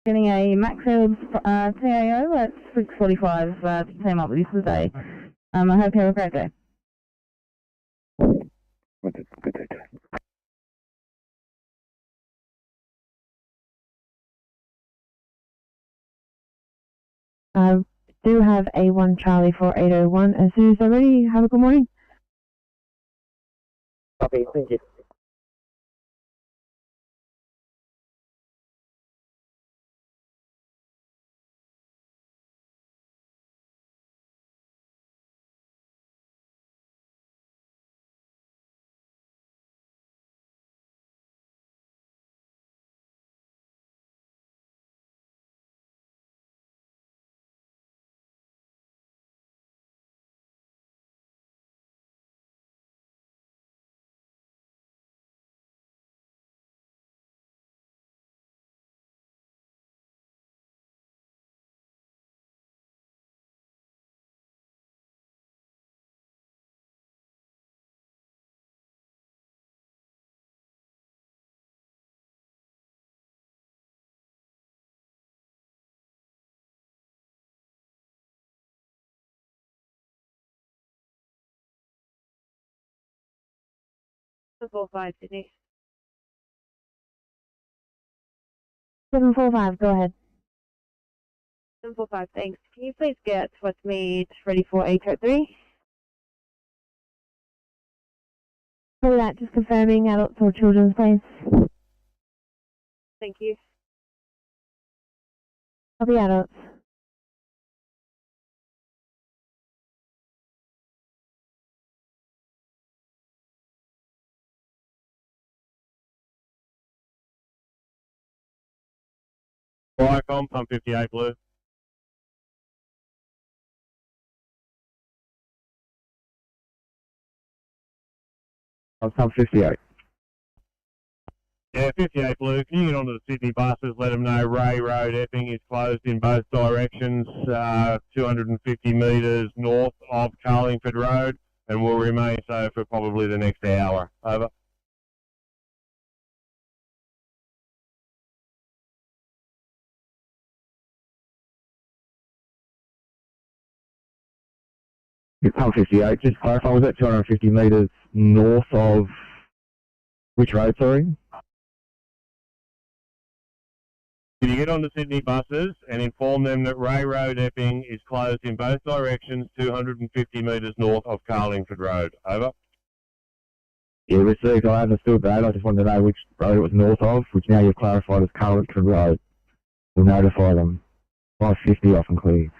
getting a Maxfield TAO at 6:45 to team up with you today. I hope you have a great day. Good day. Do have A1 Charlie for 801. As soon as they're ready, have a good morning. Copy, thank you. Sydney. 745, go ahead. 745, thanks. Can you please get what's me ready for A3? For that, just confirming adults or children's, please. Thank you. Copy adults. Viacom, pump 58 blue. I'm pump 58. Yeah, 58 blue. Can you get onto the Sydney buses? Let them know Ray Road Epping is closed in both directions, 250 metres north of Carlingford Road, and will remain so for probably the next hour. Over. You're pump 58, just clarify, was that 250 metres north of which road, sorry? Can you get on the Sydney buses and inform them that Ray Road Epping is closed in both directions, 250 metres north of Carlingford Road? Over. Yeah, received. I understood that. I just wanted to know which road it was north of, which now you've clarified as Carlingford Road. We'll notify them. 550 off and clear.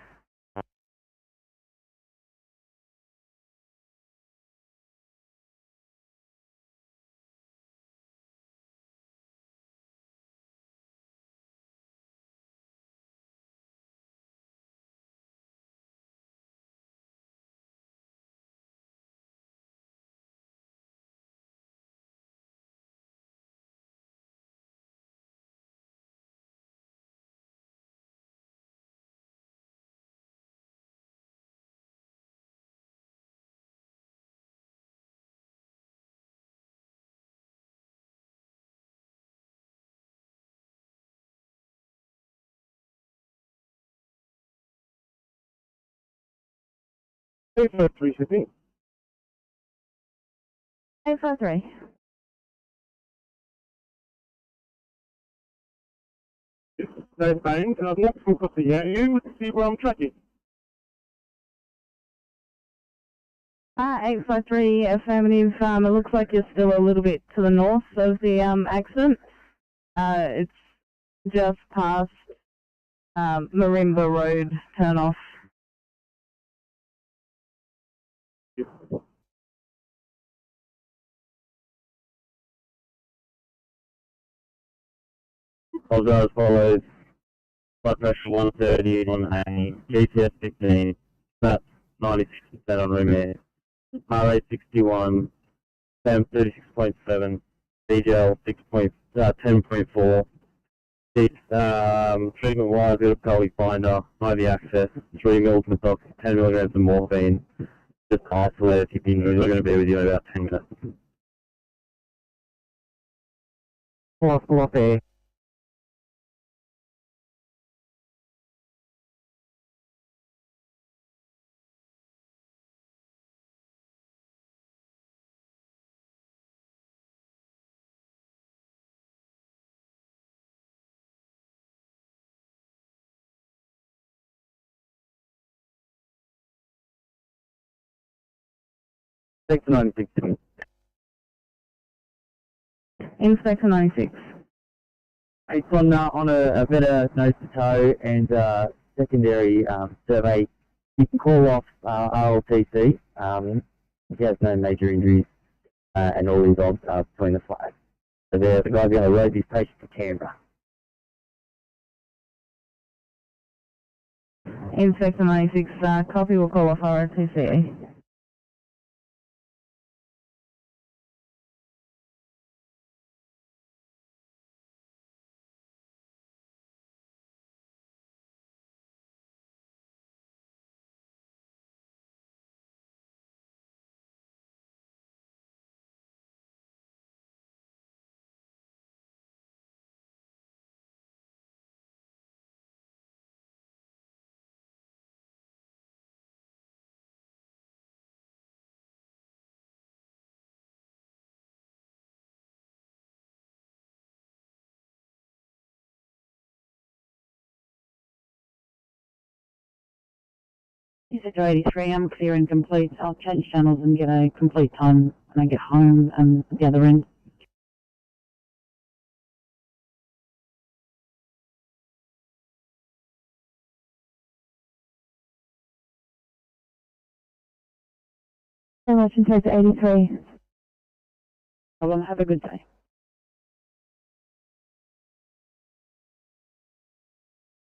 A53 Sydney. 853. No phone, and I've walked from across the you to see where I'm tracking. 853 affirmative. It looks like you're still a little bit to the north of the accident. It's just past Marimba Road turn off. I'll go as follows. Blood pressure 130 on A, GPS 15, SNAP 96% on room air, heart rate 61, SAM 36.7, DGL 10.4, treatment wise, got a pelvic binder, IV access, 3 mils methox, 10 milligrams of morphine, just isolated hip injury. We're going to be with you in about 10 minutes. Lost air. Sector 96. Inspector 96. It's on a better nose to toe and secondary survey. You can call off RLTC. He has no major injuries and all is on between the flags. So the guy's going to load his patient to Canberra. Inspector 96, copy, will call off ROTC. Is it 83? I'm clear and complete. I'll change channels and get a complete time when I get home and at the other end. So much in Sector 83. Well, have a good day.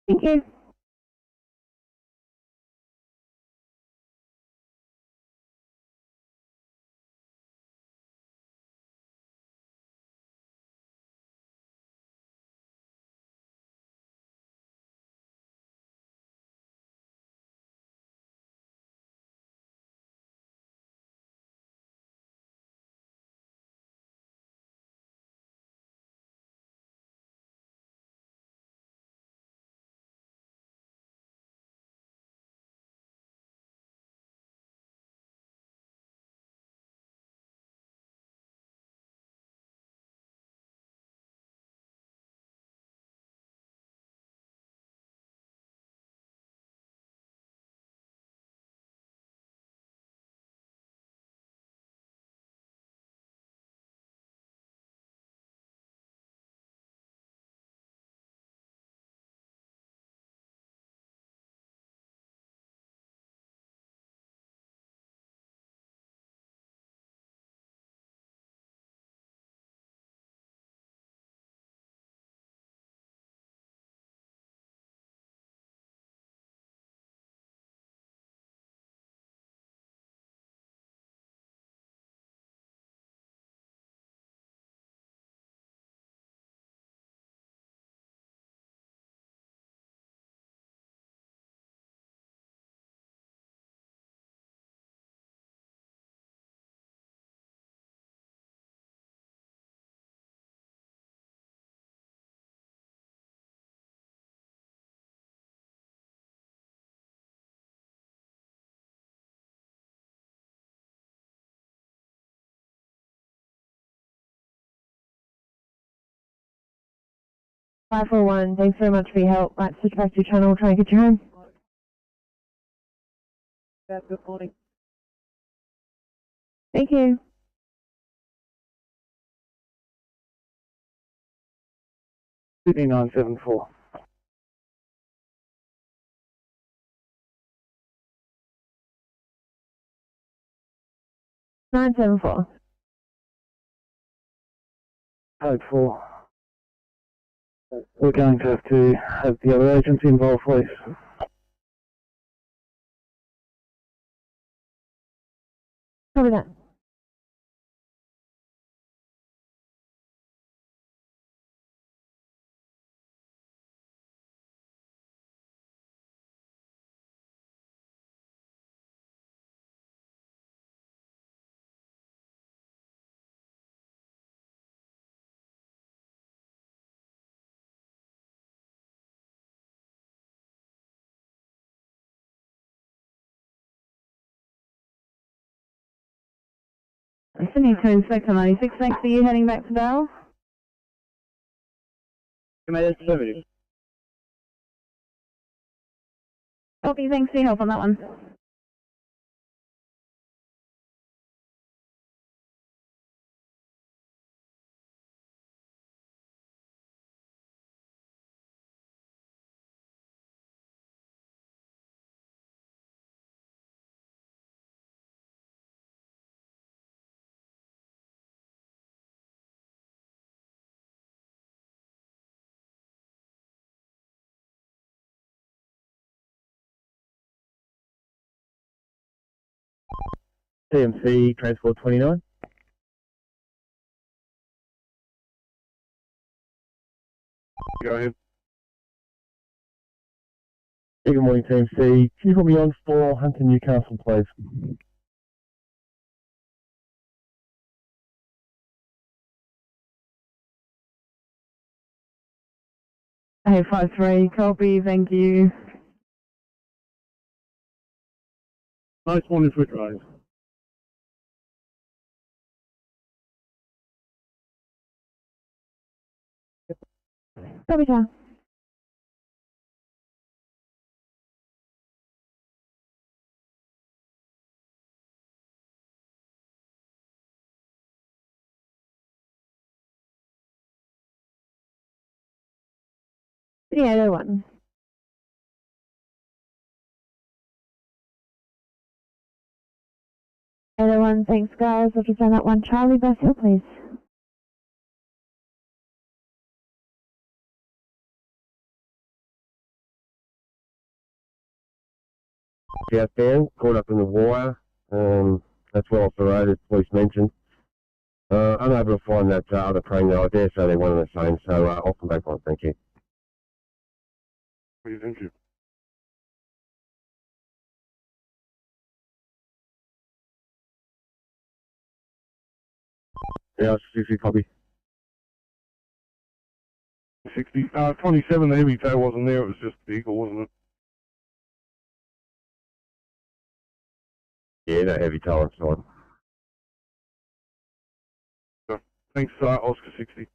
Thank you. Five four one. Thanks very much for your help. Right, switch back to your channel. Try and get you home. Good morning. Thank you. Sydney 974. Nine 7-4. Code 4. We're going to have the other agents involved, please. Copy that. Sydney to Inspector 96, thanks for you heading back to Dale. Affirmative. Copy, thanks for your help on that one. CMC Transport 29. Go ahead. Good morning, Team C. Can you put me on for Hunter Newcastle, please? Hey, 53, copy, thank you. Nice morning, switch rise. Copy, Tom. Sydney 801. Thanks guys. I'll just send that one. Charlie, Best Hill, please. Southbound, caught up in the wire. That's well off the road, as police mentioned. Unable to find that other train though. I dare say they're one and the same, so I'll come back on. Thank you. Thank you. Yeah, 60 copy. 60, 27, the heavy tow wasn't there, it was just the vehicle, wasn't it? Yeah, no heavy tow inside. So, thanks, Oscar 60.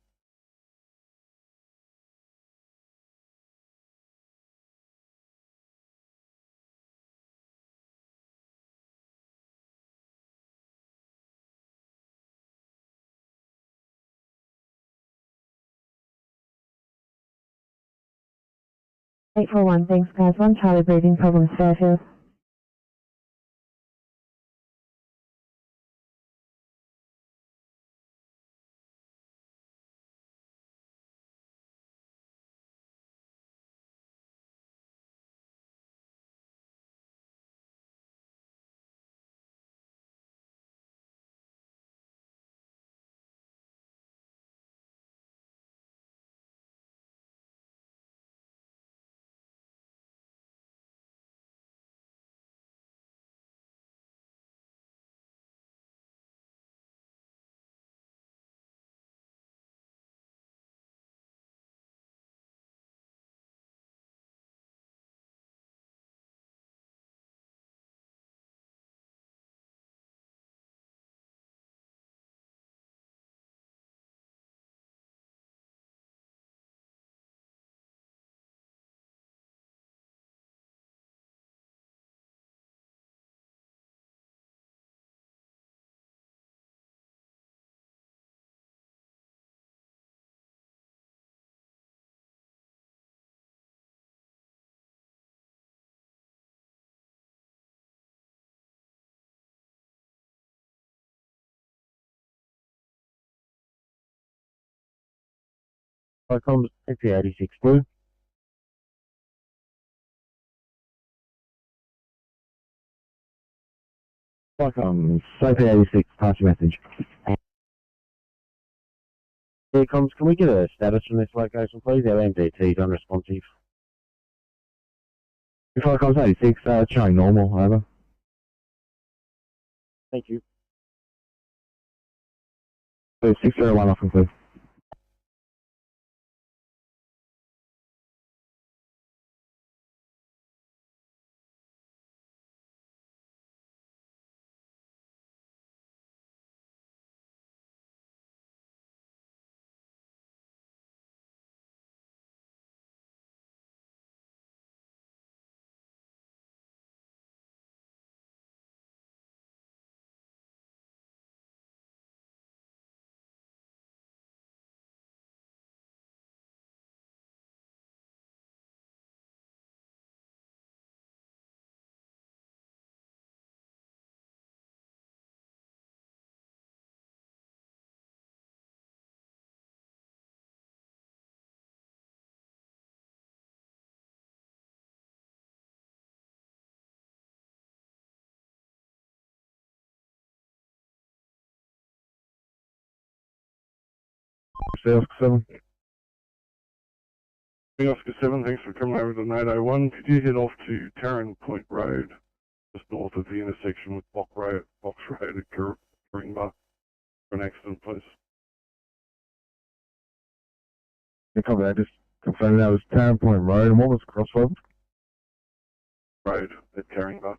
Eight four one. Thanks guys. One Charlie, breathing problems, Fairfield. Icom CP86 Blue. Icom CP86, pass your message. Here comes, can we get a status from this location, please? Our MDT is unresponsive. If Icom's 86, showing normal, over. Thank you. 601 off conclude. Oscar 7. Oscar 7, thanks for coming over to 801. Could you head off to Tarrant Point Road, just north of the intersection with Box Road at Karimba, for an accident, please? Yeah, copy that. Just confirming that was Tarrant Point Road. And what was the crossroad? Road at Karimba.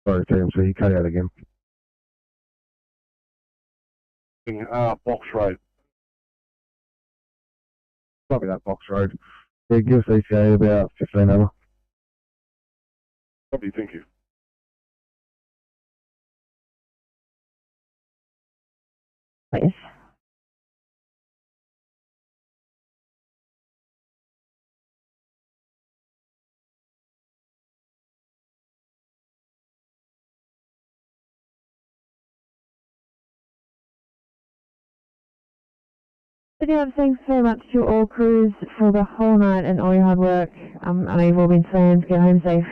Sorry, TMC, you cut out again. Box Road. Copy that, Box Road. Yeah, give us ETA about 15 over. Copy, thank you. Please. Thanks very much to all crews for the whole night and all your hard work. I know you've all been slammed. Get home safe.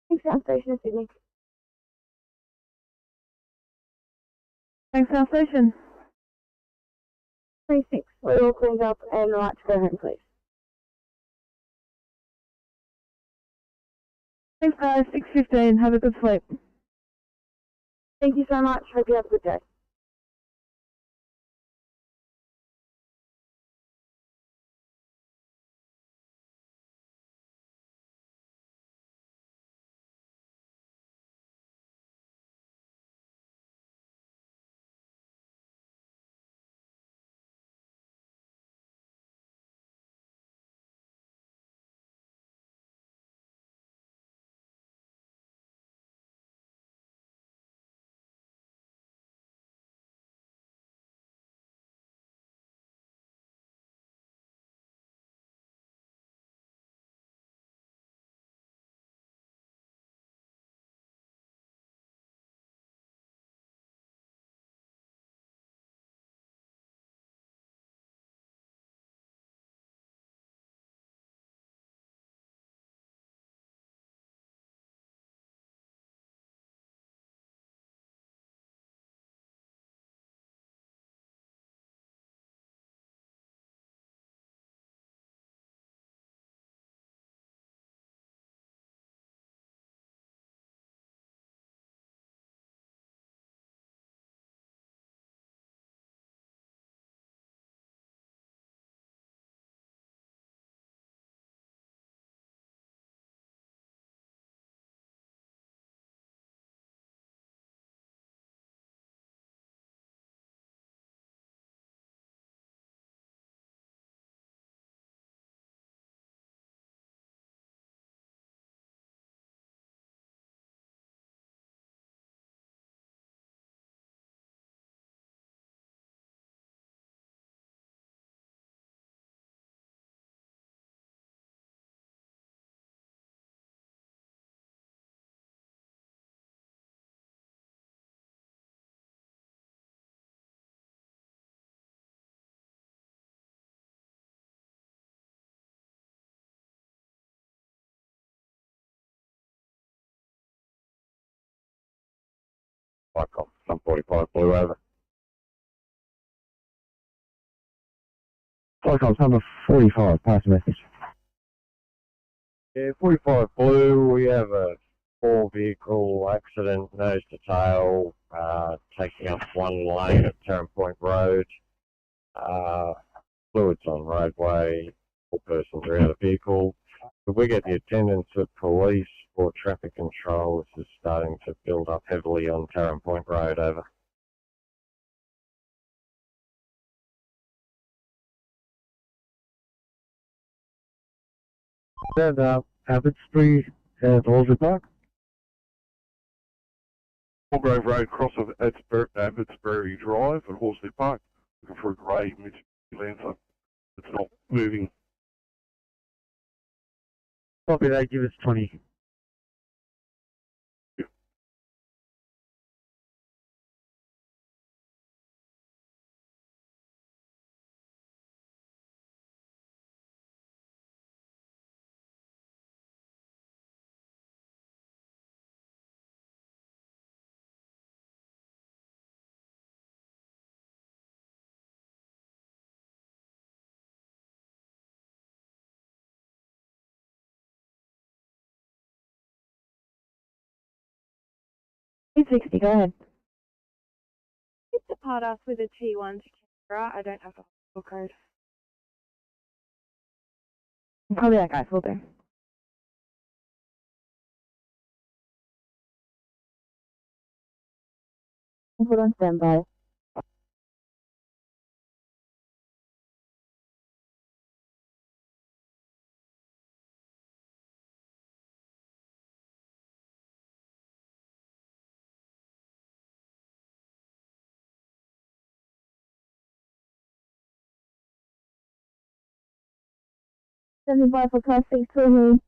Thanks, South Station, Sydney. Thanks, South Station. 26. We're all cleaned up and right to go home, please. Thanks, guys. 6:15. Have a good sleep. Thank you so much. Hope you have a good day. Cyclops, some 45 blue over. Cyclops number 45, pass message. Yeah, 45 blue, we have a 4-vehicle accident, nose to tail, taking up one lane at Terran Point Road. Fluids on roadway, 4 persons are out of vehicle. If we get the attendance of police or traffic control, this is starting to build up heavily on Terran Point Road, over. And Abbotsbury and Horsley Park. Mulgrave Road, cross of Abbotsbury Drive at Horsley Park. Looking for a grey Mitsubishi Lancer. It's not moving. Copy that, give us 20. $860, go ahead. Depart us with a T1 to Canberra. I don't have a hospital code. Copy that, guys, will do. Put on standby. Standing by for class 6 to herein.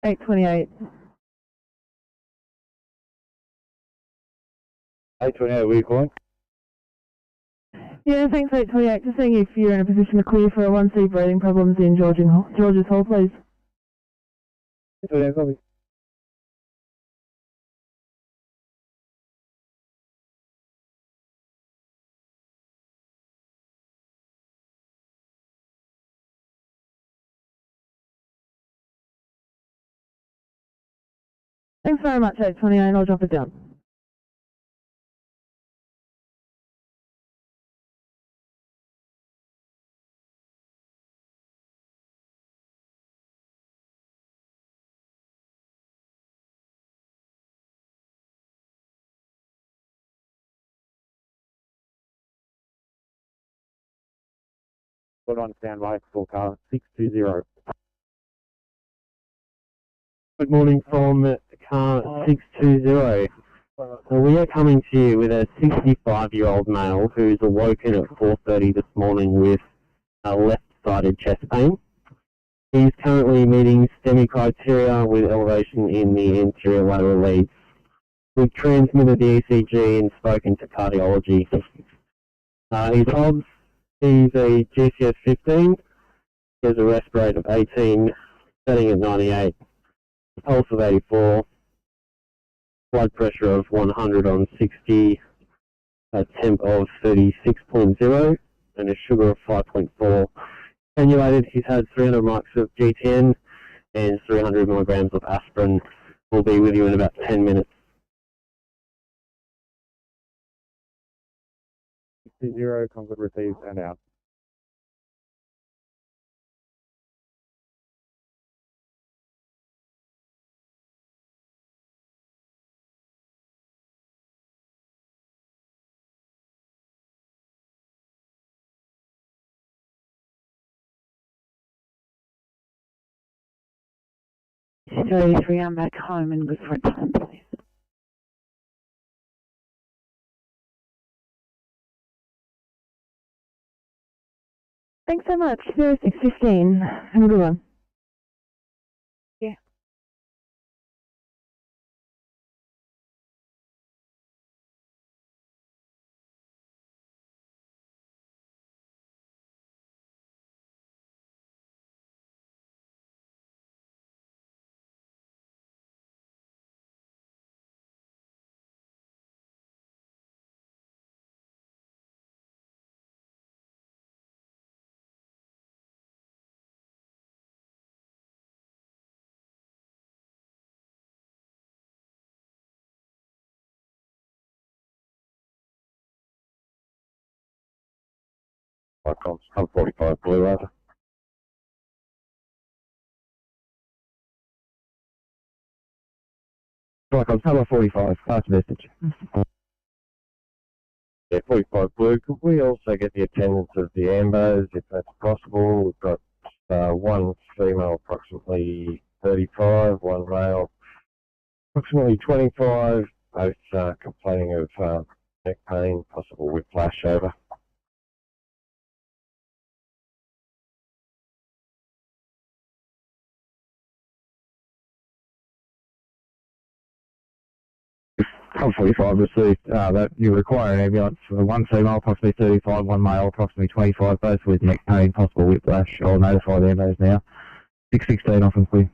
$828. 828, where are you calling? Yeah, thanks 828. Just seeing if you're in a position to clear for a 1C breathing problems in George's Hall, please. 828, copy. Thanks very much, 828. I'll drop it down. Put on standby for car 620. Good morning from car 620. We are coming to you with a 65-year-old male who's awoken at 4:30 this morning with left-sided chest pain. He's currently meeting STEMI criteria with elevation in the anterior lateral leads. We've transmitted the ECG and spoken to cardiology. He's OBS. He's a GCS 15. He has a rest rate of 18, setting at 98, pulse of 84, blood pressure of 100 on 60, a temp of 36.0, and a sugar of 5.4. Attenuated, he's had 300 mics of GTN and 300 milligrams of aspirin. We'll be with you in about 10 minutes. 60, Concord received and out. Australia 3, I'm back home and good for a time, please. Thanks so much. 0615. Have a good one. Icons, 145 blue over. Icons, 145, last message. Yeah, 45 blue. Could we also get the attendance of the AMBOs, if that's possible? We've got one female, approximately 35, one male, approximately 25, both complaining of neck pain, possible whiplash over. Come 45 received that you require an ambulance for one female, approximately 35, one male, approximately 25, both with neck pain, possible whiplash. I'll notify the ambulance now. 616 off and clear.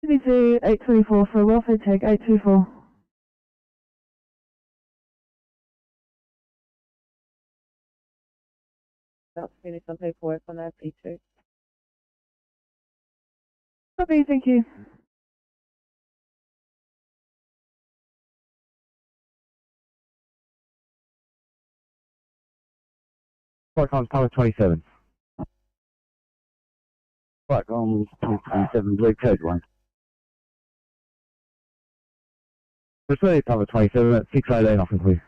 CBC 824 for a welfare tech 824. About to finish some paperwork on that P2. Copy, thank you. Icons, power 27. Icons, 27, blue code 1. Receive cover 27 at 618 off and clear.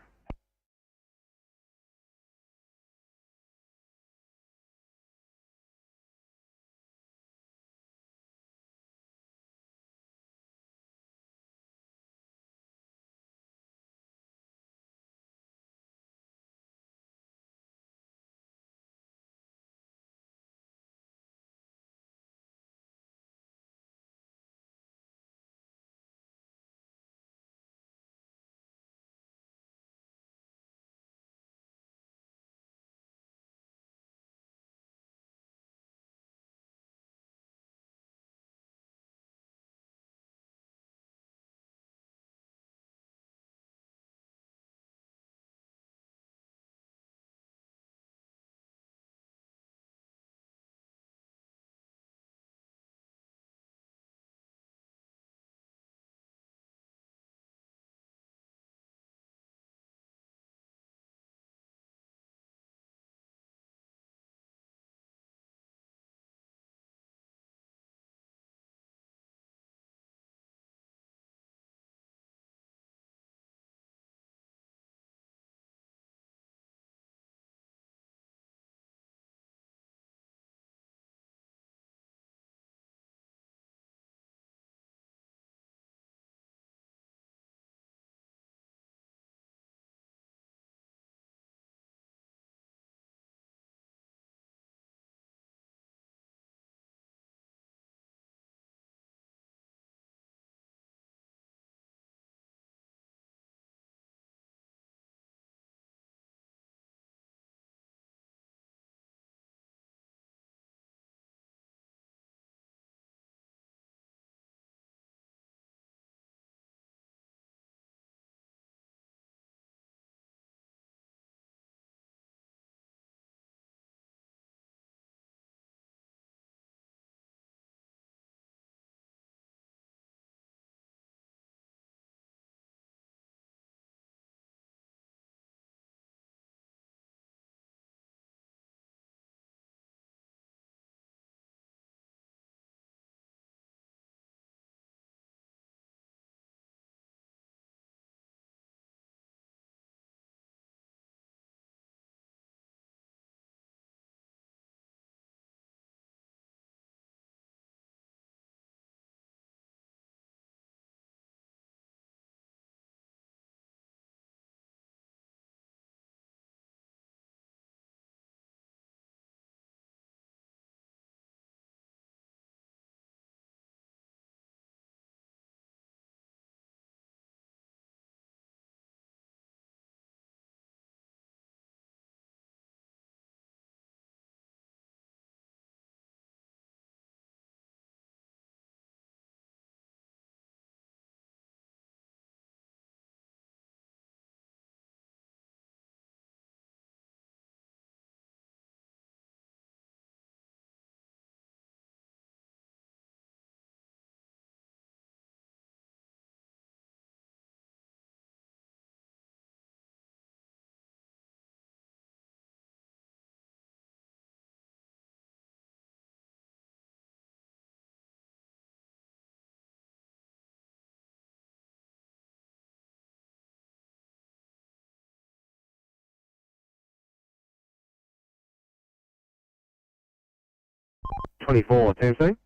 624, TMC.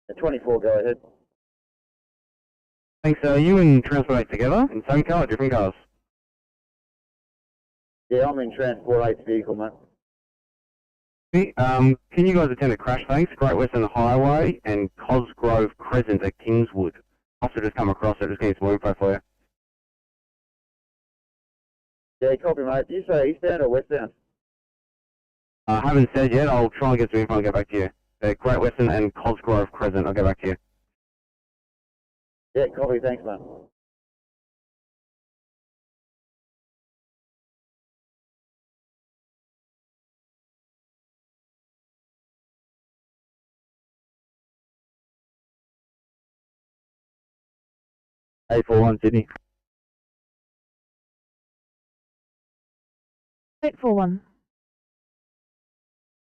The 24, go ahead. Thanks, are you and Transport 8 together? In same car or different cars? Yeah, I'm in Transport 8's vehicle, mate. Can you guys attend a crash, thanks? Great Western Highway and Cosgrove Crescent at Kingswood. Officer just come across it, just getting some info for you. Yeah, copy, mate. You say eastbound or westbound? I haven't said yet, I'll try and get some info and get back to you. Great Western and Cosgrove Crescent, I'll get back to you. Yeah, copy, thanks, mate. A41 Sydney. 841.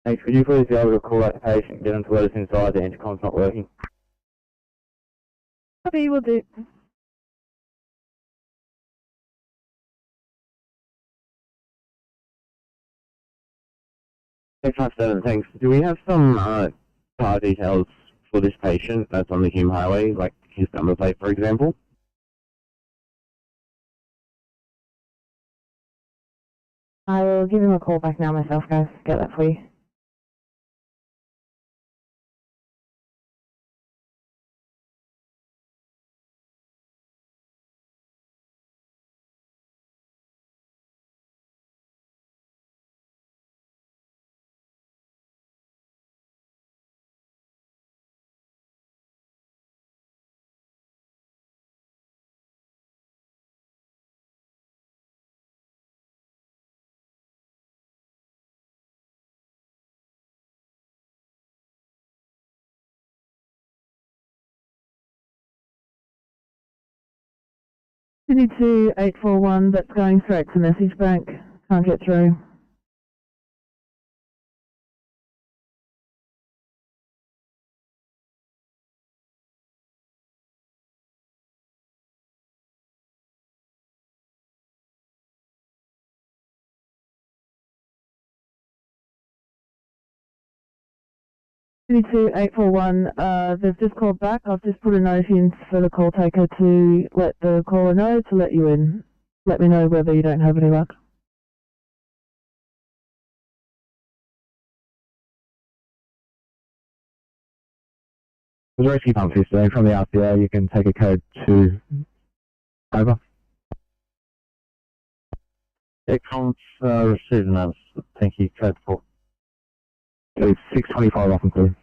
Thanks, could you please be able to call out the patient, get them to let us inside, the intercom's not working. Copy, will do. 657, thanks. Do we have some car details for this patient that's on the Hume Highway, like his number plate, for example? I will give him a call back now myself, guys. Get that for you. Sydney to 841, that's going straight to message bank. Can't get through. Sydney to 841, they've just called back. I've just put a note in for the call taker to let the caller know to let you in. Let me know whether you don't have any luck. There's a rescue pump system from the RCA, you can take a code 2. Over. Excellent, received notes. Thank you, code 4. It's 625 off and clear.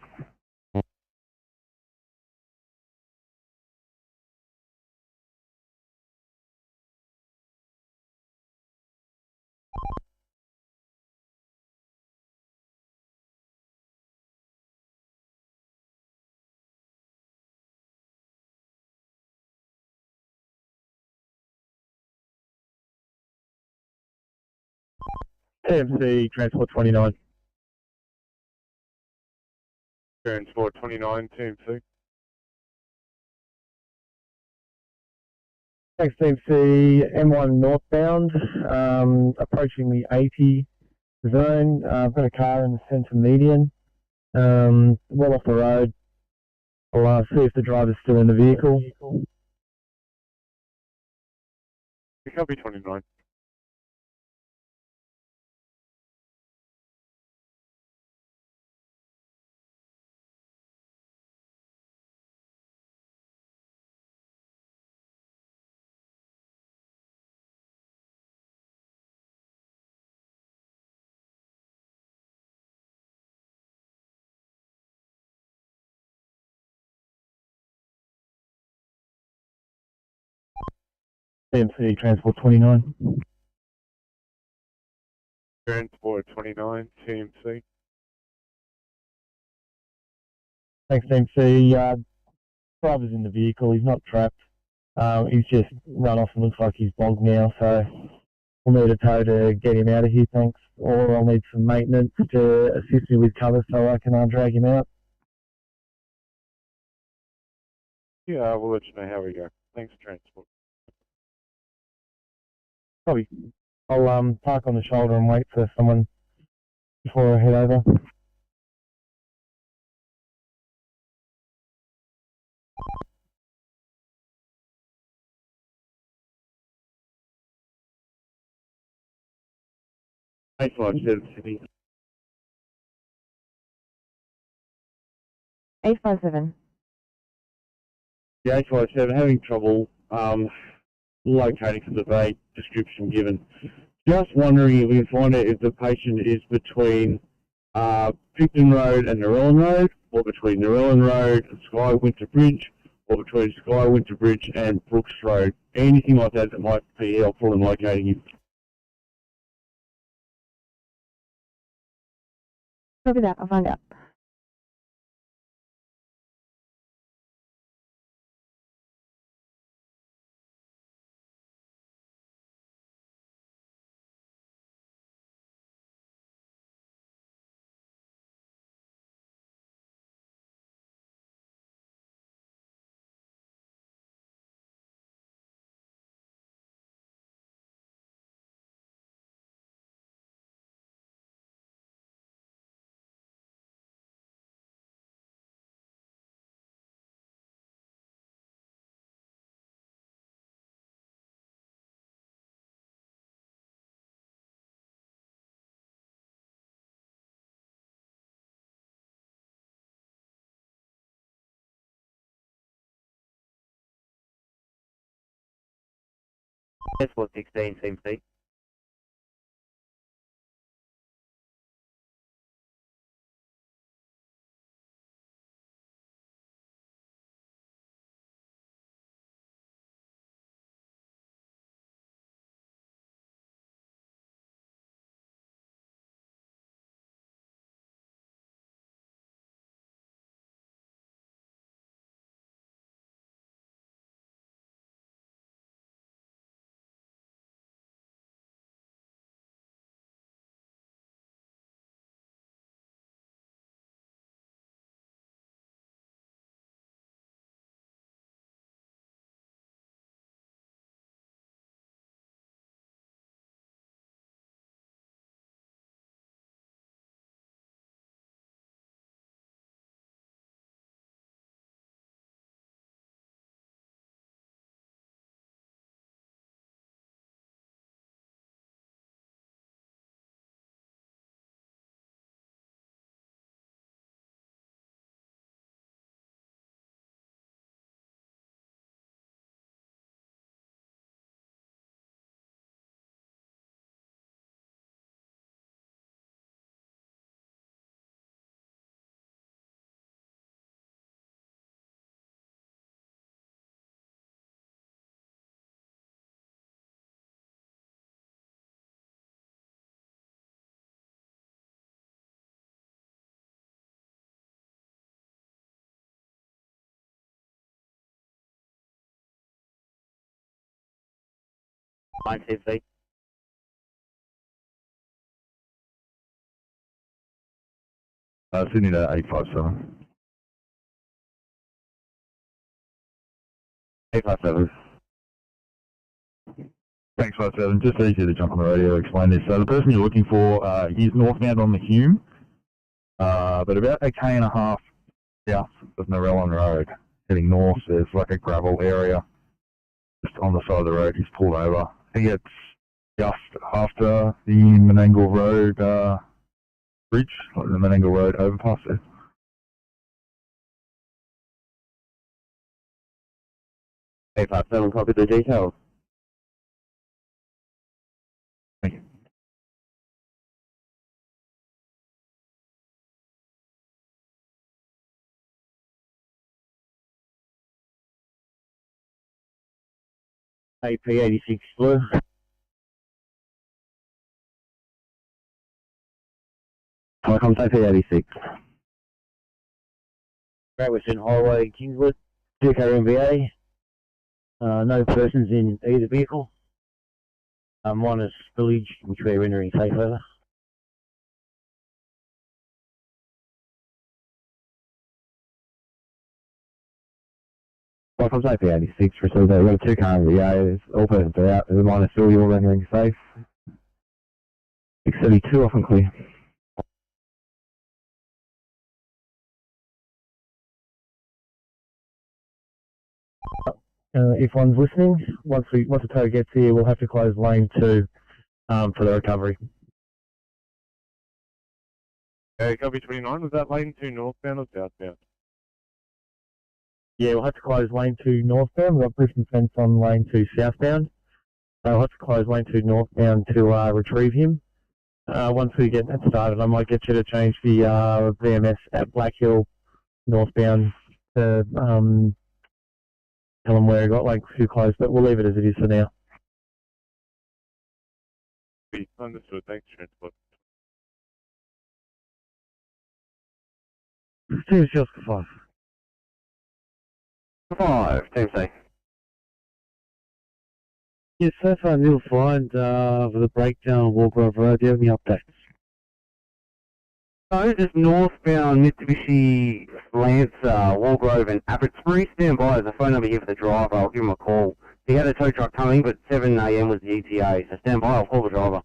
TMC, Transport 29. Transport 29, TMC. Thanks, TMC. M1 northbound, approaching the 80 zone. I've got a car in the centre median, well off the road. I'll see if the driver's still in the vehicle. Copy 29. TMC, Transport 29. Transport 29, TMC. Thanks, TMC. Driver's in the vehicle, he's not trapped. He's just run off and looks like he's bogged now, so we'll need a tow to get him out of here, thanks. Or I'll need some maintenance to assist me with cover so I can drag him out. Yeah, we'll let you know how we go. Thanks, Transport. Probably. I'll park on the shoulder and wait for someone before I head over. Sydney. 857. The 857 having trouble locating the debate description given. Just wondering if we can find out if the patient is between Picton Road and Narellan Road, or between Narellan Road and Sky Winter Bridge, or between Sky Winter Bridge and Brooks Road. Anything like that that might be helpful in locating him. Copy that. I'll find out. S416 CMC. CMC. Sydney to 857. 857. Thanks, 57. Just easier to jump on the radio to explain this. So the person you're looking for, he's northbound on the Hume, but about a K and a half south of Narellan Road, heading north. There's like a gravel area just on the side of the road. He's pulled over. I think it's just after the Menangle Road bridge, like the Menangle Road overpass there. Eight five seven, copy the details. Thank you. AP86 blue. Welcome to AP86. Great Western Highway, Kingswood, 2K MVA. No persons in either vehicle. Minus spillage, which we're rendering safe over. Well, from safety 86, received that. We've got a 2 car VA, all persons are out, there's a minus 3, all rendering safe. 632 off and clear. If one's listening, once the tow gets here, we'll have to close lane 2 for the recovery. Okay, copy 29. Was that lane 2 northbound or southbound? Yeah, we'll have to close lane 2 northbound. We've got push and fence on lane 2 southbound. We'll have to close lane 2 northbound to retrieve him. Once we get that started, I might get you to change the VMS at Black Hill northbound to tell them where it got like too close, but we'll leave it as it is for now. Understood. Thanks, Transport. Team Shields 5. 5, Team C. Yes, so far nil find for the breakdown of Walgrove Road. Do you have any updates? So, just northbound Mitsubishi Lancer, Walgrove and Abbotsbury. Stand by. There's a phone number here for the driver. I'll give him a call. He had a tow truck coming, but 7 AM was the ETA, so stand by. I'll call the driver.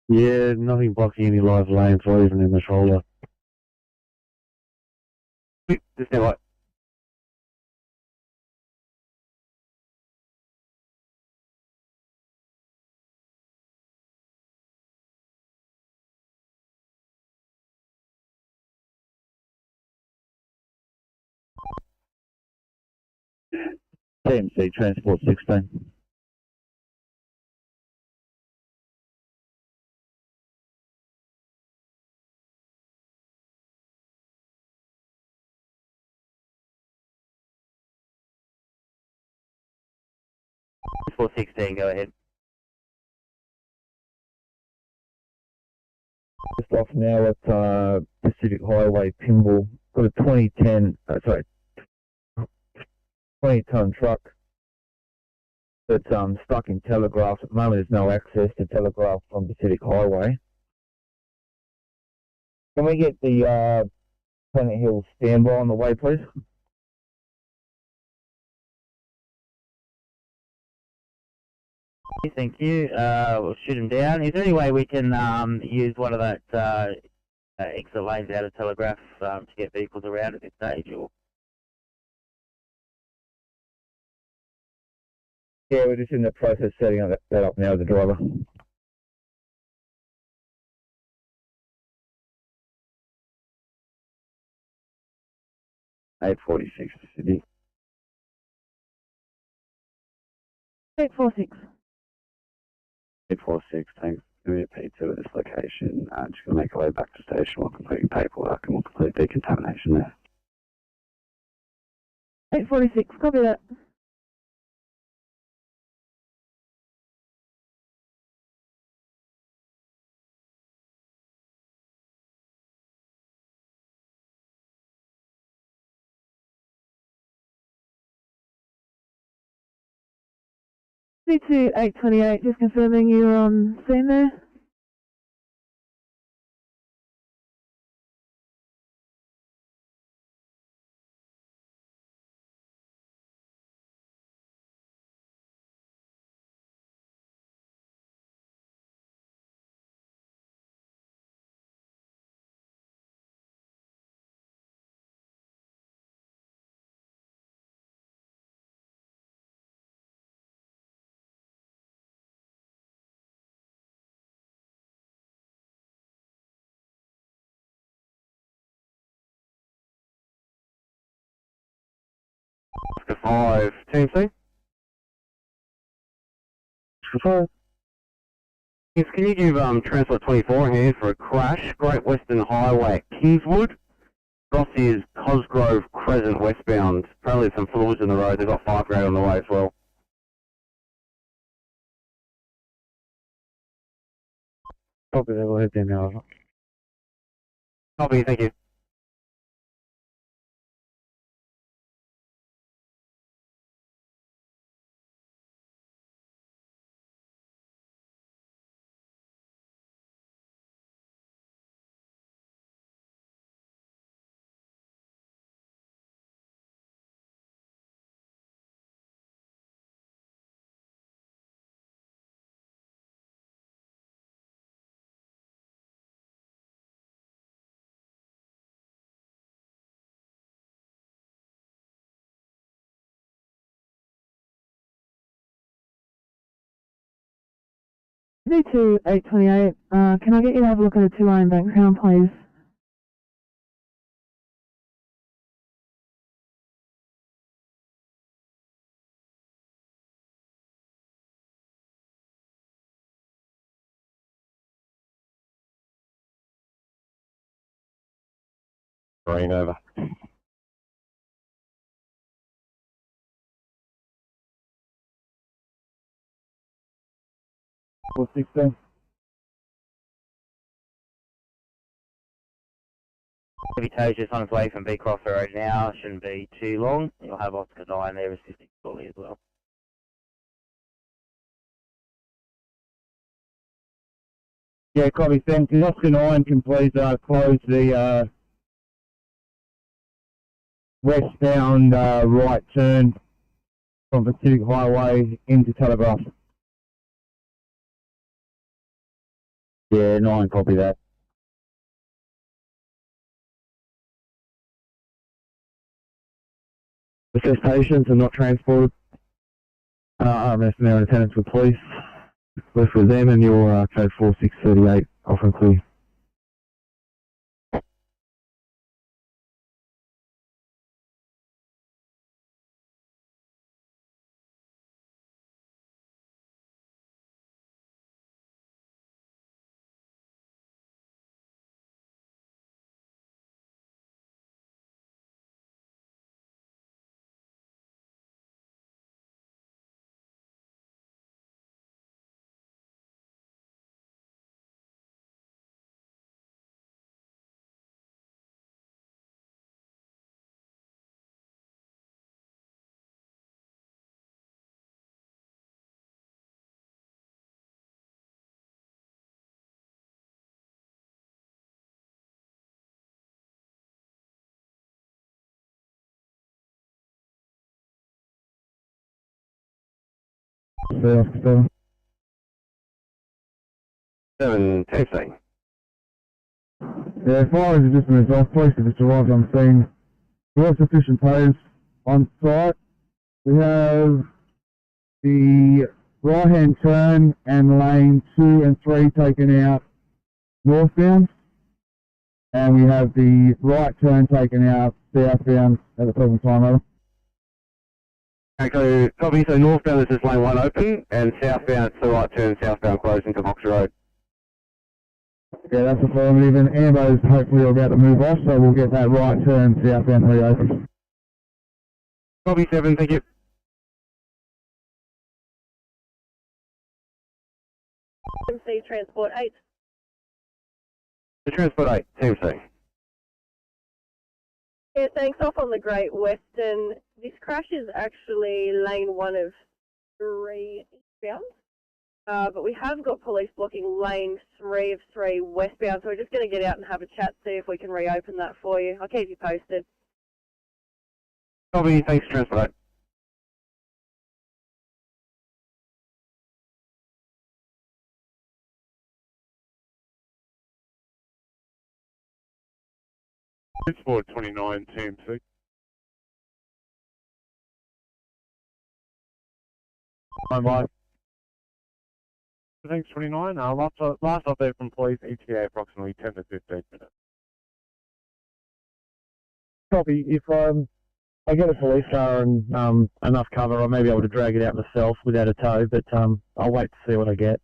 Yeah, nothing blocking any live lanes or even in the shoulder. Just stand by. TMC Transport 16. Transport 16, go ahead. Just off now at Pacific Highway, Pimble. Got a 2010, 20-ton truck that's stuck in Telegraph. At the moment, there's no access to Telegraph from Pacific Highway. Can we get the Planet Hill standby on the way, please? Thank you. We'll shoot him down. Is there any way we can use one of that exit lanes out of Telegraph to get vehicles around at this stage? Or Yeah, we're just in the process of setting that up now with the driver. $846 to Sydney. 846. 846, thanks. Give me a P2 at this location. Just going to make our way back to station while completing paperwork and we'll complete decontamination there. 846, copy that. C2 828, just confirming you're on scene there. Oscar 5, Team C? Sure. Yes, can you give Transport 24 a hand for a crash? Great Western Highway at Kingswood. Cross is Cosgrove Crescent westbound. Apparently some fluids in the road. They've got 5 grade on the way as well. Copy that, we'll head there now. Copy, thank you. 22828, can I get you to have a look at a 2-iron background, please? Green over. Four 16. Heavy just on its way from B Crosser Road now. Shouldn't be too long. You'll have Oscar 9 there assisting shortly as well. Yeah, copy, Sam. Can Oscar 9 can please close the westbound right turn from Pacific Highway into Telegraph? Yeah, 9, copy that. Assist patients and not transported. RMS now in attendance with police. Left with them and your code 4638 off and clear. Seven, 10. Yeah, fire is just moved off. Police have just arrived on scene. We have sufficient players on site. We have the right-hand turn and lane 2 and 3 taken out northbound. And we have the right turn taken out southbound at the present time, over. Okay, so copy, so northbound is just lane 1 open, and southbound it's the right turn, southbound closed into Box Road. Yeah, that's affirmative, and Ambo's hopefully about to move off, so we'll get that right turn southbound reopened. Copy 7, thank you. TMC Transport 8. The Transport 8, TMC. Yeah, thanks. Off on the Great Western. This crash is actually lane 1 of 3 eastbound. But we have got police blocking lane 3 of 3 westbound, so we're just going to get out and have a chat, see if we can reopen that for you. I'll keep you posted. Copy, thanks, Transport 8. Transport 29 TMC. Bye. Thanks 29. Last update from police, ETA approximately 10 to 15 minutes. Copy. If I get a police car and enough cover, I may be able to drag it out myself without a tow, but I'll wait to see what I get.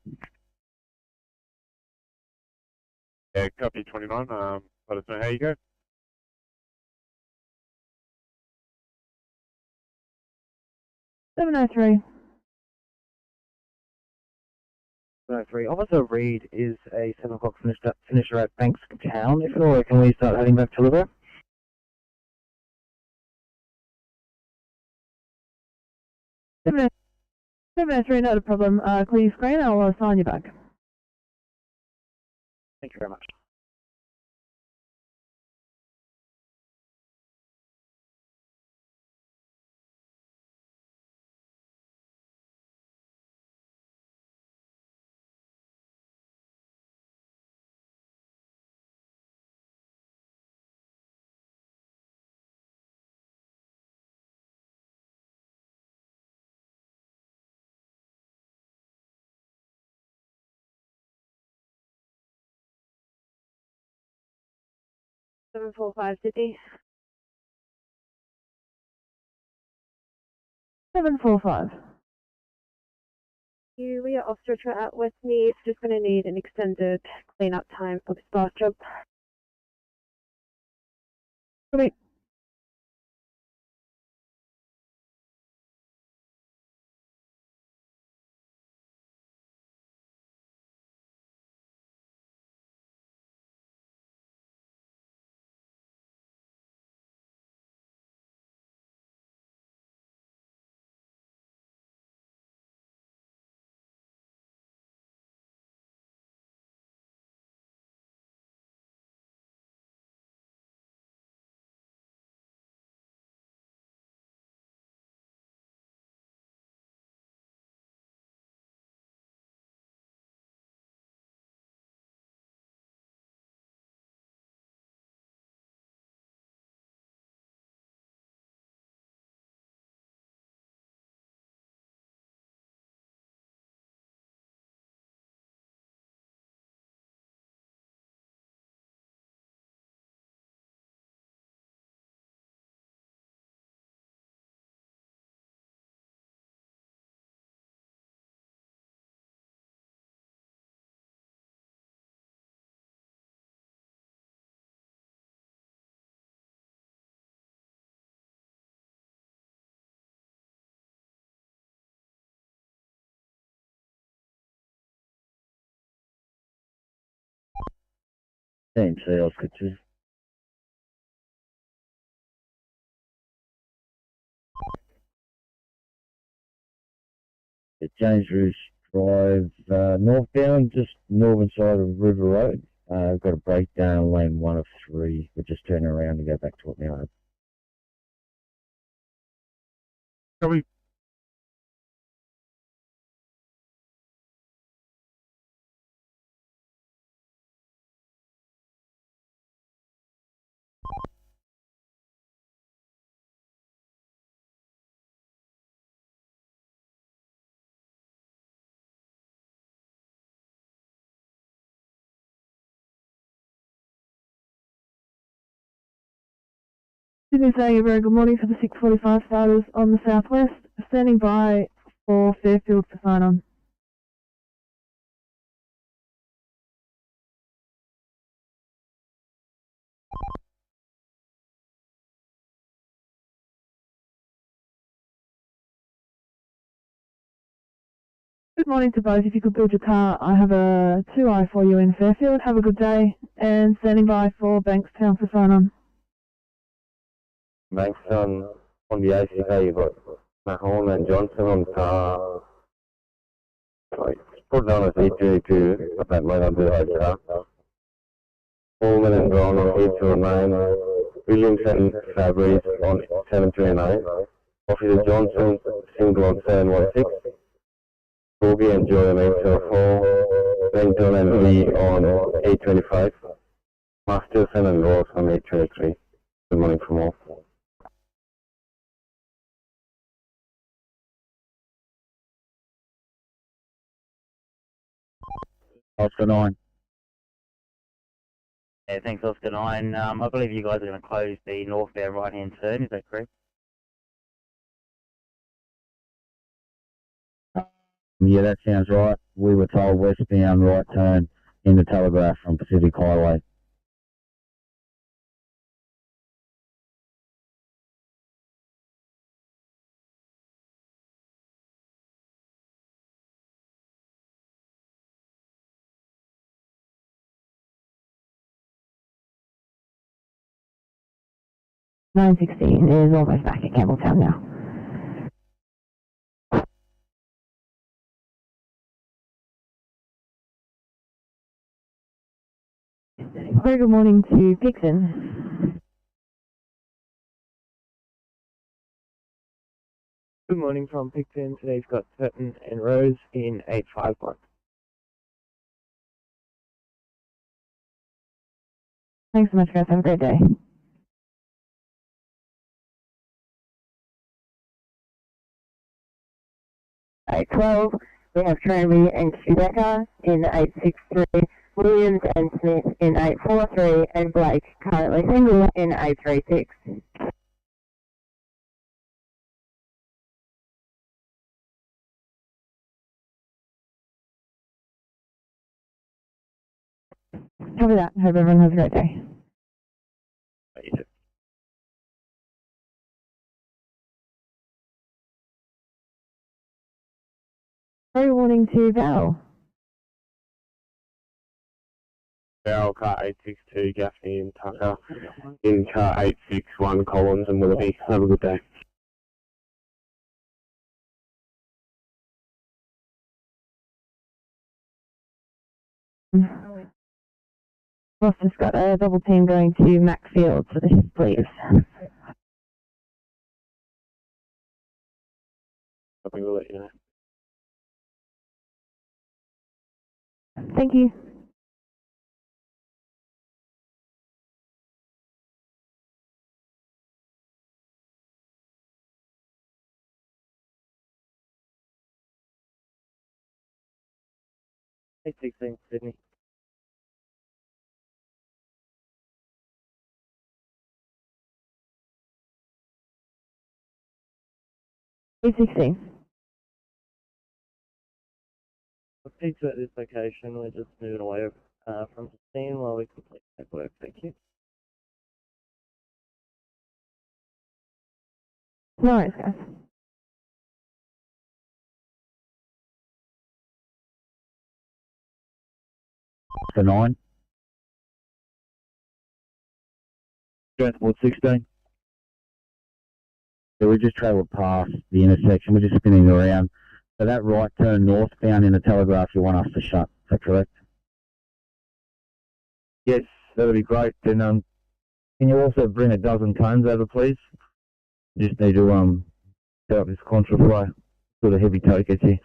Yeah, copy 29. Let us know how you go. 703. 703. Officer Reed is a 7 o'clock finisher at Bankstown. If at all, can we start heading back to Liver? 703, not a problem. Clear your screen, I'll sign you back. Thank you very much. 745 Sydney. 745. We are off stretcher at Westmead. Just going to need an extended clean-up time for this last job. Great. Same sales kitchen. It James Roos Drive, northbound, just northern side of River Road. I've got a breakdown, lane 1 of 3. We're just turning around to go back to it now. Copy. Sydney saying a very good morning for the 6:45 starters on the southwest. Standing by for Fairfield to sign on. Good morning to both. If you could build your car, I have a 2i for you in Fairfield. Have a good day. And standing by for Bankstown for sign on. Bankstown on the ACK, you've got Mahone and Johnson on car. Right, put down as 822, but that might not be the right car. Coleman and Brown on 809. Williamson Fabries on 729. Officer Johnson single on 716. Bogey and Joy on 804. Benton and Lee on 825. Masterson and Ross on 823. Good morning from all. Oscar 9. Yeah, thanks, Oscar 9. I believe you guys are going to close the northbound right-hand turn, is that correct? Yeah, that sounds right. We were told westbound right turn in the Telegraph from Pacific Highway. (916) is almost back at Campbelltown now. Very good morning to Pixon. Good morning from Picton. Today's got Curtin and Rose in 851. Thanks so much, guys. Have a great day. At 12, we have Tranby and Quebecer in 863. Williams and Smith in 843 and Blake currently single in 836. Copy that. Hope everyone has a great day. Sorry, warning to Val. Barrel car 862, Gaffney and Tucker. In car 861, Collins and Willoughby. Have a good day. Ross has got a double team going to Macfield for this, please. Copy, we'll let you know. Thank you. Hey, 16, Sydney. A16. Pizza at this location, we're just moving away from the scene while we complete paperwork. Thank you. No worries, guys. For 9. Transport 16. So we just travelled past the intersection, we're just spinning around. So that right turn northbound in the Telegraph you want us to shut, is that correct? Yes, that'll be great. Then can you also bring a dozen cones over, please? Just need to set up this contraflow, sort of heavy tow gets here.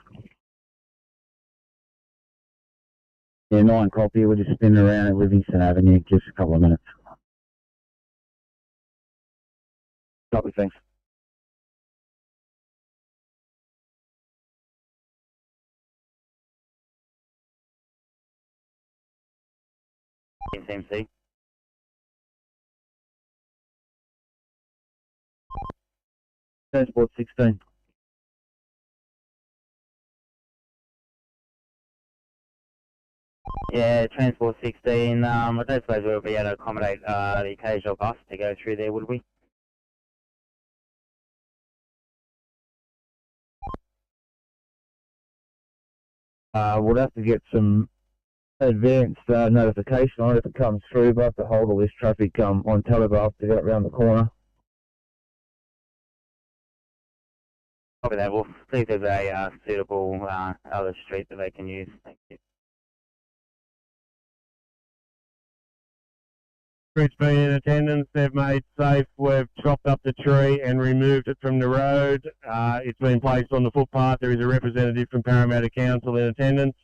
Yeah, 9 copy, we're just spinning around at Livingston Avenue, just a couple of minutes. Copy, thanks. SMC. Transport 16. Yeah, Transport 16. I don't suppose we'll be able to accommodate the occasional bus to go through there, would we? We'll have to get some advanced notification on it if it comes through, but I have to hold all this traffic on Telegraph to get it round the corner. Copy that. We'll see if there's a suitable other street that they can use. Thank you. Crews been in attendance, they've made safe, we've chopped up the tree and removed it from the road. It's been placed on the footpath. There is a representative from Parramatta Council in attendance.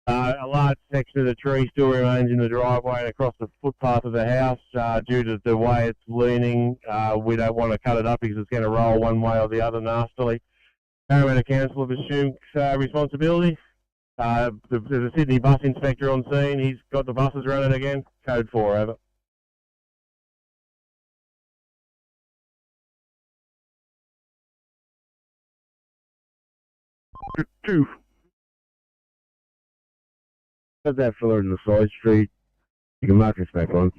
A large section of the tree still remains in the driveway and across the footpath of the house. Due to the way it's leaning, we don't want to cut it up because it's going to roll one way or the other nastily. Parramatta Council have assumed responsibility. There's a Sydney bus inspector on scene. He's got the buses running again. Code 4, over. Two. Got that filler in the side street. You can mark us back on.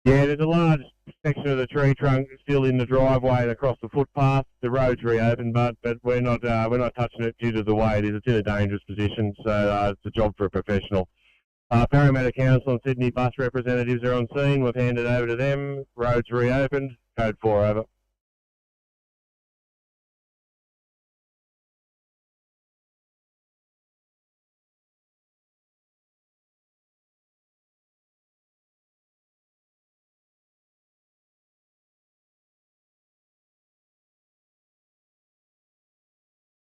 Yeah, there's a large section of the tree trunk still in the driveway and across the footpath. The road's reopened, but we're not touching it due to the way it is. It's in a dangerous position, so it's a job for a professional. Parramatta Council and Sydney bus representatives are on scene. We've handed over to them. Road's reopened. Code 4, over.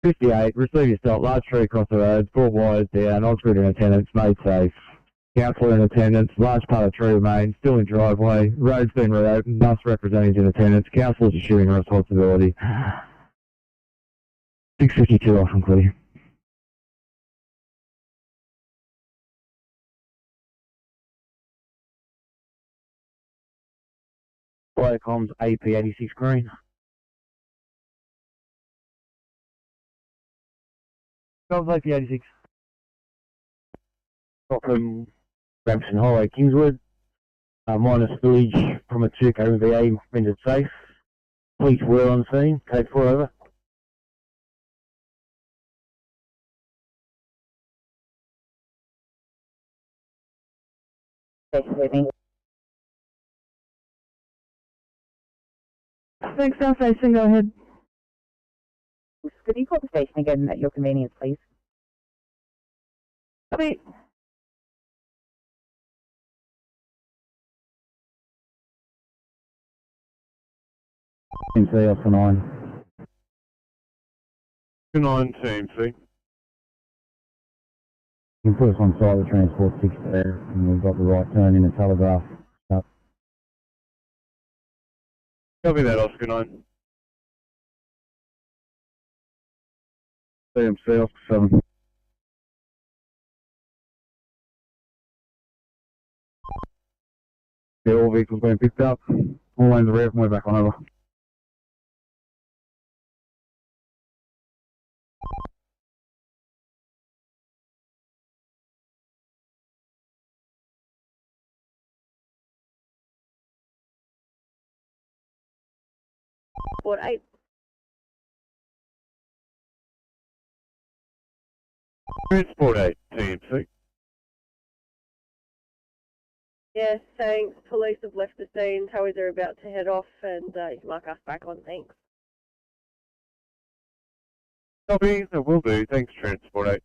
'58, receive your stop, large tree across the road, 4 wires down, on-route in attendance, made safe. Council in attendance, large part of tree remains, still in driveway, road's been reopened, bus representatives in attendance, council is assuming responsibility. 6:52 off and clear. Comms AP86 green. Comms AP86. Got from Brampton Highway, Kingswood. Minor spillage from a Turco MVA rendered safe. Police were on scene. Code 4 over. Thanks, South Station, go ahead. Could you call the station again at your convenience, please? Copy. TMC off for 9. Good 9 TMC. You can put us on site with Transport 6 there, and we've got the right turn in the Telegraph. Copy that, Oscar 9. TMC off for 7. Yeah, all vehicles being picked up. All lanes are out and we're back on over. What 8? Transport 8 TMC. Yeah, thanks. Police have left the scene. Towies are about to head off, and you can mark us back on. Thanks. Copy, that will do. Thanks, Transport 8.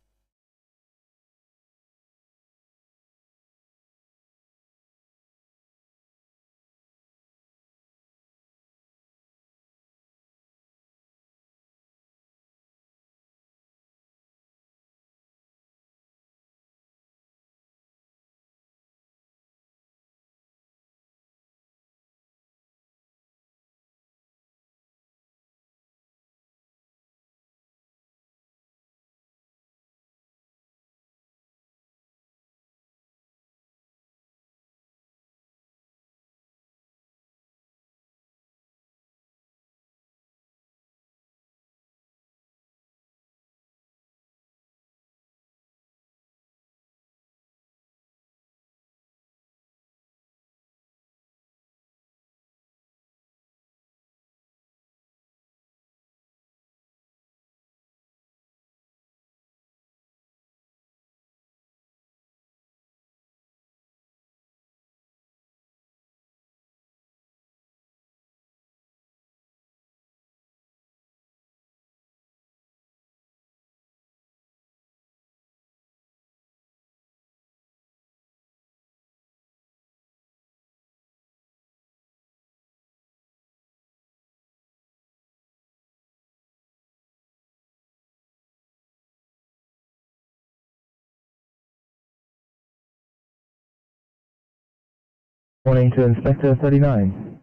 Morning to Inspector 39.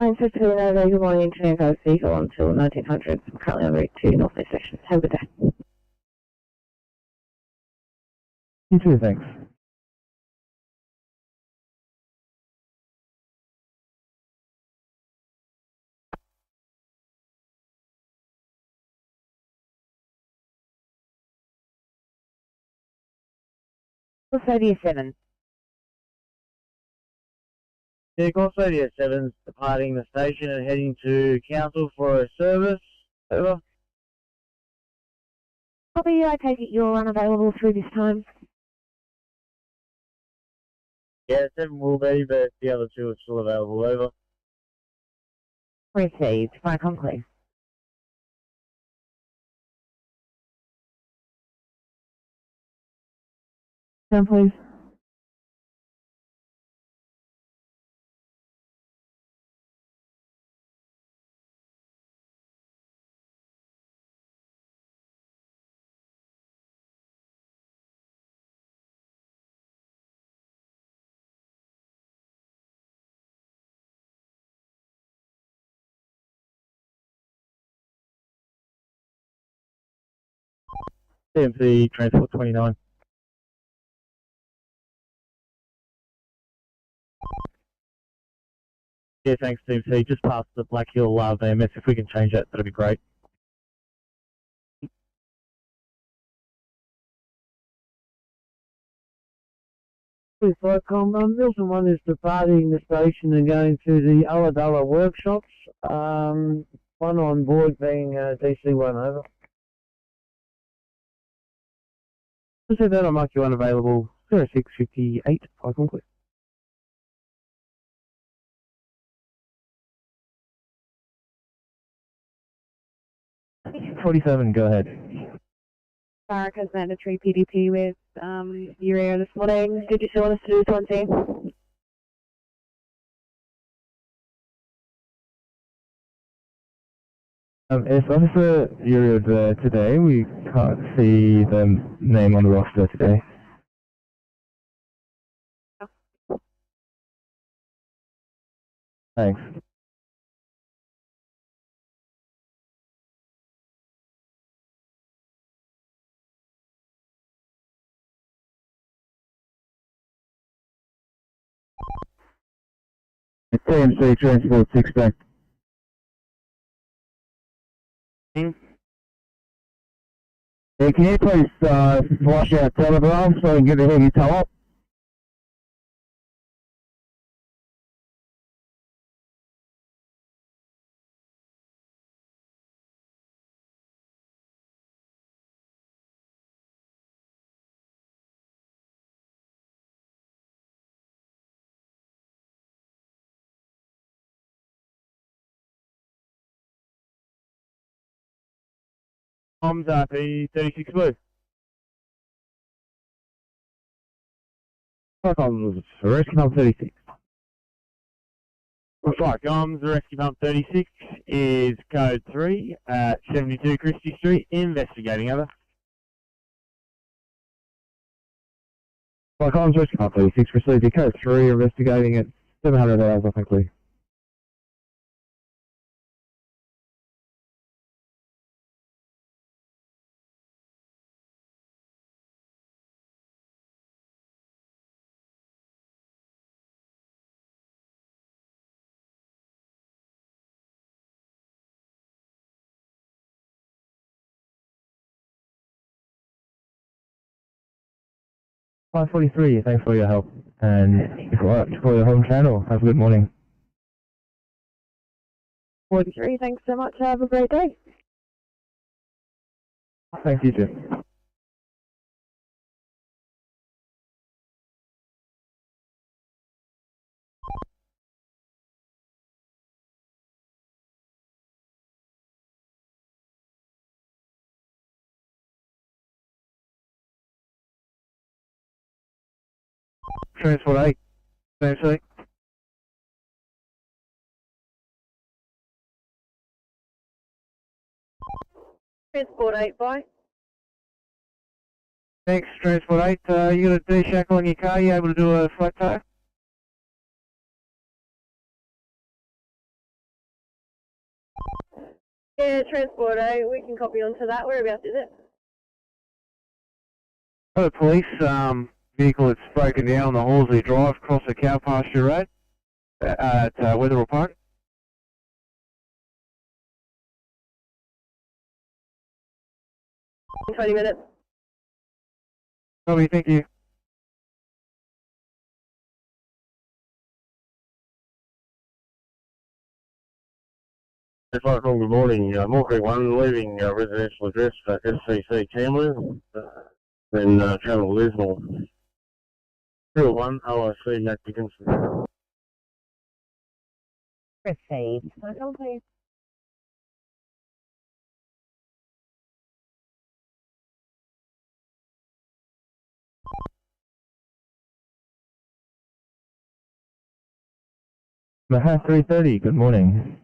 I'm 52 over, good morning, Tranco vehicle until 1900. I'm currently on route to North East Section. Have a good day. You too, thanks. What's 87? Yeah, Consodia 7's departing the station and heading to Council for a service. Over. Copy, I take it you're unavailable through this time. Yeah, 7 will be, but the other 2 are still available. Over. Received, fine, I'm clear. Down, please. CMC Transport 29. Yeah, thanks, CMC. Just past the Black Hill VMS. If we can change that, that'd be great. Milton 1 is departing the station and going to the Ulladulla workshops. One on board being DC1 over. Just said that, I'll mark you unavailable. 0658, I conclude. 47, go ahead. Barrack has mandatory PDP with urea this morning. Did you still want us to do 20? If Officer Uriel today, we can't see the name on the roster today. Thanks. TMC Transport 6 back. Yeah, can you please flush out telegram so I can get a heavy tow up? Comms RP 36 Blue. Comms Rescue Pump 36. Right, comms Rescue Pump 36 is code 3 at 72 Christie Street, investigating over. Right, comms Rescue Pump 36 received your code 3, investigating at 700 hours, I think, Lee. Five 43, thanks for your help, and if you want to call your home channel, have a good morning. 43, thanks so much. Have a great day. Thank you, Jim. Transport 8, CMC. Transport 8, bye. Thanks, Transport 8. You got a D-shackle on your car, you able to do a flat tow? Yeah, Transport 8, we can copy onto that. Whereabouts is it? Hello, police. Vehicle that's broken down on the Horsley Drive across the cow pasture road at Wetherell Park. In 20 minutes. Copy, thank you. It's like good morning. Morphe 1 leaving residential address SCC Tamworth, then Channel Lismore. 301 OIC Matt Dickinson. Received. Hold please. Mahat 330, good morning.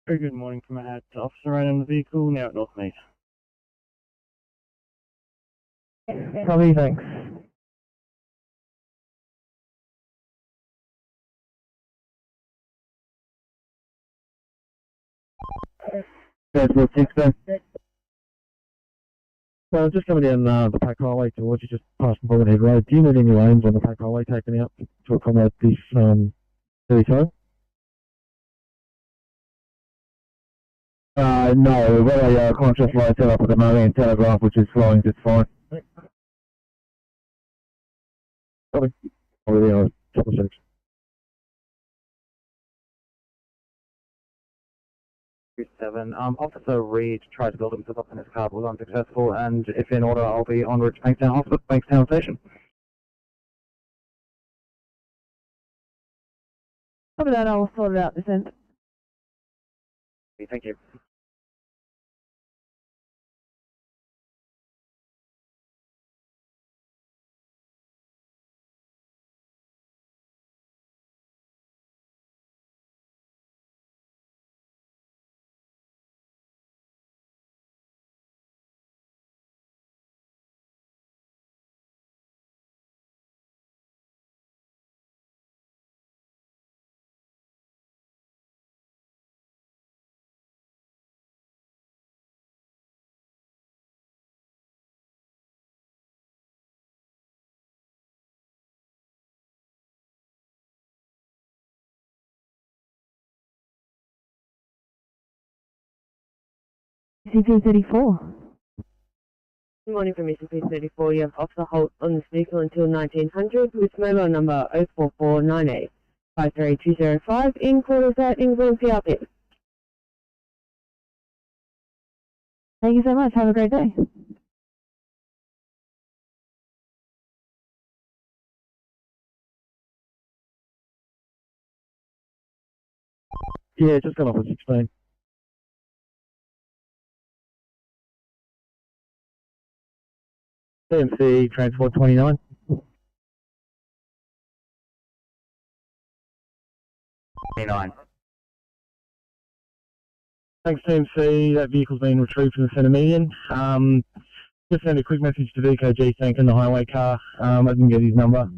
Very good morning from Mahat. Officer right on the vehicle, now at Northmead. Copy, thanks. Transport 6 back. Well, just coming down the Pack Highway towards you, just past Bullethead Road. Do you need any lanes on the Pack Highway taken out to accommodate this heavy tow? No, we've got a contrast line set up at the moment in Telegraph, which is flowing just fine. Copy. I'll be there in a couple of seconds. 7. Officer Reed tried to build himself up in his car, but was unsuccessful, and if in order, I'll be en route to Bankstown Hospital, Bankstown Station. Copy that, I'll sort it out this end. Thank you. CP34. Good morning from SCP-34. You have Officer Holt on this vehicle until 1900 with mobile number 04498 53205 in quarters at England PRP. Thank you so much. Have a great day. Yeah, just gone off at 16. CMC Transport 29. 29. Thanks, CMC. That vehicle's been retrieved from the centre median. Just send a quick message to VKG thanking the highway car. I didn't get his number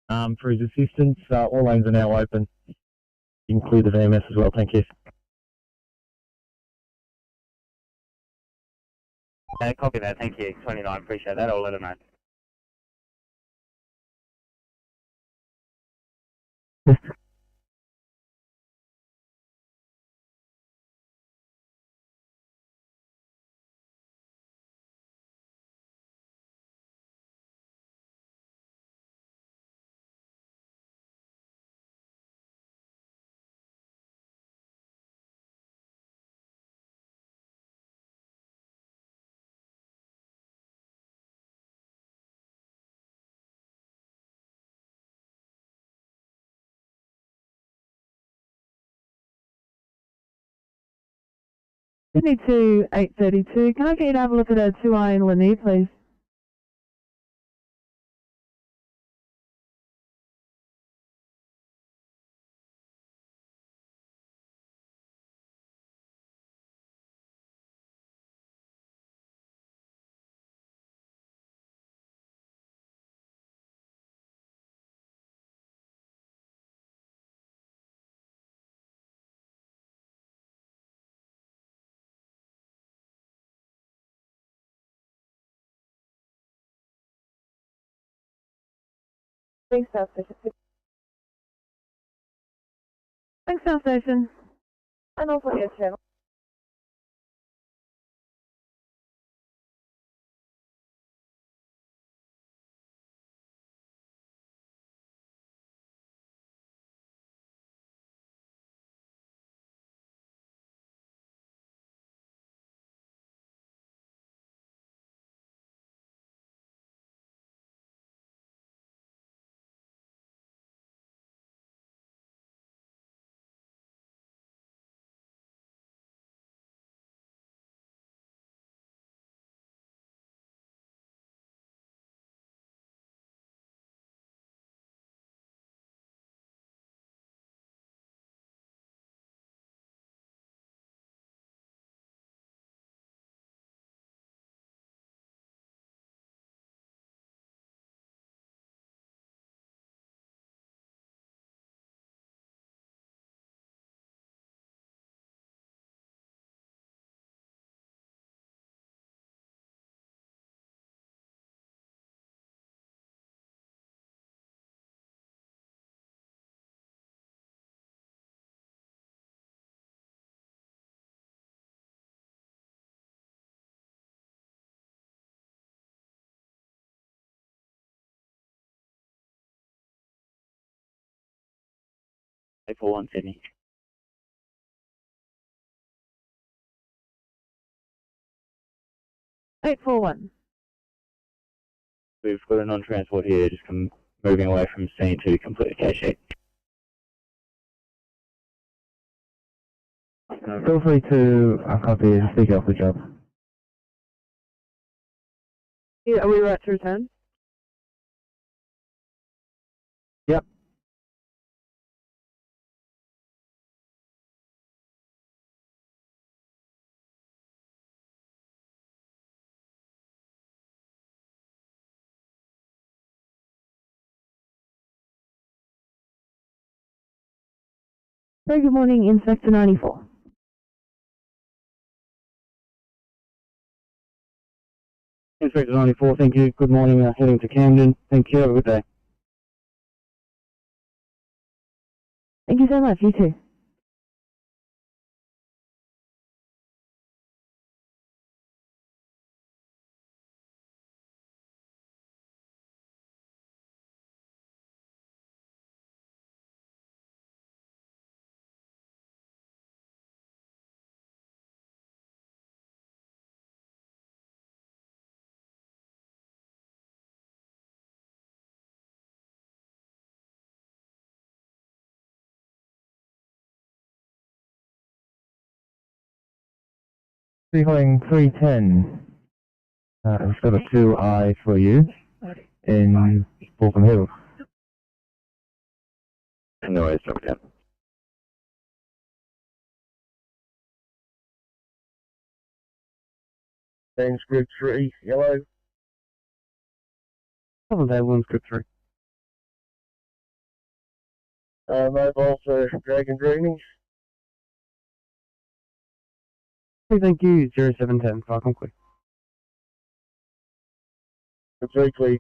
for his assistance. All lanes are now open. You can clear the VMS as well. Thank you. Copy that. Thank you. 29. Appreciate that. I'll let him know. Sydney to 832. Can I get you to have a look at a 2i in Lanier, please? Thanks, South Station. Thanks, South Station. And also your channel. 841 Sydney. We've got a non-transport here, just moving away from scene to complete a cache sheet. Feel free to copy and speak off the job. Yeah, are we right to return? Yep. Very good morning, Inspector 94. Inspector 94, thank you. Good morning, heading to Camden. Thank you. Have a good day. Thank you so much, you too. Calling 310. We've got a 2I for you in Waltham Hills. No worries, drop it down. James Group 3, yellow. Couple of day, one script 3. Mobile for Dragon Greenies. Thank you. 0710, Falcon Quick. It's weekly.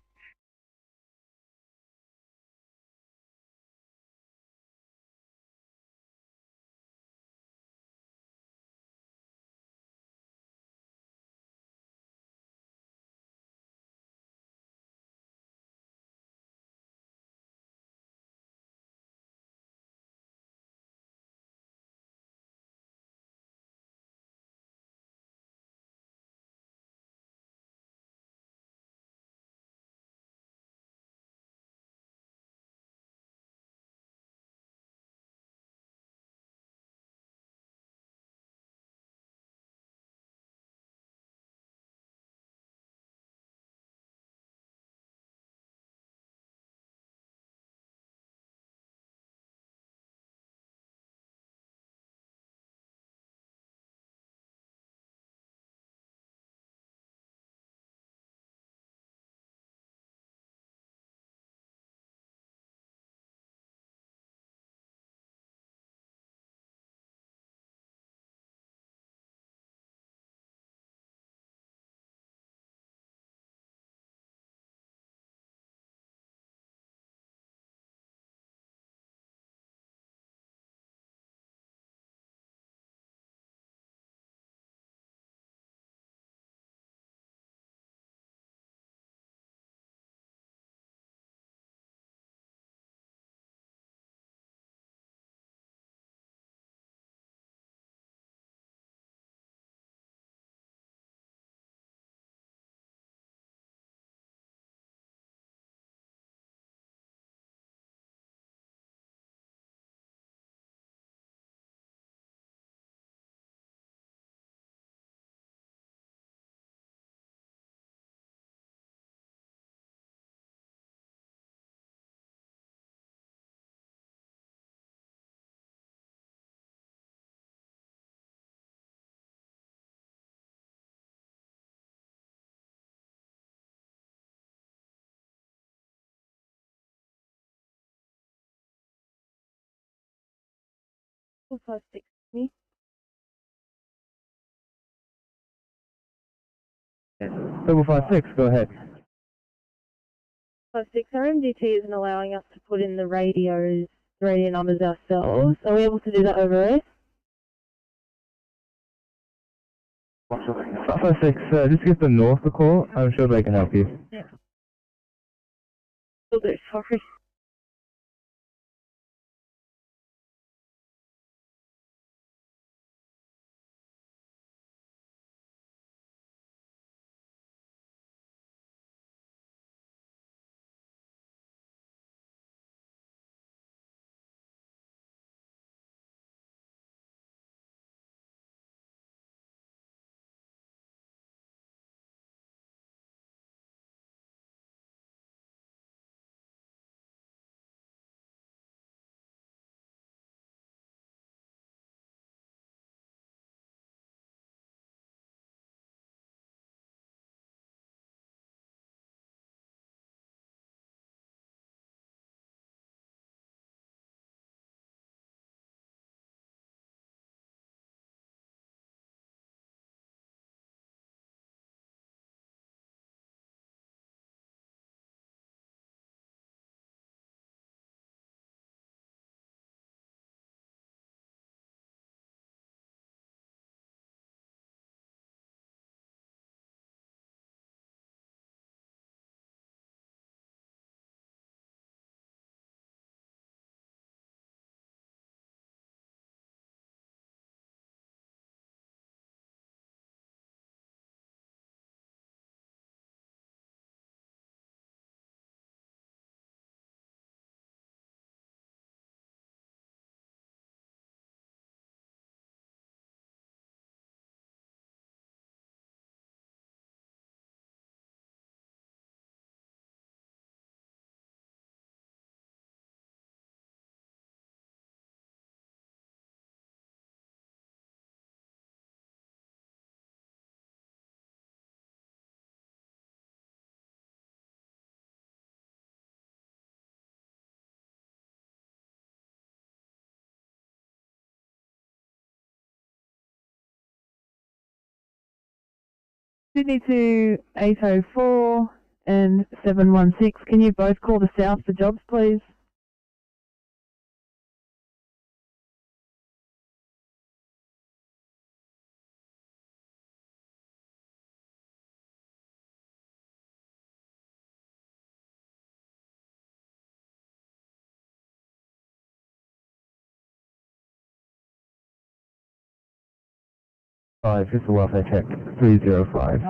Me? 556, go ahead. 56, our MDT isn't allowing us to put in the radio numbers ourselves. Are we able to do that over air? 556, just give the North a call. I'm sure they can help you. Yeah. Will do, sorry. Sydney to 804 and 716. Can you both call the south for jobs, please? This is welfare check 305.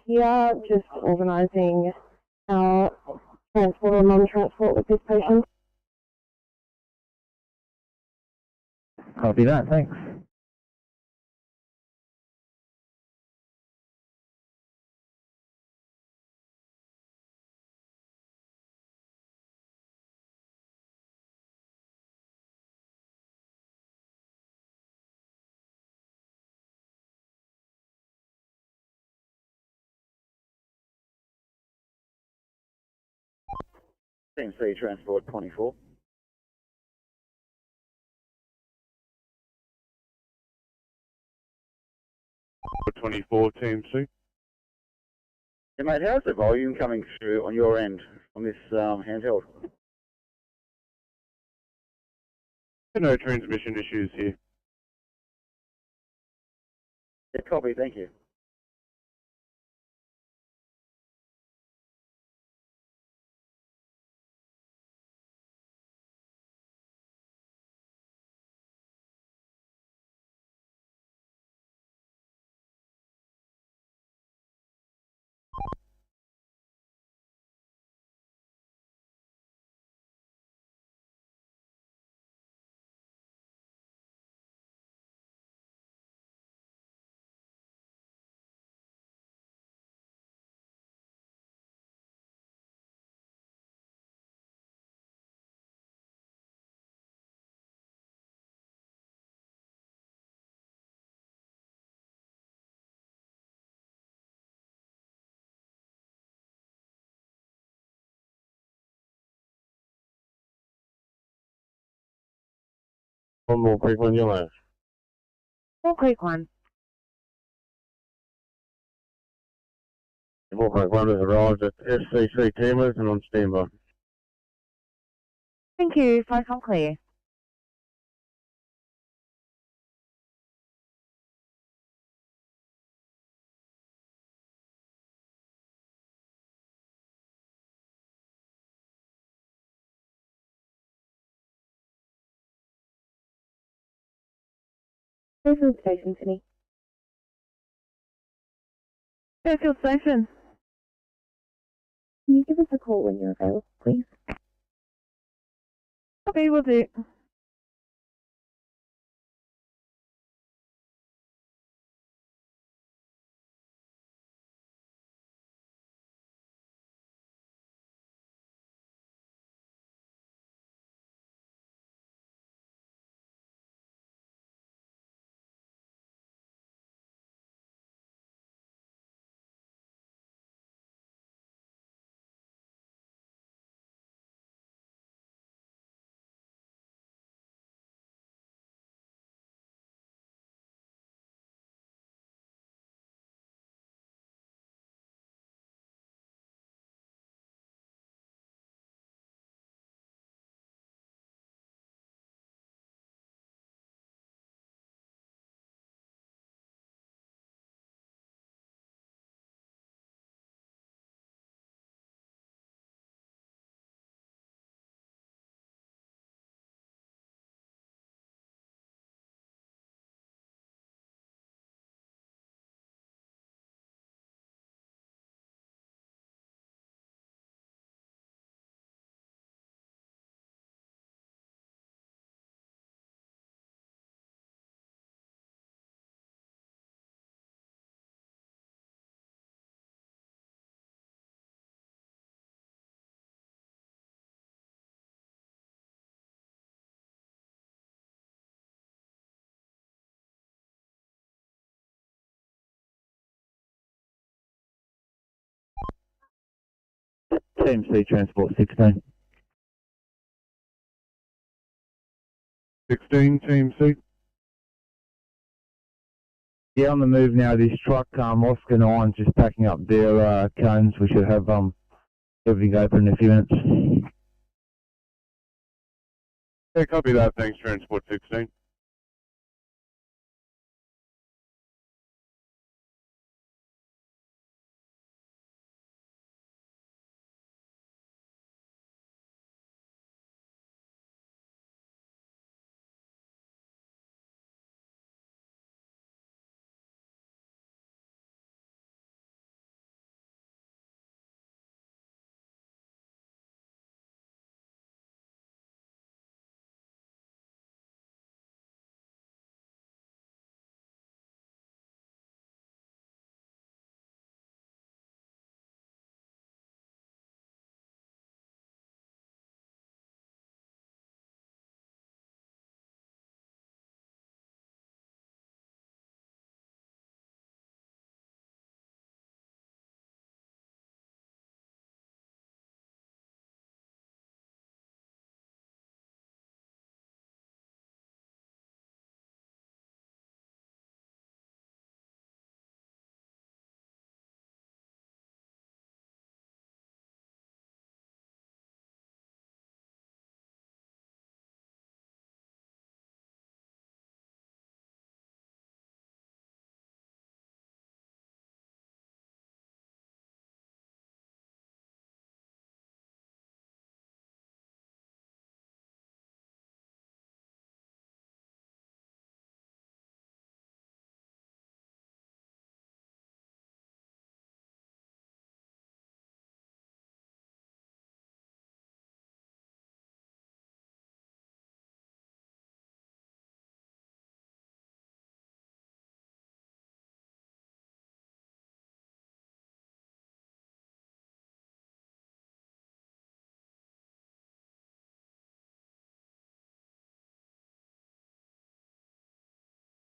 Here, just organising our transport or non-transport with this patient. Copy that, thanks. Team C Transport 24. 24, Team C. Yeah, mate, how's the volume coming through on your end on this handheld? No transmission issues here. Yeah, copy, thank you. One more quick one, yellow. More quick one. More quick one has arrived at SCC Timbers and on standby. Thank you. Flight on clear. Fairfield Station, Sydney. Fairfield Station. Can you give us a call when you're available, please? Okay, we'll do. Team C Transport 16. 16, Team C. Yeah, on the move now. This truck, Oscar 9, just packing up their cones. We should have everything open in a few minutes. Yeah, copy that. Thanks, Transport 16.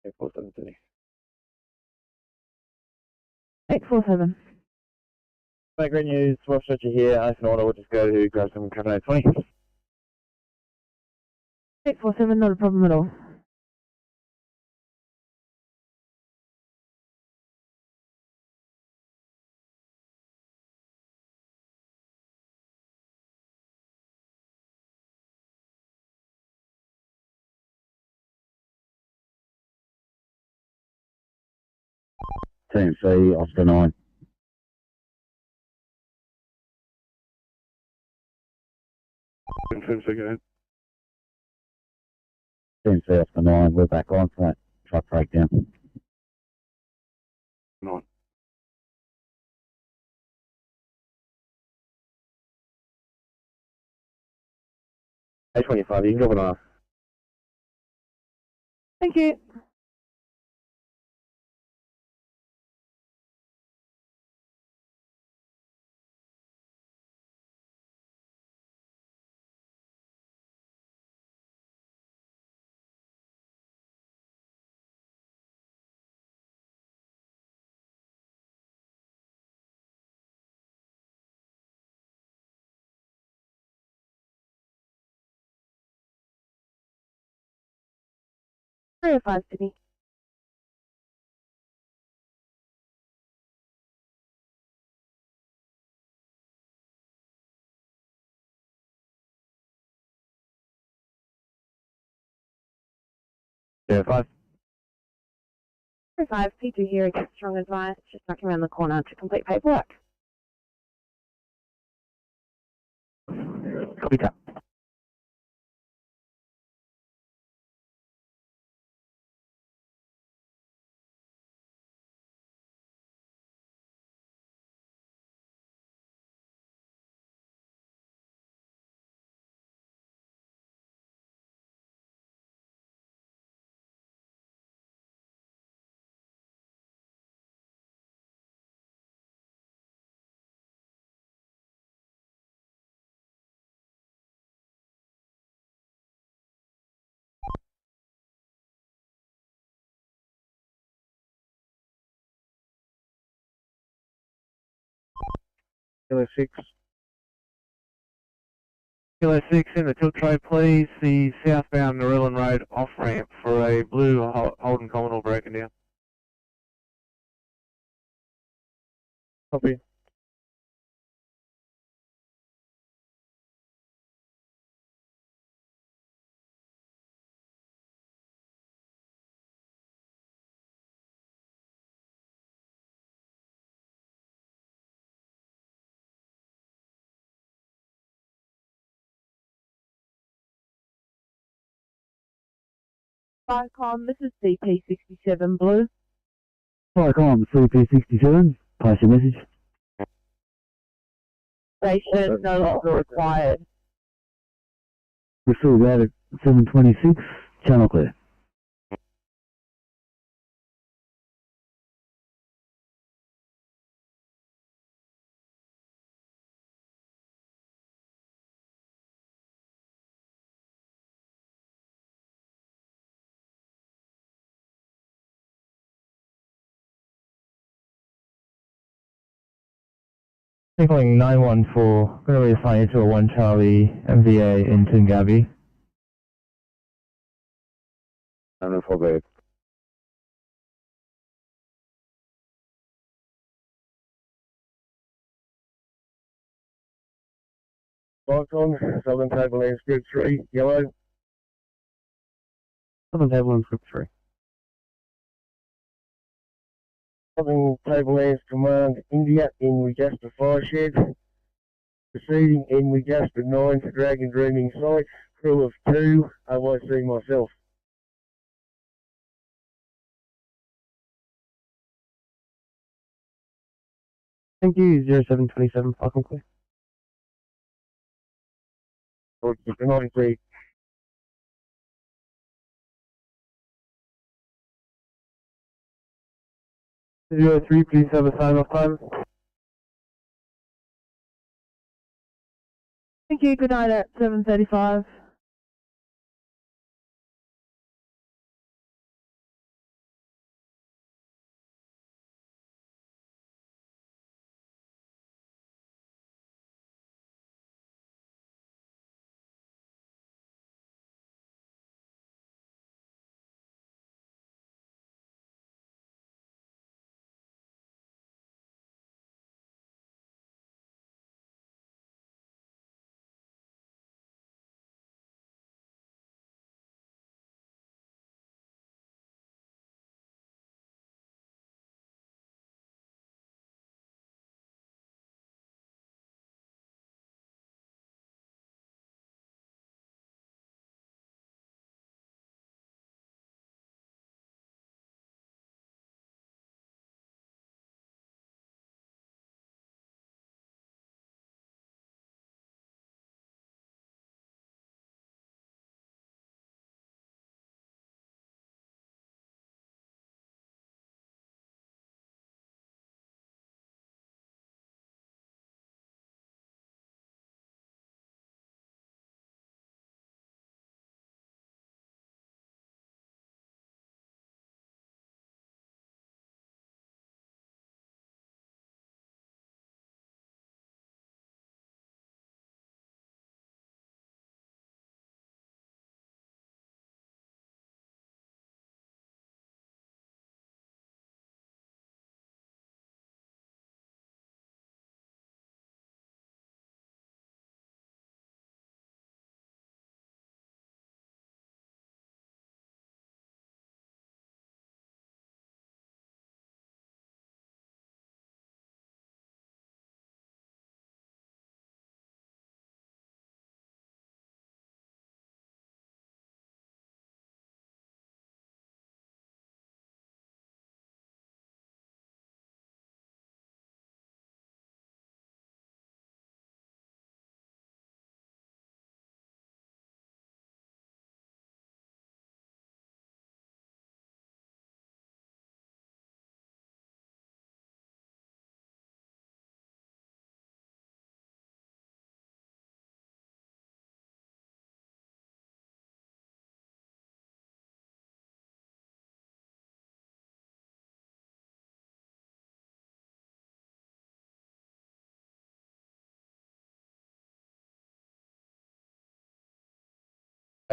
Okay, 4730. 847. Right, great news. Rough stretcher here. If an order, we'll just go to grab some Cabernet 20. 847, not a problem at all. Team C, Oscar 9. Team C again. Team C, Oscar 9, we're back on for that truck breakdown. 9. A25, you can drop it off. Thank you. Three or five, Sydney. Yeah, 5. 5, P2 here against strong advice, just knocking around the corner to complete paperwork. Copy that. Kilo 6. Kilo 6 in the tilt tray, please. The southbound Narellan Road off-ramp for a blue Holden Commodore broken down. Copy. Vicom, this is CP67 Blue. Vicom, CP67, pass your message. Station no longer required. We're still out at 726, channel clear. Signaling 914, going to reassign you to a 1 Charlie MVA in Tungabi. 914. Vicom, Southern Tableland Script 3, yellow. Southern Tableland Script 3. Southern Tablelands Command India in Wigasta Fire Shed. Proceeding in Wigasta 9 to Dragon Dreaming Site. Crew of 2, OIC myself. Thank you, 0727, Falcon clear. Good night, please. 03, please have a sign-off time. Thank you, good night at 7:35.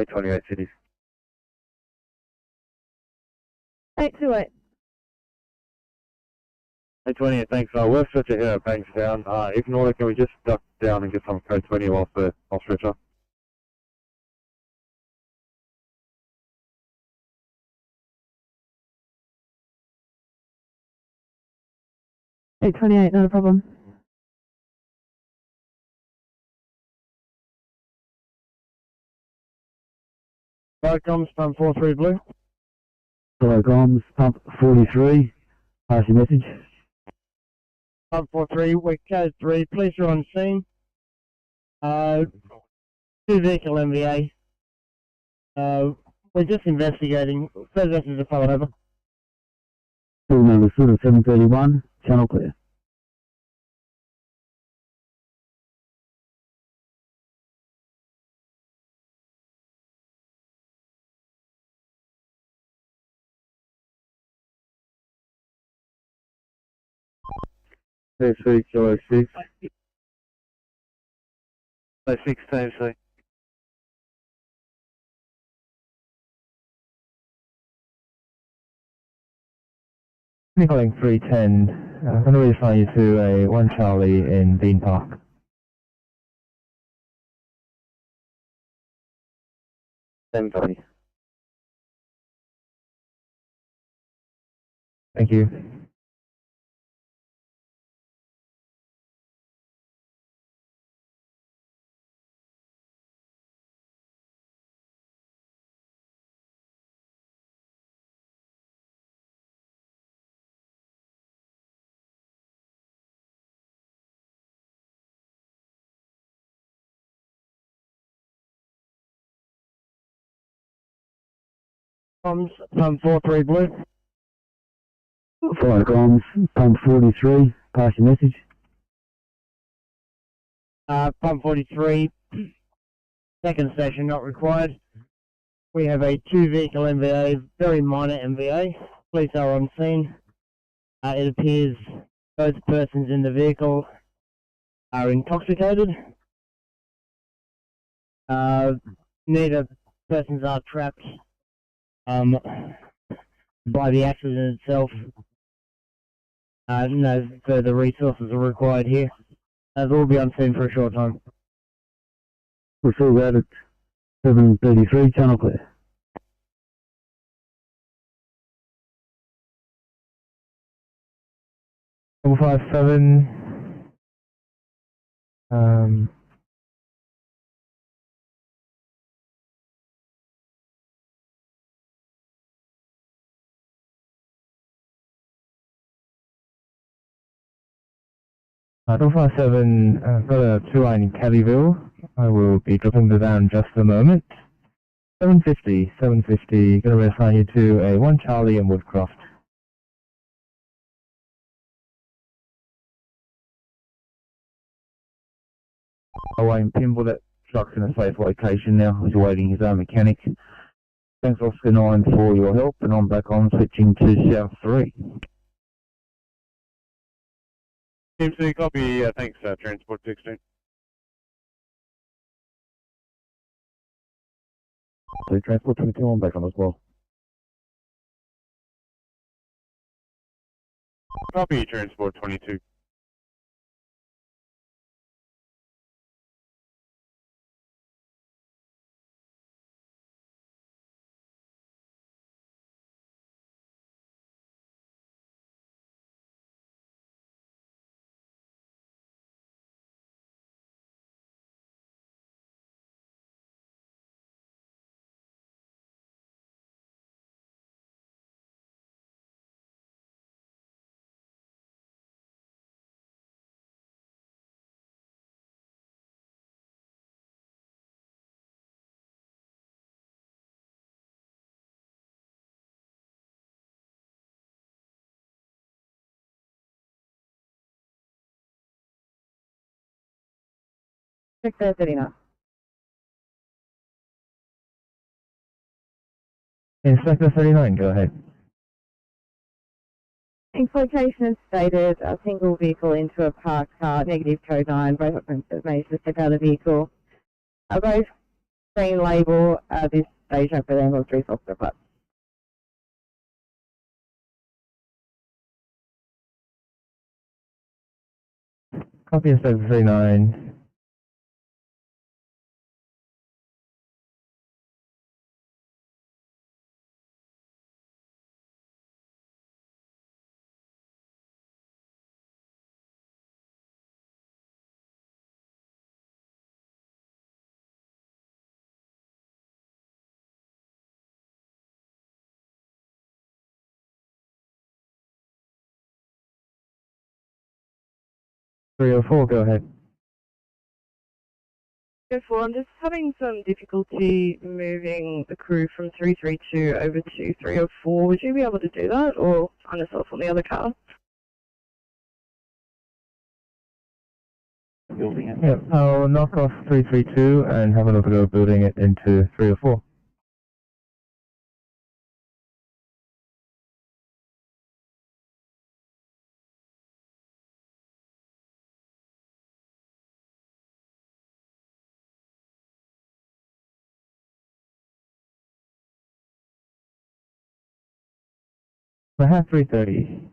828 cities. 828. 828, thanks. We're stretcher here at Bankstown. If in order, can we just duck down and get some code 20 off the stretcher? $828, not a problem. Comms, pump 43 blue. Hello, comms, pump 43. Pass your message. Pump 43, we're code 3, police are on scene. 2 vehicle MVA. We're just investigating. Further messages are followed over. Full number sort of 731, channel clear. C Kilo 6. 6 times C. Calling 310. I'm going to reassign you to a 1 Charlie in Dean Park. Thank Thank you. Comms, pump 43 blue. Follow comms, pump 43. Pass your message. Pump 43, second station not required. We have a 2 vehicle MVA, very minor MVA. Police are on scene. It appears both persons in the vehicle are intoxicated. Neither persons are trapped by the accident itself. No further resources are required here. They'll be on scene for a short time. We'll see that at 733, channel clear. Double 57. Double 57, got a 2-line in Kellyville. I will be dropping the down in just a moment. 750, going to reassign you to a 1 Charlie in Woodcroft. Wayne Pimble, that truck's in a safe location now. He's awaiting his own mechanic. Thanks Oscar 9 for your help, and I'm back on switching to South 3. Team C, copy. Thanks, Transport 16. So Transport 22, I'm back on as well. Copy, Transport 22. Sector 39. Inspector 39, go ahead. Location is stated a single vehicle into a parked car, negative code 9. Both occupants have managed to step out of the vehicle. Both screen label this station for the ambulance resource report. Copy Inspector 39. Three or four, go ahead. Therefore, I'm just having some difficulty moving the crew from 332 over to 304. Would you be able to do that, or find yourself on the other car? Building it. Yep, I'll knock off 332 and have a look at building it into 304. I have 330.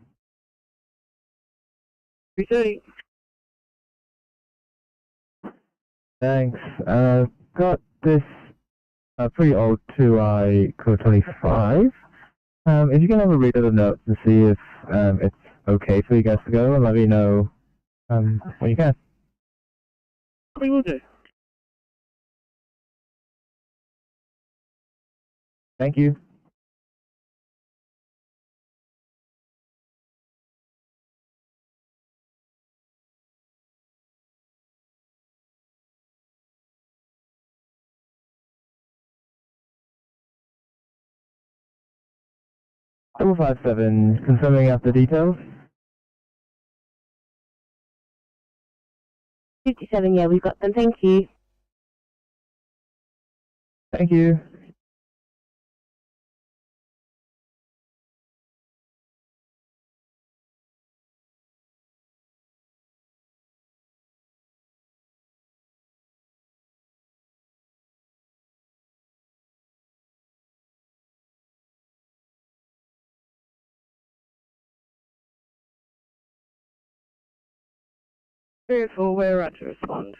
330. Thanks. Got this pretty old 2i code 25. If you can have a read of the notes and see if it's okay for you guys to go, and let me know when you can. We will do. Thank you. Double 57, confirming after details. 57, yeah, we've got them. Thank you. Thank you. Therefore, we're right to respond.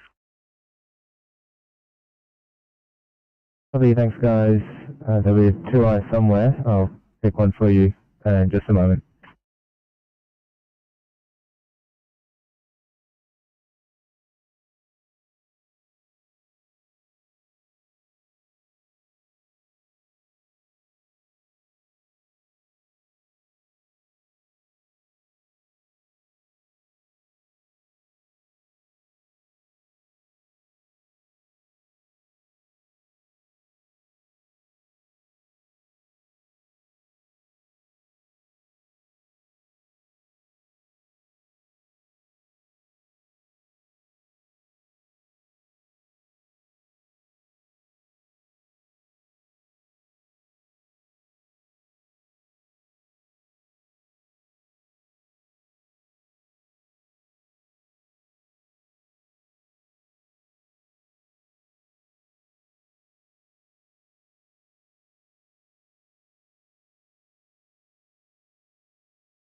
Copy, thanks guys. There'll be a 2i somewhere. I'll pick one for you in just a moment.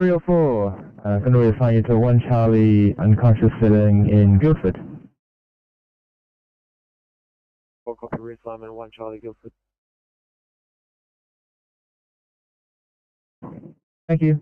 Three or four. Going to reassign you to 1 Charlie unconscious sitting in Guildford. Full copy reassignment, 1 Charlie Guildford. Thank you.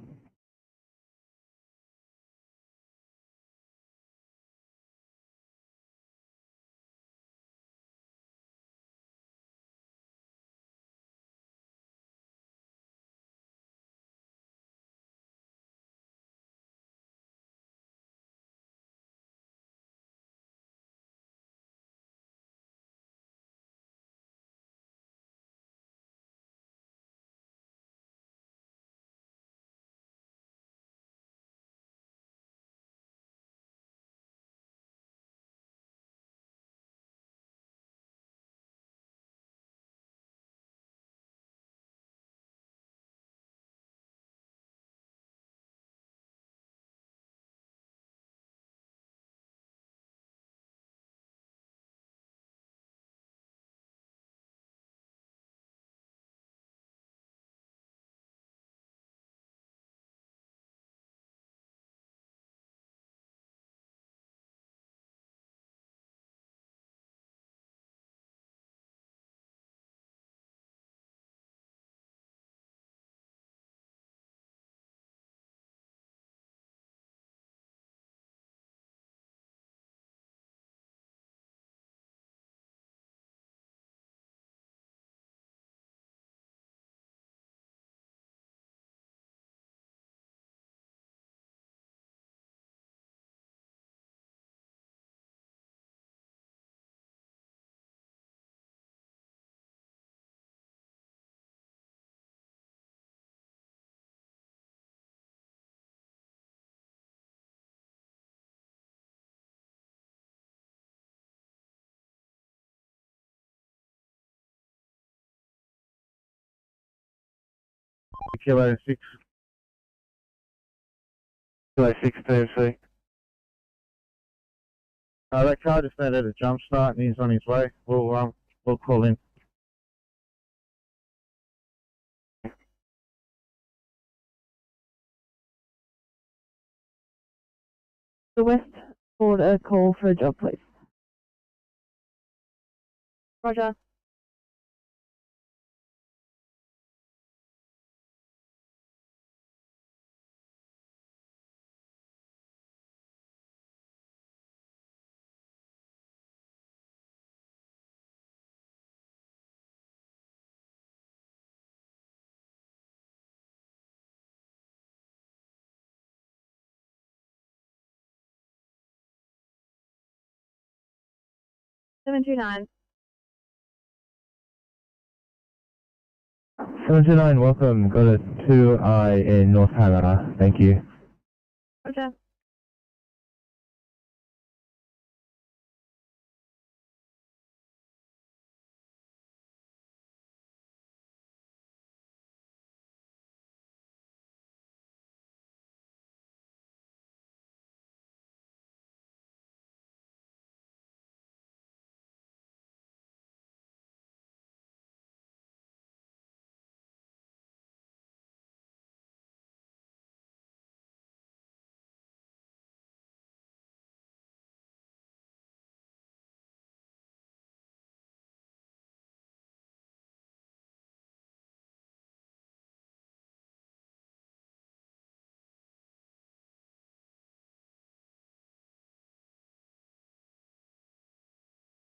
Kilo 6. Kilo 6 TFC. That car just needed a jump start and he's on his way. We'll call in. The West forward a call for a job, please. Roger. Seven 729, welcome. Got a 2I in North Hara. Thank you. Roger.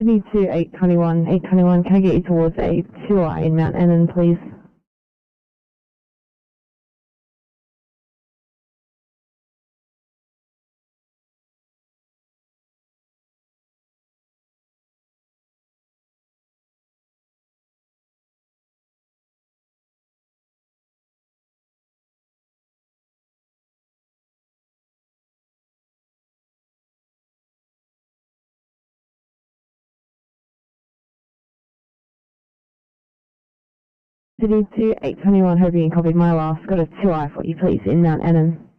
Sydney to 821. 821, can I get you towards a 2I in Mount Annan, please? Sydney to 821, hoping you copied my last. Got a 2I for you, please, in Mount Annan.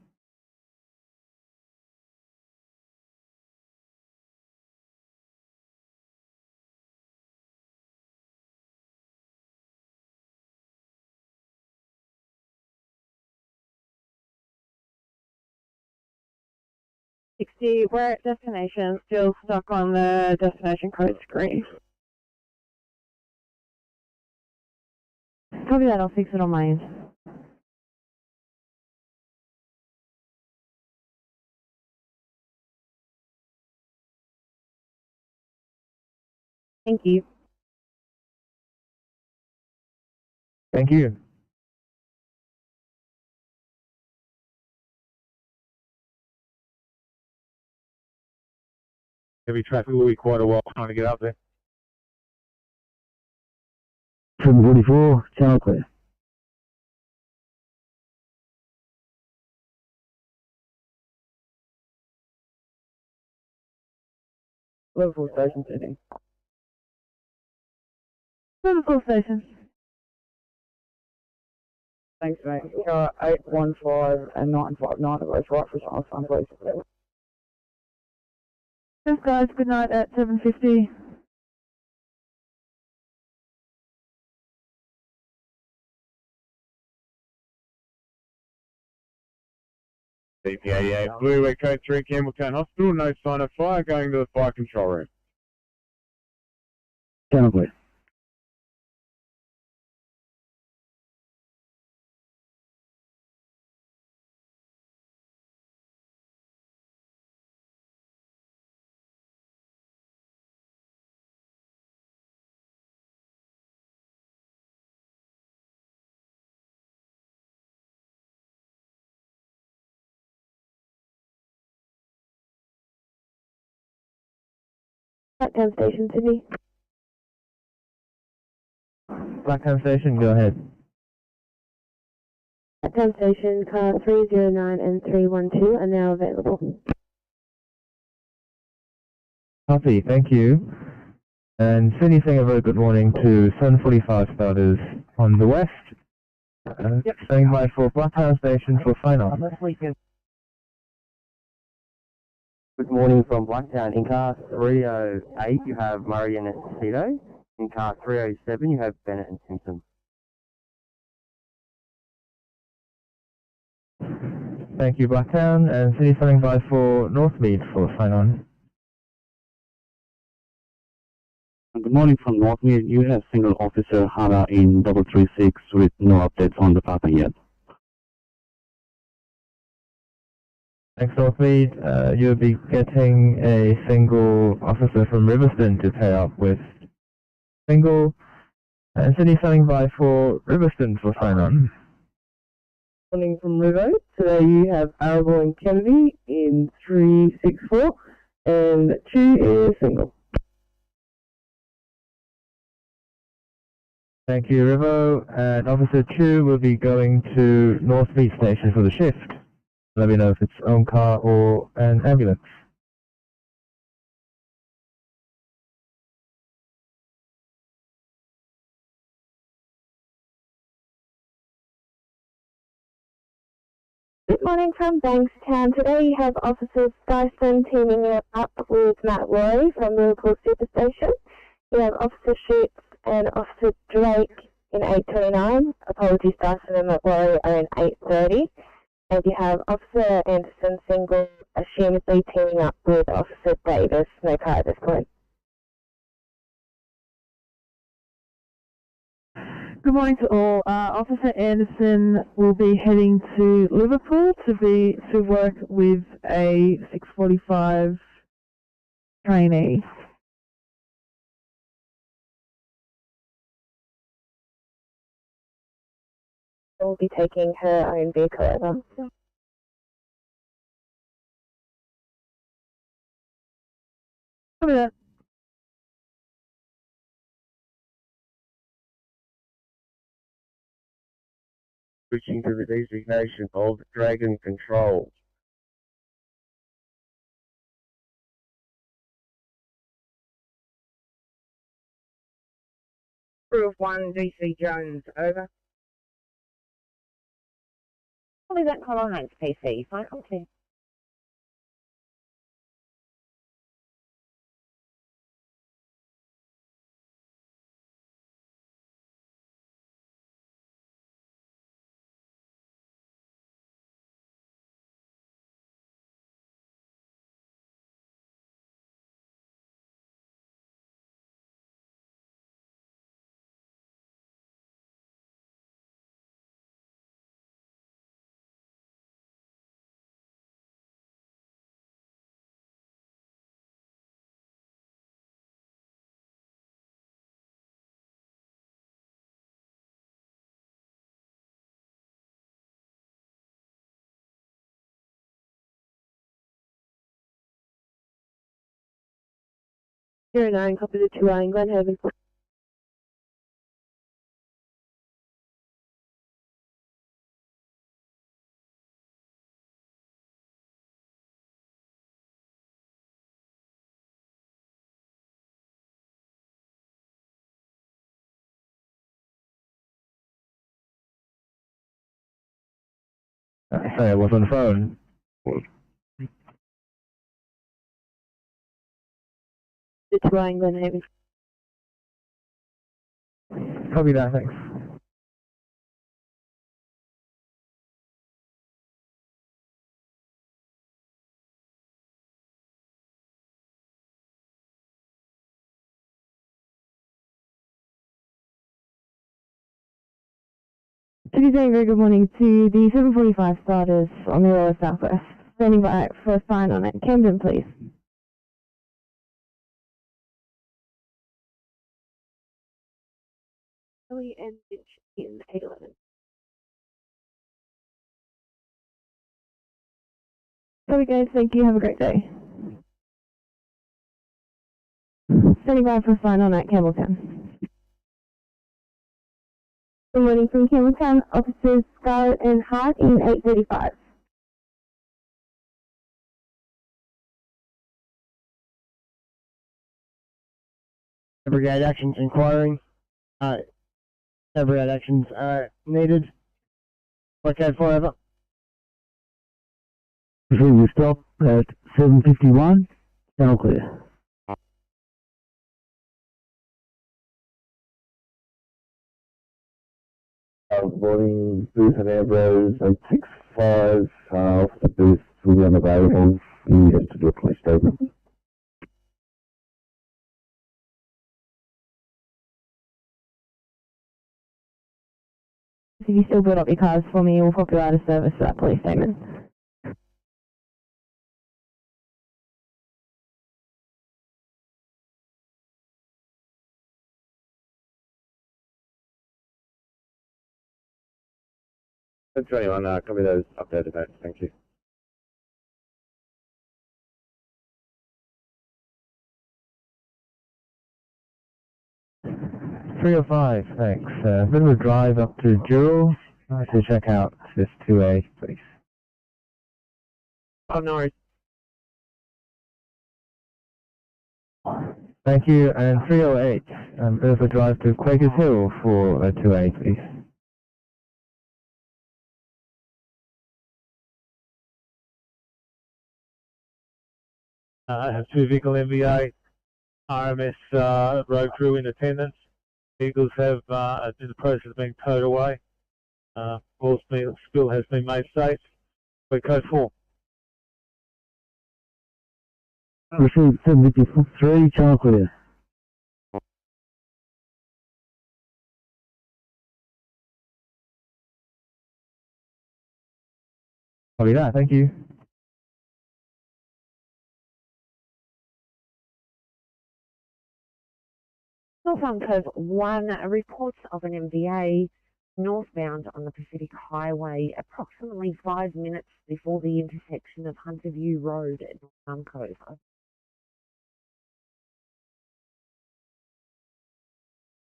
We're at destination, still stuck on the destination code screen. Copy that, I'll fix it on my end. Thank you. Thank you. Heavy traffic will be quite a while trying to get up there. 744, channel clear. Liverpool Station, Sydney. Liverpool Station. Thanks, mate. 815 and 959 are both right for channel sign, please. Thanks, guys. Good night at 750. CP88, Blue, we're code 3, Campbelltown Hospital, no sign of fire, going to the fire control room. Channel clear. Blacktown Station, Sydney. Blacktown Station, go ahead. Blacktown Station, car 309 and 312 are now available. Copy, thank you. And Sydney saying a very good morning to 745 starters on the west. Standing by for Blacktown Station for sign-off. Good morning from Blacktown. In car 308, you have Murray and Esposito. In car 307, you have Bennett and Simpson. Thank you, Blacktown, and City standing by for Northmead for sign-on. Good morning from Northmead. You have single officer Hara in 336 with no updates on the pattern yet. Thanks, Northmead. You'll be getting a single officer from Riverston to pair up with single, and City standing by for Riverston for sign-on. Morning from Rivo. Today you have Arable and Kennedy in 364, and 2 is single. Thank you, Rivo. And Officer 2 will be going to Northmead Station for the shift. Let me know if it's own car or an ambulance. Good morning from Bankstown. Today you have Officers Dyson teaming up with Matt Roy from Liverpool Superstation. You have Officer Schutz and Officer Drake in 829. Apologies, Dyson and Matt Roy are in 830. And you have Officer Anderson single, assumedly teaming up with Officer Davis. No car at this point. Good morning to all. Officer Anderson will be heading to Liverpool to work with a 6:45 trainee. Will be taking her own vehicle over. Copy that. Switching to the designation of Dragon Control. Crew of 1, DC Jones, over. Probably that call on PC, fine, okay. Zero 09, copy the 2 in Glenhaven. Sorry, I was on the phone. The 2 in Glenhaven. Copy that, thanks. City saying very good morning to the 7:45 starters on the Royal Southwest. Standing by for a sign on it. Camden, please. Ellie and Mitch in 811. Sorry guys, thank you, have a great day. Standing by for a sign on at Campbelltown. Good morning from Campbelltown, Officers Scarlett and Hart in 835. Brigade actions inquiring. No brigade actions needed. Okay, forever. Proceed to stop at 751, channel clear. Boarding booth and Ambrose 865, off the booth will be unavailable. He has to do a police statement. If you still build up your cars for me, we'll pop you out of service for that police statement. To anyone, copy those updated notes. Thank you. Three or five, thanks. Bit of a drive up to Jewel to check out this 2A, please. Oh, no worries. Thank you, and 308, bit of a drive to Quakers Hill for a 2A, please. I have 2 vehicle MVA, RMS road crew in attendance. Vehicles have in the process of being towed away. All spill has been made safe. We're code 4. Proceed 753, channel clear. Copy that, thank you. Northbound Cove 1, reports of an MVA northbound on the Pacific Highway approximately 5 minutes before the intersection of Hunterview Road at Northbound Cove.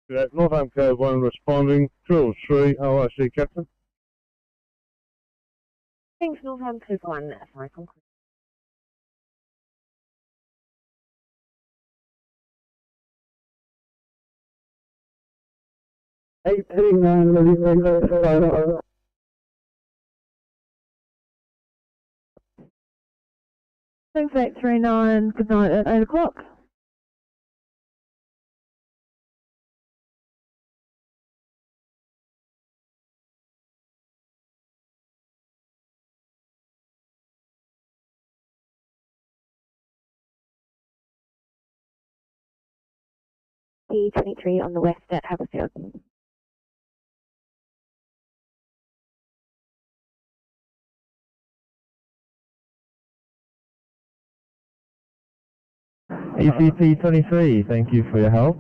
That's Northbound Cove 1 responding. Drill 3, OIC Captain. Thanks, Northbound Cove 1, sorry, conclude. Heading 9, 6839, good night at 8 o'clock. P23 on the west at Haberfield. ECP 23, thank you for your help.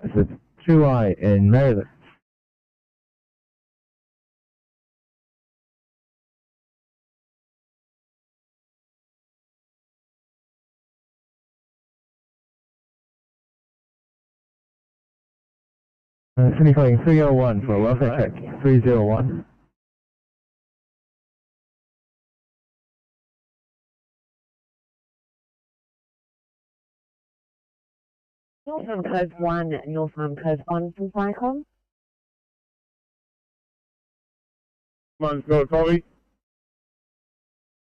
It's a 2I in Maryland. Sydney calling 301 for a welfare check. 301. Northbound Cove 1, Northbound Cove 1 from Viacom. One's got a copy.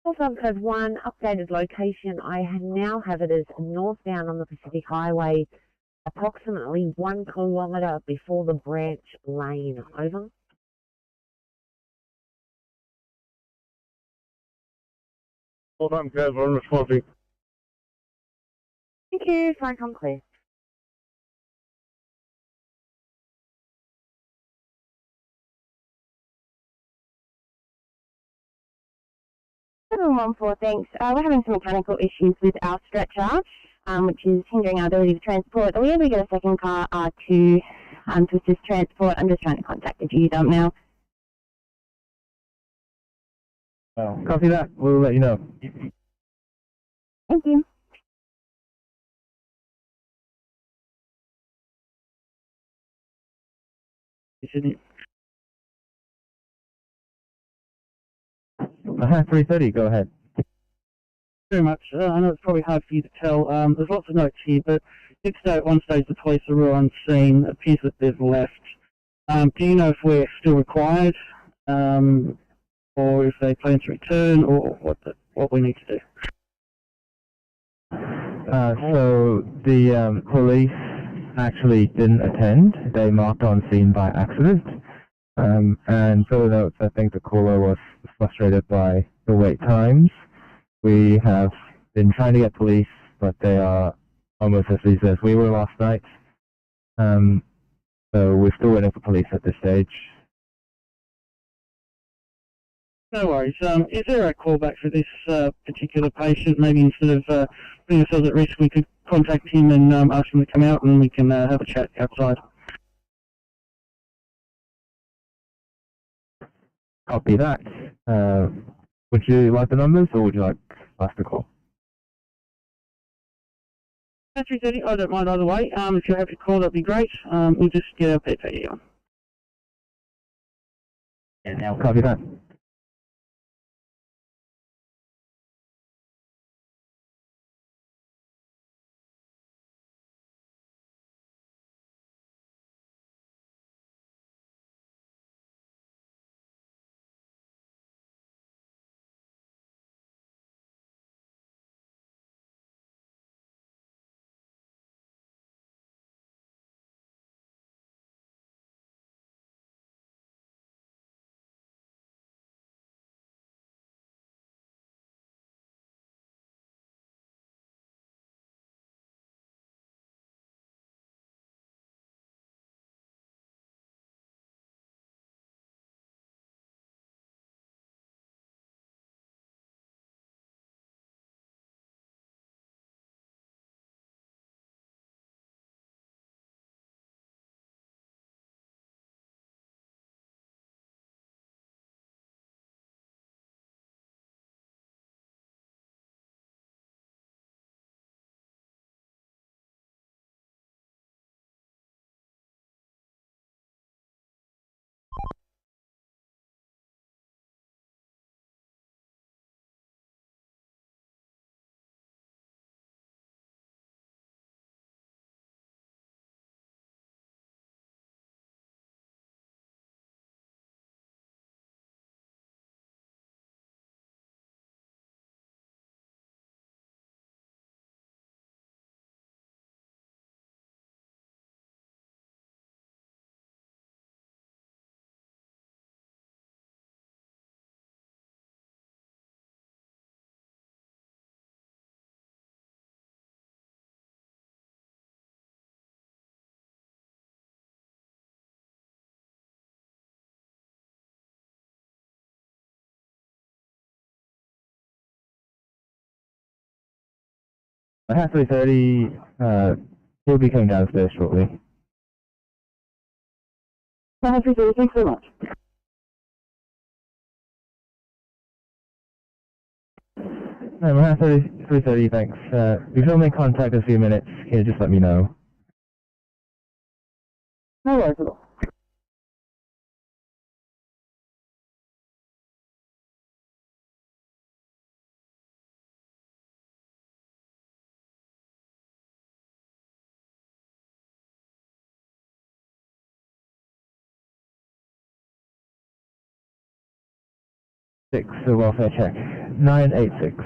Northbound Cove 1, updated location. I now have it as northbound on the Pacific Highway, approximately 1 kilometre before the branch lane. Over. Northbound Cove 1 responding. Thank you, Viacom clear. 714, thanks. We're having some mechanical issues with our stretcher, which is hindering our ability to transport. Are we able to get a second car to assist transport? I'm just trying to contact the G dump now. Oh, copy that. We'll let you know. Thank you. Sydney. 330, go ahead. Very much. I know it's probably hard for you to tell. There's lots of notes here, but did say at one stage the police are on scene. It appears that they've left. Do you know if we're still required? or if they plan to return, or what we need to do. So the police actually didn't attend. They marked on scene by accident. And further notes, I think the caller was frustrated by the wait times. We have been trying to get police, but they are almost as busy as we were last night. So we're still waiting for police at this stage. No worries. Is there a callback for this particular patient? Maybe instead of putting ourselves at risk, we could contact him and ask him to come out, and we can have a chat outside. Copy that. Would you like the numbers, or would you like us to call? That's easy. I don't mind either way. If you're happy to call, that'd be great. We'll just get our PPE on. Yeah, now copy that. At 3:30, he'll be coming downstairs shortly. Thanks very much. No, we're at 3:30, thanks. If you'll make contact in a few minutes, can you just let me know? No worries at all. Six, the welfare check. 986.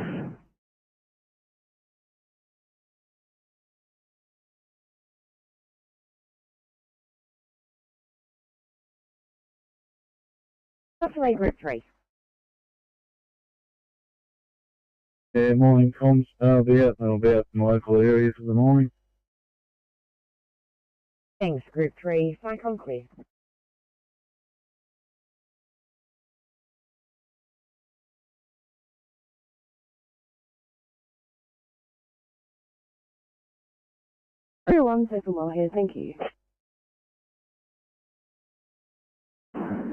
Lovely, Group 3. Yeah, morning comms. I'll be out in local areas in the morning. Thanks, Group 3. Cyclone clear. Everyone, Circle Mile here, thank you.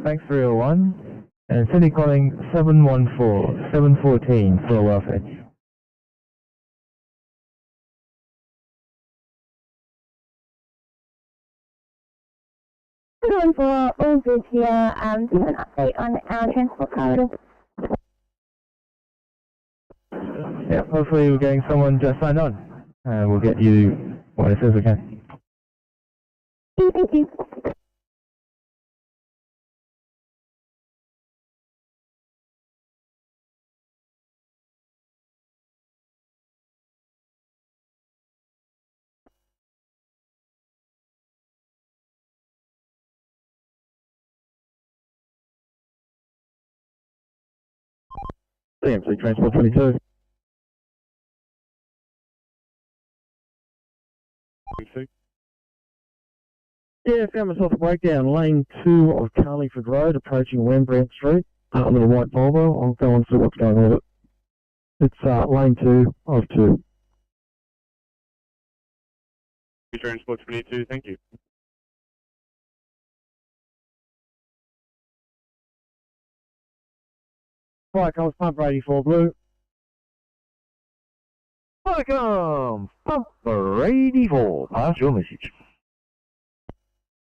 Thanks 301. And Sydney calling 714, 714 for a welfare. Everyone for all good here, do you have an update on our transport corridor? Yeah, hopefully we're getting someone just signed on. We'll get you what as soon as we can. Thank you. CMC Transport 22. Yeah, found myself a breakdown, lane 2 of Carlingford Road, approaching Wembrant Street. A little white Volvo. I'll go and see what's going on with it. It's lane 2 of 2. Transport 22, thank you. Right, comes pump 84 blue. Welcome, Pumper 84. Pass your message.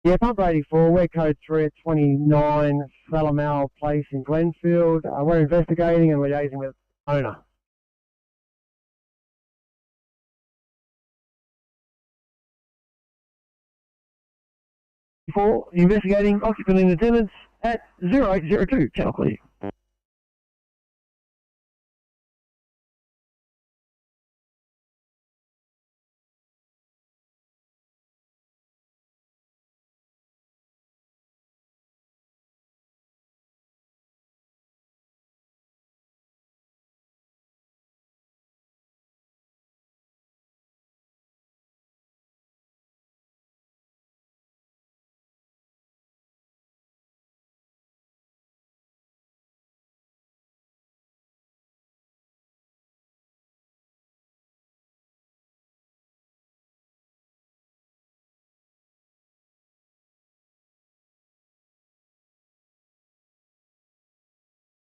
Yeah, pump 84, we're code 3 at 29 Salamal Place in Glenfield. We're investigating and we're liaising with the owner. For investigating occupant in attendance at 0802. Channel clear.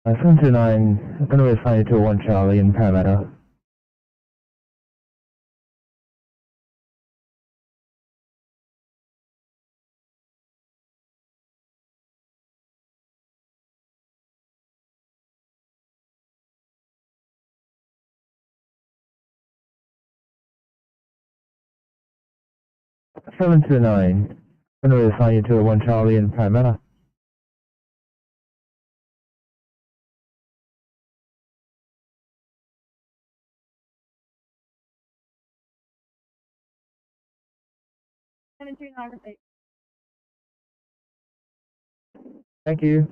Uh, 729, I'm going to assign you to 1 Charlie in Parramatta. Seven two nine. I'm going to assign you to 1 Charlie in Parramatta. Thank you.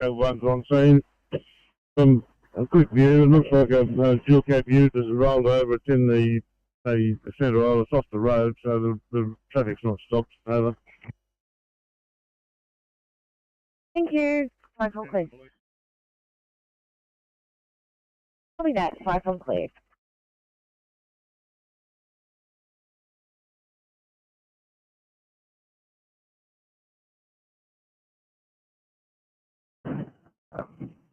Everyone's on scene. From a quick view, it looks like a dual cab ute has rolled over. It's in the centre aisle. It's off the road, so the traffic's not stopped. Over. Thank you. 5 on clear. Copy that. 5 on clear.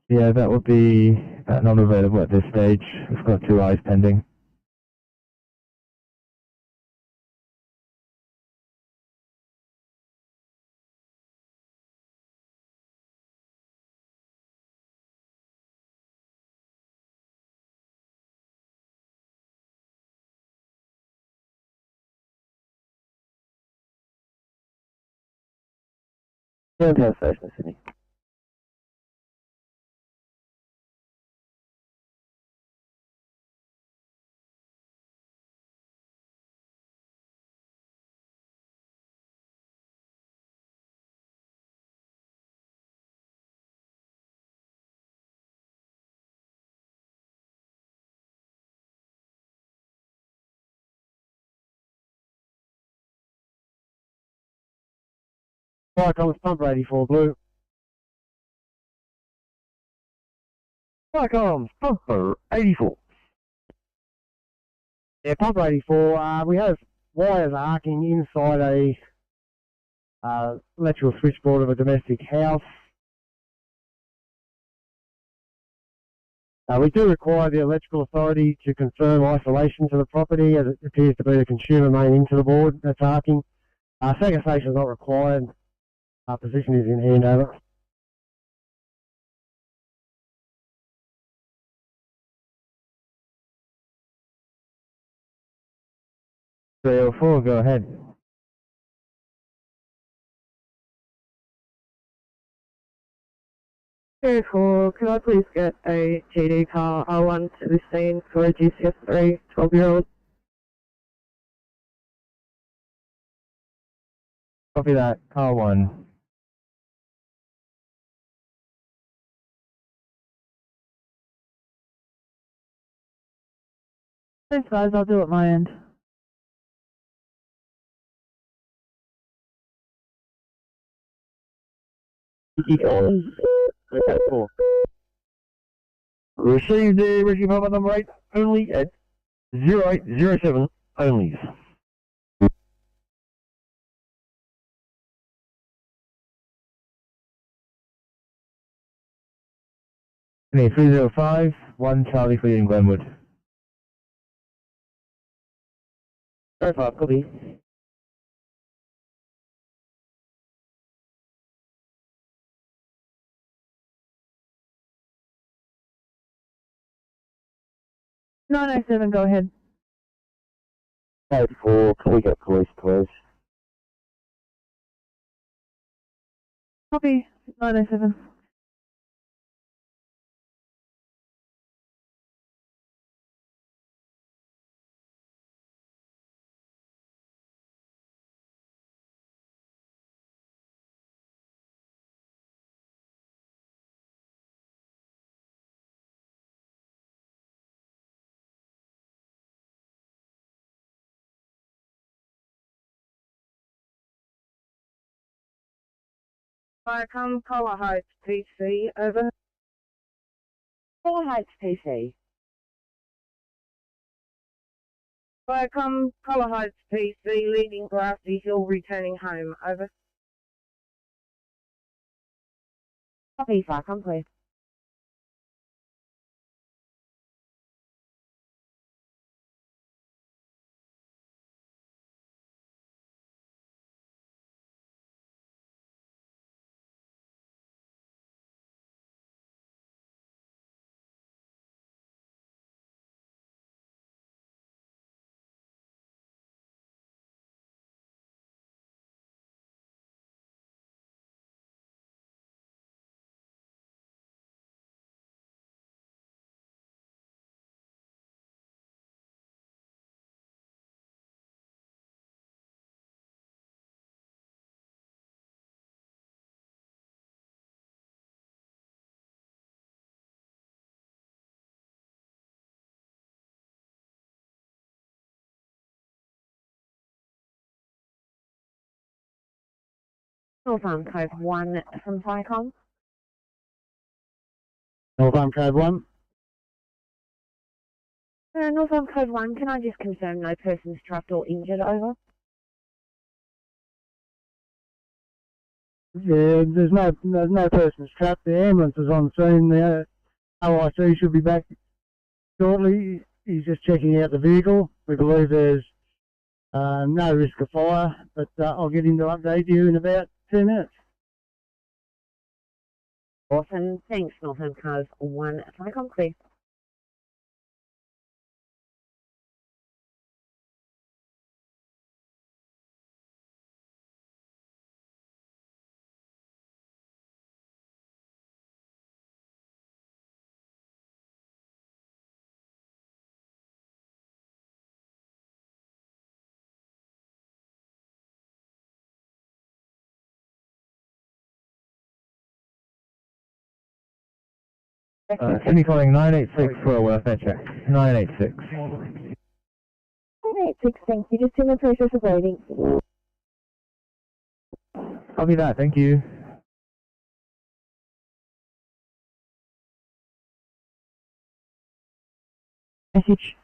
Yeah, that would be not available at this stage. We've got 2 eyes pending. Downtown Station, Sydney. Right, comes pump 84 blue. Right, comes pumper 84. Yeah, pump 84, we have wires arcing inside a electrical switchboard of a domestic house. We do require the electrical authority to confirm isolation to the property, as it appears to be the consumer main into the board that's arcing. Second station is not required. Our position is in handover. Three or 4, go ahead. Careful, could I please get a GD car R1 to the scene for a GCS3 12-year-old? Copy that. Car 1. Thanks, guys. I'll do it my end. Receive the rescue number number 8 only at 0807 only. Okay, 305, 1 Charlie for you in Glenwood. 05, copy. Nine 907, go ahead. 84, can we get police, please? Copy. 907. Come Collar Heights PC, over. Collar Heights PC. Come Collar Heights PC, leaving Grassy Hill, returning home, over. Copy, Farcom, please. Northbound code 1 from Farcom. Northbound code 1. Northbound code 1, can I just confirm no persons trapped or injured, over? Yeah, there's no persons trapped. The ambulance is on scene. The OIC should be back shortly. He's just checking out the vehicle. We believe there's no risk of fire, but I'll get him to update you in about 2 minutes. Awesome. Thanks, Northbound code 1 Farcom, clear. Sydney calling 986 for a welfare check. 986. 986, thank you. Just in the process of waiting. Copy that, thank you. Message.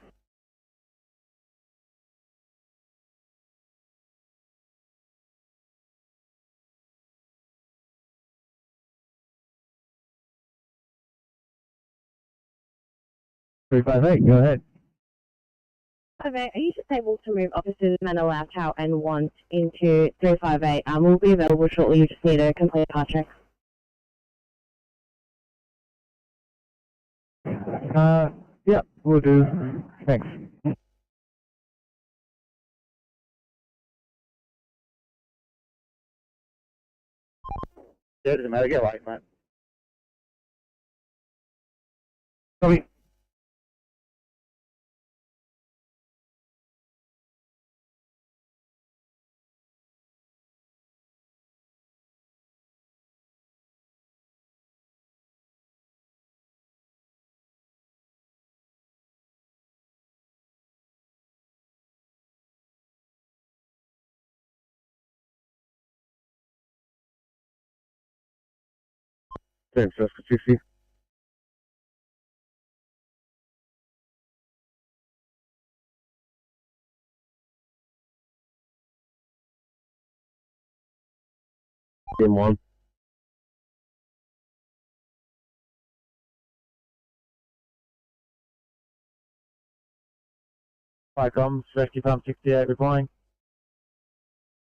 Three five eight. Go ahead. Okay, are you just able to move officers Manawau, Chow and Want into 358? We'll be available shortly. You just need a complete car check. Yeah, we'll do. Thanks. Yeah, it doesn't matter. Get late, mate. Copy. Thanks, Oscar 60. M1. Hi, comms, Rescue Pump 68 replying.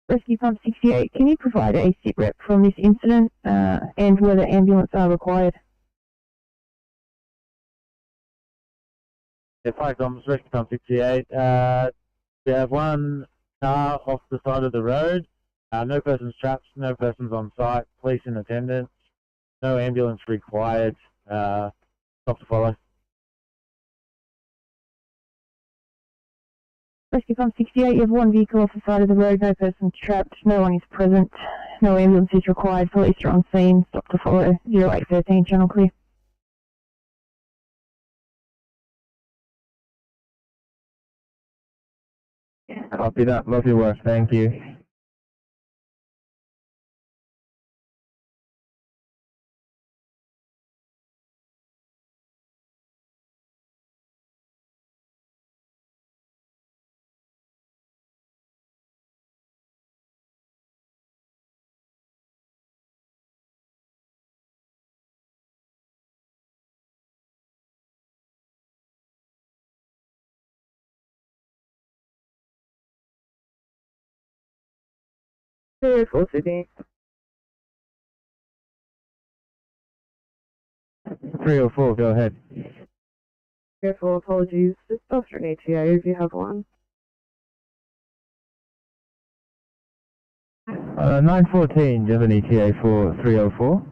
Rescue Pump 68, can you provide a sit rep from this incident and whether ambulance are required? Yeah, hi, comms, Rescue Pump 68. We have one car off the side of the road. No persons trapped, no persons on site, police in attendance, no ambulance required. Stop to follow. Rescue Pump 68, you have one vehicle off the side of the road, no person trapped, no one is present, no ambulance is required, police are on scene, stop to follow, 0813, channel clear. Copy that. Love your work. Thank you. Beautiful, Sydney. 304, go ahead. Careful, apologies. Just after an ETA if you have one. 914, do you have an ETA for 304?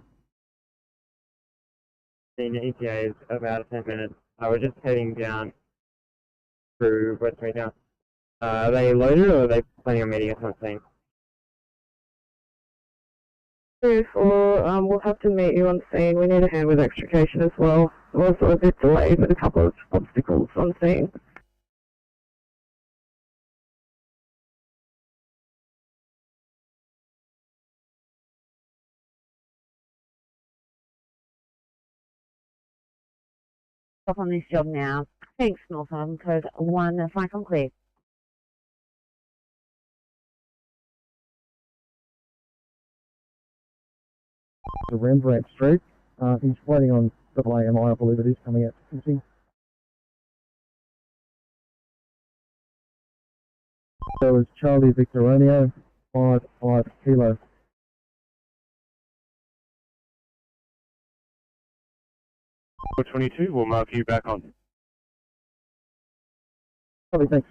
The ETA is about 10 minutes. We're just heading down through Westmead now. Are they loaded or are they planning on meeting us on scene? Or we'll have to meet you on scene. We need a hand with extrication as well. We're also a bit delayed with a couple of obstacles on scene. Stop on this job now. Thanks, North Island Code 1, flight on clear. To Rembrandt Street. He's waiting on AAMI, I believe it is, coming out to finishing. There was Charlie Victor Romeo, 5 kilo. For 22, we'll mark you back on. Probably, thanks.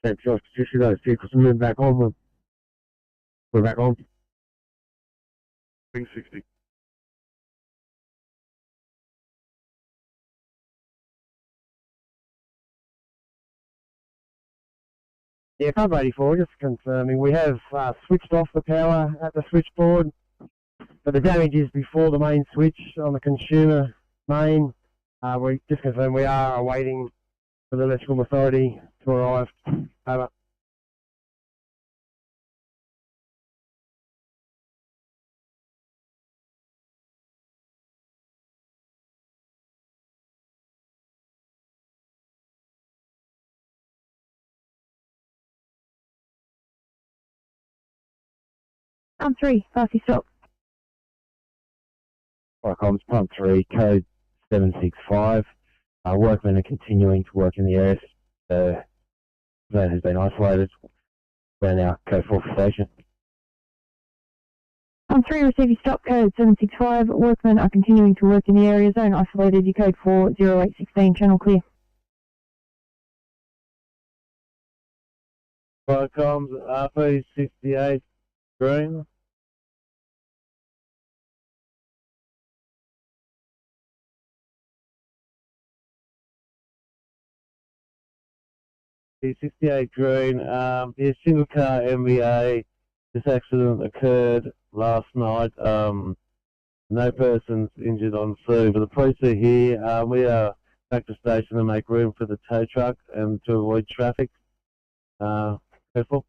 Thanks, Josh. Just those vehicles and move back on. We're back on. 60. Yeah, Pub 84, just confirming. We have switched off the power at the switchboard, but the damage is before the main switch on the consumer main. We just confirm we are awaiting for the electrical authority to arrive. Over. Pump 3, fastly stop. Comms Pump 3, code 765. Workmen are continuing to work in the area. The zone has been isolated. We're now code 4 for station. Pump 3, receive your stop code 765. Workmen are continuing to work in the area. Zone isolated. Your code 4, 0816, channel clear. Viacom's RP68 green. P68 green, yeah, single car MVA. This accident occurred last night. No persons injured on scene, but the police are here. We are back to station to make room for the tow truck and to avoid traffic. Careful.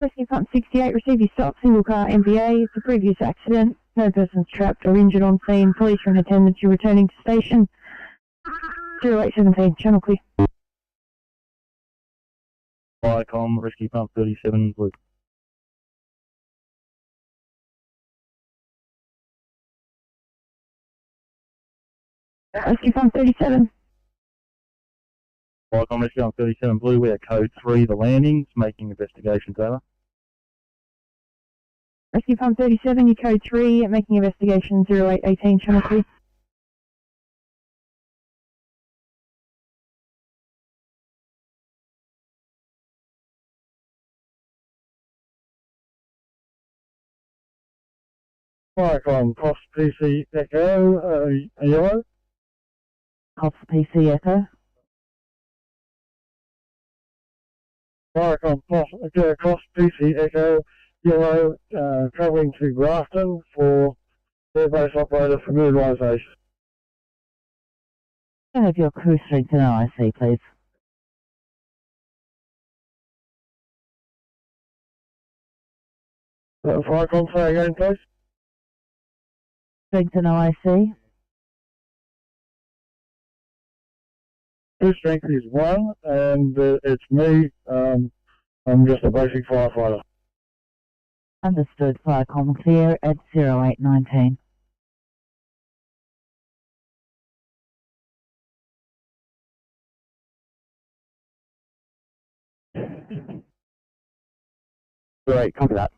Rescue Pump 68, receive your stop, single car MVA. It's a previous accident. No persons trapped or injured on scene. Police are in attendance. You're returning to station. 0817, channel clear. Viacom, Rescue Pump 37, blue. Rescue Pump 37. Viacom, Rescue Pump 37, blue. We are code 3, the landings, making investigations over. Rescue Pump 37, you code 3, making investigation 0818, channel clear. Viacom, Cross PC Echo, yellow. Cops PC Echo. Viacom, Cross PC Echo, yellow, travelling to Grafton for airbase operator for mobilisation. Can I have your crew strength and OIC, please? Viacom, say again, please. Strength and OIC? Crew strength is 1, and it's me. I'm just a basic firefighter. Understood. Viacom clear at 0819. Great, copy that.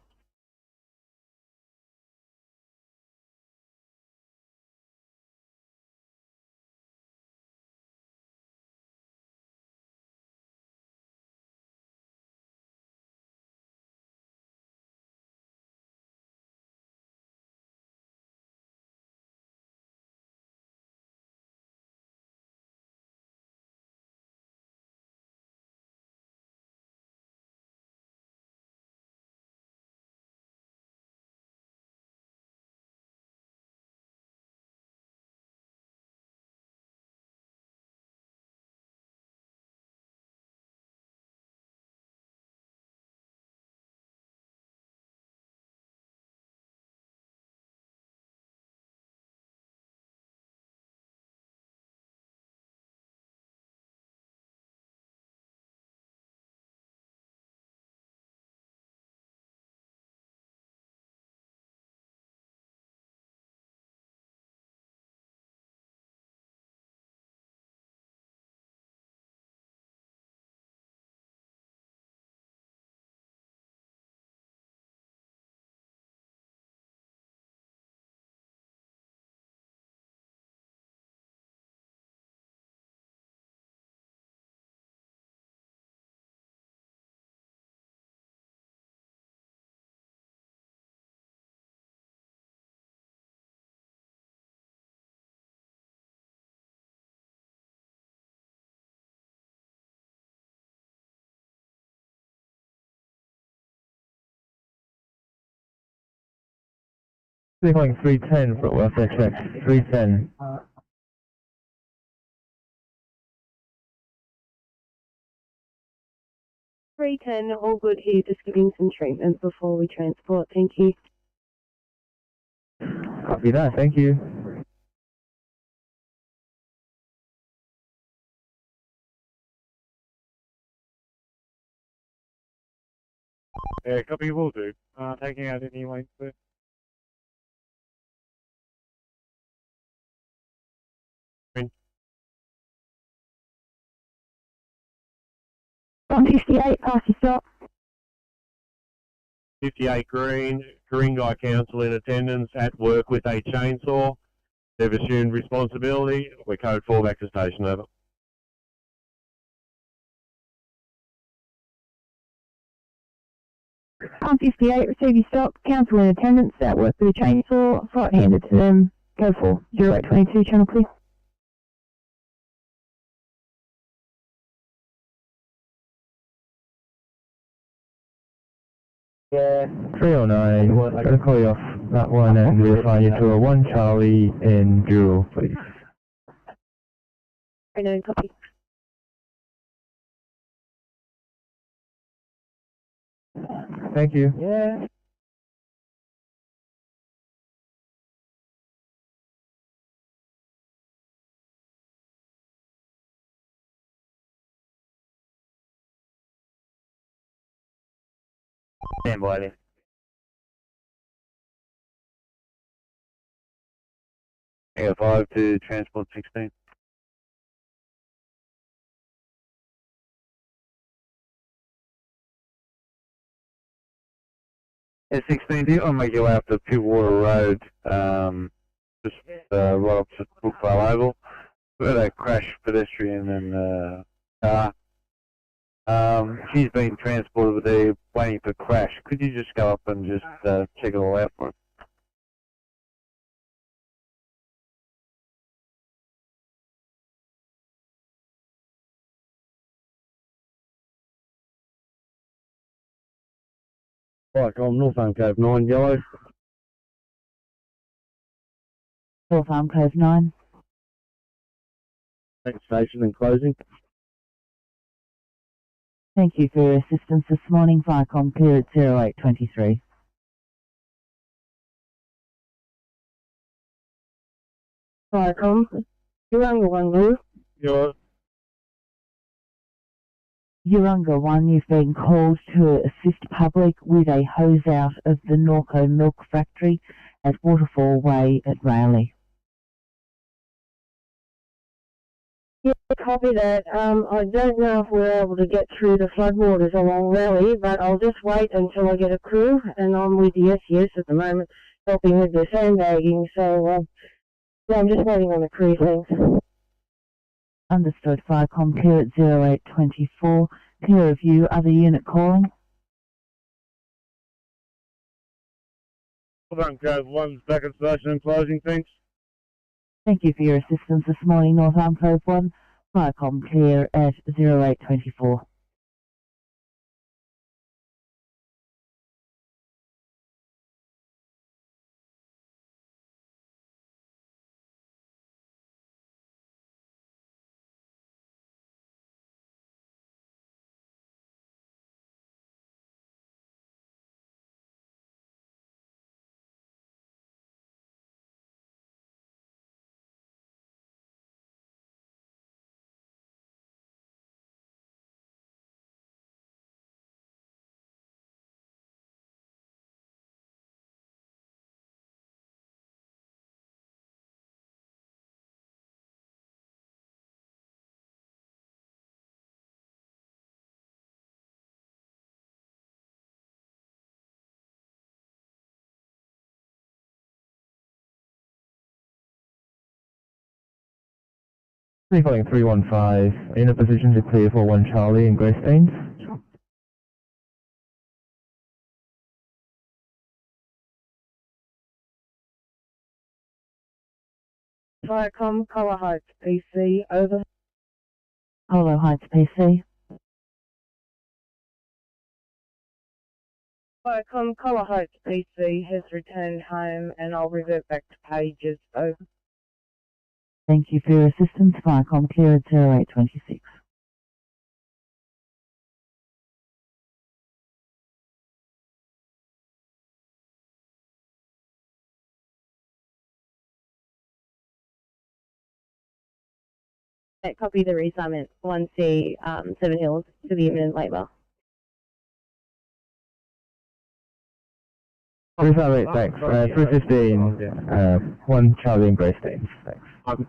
Signaling 310 for welfare check. 310. All good here, just giving some treatment before we transport, thank you. Copy that, thank you. Yeah, copy, will do. Taking out any lanes there. Green. 158, pass your stop. 58 green, Guy Council in attendance at work with a chainsaw. They've assumed responsibility. We're code 4 back to station, over. I'm 58, receive your stock, council in attendance, at work with a chainsaw, right-handed to them, go for 0822, channel clear. Yeah. 309, I'm going to call you off that one and reassign you to a 1 Charlie in Dural, please. 39, copy. Thank you. Yeah. Stand by there. Echo 5 to Transport 16. S16, do you want to make your way up to Pittwater Road, just right opposite Brookvale Oval? We had a crash pedestrian and car. She's been transported, but they're waiting for crash. Could you just go up and just check it all out for us? Right, I'm North Arm Cove 9, yellow. North Arm Cove 9. Next station and closing. Thank you for your assistance this morning, Viacom clear at 0823. Viacom, Urunga 1 Lou. Yours. Urunga 1, you've been called to assist public with a hose out of the Norco Milk Factory at Waterfall Way at Raleigh. Yeah, copy that. I don't know if we're able to get through the floodwaters along Raleigh, but I'll just wait until I get a crew, and I'm with the SES at the moment, helping with the sandbagging, so yeah, I'm just waiting on the crew, thanks. Understood, Viacom clear at 0824. Clear of you, other unit calling. North Arm Cove 1's back at station and closing, thanks. Thank you for your assistance this morning, North Arm Cove 1. Viacom clear at 0824. Calling 315, in a position to clear for 1 Charlie in Greystanes. Viacom, Colour Heights, PC, over. Polo Heights PC. Viacom, Colour Heights, PC, has returned home, and I'll revert back to pages, over. Thank you for your assistance, Viacom clear at 0826. Copy the reassignment 1C, 7 Hills to the imminent labour. Resummate, thanks. 315, 1 Charlie in Greystanes, thanks. I'm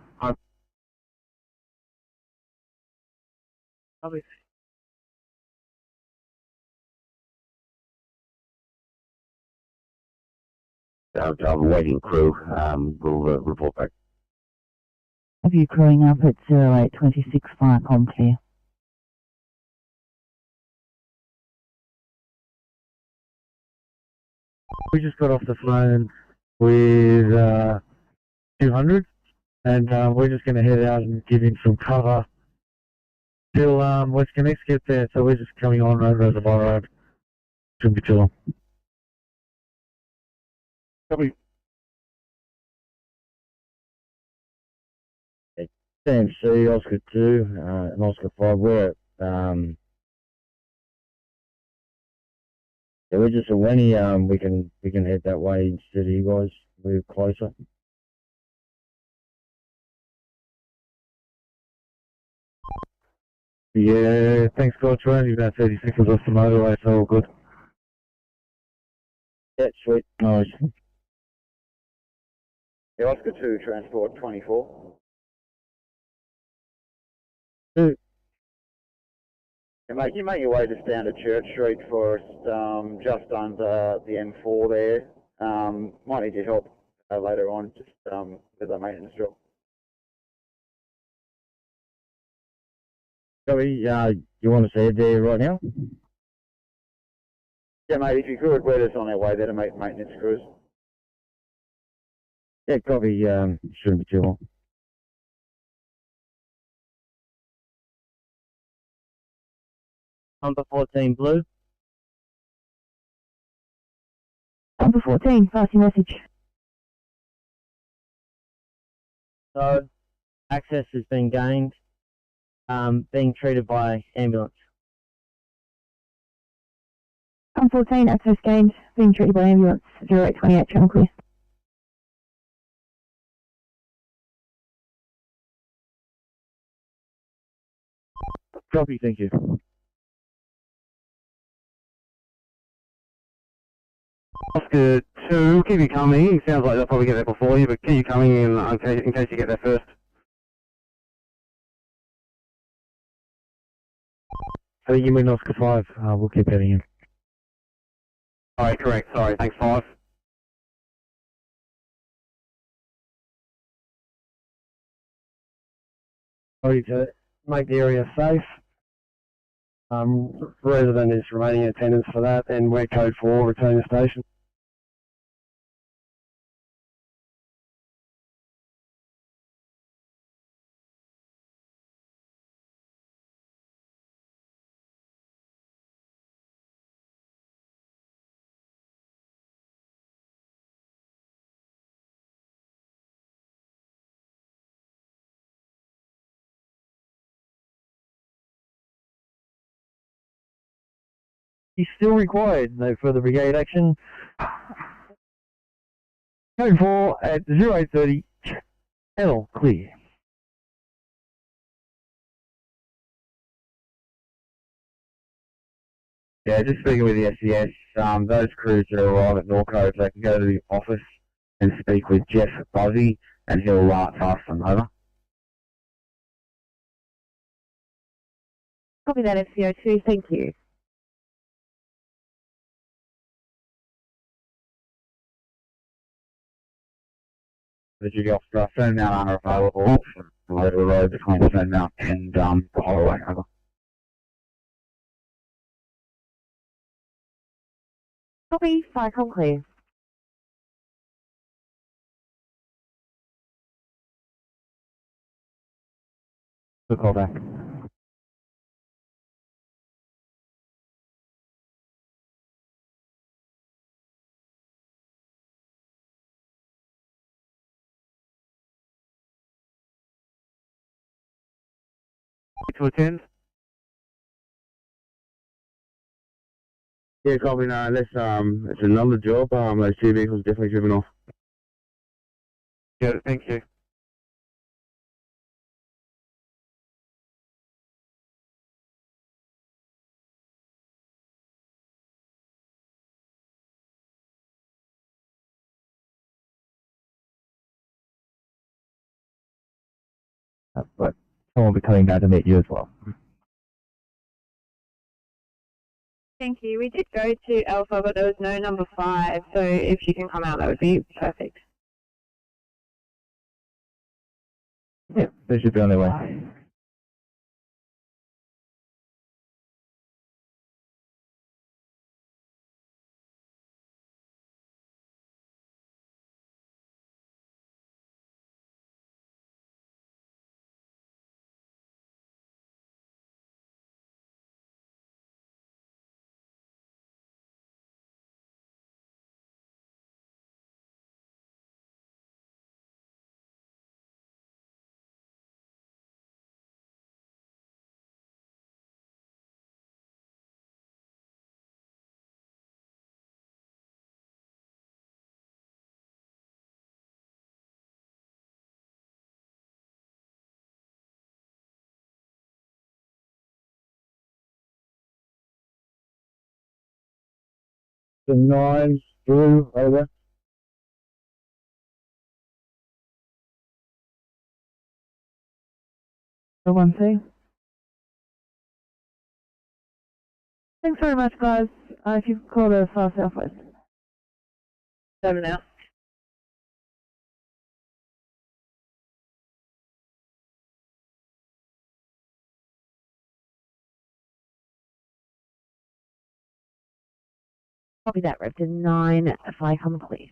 waiting crew. We'll report back. Have you crewing up at 0826 Viacom clear? We just got off the phone with 200, and we're just going to head out and give him some cover till West Connect gets there. So we're just coming on over Reservoir Road. Shouldn't be too long. Copy. CMC, Oscar 2, and Oscar 5, we're at, yeah, we're just at Wenny, we can head that way instead of you guys, move closer. Yeah, thanks God, we're only about 30 seconds off the motorway, so all good. Yeah, sweet, no worries. Yeah, Oscar 2, transport 24. You make your way just down to Church Street for us, just under the M4 there. Might need your help later on, just with the maintenance job. Copy, you want us to head there right now? Yeah, mate, if you could, we're just on our way there to make maintenance crews. Yeah, copy, shouldn't be too long. Number 14 blue. Number 14, passing message. So, access has been gained, being treated by ambulance. 14, access gained, being treated by ambulance, 0828, channel clear. Copy, thank you. Oscar 2, keep you coming. It sounds like they'll probably get there before you, but keep you coming in case you get there first. I think you mean Oscar 5, we'll keep heading in. Alright, correct, sorry, thanks 5. Sorry to make the area safe. Resident is remaining in attendance for that, and we're code 4, returning to station. He's still required, no further brigade action. Code 4 at 0830, channel clear. Yeah, just speaking with the SES, those crews that arrive at Norco, they can go to the office and speak with Jeff Buzzy, and he'll pass them over. Copy that, FCO2, thank you. The duty officer, Fernmount are available from over the road between Fernmount and the highway. Over. Copy, Firecom clear. Good call back. To attend? Yeah, copy. No, that's it's another job. Those two vehicles definitely driven off. Yeah, thank you. But someone will be coming down to meet you as well. Thank you. We did go to Alpha, but there was no number 5, so if you can come out, that would be perfect. Yeah, they should be on their way. The 9, Blue, over. The 1C. Thanks very much, guys. If you could call the far southwest. Over now. Copy that, Raptor 9, fly come clear.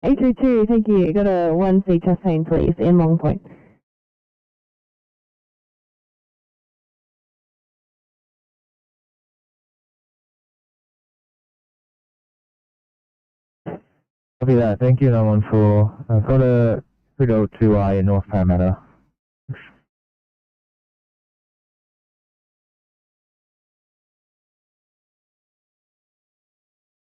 832, thank you. Got a 1C Chastain, please, in Long Point. Copy that. Thank you, 914. I've got a 302I in North Parramatta.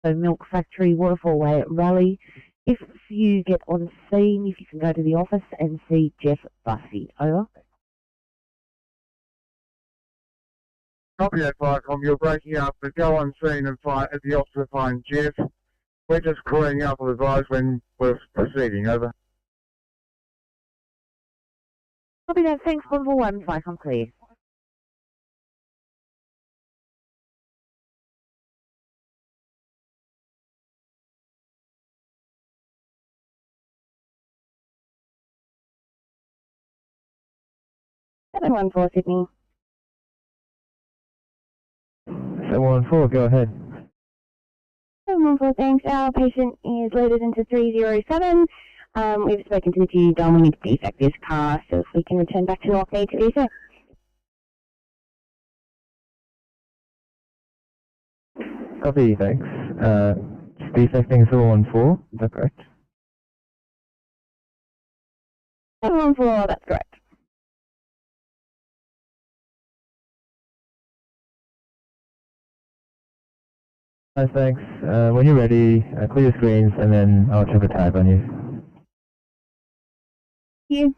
So Milk Factory, Waterfall Way at Raleigh. If you get on scene, if you can go to the office and see Jeff Bussey. Over. Copy that, Viacom. You're breaking up, but go on scene and find at the office to find Jeff. We're just calling up with advice when we're proceeding. Over. Copy that. Thanks, Convoy 1, fly come clear. One for Sydney. 714, go ahead. 714, thanks. Our patient is loaded into 307. We've spoken to the G Dom. We need to defect this car, so if we can return back to North need to do so. Copy, thanks. Defecting 714, is that correct? 714, that's correct. Thanks. When you're ready, clear your screens and then I'll check the tag on you. Thank you.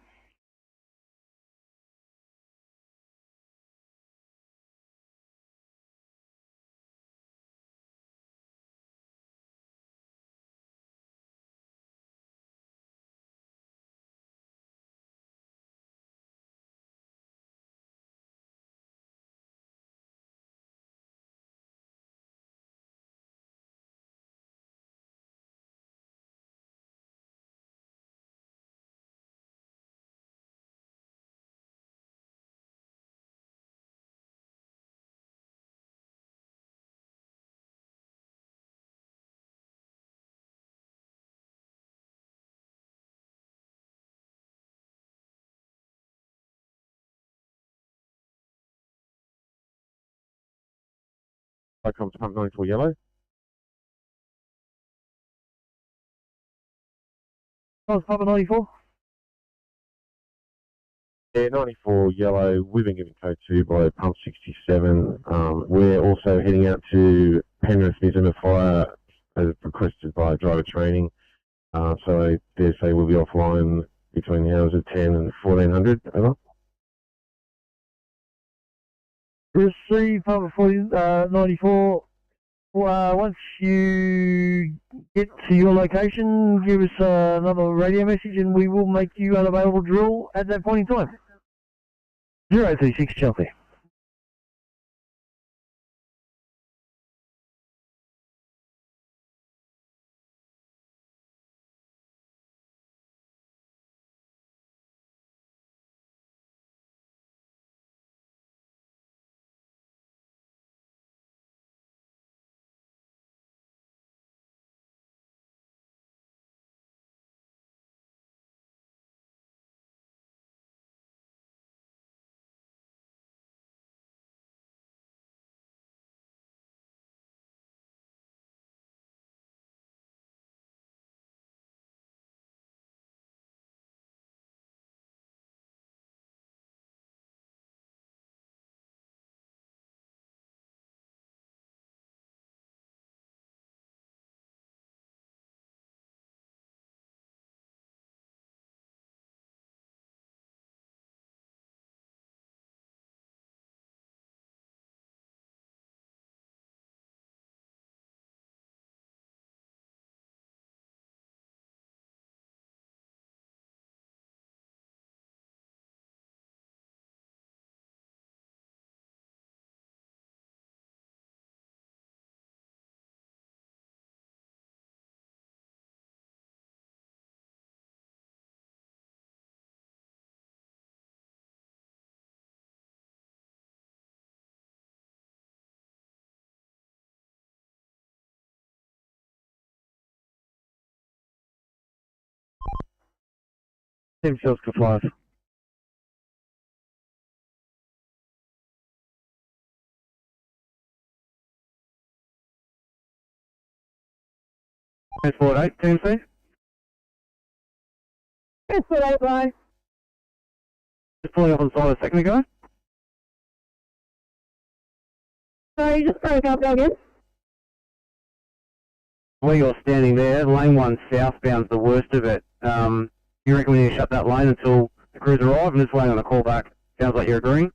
Viacom to pump 94 yellow. Oh, Papa 94. Yeah, 94 yellow. We've been given code 2 by pump 67. We're also heading out to Penrith Museum of Fire as requested by driver training. So I dare say we'll be offline between the hours of 10 and 1400. Over. Receive Papa 94. Once you get to your location, give us another radio message and we will make you unavailable drill at that point in time. 036 Chelsea. Team Oscar 5. Transport 8, Team C. Transport 8, bye. Just pulling up on the side a second ago. Sorry, you just broke up again. Where you're standing there, lane 1 southbound's the worst of it. You reckon we need to shut that lane until the crews arrive? I'm just waiting on a call back. Sounds like you're agreeing.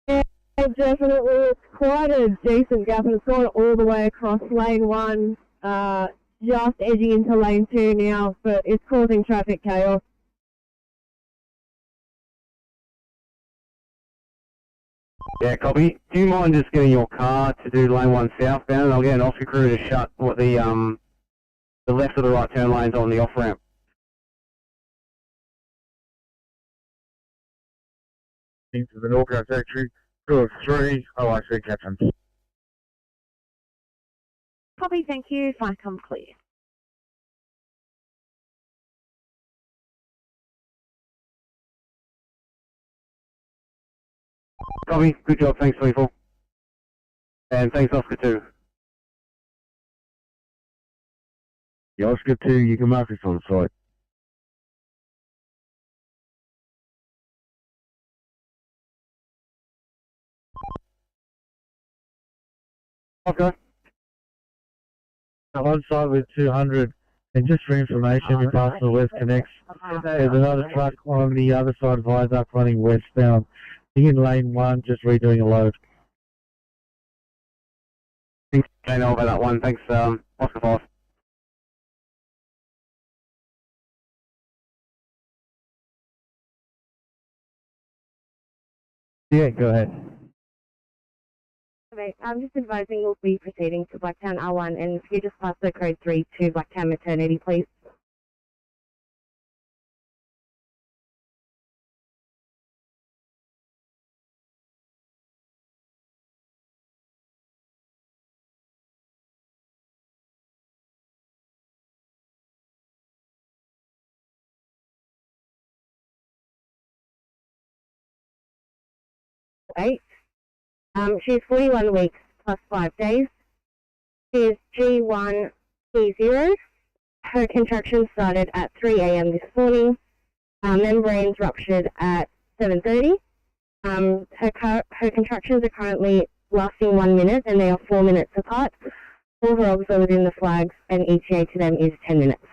Yeah, definitely. It's quite a decent gap, and it's gone all the way across lane 1, just edging into lane 2 now, but it's causing traffic chaos. Yeah, copy. Do you mind just getting your car to do lane 1 southbound, and I'll get an Oscar crew to shut what the left or the right turn lanes on the off ramp. Into the Norco secretary, 2 of 3, OIC captain. Copy, thank you. Flight come clear. Copy. Good job. Thanks, 24. And thanks, Oscar 2. The Oscar 2, you can mark us on site. Okay. I'm on site with 200, and just for information, we passed the West Connects. There's another truck on the other side of Viaduct running westbound. He's in lane 1, just redoing a load. Thanks, I know about that one. Thanks, Oscar 5. Yeah, go ahead. Okay, I'm just advising we'll be proceeding to Blacktown R1, and if you just pass the code 3 to Blacktown Maternity, please. Eight. She's 41 weeks plus 5 days. She's G1, T0. Her contractions started at 3 a.m. this morning. Membranes ruptured at 7:30. Her contractions are currently lasting 1 minute, and they are 4 minutes apart. All her obs are within the flags, and ETA to them is 10 minutes.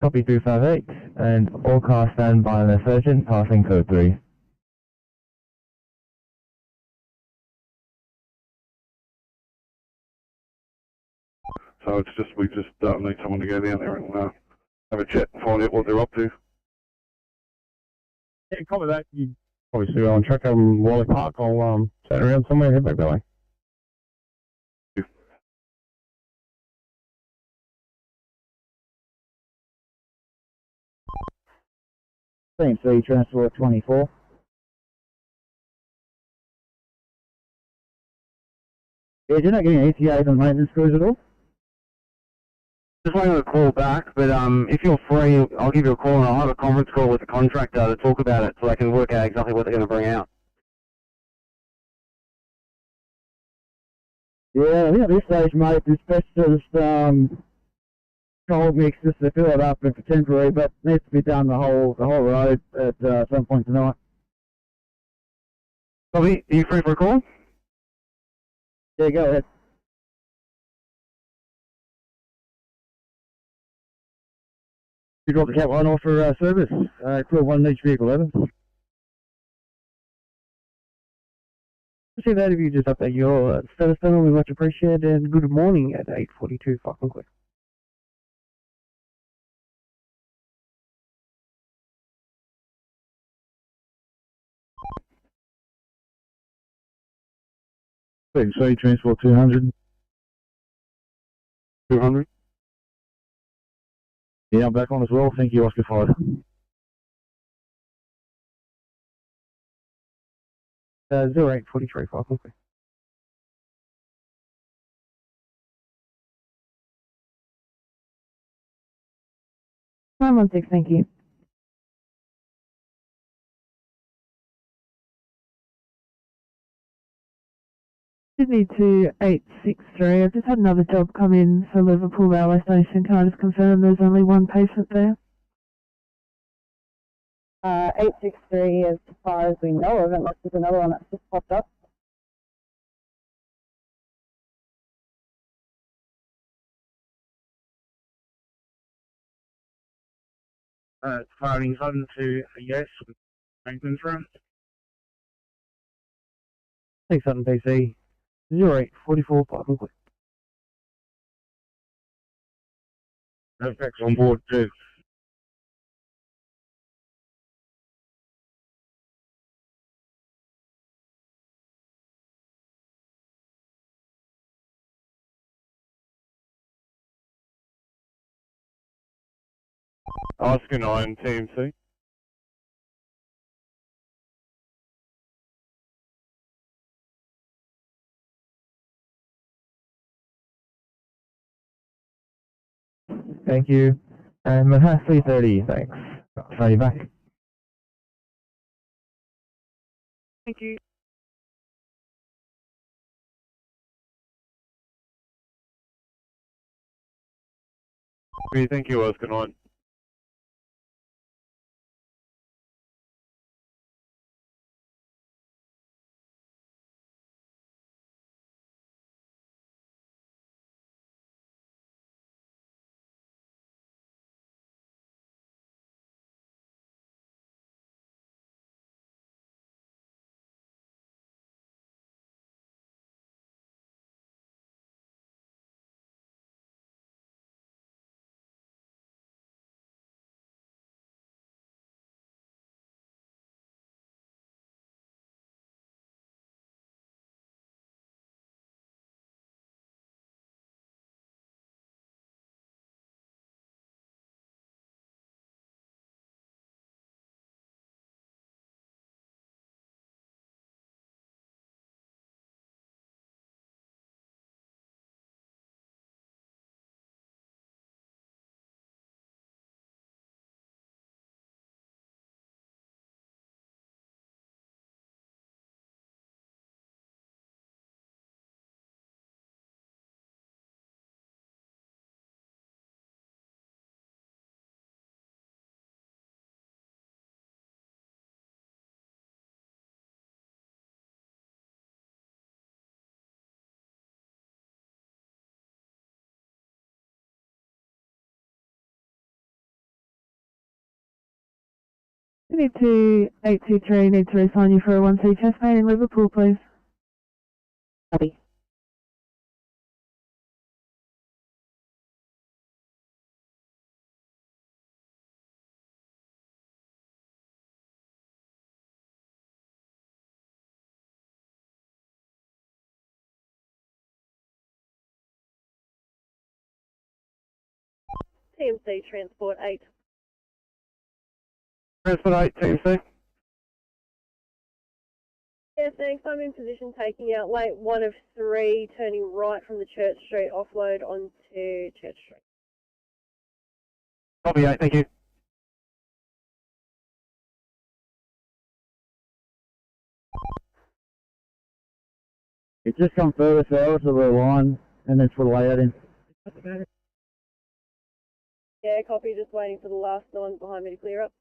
Copy 258, and all cars stand by on their surgeon, passing code 3. So it's just, we just need someone to go down there and have a chat and find out what they're up to. Yeah, copy that. You probably see on track Wally Park. I'll chat around somewhere and head back that way. Team C, Transport 24. Yeah, you're not getting ETAs on maintenance crews at all? Just waiting on a call back, but if you're free, I'll give you a call and I'll have a conference call with the contractor to talk about it so they can work out exactly what they're going to bring out. Yeah, I think at this stage, mate, it's best to just cold mix just to fill it up for temporary, but needs to be done the whole road at some point tonight. Bobby, are you free for a call? Yeah, go ahead. You drop the cat line off for service. Crew 1 each vehicle, Evan. See that if you just update your status panel, we much appreciate it, and good morning at 8:42 fucking quick. Team C, Transport 200. 200? Yeah, I'm back on as well. Thank you, Oscar 5. 08:43 fucking quick. 916, thank you. Sydney 2863. I've just had another job come in for Liverpool Railway Station. Can I just confirm there's only one patient there? 863 as far as we know of, unless there's another one that's just popped up. Firing on to a yes with maintenance room. Thanks, Sutton PC. 0844 Python Quick. Effects on board too. Oscar 9, TMC. Thank you. And Manhattan 330, thanks. I'll try you back. Thank you. Thank you, Oscar 9. Sydney 2823, need to reassign you for a 1C chest pain in Liverpool, please. Copy. TMC Transport 8. Transport 8, TMC. Yeah, thanks. I'm in position taking out late 1 of 3, turning right from the Church Street offload onto Church Street. Copy 8, thank you. It's just come further south of the line and then for layout in. Yeah, copy. Just waiting for the last ones behind me to clear up.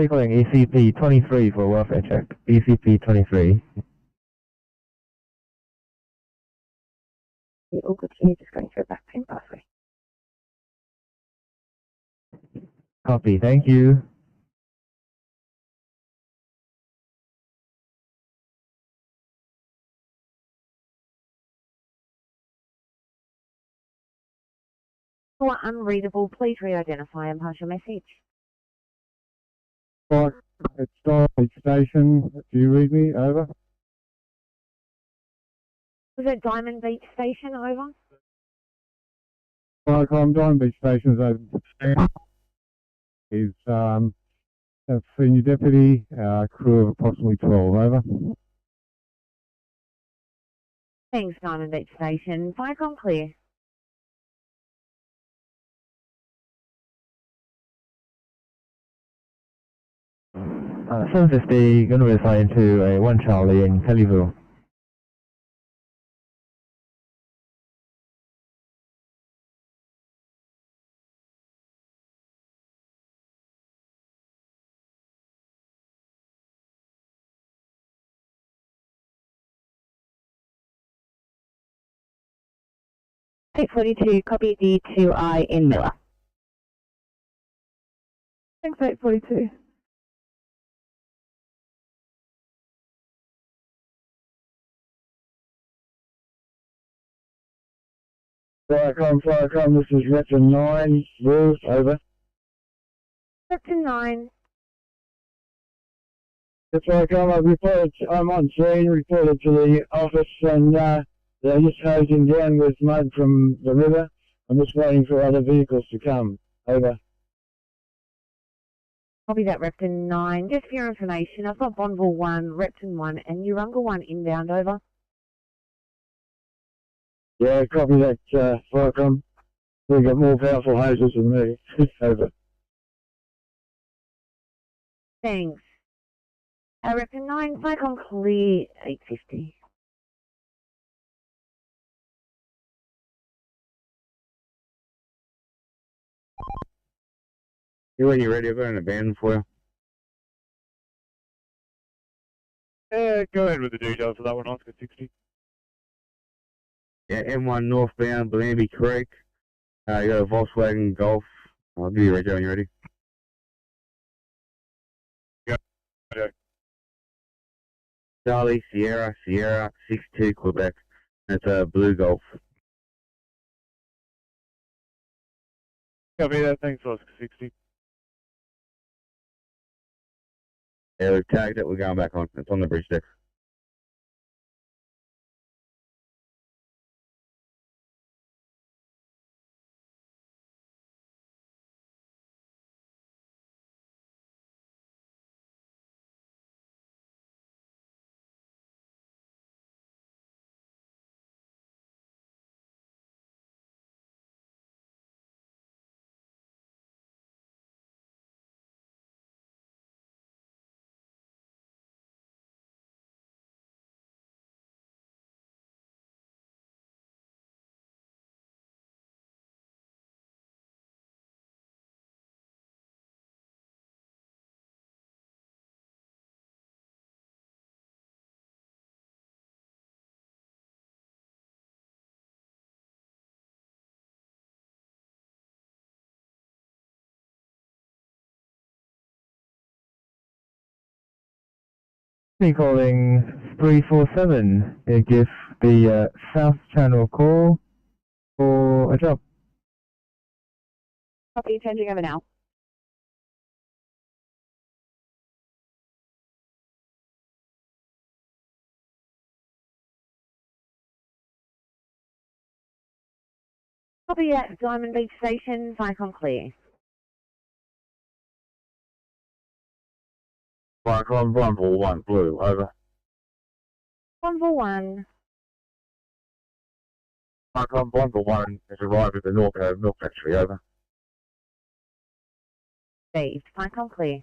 Calling ECP 23 for welfare check. ECP 23. All good here, just going through a back pain pathway. Copy, thank you. For unreadable, please re-identify and pass your message. Right, it's Diamond Station. Do you read me? Over. Was it Diamond Beach Station, over? Viacom Diamond Beach Station is over. He's a senior deputy, crew of approximately 12, over. Thanks, Diamond Beach Station. Viacom clear. 750, going to reassign to a 1 Charlie in Kellyville. Eight 42, copy D2I in Miller. Thanks, 842. Viacom, this is Repton 9, Wolves, over. Repton 9. That's Viacom, I'm on scene, reported to the office, and they're just hosing down with mud from the river. I'm just waiting for other vehicles to come, over. Copy that, Repton 9. Just for your information, I've got Bonville 1, Repton 1, and Urunga 1 inbound, over. Yeah, copy that, Viacom. We've got more powerful hoses than me, over. Thanks. Repton 9, Viacom clear, 850. When you're ready, I've got an abandon for you. Go ahead with the details for that one, Oscar 60. Yeah, M1 northbound, Blamby Creek. You got a Volkswagen Golf. I'll give you a radio when you're ready. Yeah. Charlie, Sierra, 62 Quebec. That's a blue Golf. Copy that, thanks, Oscar 60. Yeah, we've tagged it, we're going back on. It's on the bridge deck. Calling 347, give the South Channel a call for a job. Copy, changing over now. Copy at Diamond Beach Station, Viacom clear. Viacom, Bonville 1, blue, over. Bonville 1. Viacom, Bonville 1 has arrived at the Norco Milk Factory, over. Received, Viacom clear.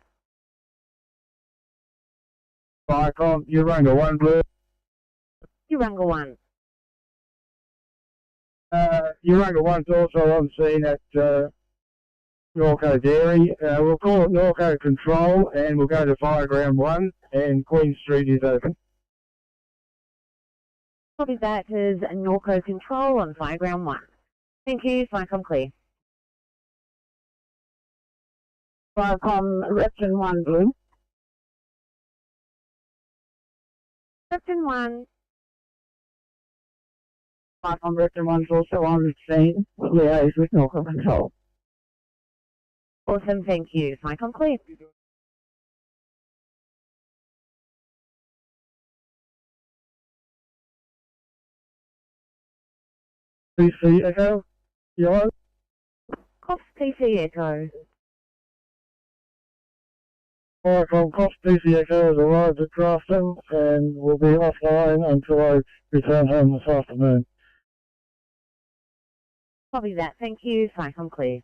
Viacom, Urunga 1, blue. Urunga 1. Urunga 1's also on scene at Norco Dairy. We'll call it Norco Control, and we'll go to Fireground 1, and Queen Street is open. Copy that is Norco Control on Fire Ground 1. Thank you, Flycom clear. Flycom, Repton 1 blue. Repton 1. Flycom, Repton 1's also on the scene. Liaise with Norco Control. Awesome, thank you. Flycom clear. PC Echo, yellow. Cops PC Echo. Flycom, Cops PC Echo has arrived at Grafton and will be offline until I return home this afternoon. Copy that, thank you. Flycom clear.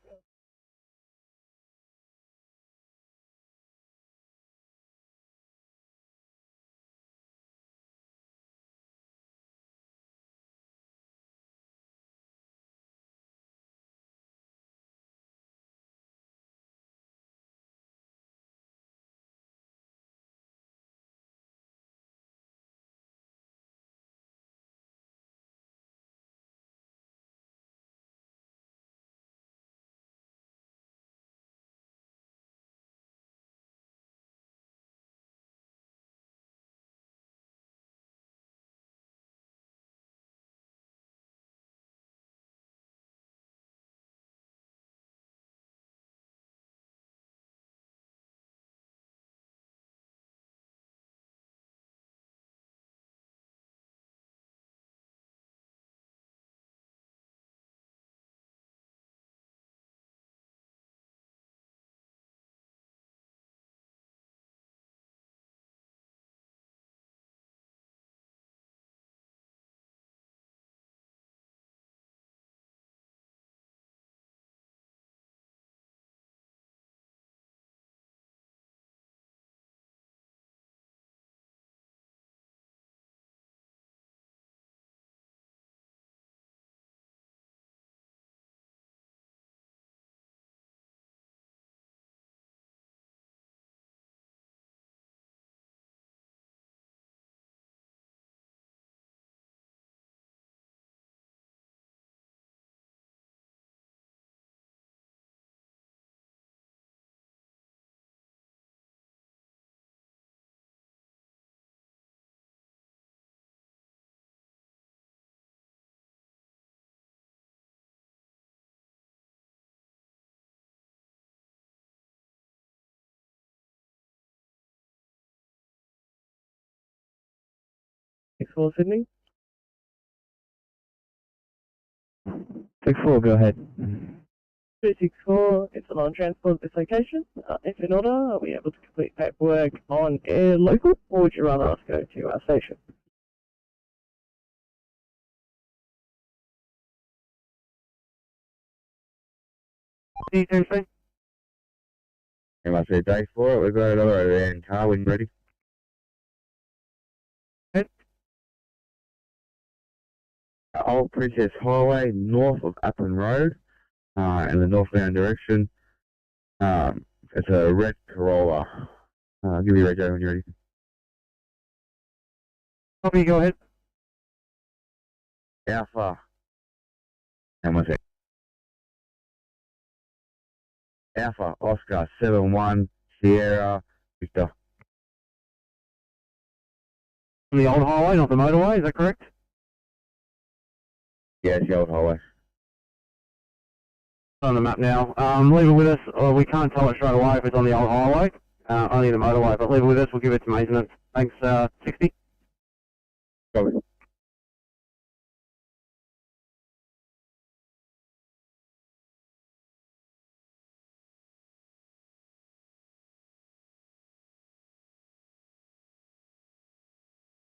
Four Sydney. 64, go ahead. 264, it's a line transport at this location. If in order, are we able to complete paperwork on air local, or would you rather us go to our station? D33. MRC day for it. We've got another overhand car when ready. Old Princess Highway, north of Upland Road, in the northbound direction. It's a red Corolla. Give me a radio when you're ready. Copy, go ahead. Alpha. And what's it? Alpha Oscar 71 Sierra Victor. On the old highway, not the motorway, is that correct? Yeah, it's the old highway. On the map now. Leave it with us, or we can't tell it straight away if it's on the old highway. Only the motorway, but leave it with us, we'll give it to maintenance. Thanks, 60. Copy.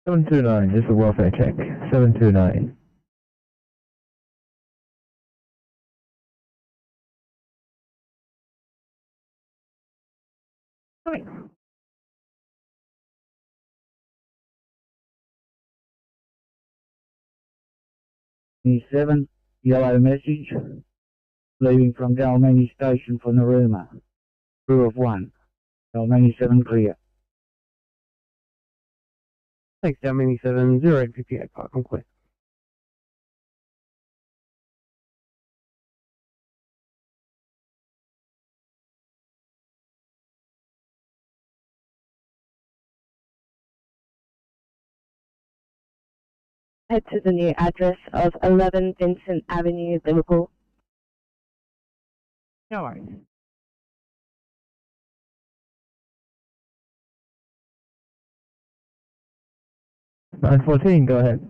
$729, just a welfare check. $729. Right. Seven, yellow message, leaving from Dalmeny Station for Narooma. Crew of 1. Dalmeny 7 clear. Thanks, Dalmeny 7, 0858 Park, I'm clear. head to the new address of 11 Vincent Avenue, Liverpool. No worries. Line 14, go ahead.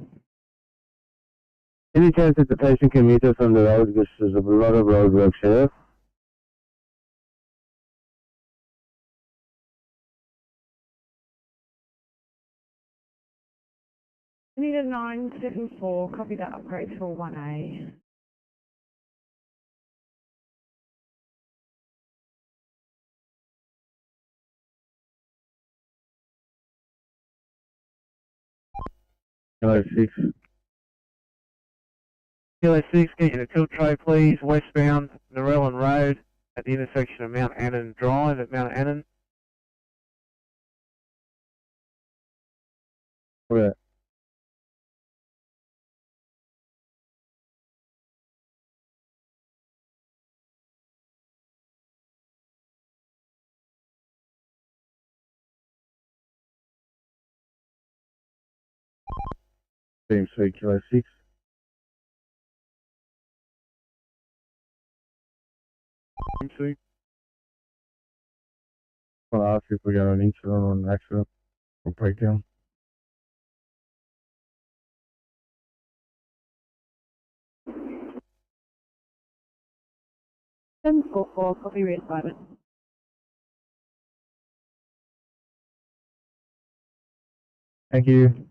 Any chance that the patient can meet us on the road because there's a lot of roadworks here? Need a 974, copy that upgrade for 1A. Hello, 6. Kilo 6, get you to tilt tray please, westbound Narellan Road at the intersection of Mount Annan Drive at Mount Annan. Where? Team 3, Kilo 6. Team C. I want to ask if we got an incident or an accident or breakdown. Seven four four, copy reassignment. Thank you.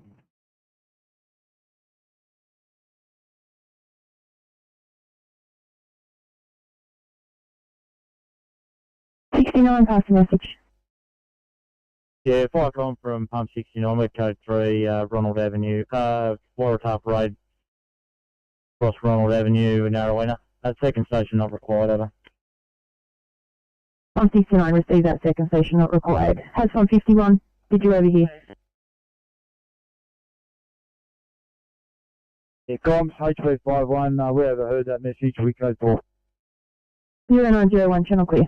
Pass the message. Yeah, Firecom from Pump 69 with code 3, Ronald Avenue, Waratah Road, across Ronald Avenue in Narrowena. That second station not required, over. On 69, receive that second station not required. Has on 51, did you over here? Yeah, comms, HP51, we overheard that message, we code 4. 0901, channel clear.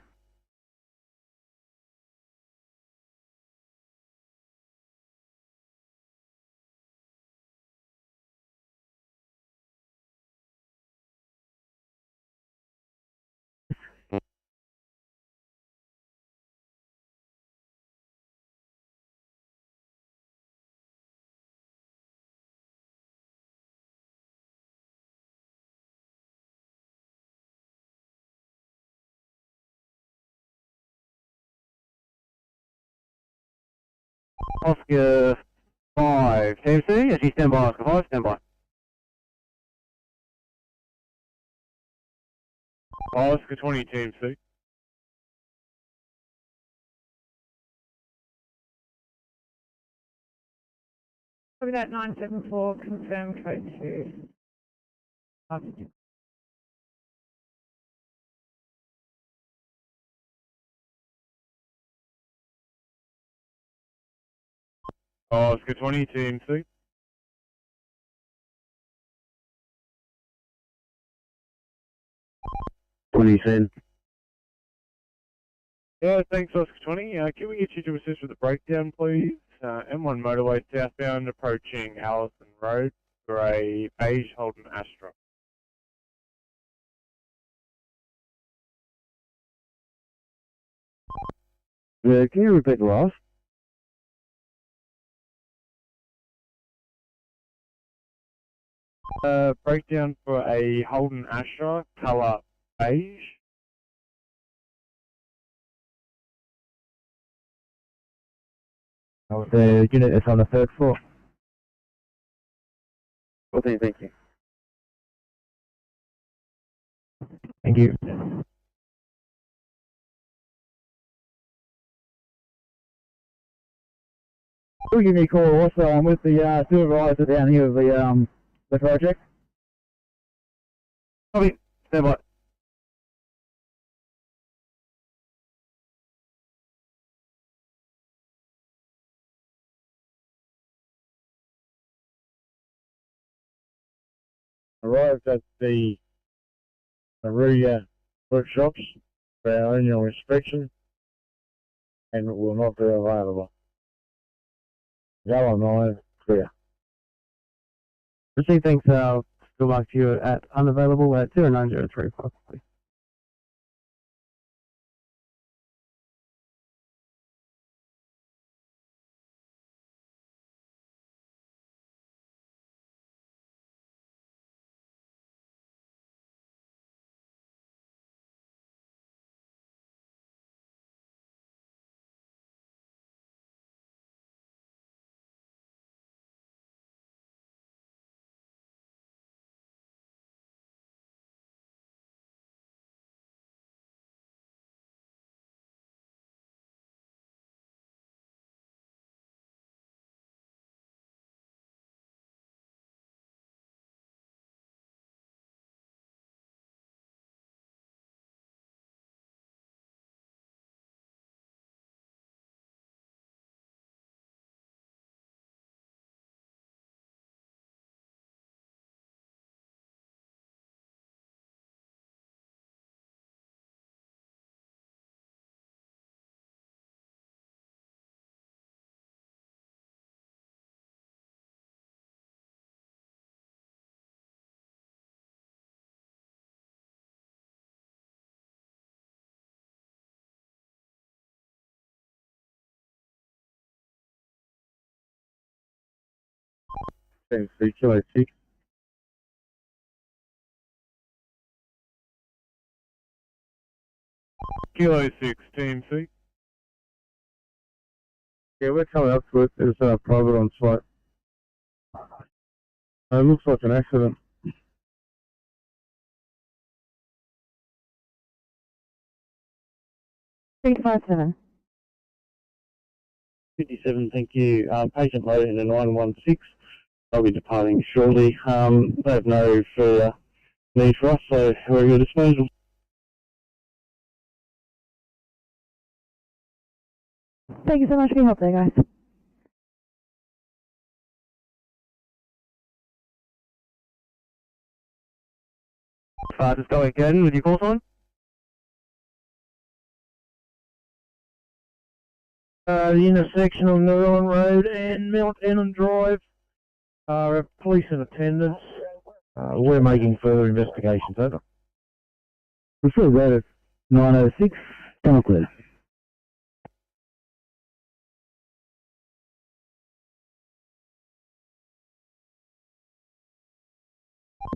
Oscar 5, Team C, as you stand by, Oscar 5, stand by. Oscar 20, Team C. Copy that 974, confirm code 2. Oscar 20, Team C. Yeah, thanks, Oscar 20. Can we get you to assist with the breakdown, please? M1 motorway southbound approaching Allison Road for a beige Holden Astra. Can you repeat the last? Breakdown for a Holden Astra, colour beige. The unit is on the 3rd floor. Okay, thank you. Thank you. Give me a call also, I'm with the supervisor down here of the project. Copy, stand by. Arrived at the Maria workshops for our annual inspection and it will not be available. Yellow 9, clear. Received, thanks. Good luck to you at unavailable at 09035, please. Thanks, Kilo 6. Kilo 6, TMC. Yeah, we're coming up to it. There's a private on site. It looks like an accident. Three five seven. 57, thank you. Patient loaded in the 916. I'll be departing shortly. They have no further need for us, so we're at your disposal. Thank you so much for your help there, guys. Just go again with your call sign. The intersection of Neuron Road and Mount Ennon Drive. Police in attendance. We're making further investigations, over. Received that at 906. Tunnel clear.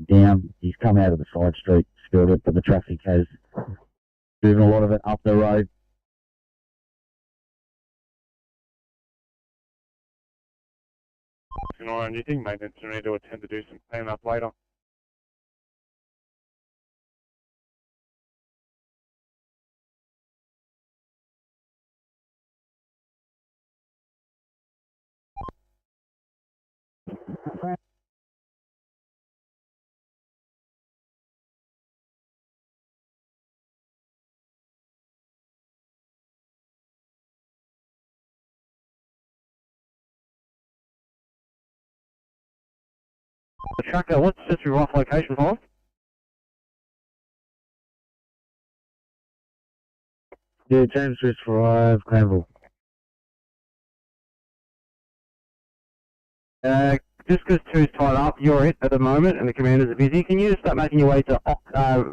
Down, he's come out of the side street, spilled it, but the traffic has driven a lot of it up the road. Do you think maintenance will need to attend to do some clean-up later? The tracker, what's just your rough location for us? Yeah, James Street 5, Granville. Just because 2's tied up, you're it at the moment, and the commanders are busy. Can you just start making your way to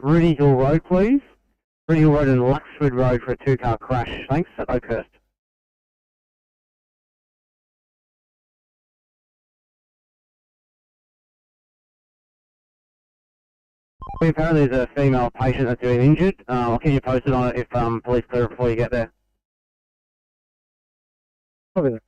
Rudy Hill Road, please? Rudy Hill Road and Luxford Road for a 2-car crash. Thanks, at Oakhurst. Apparently there's a female patient that's been injured. I'll keep you posted on it if police clear it before you get there. Copy that.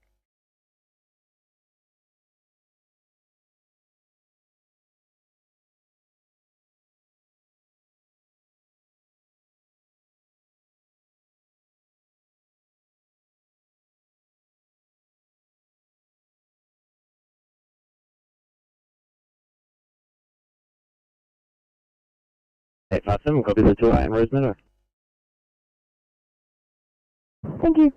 Hey, 57, copy the 2 AM Rose Meadow. Thank you.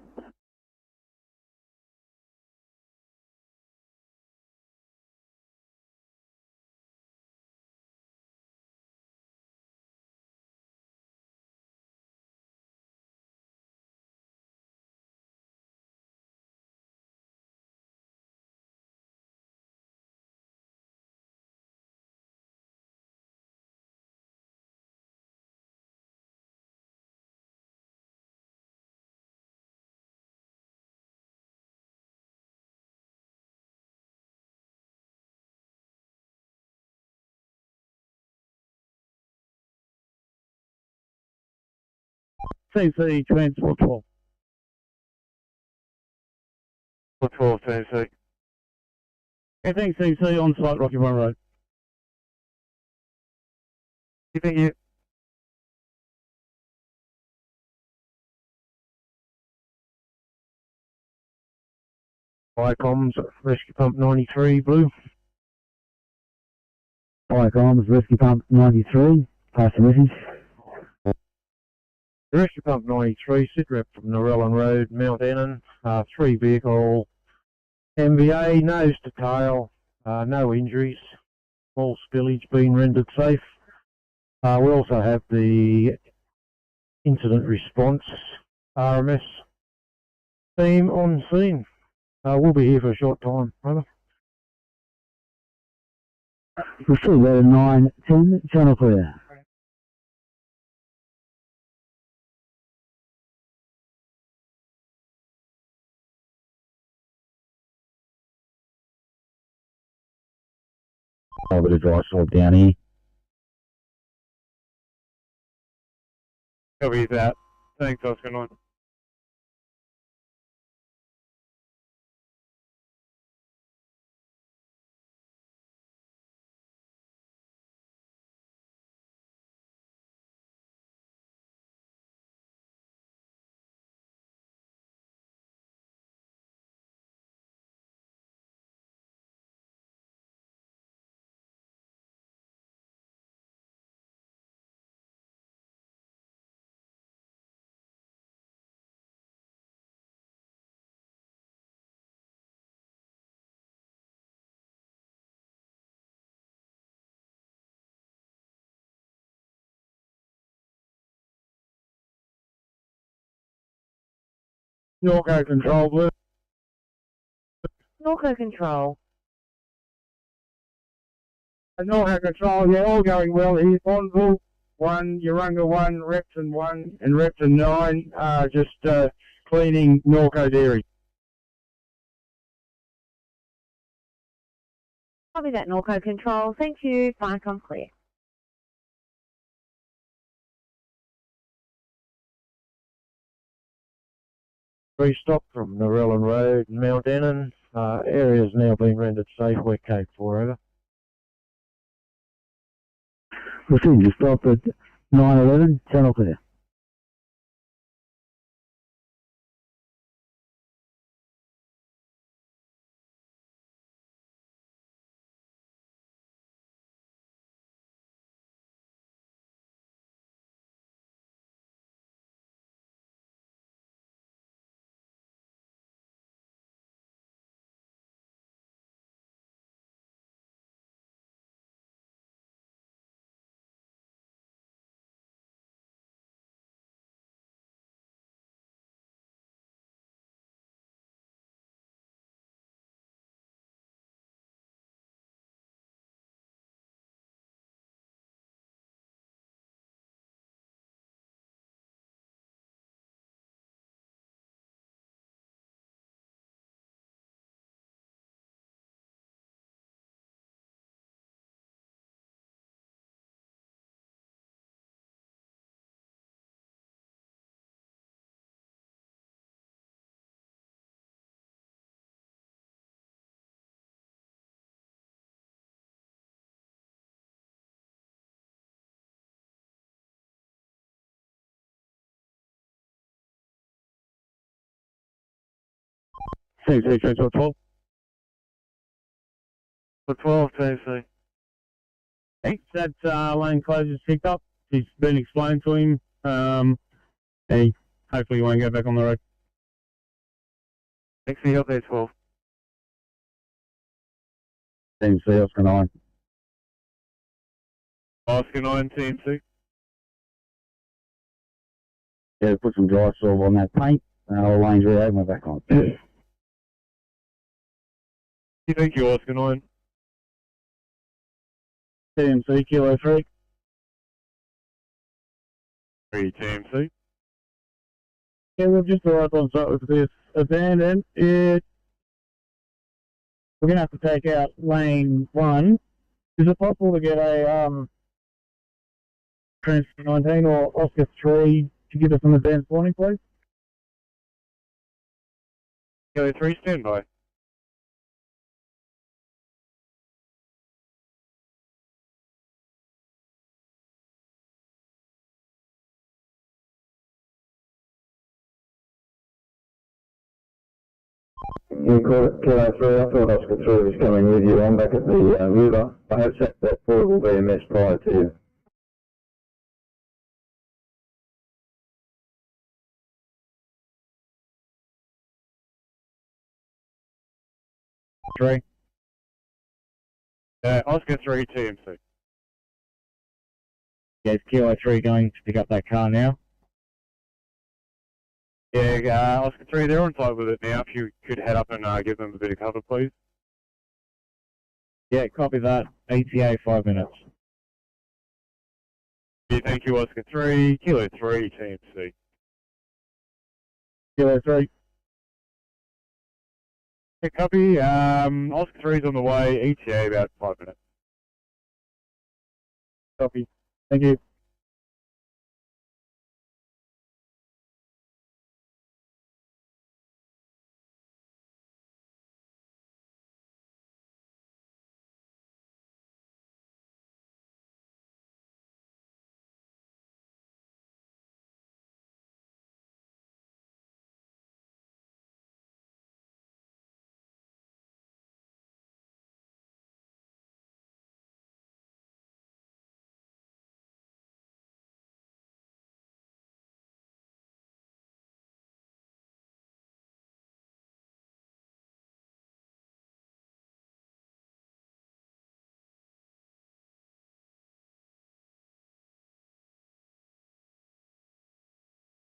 CC Transport 12. 412 TC. Yeah, thanks, CC, on site, Rocky Run Road. Thank you. Comms, Rescue Pump 93, Blue. Comms, Rescue Pump 93, pass the message. Rescue Pump 93, sit rep from Narellan Road, Mount Annan, 3 vehicle, MVA, nose to tail, no injuries, small spillage being rendered safe. We also have the incident response RMS team on scene. We'll be here for a short time, brother. Proceed at 910, channel clear. A bit of dry slope down here. Copy that. Thanks, Oscar 9. Norco Control, Blue. Norco Control. Norco Control, yeah, all going well here. Bonneville 1, Urunga 1, Repton 1, and Repton 9, just cleaning Norco Dairy. Copy that, Norco Control. Thank you. Viacom clear. Restop from Narellan Road, Mount Annan. Area is now being rendered safe. We're Cape 4, over. Proceed to stop at 911, channel clear. CC Transport 12. For 12 TC. Thanks, that lane closure picked up. It's been explained to him. He hopefully won't go back on the road. Thanks for your help there, 12. Team C, Oscar 9. Oscar 9, TMC. Yeah, put some dry solve on that paint. All lanes reopen, we're back on. Thank you, Oscar 9. TMC, Kilo 3. 3 TMC. Yeah, we've just arrived on site with this abandoned. We're going to have to take out lane 1. Is it possible to get a Transport 19 or Oscar 3 you give us an advance warning, please? Kilo 3, stand by. You call it Kilo 3, I thought Oscar 3 was coming with you. I'm back at the river. I hope that board will be a mess prior to you. Three. Oscar 3, TMC. Yeah, is Kilo 3 going to pick up that car now? Yeah, Oscar 3, they're on site with it now. If you could head up and give them a bit of cover, please. Yeah, copy that. ETA 5 minutes. Yeah, thank you, Oscar 3, Kilo 3, TMC. Kilo 3. Yeah, copy. Oscar 3's on the way. ETA about 5 minutes. Copy. Thank you.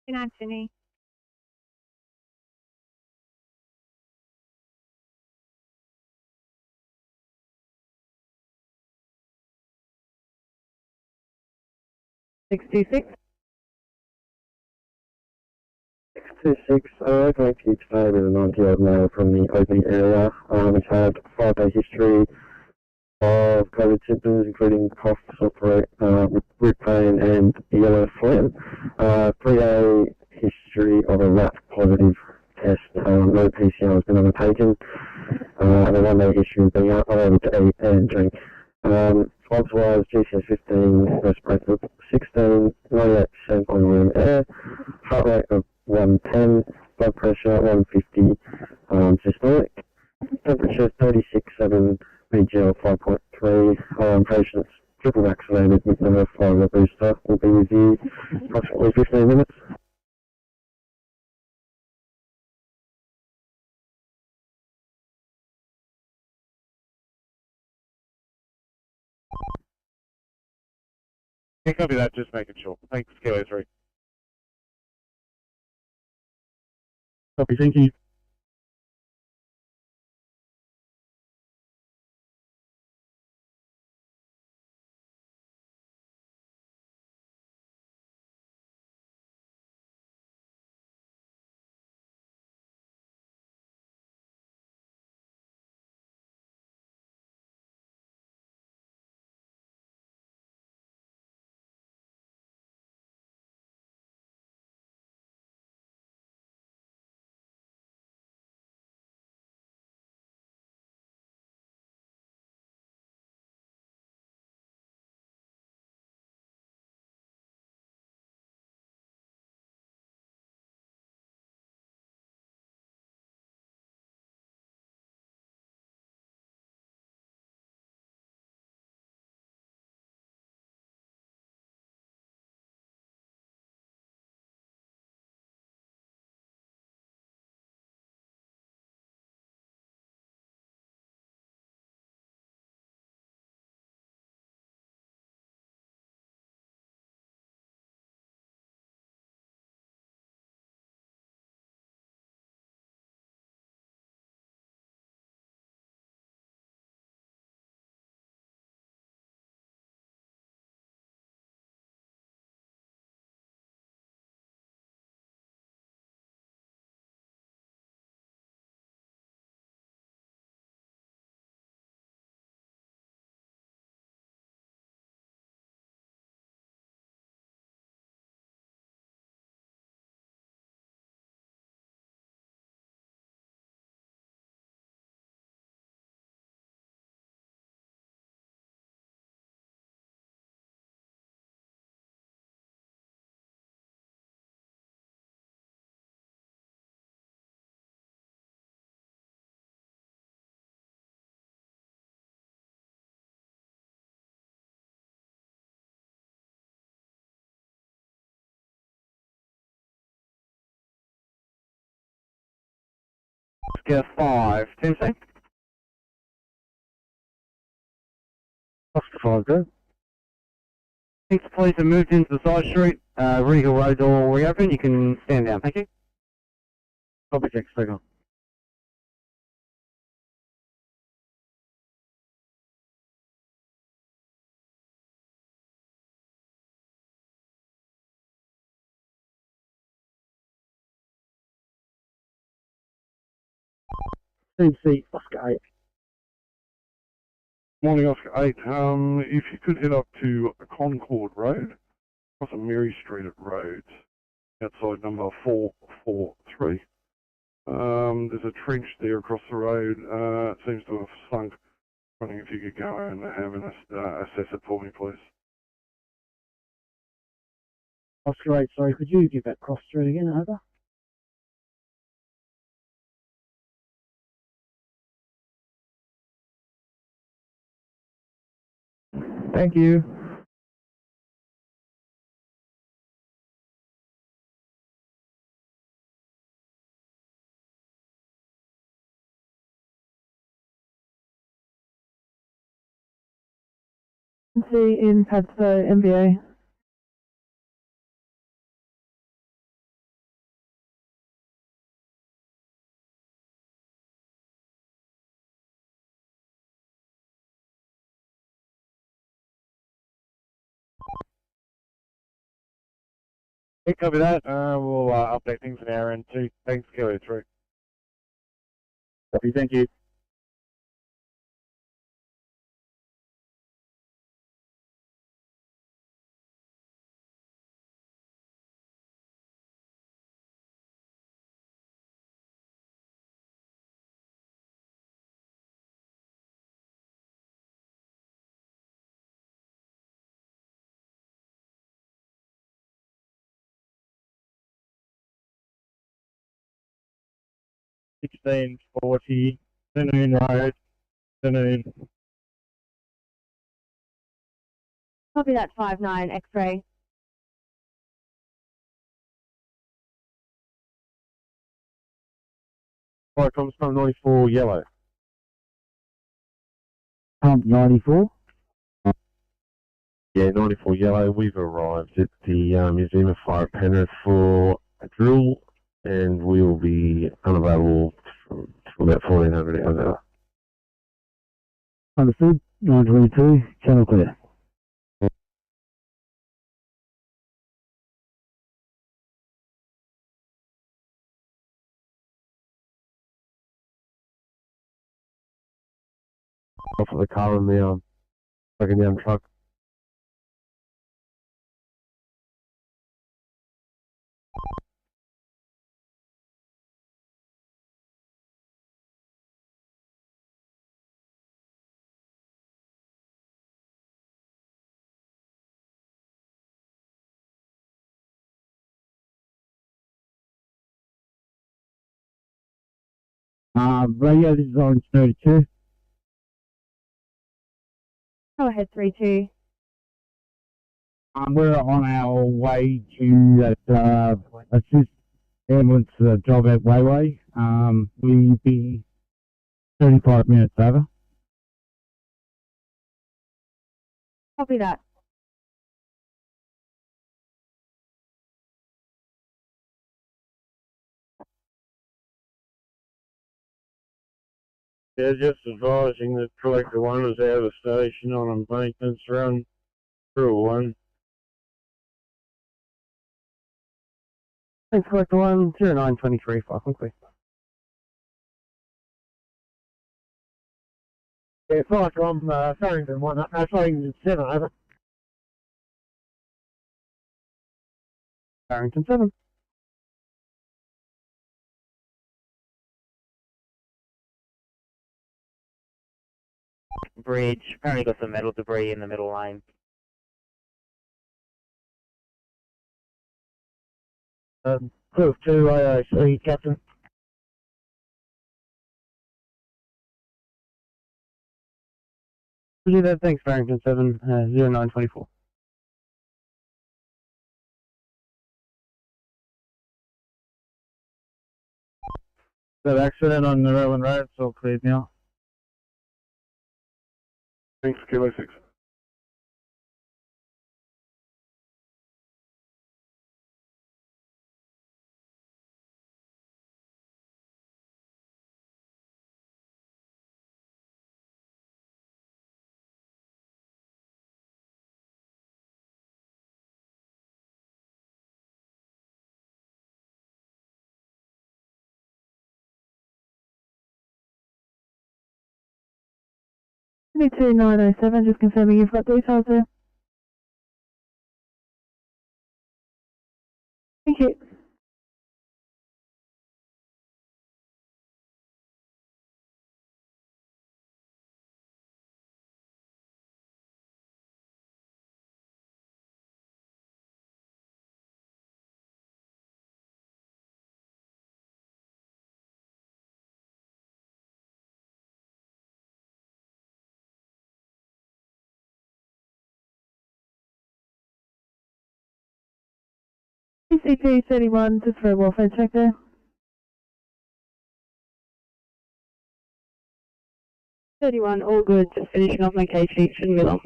Good night, Sydney. $626. 626, going to you today with a 90-odd male from the open area. He's had 5-day history of COVID symptoms, including cough, sore throat, root pain, and yellow phlegm. 3-day history of a RAT positive test. No PCR has been undertaken. And a 1-day history of being unable to eat and drink. Odds-wise, GCS 15, respirator 16, 98% on room air, heart rate of 110, blood pressure 150, systolic, temperature 36.7, BGL 5.3, patients triple vaccinated with the Pfizer booster, will be with you approximately 15 minutes. Yeah, copy that, just making sure. Thanks, Kilo 3. Copy, thank you. Oscar 5, 10 seconds. Oscar 5, go. Thanks, police have moved into the side street. Regal Road door reopened. You can stand down. Thank you. Copy, thanks, take on. CC, Oscar 8. Morning, Oscar 8. If you could head up to Concord Road, across a Mary Street at Rhodes, outside number 443. There's a trench there across the road. It seems to have sunk. Wondering if you could go and have an assess it for me, please. Oscar 8, sorry, could you give that cross street again, over? Thank you. See in Padstow, MBA. Yeah, copy that. We'll update things in our end too. Thanks, Kilo 3. Copy, thank you. Sixteen 40 Sydney Road, Sydney. Copy that 5-9 X-ray. Right, from 94 yellow. Pump 94. Yeah, 94 yellow. We've arrived at the Museum of Fire at Penrith for a drill, and we will be unavailable from about 1400 hours out. Understood. 922. Channel clear. Off of the car and the fucking down truck. Radio, this is Orange 32. Go ahead, 3-2. We're on our way to that assist ambulance job at Wayway. We'll be 35 minutes over. Copy that. Yeah, just advising that Collector 1 is out of station on a maintenance run. Crew 1. Thanks, Collector 1, 0923, 5 please. Yeah, fire from Farrington 1, Farrington 7, over. Farrington 7. Bridge, apparently got some metal debris in the middle lane. Proof 2, AOC, Captain. We'll do that, thanks, Farrington 7, 0924. That accident on Narellan Road, it's all cleared now. Thanks, Kilo 6. Sydney 2907, just confirming you've got details there. Thank you. PCP 31, just for a welfare check there. All good. Just finishing off my case sheet. Shouldn't be long.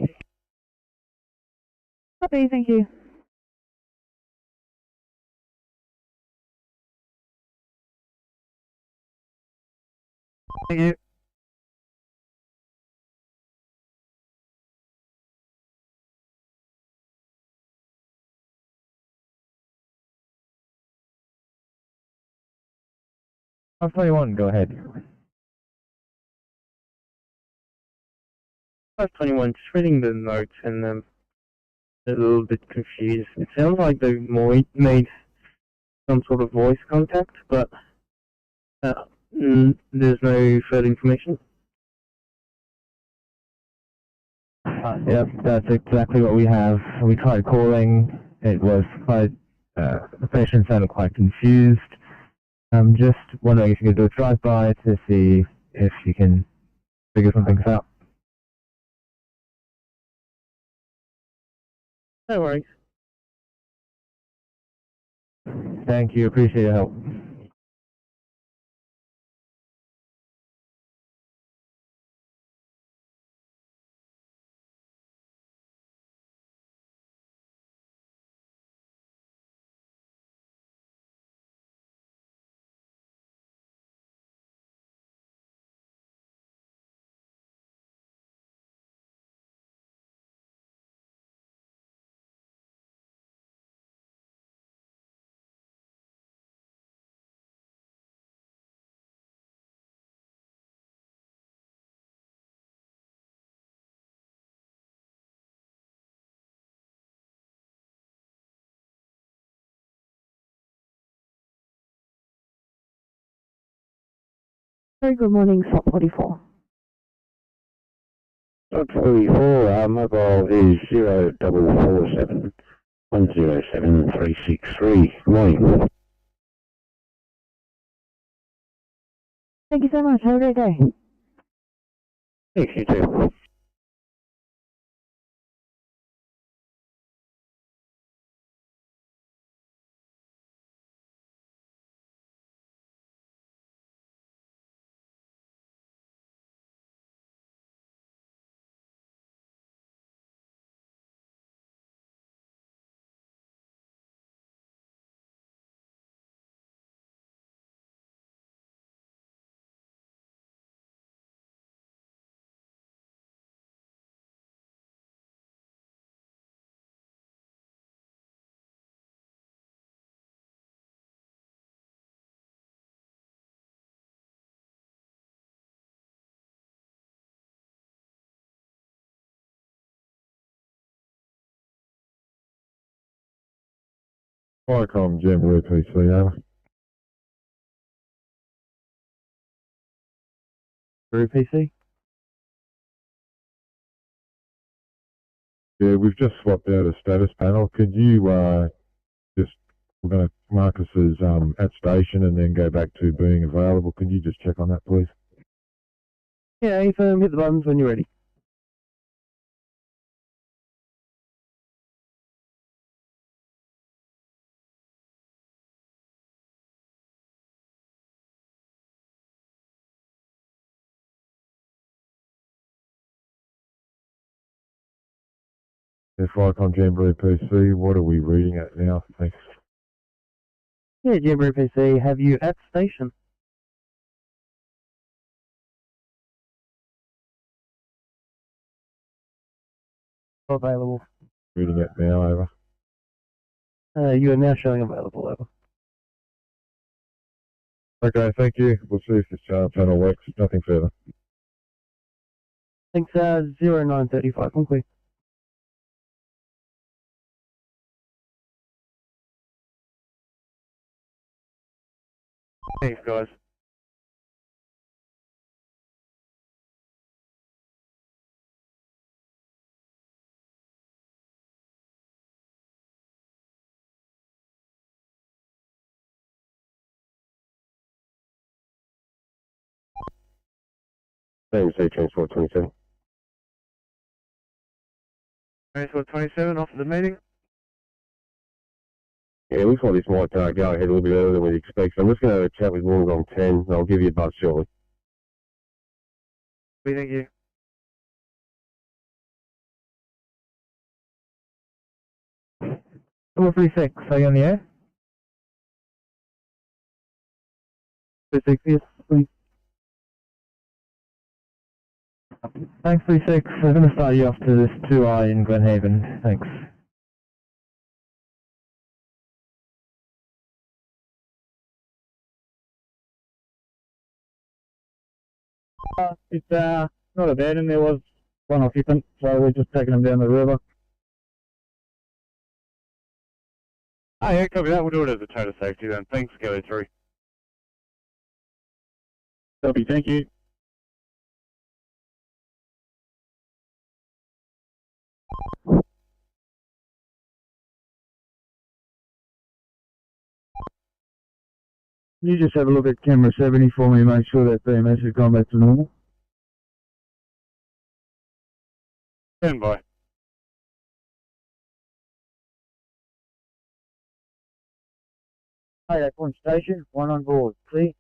Copy, thank you. Thank you. I'll 21, go ahead. 521, just reading the notes and a little bit confused. It sounds like they might need some sort of voice contact, but there's no further information. Yep, that's exactly what we have. We tried calling. It was quite, the patient sounded quite confused. I'm just wondering if you could do a drive-by to see if you can figure some things out. No worries. Thank you, appreciate your help. Very good morning, SWAT 44. Dot 44, mobile is 0447 107 363. Good morning. Thank you so much. Have a great day. Thanks, you too. Viacom Jamboree PC, over. Through PC? Yeah, we've just swapped out a status panel. Could you we're going to mark us as at station and then go back to being available. Could you just check on that, please? Yeah, hit the buttons when you're ready. The Flycom Jamboree PC, what are we reading at now? Thanks. Yeah, Jamboree PC, have you at station? Available. Reading it now, over. You are now showing available, over. Okay, thank you. We'll see if this channel works. Nothing further. Thanks, 0935, complete. Thanks, guys. AMC Transport 27. Transport 27, off to the meeting. Yeah, it looks like this might go ahead a little bit earlier than we expect. So I'm just going to have a chat with Wollongong 10 and I'll give you a buzz shortly. Thank you. 436, are you on the air? 36, yes, please. Thanks, 36. I'm going to start you off to this 2I in Glenhaven. Thanks. It's not abandoned. There was one occupant, so we're just taking them down the river. Oh, yeah, copy that. We'll do it as a total safety then. Thanks, Kelly 3. Copy, thank you. You just have a look at camera 70 for me, make sure that BMS has gone back to normal. Stand by. Hey, that point station, one on board, clear.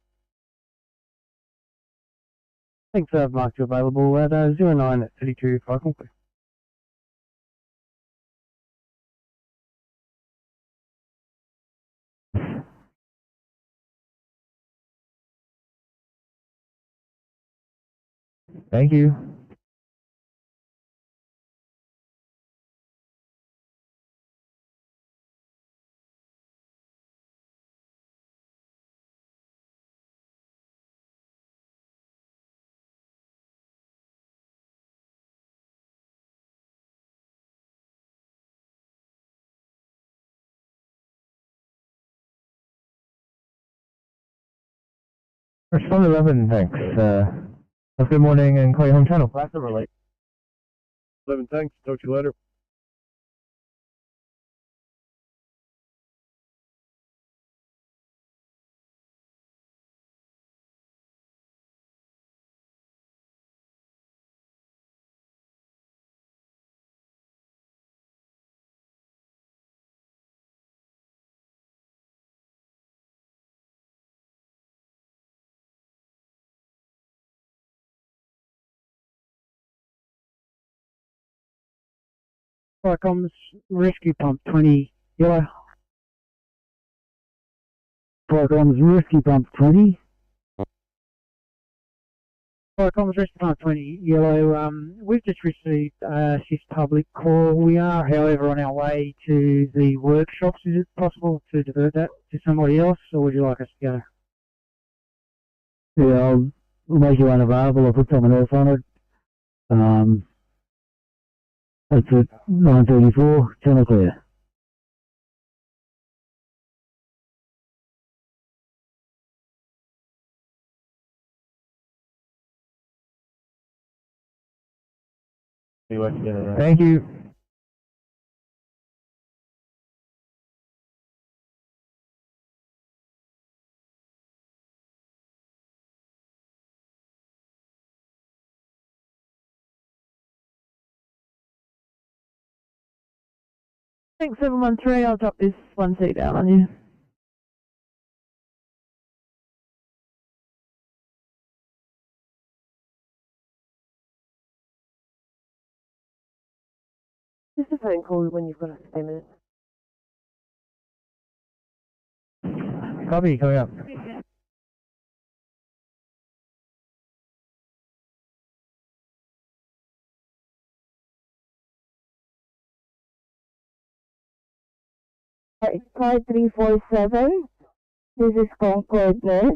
Thanks, I've marked you available at 0932, complete. Thank you. Respond 11, thanks. Have a good morning and call your home channel. Class over late. 11, thanks. Talk to you later. Flycom's rescue pump 20, yellow. Flycom's rescue pump 20. Flycom's rescue pump 20, yellow. We've just received a shift public call. We are, however, on our way to the workshops. Is it possible to divert that to somebody else, or would you like us to go? Yeah, I'll make you unavailable. I'll put someone else on it. That's at 9:34, channel clear. Thank you. Thanks 713, I'll drop this one seat down on you. Just a phone call when you've got a spare minute. Copy, coming up. It's 5347. This is Concord Nurse.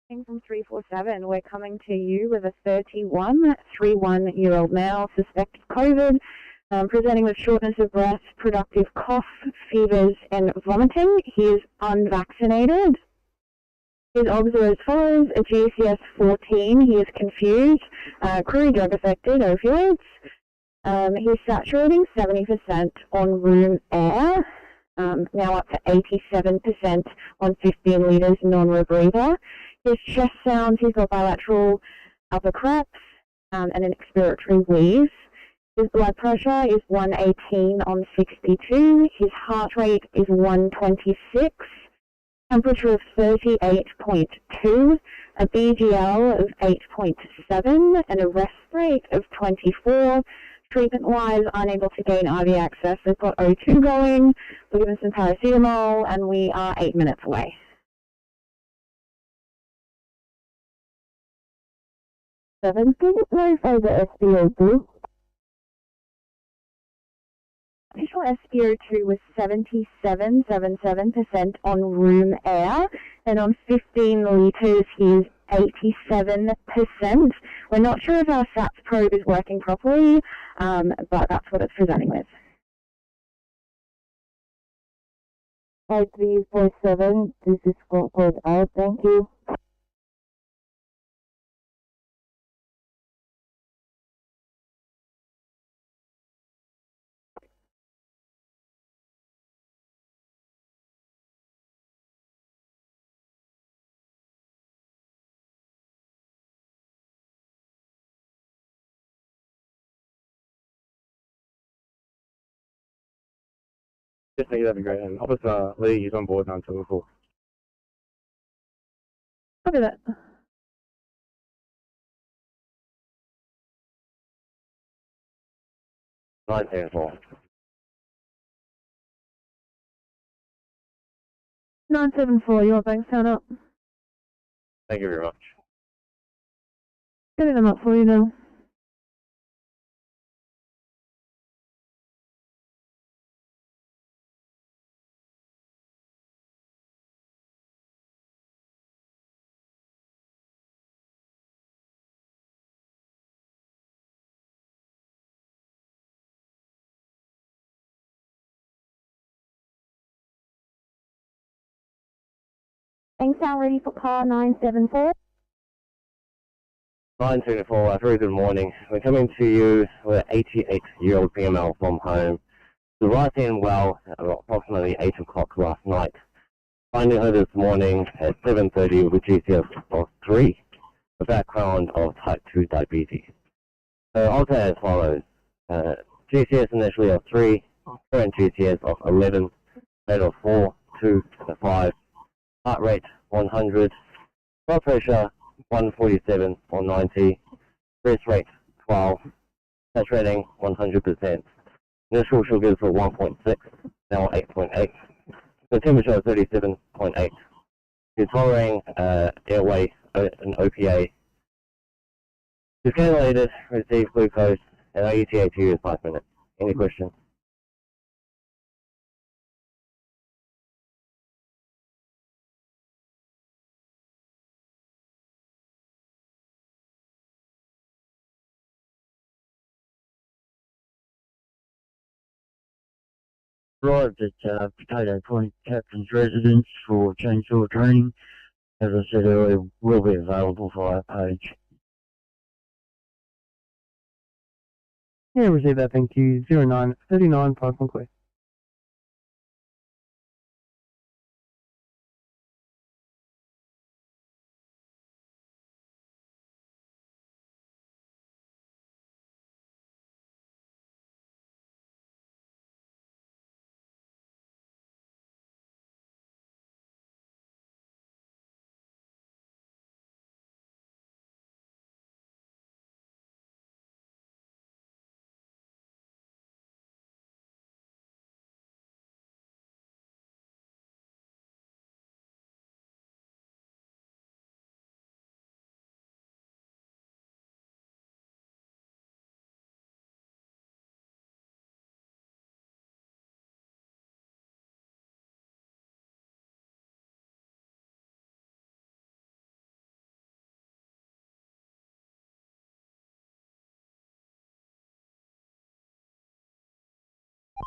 From 347, we're coming to you with a 31-year-old male, suspected COVID, presenting with shortness of breath, productive cough, fevers, and vomiting. He is unvaccinated. His obs are as follows: a GCS 14, he is confused, crude drug affected, opioids. He's saturating 70% on room air, now up to 87% on 15 litres non-rebreather. His chest sounds, he's got bilateral upper craps and an expiratory wheeze. His blood pressure is 118 on 62. His heart rate is 126. Temperature of 38.2. A BGL of 8.7 and a rest rate of 24. Treatment-wise, unable to gain IV access. We've got O2 going, we're giving some paracetamol, and we are 8 minutes away. Can you clarify the SpO2? Official SpO2 was 77% on room air, and on 15 litres he's 87%. We're not sure if our SAPS probe is working properly, but that's what it's presenting with. 5347, this is Concord out, thank you. Just think that'd be great. And Officer Lee is on board 974. Copy that. Nine ten four. 974, your Bankstown up. Thank you very much. Getting them up for you now. Bankstown ready for car 974. 924, very good morning. We're coming to you with an 88-year-old female from home. The right in well at approximately 8 o'clock last night. Finding her this morning at 7:30 with GCS of 3, a background of type 2 diabetes. Also as follows: GCS initially of 3, current GCS of 11, rate of 4, 2, 5, heart rate 100, blood pressure 147 on 90, breath rate 12, saturating 100%. Initial sugars were 1.6, now 8.8. The temperature of 37.8. She's following airway and OPA. She's cannulated, received glucose, and our ETA to you is 5 minutes. Any questions? Arrived at Potato Point Captain's Residence for chainsaw training. As I said earlier, will be available via page. Yeah, receive that, thank you. 0939 Python Quest.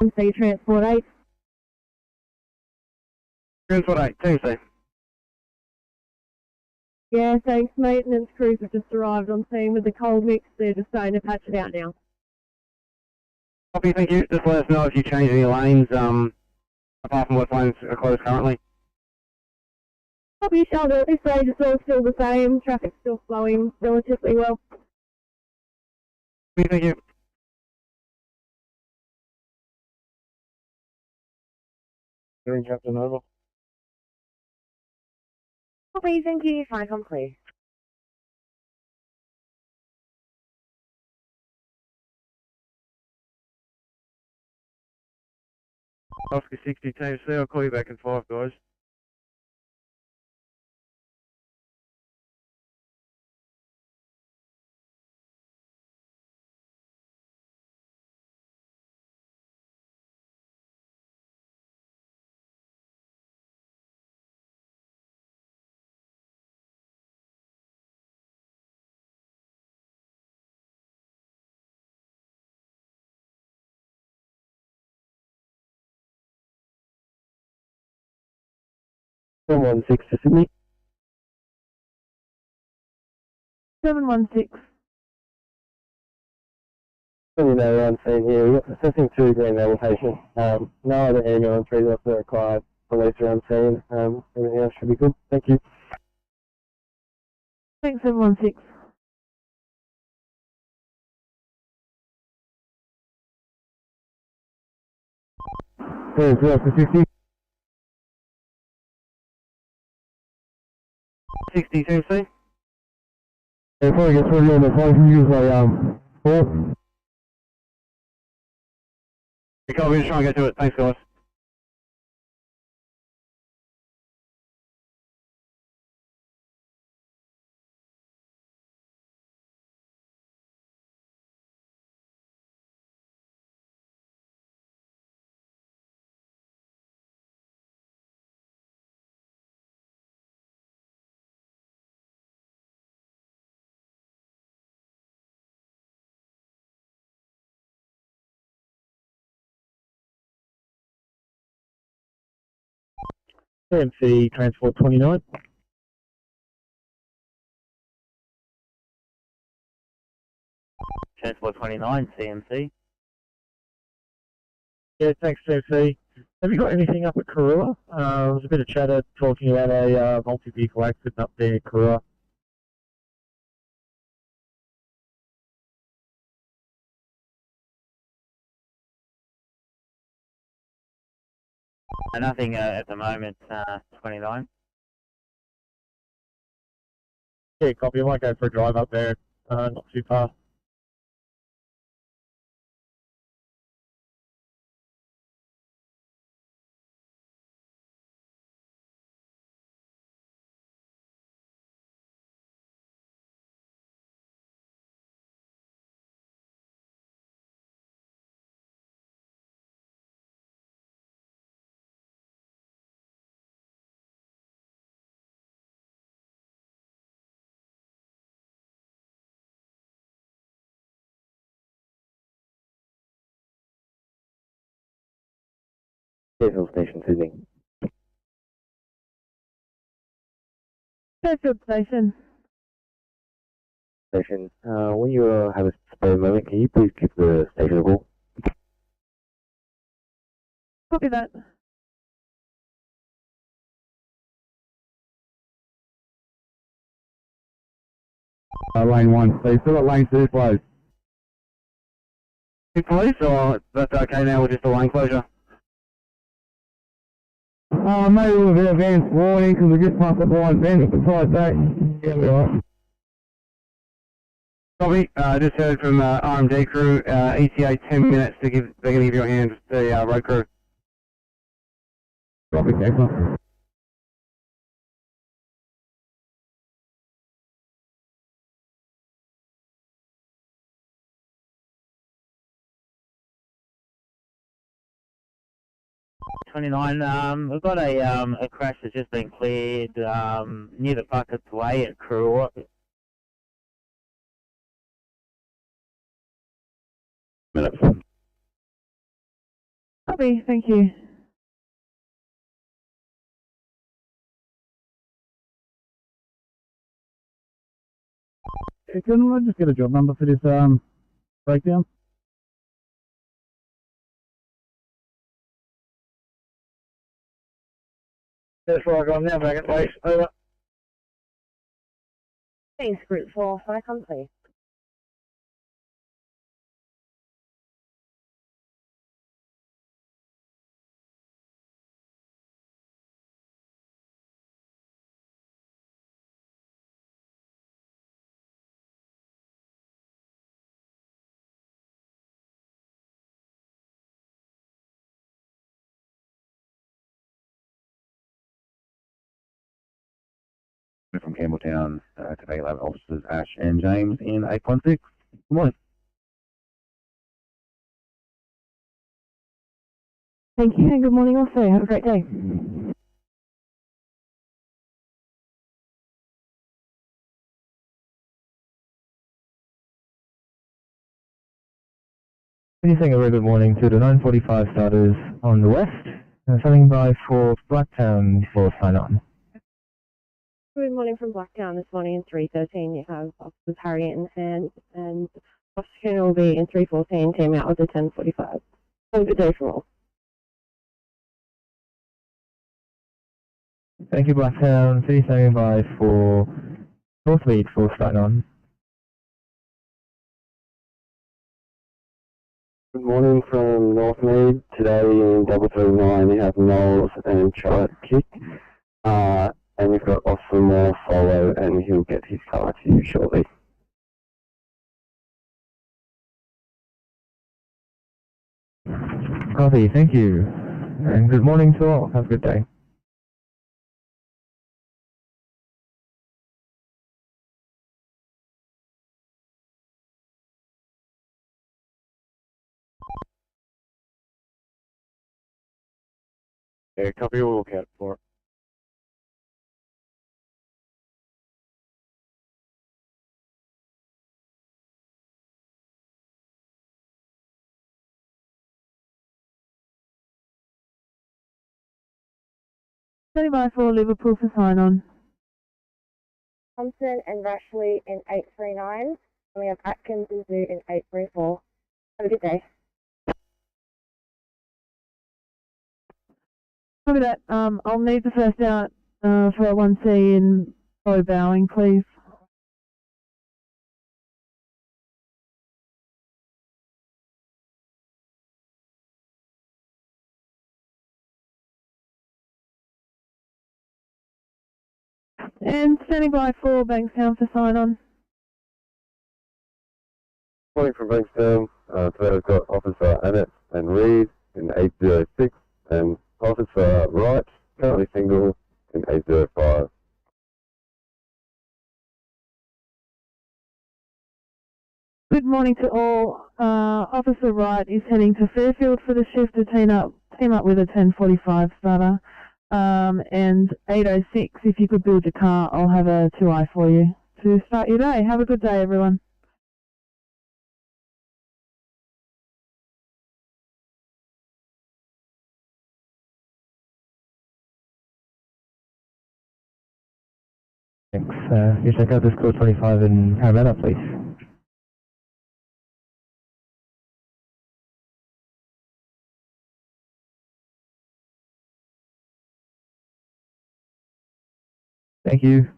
MC Transport 8. Transport 8, TMC. Yeah, thanks. Maintenance crews have just arrived on scene with the cold mix. They're just starting to patch it out now. Copy, thank you. Just let us know if you change any lanes, apart from what lanes are closed currently. Copy, Sheldon. At this stage, it's all still the same. Traffic's still flowing relatively well. Copy, thank you. Hearing Captain over. Copy, thank you. Fine, I'm clear. Oscar 60 TMC, I'll call you back in 5, guys. One six to Sydney. 716. Really no one seen here. We've got assessing 2 green application. No other ambulance results are required. Police are on scene. Everything else should be good. Thank you. Thanks, 716. Hey, it's Oscar 60. 60 TMC. Hey, before I get through on the phone, can you use my, 4? You copy, just try and get to it. Thanks, guys. TMC Transport 29. Transport 29, CMC. Yeah, thanks, TMC. Have you got anything up at Karua? There was a bit of chatter talking about a multi-vehicle accident up there at Karua. Nothing at the moment, 29. Yeah, copy. I might go for a drive up there, not too far. Fairfield Station, Sydney. Fairfield Station. Station. When you have a spare moment, can you please keep the station call? Copy that. Lane 1, please. Still got lane 2 closed. Police, or that's okay now with just a lane closure? Maybe with a bit of advance warning because we just passed the blind fence beside that. Yeah, we're right. Copy, just heard from RMD crew, ETA 10 minutes to give, they're going to give you a hand, the road crew. Copy, excellent. We've got a crash that's just been cleared near the Buckets Way at Crew. Minutes. Copy, thank you. Hey, can I just get a job number for this breakdown? That's where I go now, back at base. Over. Thanks, Group 4, Cyclone, please. From Campbelltown to take 11 officers Ash and James in 816. Good morning. Thank you, and good morning also. Have a great day. Anything a very good morning to the 945 starters on the west, standing by for Blacktown for sign on. Good morning from Blacktown this morning in 313. You have officers herein and Officer will be in 314, team out with the 1045. Have a good day for all. Thank you, Blacktown. City standing by for Northmead for sign on. Good morning from Northmead. Today in 339 you have Knowles and Charlotte Kick. And you've got Officer Moore follow, and he'll get his car to you shortly. Copy, thank you. And good morning to all. Have a good day. Yeah, copy, we'll look out for it. Standing by for Liverpool for sign on. Thompson and Rashley in 839. And we have Atkins and Zoo in 834. Have a good day. Copy that. I'll need the first out for 1C in Bow Bowing, please. And standing by for Bankstown for sign on. Morning from Bankstown. Today we've got Officer Annette and Reed in 806 and Officer Wright, currently single, in 805. Good morning to all. Officer Wright is heading to Fairfield for the shift to team up with a 1045 starter. And 806, if you could build your car, I'll have a 2i for you to start your day. Have a good day, everyone. Thanks. You check out this code 25 in Parramatta, please. Thank you.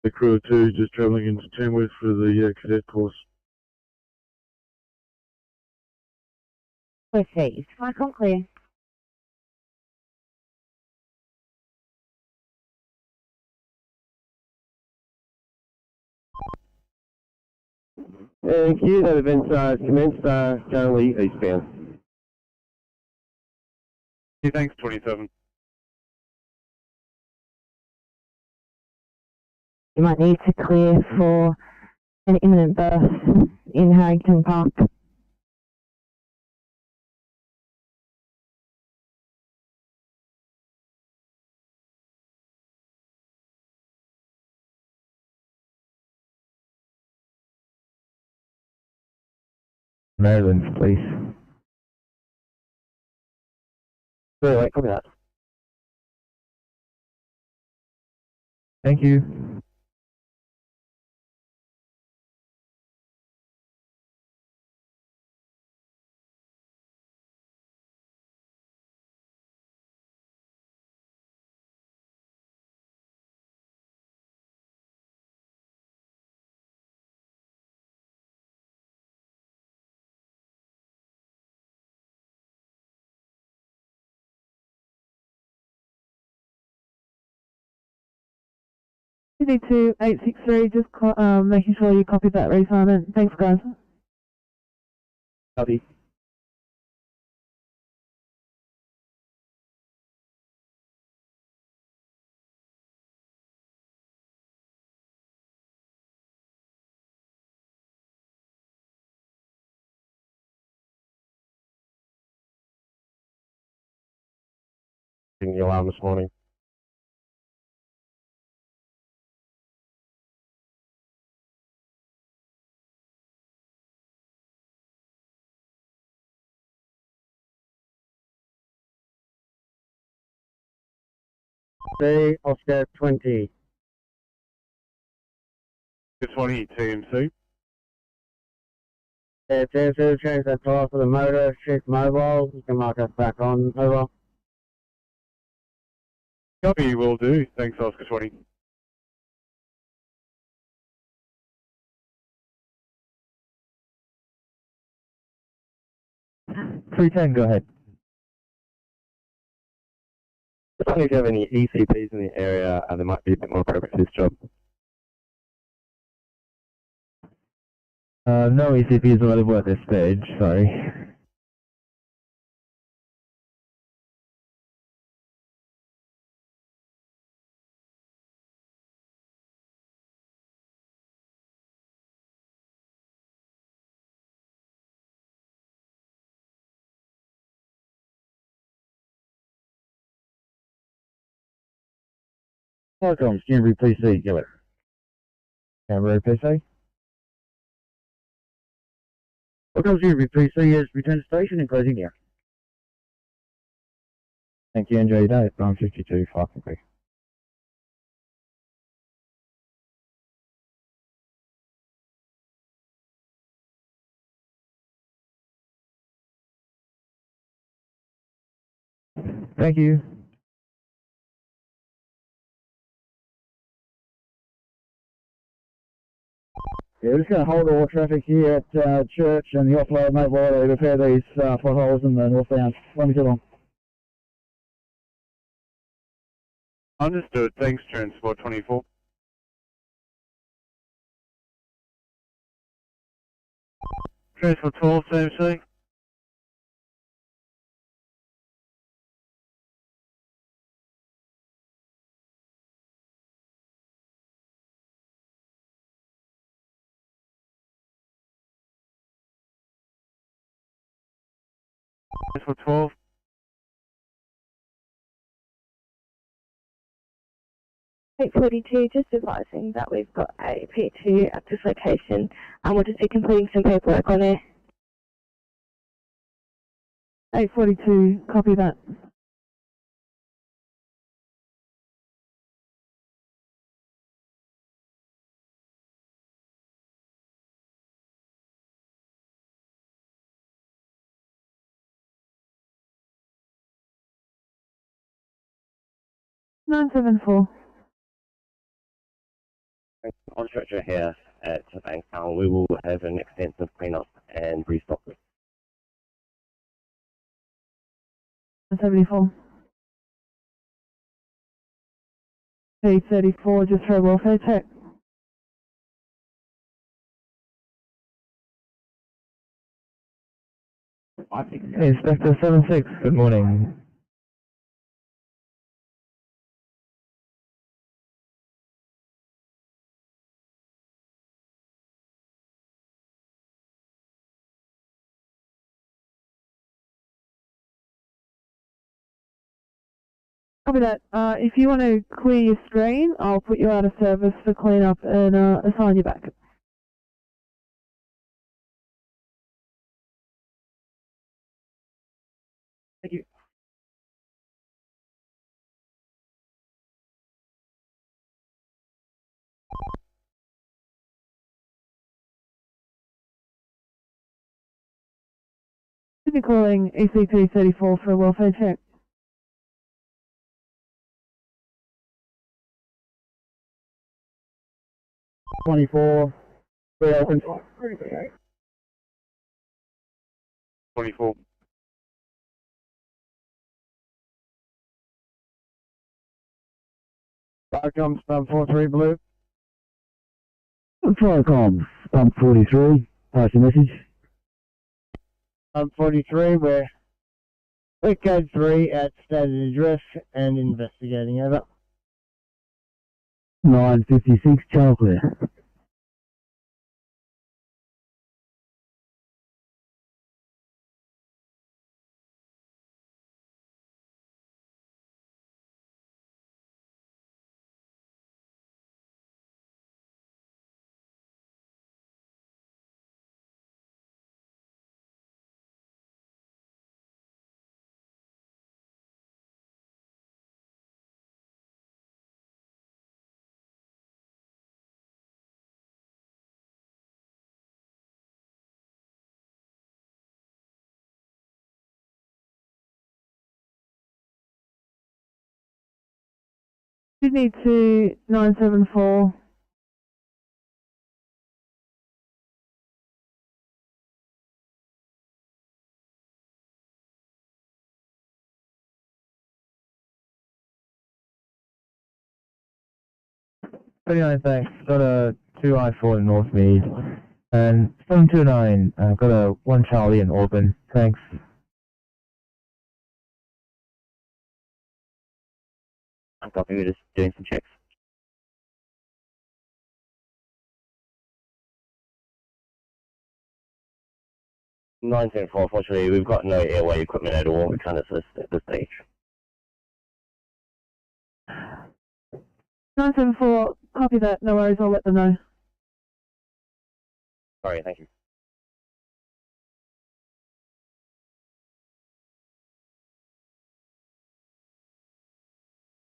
The crew of 2 just travelling into Tamworth for the cadet course. Proceed. Cyclone clear. Thank you. That event's commenced, currently eastbound. Yeah, thanks, 27. You might need to clear for an imminent burst in Harrington Park. Maryland's, please. Very right, copy that. Thank you. CD2863, just making sure you copy that reassignment. Thanks, guys. Copy. In the alarm this morning. B, Oscar 20. Oscar 20, TMC. Yeah, TMC, change that tire for the motor, shift mobile. You can mark us back on. Over. Copy, will do. Thanks, Oscar 20. $310, go ahead. Just wondering if you have any ECPs in the area and they might be a bit more appropriate for this job. No ECP is available at this stage, sorry. Telecoms, Canberra PC, go it. Canberra PC? Telecoms, Canberra PC is return to station and closing here. Thank you, enjoy your day. I'm 52, Falcon Creek. Thank you. Yeah, we're just going to hold all traffic here at Church and the offload mate while they repair these potholes in the northbound. Won't be too long. Understood. Thanks, Transport 24. Transport 12, CMC. Transport 12. .42, just advising that we've got a P2 at this location and we'll just be completing some paperwork on it. 842, copy that. $974. On stretcher here at Bankstown, we will have an extensive cleanup and restock. 74. P34, just for a welfare check. Inspector 76, good morning. Copy that. If you want to clear your screen, I'll put you out of service for cleanup and assign you back. Thank you. Sydney calling ECP 34 for a welfare check. '24. We open. 24. Firecom stump 43 blue. Firecom, stump 43, pass your message. Stump 43, we're code 3 at stated address and investigating. Over. 956, channel clear. Sydney to 974. Thanks. Got a 2I4 in Northmead. And 729, got a 1 Charlie in Auburn. Thanks. I'm copy, we're just doing some checks. 974, unfortunately, we've got no airway equipment at all. We can't assist at this stage. 974, copy that. No worries, I'll let them know. Sorry, thank you.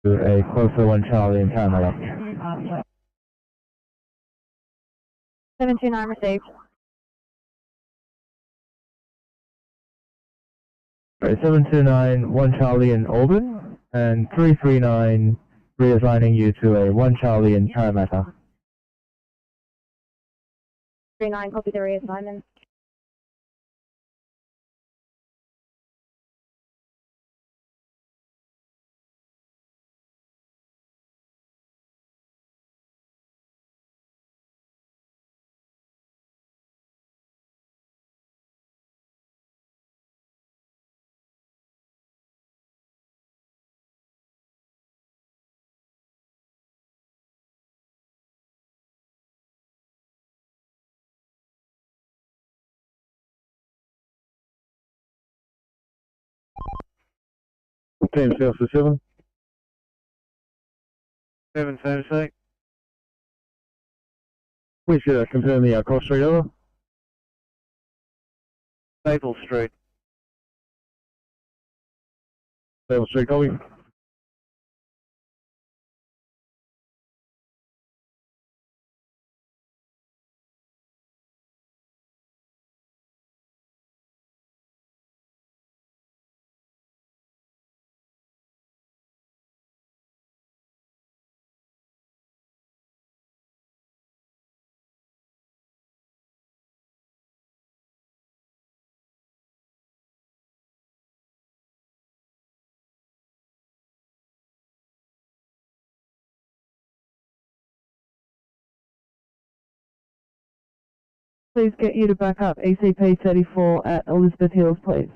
To a closer 1 Charlie in Canada. 729 received. Right, 729, 1 Charlie in Auburn, and 339 reassigning you to a 1 Charlie in Parramatta. 39, copy the reassignment. Team South to 7. 776. Please confirm the cross street over. Maple Street. Maple Street, copy. Please get you to back up ECP 34 at Elizabeth Hills, please.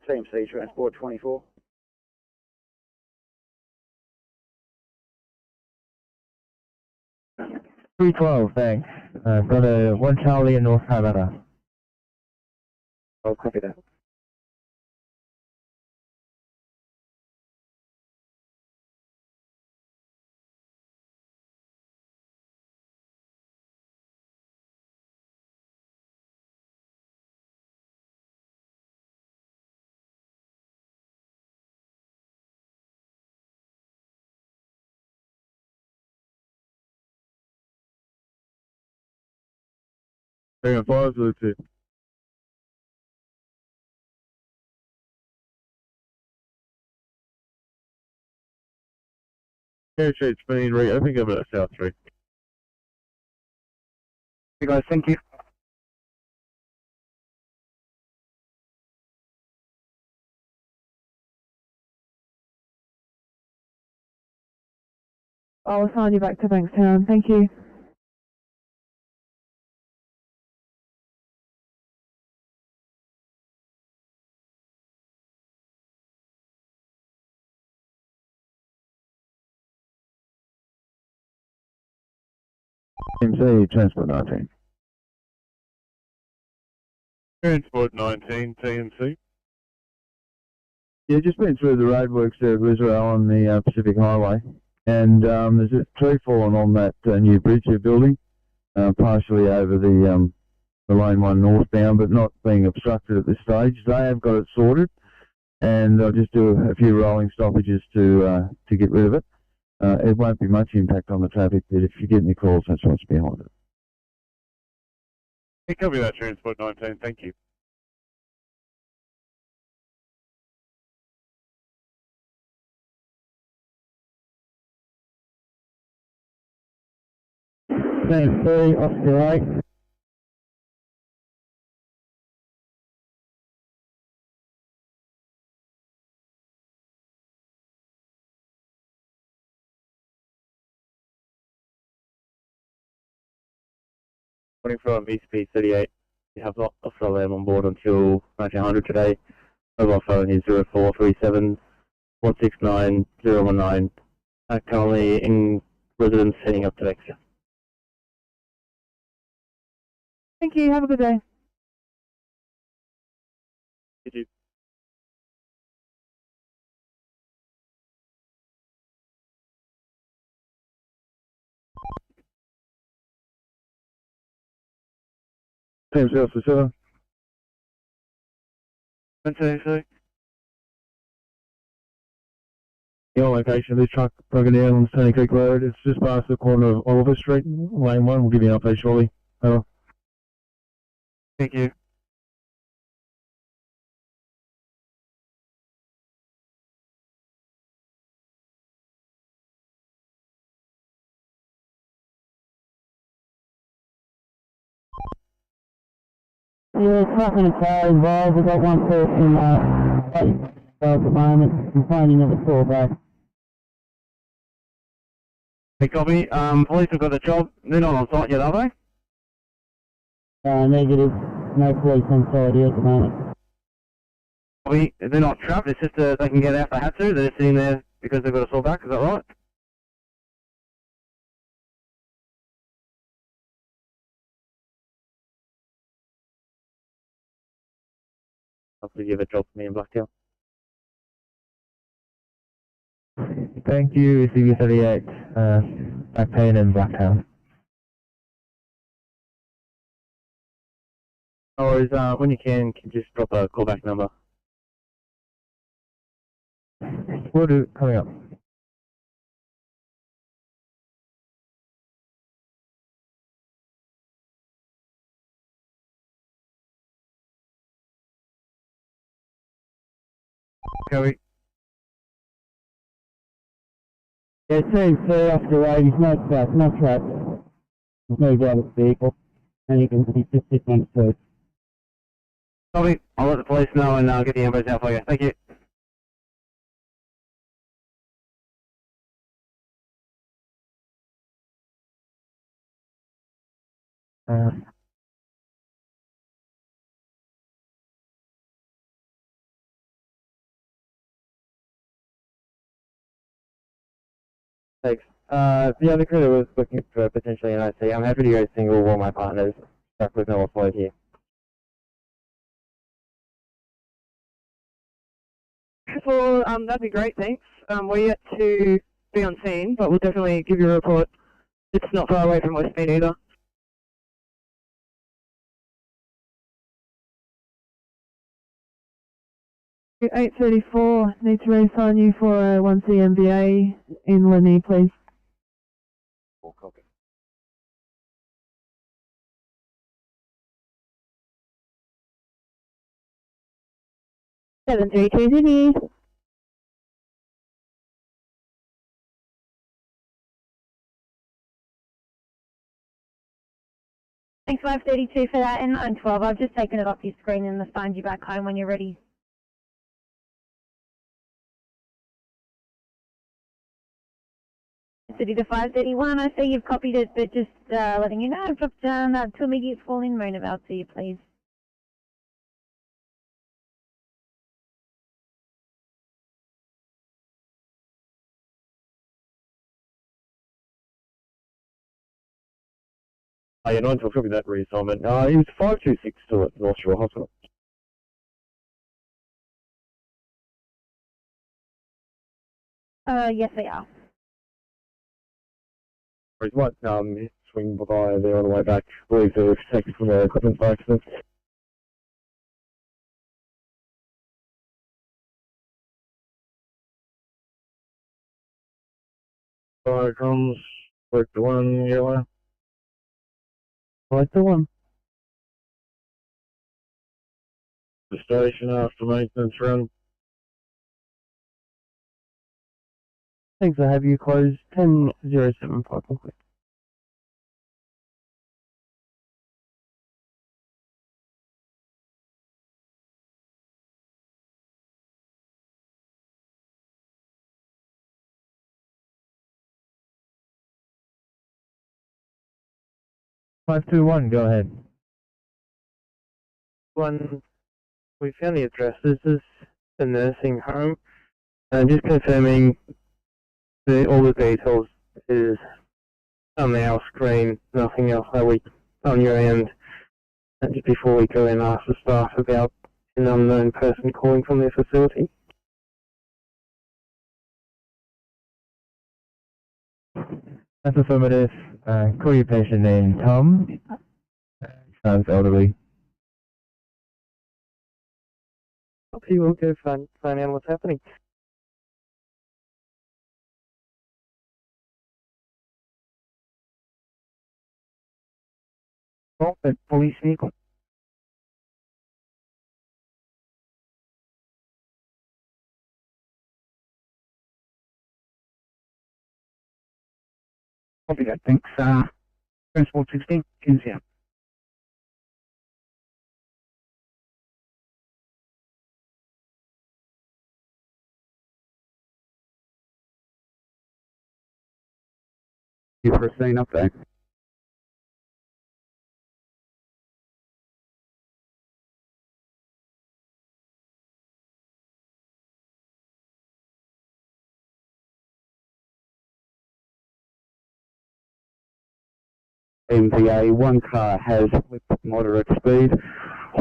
Team C, Transport 24. $312, thanks. Got a 1 Charlie in North Parramatta. I'll copy that. Hang on, 502. Parachute speed, I think I'm at South 3. Hey guys, thank you. I'll assign you back to Bankstown. Thank you. TMC, Transport 19. Transport 19, TMC. Yeah, just been through the roadworks there of Israel on the Pacific Highway, and there's a tree fallen on that new bridge they're building, partially over the Lane 1 northbound, but not being obstructed at this stage. They have got it sorted, and I'll just do a few rolling stoppages to get rid of it. It won't be much impact on the traffic, but if you get any calls, that's what's behind it. Hey, copy that, Transport 19, thank you. Thanks, 3, Oscar 8. Morning from ECP 38. We have not officer alarm on board until 1900 today. Mobile phone is 0437 169 019. Currently in residence heading up to Exeter. Thank you. Have a good day. You too. TMC Officer 7. TMC. Your location of this truck broken down on Stony Creek Road. It's just past the corner of Oliver Street, Lane 1. We'll give you an update shortly. Over. Thank you. Yeah, traffic and car involved. We've got one person at the moment, complaining of a fallback. Hey, copy. Police have got the job. They're not on site yet, are they? Negative. No police on site here at the moment. Copy. They're not trapped. It's just they can get out if they have to. They're just sitting there because they've got a fallback. Is that right? I'll give a job for me in Blacktail. Thank you, ECP 38. Backpain and Blacktown. No worries, when you can just drop a callback number. Will do, coming up. Copy. Yeah, TMC off the road. He's not trapped. He's moved out of the vehicle. And he's just sitting on the seat. Copy. I'll let the police know and get the ambos out for you. Thank you. Thanks. The other crew was looking for potentially an IC. I'm happy to go single while my partner's stuck with no employed here. Well, that'd be great, thanks. We're yet to be on scene, but we'll definitely give you a report. It's not far away from West Bean either. 834, need to reassign you for a 1C MVA in Lenny, please. 732 Sydney. Thanks 532 for that, and 912. I've just taken it off your screen and assigned you back home when you're ready. City to 531, I see you've copied it, but just letting you know, I've dropped down to immediate fall in roundabout to you, please. Yeah, 912, copy that reassignment. It was 526 still at North Shore Hospital. Yes, they are. Or you might swing by there on the way back. I believe they've taken from the equipment by accident. Fire comes, like the one yellow. Like the one. The station after maintenance run. Thanks, I have you closed 10.075 complete. Five two one. Go ahead. One, we found the address. This is the nursing home. Just confirming all the details is on our screen, nothing else that we on your end. And just before we go and ask the staff about an unknown person calling from their facility. That's affirmative. Call your patient name Tom. Sounds elderly. Okay, we'll go find out what's happening. Oh, the police vehicle. Copy that, thanks. Transport 16, Kinsey. You for staying up there. MVA, one car has flipped at moderate speed.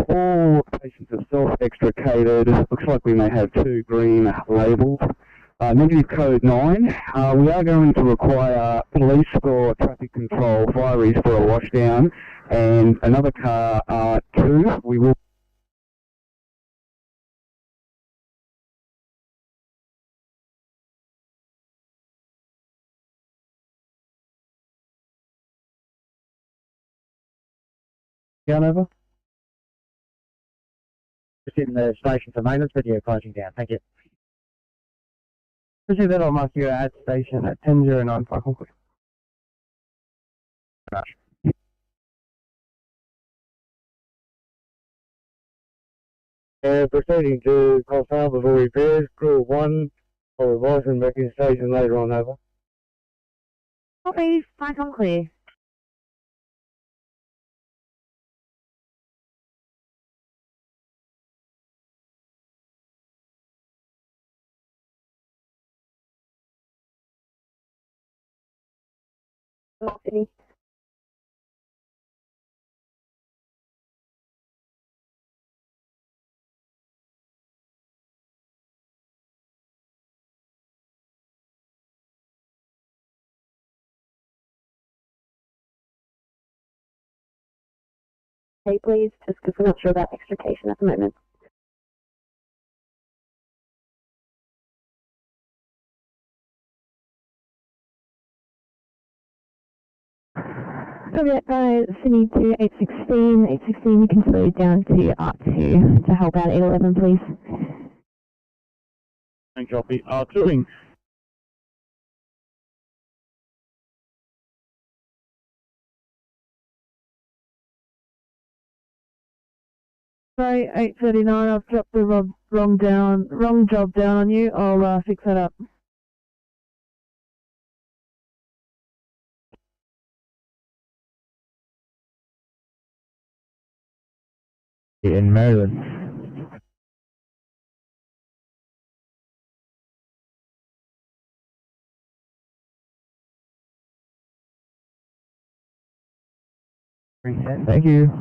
All patients are self-extricated. Looks like we may have two green labels. Negative code 9. We are going to require police for traffic control, fireys for a washdown, and another car 2. We will. Down over? Just in the station for maintenance, but yeah, closing down. Thank you. Appreciate that. I'll mark you at station at 10.095 complete. Proceeding to Coast Harbour for repairs, crew 1. I'll advise them back in station later on, over. Copy, fine, I'm clear. Sydney. Okay, please, just because we're not sure about extrication at the moment. So yeah, Sydney to 816. 816, you can slow down to R2 to help out 811, please. Incoming copy. R2ing. Sorry, 8:39. I've dropped the wrong job down on you. I'll fix that up. In Maryland. Thank you.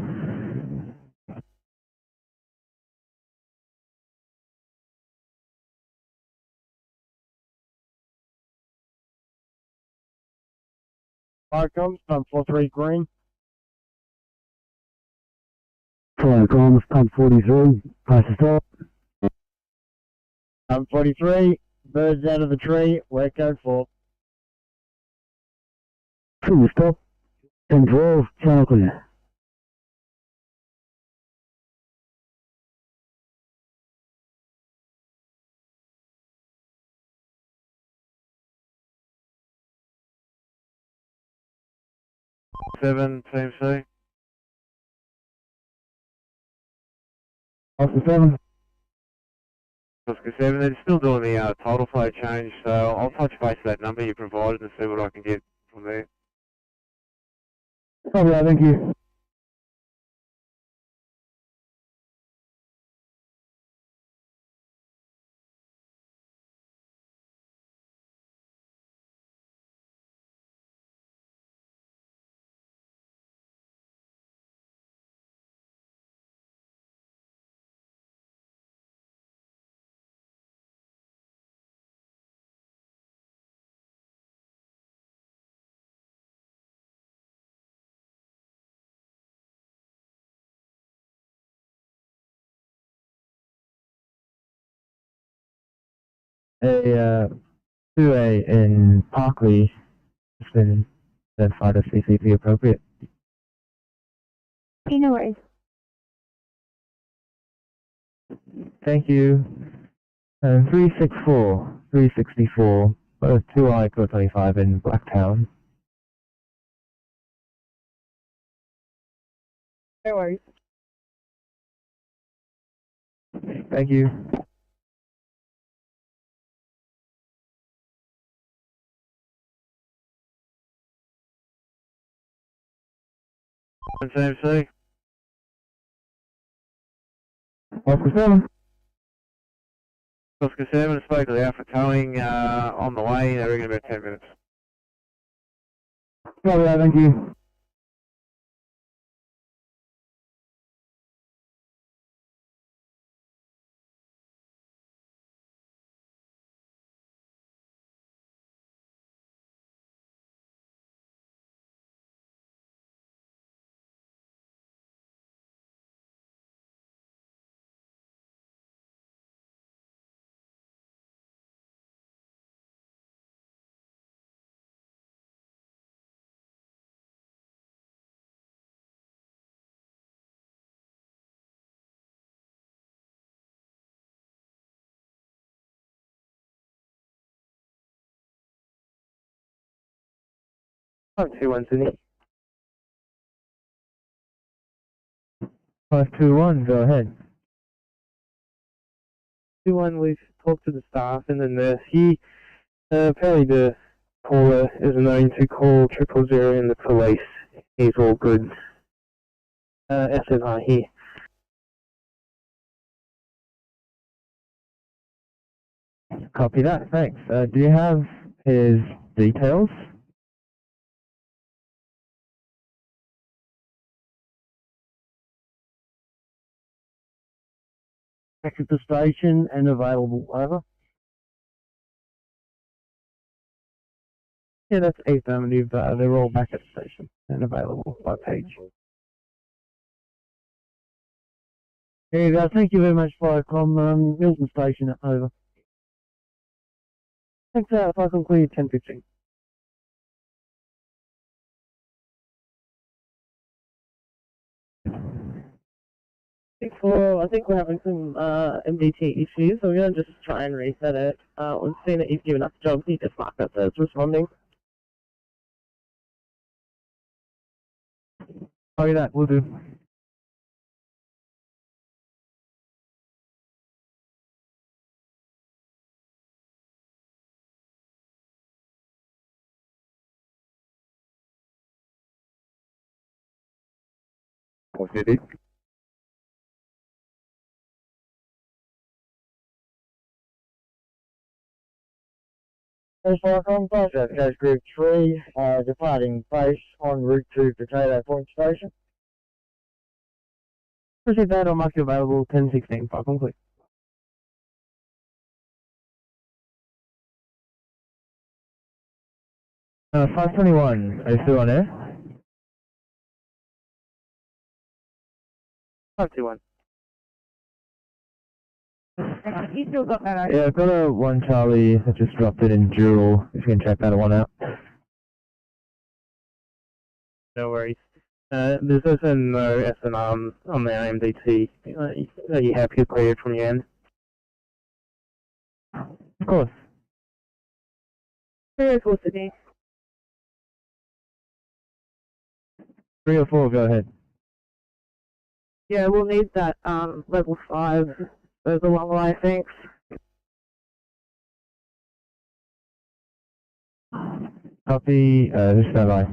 Fire comms, pump 43 green. Fire comms, pump 43, press stop. Pump 43, birds out of the tree, we're code 4. Full stop. 10-12, channel clear. Seven, Team C. Oscar 7. Oscar 7, they're still doing the tidal flow change, so I'll touch base that number you provided and see what I can get from there. Copy that, thank you. A 2A in Parkley has been identified as CCP appropriate. Okay, no worries. Thank you. And 364, both 2I Code 25 in Blacktown. No worries. Thank you. Team C. Oscar 7. Oscar 7, spoke to the Alpha towing on the way, they're in about 10 minutes. Copy that, thank you. I'm 2-1, Sydney. 521, go ahead. 2-1, we've talked to the staff and the nurse here. Apparently the caller is known to call 000 and the police. He's all good. SNI here. Copy that, thanks. Do you have his details? Back at the station and available, over. Yeah, that's affirmative. They're all back at the station and available by page. Yeah, thank you very much, Firecom. Milton Station, over. Thanks, if I can clear 10:15. I think we're having some MDT issues, so we're going to just try and reset it. We've seen that you've given us jobs, you just mark us as responding. Copy that, will do. What's it? Welcome, Passenger Coast Group 3, departing base en route to Potato Point Station. Proceed that or mark you available 1016, fire complete. 521, are you still on air? 521. You still got that, Yeah, I've got a 1 Charlie that just dropped it in dual, if you can check that one out. No worries. There's also no SNR on the AMDT. Are you happy to clear it from your end? Of course. 304 Sydney. 304, go ahead. Yeah, we'll need that level 5 for the long way, thanks. Copy, just stand by.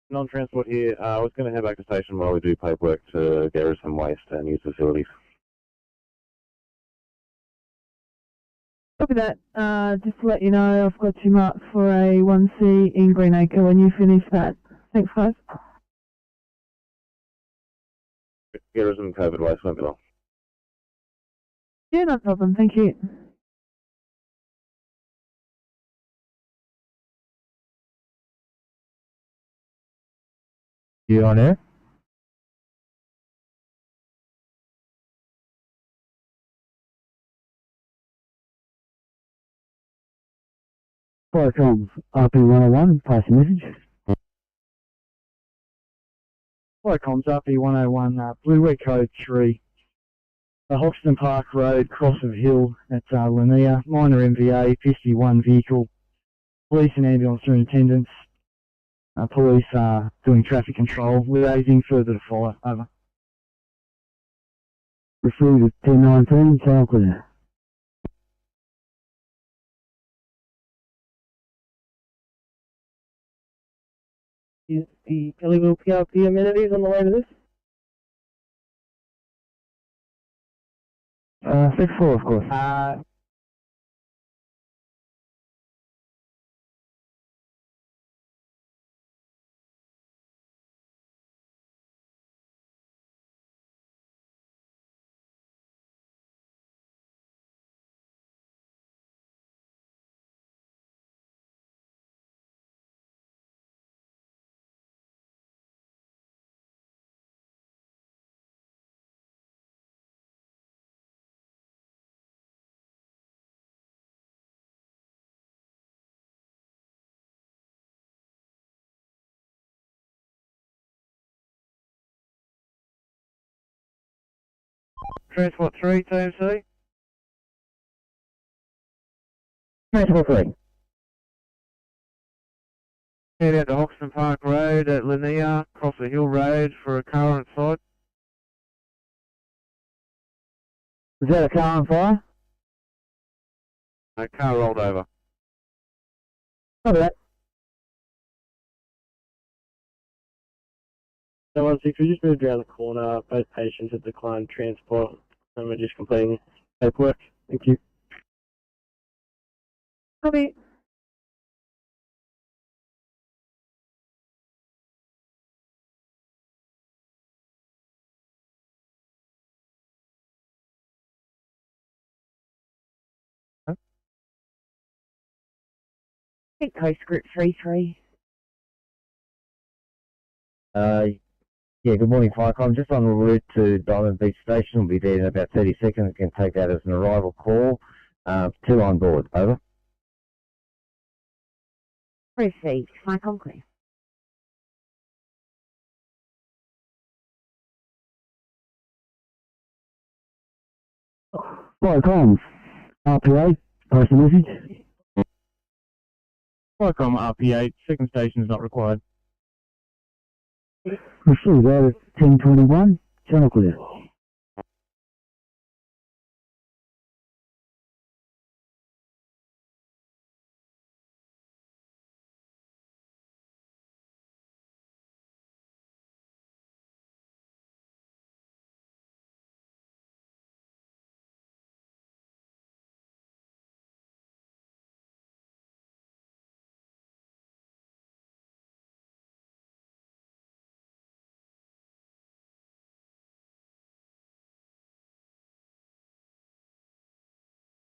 Non-transport here. I was going to head back to station while we do paperwork to get rid of some waste and use facilities. Copy that. Just to let you know, I've got you marked for a 1C in Greenacre when you finish that. Thanks, guys. Get rid of some COVID waste, won't be long. Yeah, no problem. Thank you. You on air? Welcome, RP101, pass a message. Welcome, RP101, Blue Ware Code 3. Hoxton Park Road, Cross of Hill, that's Linnea, minor MVA, 51 vehicle. Police and ambulance are in attendance. Police are doing traffic control, liaising further to follow, over. Received at 1019, sound clear. Is the Kellyville PRP amenities on the way to this? 6-4, of course. Transport 3, TMC. Transport 3. Head out to Hoxton Park Road at Linnea, cross the Hill Road for a car on site. Is that a car on fire? A car rolled over. Copy that. 1-6, we just moved around the corner. Both patients have declined transport, and we're just completing paperwork. Thank you. Copy. Coast Group 33. Yeah, good morning, Firecom. Just on route to Diamond Beach Station. We'll be there in about 30 seconds. We can take that as an arrival call. 2 on board. Over. Received. Firecom clear. Firecom, RPA, post a message. Firecom RP8, second station is not required. Received out at 10:21, channel clear.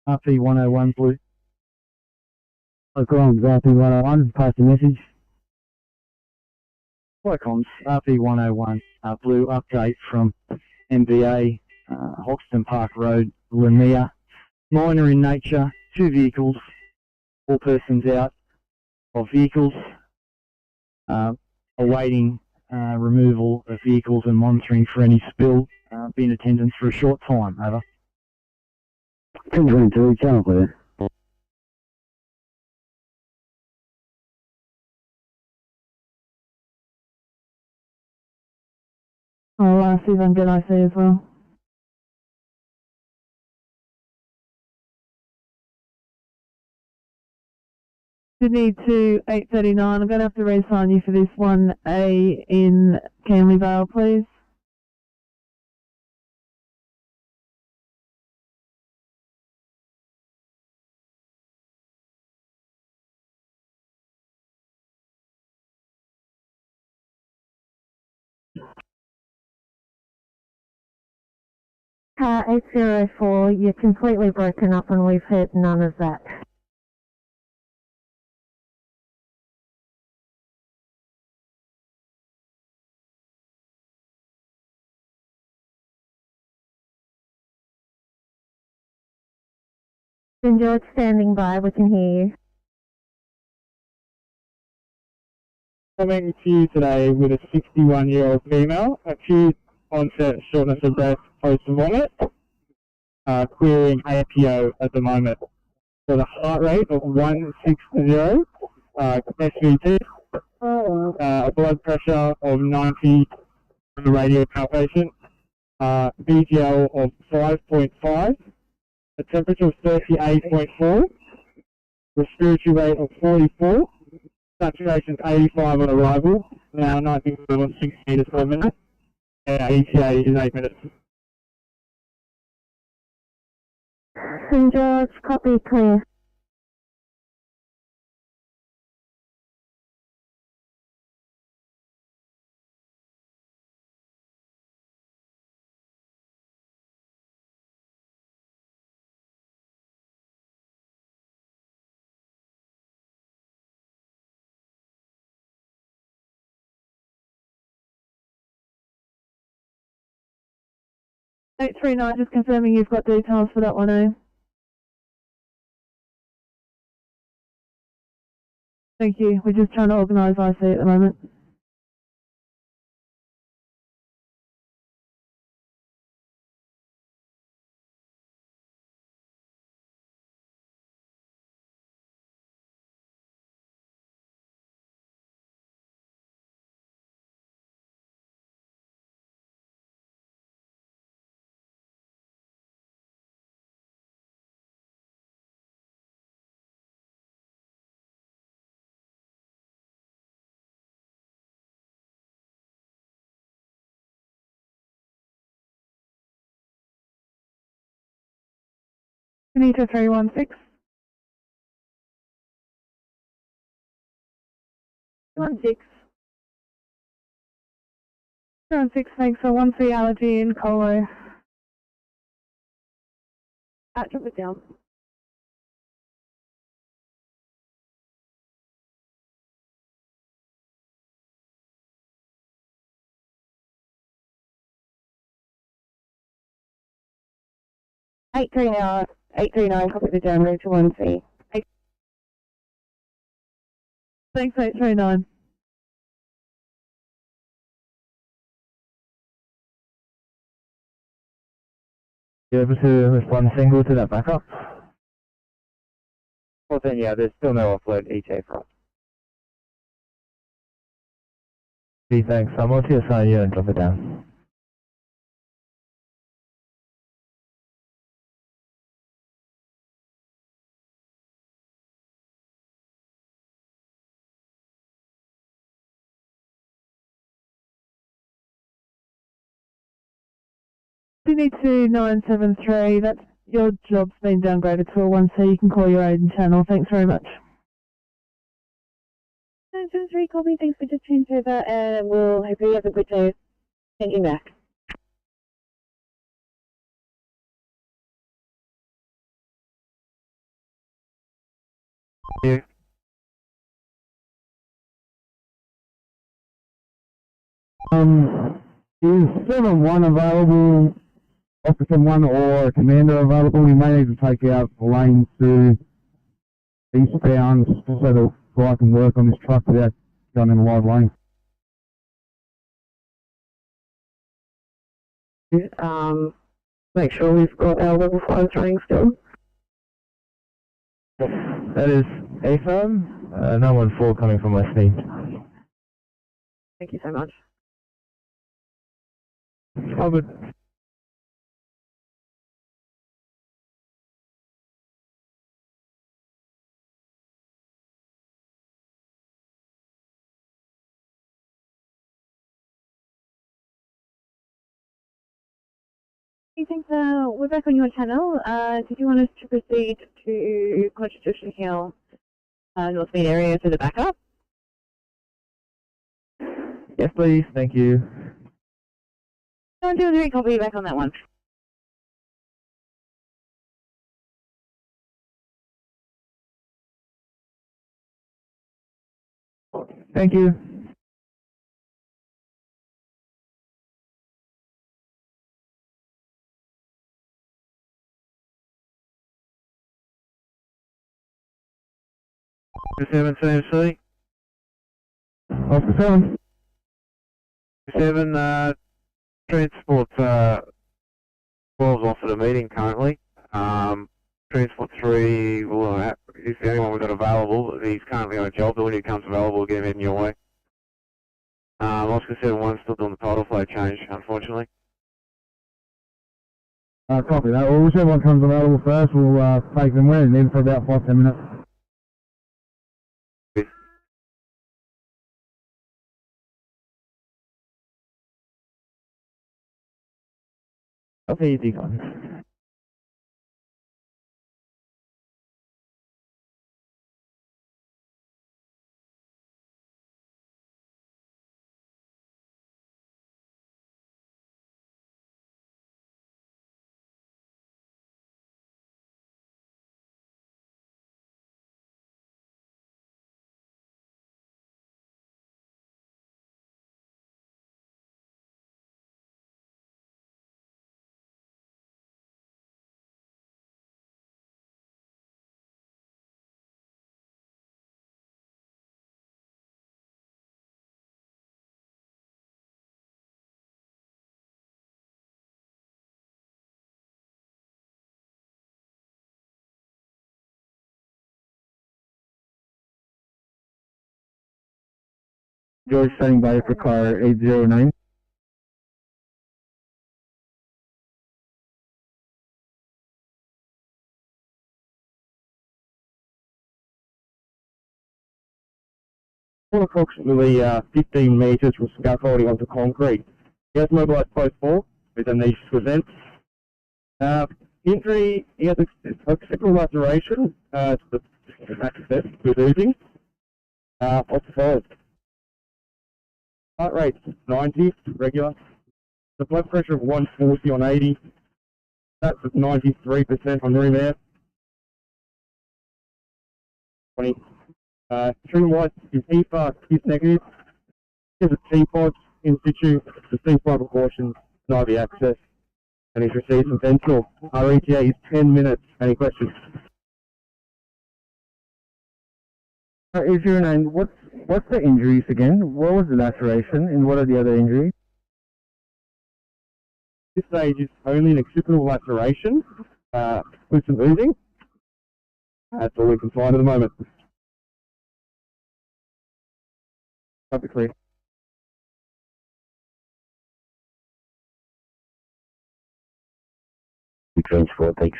RP101 blue. Firecom, RP101, post a message. Firecom's RP101 blue update from MBA, Hoxton Park Road, Lanier. Minor in nature, 2 vehicles, 4 persons out of vehicles, awaiting removal of vehicles and monitoring for any spill. Be in attendance for a short time. Over. 10:22, channel clear. I'll see if I can get IC as well. Sydney to 839. I'm going to have to reassign you for this 1A in Canley Vale, please. Car 804, you're completely broken up and we've heard none of that. St. George standing by, we can hear you. Coming to you today with a 61-year-old female, acute onset shortness of breath post-vomit, querying APO at the moment. Got a heart rate of 160, SVT, a blood pressure of 90 on the radio palpation, BGL of 5.5, a temperature of 38.4, respiratory rate of 44, saturation 85 on arrival, now 19 6 meters per minute, and ETA is 8 minutes. St. George, copy, clear. Eight 39, just confirming you've got details for that 1A. Thank you. We're just trying to organise IC at the moment. Benita 316. 16. 316, thanks for 1C allergy in Colo. Drop it down. Eight three nine, copy the down route to 1C. Thanks, 839. You able to respond single to that backup? Well then, yeah, there's still no offload ETA for us. Gee, thanks. I'm going to assign you and drop it down. Sydney 2973, that's your job's been downgraded to a 1C. You can call your own channel. Thanks very much. 973, copy. Thanks for just changing over, and we'll hope you have a good day. Thank you back. Yeah. Is 7-1 available, Officer 1 or Commander available? We may need to take out lanes to eastbound so that I can work on this truck without going in a wide lane. Make sure we've got our level 5 running still. That is AFAM, 914 coming from my speed. Thank you so much. Covered. Hey, thanks. We're back on your channel. Did you want us to proceed to Constitution Hill, North Main area for the backup? Yes, please. Thank you. 123, copy back on that one. Thank you. Seven CMC. Officer 7. 7, Transport 12's off at a meeting currently. Transport 3 well, is the only one we've got available. He's currently on a job, but when he comes available, we'll get him heading your way. Oscar 7-1 still doing the title flow change, unfortunately. Copy that. Well, whichever one comes available first, we'll take them in then for about 5-10 minutes. Okay, decon. George standing by for car 809. Approximately 15 metres from scaffolding onto concrete. Yes, mobilised post 4 with a niche present. Injury, he has occipital laceration to the access with oozing. Occupied. Heart rate 90, regular. The blood pressure of 140 on 80. That's at 93% on room air. 20. Treatment wise is EFA is negative. He has a T-pod in situ, the C5 abortion, and IV access. And he's received some fentanyl. Our ETA is 10 minutes. Any questions? Is your name, what's the injuries again? What was the laceration and what are the other injuries? This stage is only an occipital laceration with some oozing. That's all we can find at the moment. Perfectly. Transport, thanks.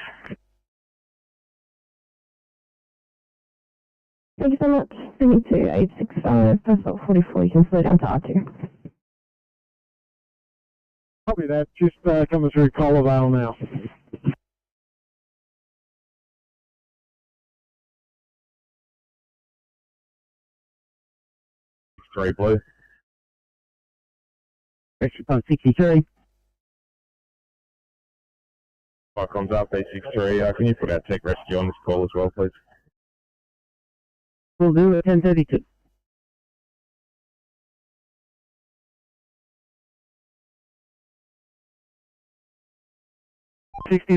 Thank you so much. Sydney to 865, Passport 44, you can slow down to R2. Copy that, just coming through Collarbale now. 3 blue. Extra time 63. Icons up, B63. Can you put our tech rescue on this call as well, please? We'll do it 10:32.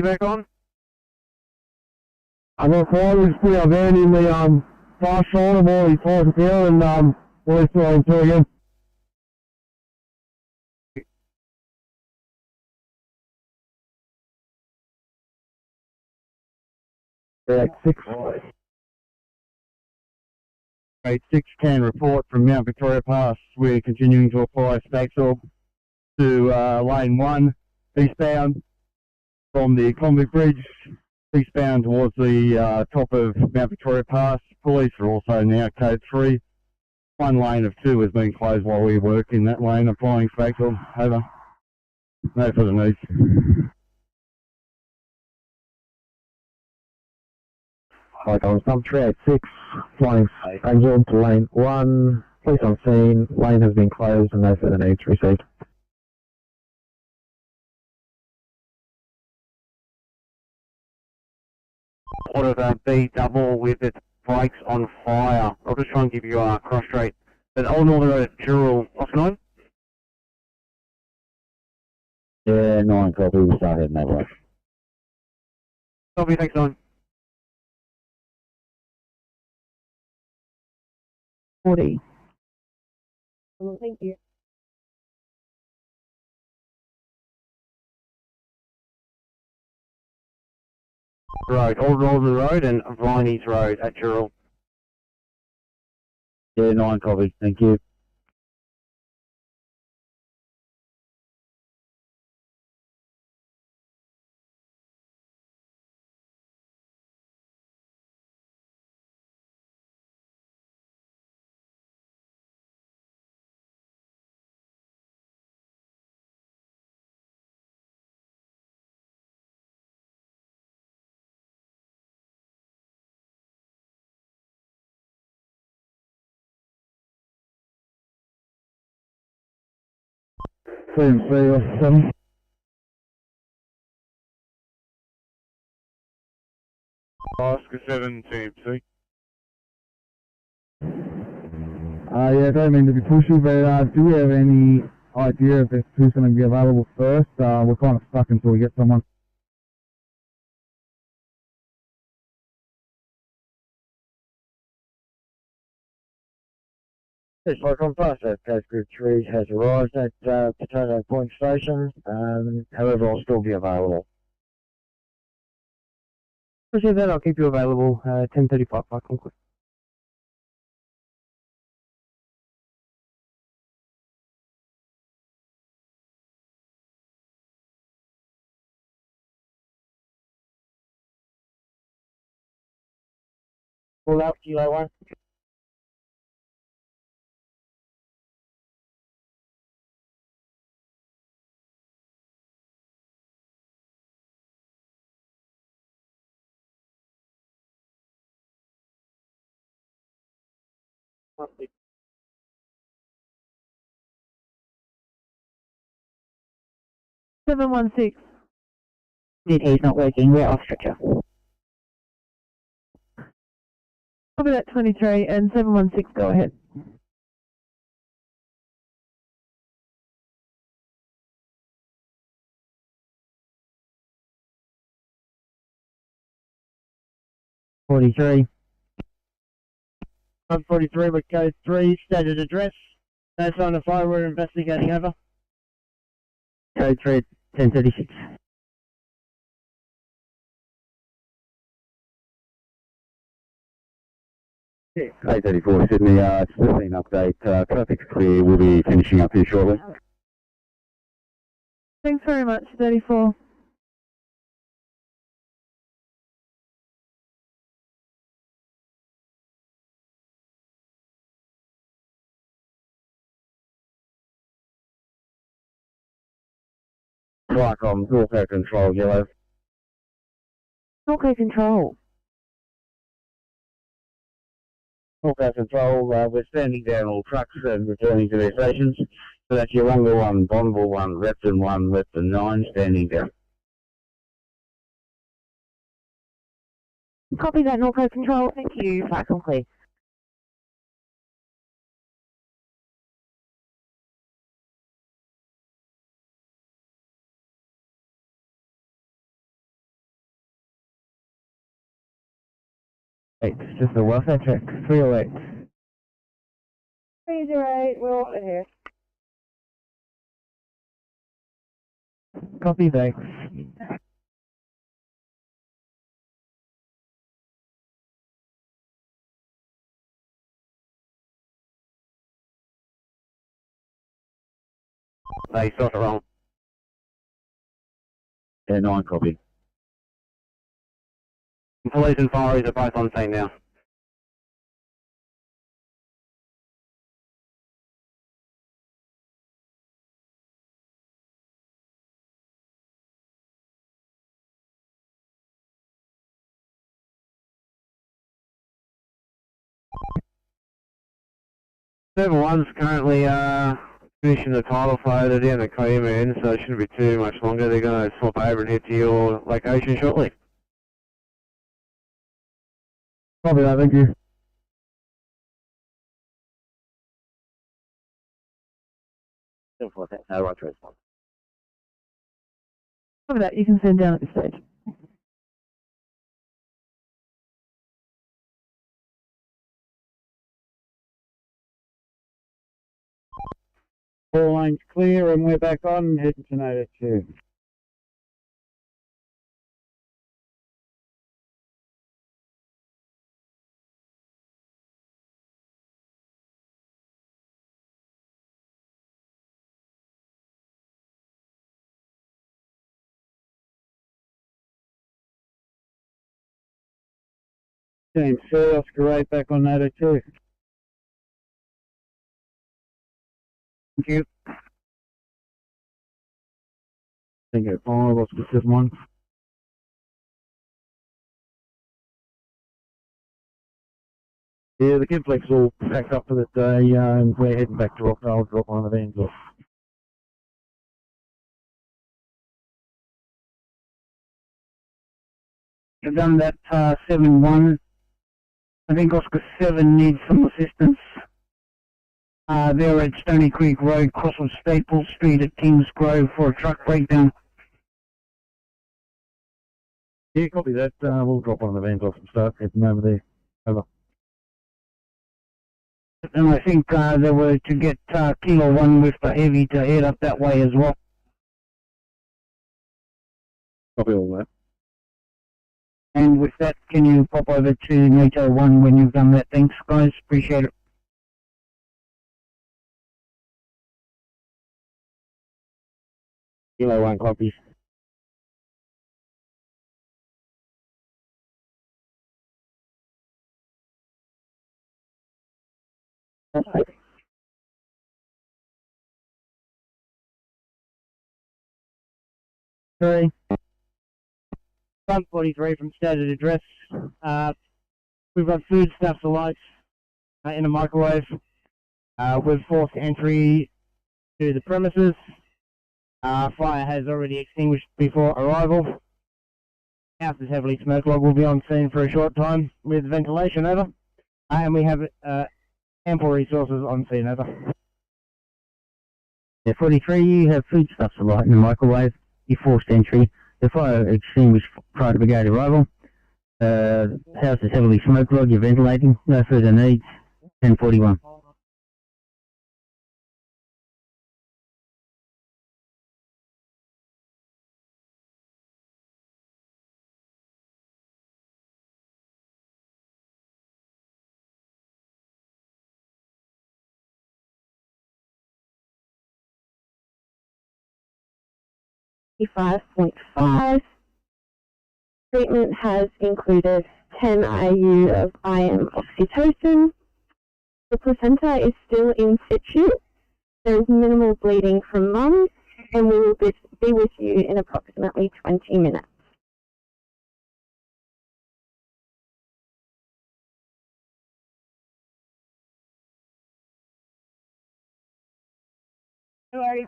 Back on. I'm going to forward this clear van in the far shoulder while he falls down and we'll throw through again. Right, 6 can report from Mount Victoria Pass. We're continuing to apply Spaxor to lane 1 eastbound from the convict bridge eastbound towards the top of Mount Victoria Pass. Police are also now code 3. 1 lane of 2 has been closed while we work in that lane applying Spaxor. Over. No further needs. Icons number 386, flying Angel to lane 1, police on scene, lane has been closed and no further needs received. Ordered B double with its brakes on fire. I'll just try and give you a cross straight. But Old Northern Road at Jurel, off 9. Yeah, 9 copy, we'll start heading that way. Copy, thanks 9. 40. Well, thank you. Road, Old Northern Road and Viney's Road at Jurel. Yeah, 9 copy, thank you. CMC, 7. Oscar 7, TMC. Yeah, I don't mean to be pushy, but do you have any idea if who's going to be available first? We're kind of stuck until we get someone. This Icon Pass at Coast Group 3 has arrived at Potato Point Station. However, I'll still be available. Appreciate that. I'll keep you available. 10:35. Icon. Pull out, Kilo 1. $716. DT's not working, we're off stretcher. Copy that 23 and 716, go ahead. $43 with code 3, stated address. No sign of fire, we're investigating, over. Code 3, 1036. Yeah, 834 Sydney, it's 15 update, traffic's clear, we'll be finishing up here shortly. Thanks very much, 34. Flycom, Norco Control, yellow. Okay, control. Norco Control, we're standing down all trucks and returning to their stations. So that's Yarunga 1, Bonneville 1, Repton 1, Repton 9, standing down. Copy that, Norco control. Thank you. Flycom clear. Just a welfare check. 308. 308, we're all here. Copy, thanks. They start it wrong. Yeah, 9 copy. Police and fireys are both on scene now. Server 1's currently finishing the title floater down the Cayman, so it shouldn't be too much longer. They're going to swap over and head to your location shortly. Copy that, thank you. No right to respond. Copy that, you can send down at this stage. All lanes clear and we're back on, heading to Noda 2. Team C, Oscar 8 back on Noda 2. Thank you. Thank you, 5, Oscar 7-1. Yeah, the complex all packed up for the day, and we're heading back to Rockdale to drop one of the vans off. I've done that 7-1. I think Oscar 7 needs some assistance. They're at Stony Creek Road, cross of Staples Street at Kings Grove for a truck breakdown. Yeah, copy that. We'll drop one of the vans off and start heading over there. Over. And I think they were to get Kilo 1 with the heavy to head up that way as well. Copy all that. And with that, can you pop over to NATO 1 when you've done that? Thanks, guys. Appreciate it. Kilo 1 copies. Sorry. 143 from stated address. We've got food stuff to lights. in a microwave. We've forced entry to the premises. Fire has already extinguished before arrival. House is heavily smoke-logged. Will be on scene for a short time with ventilation over. And we have ample resources on scene over. Yeah, 43, you have foodstuffs alight in the microwave. You forced entry. The fire extinguished prior to brigade arrival. House is heavily smoke-logged. You're ventilating. No further needs. 1041. .5. Treatment has included 10 IU of IM oxytocin. The placenta is still in situ. There is minimal bleeding from mum, and we will be with you in approximately 20 minutes. Who are you?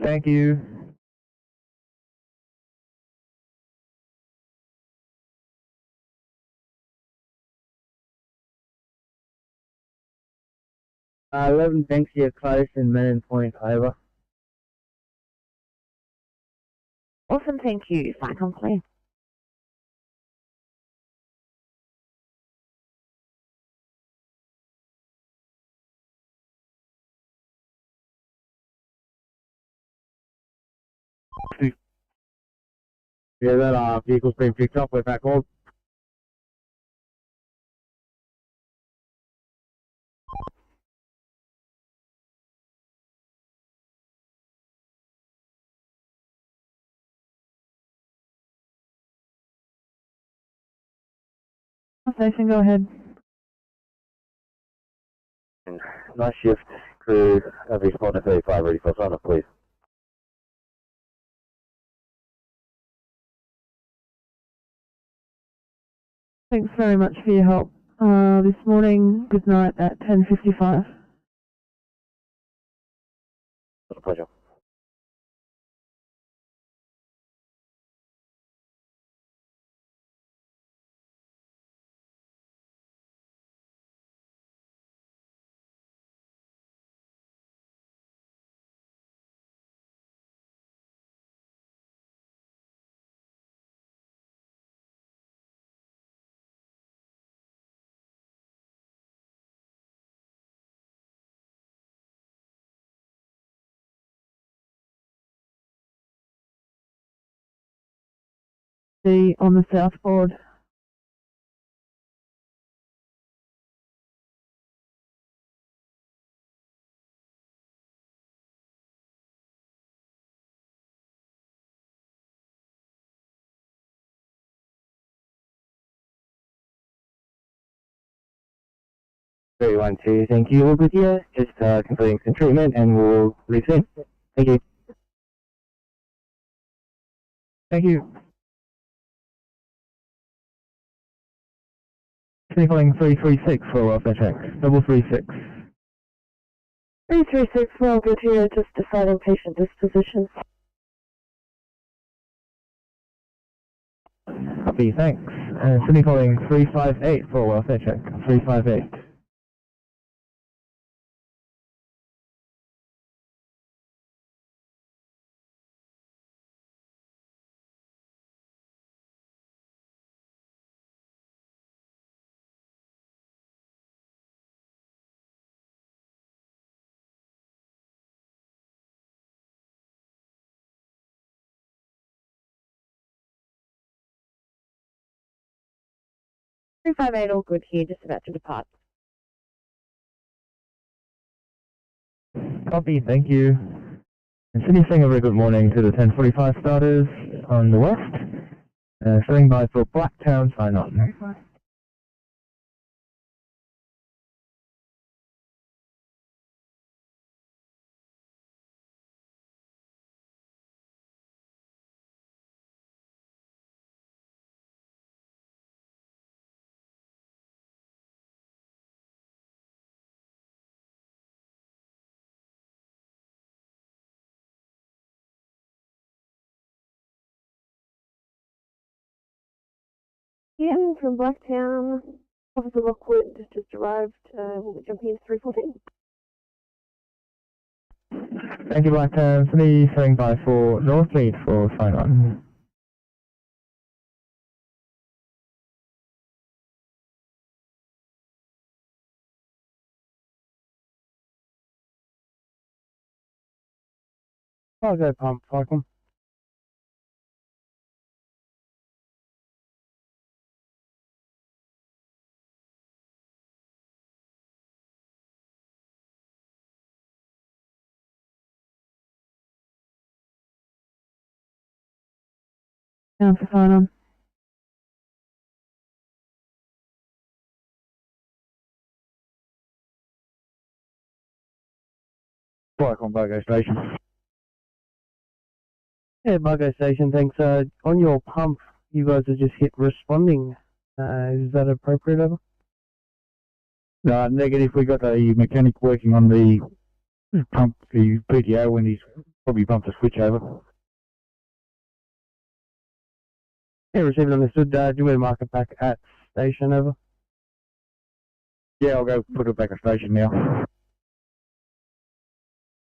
Thank you. Uh, 11 Banksia close and Main Point over. Awesome, thank you. Flight on clear. Yeah, that vehicle's been picked up. We're back on. Station, go ahead. Nice shift, crew. Have responded 35 ready for sign-off, please. Thanks very much for your help this morning. Good night at 10:55. A pleasure. On the south board. Three, 1, 2, thank you. All good here. Just completing some treatment and we'll resume. Thank you. Thank you. Signaling 336 for welfare check. 336. 336, well good here, just deciding patient disposition. Copy, thanks. And Sydney calling 358 for welfare check. 358. All good here, just about to depart. Copy, thank you. And Sydney saying a very good morning to the 1045 starters on the west. Standing by for Blacktown sign on. Ian from Blacktown. Officer Lockwood just arrived. We'll be jumping into 314. Thank you, Blacktown. 354 North Lead for sign on. Cargo pump, Falcon. Down for sign on. Work on Bogo Station. Yeah, Buggo Station, thanks. On your pump, you guys have just hit responding. Is that appropriate, over? Negative. We got a mechanic working on the pump, the PTO, when he's probably bumped a switch over. Yeah, received, understood. Do you want to mark it back at station, over? Yeah, I'll go put it back at station now.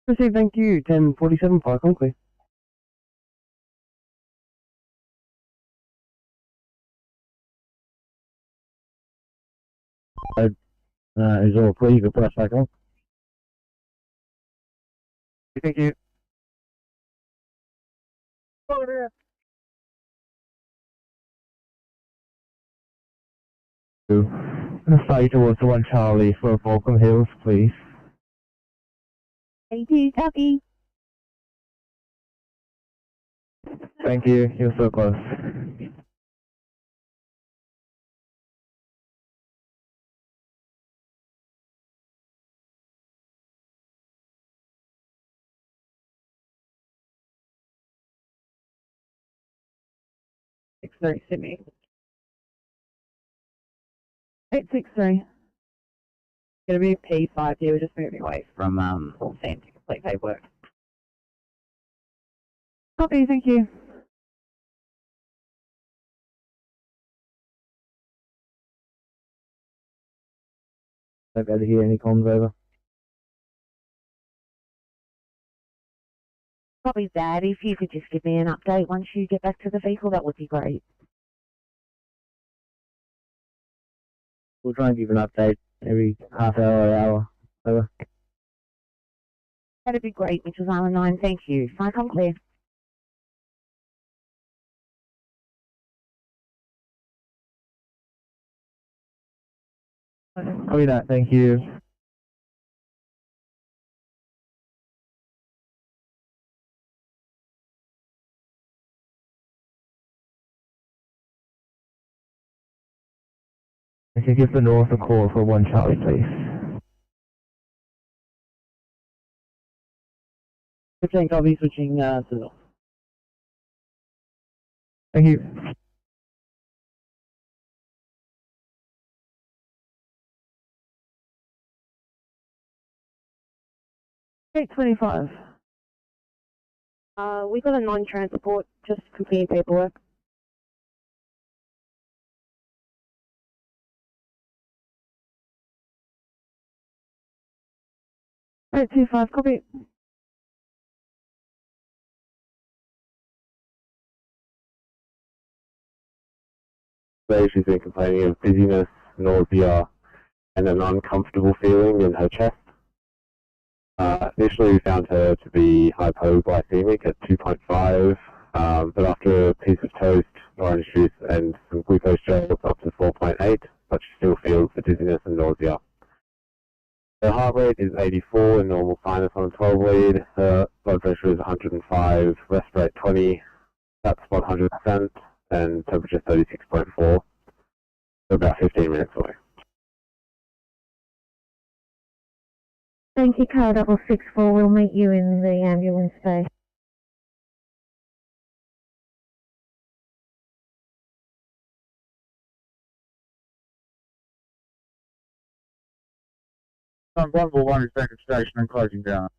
Received, thank you. 1047, Falcon, clear. Is all clear? You can put us back on. Thank you. Gonna fly you towards the 1 Charlie for Volcom Hills, please. 82, copy. Thank you, you're so close. Sydney. 863. Gonna be P5 here, we're just moving away from scene to complete paperwork. Copy, thank you. Don't go to hear any comms over. Copy that. If you could just give me an update once you get back to the vehicle, that would be great. We'll try and give an update every half hour or hour. Over. That'd be great, Mitchell's Island 9. Thank you. Falcon clear. Copy that, thank you. If you give the North a call for 1 Charlie, please. 15, copy, switching to North. Thank you. Eight 25. We got a non-transport, just completing paperwork. Eight 25, copy. So she's been complaining of dizziness, nausea, and an uncomfortable feeling in her chest. Initially we found her to be hypoglycemic at 2.5, but after a piece of toast, orange juice, and some glucose gel, it's up to 4.8, but she still feels the dizziness and nausea. Her heart rate is 84 in normal sinus on a 12 lead, her blood pressure is 105, rest rate 20, that's 100%, and temperature 36.4. So about 15 minutes away. Thank you, car 664. We'll meet you in the ambulance bay. Bonneville 1 is back at station and closing down.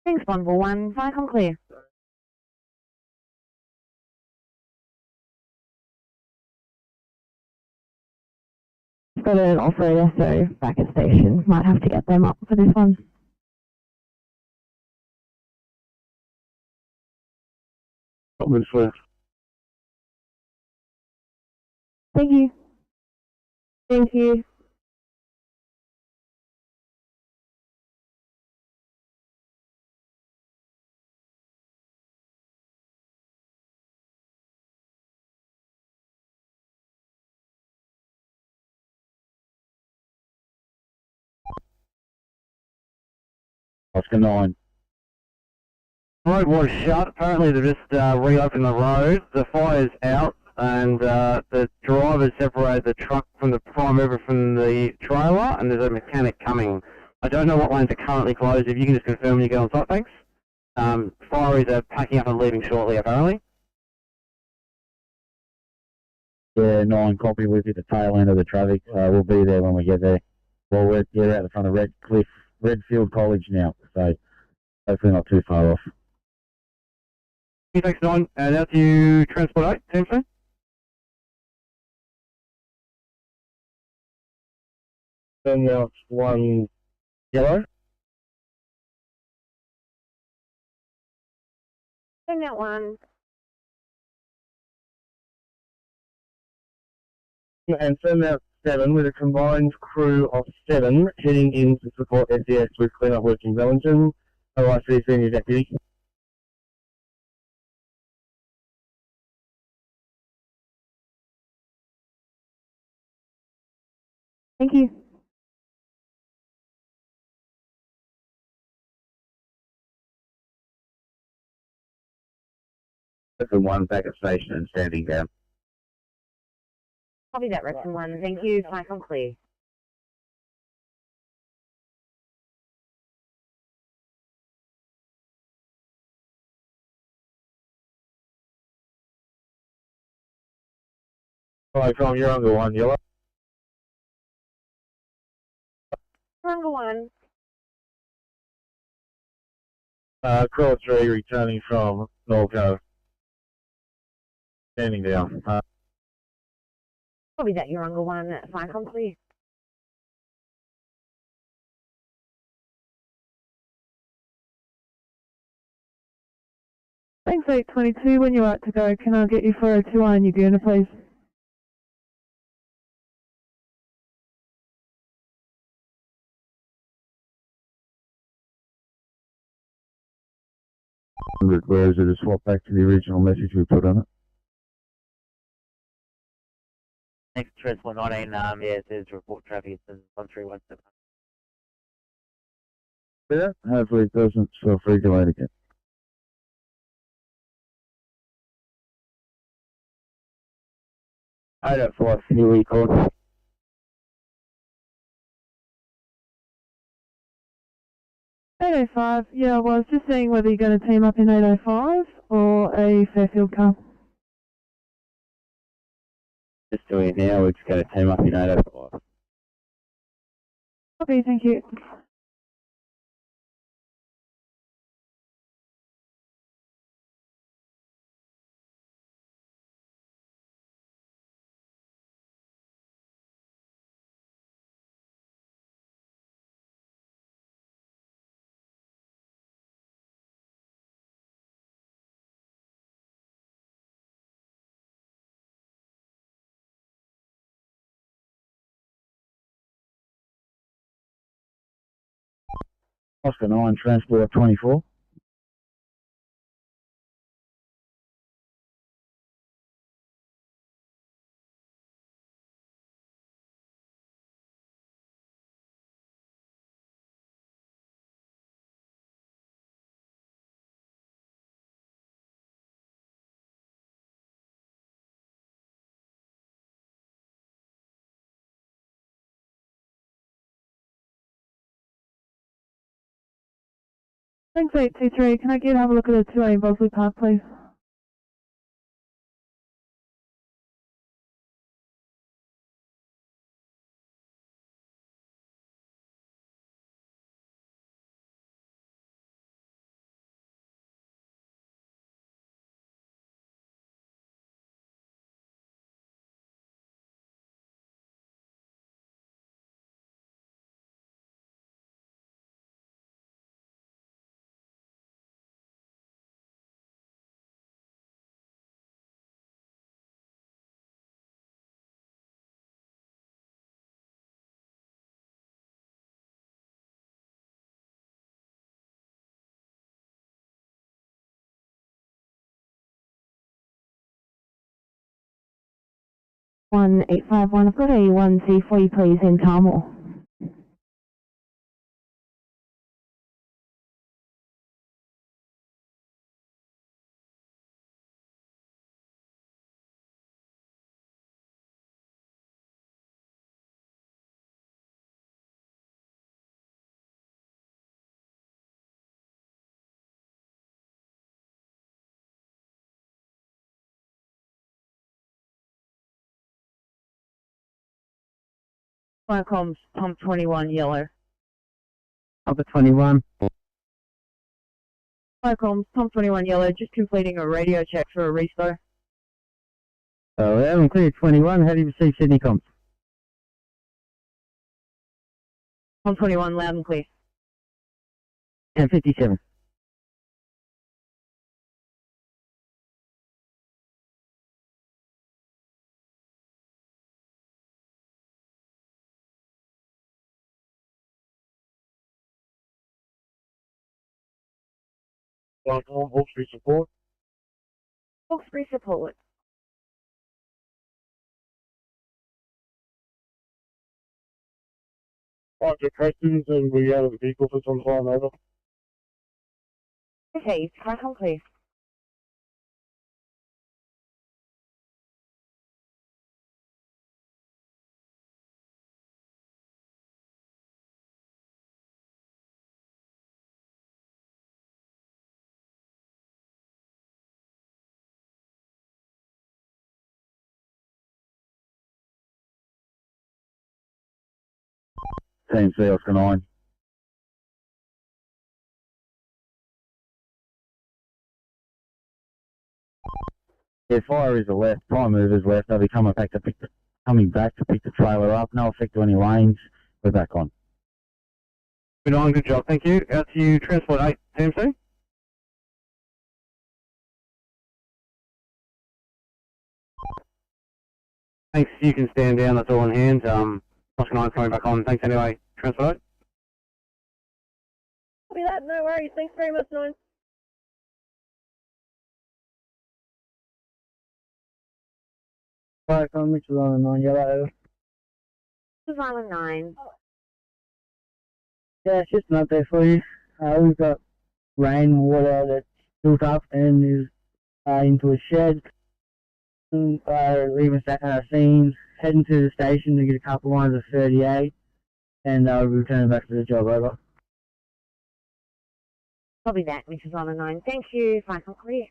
Thanks, Bonneville 1. Falcon clear. got an operator, so back at station. Might have to get them up for this one. Thank you. Thank you. Oscar 9. Road was shut. Apparently they just reopened the road. The fire's out, and the driver separated the truck from the prime mover from the trailer, and there's a mechanic coming. I don't know what lanes are currently closed. If you can just confirm when you get on site, thanks. Fireys are packing up and leaving shortly, apparently. Yeah, 9 copy. We've hit the tail end of the traffic. We'll be there when we get there. Well, we're out the front of Redfield College now, so hopefully not too far off. Thanks, 9. And out to you, Transport 8, TMC. Then now it's 1 yellow. Send that one. And send out 7 with a combined crew of 7 heading in to support SDS with clean-up work in Wellington. OIC Senior Deputy. Thank you. Open 1 back at station and standing down. Copy that, Wrexham 1. Thank you. Flight on clear. Alright, Tom, you're on the 1 yellow. Number 1. Crow 3 returning from Norco. Standing down. Copy that, you're on the 1. Flight on clear. Thanks, 822. When you're out to go, can I get you 402 and your Gurner, please? Where is it? A swap back to the original message we put on it. Next Transport 19, yeah, it says report traffic, it says 1317. Yeah, hopefully it doesn't self-regulate again. I don't know, can you record? $805, yeah, well, I was just seeing whether you're going to team up in 805 or a Fairfield car. Just doing it now, we're just going to team up in 805. Okay, thank you. Oscar 9, Transport 24. Thanks, 823. Can I get have a look at the 2A in Bosley Park, please? 1851. I've got a 1C for you, please, in Carmel. Comms, pump 21, yellow. Upper 21. Comms, pump 21, yellow, just completing a radio check for a restore. Loud and clear 21. How do you receive Sydney comms? Pump 21, loud and clear. 1057. Hawkesbury support. Hawkesbury support. Roger, questions, and we out of the vehicle for some time over. Okay, crack on, please. Team C, Oscar 9. Yeah, fire is the left, prime mover's left. They'll be coming back to pick the trailer up. No effect to any lanes. We're back on. Good on, good job, thank you. Out to you, Transport 8, TMC. Thanks, you can stand down, that's all on hand. Oscar 9 coming back on, thanks anyway, Transport 8. Copy that, no worries. Thanks very much, 9. Fire com, Mitchell on 9 yellow. Savannah 9. Yeah, it's just an update for you. We've got rainwater that's built up and is into a shed. Leaving scene, heading to the station to get a couple lines of 38, and returning back to the job. Over. Copy that, Mrs. Honor 9. Thank you. Final clear.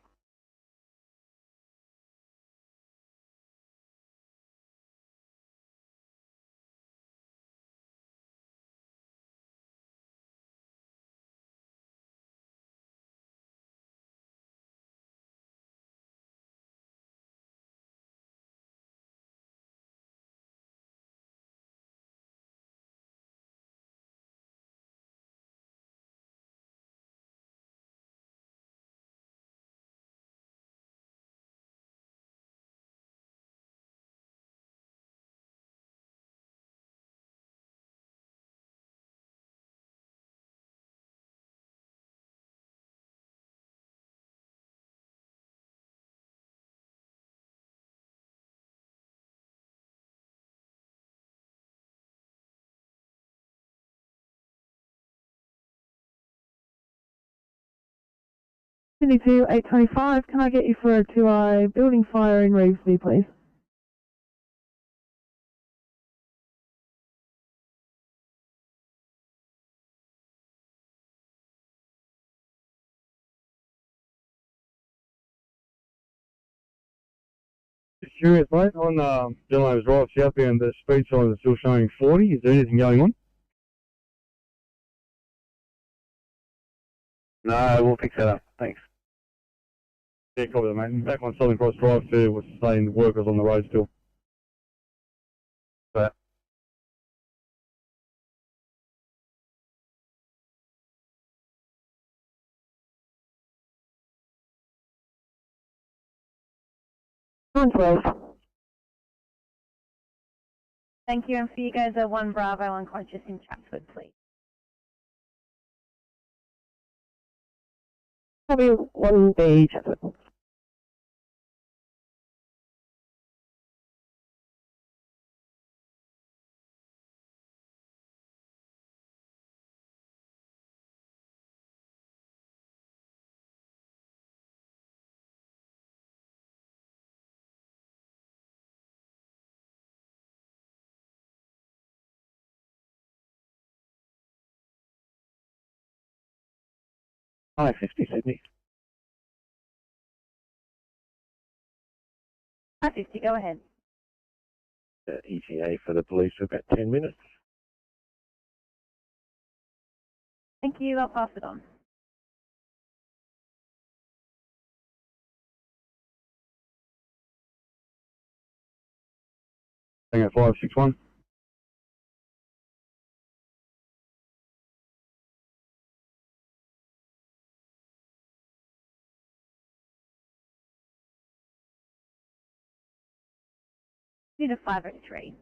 Sydney 2, 825. Can I get you for a 2i building fire in Revesby, please? Just curious, mate, on Dillon's right southbound, the speed signs are still showing 40. Is there anything going on? No, we'll fix that up, thanks. Yeah, copy that, mate. Back on Southern Cross Drive too, was saying the workers on the road still. But 912. Thank you, and for you guys, 1 Bravo unconscious in Chatswood, please. Copy 1B, Chatswood. 550 Sydney. 550, go ahead. ETA for the police for about 10 minutes. Thank you, I'll pass it on. Hang on, 561. Need a 503.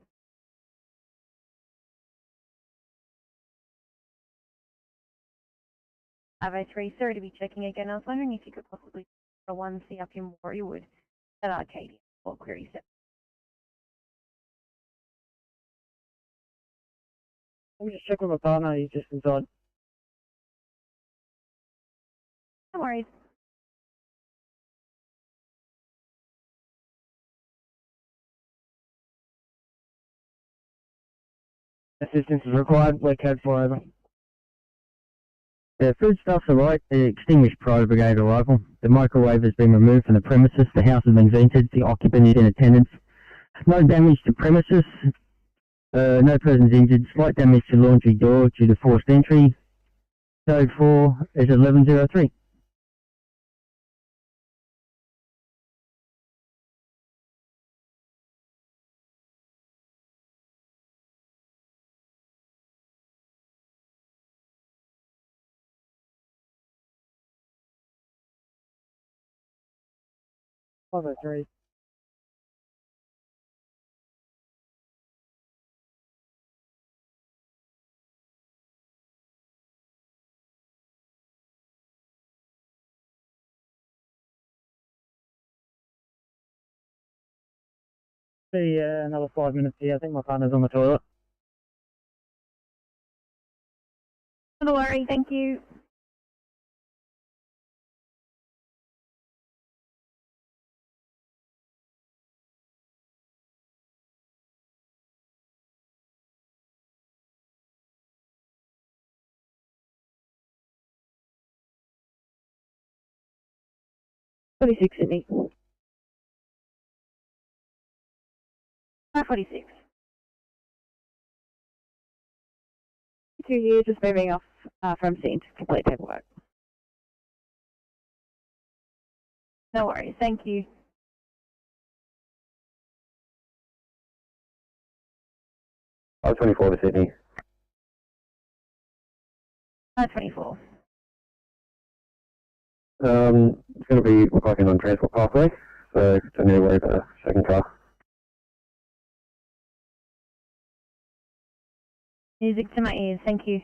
Sorry to be checking again. I was wondering if you could possibly a 1C up in Warriewood at Arcadia or query 7. Let me just check with my partner, he's just inside. No worries. Assistance is required, we're code 4 over. The foodstuffs arrived, extinguished prior to brigade arrival. The microwave has been removed from the premises. The house has been vented. The occupant is in attendance. No damage to premises. No persons injured. Slight damage to laundry door due to forced entry. Code 4 is 1103. Over 3. See another 5 minutes here. I think my partner's on the toilet. Don't worry, thank you. $26 Sydney. 546. 2 years, just moving off from scene to complete paperwork. No worries, thank you. I-24 to Sydney. 524. It's going to be parking on Transport Parkway, so don't need to worry about a second car. Music to my ears, thank you.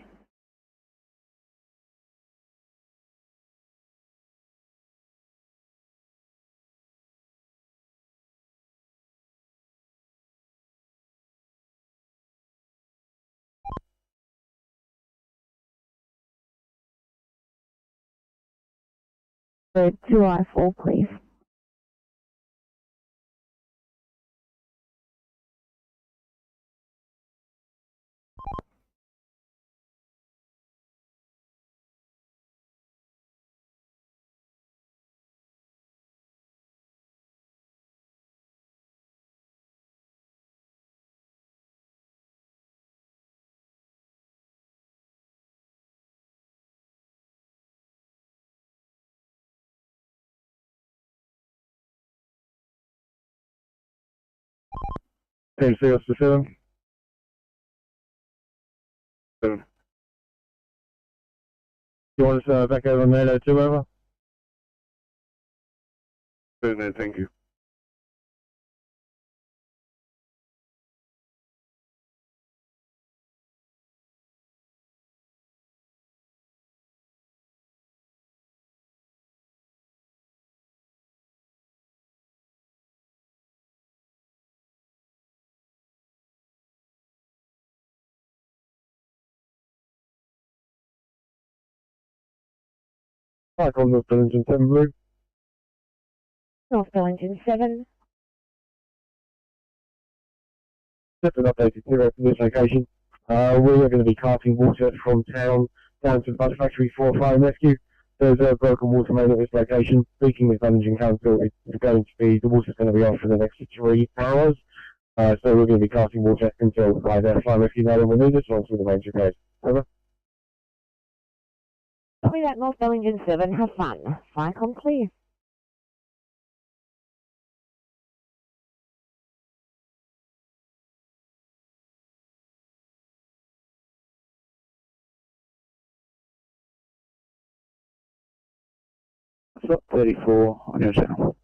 So 2I4, please. PNC Officer 7. 7. You want us back over on the 802 over? Certainly, thank you. Hi, North Billington 7 Blue. North Billington 7. Just an update to this location. We are going to be carting water from town down to the bus factory for fire and rescue. There's a broken water main at this location. Speaking with Managing Council, it's going to be, the water's going to be off for the next 3 hours. So we're going to be casting water until either fire rescue no longer needed or until the mains repaired. Over. Copy that, North Bellingen 7. Have fun. Firecom clear. Slot 34 on your channel.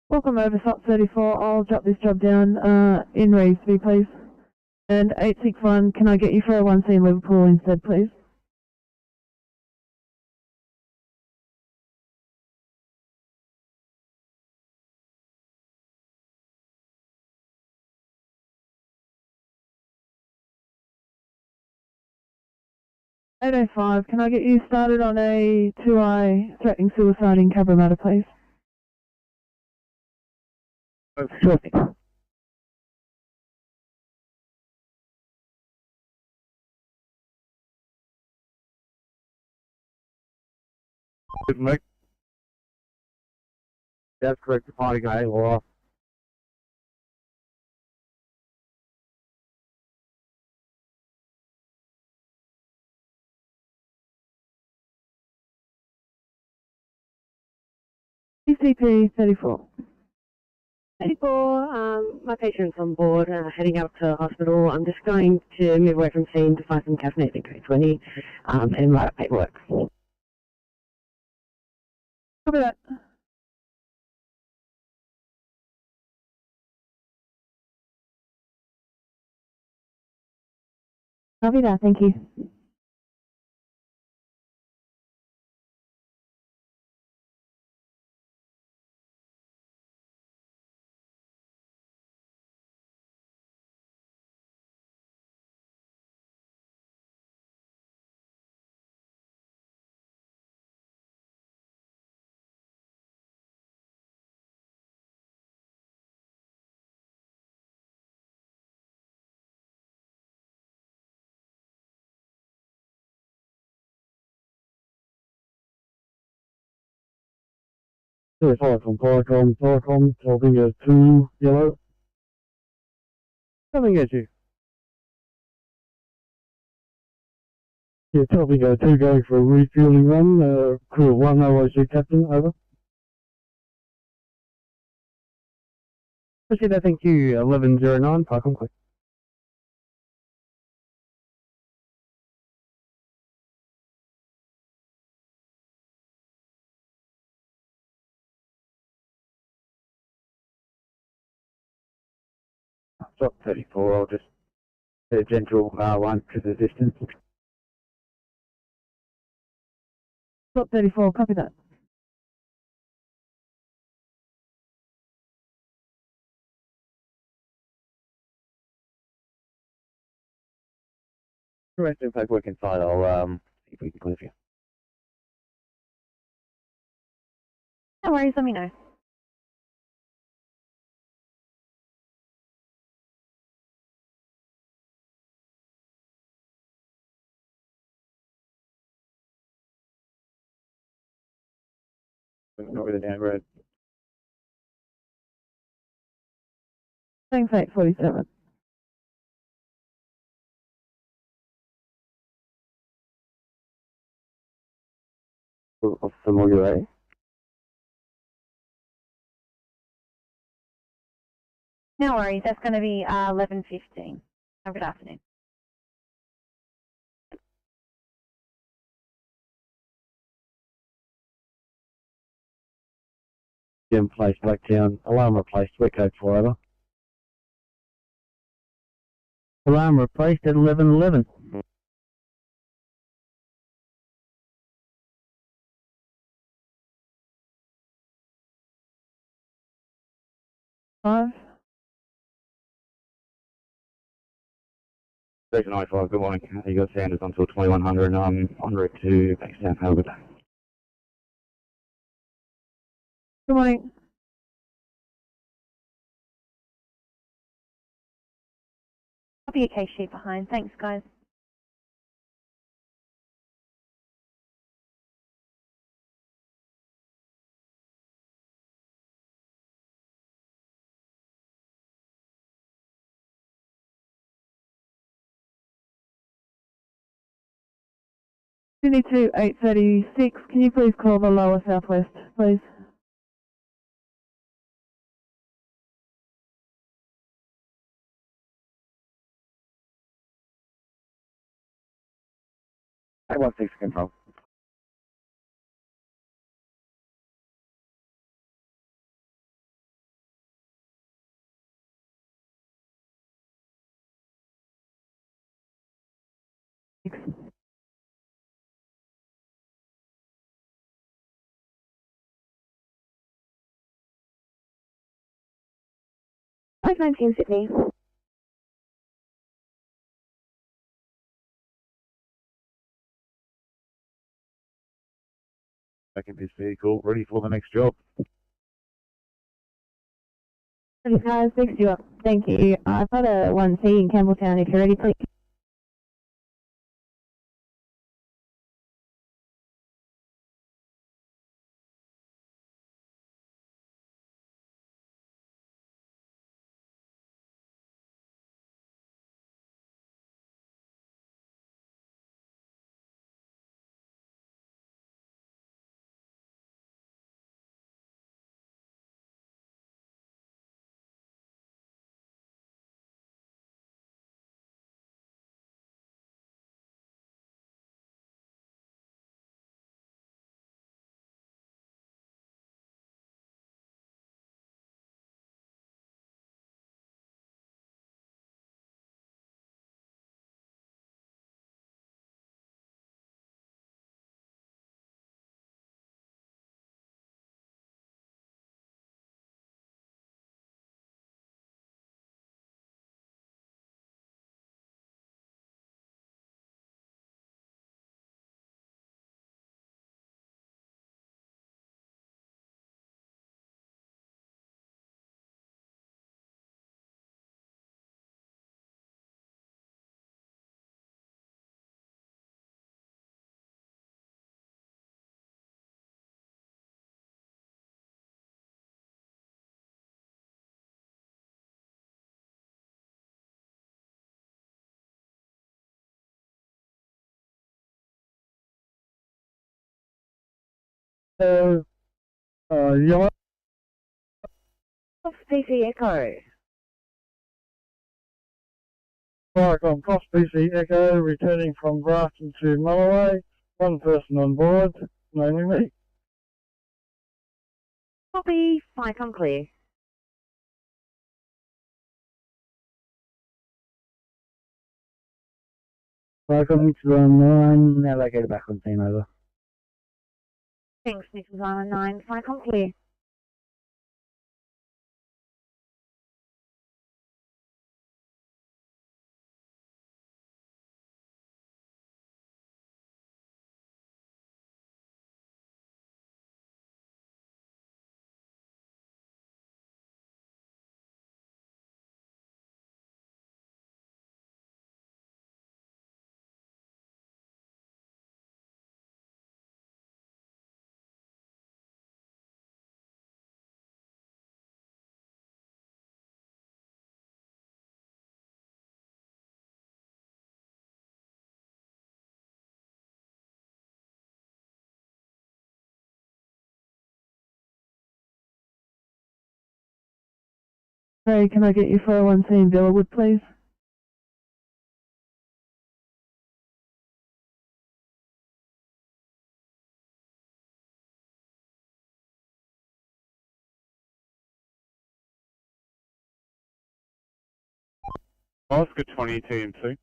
Welcome over slot 34. I'll drop this job down in Reevesby, please. And 861, can I get you for a 1C in Liverpool instead, please? $805, can I get you started on a 2I threatening suicide in Cabramatta, please? Sure. Good, Mick. That's correct. Departing A or off. PCP 34. 34, my patient's on board, heading out to hospital. I'm just going to move away from scene to find some caffeinated K20 and write up paperwork. Copy that. Copy that, thank you. Firecom, holding a 2 yellow. Coming at you. Yeah, topping a 2 going for a refueling run, crew 1 OIC captain, over. Proceed, I thank you, 1109, Firecom clear. Slot 34, I'll just do a gentle one to the distance. Slot 34, copy that. Correct, in fact, work inside. I'll see if we can clear for you. No worries, let me know. Not with the down road. Thanks, 847. Officer Morgan. No worries, that's going to be 11:15. Have a good afternoon. Gem placed, Blacktown, alarm replaced, wet code 4 over. Alarm replaced at 1111. Five. Station 95, good morning. You got Sanders until 2100. En route to Bankstown. Have a good day. Good morning. I'll be a case sheet behind. Thanks, guys. Sydney to 836, can you please call the lower southwest, please? I want 6 control. Five 19 Sydney. Back in this vehicle, ready for the next job. Fixed you up. Thank you. I've got a 1C in Campbelltown if you're ready, please. Yellow. PC Echo. Viacom Cross BC Echo, returning from Grafton to Mulloway. One person on board, namely me. Copy. Viacom clear. Welcome to 9, now located back on team over. Thanks, Nichols Island 9. Viacom clear. Ray, can I get you for a 1C in Villawood, please? Oscar 20 TMC.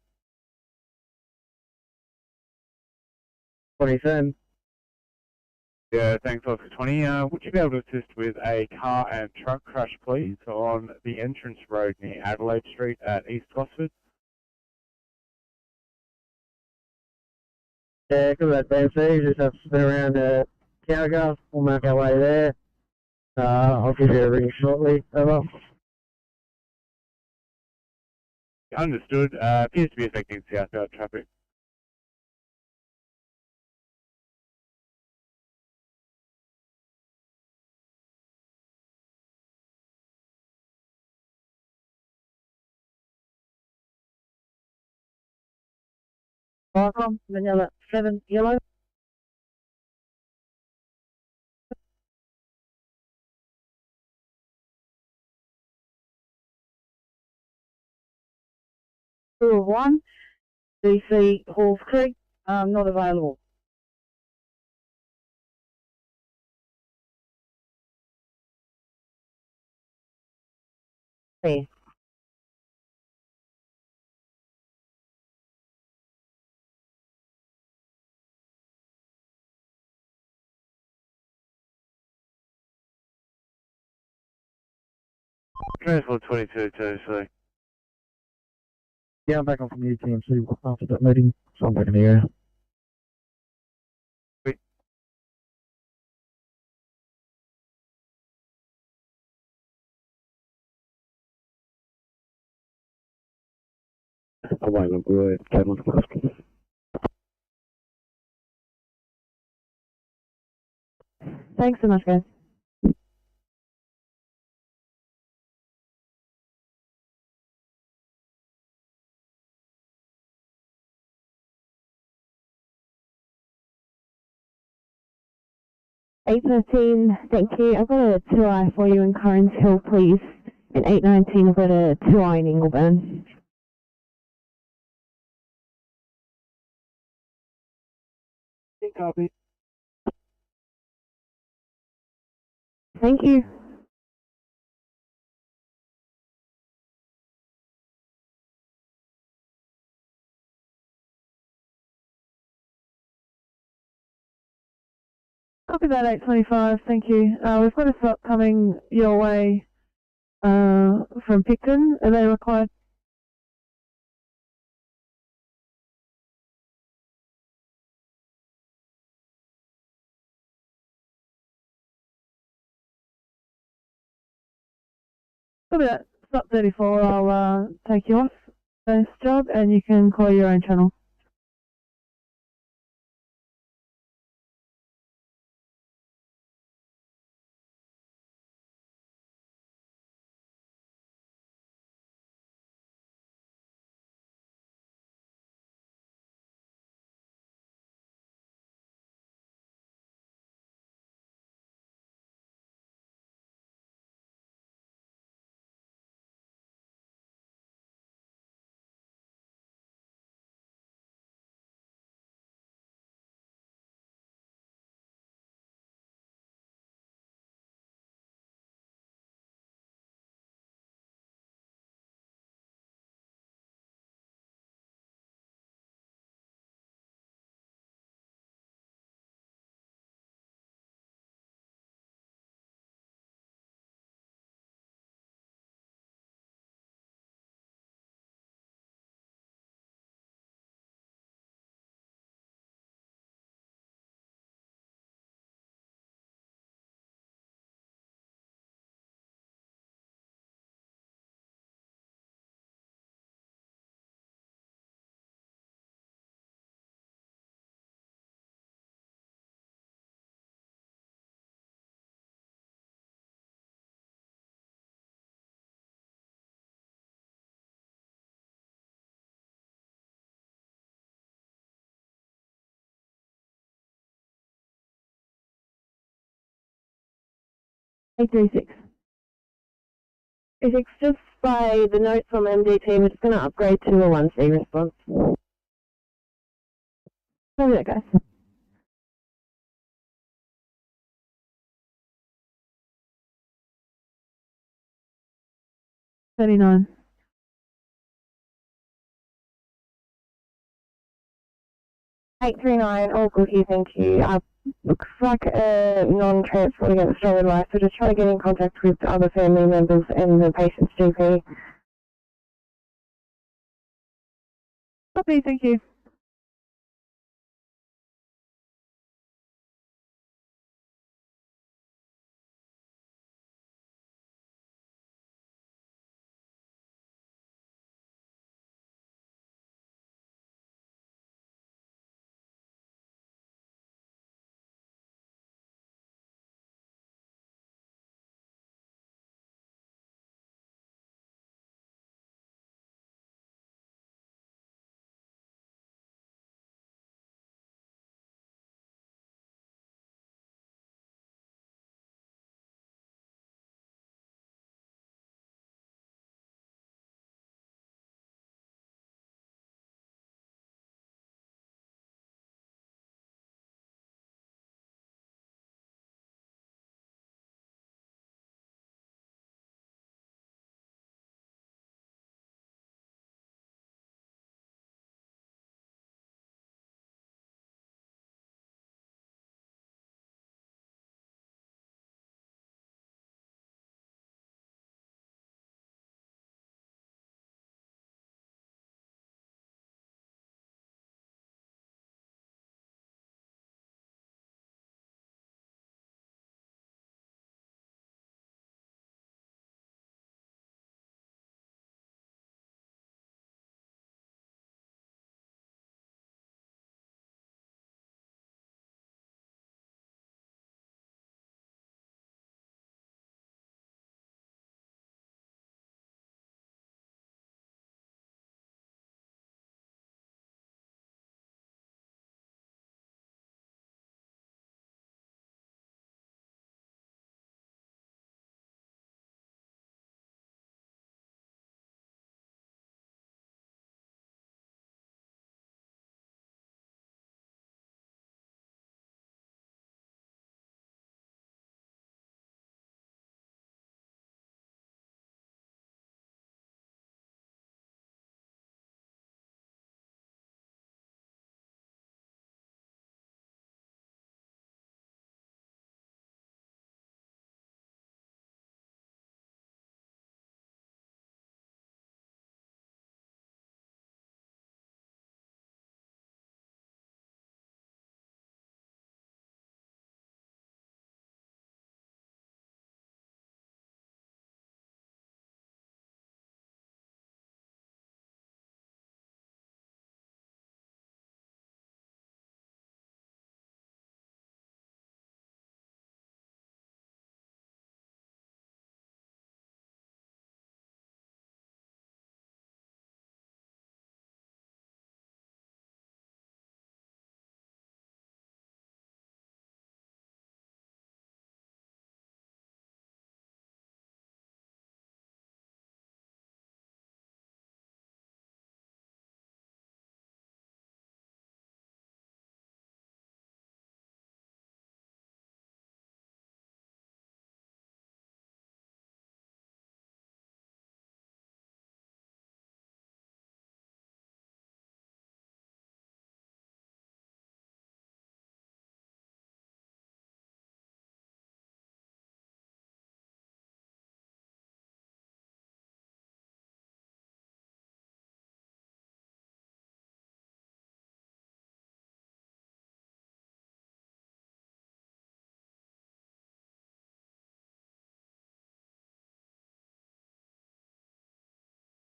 27. Yeah, thanks, Oscar 20. Would you be able to assist with a car and truck crash, please, on the entrance road near Adelaide Street at East Gosford? Yeah, good at BMC, just have to spin around Cowgar. We'll make our way there. I'll give you a ring shortly. Over. Understood. Appears to be affecting southbound traffic. Viacom, Manila 7 yellow. 2 of 1, DC Halls Creek, not available. Okay. Transport 22 2C. Yeah, I'm back on from the UTMC after that meeting, so I'm back in the area. Available at Cameron Hospital. Thanks so much, guys. Thank you. I've got a 2I for you in Currens Hill, please. And 819, I've got a 2I in Ingleburn. Copy. Thank you. Copy that 825, thank you. We've got a slot coming your way from Picton. Are they required? Copy that. Slot 34, I'll take you off this job and you can call your own channel. Eight three six. It's just by the notes from MDT, we're just going to upgrade to a 1C response. Copy that, guys. $39. Eight three nine, all good here, thank you. Looks like a non-transport against Australian life, so just trying to get in contact with other family members and the patient's GP. Copy, thank you.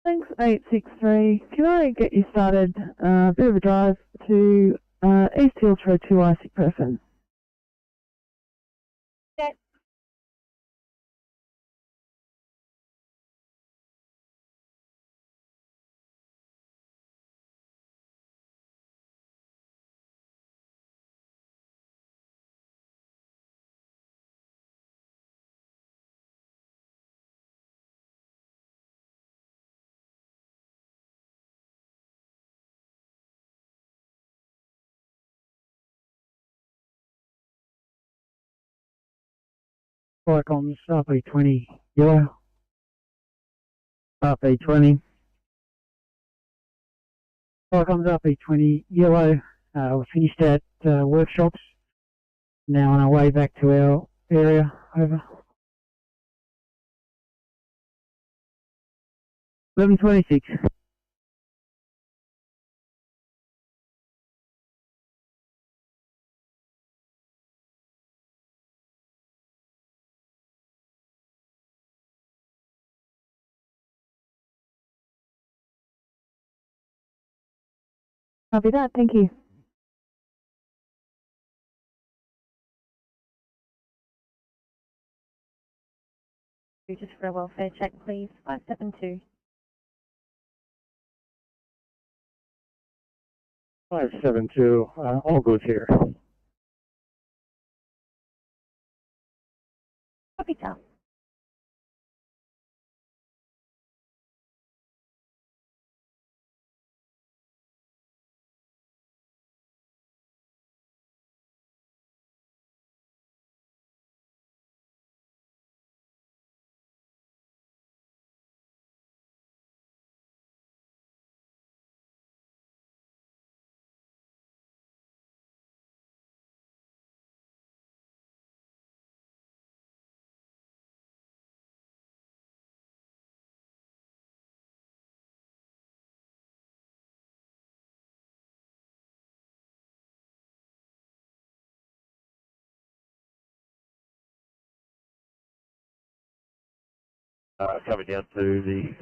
Thanks, 863. Can I get you started? Bit of a drive to East Hills for a 2 sick person. Set. Viacom's RP20 yellow. RP20. Viacom's RP20 yellow. We finished at workshops. Now on our way back to our area. Over. 1126. Copy that, thank you. Just for a welfare check, please. 572. 572. All good here. Copy that. Coming down to the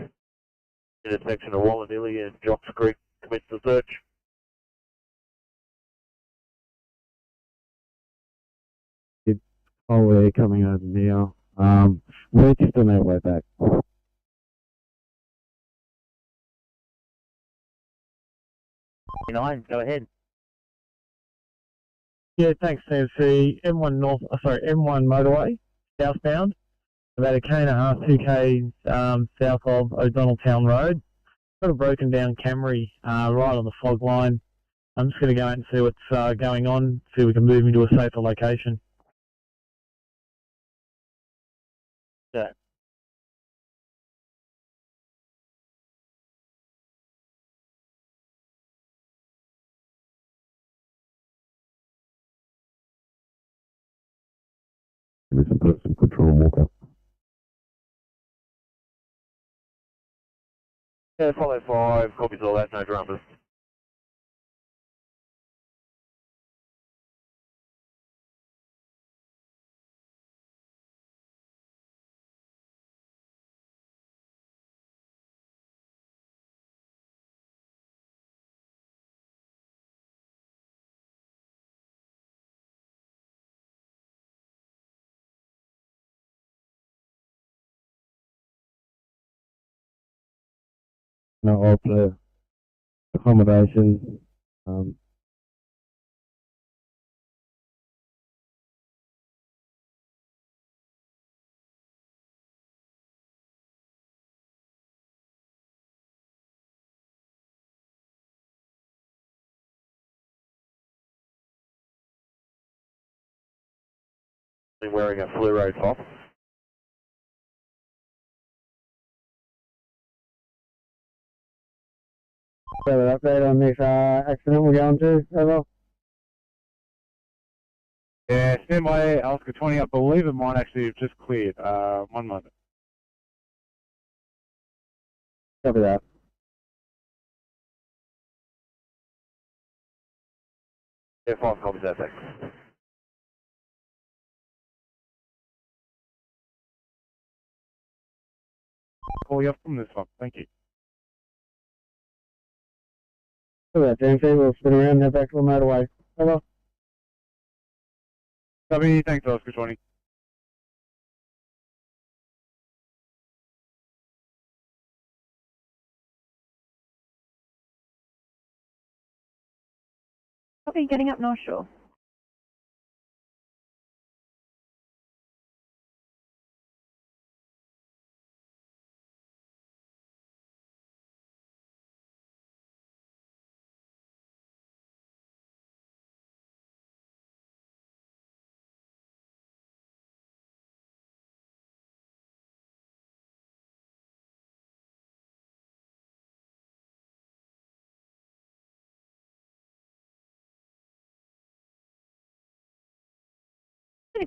intersection of Walladilly and Jocks Creek, commence the search. Oh, we're coming over now. We're just on our way back. 9, go ahead. Yeah, thanks, CFC. M1 North, M1 motorway, southbound. About a K&a-half, 2 Ks south of O'Donnell Town Road. Got a broken down Camry right on the fog line. I'm just going to go out and see what's going on, see if we can move into a safer location. Yeah. Give me some person control walker. Yeah, follow 5, copies all that, no dramas. No, of the accommodation. Wearing a fluoro top. Further update on this accident we're going to, over. Yeah, stand by Oscar 20. I believe it might actually have just cleared. 1 moment. Copy that. Yeah, 5 copies that, thanks. Call you up from this one. Thank you. Look at that, TMC. We'll spin around and head back to the motorway. Over. Copy, thanks Oscar 20. Copy, getting up North Shore.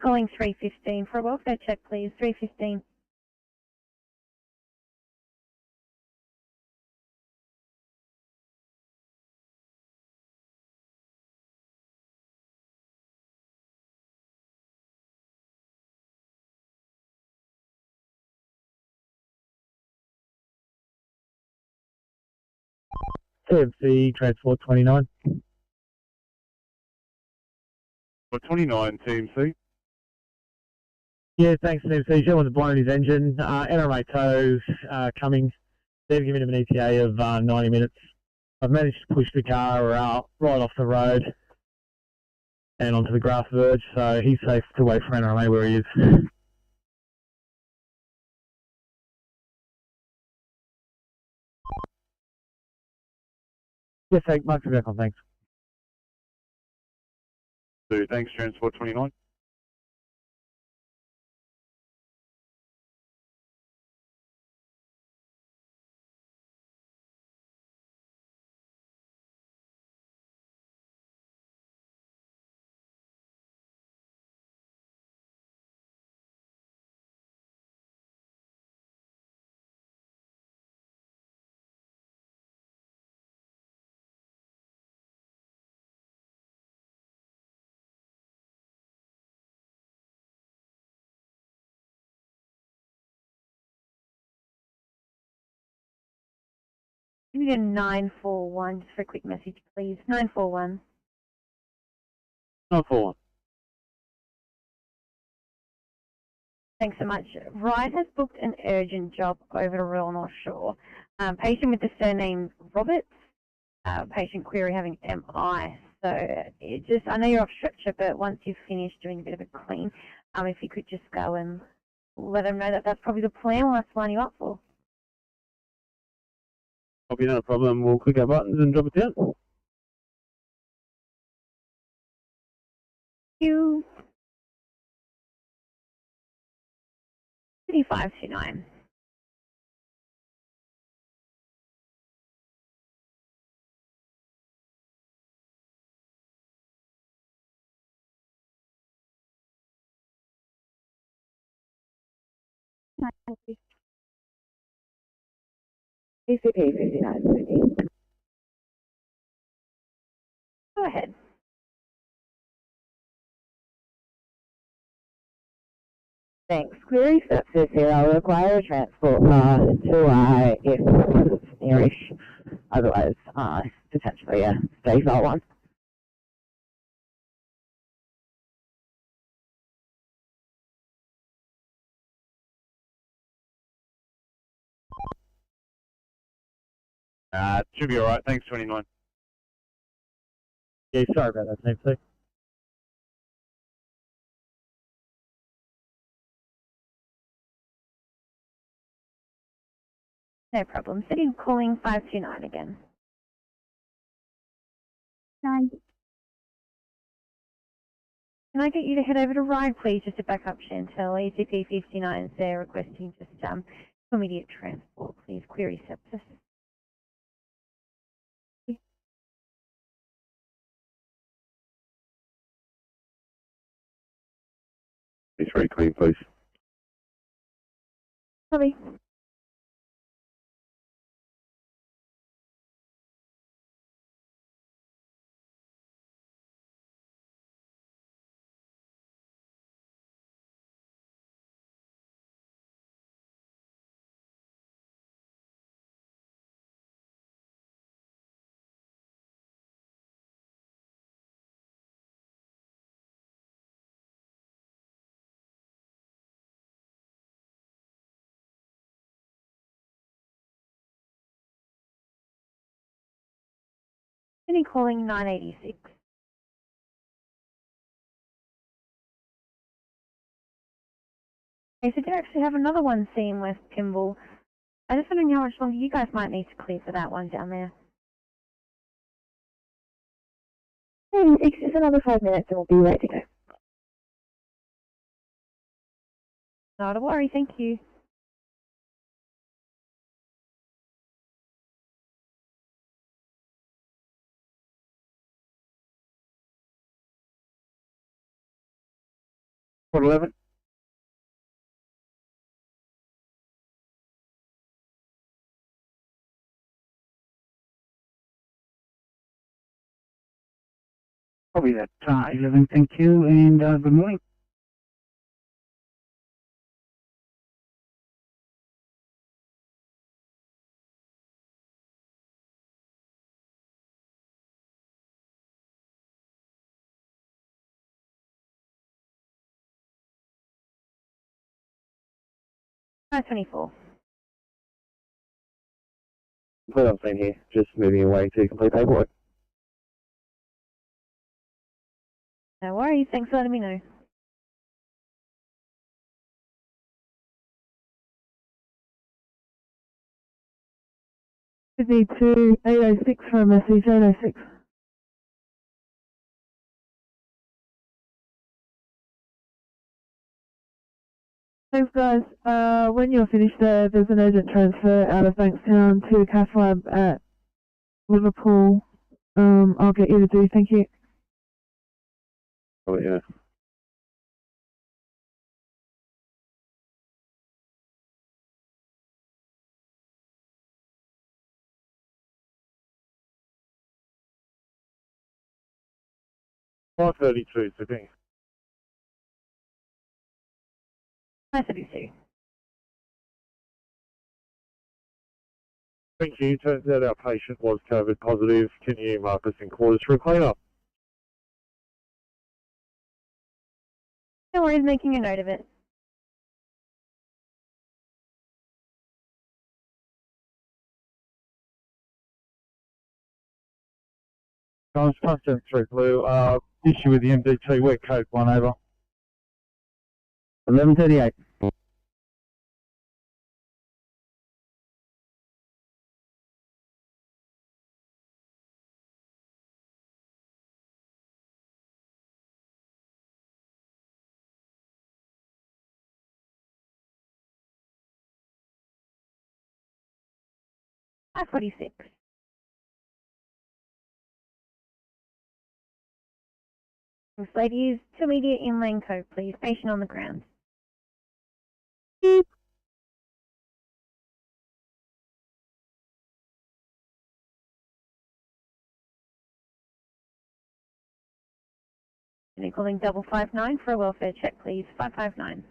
Calling 315 for a welfare check, please. 315. TMC, Transport 29. 29 TMC. Yeah, thanks, TMC. Gentleman's blown his engine. NRMA tow coming. They've given him an ETA of 90 minutes. I've managed to push the car right off the road and onto the grass verge, so he's safe to wait for NRMA where he is. Yes, thanks. Mark back on, thanks. So, thanks Transport 29. Give me a 941 just for a quick message, please. 941. 941. Thanks so much. Ryan has booked an urgent job over to Royal North Shore. Patient with the surname Roberts. Patient query having MI. So I know you're off stretcher, but once you've finished doing a bit of a clean, if you could just go and let them know that that's probably the plan we'll have to line you up for. Copy, no problem. We'll click our buttons and drop it down. Thank you. 3529. ACP 5915. Go ahead. Thanks. Query services here. I'll require a transport to if it's nearish. Otherwise, potentially a safer one. Should be alright. Thanks 29. Yeah, sorry about that, TMC. No problem. City calling 529 again. 9. Can I get you to head over to Ride, please, just to back up Chantel? ACP 59 is there requesting just immediate transport, please. Query sepsis. It's very clean, please. Sorry. Sydney calling 986. Okay, so do actually have another one seen West Pymble. I just wondering how much longer you guys might need to clear for that one down there. 96 is another 5 minutes and we'll be ready to go. Not a worry, thank you. Port 11. Probably that 11, thank you, and good morning. Five 24. Complete on scene here, just moving away to complete paperwork. No worries, thanks for letting me know. Sydney 2, 806 for a message, 806. Thanks guys, when you're finished there's an urgent transfer out of Bankstown to Cath Lab at Liverpool. I'll get you to do, thank you. Oh yeah. Five 32, Sydney. 532. Thank you. Turns out our patient was COVID positive. Can you mark us in quarters for a clean-up? No worries, making a note of it. Guys, +73 Blue, issue with the MDT, we're code 1 over. 11:38. I-46. This lady is to immediate in-lane code, please. Patient on the ground. Beep. And calling 559 for a welfare check, please. 559.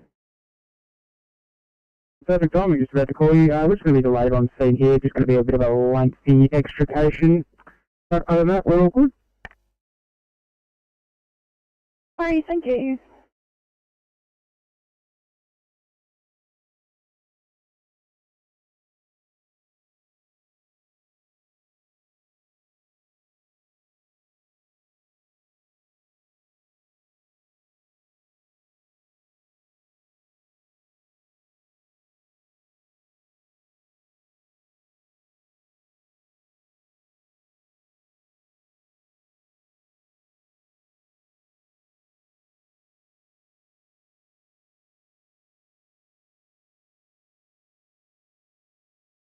Perfect timing, just about to call you. We're just going to be delayed on scene here, just going to be a bit of a lengthy extrication. But other than that, we're all good. Sorry, thank you.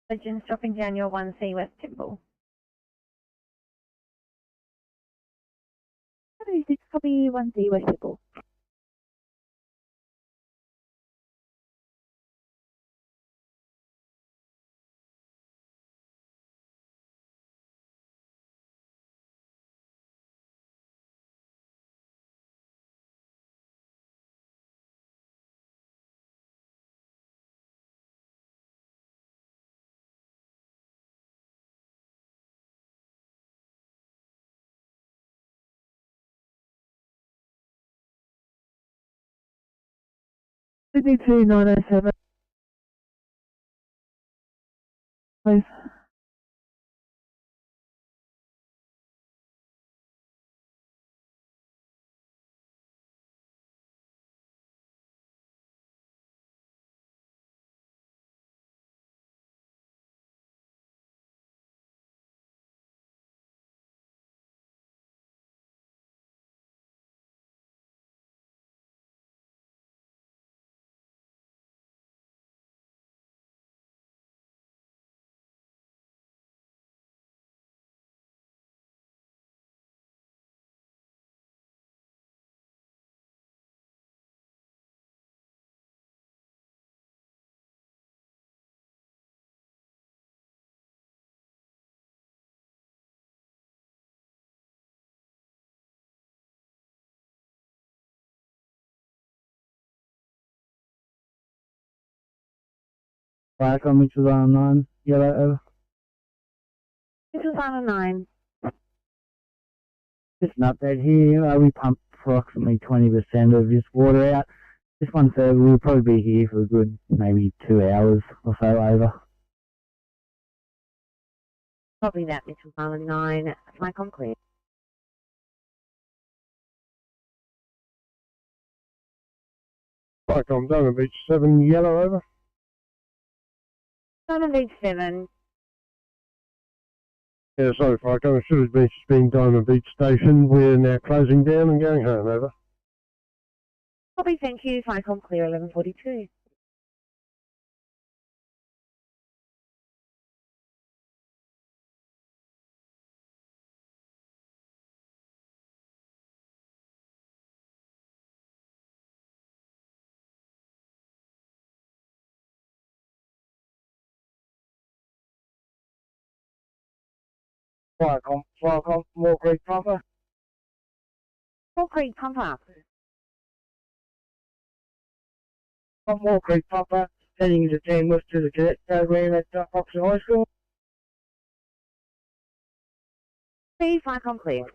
Legends dropping down your 1C West Pymble. 36, copy 1C West Pymble. Sydney 2, 907. Please. Black on Mitchell's Island 9, yellow, over. Mitchell's Island 9. Just an update here, we pumped approximately 20% of this water out. This one, so we'll probably be here for a good maybe 2 hours or so, over. Copy that, Mitchell's Island 9. Flycom clear. Flycom Diamond Beach 7, yellow, over. Diamond Beach 7. Yeah, sorry, Flycom. Should have been Diamond Beach Station. We're now closing down and going home, over. Copy, thank you. Flycom clear 1142. Flycom, Moore Creek Pumper. Moore Creek Pumper. Moore Creek Pumper, heading into 10 West to the cadet program at Oxford High School. See, Flycom clear.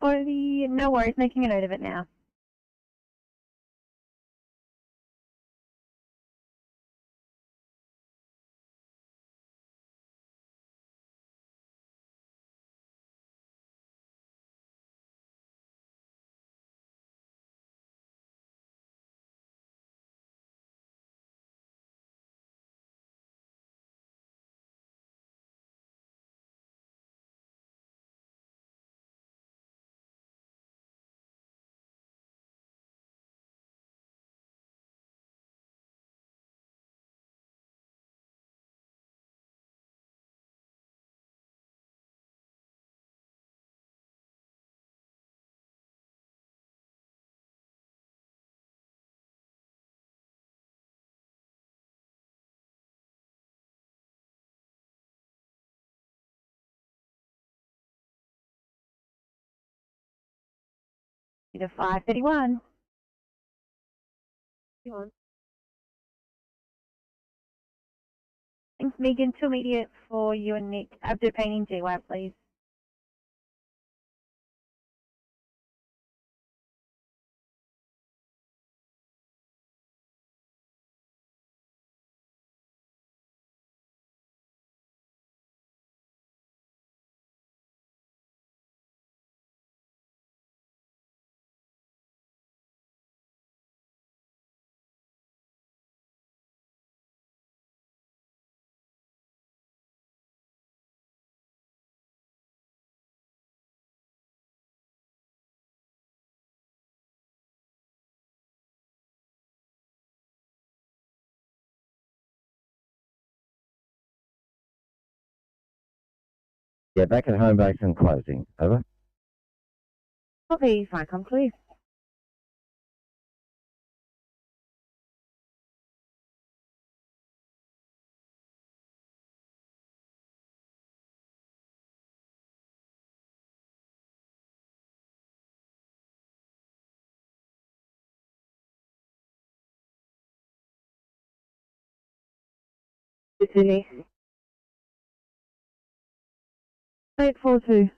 No worries, making a note of it now. To 531. Thanks, Megan. 2 immediate for you and Nick. Abdo painting GY, please. Yeah, back at home base and closing. Over. Copy, Flycom clear. Sydney. 842.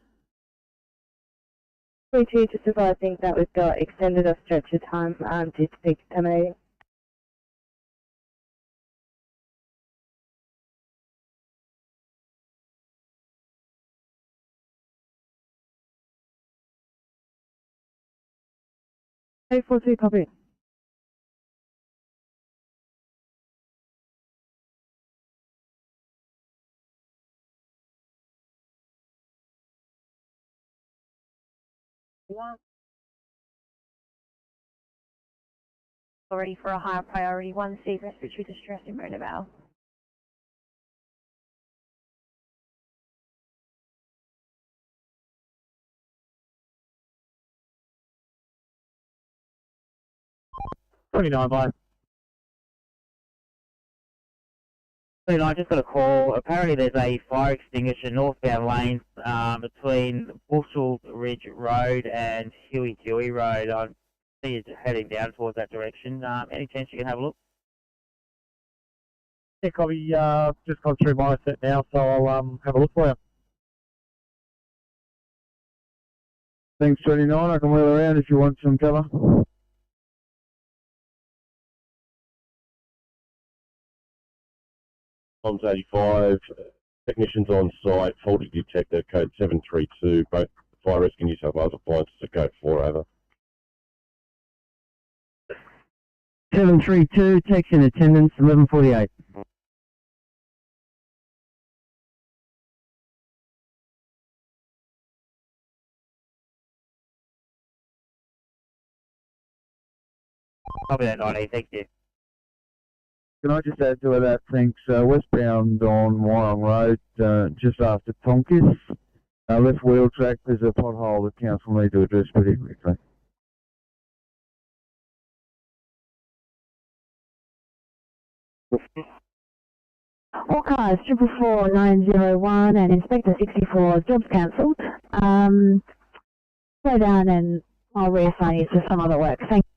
32, just advising that we've got extended or stretcher time due to peak terminating. Eight four two, copy. Already for a higher priority 1C respiratory distress in motor valve. Bye. I just got a call. Apparently there's a fire extinguisher northbound lanes between Bushel Ridge Road and Huey Road. I see you heading down towards that direction. Any chance you can have a look? Yeah, copy. Just gone through my set now, so I'll have a look for you. Thanks, 29. I can wheel around if you want some cover. Comms 85, technicians on site, faulty detector, code 732, both Fire Rescue New South Wales appliances are code 4, over. 732, text in attendance, 1148. Copy that, 90, thank you. Can I just add to that? Thanks. Westbound on Wyong Road, just after Tonkis, left wheel track, there's a pothole the council need to address pretty quickly. All cars, 44901 and Inspector 64, jobs cancelled. Go down and I'll reassign you to some other work. Thank you.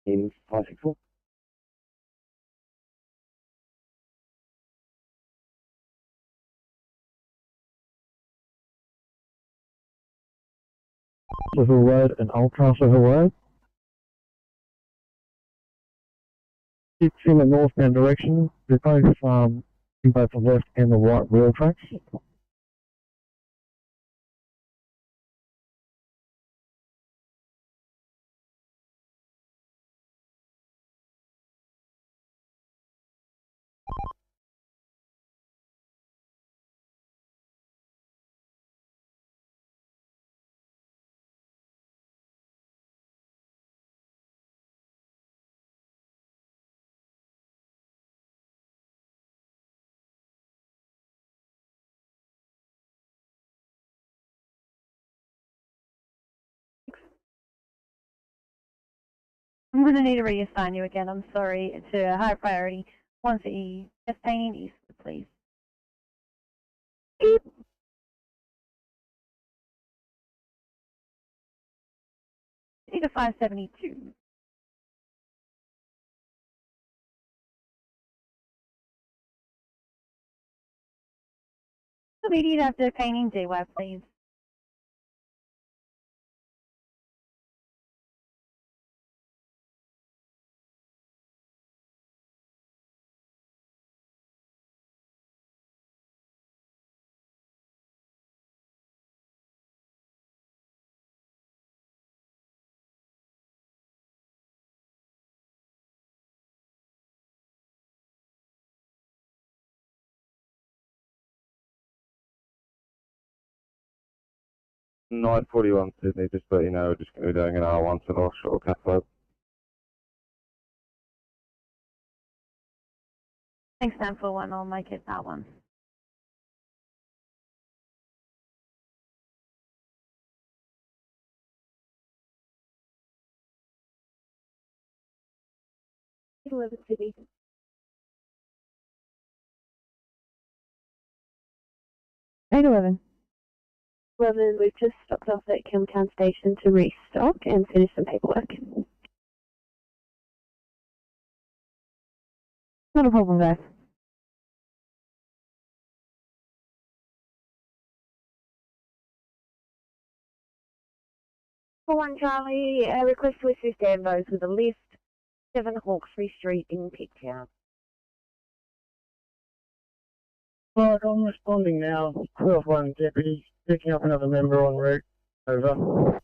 In 564. Little Road and Ultra Little Road. It's in the northbound direction. They're both in both the left and the right wheel tracks. I'm going to need to reassign you again, I'm sorry, to a higher priority 1C, just painting eastward, please. Need a 572. Immediate after painting DWAP, please. 941 Sydney, just to let you know, we're just going to be doing an R1 to the offshore cathode. Thanks, 941. I'll make it that one. Sydney. 811. 11, we've just stopped off at Campbelltown Station to restock and finish some paperwork. Not a problem, guys. For 1 Charlie, a request to assist Ambos with a lift, 7 Hawkesbury Street in Pigtown. Right, I'm responding now. 12-1 deputy, picking up another member en route. Over.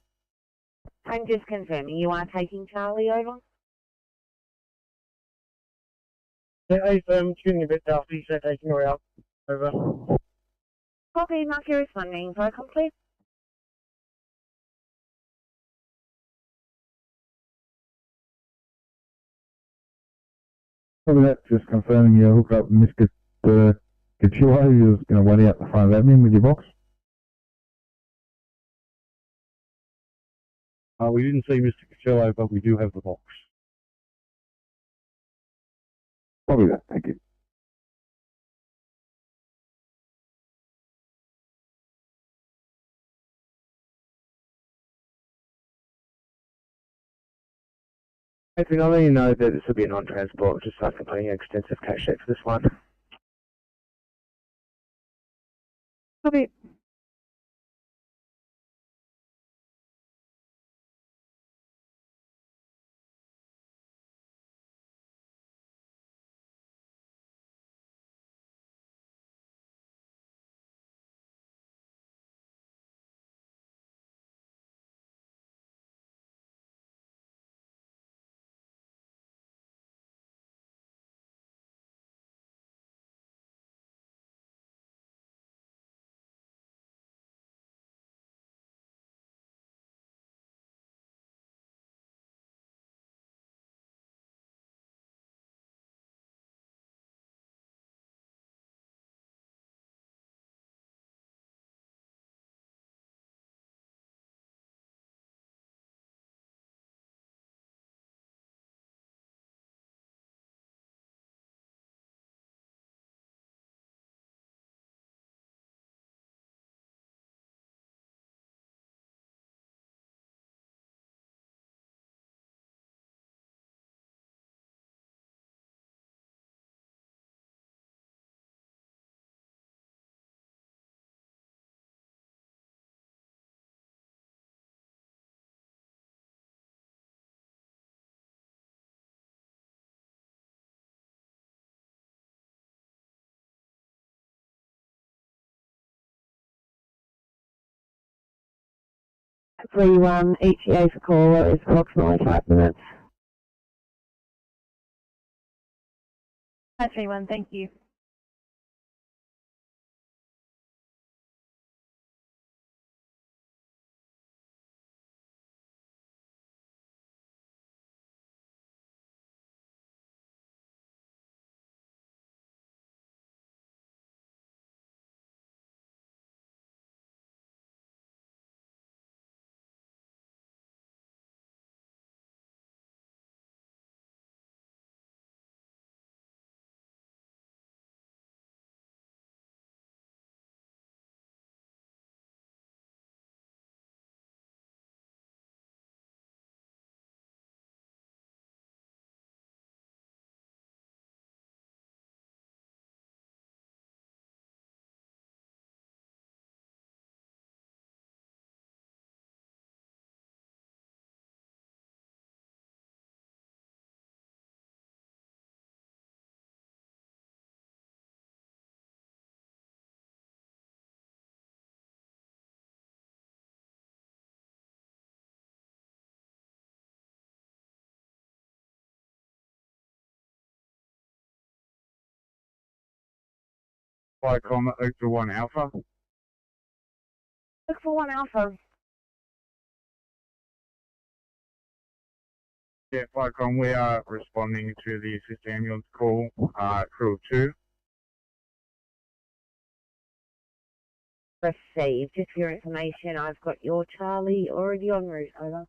I'm just confirming you are taking Charlie over? Yeah, it's getting a bit dusty, so taking her out. Over. Copy, mark your responding. Info complete. Probably that, just confirming your hookup with Mr. Gachillo, who's going to wait out the front of admin with your box. We didn't see Mr. Cachello, but we do have the box. Probably that, thank you. Hoping I'll let you know that this will be a non-transport, just start completing an extensive cache check for this one. Copy. Three one ETA for caller is approximately 5 minutes. 531, thank you. Flight com 021 Alpha. Look for 1 Alpha. Yeah, Flycom, we are responding to the assist ambulance call, crew of 2. Received. Just for your information, I've got your Charlie already en route. Over.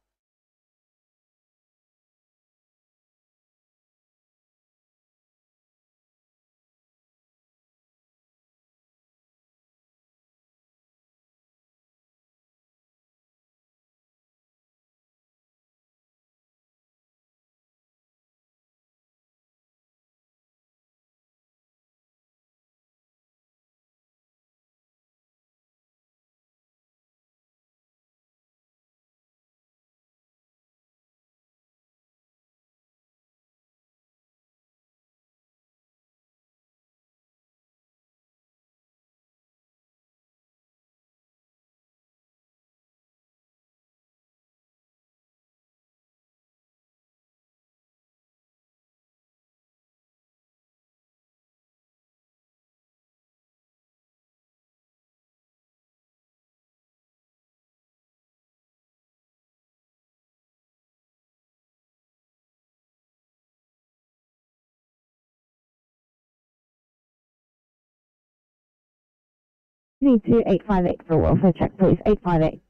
Need to 858 for welfare check, please. 858.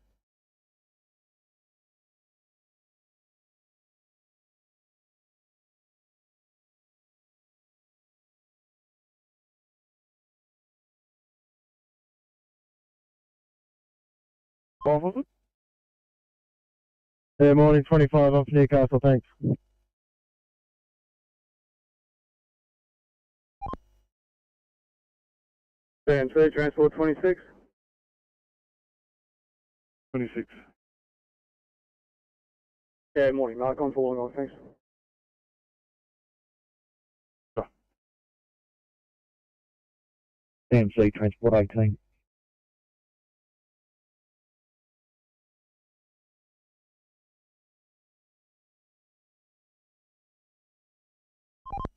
Yeah, morning 25 off Newcastle, thanks. Band 3, transport 26. 26. Yeah, morning, Mark. I'm following on, thanks. AMC, transport 18.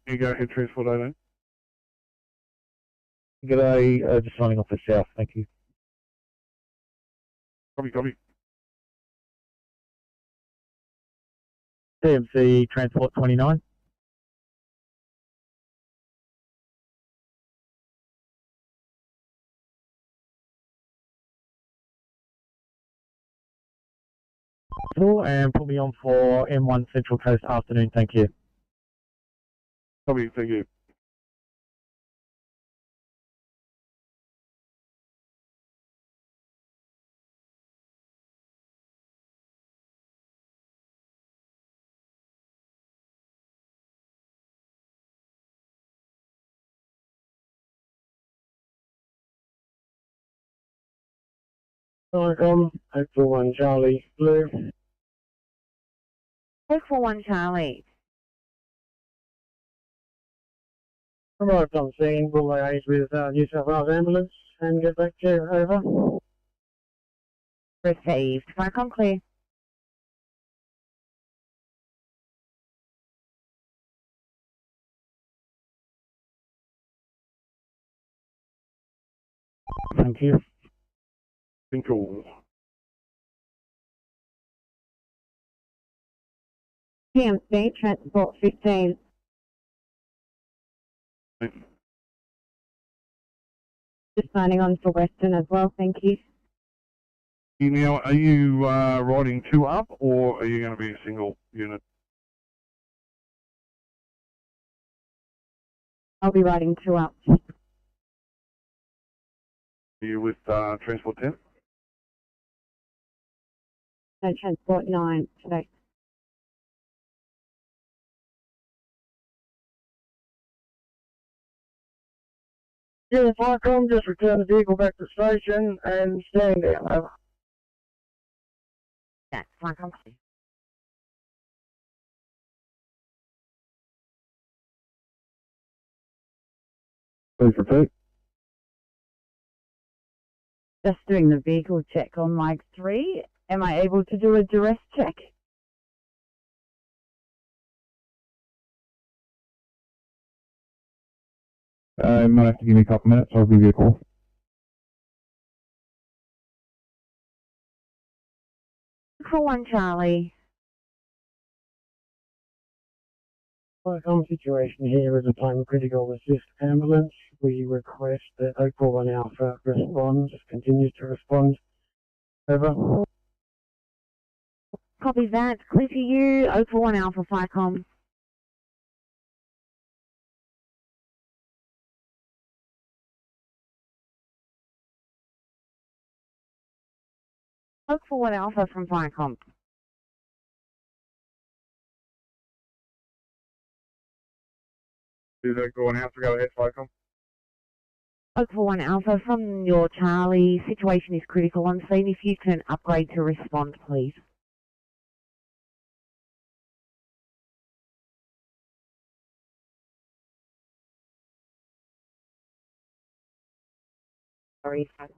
You go ahead, transport 18. G'day, just running off the south, thank you. Copy. TMC, transport 29. Cool, and put me on for M1 Central Coast afternoon, thank you. Copy, thank you. Welcome, 841 Charlie, Blue. 841 Charlie. Arrived on scene, will liaise with New South Wales Ambulance and get back to you, over. Received. Flycom clear. Thank you. Thank you. TMC, transport 15. Just signing on for Western as well, thank you. Now, are you riding 2 up, or are you going to be a single unit? I'll be riding 2 up. Are you with transport 10? No, transport 9 today. Yeah, Flycom, just return the vehicle back to the station and stand down, over. That's Flycom clear. Please repeat. Just doing the vehicle check on mic 3. Am I able to do a duress check? You might have to give me a couple minutes, I'll give you a call. For 1 Charlie. Situation here is a time critical assist ambulance. We request that 041 Alpha responds, continues to respond. Over. Copy that. Clear to you. 041 Alpha FICOM. Look for 1 Alpha from FICOM. Do that go on Alpha, go ahead, FICOM. Look for 1 Alpha from your Charlie. Situation is critical on scene. If you can upgrade to respond, please. Sorry, FICOM.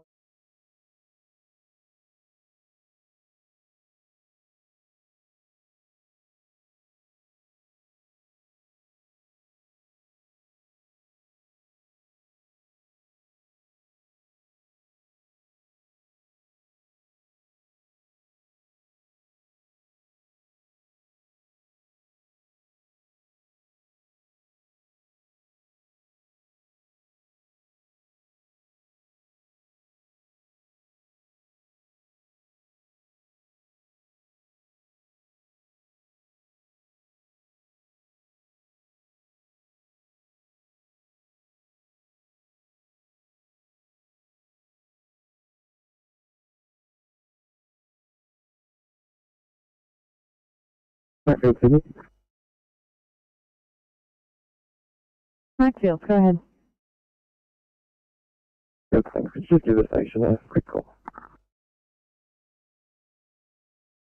Sydney. Maxfield, go ahead. Good, thanks. Just give the station a quick call.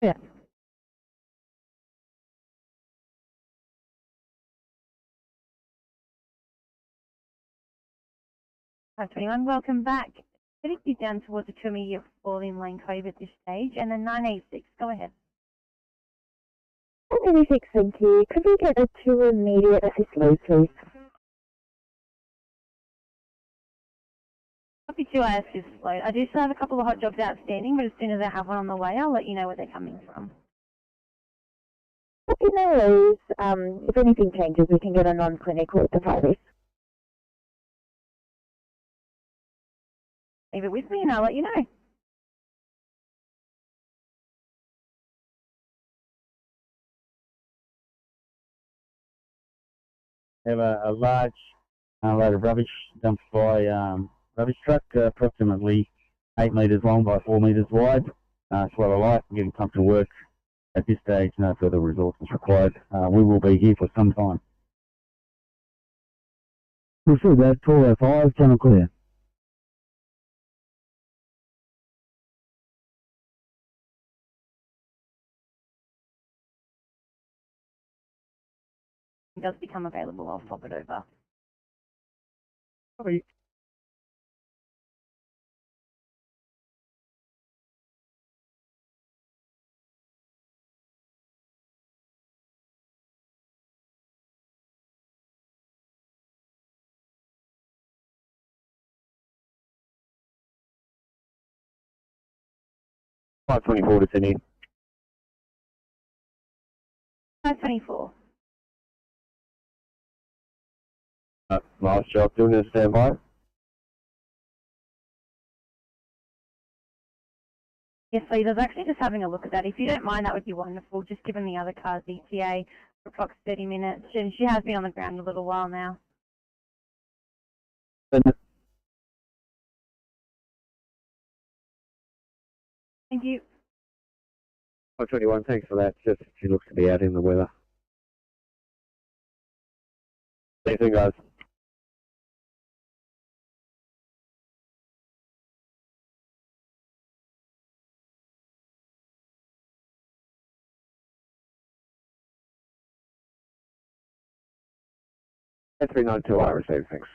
Yeah. Hi, 21, welcome back. Heading you down towards the 2 immediate falling lane cove at this stage, and then 986, go ahead. 986, thank you. Could we get a 2 immediate assist load, please? Copy 2 assist load. I do still have a couple of hot jobs outstanding, but as soon as I have one on the way, I'll let you know where they're coming from. Okay, no worries. If anything changes, we can get a non-clinical at the virus. Leave it with me and I'll let you know. Have a large load of rubbish dumped by rubbish truck, approximately 8 metres long by 4 metres wide. Swallow light, getting comfortable work. At this stage, no further resources required. We will be here for some time. Proceed that 405, channel clear. It does become available, I'll swap it over. Copy. Five 24 to Sydney. 524. Last job, doing a standby. Yes, please. I was actually just having a look at that. If you don't mind, that would be wonderful, just given the other car's ETA for approximately 30 minutes. And she has been on the ground a little while now. Thank you. 521, thanks for that. Just she looks to be out in the weather. See you soon, guys. At 392, I received, thanks.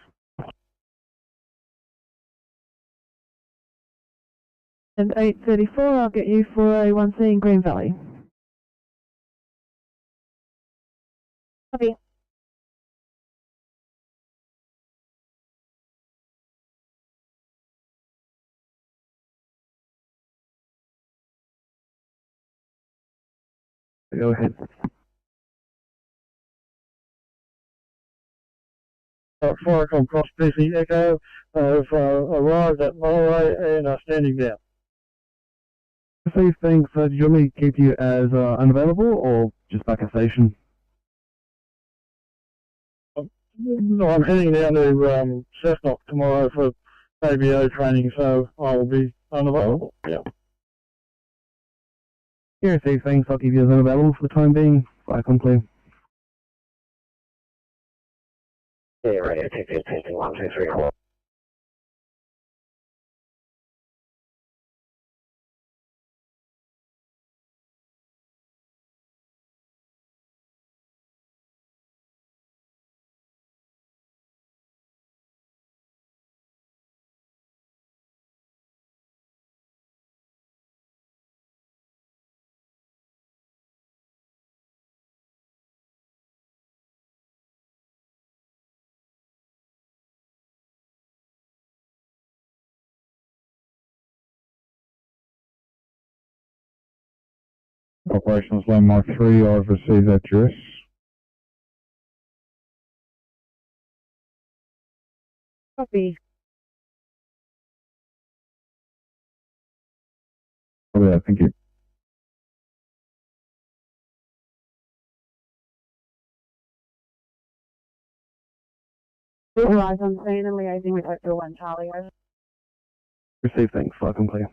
And 834, I'll get you for a 1C in Green Valley. Copy. Go ahead. Foricom Cross BC Echo have arrived at Moray and are standing down. Receive things, do you want me to keep you as unavailable or just back a station? No, I'm heading down to Cessnock tomorrow for ABO training, so I will be unavailable. Yeah. You receive things, I'll keep you as unavailable for the time being. Viacom clear. Yeah, radio testing 1, 2, 3, 4. Operations Landmark 3, I've received that address. Copy. Oh yeah, thank you. Right on scene and liaising with Hotel 1 Charlie. Over. Receive things, Viacom clear.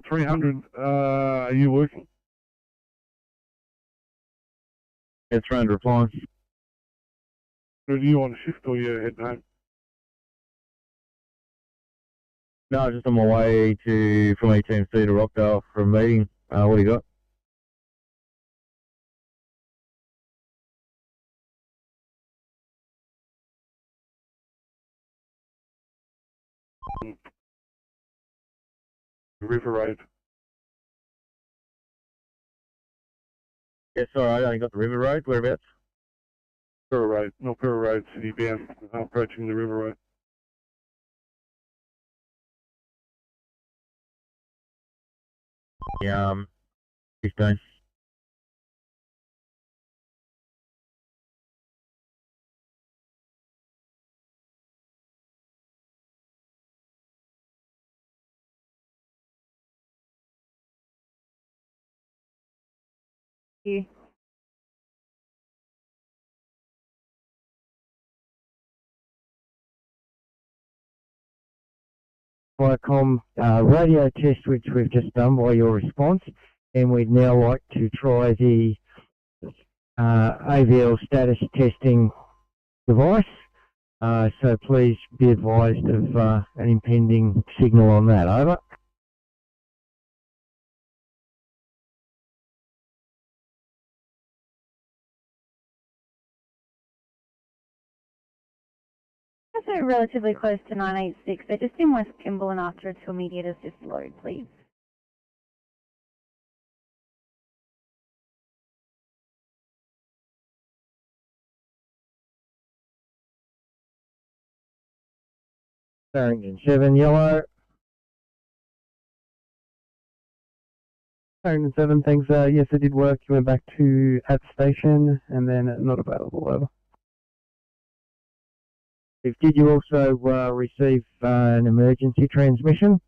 300, are you working? Yeah, 300 replying. Are you on shift or you heading home? No, just on my way from ETMC to Rockdale for a meeting. What do you got? River Road. Yeah, sorry, I only got the River Road. Whereabouts? Pura Road, not Pura Road, City bound, approaching the River Road. Yeah, 15. You. Viacom radio test which we've just done by your response, and we'd now like to try the AVL status testing device. So please be advised of an impending signal on that. Over. Also relatively close to 986. They're just in West Kimble and after to immediate assist load, please. Farrington 7 yellow. Farrington 7, thanks. Yes, it did work. You went back to at station and then not available. Over. Did you also receive an emergency transmission?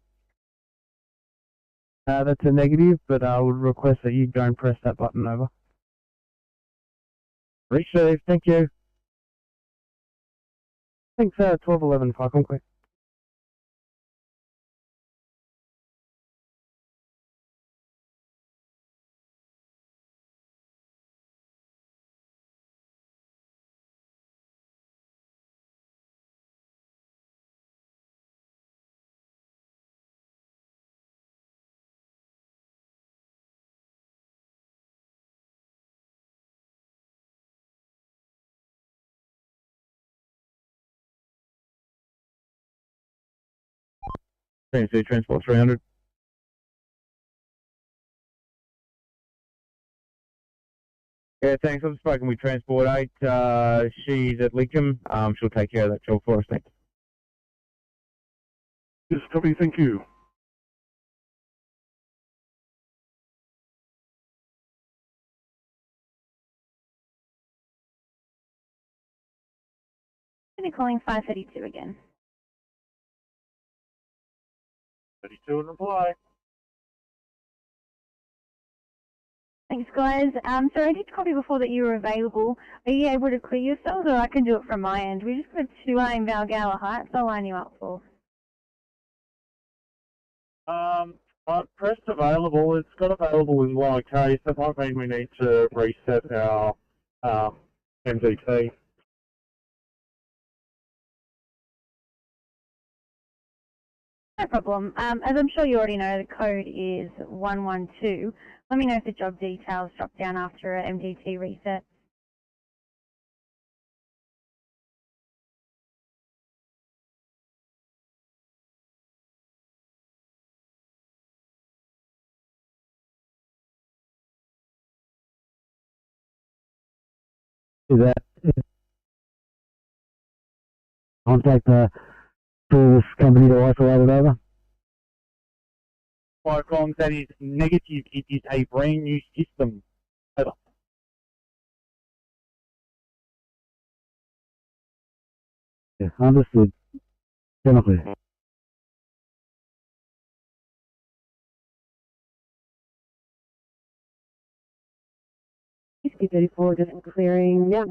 That's a negative, but I would request that you go and press that button. Over. Received, thank you. Thanks, 1211, Viacom clear. TNC Transport 300. Yeah, thanks. I've spoken with Transport 8. She's at Lincoln. She'll take care of that job for us. Thanks. Yes, copy, thank you. Sydney calling 532 again. 32 and reply. Thanks, guys. So I did copy before that you were available. Are you able to clear yourselves, or I can do it from my end? We just got 2 in Valgalla Heights. I'll line you up for. I pressed available. It's got available in lowercase. That might mean we need to reset our MDT. No problem. As I'm sure you already know, the code is 112. Let me know if the job details drop down after a MDT reset. Do that. Contact the previous company to isolate it over. Qualcomm, that is negative. It is a brand new system. Over. Yeah, understood. Chemically. SQ34, just clearing. Yeah.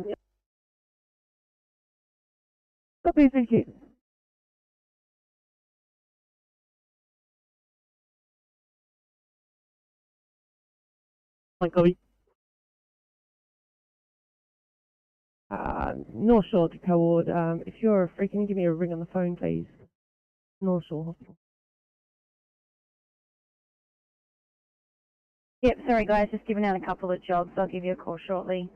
Copy, thank you. Copy. North Shore to Coward. If you're free, can you give me a ring on the phone, please? North Shore Hospital. Yep, sorry guys, just giving out a couple of jobs. I'll give you a call shortly.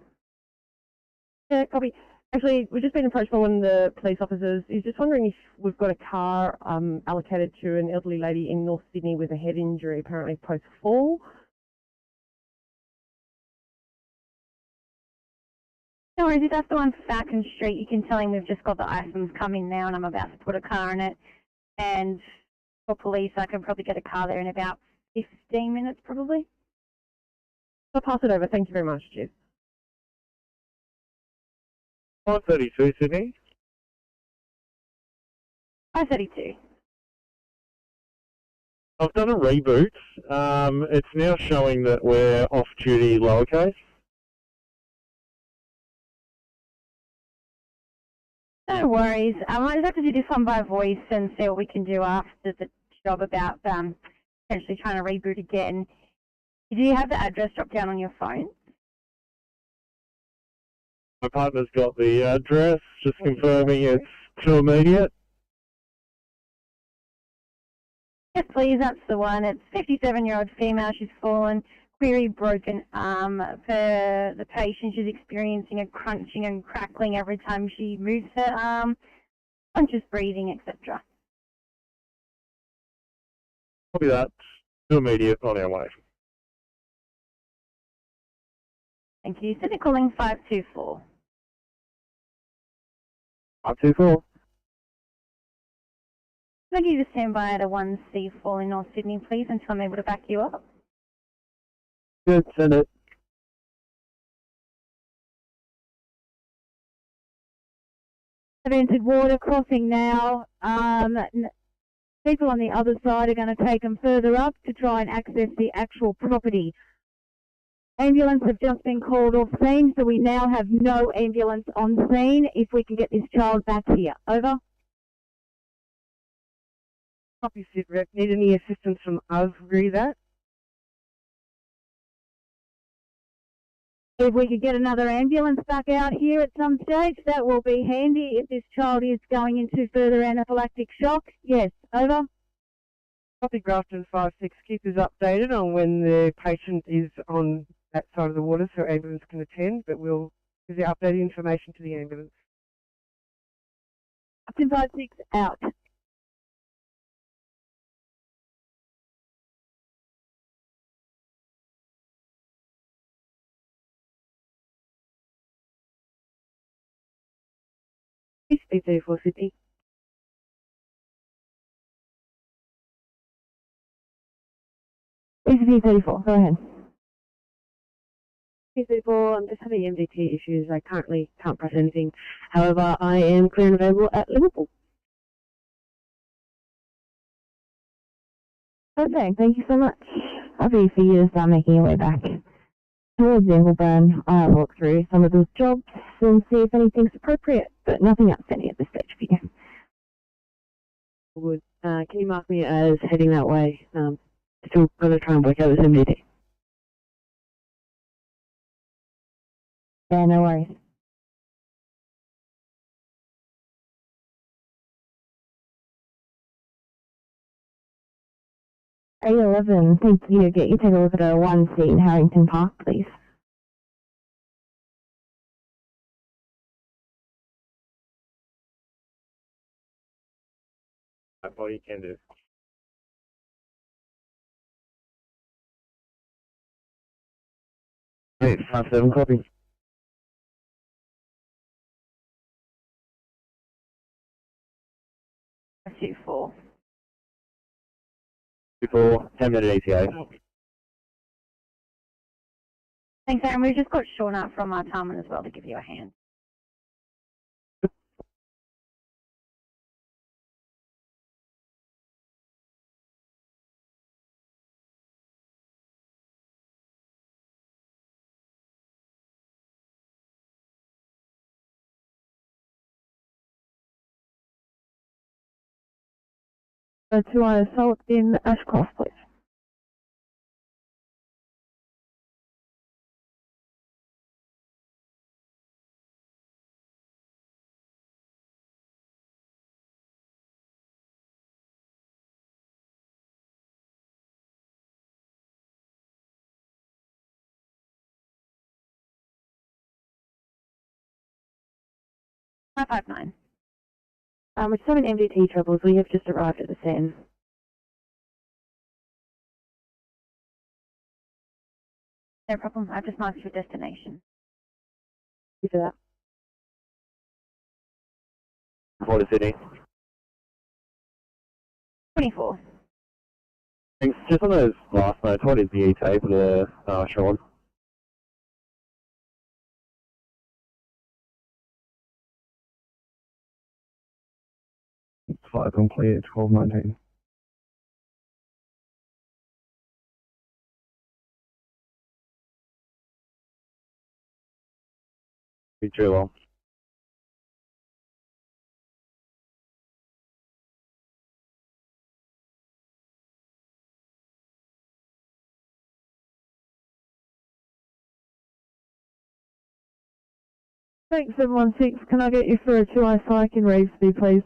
Yeah, copy. Actually, we've just been approached by one of the police officers. He's just wondering if we've got a car allocated to an elderly lady in North Sydney with a head injury, apparently post-fall. No worries, if that's the one for Falcon Street, you can tell him we've just got the items coming now and I'm about to put a car in it. And for police, I can probably get a car there in about 15 minutes, probably. I'll pass it over. Thank you very much. Cheers. 532, Sydney. 532. I've done a reboot. It's now showing that we're off-duty lowercase. No worries. I might have to do this one by voice and see what we can do after the job about potentially trying to reboot again. Do you have the address drop down on your phone? My partner's got the address, just confirming it's too immediate. Yes, please, that's the one. It's 57-year-old female. She's fallen. Query broken arm. For the patient, she's experiencing a crunching and crackling every time she moves her arm, conscious breathing, etc. Copy that. Too immediate, on our way. Thank you. Sydney calling 524. 524. Can I give you the standby at a 1C4 in North Sydney, please, until I'm able to back you up? Good, send it. I've entered water crossing now. People on the other side are going to take them further up to try and access the actual property. Ambulance have just been called off scene, so we now have no ambulance on scene. If we can get this child back here. Over. Copy, Sidrec. Need any assistance from us? Read that. If we could get another ambulance back out here at some stage, that will be handy if this child is going into further anaphylactic shock. Yes, over. Copy, Grafton 56. Keep us updated on when the patient is on that side of the water so ambulance can attend, but we'll give the updated information to the ambulance. Grafton 56 out. Speed 34 Sydney. Speed 34, go ahead. Speed 34, I'm just having MDT issues. I currently can't press anything. However, I am clear and available at Liverpool. Okay, thank you so much. Happy for you to start making your way back towards Ingleburn. I'll walk through some of those jobs and see if anything's appropriate, but nothing outstanding at this stage for you. Good. Can you mark me as heading that way? Still going to try and work out this MDT. Yeah, no worries. A11, thank you. Get you take a look at a 1C in Harrington Park, please. That's all you can do. Hey, 5-7 copy. That's 2-4. 2-4, 10-minute ETA. Thanks, Aaron. We've just got Sean up from Tarman as well to give you a hand. To assault in Ashcroft, please. Five 5-9. We're still having MDT troubles. We have just arrived at the scene. No problem. I've just marked your destination. Thank you for that. 4 to Sydney. 24. Thanks. Just on those last notes, what is the ETA for the Sean? Flight complete, 12:19. Be too long. Thanks, 716. Can I get you for a 2I psych in Ravesby, please?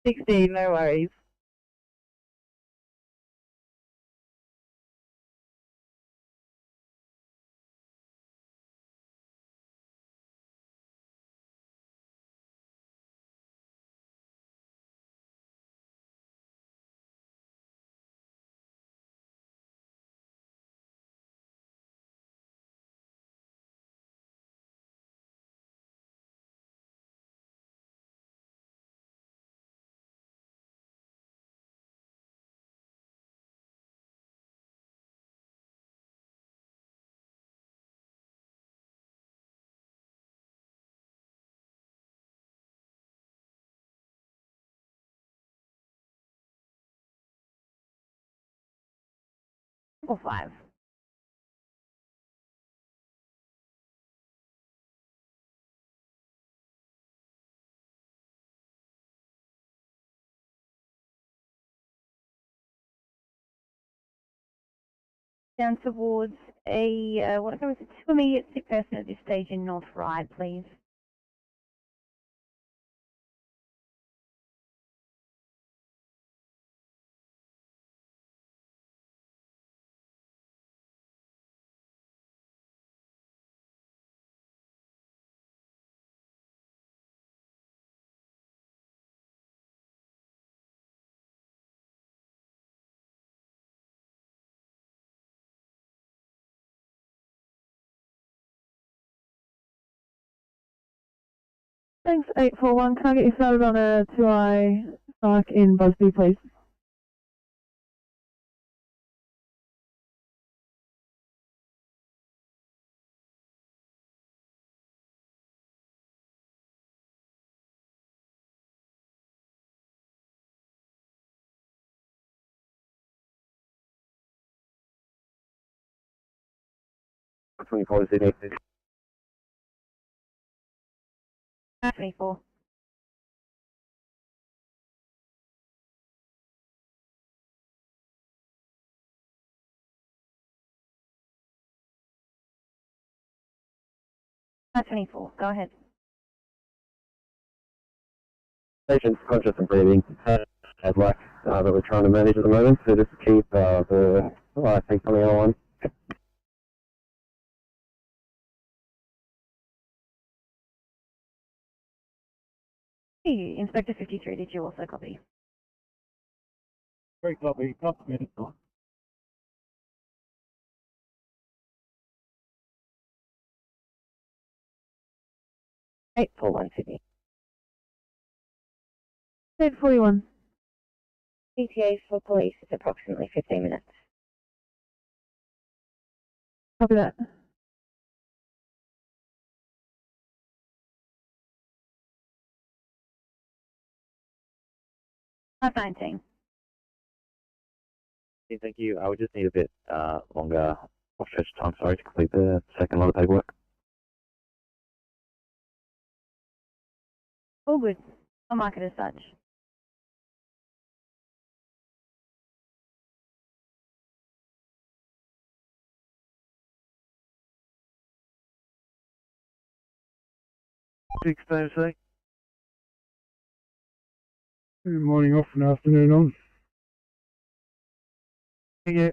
16, no worries. Or 5. Down towards a, what was it, 2 immediate sick person at this stage in North Ryde, please. Thanks, 841. Can I get you started on a 2i psych in Busby, please? Sydney. 24. At 24. Go ahead. Patient's conscious and breathing. Had lack that we're trying to manage at the moment, so just keep the thing coming on. Hey, Inspector 53, did you also copy? Very copy. Copy. 841 Sydney. 841. ETA for police is approximately 15 minutes. Copy that. At 19. Thank you. I would just need a bit longer off-stretch time, sorry, to complete the second lot of paperwork. All good. I'll mark it as such. Good morning off and afternoon on. Yeah.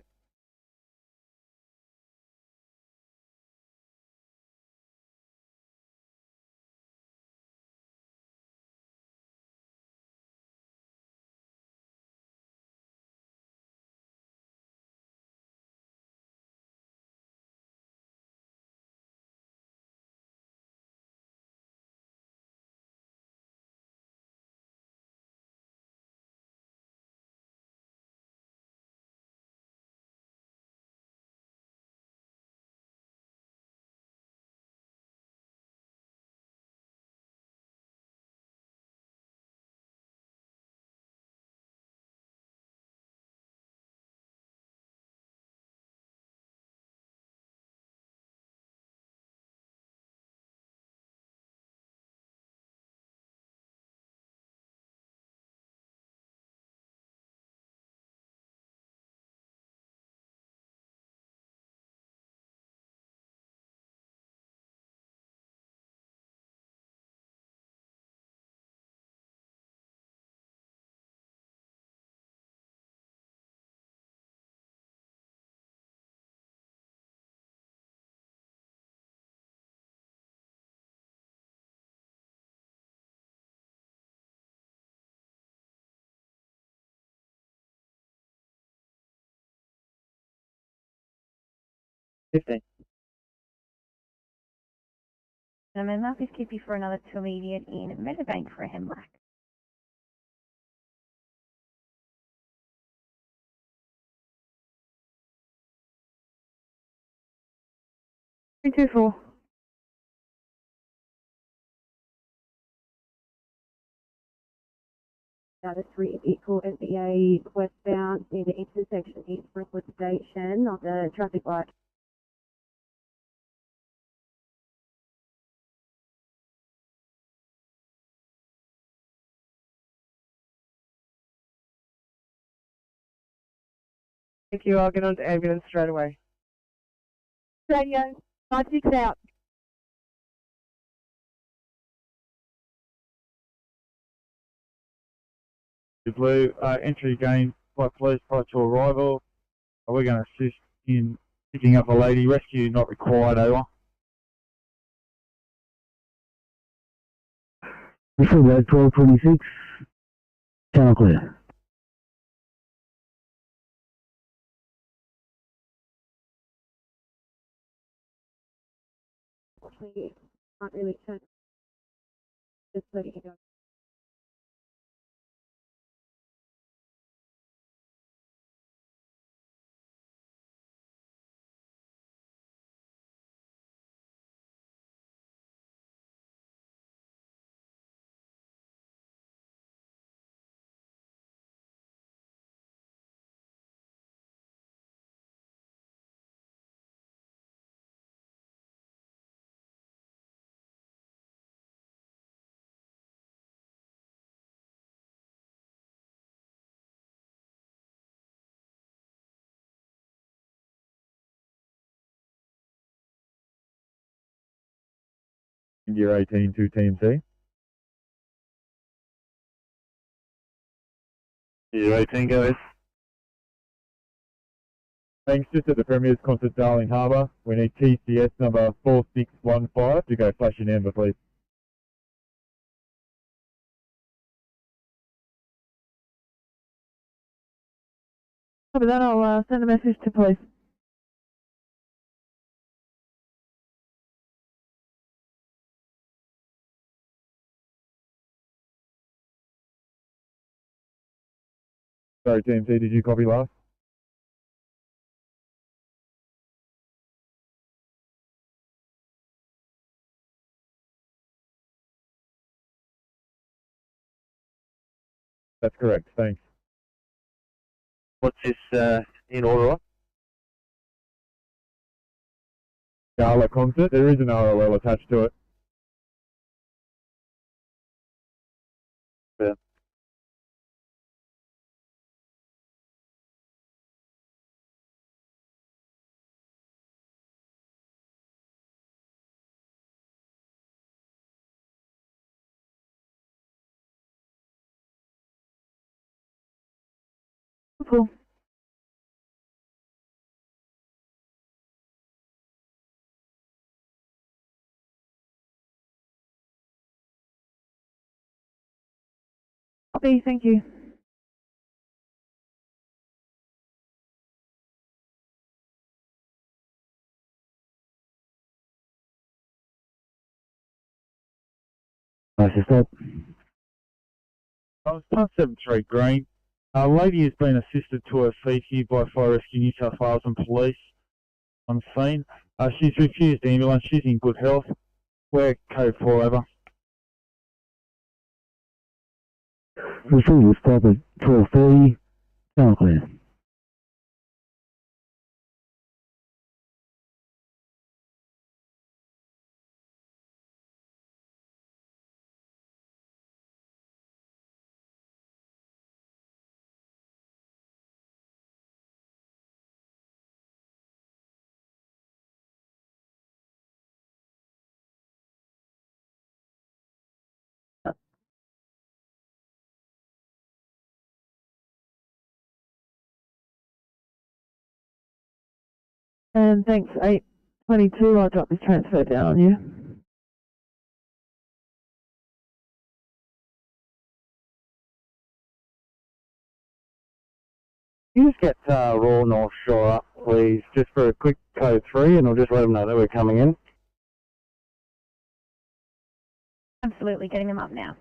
And I'm going to keep you for another 2 immediate in Meadowbank for a Hemlock. Three, two, four. Out of 3 equal NBA westbound near the intersection East Brookwood Station on the traffic light. Thank you, I'll get on to ambulance straight away. Radio, 56 out. Blue, entry gained by police prior to arrival. We're going to assist in picking up a lady. Rescue not required, over. Whistle about 1226. Channel clear. Can't really turn Just so you know. Year 18 to Team C. Year 18 goes. Thanks, just at the Premier's Concert, Darling Harbour. We need TCS number 4615 to go flash in amber, please. Copy that, I'll send a message to police. Sorry, Team C, did you copy last? That's correct, thanks. What's this in order of? Gala concert, there is an RLL attached to it. Yeah. Cool. Copy, thank you. Nice to stop. I was past 73 Green. A lady has been assisted to her feet here by Fire Rescue New South Wales and police on scene. She's refused ambulance. She's in good health. We're code 4 over. Proceed with stop at 12:30. Sound clear. And thanks, 822, I'll drop this transfer down on you. Can you just get Royal North Shore up, please, just for a quick code 3, and I'll just let them know that we're coming in. Absolutely, getting them up now.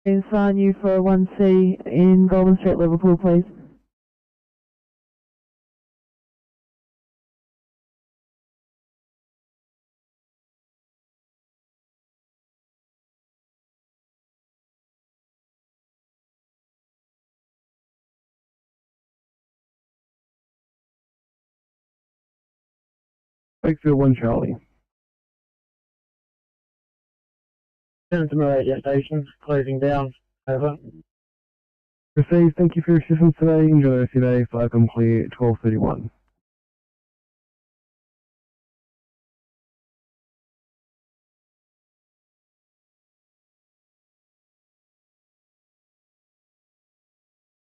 And sign you for a 1C in Golden Street, Liverpool, please. Wakefield 1 Charlie. Senator Radio Station, closing down. Over. Received, thank you for your assistance today. Enjoy the rest of your day. Flight complete 12:31.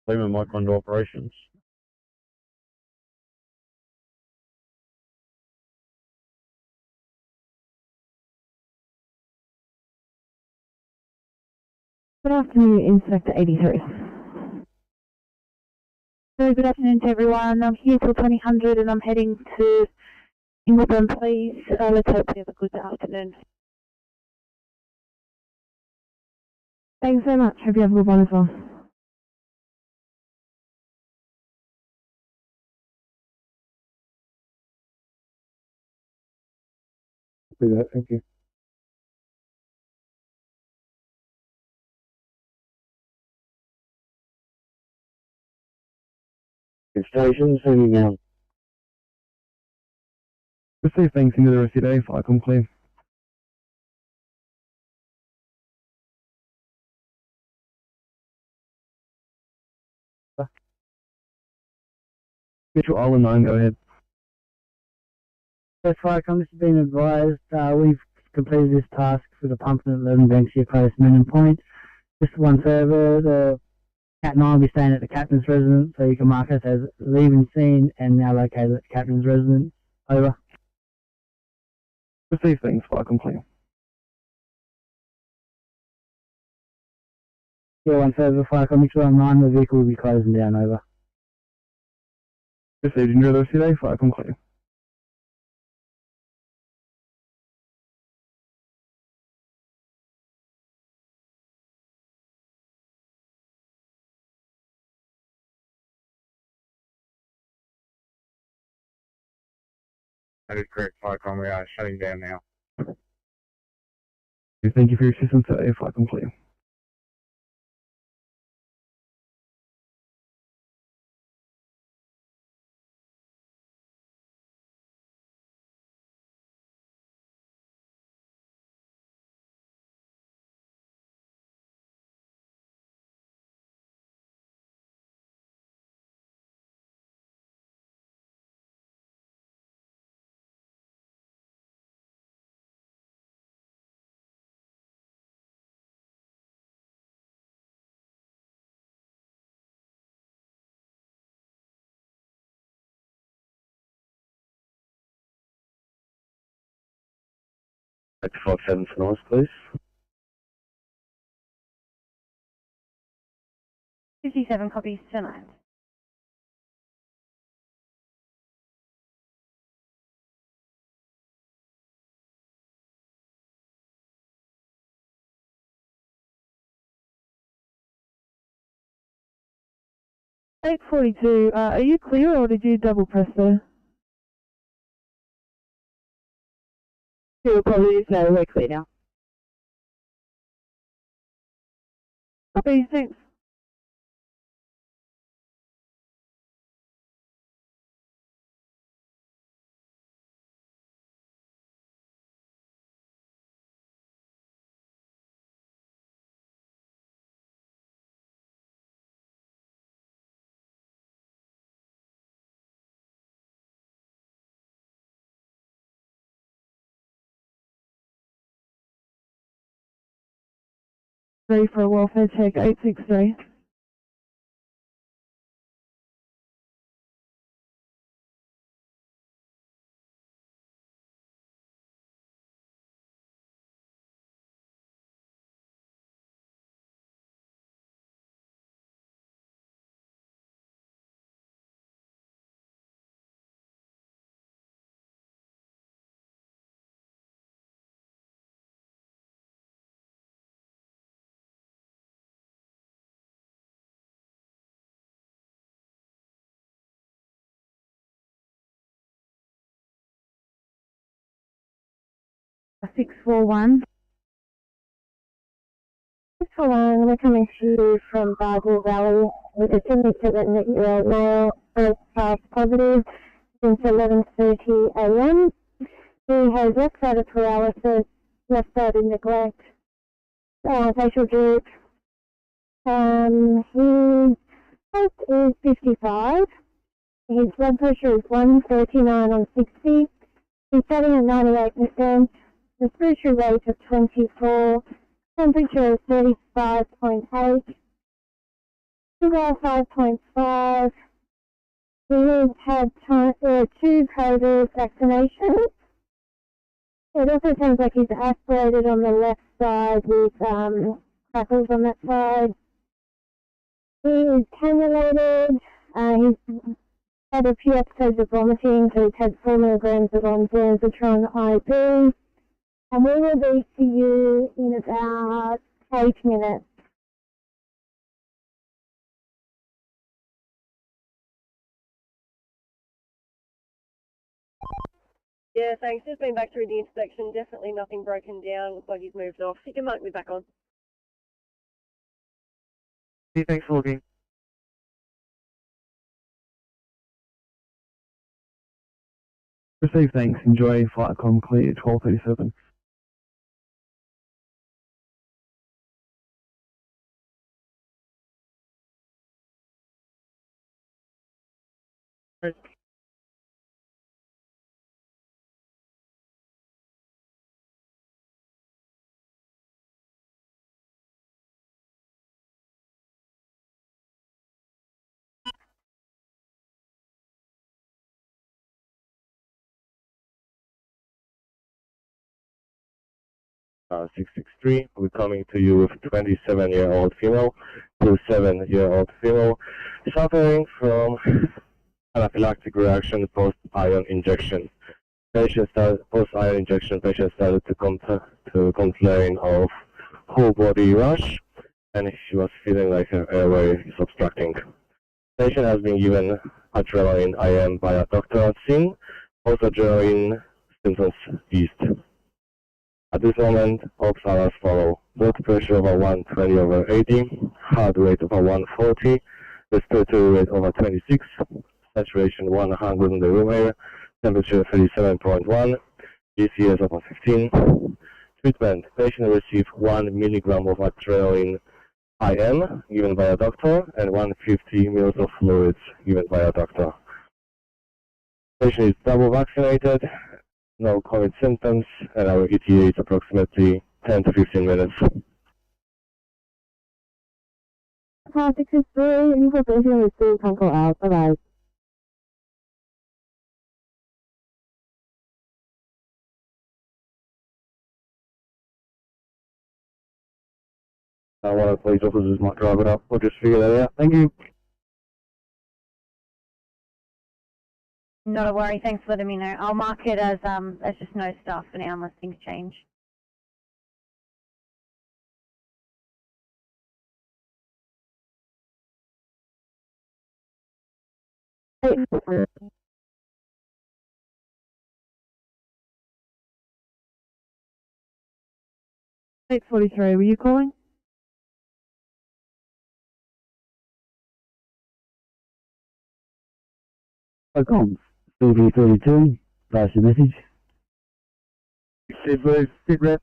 Lehman Mike under operations. Good afternoon, in Sector 83. So good afternoon to everyone. I'm here till 2000 and I'm heading to England, please. Let's hope we have a good afternoon. Thanks so much. Hope you have a good one as well. Do that, thank you. Station, sending out. Receive thanks into the rest of your day, flight complete. Mitchell Island 9, go ahead. That's right, I'm just being advised, we've completed this task for the pump at 11 Banksia Close, Manning Point. Just one further, the Cat 9 will be staying at the captain's residence, so you can mark us as leaving scene and now located at the captain's residence. Over. Receive thanks, flight complete. Yeah, one further, fire Mitchell Island 9, the vehicle will be closing down. Over. Received, enjoy the rest of your day, flight complete. That is correct, Flycom. We are shutting down now. Thank you for your assistance today, flight complete. Back to 57 for noise, please. 57 copies tonight. $842, are you clear or did you double press there? Two apologies, no, we're clear now. Copy, thanks. Ready for a welfare check, 863. A 641. 641, we're coming to you from Bargle Valley with a 77-year-old male, first class positive since 11:30 a.m. He has left-sided paralysis, left-sided neglect, facial droop. His height is 55. His blood pressure is 139 on 60. He's sitting at 98%. Respiratory rate of 24. Temperature is 35.8. Sugar 5.5. He has had 2 COVID vaccinations. It also sounds like he's aspirated on the left side with crackles on that side. He is cannulated. He's had a few episodes of vomiting, so he's had 4 milligrams of ondansetron IV. And we will be to you in about 8 minutes. Yeah, thanks. Just been back through the inspection. Definitely nothing broken down. Looks like he's moved off. You can mark me back on. Hey, thanks for looking. Receive thanks. Enjoy flight complete at 12:37. Right. 663. We're coming to you with 27-year-old female to 7-year-old female suffering from anaphylactic reaction post-iron injection. Post-iron injection patient started to complain of whole body rash, and she was feeling like her airway is obstructing. Patient has been given adrenaline IM by a doctor at scene. Post-adrenaline symptoms eased. At this moment, ops are as follow: blood pressure over 120/80, heart rate over 140, respiratory rate over 26, saturation 100 in the room air, temperature 37.1, GCS over 15. Treatment: patient received 1 milligram of adrenaline IM given by a doctor and 150 ml of fluids given by a doctor. Patient is double vaccinated. No COVID symptoms, and our ETA is approximately 10 to 15 minutes. Car 63, information received, can go out. Bye-bye. One of the police officers might drive it up. We'll just figure that out. Thank you. Not a worry, thanks for letting me know. I'll mark it as just no staff for now unless things change. Eight 43, were you calling? Comms, CV32, pass your message. Sid Blue, Sid Rep.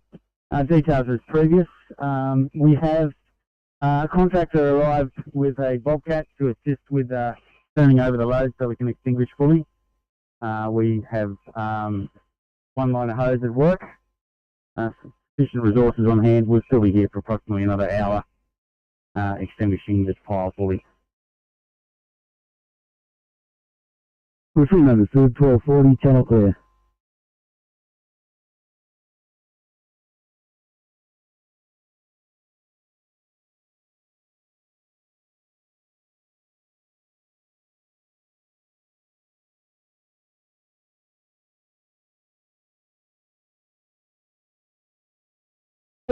Details as previous. We have a contractor arrived with a bobcat to assist with turning over the load so we can extinguish fully. We have 1 line of hose at work. Sufficient resources on hand. We'll still be here for approximately another hour extinguishing this pile fully. Routine understood, 1240, channel clear.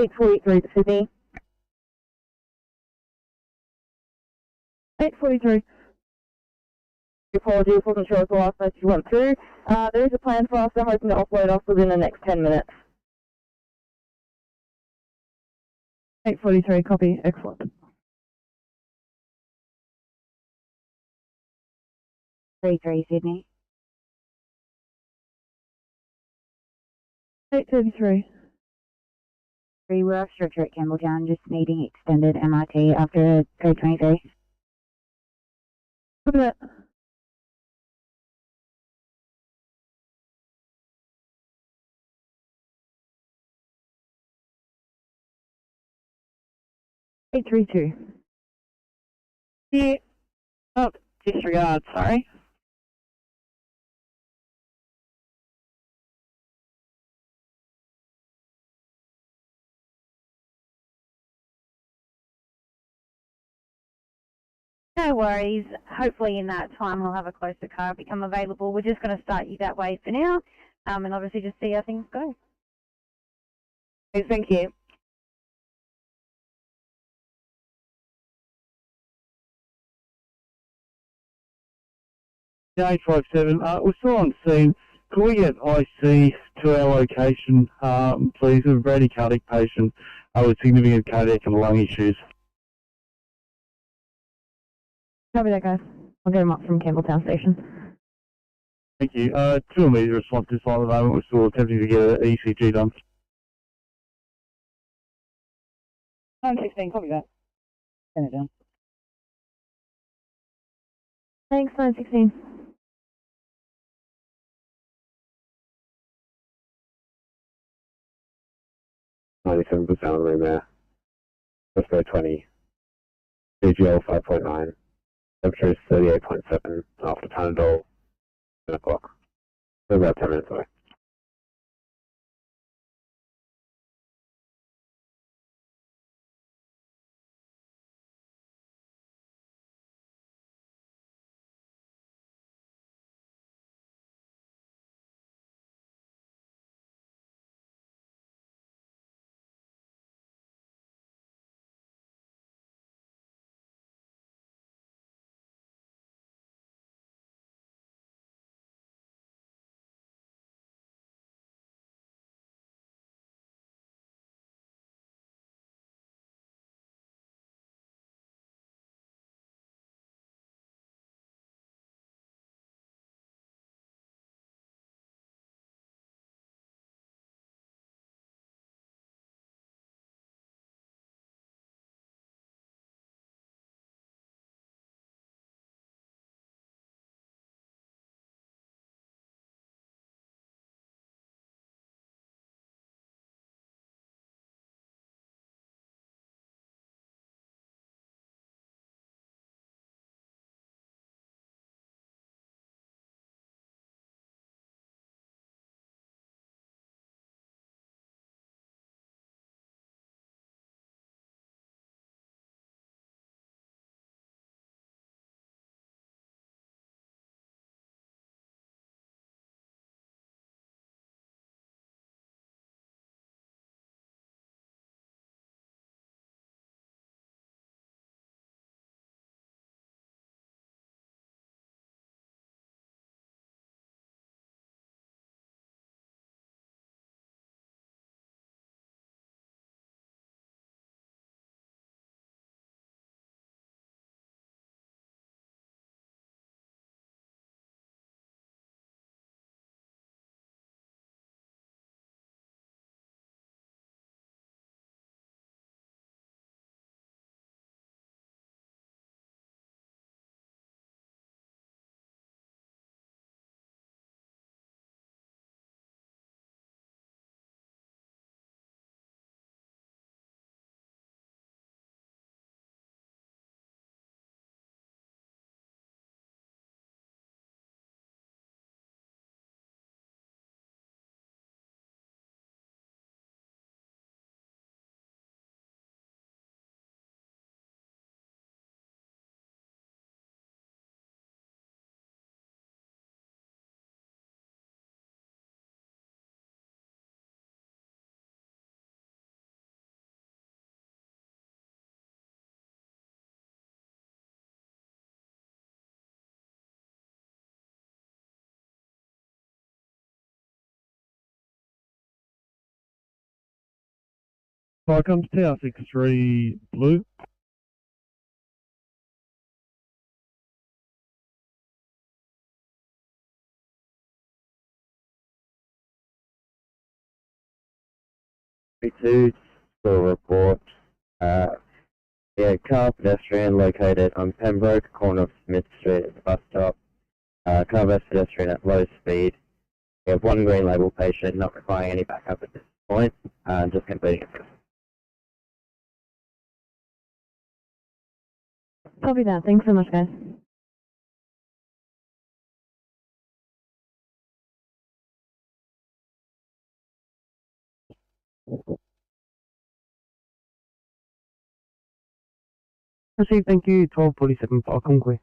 Eight 43 Sydney. 843. Apologies, wasn't sure if the last message went through. There is a plan for us. I'm hoping to offload us within the next 10 minutes. 843, copy, excellent. 33 Sydney. 833. We're off structure at Campbelltown, just needing extended MRT after 323. Look at that. Eight 3-2. Yeah. Oh, disregard, sorry. No worries. Hopefully in that time we'll have a closer car become available. We're just going to start you that way for now, and obviously just see how things go. Okay, thank you. Yeah, 857. We're still on scene. Can we get IC to our location, please? A bradycardic patient with significant cardiac and lung issues. Copy that, guys. I'll get him up from Campbelltown Station. Thank you. Two immediate response this line at the moment. We're still attempting to get an ECG done. 916, copy that. Turn it down. Thanks, 916. .97% on room there. Let's go 20. CGL 5.9. Temperature is 38.7. After Panadol, 10 o'clock. So about 10 minutes away. Fire comes TR63 Blue. B2, still report. Yeah, car pedestrian located on Pembroke, corner of Smith Street at the bus stop. Car pedestrian at low speed. We have one green label patient not requiring any backup at this point, just completing it. Copy that. Thanks so much, guys. Received, thank you. 1247 for Conquest.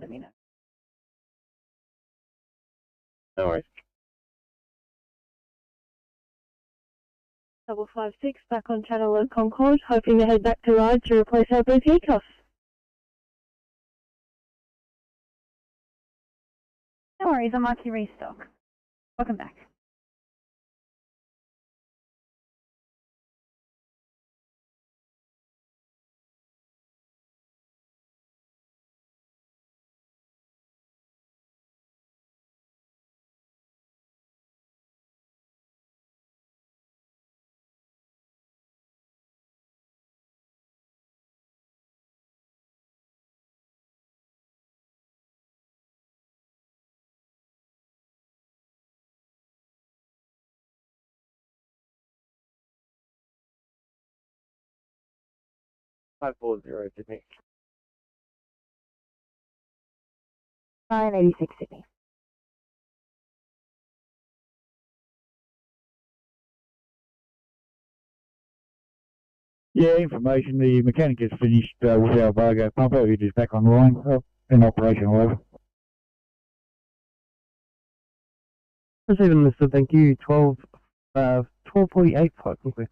Let me know. No worries. 556 back on channel at Concord, hoping to head back to Ride to replace our BP costs. No worries, I'll mark you restock. Welcome back. Five 540 Sydney. 986 Sydney. Yeah, information. The mechanic has finished with our Vargo pumper. It is back online in operation, however. Receiving, Mr. Thank you. 1248 for Conquest.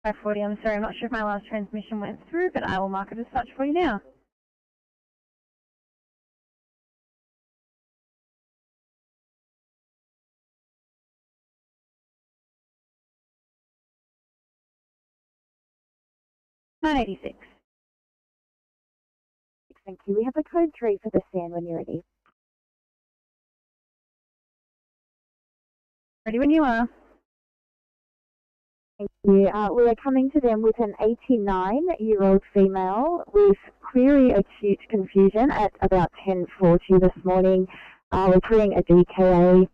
$540, I'm sorry, I'm not sure if my last transmission went through, but I will mark it as such for you now. $986. Thank you. We have a code 3 for the stand when you're ready. Ready when you are. Thank you. We are coming to them with an 89-year-old female with query acute confusion at about 10:40 this morning. We're querying a DKA.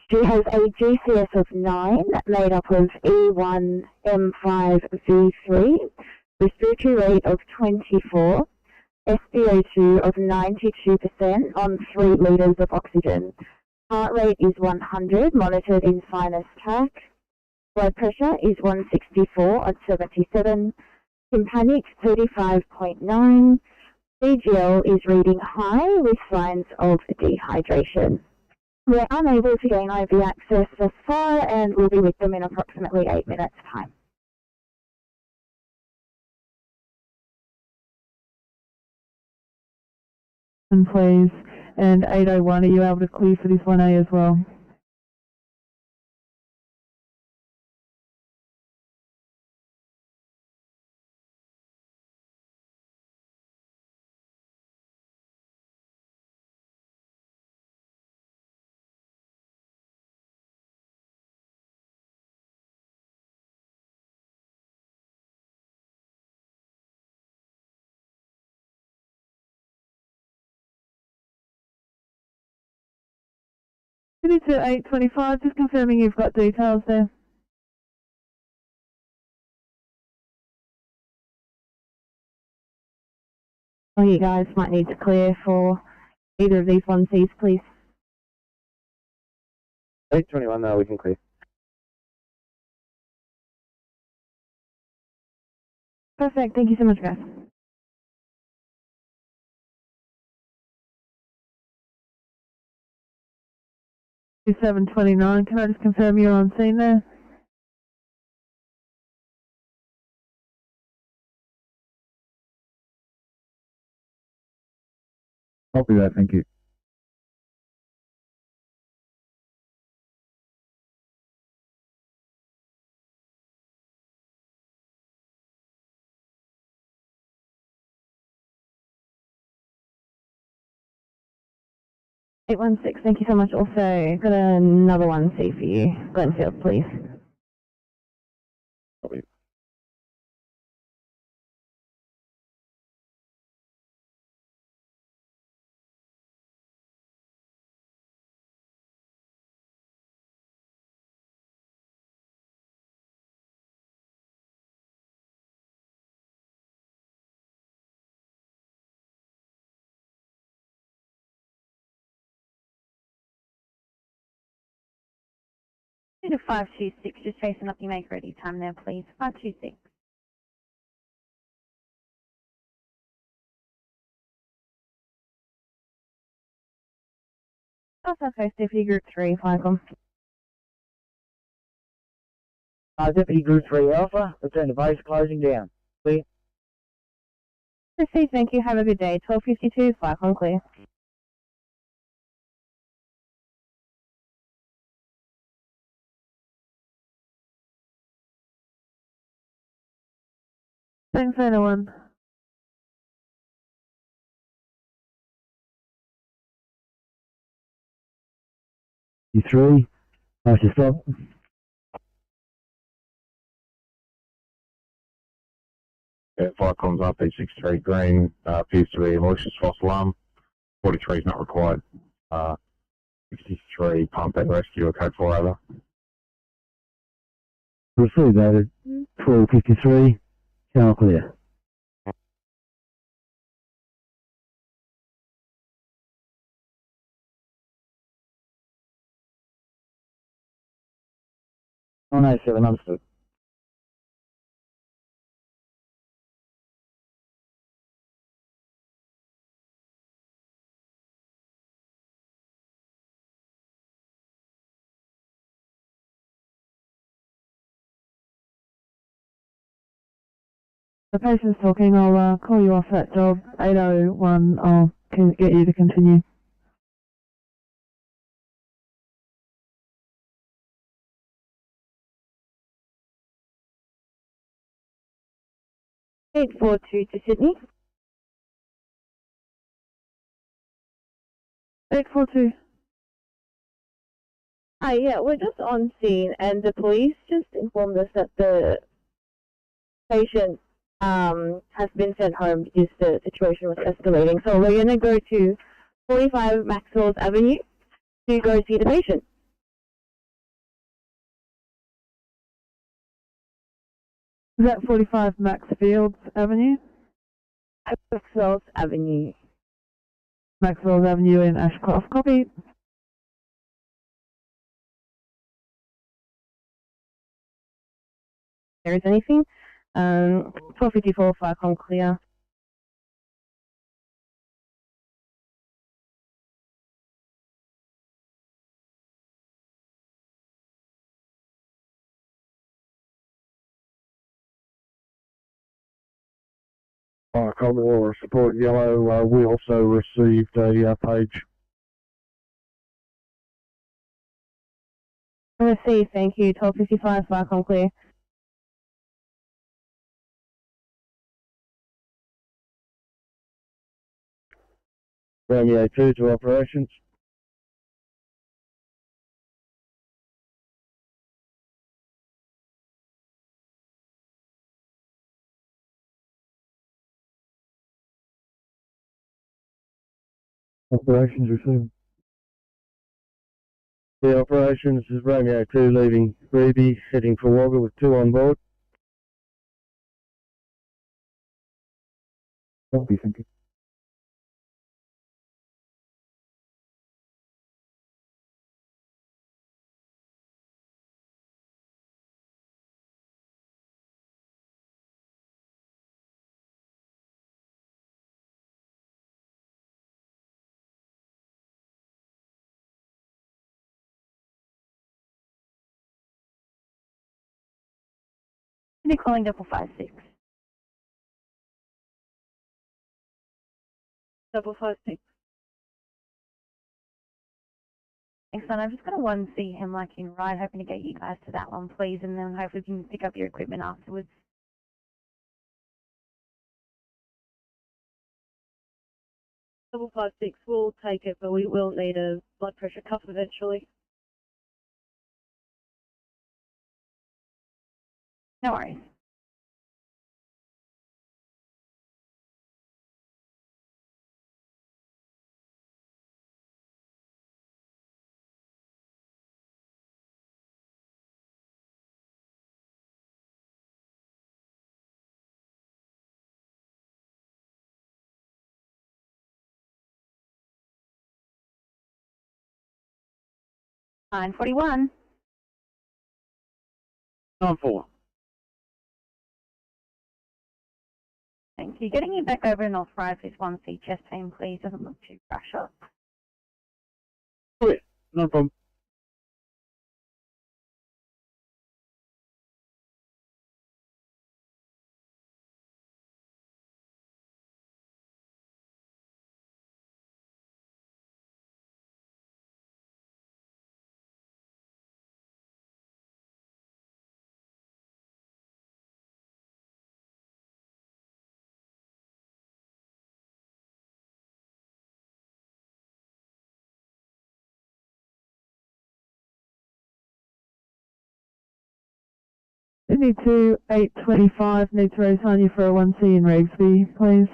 She has a GCS of 9 made up of E1, M5, V3, respiratory rate of 24, SpO2 of 92% on 3 litres of oxygen. Heart rate is 100, monitored in sinus tach. Blood pressure is 164 at 77. Tympanic 35.9. CGL is reading high with signs of dehydration. We're unable to gain IV access thus far and we'll be with them in approximately 8 minutes' time. Please. And 801, are you able to clear for this 1A as well? To 825, just confirming you've got details there. Oh, you guys might need to clear for either of these 1Cs, please. 821 now, we can clear. Perfect. Thank you so much, guys. 729, can I just confirm you're on scene there? Copy that, thank you. Eight 816, thank you so much. Also, got another 1C for you. Glenfield, please. Copy. To 526, just chasing up your make ready time there, please. 526. Also, Deputy Group 3, Falcon. Deputy Group 3 Alpha, return to base, closing down. Clear. Proceed, thank you. Have a good day. 1252, Falcon, clear. Thanks, anyone. You3, nice to stop. Yeah, fire comms RP63 green, appears to be a malicious false alarm. 43 is not required. 63 pump and rescue, a code 4 over. Proceed, David. 1253, channel clear. Oh no, 7, understood. The patient's talking. I'll call you off that job. 801. I'll get you to continue. Eight four two to Sydney. 842. Hi, yeah, we're just on scene, and the police just informed us that the patient has been sent home because the situation was escalating. So we're going to go to 45 Maxwell's Avenue to go see the patient. Is that 45 Maxfields Avenue? Maxwell's Avenue. Maxwell's Avenue in Ashcroft. Copy. There is anything. 1254 Falcon clear. Commodore support yellow. We also received a page. Receive, thank you. 1255 Falcon clear. Romeo 2 to operations. Operations resumed. The operations is Romeo 2 leaving Ruby, heading for Wagga with 2 on board. Copy, thank you. Be calling 556. 556. Thanks, son. I've just got a 1C Hemlock in ride, hoping to get you guys to that one, please, and then hopefully we can pick up your equipment afterwards. 556, we'll take it, but we will need a blood pressure cuff eventually. No worries. Line 41. 9-4. Thank you. Getting you back over and authorised with 1C chest pain, please. Doesn't look too fresh up. Oh, yeah, no problem. Sydney 2, 825, need to reassign you for a 1C in Regsby, please.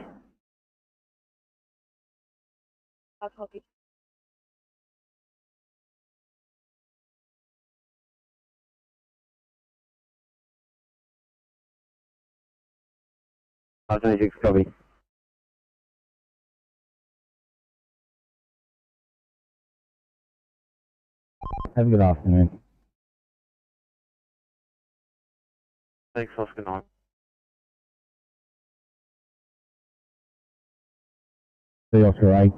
I'll copy. I'll 26 copy. Have a good afternoon. Thanks, Oscar 9. The Oscar 8.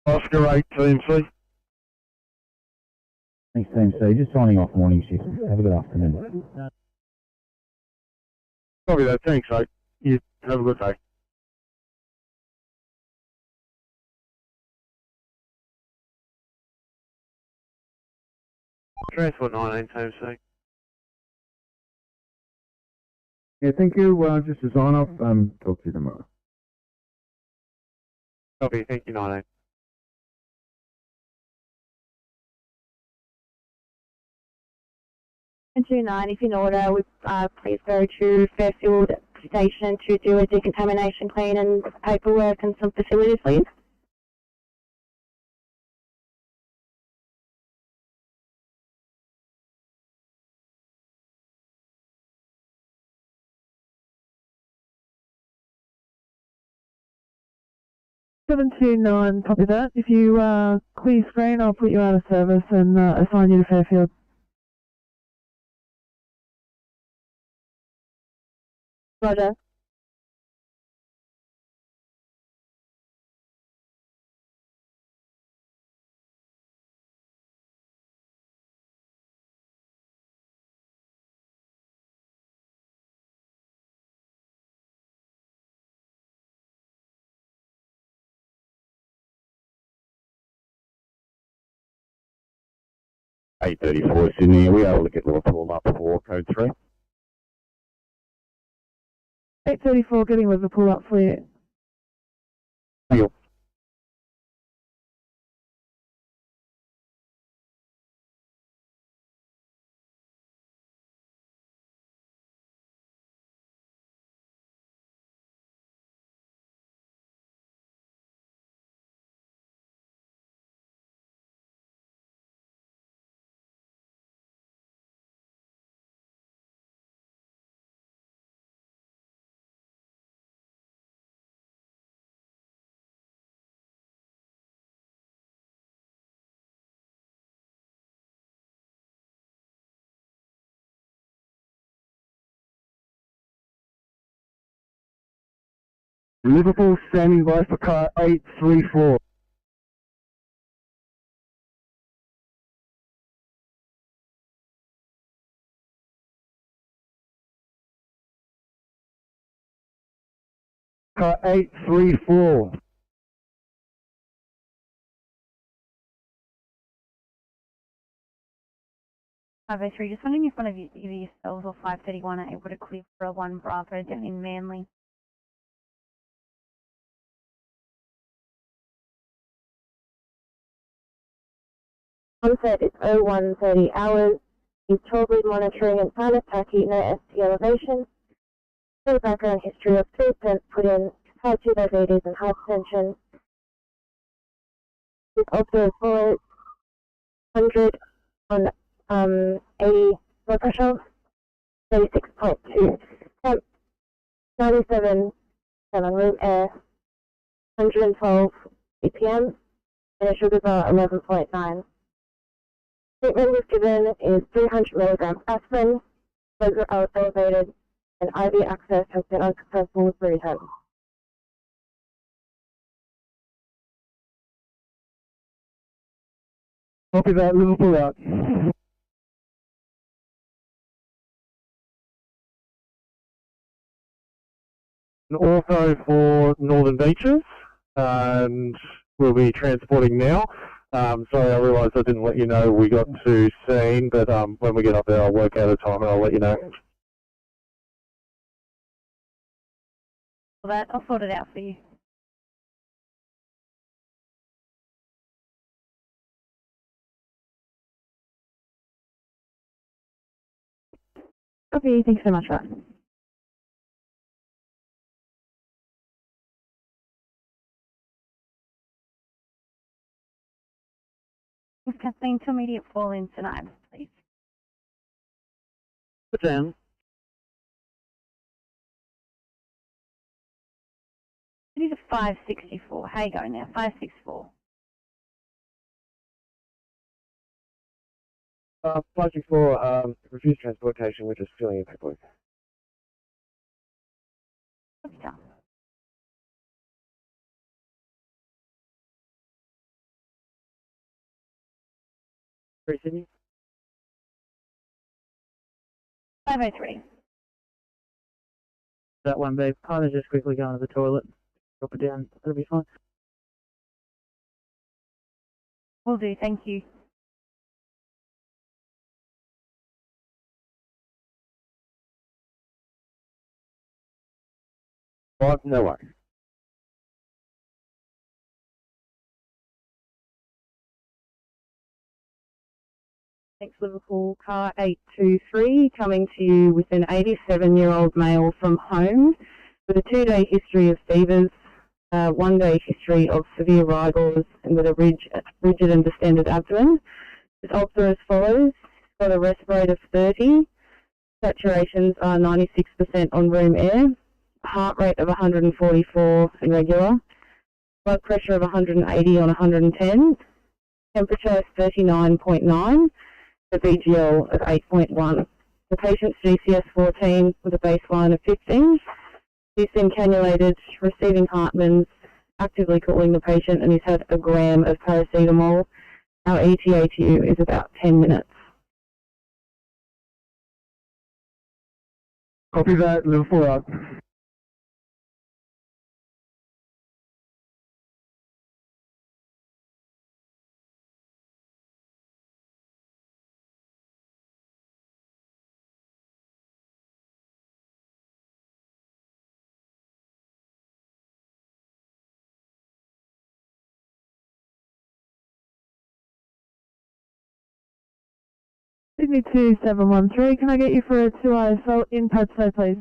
Oscar 8, Team C. Thanks, Team C. Just signing off morning shift. Have a good afternoon. Copy that, thanks, 8. You have a good day. Transport 19, Team C. Yeah, thank you. Just to sign off, talk to you tomorrow. Copy, thank you, 19. 29, if in order, please go to Fairfield Station to do a decontamination clean and paperwork and some facilities, please. Seven two nine, copy that. If you clear your screen, I'll put you out of service and assign you to Fairfield. Roger. Eight 34 Sydney, are we able to get the report up for code 3? 834, getting Liverpool up for you. Thank you. Liverpool standing by for car 834. Car 834. Three, just wondering if one of you, either yourselves or 531 are able to clear for a 1 Bravo down in Manly. Onset is 0130 hours. He's 12 lead monitoring and sinus tachy, no ST elevation. No background history of 3 stents put in, high 2 diabetes and hypertension. His observed follows 100 on 80 blood pressure, 36.2 temp, 97 on room air, 112 BPM, and the sugars are 11.9. Treatment was given is 300 milligrams aspirin, blood are elevated, and IV access has been unsuccessful with rehab. Copy that, Liverpool out. And also for Northern Beaches, and we'll be transporting now. Sorry, I realised I didn't let you know we got to scene, but when we get up there, I'll work out a time and I'll let you know. Well, I'll sort it out for you. Okay, thanks so much for that. Miss Kathleen to immediate fall in tonight, please. Put down. It is a 564. How you going now? 564. 564, refuse transportation, we're just filling in paperwork. What's done? Sydney? 503. That one, babe. Kind of just quickly going to the toilet. Drop it down. That'll be fine. Will do, thank you. Right, no worries. Thanks, Liverpool. Car 823 coming to you with an 87-year-old male from home with a 2-day history of fevers, 1-day history of severe rigors, and with a rigid and distended abdomen. His ulcer as follows. Got a respirator of 30. Saturations are 96% on room air. Heart rate of 144 and regular. Blood pressure of 180 on 110. Temperature is 39.9. The VGL of 8.1. The patient's GCS 14 with a baseline of 15. He's been cannulated, receiving Hartmann's, actively cooling the patient, and he's had a gram of paracetamol. Our ETA to you is about 10 minutes. Copy that, Liverpool out. Sydney 2713, can I get you for a 2 ISL in Padstow, please?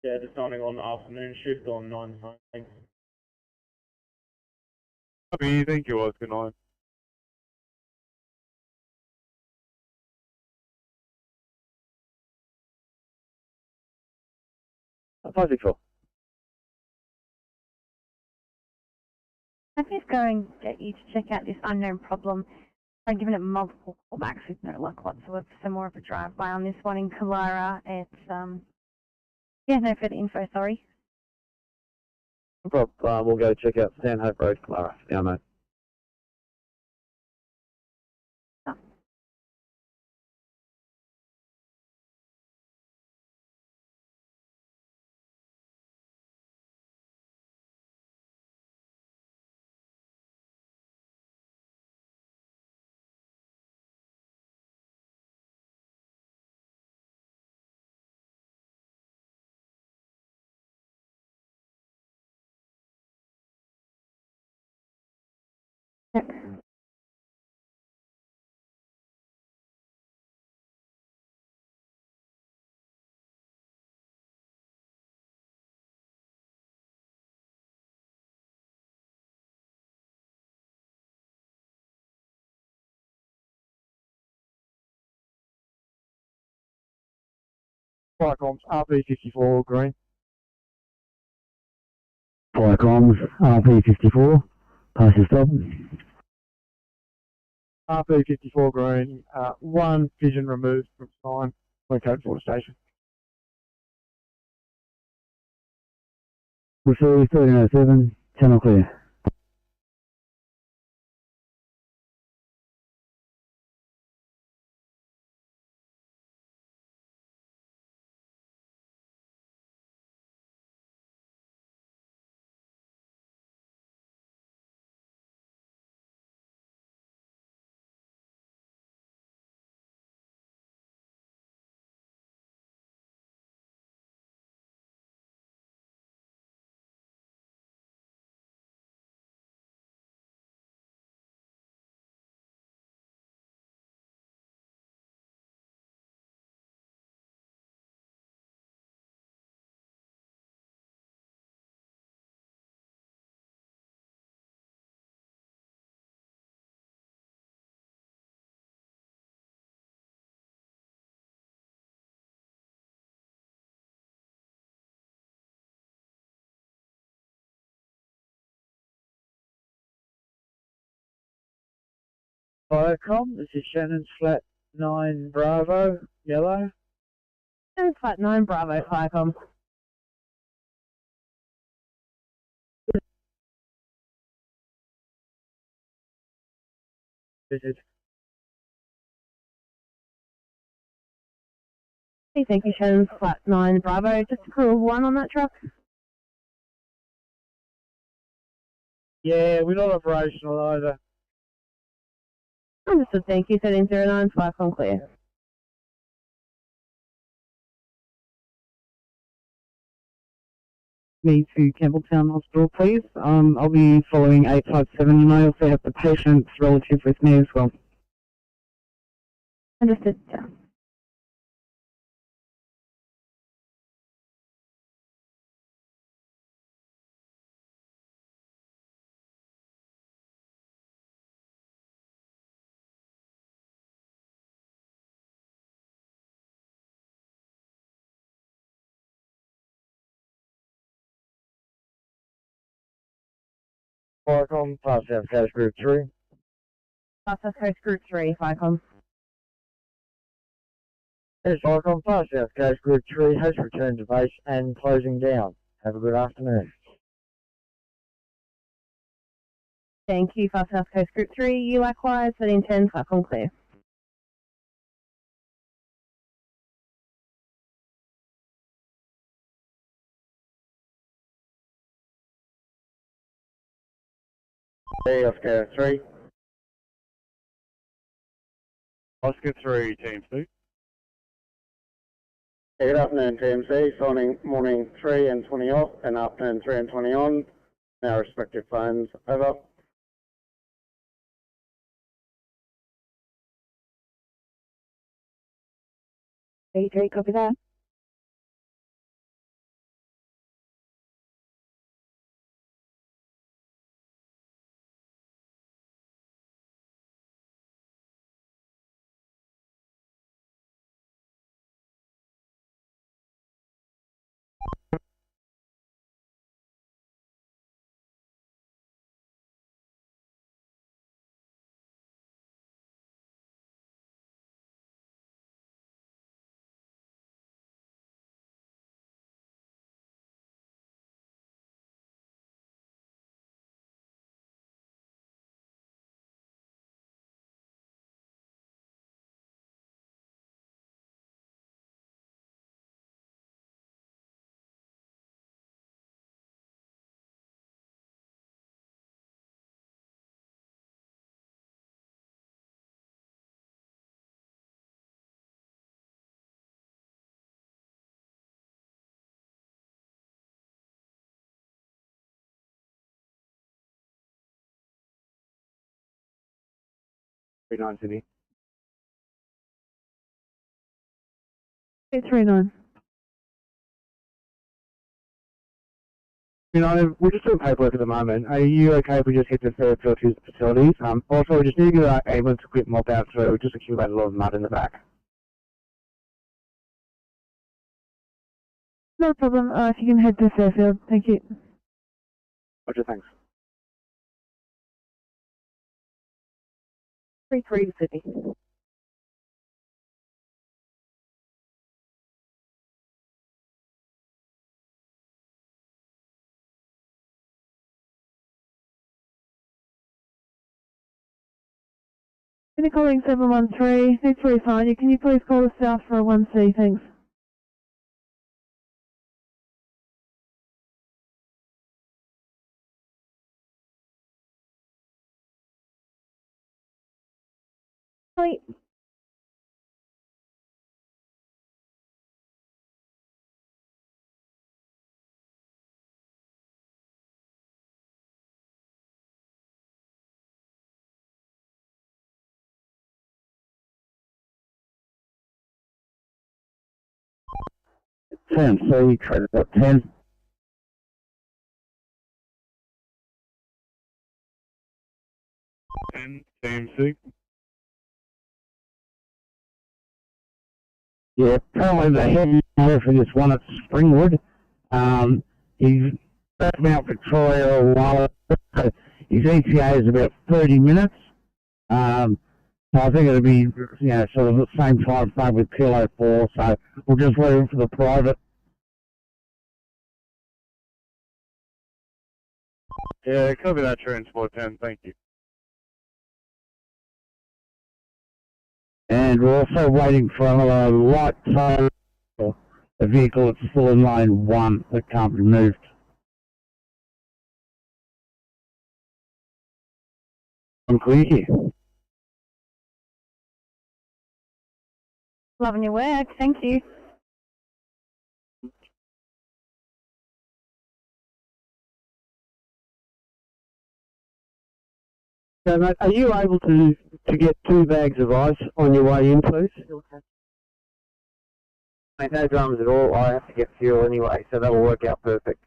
Yeah, just starting on the afternoon shift on 9 home. Thanks. Copy, thank you, good night. Five six four. I'm just going to get you to check out this unknown problem. I've given it multiple callbacks with no luck whatsoever, so more of a drive-by on this one in Kalara. It's, yeah, no further info, sorry. No problem. We'll go check out Stanhope Road, Clara. Yeah, mate. Firecoms, RP54, green. Firecoms, RP54, pass your stop. RP54, green. One vision removed from sign, Code 4 station. Receive 1307, channel clear. Viacom, this is Shannon's flat 9 Bravo, yellow. Shannon's flat 9 Bravo, Viacom. Visit. Hey, thank you, Shannon's flat 9 Bravo. Just a crew of 1 on that truck. Yeah, we're not operational either. Understood, thank you. 1309, Viacom clear. Me to Campbelltown Hospital, please. I'll be following 857. You may also have the patient's relative with me as well. Understood, yeah. Viacom, pass South Coast Group 3. Pass South Coast Group 3, Viacom. Yes, Viacom, pass South Coast Group 3 has returned to base and closing down. Have a good afternoon. Thank you, Fast South Coast Group 3. You likewise, 1310, Viacom clear. Hey, Oscar 3. Oscar 3, Team 2. Good afternoon, TMC. Signing morning 3 and 20 off and afternoon 3 and 20 on. Now respective phones. Over. B3, copy that. Sydney. 839. We're just doing paperwork at the moment. Are you okay if we just hit the third floor to the facilities? Also, we just need to get our ambulance equipment mob out, so we just accumulated a lot of mud in the back. No problem. If you can head to Fairfield. Thank you. Roger, thanks. 3-3 to Sydney. Sydney calling 713. Need to refine you. Can you please call us south for a 1C? Thanks. Wait. CMC, traded at 10. CMC. Yeah, apparently the head here for this one at Springwood. He's back Mount Victoria a while ago. His ETA is about 30 minutes. So I think it'll be, sort of the same time frame with Kilo 4, so we'll just leave him for the private. Yeah, copy that, Transport 10, thank you. And we're also waiting for another light tow, a vehicle that's still in lane 1 that can't be moved. I'm clear here. Loving your work, thank you. So, mate, are you able to get 2 bags of ice on your way in, please? Mate, no dramas at all. I have to get fuel anyway, so that will work out perfect.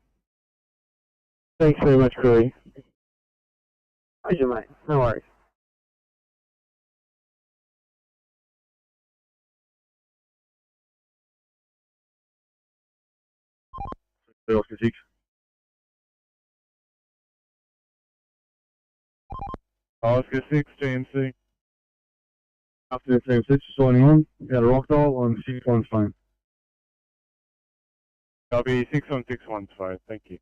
Thanks very much, Corey. Pleasure, mate. No worries. Oscar 6. Oscar 6, GMC. Afternoon, Team 6, signing on. Out of Rockdale on 6-1 phone. Copy 6161, thank you.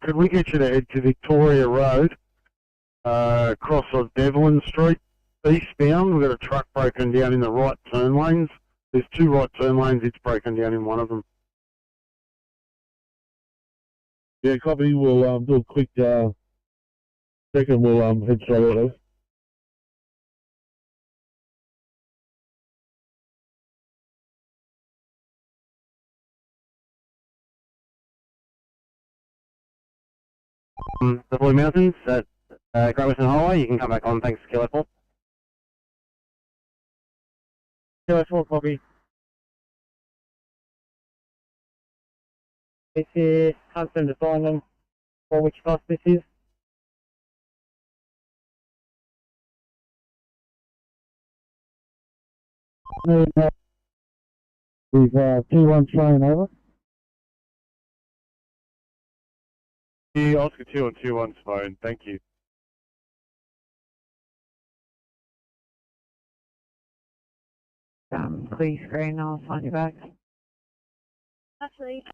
Could we get you to head to Victoria Road, cross of Devlin Street, eastbound? We've got a truck broken down in the right turn lanes. There's 2 right turn lanes, it's broken down in one of them. Yeah, copy. We'll do a quick check and we'll head straight out there. The Blue Mountains at Great Western Highway, you can come back on, thanks, Kilo 4. Kilo 4, copy. This is Hudson defining for which bus this is. We've 2-1 train over. Yeah, Oscar 2 on 2-1's phone, thank you. Please screen, I'll find you back. Actually,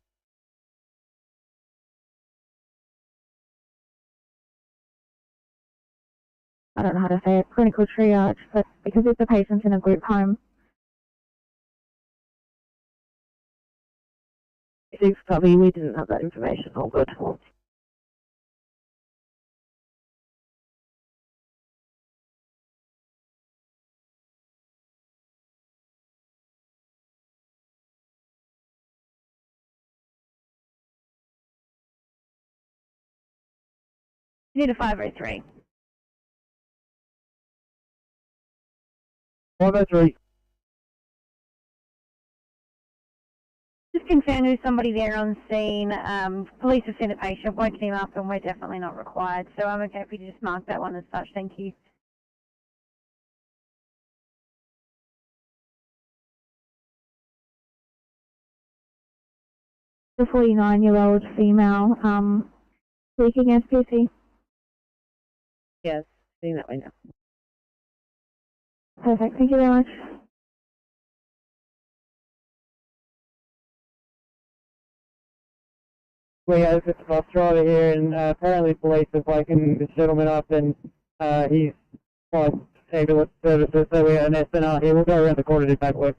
I don't know how to say it, clinical triage, but because it's a patient in a group home. Six copy, we didn't have that information, all good. You need a 503. 503. Just confirm there's somebody there on scene. Police have seen a patient, woken him up, and we're definitely not required. So I'm okay if you just mark that one as such. Thank you. The 49-year-old female seeking SPC. Yes, seeing that way now. Perfect, thank you very much. We have a bus driver here, and apparently police have woken this gentleman up, and he's quite ambulance services, so we have an SNR here. We'll go around the corner to do paperwork.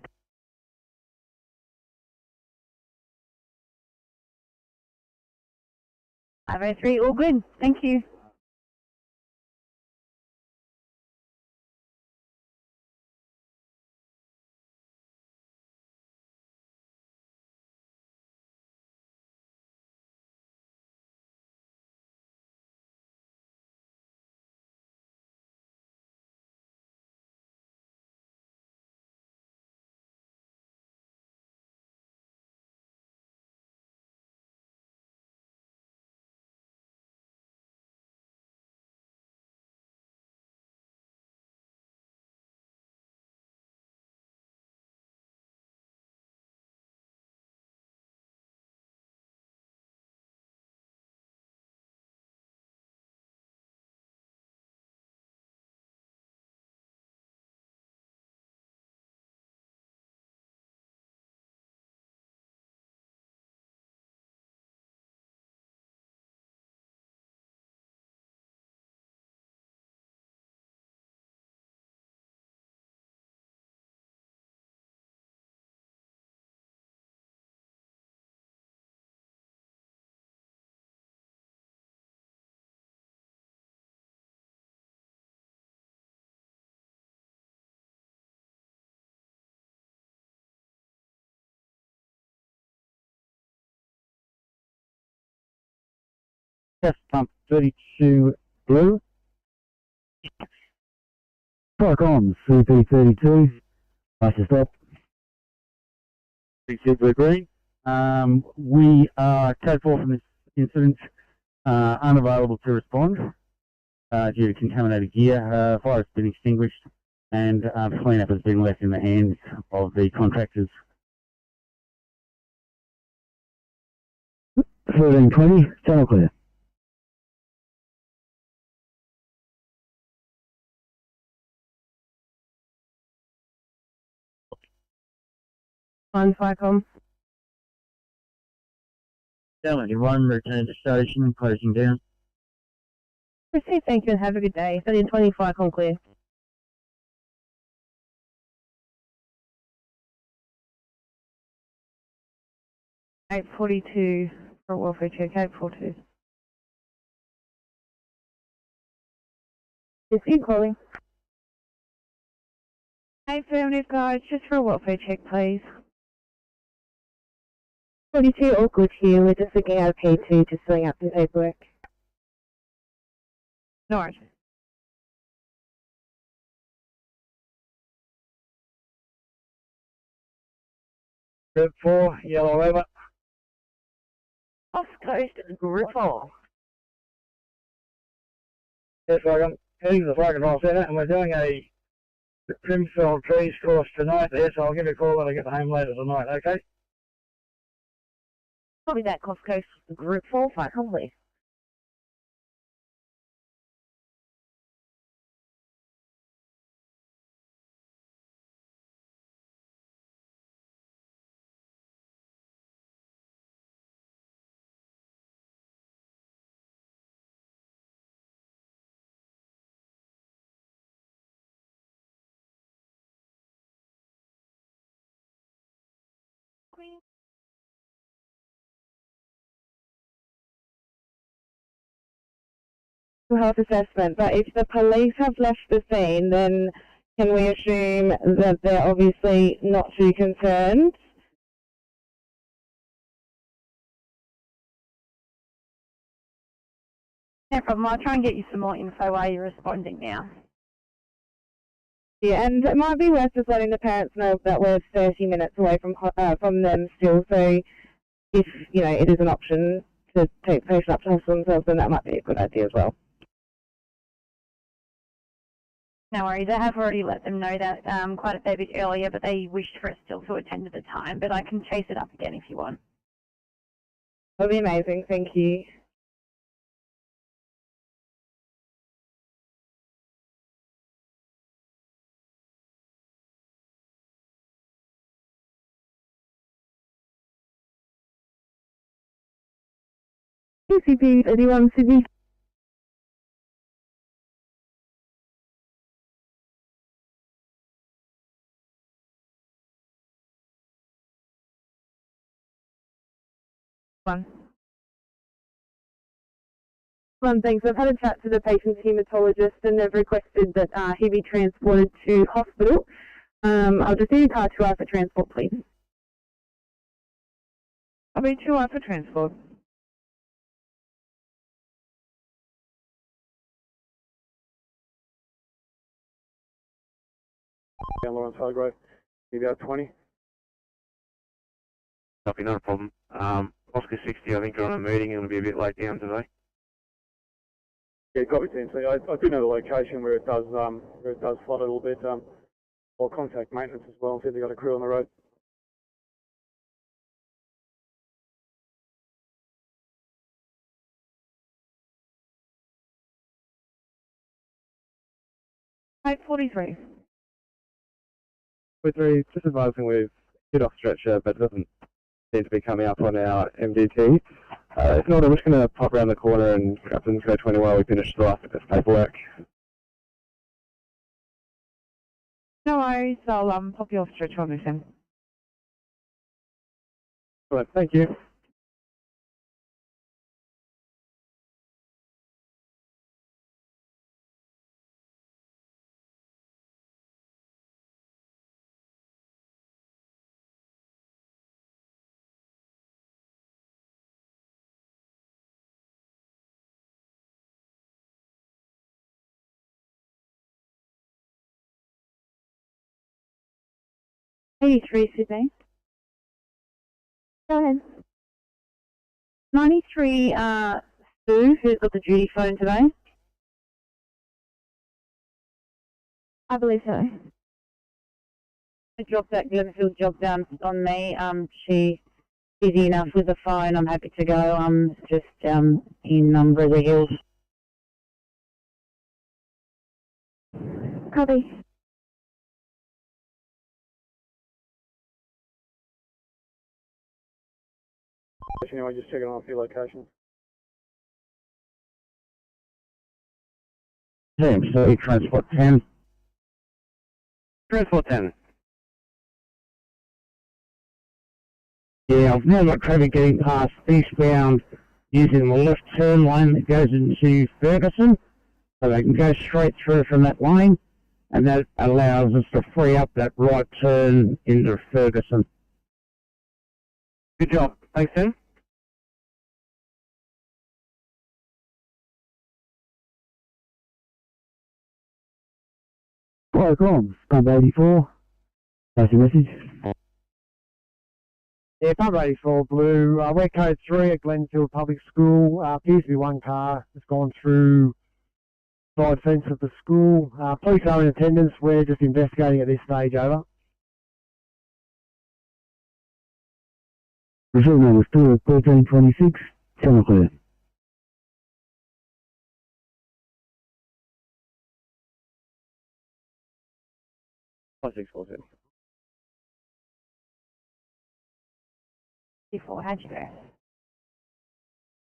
503, all good. Thank you. Test pump 32 blue. Park on CP32. License stop. 32 blue green. We are code 4 from this incident, unavailable to respond due to contaminated gear. Fire has been extinguished and cleanup has been left in the hands of the contractors. 1320, channel clear. On FICOM. Channel 1, return to station and closing down. Proceed, thank you, and have a good day. 1320 FICOM clear. Eight 42 for welfare check, 842. Is he calling? Hey, affirmative guys, just for a welfare check, please. 42, all good here. We're just looking at a P2, just filling up the paperwork. No worries. Group 4, yellow over. Off coast, group 4. Yes, I'm heading to the Flag and Roll Centre, and we're doing a Grimfield Trees course tonight there, so I'll give you a call when I get home later tonight, okay? Probably that off coast, group 4, FICOM clear. Health assessment, but if the police have left the scene, then can we assume that they're obviously not too concerned? No problem, I'll try and get you some more info while you're responding now. Yeah, and it might be worth just letting the parents know that we're 30 minutes away from them still, so if, you know, it is an option to take the patient up to hospital themselves, then that might be a good idea as well. No worries, I have already let them know that quite a fair bit earlier, but they wished for us still to attend at the time, but I can chase it up again if you want. That'll be amazing, thank you. PCP 81 Sydney. Thanks. I've had a chat to the patient's haematologist and they've requested that he be transported to hospital. I'll just need a car 2R for transport, please. I'll be 2R for transport. Down Lawrence Hargrove, maybe about 20. Copy, not a problem. Oscar 60, I think you're on a meeting and it'll be a bit late down today. Yeah, copy team. So I do know the location where it does flood a little bit. I'll contact maintenance as well and see if they've got a crew on the road. Type 43. 43, just advising we've hit off stretcher, but it doesn't seem to be coming up on our MDT. If not, I'm just going to pop around the corner and grab them to go 20 while we finish the last bit of paperwork. No worries, I'll pop you off stretcher on this end. All right, thank you. Sydney. Go ahead. 93 Sue, who's got the duty phone today. I believe so. I dropped that Glenfield job down on me. She's busy enough with the phone. I'm happy to go. I'm just in Brizzy Hills. Copy. Anyway, just checking on a few locations. So transport 10. Transport 10. Yeah, I've now got traffic getting past eastbound using the left turn lane that goes into Ferguson, so they can go straight through from that lane, and that allows us to free up that right turn into Ferguson. Good job. Thanks, Tim. Welcome, Pump 84. That's your message. Yeah, Pump 84 Blue. We're code 3 at Glenfield Public School. Appears to be one car that's gone through the side fence of the school. Police are in attendance. We're just investigating at this stage. Over. Result number 1326, channel clear. Before, how'd you go?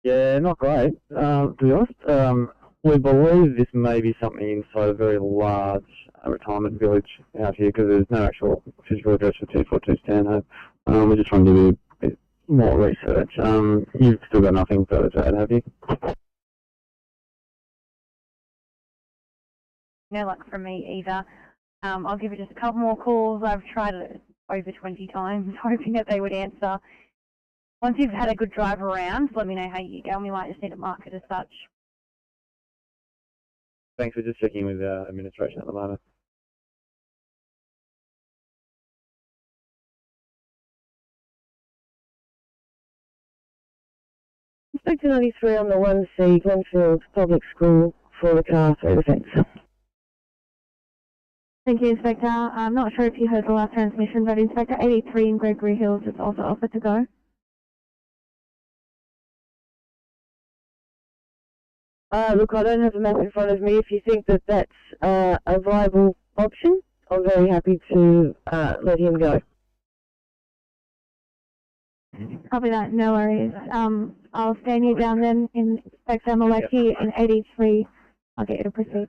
Yeah, not great. To be honest, we believe this may be something inside a very large retirement village out here because there's no actual physical address for 242 Stanhope. We're just trying to do a bit more research. You've still got nothing further to add, have you? No luck from me either. I'll give it just a couple more calls. I've tried it over 20 times, hoping that they would answer. Once you've had a good drive around, let me know how you go. We might just need to mark it as such. Thanks for just checking with administration at the moment. Inspector 93 on the 1C, Glenfield Public School, for the car through the fence. Thank you, Inspector. I'm not sure if you heard the last transmission, but Inspector 83 in Gregory Hills is also offered to go. Look, I don't have a map in front of me. If you think that that's a viable option, I'm very happy to let him go. Copy that, no worries. I'll stand you down then in Inspector Maleki in 83. I'll get you to proceed.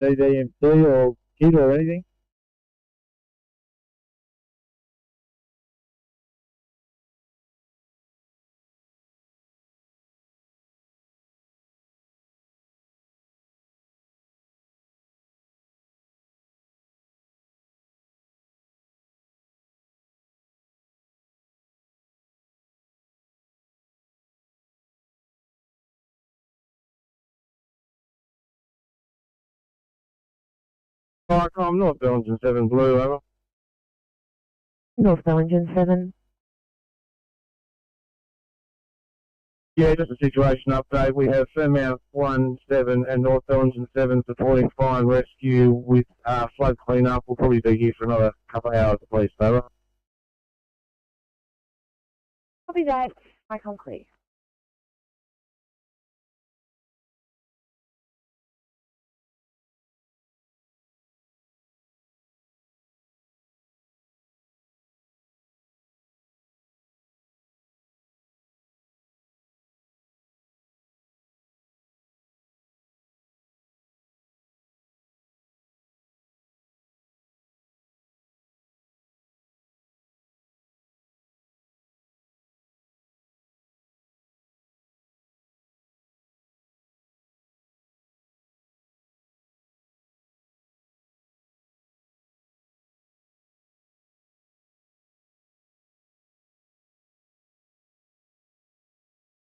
DDMC or KID or anything? I'm North Belgium 7 Blue, over. North Bellingham 7. Yeah, just a situation update. We have Fairmount 1, 7 and North Bellingham 7 supporting fire and rescue with flood cleanup. We'll probably be here for another couple of hours at least, over. Copy that. I concrete.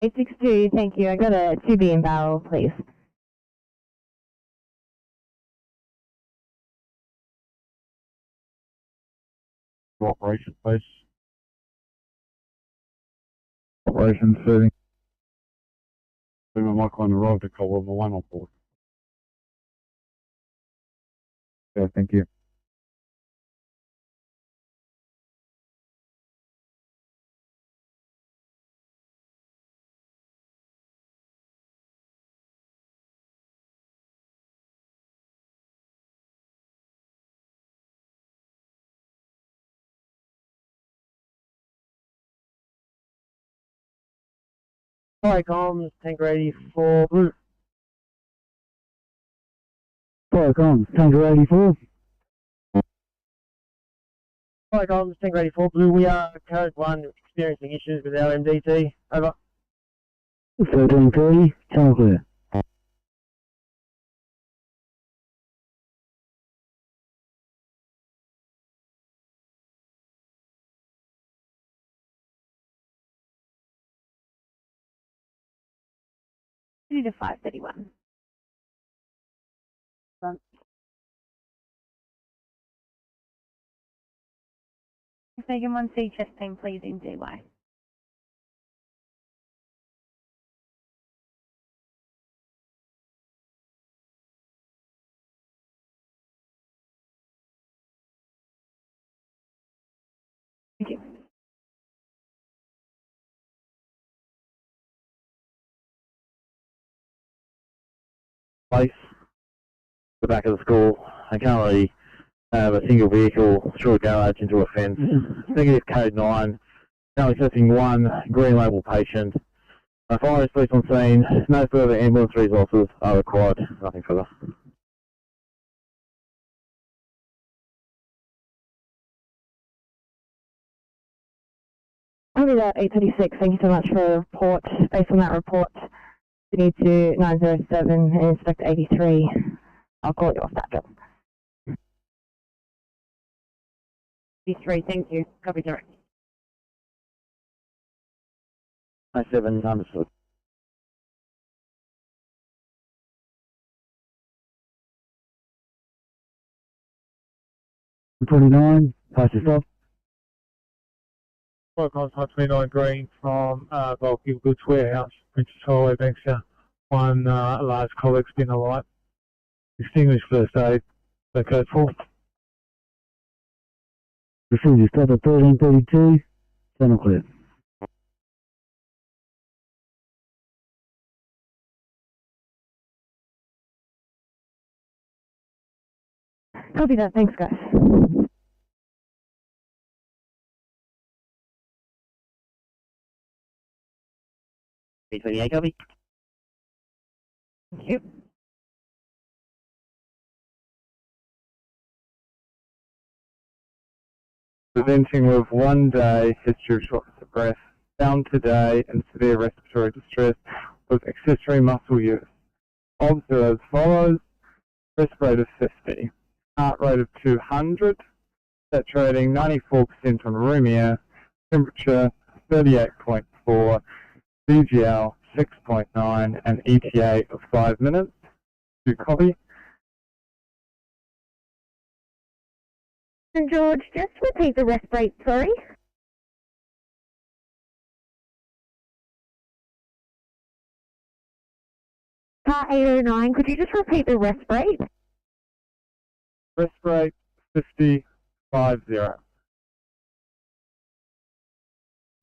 $862, thank you. I got a 2B in barrel, please. Operation, please. Operation serving. My kind arrived at call level 1 on board. Yeah, thank you. Fire comms, tanker 84 Blue. Fire comms, tanker 84. Fire comms, tanker 84 Blue. We are code 1 experiencing issues with our MDT. Over. 1330, channel clear. To 531. Front. Megan 1C chest pain, please, in DY. Thank you. Place, the back of the school. I currently have a single vehicle through a garage into a fence. Negative code 9. Currently assessing 1 green label patient. Fire is police on scene. No further ambulance resources are required. Nothing further. I'll be at 836. Thank you so much for the report. Based on that report, we need to 907 and inspect 83. I'll call you off that job. 83, thank you. Copy direct. 97, understood. $29, pass your stop. Fire comms 29 Green from Bulk Goods Warehouse, Princess Highway, Banksia. One large colleague's been alight. Extinguished first aid. So code 4. Procedure stop at 1332, channel clear. Copy that, thanks guys. B28 copy. Thank you. Presenting with 1 day history of shortness of breath, found today, and severe respiratory distress with accessory muscle use. Observe as follows: breath rate of 50, heart rate of 200, saturating 94% on room air, temperature 38.4, CGL 6.9, and ETA of 5 minutes. Do copy. St. George, just repeat the rest rate, sorry. Part 809, could you just repeat the rest rate? Breath rate 50, 50.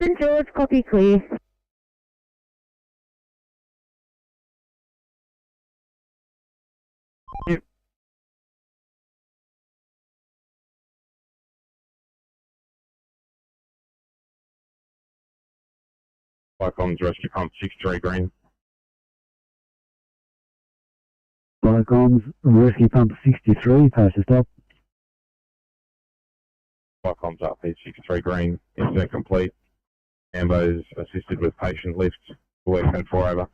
St. George, copy clear. Yep. Comms rescue pump 63 green. Comms rescue pump 63, post to stop. Comms up here 63 green. Incident complete. Ambos assisted with patient lift. We're code 4 over.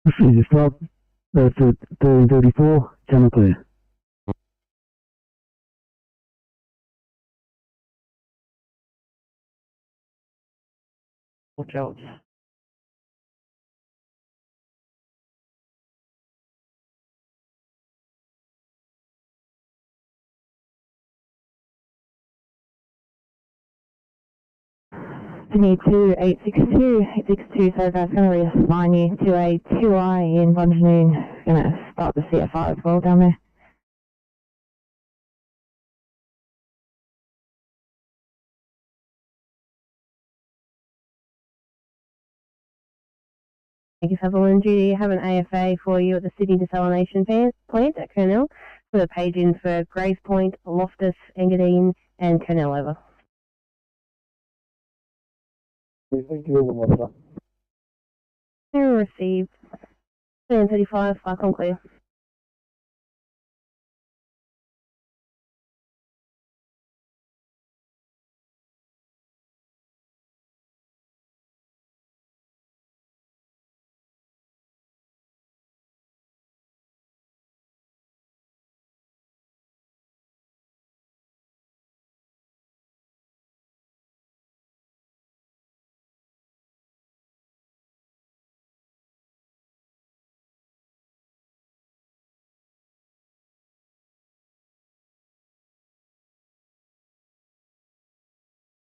Procedure stop. That's at 1334, channel clear. Watch out. Sydney 862, 862, so that's going to reassign you to a 2I in Bungeoon. Going to start the CFR as well down there. Thank you for on duty. I have an AFA for you at the Sydney desalination plant at Kurnell for the page-ins for Grace Point, Loftus, Engadine, and Kurnell over. Thank you, Received. 35, far on clear.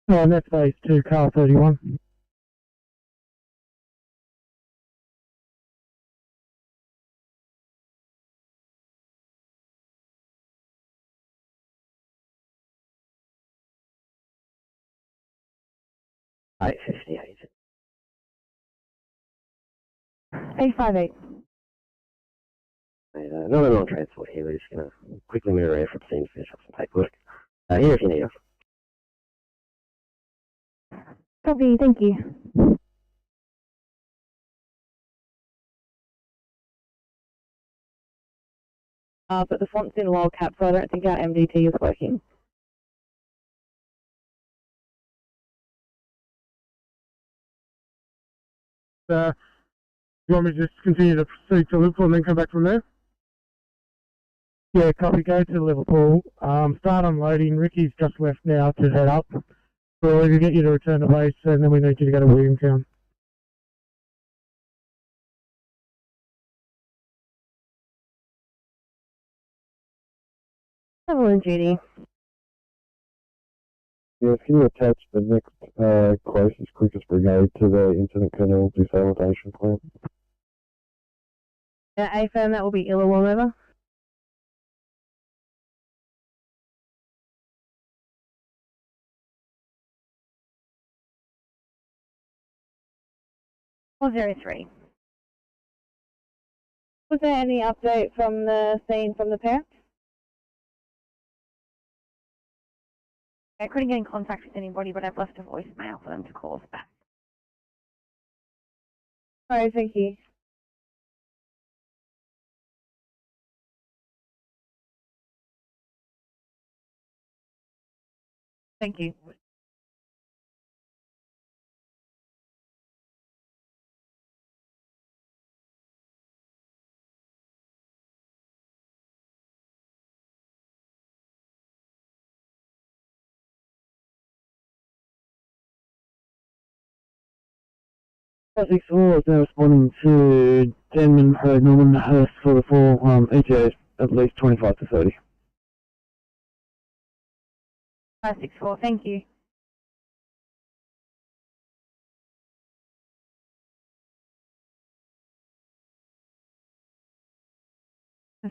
That's phase 2, car 31. Eight 58. 858. Not on transport here, we're just going to quickly move around from scene to finish up some paperwork. Here if you need us. Copy, thank you. But the font's in lower cap, so I don't think our MDT is working. You want me to just continue to proceed to Liverpool and then come back from there? Yeah, copy, go to Liverpool. Start unloading. Ricky's just left now to head up. We'll either get you to return to base and then we need you to go to Williamstown. On duty. Yes, can you attach the next closest, quickest brigade to the incident kernel desalination plant? AFM, that will be Illawong over. 403. Was there any update from the scene from the parents? I couldn't get in contact with anybody, but I've left a voicemail for them to call us back. Alright, thank you. Thank you. Traffic 4 is now responding to Denman Road, Norman Hurst for the 4 ETA at least 25 to 30. 564, thank you.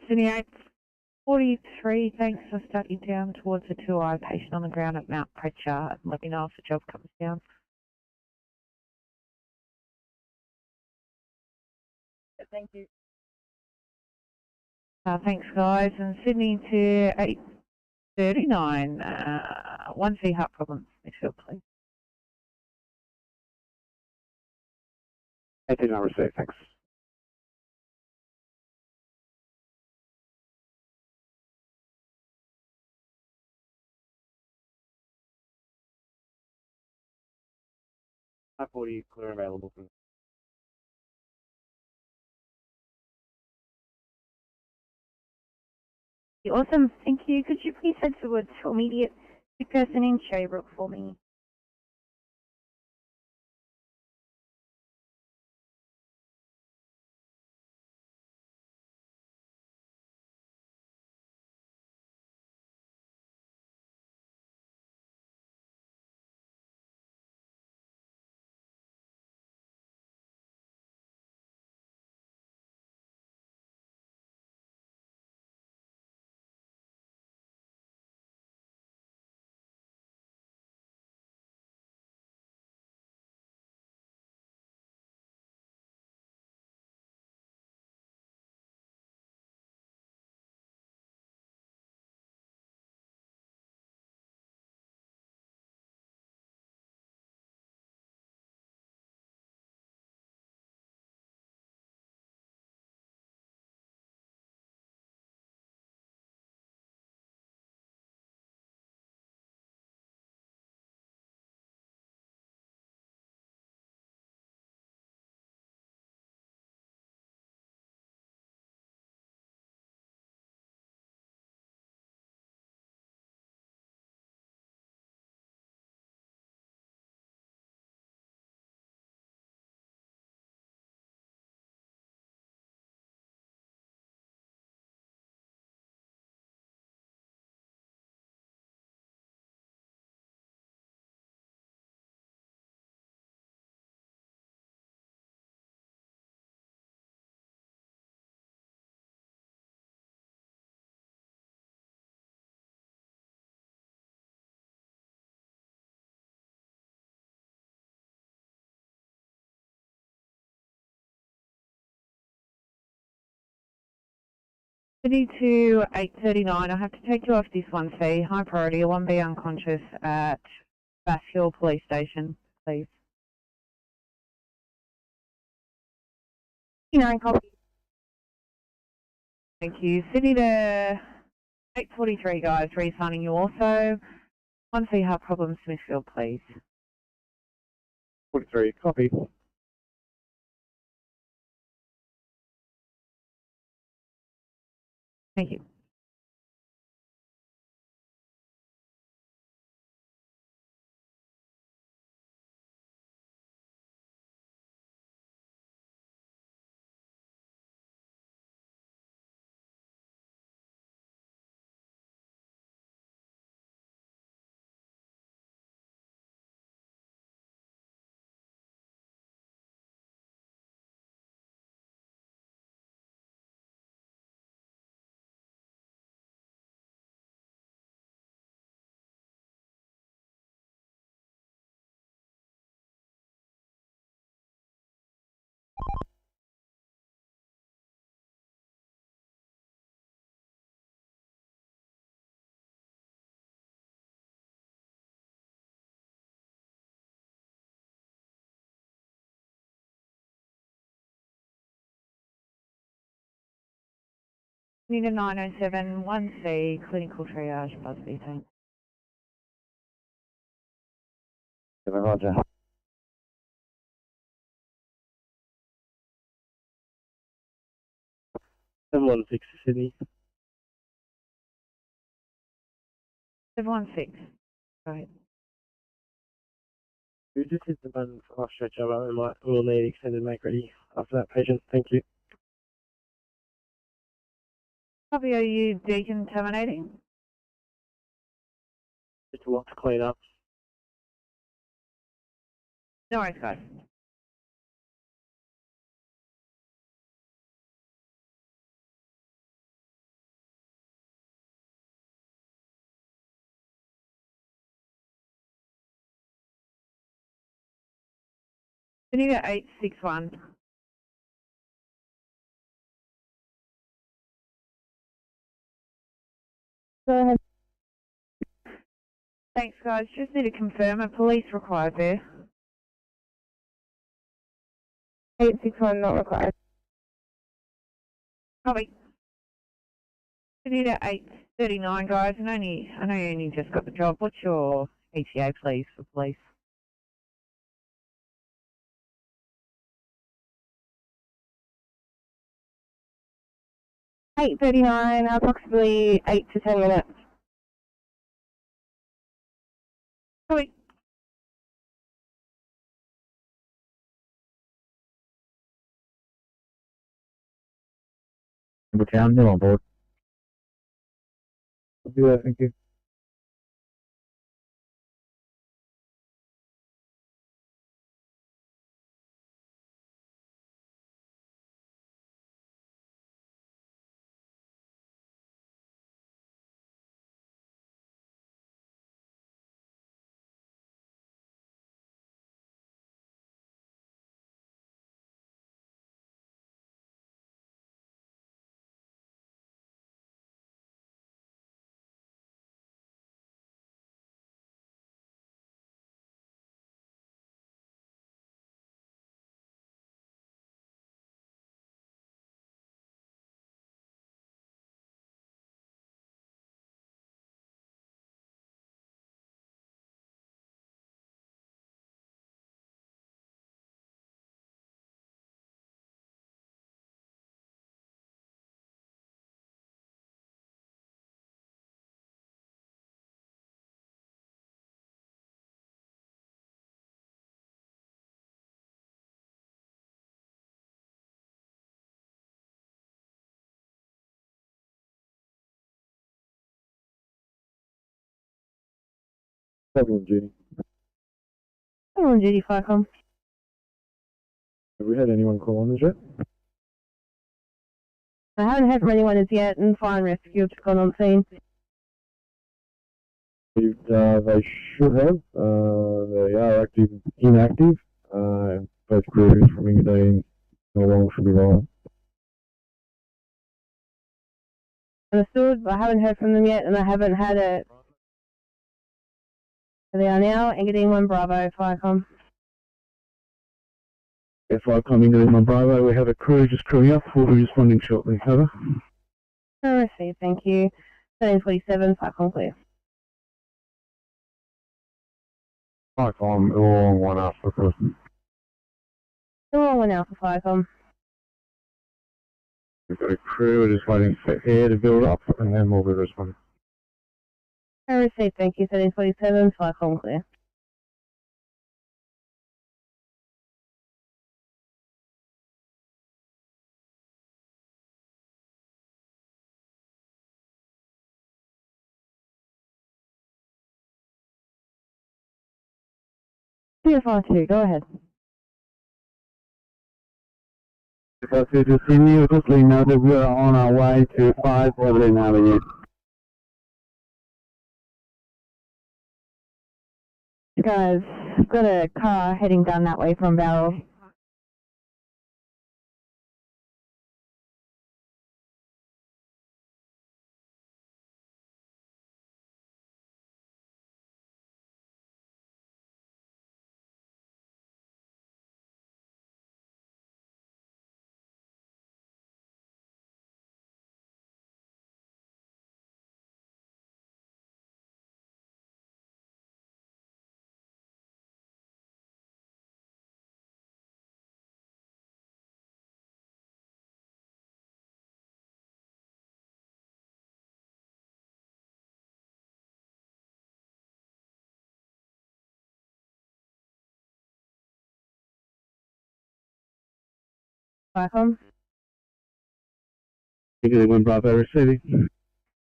Sydney 843, thanks for starting down towards the 2i patient on the ground at Mount Pritchard. Let me know if the job comes down. Thank you. Thanks guys, and Sydney to 839, 1C heart problems, Mitchell, please. 18 hours safe, thanks. I-40 clear available from Awesome, thank you. Could you please head towards immediate sick person in Cherrybrook for me? Sydney to 839, I have to take you off this 1C, high priority, 1B unconscious at Bass Hill Police Station, please. Copy. Thank you. Sydney to 843, guys, re-signing you also. 1C heart problems, Smithfield, please. 43, copy. Thank you. Need a 907 1C clinical triage Busby, thanks. Roger. 716 Sydney. 716. Right. We just hit the button for off stretch over and we'll need extended make ready after that patient. Thank you. Copy, are you decontaminating? Just a lot to clean up. No worries, guys. Anita 861. Go ahead. Thanks, guys. Just need to confirm a police required there. 861 not required. Copy. Anita 839, guys. I know you only just got the job. What's your ETA, please, for police? $8:39, approximately 8 to 10 minutes. Copy. Okay, I'm still on board. I'll do that, thank you. Everyone, Judy. I'm on duty, Flycom. Have we had anyone call on this yet? I haven't heard from anyone as yet, and fire and rescue have just gone on scene. They should have. They are active, inactive. Both crews from Engadine no longer should be rolling. Understood, but I haven't heard from them yet, and I haven't had it. So they are now Engadine 1 Bravo, Flycom. F5 Engadine 1 Bravo, we have a crew just crewing up. We'll be responding shortly. Over. I received, thank you. 1347, Flycom clear. Flycom, all one Alpha person. All 1 Alpha, Flycom. We've got a crew, we're just waiting for air to build up, and then we'll be responding. I received, thank you. 1347, Flycom clear. CFR2, go ahead. CFR2 to Sydney, we're just letting you know that we're on our way to 5 Evelyn Avenue. Guys, I've got a car heading down that way from Barrel. Vicom. Sydney 1 Bravo receiving.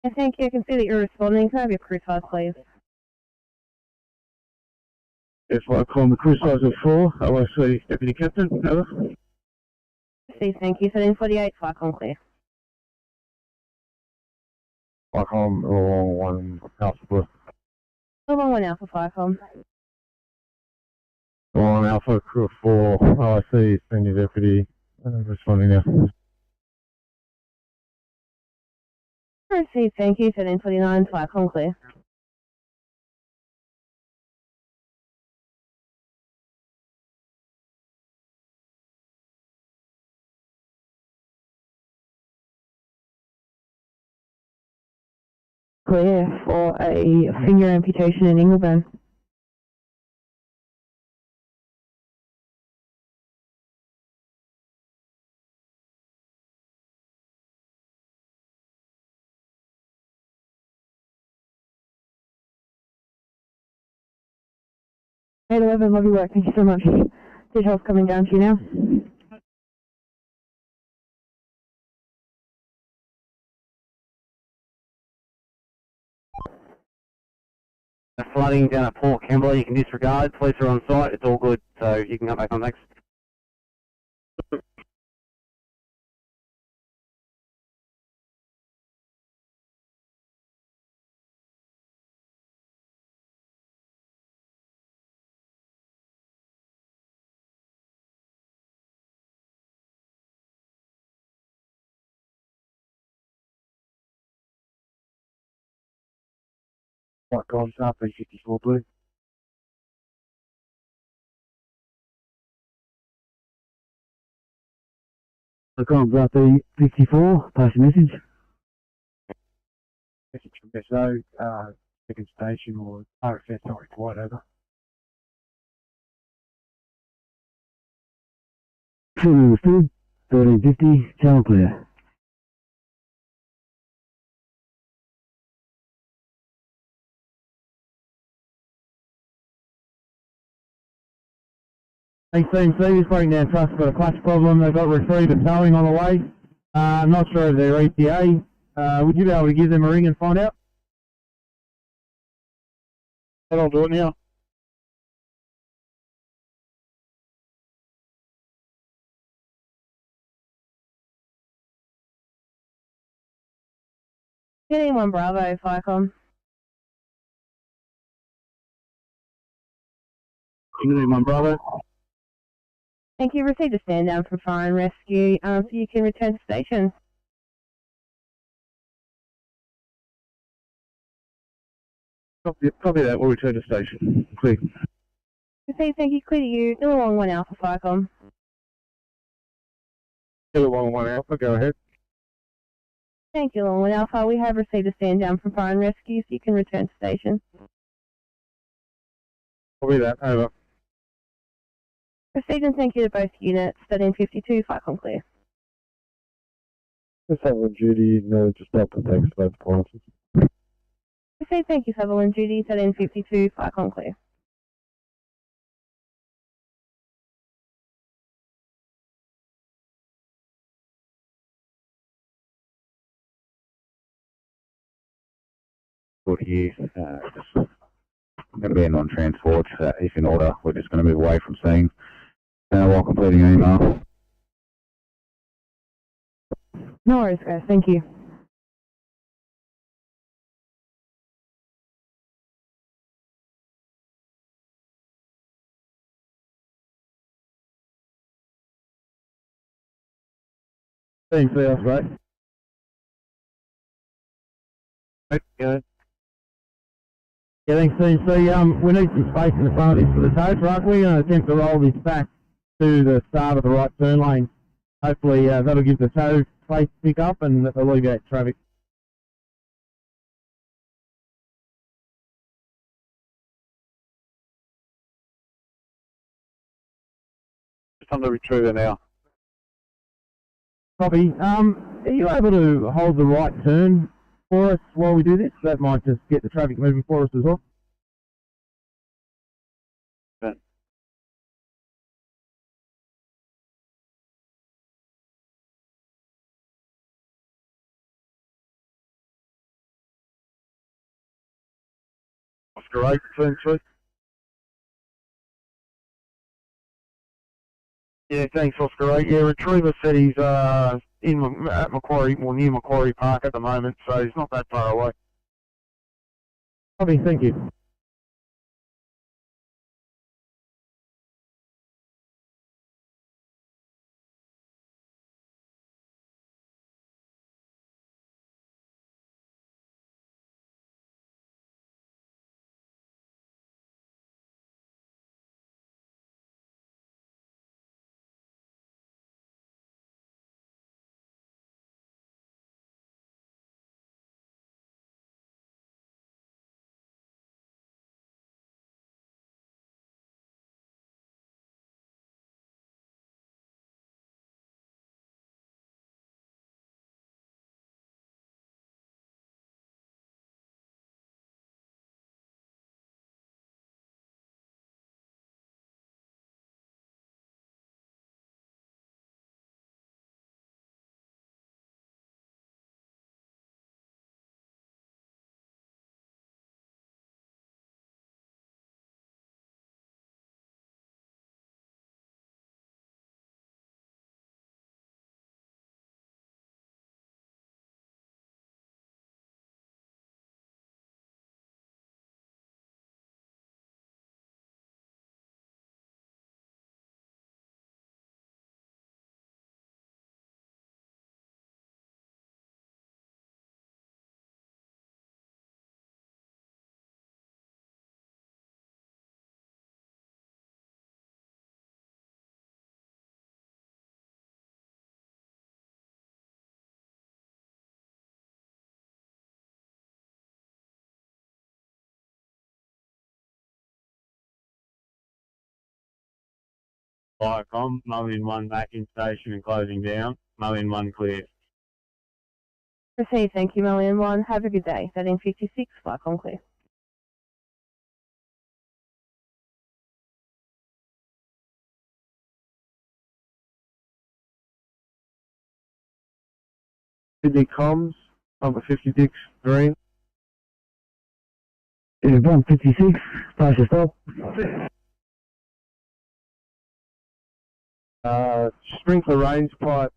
And thank you. I can see that you're responding. Can I have your crew size, please? Yes, Vicom, the crew size of 4, OIC Deputy Captain, over. Steve, thank you. 1348, Vicom clear. Vicom, along 1 Alpha Blue. Along 1 Alpha, Vicom. Along Alpha, crew of 4, OIC Senior Deputy, responding now. Steve, thank you. 1329, Vicom clear. Clear for a finger amputation in Ingleburn. Hey, 11, love your work. Thank you so much. Details coming down to you now. Flooding down at Port Kembla, you can disregard. Police are on site, it's all good, so you can come back on next. Vicom, South B54 Blue. Vicom, South B54, pass your message. Message from SO, second station or RFS not required, over. Understood, 1350, channel clear. Thanks, CMC is breaking down trucks, got a clutch problem. They've got retrieve and towing on the way. I'm not sure of their ETA. Would you be able to give them a ring and find out? I'll do it now. Getting 1 Bravo, Vicom. Getting 1 Bravo. Thank you. Received a stand down from fire and rescue, so you can return to station. Copy that, we'll return to station. Clear. Received, thank you. Clear to you. Still along 1 Alpha, Vicom. Still along 1 Alpha, go ahead. Thank you, along 1 Alpha. We have received a stand down from fire and rescue, so you can return to station. Copy that, over. Received and thank you to both units. 1352, Vicom clear. Just on duty, no, just stop and thanks for both appliances. Received, thank you, Sutherland duty. 1352, Vicom clear. Good here, just going to be a non-transport, if in order. We're just going to move away from scene while completing an email. No worries, guys. Thank you. Thanks, that's right. Right, go. Yeah, thanks, CMC. We need some space in the front of this for the tow truck. We're going to attempt to roll this back to the start of the right turn lane. Hopefully that'll give the tow space to pick up and alleviate traffic. Just on the retriever now. Copy. Are you able to hold the right turn for us while we do this? That might just get the traffic moving for us as well. Oscar 8, turn 2. Yeah, thanks, Oscar 8. Yeah, Retriever said he's at Macquarie, well, near Macquarie Park at the moment, so he's not that far away. Copy, thank you. Viacom, Mullion 1 back in station and closing down. Mullion 1 clear. Proceed, thank you, Million One. Have a good day. 1356, Viacom clear. Sydney Comms, number 56, green. Yeah, 156, partial stop. Sprinkler range pipe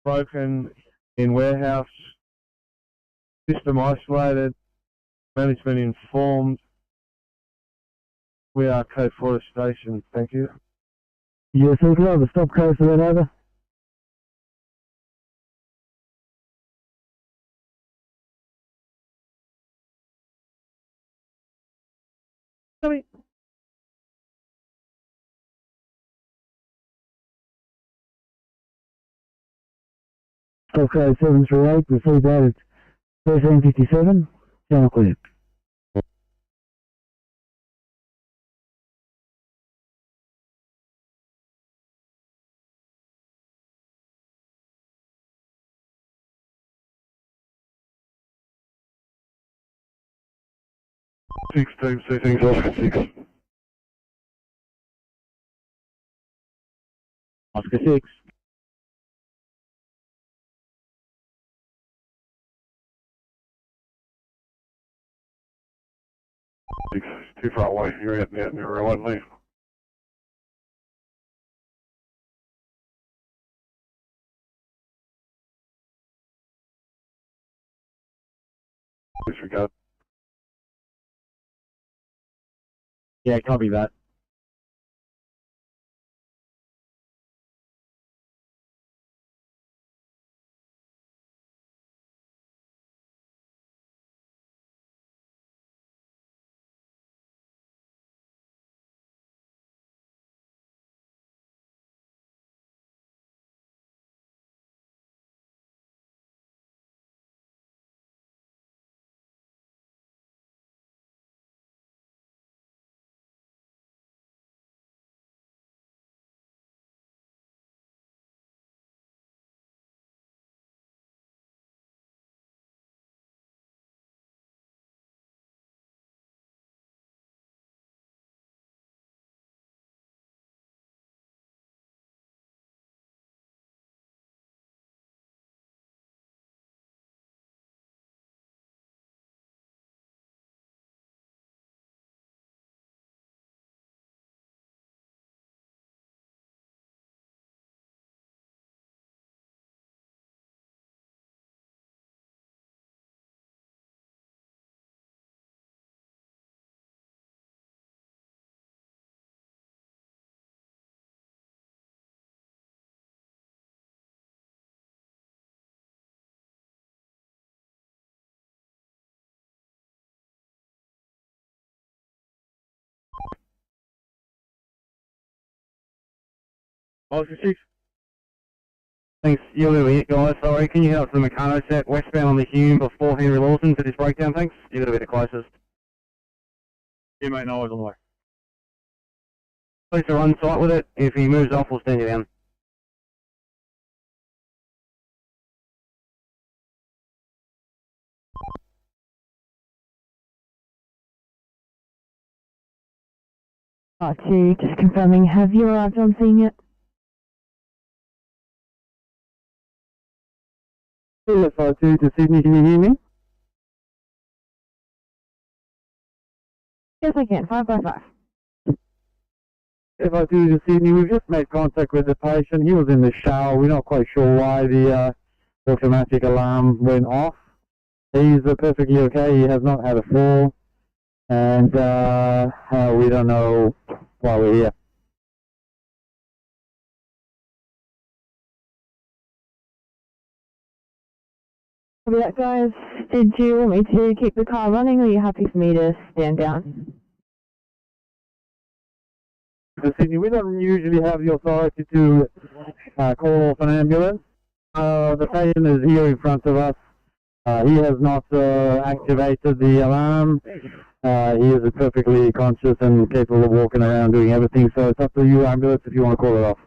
broken in warehouse. System isolated. Management informed. We are code 4 station. Thank you. Yes, sir, could I have the stop code for that over? Sorry. Stop code 738, received that at 1357, channel clear. Six team settings, Oscar 6. Oscar 6. Six, too far away. You're out now, near one leave. Disregard. Yeah, copy that. Officer 6. Thanks, you're going to be it, guys. Sorry, can you help the Meccano set westbound on the Hume before Henry Lawson for this breakdown, thanks? You're going to be the closest. Yeah, mate, no, I was on the way. Police are on site with it. If he moves off, we'll stand you down. R2, just confirming, have you arrived on scene yet? CSI2 to Sydney, can you hear me? Yes, I can. 5 by 5. CSI2 to Sydney, we've just made contact with the patient. He was in the shower. We're not quite sure why the automatic alarm went off. He's perfectly okay. He has not had a fall. And we don't know why we're here. Copy that, guys. Did you want me to keep the car running, or are you happy for me to stand down? Sydney, we don't usually have the authority to call off an ambulance. The patient is here in front of us. He has not activated the alarm. He is perfectly conscious and capable of walking around doing everything, so it's up to you, ambulance, if you want to call it off.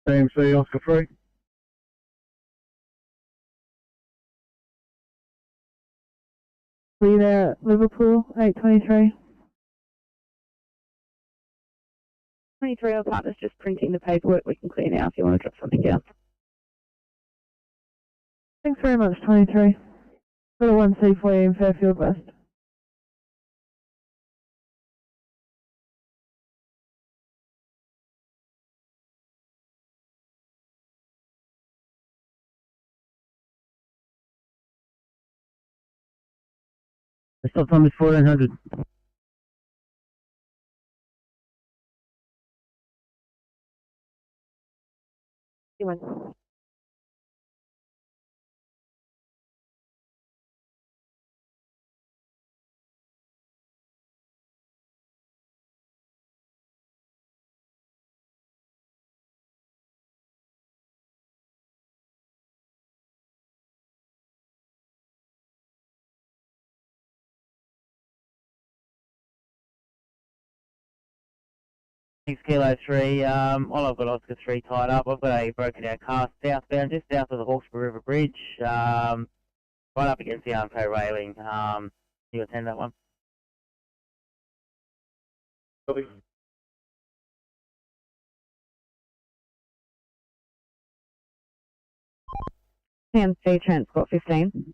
AMC Oscar 3. Were you there at Liverpool, 823? 23, our partner's just printing the paperwork. We can clear now if you want to drop something down. Thanks very much, 23. Got a 1C for you in Fairfield West. The stop time is 1400. Thanks, Kilo 3. All I've got Oscar 3 tied up. I've got a broken down car southbound, just south of the Hawkesbury River Bridge, right up against the Armco railing. You attend that one? Copy. AMC Transport 15.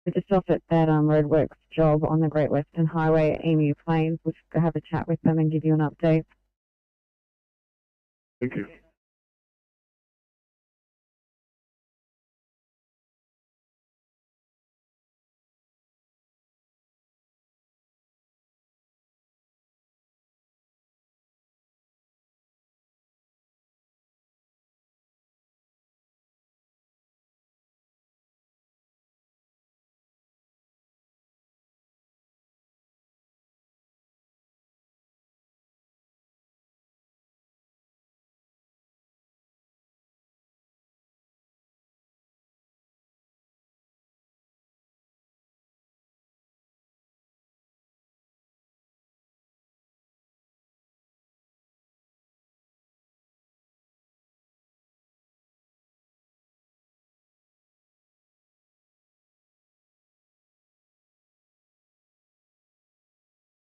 We're just off at that roadworks job on the Great Western Highway at Emu Plains. We'll just go have a chat with them and give you an update. Thank you.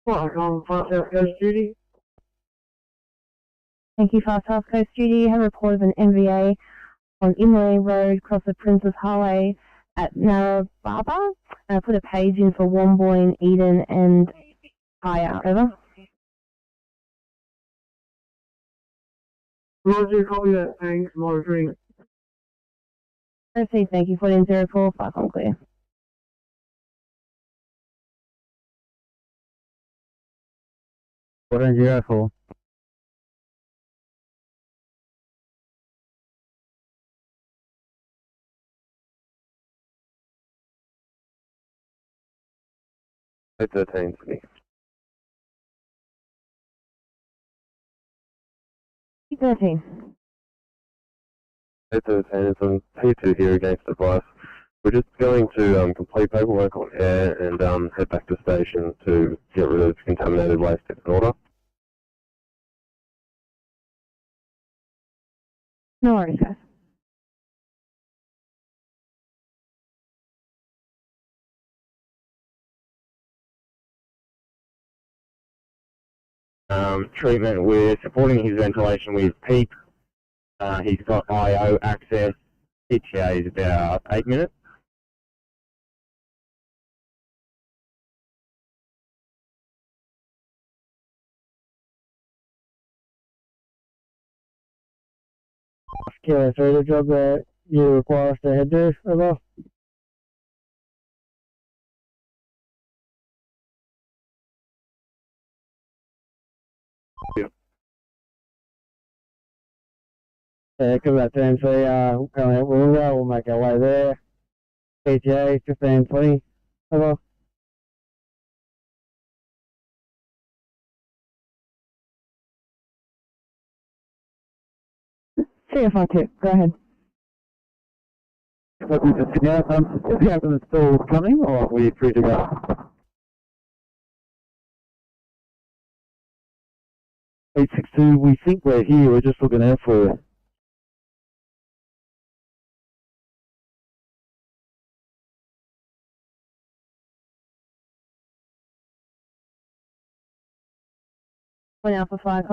Welcome, Fast South Coast Judy. Thank you, Fast South Coast Judy. You have a report of an MVA on Imlay Road, across the Princess Highway at Narrababa. Put a page in for Womboyne, Eden, and Kaya. Over. Roger, copy that. Thanks, monitoring. Proceed, thank you. 1404, 5 on clear. What 4. 813 Sydney. 13. 813 is on P2 here against advice. We're just going to complete paperwork on air and head back to station to get rid of contaminated waste in order. No worries, guys. Treatment, we're supporting his ventilation with PEEP. He's got IO access. ETA is about 8 minutes. Kilo 3, the job that you require us to head to, over. Yeah. Come back to MC, coming out Wollongong, we'll make our way there. ETA 1520, over. CFR2, go ahead. Is the ambulance still coming, or are we free to go? 862, we think we're here, we're just looking out for you. One Alpha 5,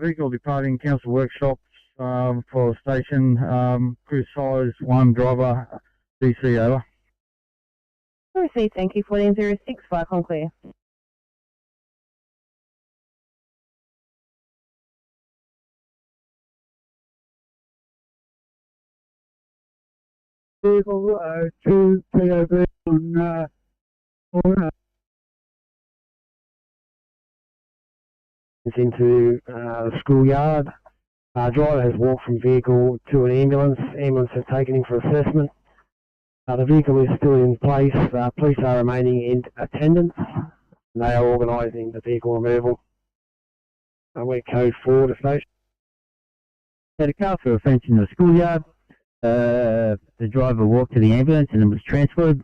Vehicle departing council workshops for station, crew size 1, driver, DC over. Receive, thank you. 1406, Flycom clear. Vehicle 2 POV on Into the schoolyard. Driver has walked from vehicle to an ambulance. Ambulance has taken him for assessment. The vehicle is still in place. Police are remaining in attendance. They are organising the vehicle removal. We're code 4 to station. Had a car for offence in the schoolyard. The driver walked to the ambulance and then was transferred.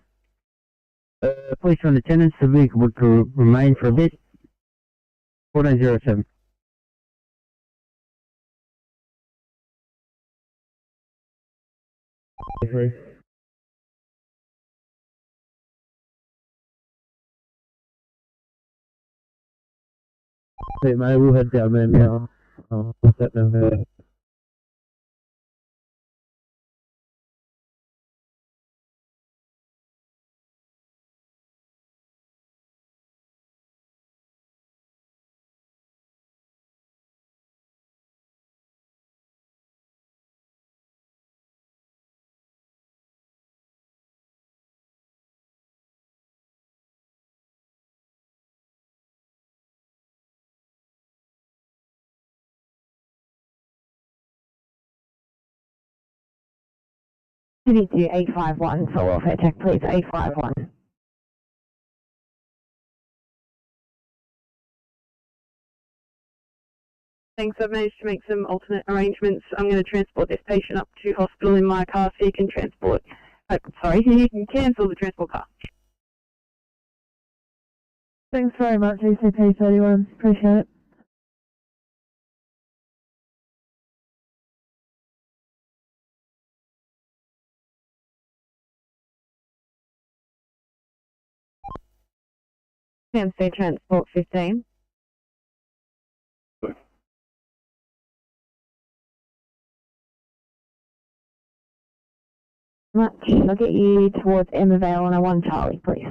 Police are in attendance. The vehicle would remain for a bit. 1407. Hey mate, we'll head down there now. What's that now? City to 851 for welfare check, please. 851. Thanks, I've managed to make some alternate arrangements. I'm going to transport this patient up to hospital in my car so you can transport. You can cancel the transport car. Thanks very much, ECP 31. Appreciate it. CMC Transport 15. Much. I'll get you towards Emma Vale on a 1 Charlie, please.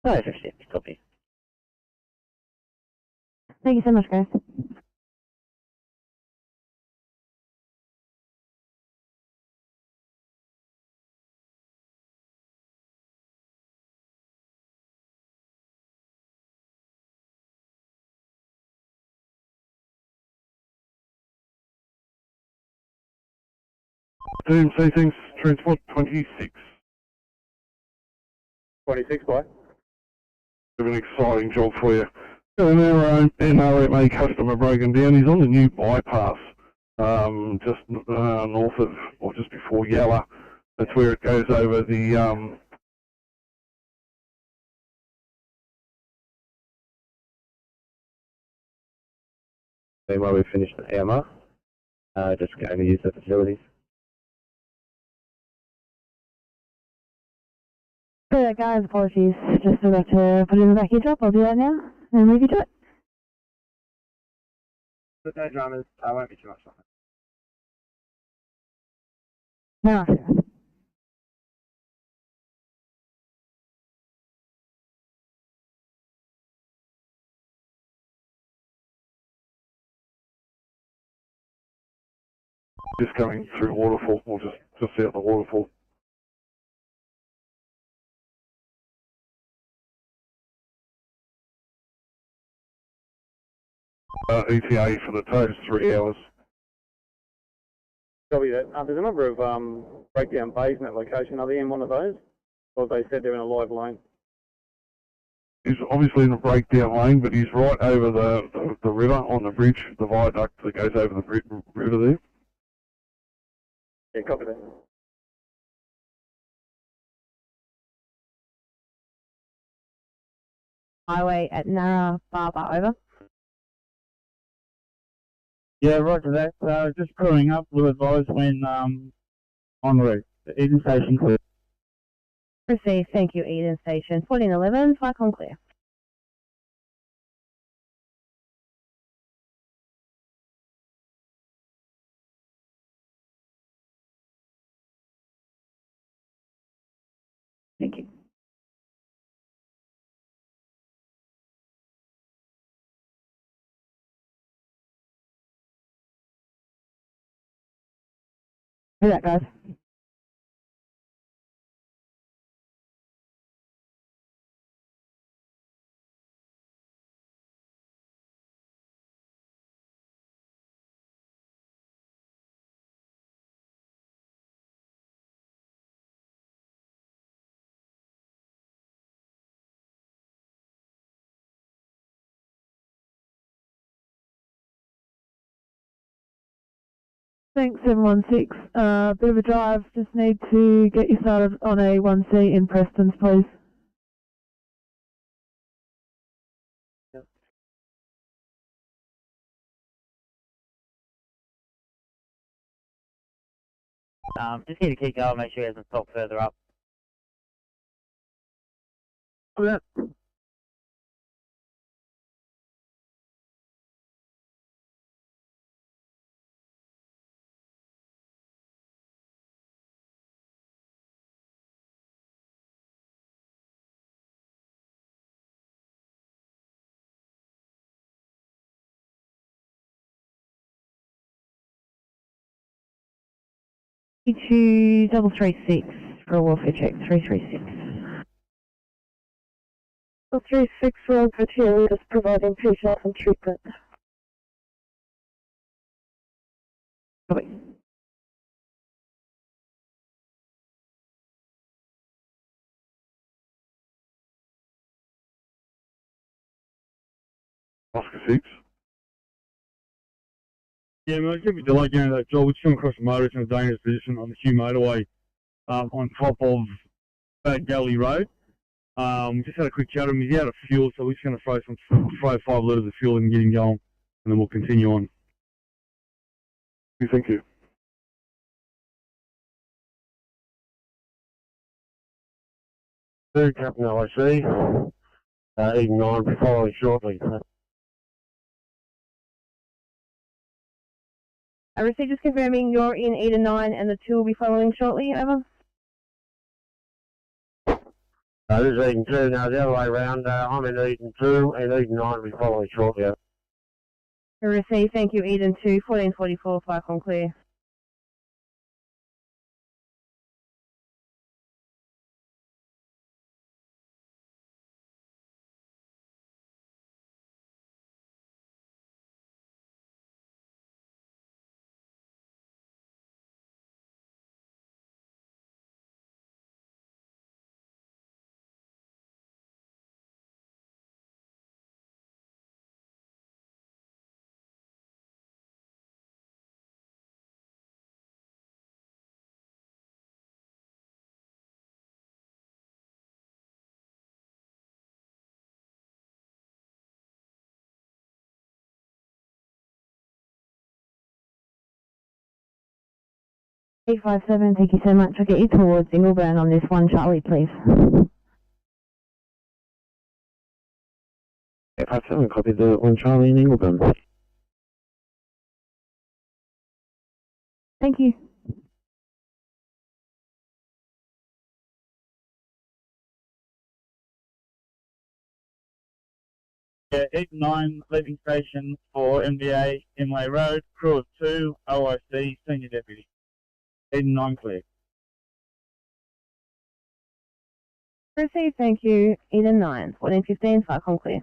Oh, copy. Thank you so much, guys. Say things, transport 26. 26 by. An exciting job for you. And our NRMA customer broken down. He's on the new bypass, just north of, or just before Yalla. That's where it goes over the While we finish the AMR, just going to use the facilities. So guys, apologies. Just about to put in the back your drop. I'll do that now and leave you to it. But no dramas, I won't be too much longer. No. just coming through waterfall, or just out the waterfall. ETA for the toast, 3 hours. Copy that. There's a number of breakdown bays in that location. Are they in one of those? Or they said they're in a live lane? He's obviously in a breakdown lane, but he's right over the river on the bridge, the viaduct that goes over the river there. Yeah, copy that. Highway at Narra Barber, over. Yeah, roger that. Just crewing up, will advise when en route. The Eden Station clear. Received, thank you, Eden Station. 1411, flight on clear. Thank you. Do that, guys. Thanks, 716. Bit of a drive. Just need to get you started on a 1C in Preston's, please. Just need to keep going, make sure he doesn't stop further up. Yeah. To 336 for a welfare check, 336. 36 road for two, just providing patient and treatment. Copy. Oscar 6. Yeah, mate, give me a delay going to that job. We just come across a motorist in a dangerous position on the Hugh motorway on top of Bad Gully Road. Just had a quick chat with him. He's out of fuel, so we're just going to throw 5 litres of fuel and get him going, and then we'll continue on. Thank you. Third Captain LIC. Eden 9 be following shortly. I received just confirming you're in Eden 9 and the 2 will be following shortly, over. This is Eden 2, now the other way around, I'm in Eden 2 and Eden 9 will be following shortly. I received, thank you, Eden 2, 1444, flight on clear. 857, thank you so much. I'll get you towards Ingleburn on this one, Charlie, please. 857, copy the 1 Charlie in Ingleburn. Thank you. Yeah, 89 leaving station for MBA Inlay Road, crew of 2, OIC, senior deputy. 89 clear. Received, thank you. Eden 9, 1415, Farcom clear.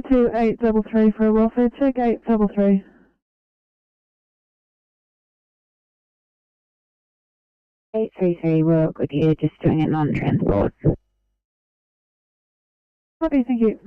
Two 833 for a welfare check, 833. We're good here, just doing it non-transport. Copy, thank you.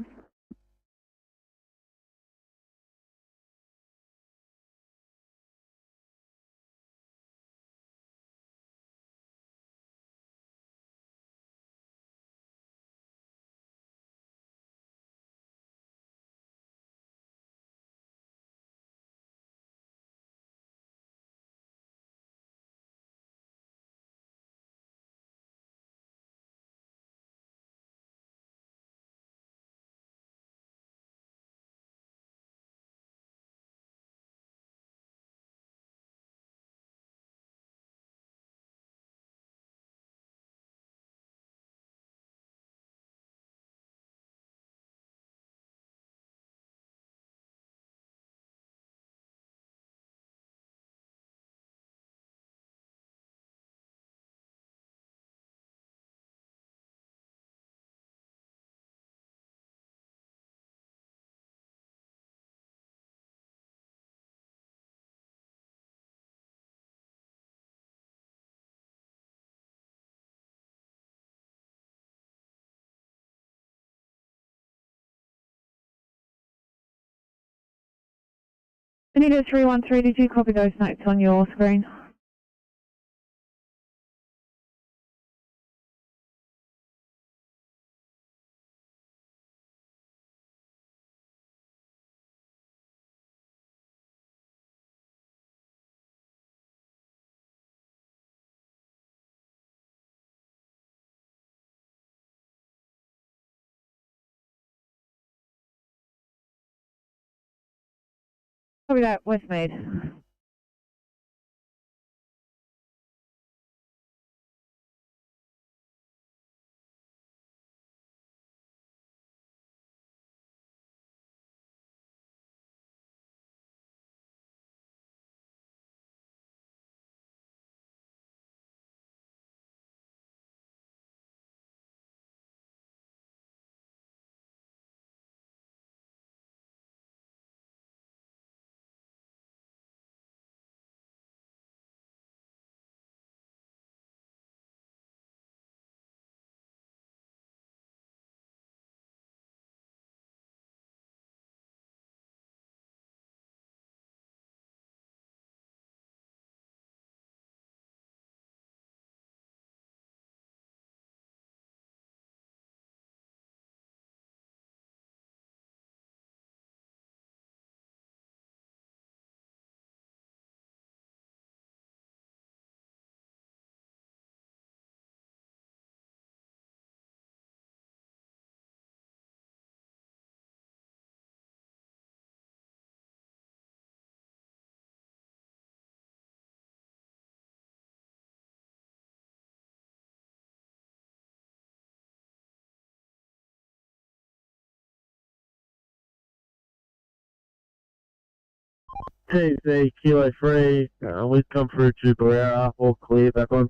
Anita 313, did you copy those notes on your screen? Copy that, Westmead. TC Kilo 3, we've come through to Barrera, all clear, back on.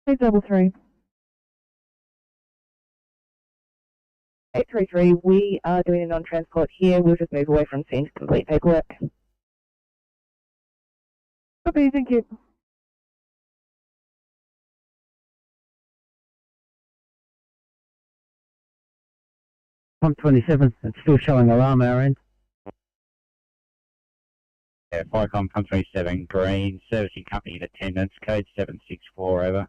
833. 833, we are doing a non-transport here. We'll just move away from scene to complete paperwork. Okay, thank you. Pump 27, it's still showing alarm our end. Yeah, Ficom Pump 27, green, servicing company in attendance, code 764, over.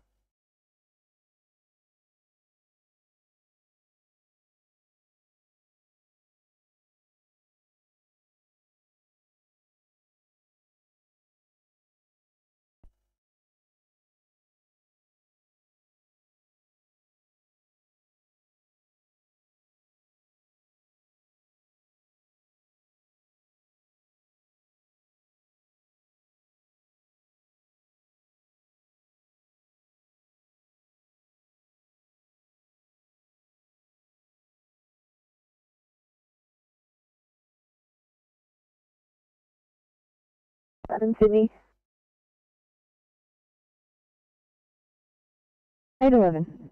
In Sydney. 811.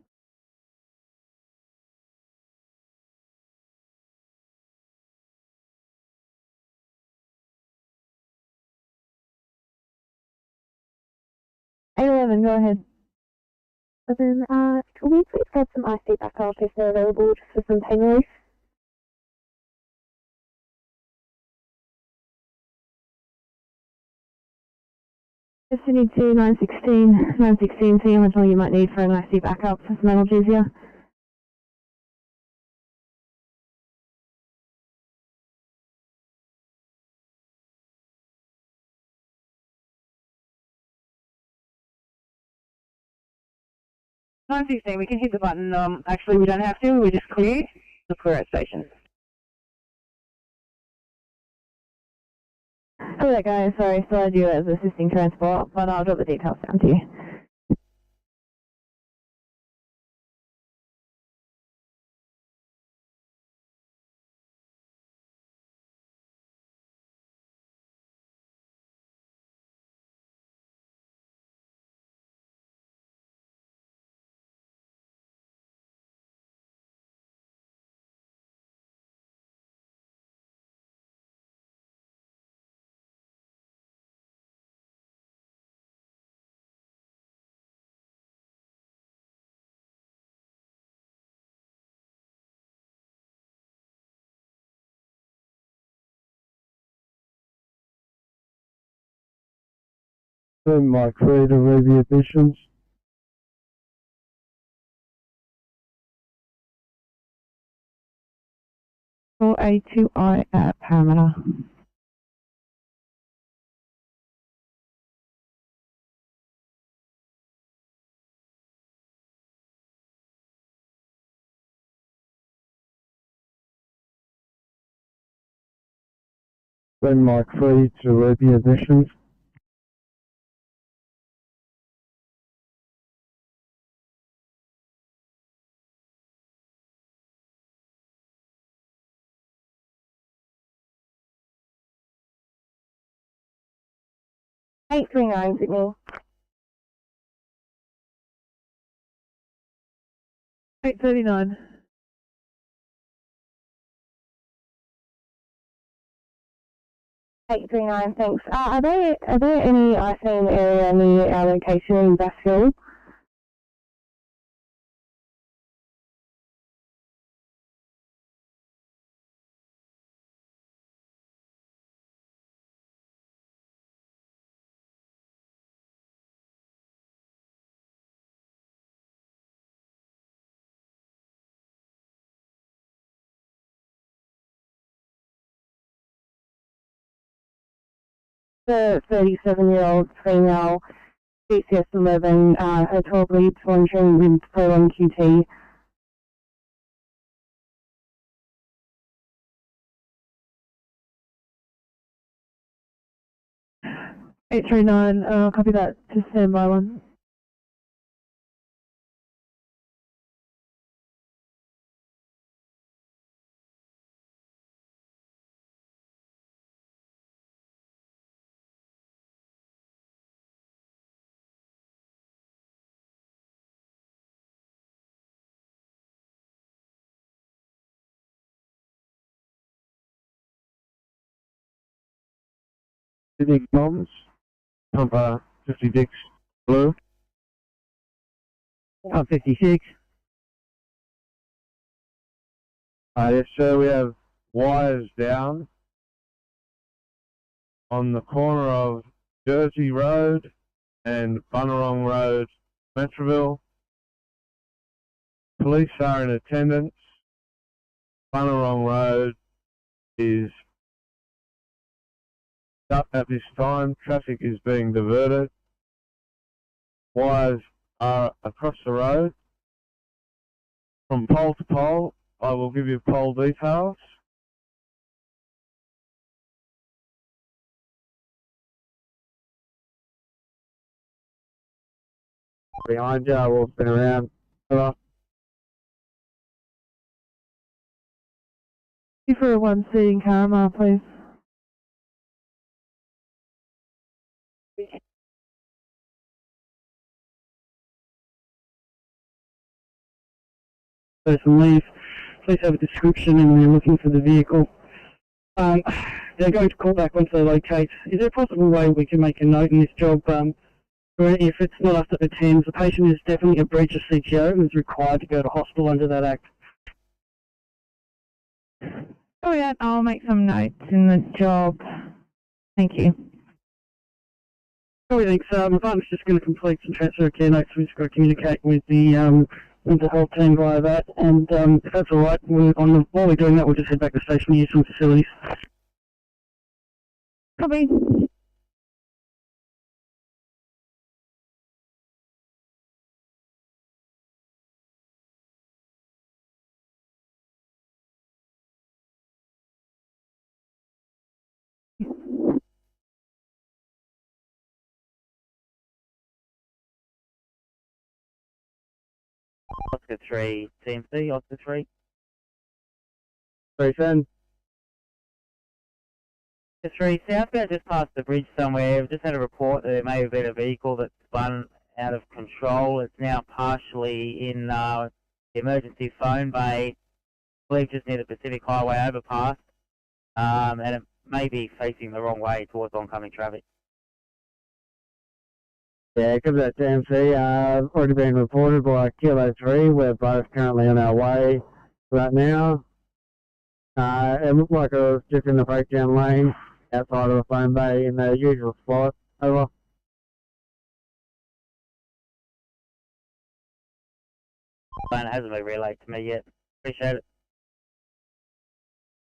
Go ahead. Then, can we please grab some IC backup if they're available just for some pain relief? Sydney to 916, 916, see how much more you might need for an IC backup for some analgesia. We can hit the button. Actually, we don't have to. We just clear the clear at station. Hello guys, sorry, still had you as assisting transport, but I'll drop the details down to you. Mike 3 to review admissions. For A2I at Parramatta. Mike 3 to review admissions. Eight three nine, Sydney. 839. 839, thanks. Are there any ice-cream area near our location in Bassville? The 37-year-old female, BCS 11, her 12 leads wandering with prolonged QT. Eight three nine. Copy that. To stand by one. Sydney Comms, Pumper 56 Blue. Pump 56. Yes, sir, we have wires down on the corner of Jersey Road and Bunnerong Road, Metroville. Police are in attendance. Bunnerong Road is up at this time. Traffic is being diverted. Wires are across the road. From pole to pole, I will give you pole details. Behind you, I will spin around. Hello. For a 1C in Caramar, please. Person leave. Please have a description and they're looking for the vehicle. They're going to call back once they locate. Is there a possible way we can make a note in this job where if it's not us that attends, the patient is definitely a breach of CTO and is required to go to hospital under that act? Oh yeah, I'll make some notes in the job. Thank you. Probably thanks. My partner's just going to complete some transfer of care notes. We've just got to communicate with the health team via that. And if that's all right, while we're doing that, we'll just head back to the station and use some facilities. Copy. Oscar 3, CMC, Oscar 3. 310. Oscar 3, southbound just past the bridge somewhere. We've just had a report that there may have been a vehicle that spun out of control. It's now partially in the emergency phone bay, I believe just near the Pacific Highway overpass, and it may be facing the wrong way towards oncoming traffic. Yeah, give that to MC. Already been reported by Kilo 3. We're both currently on our way right now. It looked like it was just in the breakdown lane outside of the phone bay in the usual spot. Over. Phone hasn't been relayed to me yet. Appreciate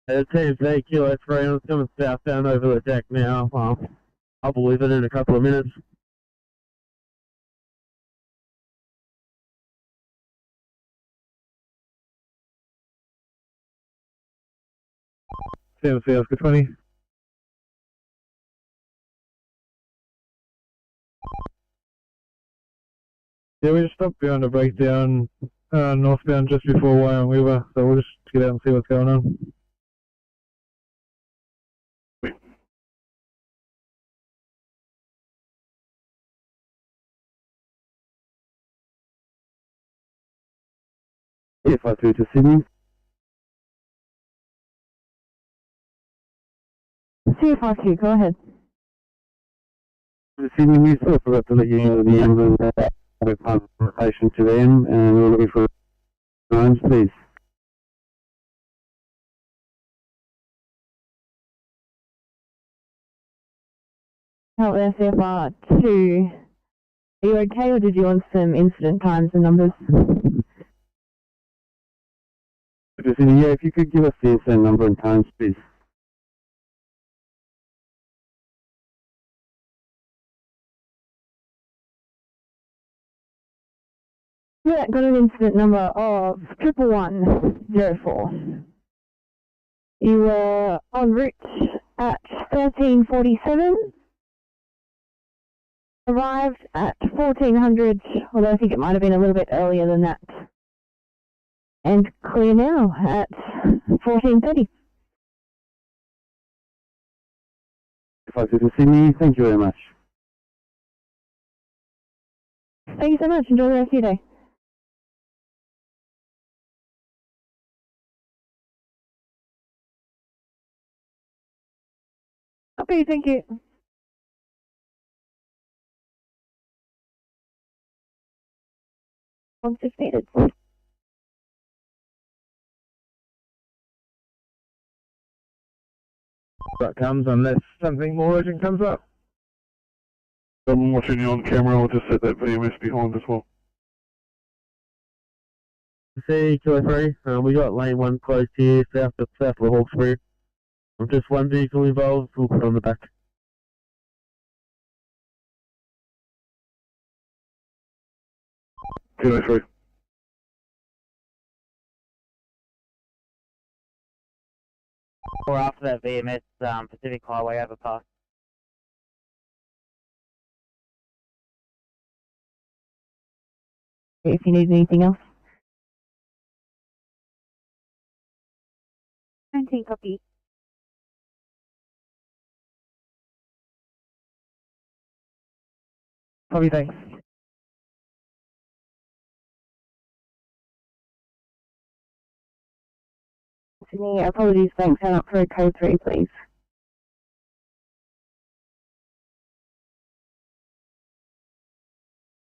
it. TMC Kilo 3, I'm coming southbound over the deck now. I'll believe it in a couple of minutes. TMC Oscar 20. Yeah, we just stopped behind a breakdown northbound just before Wyong River, so we'll just get out and see what's going on. CFI2 to Sydney. CFI2, go ahead. To Sydney, we sort of forgot to let you know the ambulance we're passing the patient to them, and we're looking for times, please. Help CFR2. Are you okay, or did you want some incident times and numbers? To Sydney, yeah, if you could give us the incident number and times, please. Yeah, got an incident number of 11104. You were en route at 1347. Arrived at 1400, although I think it might have been a little bit earlier than that. And clear now at 1430. CFI2 to Sydney, thank you very much. Thank you so much. Enjoy the rest of your day. Okay, thank you. Once if needed. That comes unless something more urgent comes up. I'm watching you on camera. I'll just set that VMS behind as well. C 203, we got lane 1 closed here, south of Hawkesbury. Just one vehicle involved, we'll put on the back. Kilo 3. Or after that VMS Pacific Highway overpass. If you need anything else. 19 copy. Copy, thanks. Sydney, apologies, thanks. Turn up for code 3, please.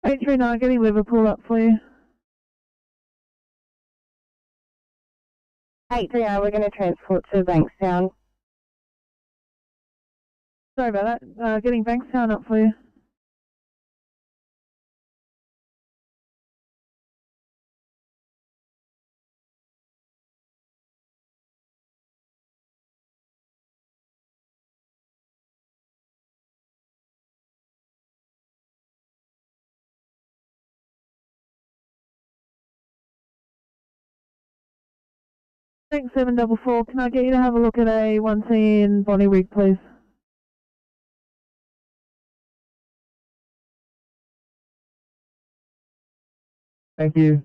H39, getting Liverpool up for you. 830, we're going to transport to Bankstown. Sorry about that. Getting Bankstown up for you. Thanks, 744. Can I get you to have a look at a 1C in Bonnyrigg, please? Thank you.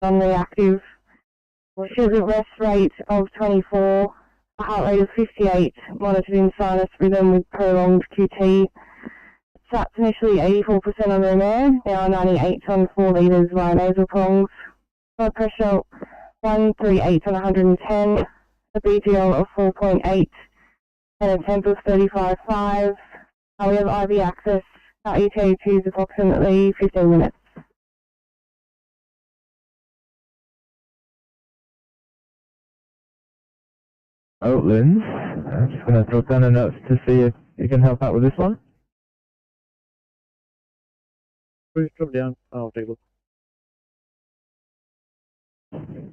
On the active, sugar rest rate of 24, heart rate of 58, monitored in sinus rhythm with prolonged QT. Sats initially 84% on room air, now 98 on 4 litres via nasal prongs. Blood pressure 138 on 110, a BGL of 4.8, and a temp of 35.5. We have IV access. Our ETA is approximately 15 minutes. Oh, Lynn, I'm just going to drop down a note to see if you can help out with this one. Please drop down, I'll take a look.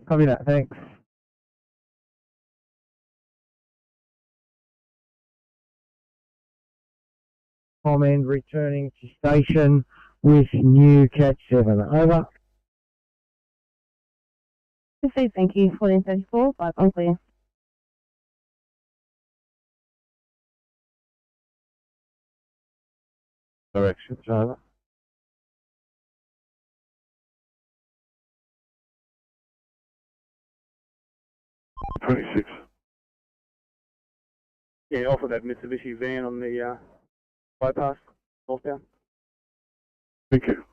Copy that, thanks. Command returning to station with new Cat 7. Over. Received, thank you. 1434, 5 on clear. Directions, over. Yeah, off of that Mitsubishi van on the bypass, northbound. Thank you.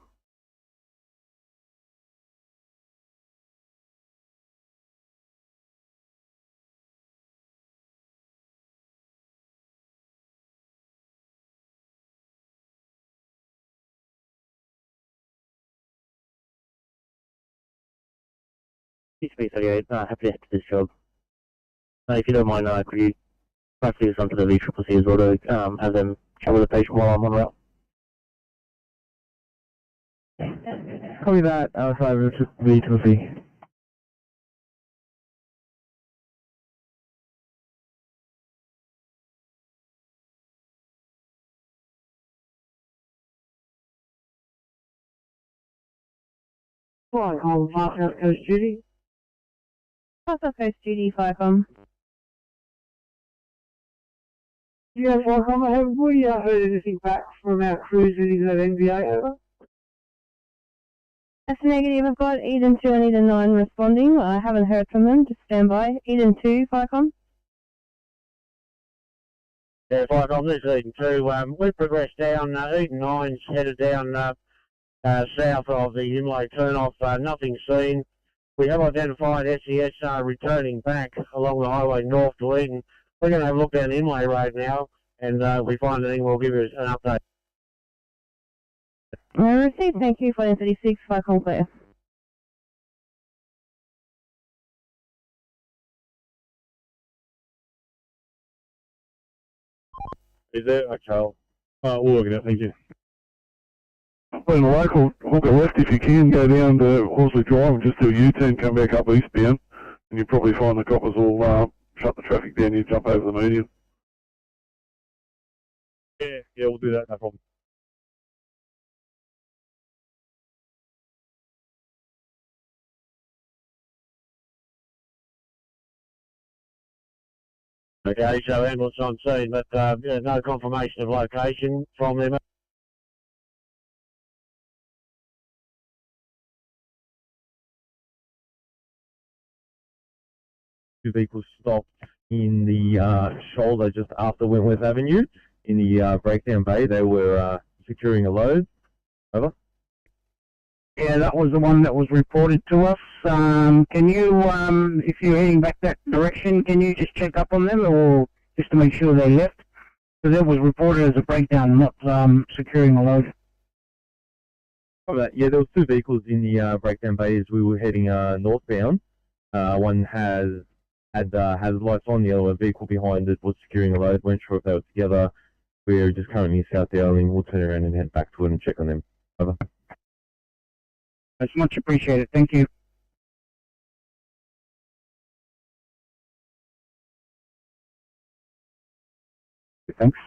UCB38, happy to head to this job. If you don't mind, could you practice this onto the VCCC as well to have them chat with the patient while I'm on route? Copy that, outside of VCCC. Fine, hold South Coast Duty. South Coast Duty, 5 on. Yeah, well, have we heard anything back from our crews in that NVA? Over? That's a negative. I've got Eden 2 and Eden 9 responding. I haven't heard from them. Just stand by. Eden 2, 5 on. Yeah, like on this Eden 2, we've progressed down, Eden 9's headed down south of the Imlay turnoff, nothing seen. We have identified SES returning back along the highway north to Eden. We're going to have a look down Inlay Road now, and if we find anything, we'll give you an update. Received, thank you, 1436, fire call clear. Is there? Okay, we'll work it out, thank you. When local, hook it left if you can, go down to Horsley Drive and just do a U-turn, come back up eastbound, and you'll probably find the coppers will shut the traffic down, you jump over the median. Yeah, we'll do that, no problem. Okay, so ambulance on scene, but no confirmation of location from them. Two vehicles stopped in the shoulder just after Wentworth Avenue in the breakdown bay. They were securing a load. Over. Yeah, that was the one that was reported to us. Can you, if you're heading back that direction, can you just check up on them, or just to make sure they left? Because it was reported as a breakdown, not securing a load. Yeah, there was two vehicles in the breakdown bay as we were heading northbound. One had lights on, the other vehicle behind it was securing a load. Weren't sure if they were together. We're just currently south Dowling. We'll turn around and head back to it and check on them. Over. That's much appreciated. Thank you. Thanks.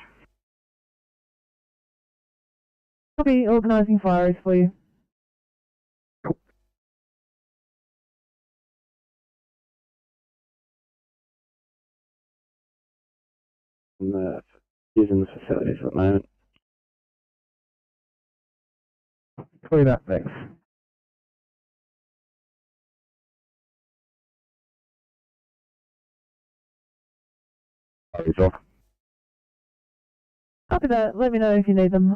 I'll be organising fires for you. Using the facilities at the moment. Clear that, thanks. Copy that. Let me know if you need them.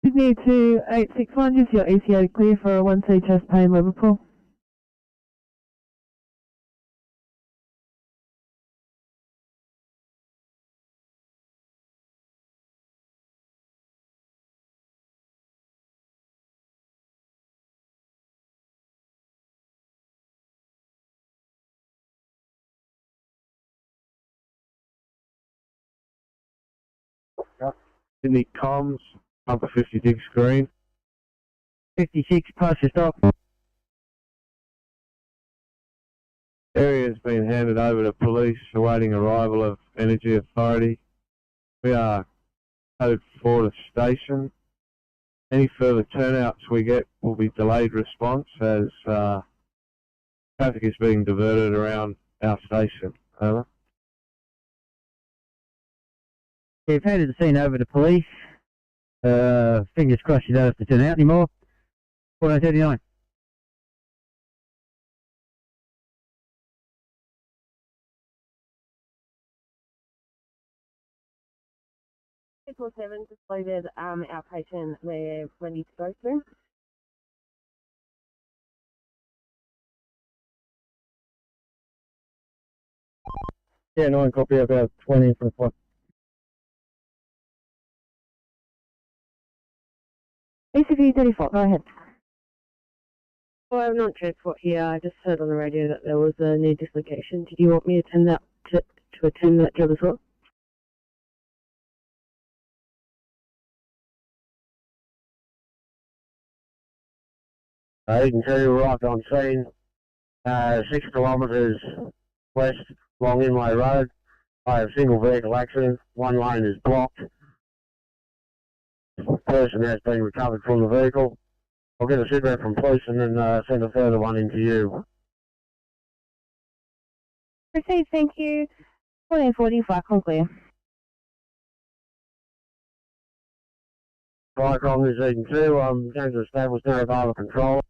Sydney to 861, just your ETA clear for a 1C chest pain Liverpool. Sydney comms, number 56 green. 56, pass your stop. Area has been handed over to police awaiting arrival of Energy Authority. We are code 4 to station. Any further turnouts we get will be delayed response as traffic is being diverted around our station. Over. You've handed the scene over to police. Fingers crossed you don't have to turn out anymore. 1439. Triple 7 just loaded outpatient we're ready to go through. Yeah, 9 copy about 20 from the clock. ECV 34, go ahead. Well, I'm not transport here. I just heard on the radio that there was a new dislocation. Did you want me to attend that to attend that job as well? You can tell you arrived on scene 6 kilometres west along Inlay Road. I have single vehicle accident. One lane is blocked. Person has been recovered from the vehicle. I'll get a cigarette from police and then send a further one into you. Received, thank you. 1445, con clear. Vicom is Eden 2. I'm going to establish narrow control.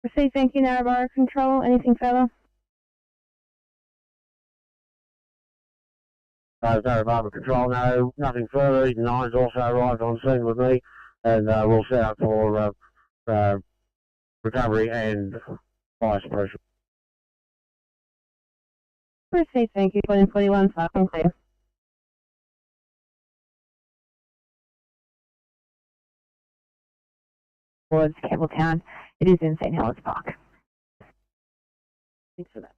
Proceed, thank you, Narrabri Control. Anything further? Narrabri Control, no, nothing further. Eden 9's also arrived on scene with me, and we'll set up for recovery and fire suppression. Proceed, thank you. 2041, cyclone clear. Towards Campbelltown. It is in St. Helens Park. Thanks for that.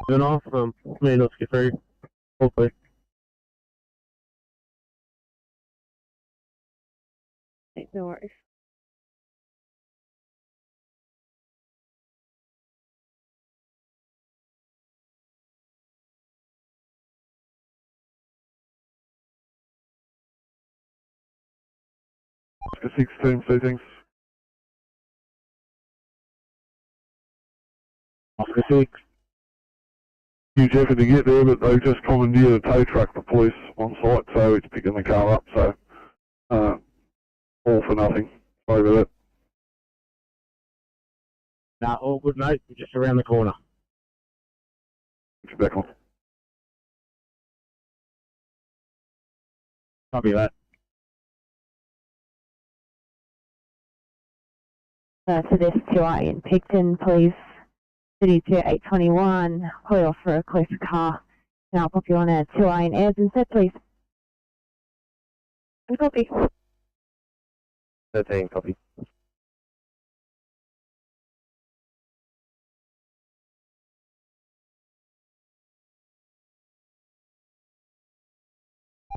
Turn off, may not get through. Hopefully. No worries. Oscar 16, say things. Oscar 6. Huge effort to get there, but they've just commandeered a tow truck for police on site, so it's picking the car up, so all for nothing. Sorry about that. No, all good, mate. We're just around the corner. Get back on. Copy that. To this 2I in Picton, please. City to 821, pull off for a close car. Now I'll pop you on a 2I in Airs instead, please. And copy. 13, copy.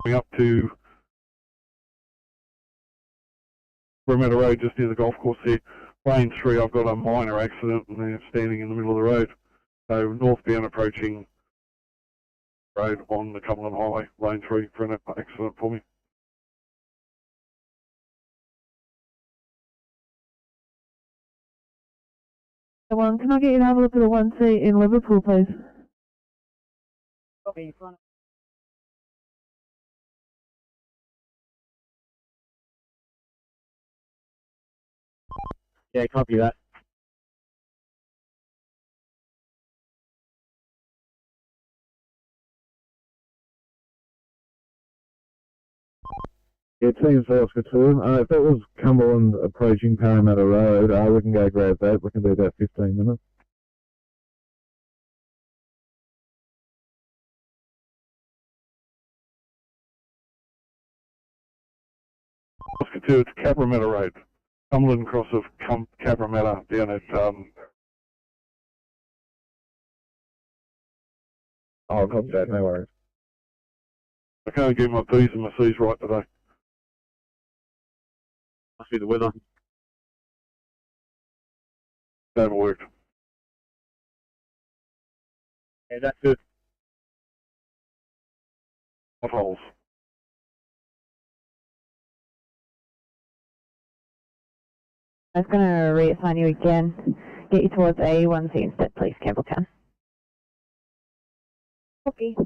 Coming up to Perimeter Road, just near the golf course here. Lane 3, I've got a minor accident and they're standing in the middle of the road. So northbound approaching road on the Cumberland Highway, Lane 3, for an accident for me. Can I get you to have a look at the 1C in Liverpool, please? Copy, front. Yeah, copy that. Yeah, team for Oscar 2. If that was Cumberland approaching Parramatta Road, we can go grab that. We can do about 15 minutes. Oscar 2, it's Cabramatta Road. Cumberland cross of Cabramatta down at Oh, copy that, no worries. I can't get my P's and my C's right today. Must be the weather. Overworked. Yeah, that's good. Potholes. I was going to reassign you again. Get you towards A1C instead, please, Campbelltown. Copy.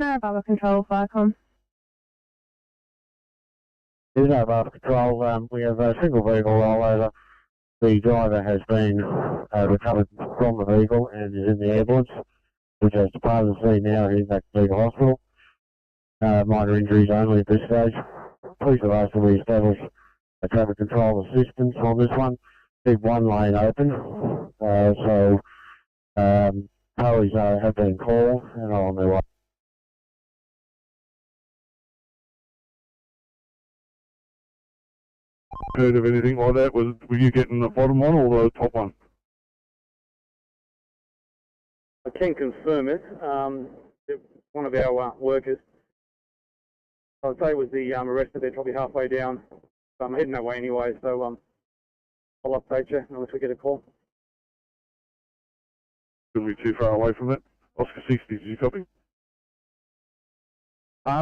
Narrabri Control, Firecom. This is Narrabri Control. We have a single vehicle rollover. The driver has been recovered from the vehicle and is in the ambulance, which has departed the scene now. He's back to the hospital. Minor injuries only at this stage. Police have asked that we establish a traffic control assistance on this one. Keep one lane open. Police have been called and are on their way. Heard of anything like that? Were you getting the bottom one or the top one? I can confirm it. One of our workers, I'd say, was the arrested there probably halfway down. So I'm heading that way anyway, so I'll update you unless we get a call. Shouldn't be too far away from that. Oscar 60, did you copy?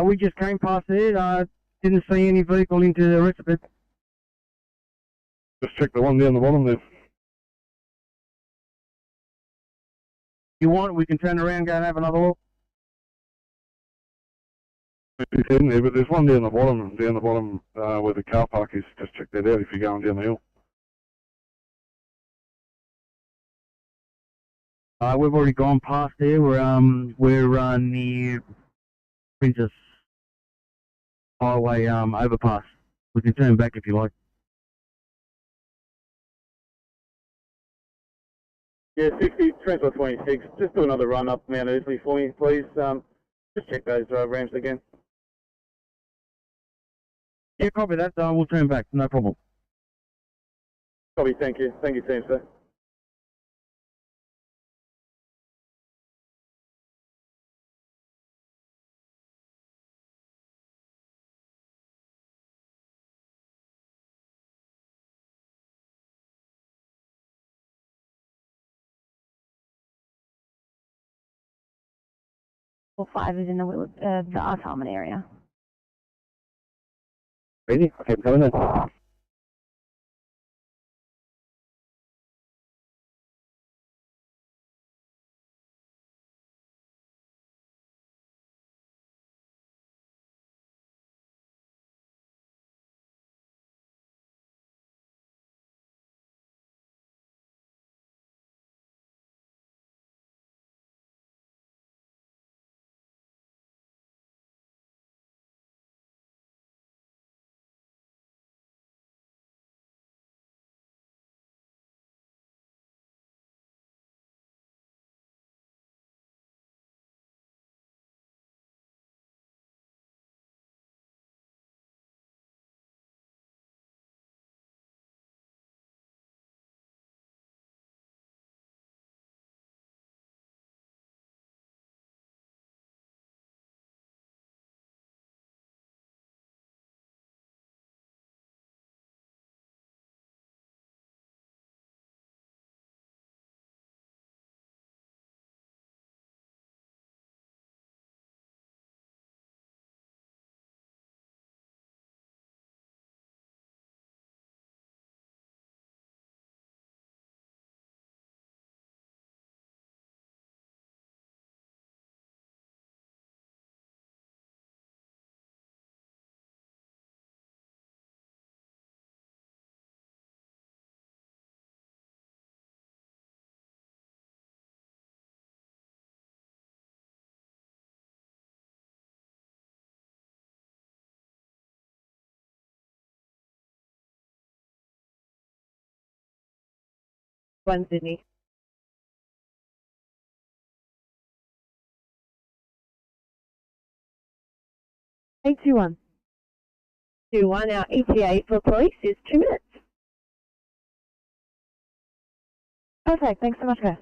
We just came past it. Didn't see any vehicle into the rest of it. Just check the one down the bottom there. You want, we can turn around, go and have another look. It's in there, but there's one down the bottom where the car park is. Just check that out if you're going down the hill. We've already gone past there. We're near Princess Highway overpass. We can turn back if you like. Yeah, 60, Transport 26. Just do another run up Mount Ousley for me, please. Just check those ramps again. Yeah, copy that. We'll turn back. No problem. Copy, thank you. Thank you, team, sir. Or 5 is in the Artarmon area. Ready? Okay, I'm coming in. Sydney. Eight two one. 2-1, our ETA for police is 2 minutes. Perfect. Thanks so much, guys.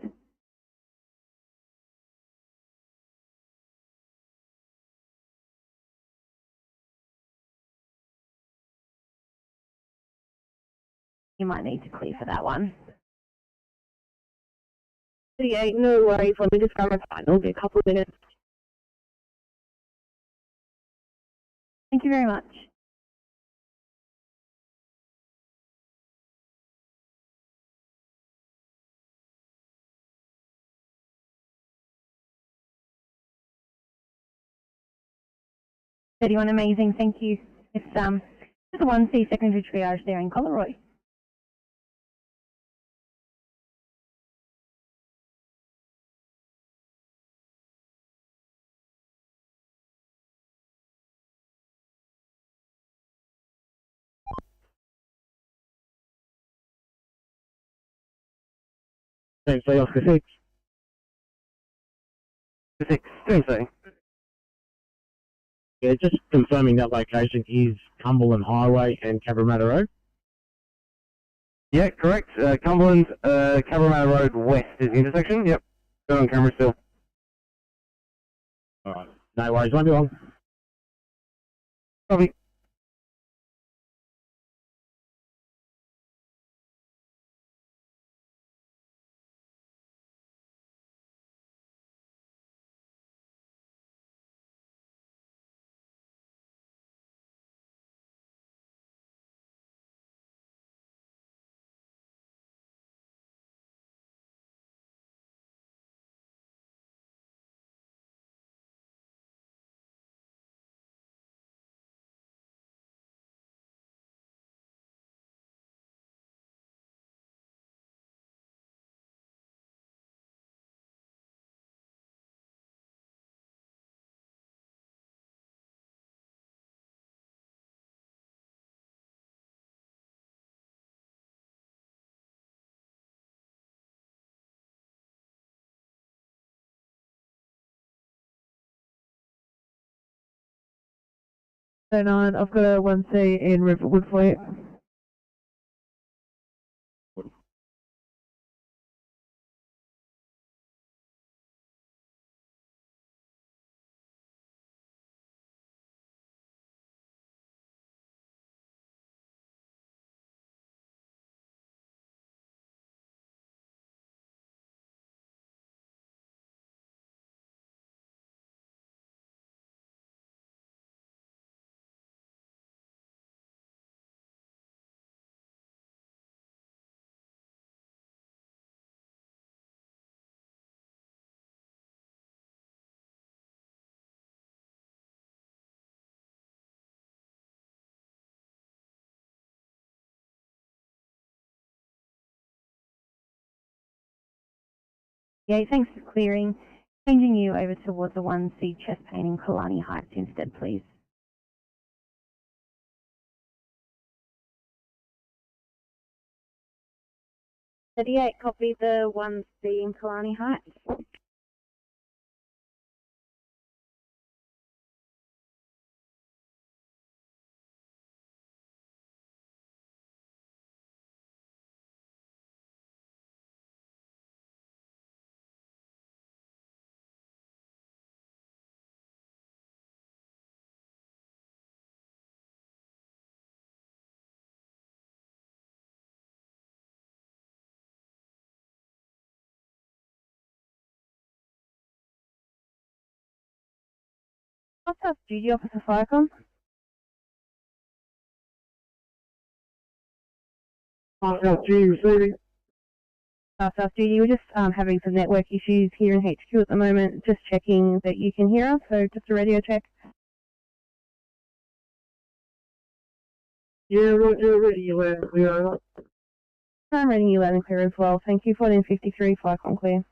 You might need to clear for that one. 38, no worries. Let me just grab my phone. It'll be a couple of minutes. Thank you very much. $31 amazing, thank you. It's just a 1C secondary triage there in Coleroy. Thanks, Oscar 6. 6, Tuesday. Yeah, just confirming that location is Cumberland Highway and Cabramatta Road. Yeah, correct. Cumberland, Cabramatta Road West is the intersection. Yep. Got on camera still. Alright, no worries, won't be long. Copy. 09, I've got a 1C in Riverwood for you. Yeah, thanks for clearing. Changing you over towards the 1C chest pain in Kalani Heights instead, please. Copy the 1C in Kalani Heights. What's up, Duty Officer Firecom? South Duty receiving. South Duty, we're just having some network issues here in HQ at the moment. Just checking that you can hear us, so just a radio check. Yeah, right, yeah, ready, you loud and clear, over. I'm reading you loud and clear as well. Thank you. 1453, Firecom clear.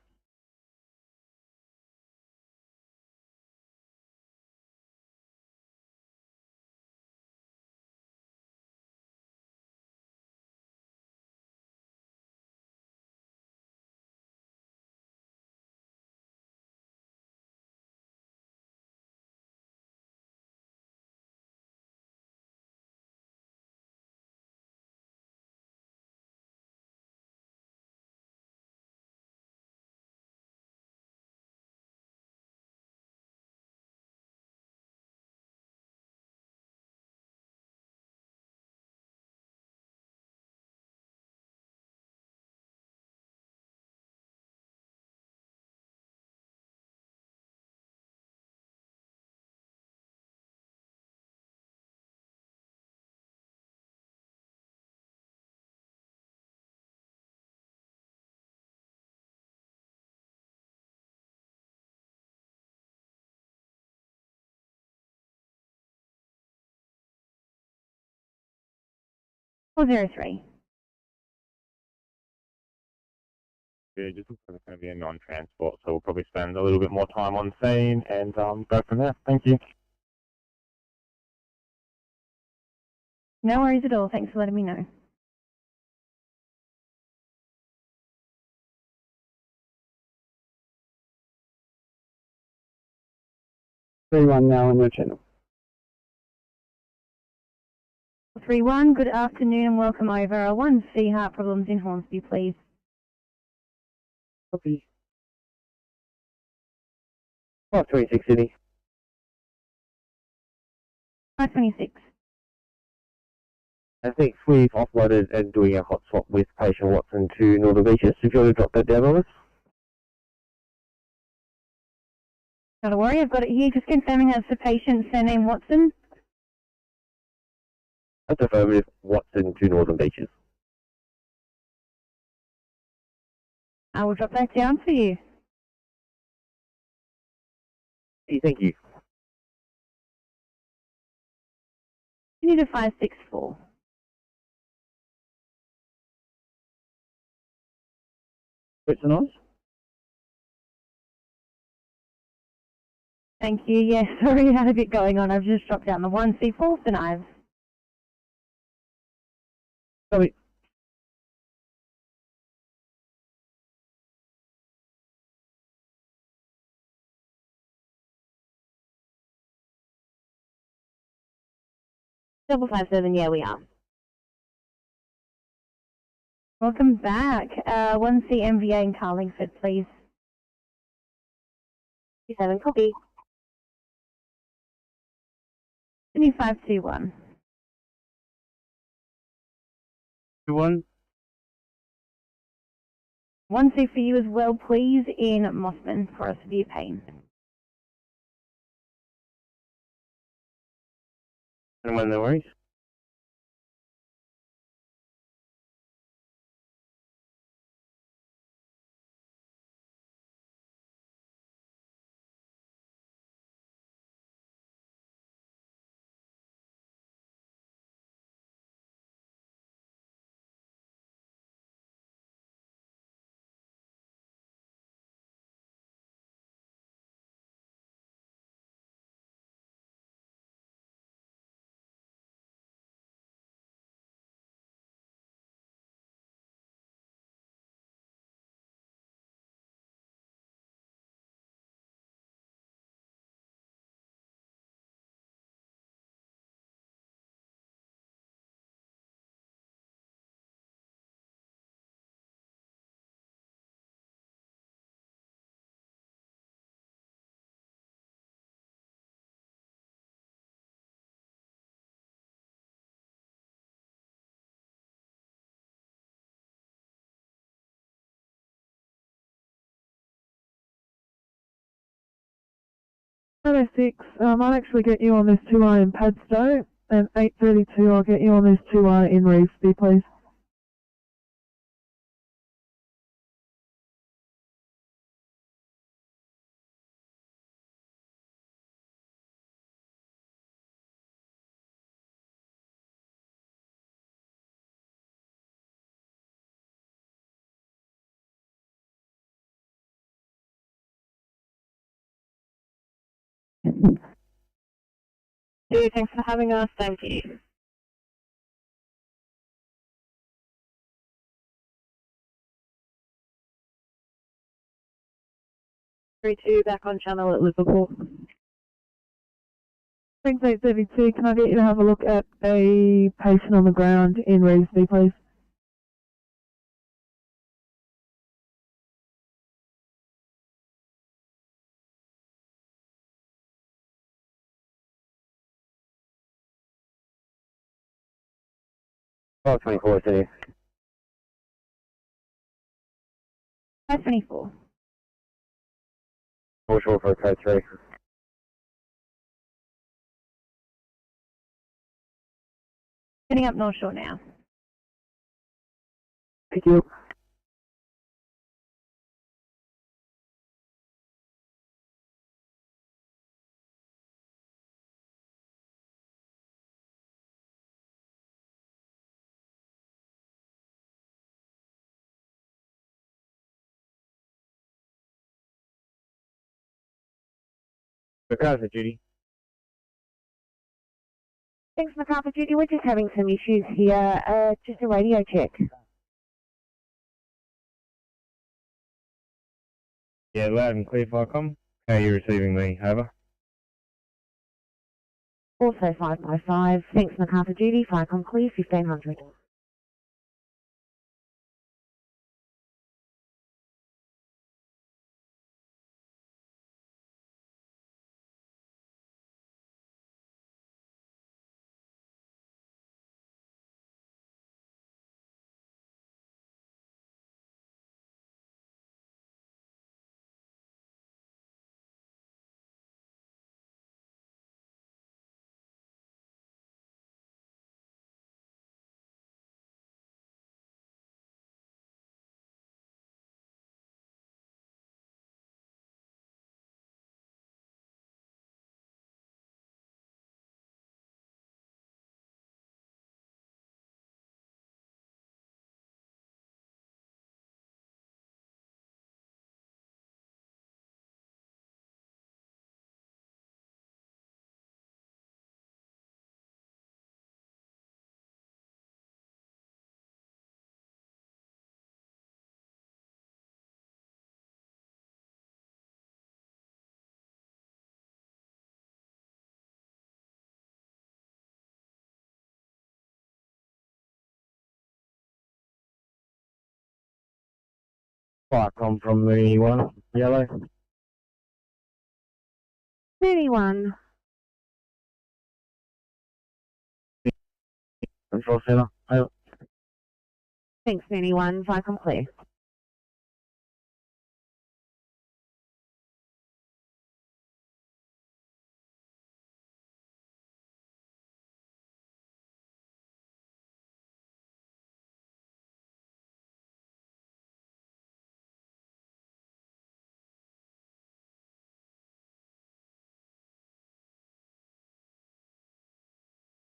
Zero three. Yeah, just looks like it's going to be a non-transport, so we'll probably spend a little bit more time on scene and go from there. Thank you. No worries at all. Thanks for letting me know. Everyone now on your channel. 31, good afternoon and welcome over. 1C heart problems in Hornsby, please. Copy. 526 Sydney. 526. I think we've offloaded and doing a hot swap with patient Watson to Northern Beaches. If you want to drop that down on us. Not to worry, I've got it here. Just confirming that's the patient, surname Watson. That's affirmative. Watson to Northern Beaches. I will drop that down for you. Thank you. You need a 564. It's a noise. Thank you. Yes, sorry, I had a bit going on. I've just dropped down the 1C4 and Ives. Copy. 557, yeah, we are. Welcome back. 1C MVA in Carlingford, please. 7, copy. 2521. 1. 1C for you as well, please, in Mossman for a severe pain. Anyone, no worries. I'll actually get you on this 2R in Padstow, and 832 I'll get you on this 2R in Revesby, please. Thanks for having us. Thank you. Back on channel at Liverpool. Thanks 832, can I get you to have a look at a patient on the ground in Revesby, please? Oh, 24, City. 524. Full short for code 3. Heading up North Shore now. Thank you. MacArthur, Judy. Thanks, MacArthur Judy. We're just having some issues here. Just a radio check. Yeah, loud and clear, Ficom. How are you receiving me? Over. Also 555. Thanks, MacArthur Judy. Ficom clear, 1500. Firecom from the one, yellow. Anyone? Control center. Over. Thanks, anyone. Vicom clear.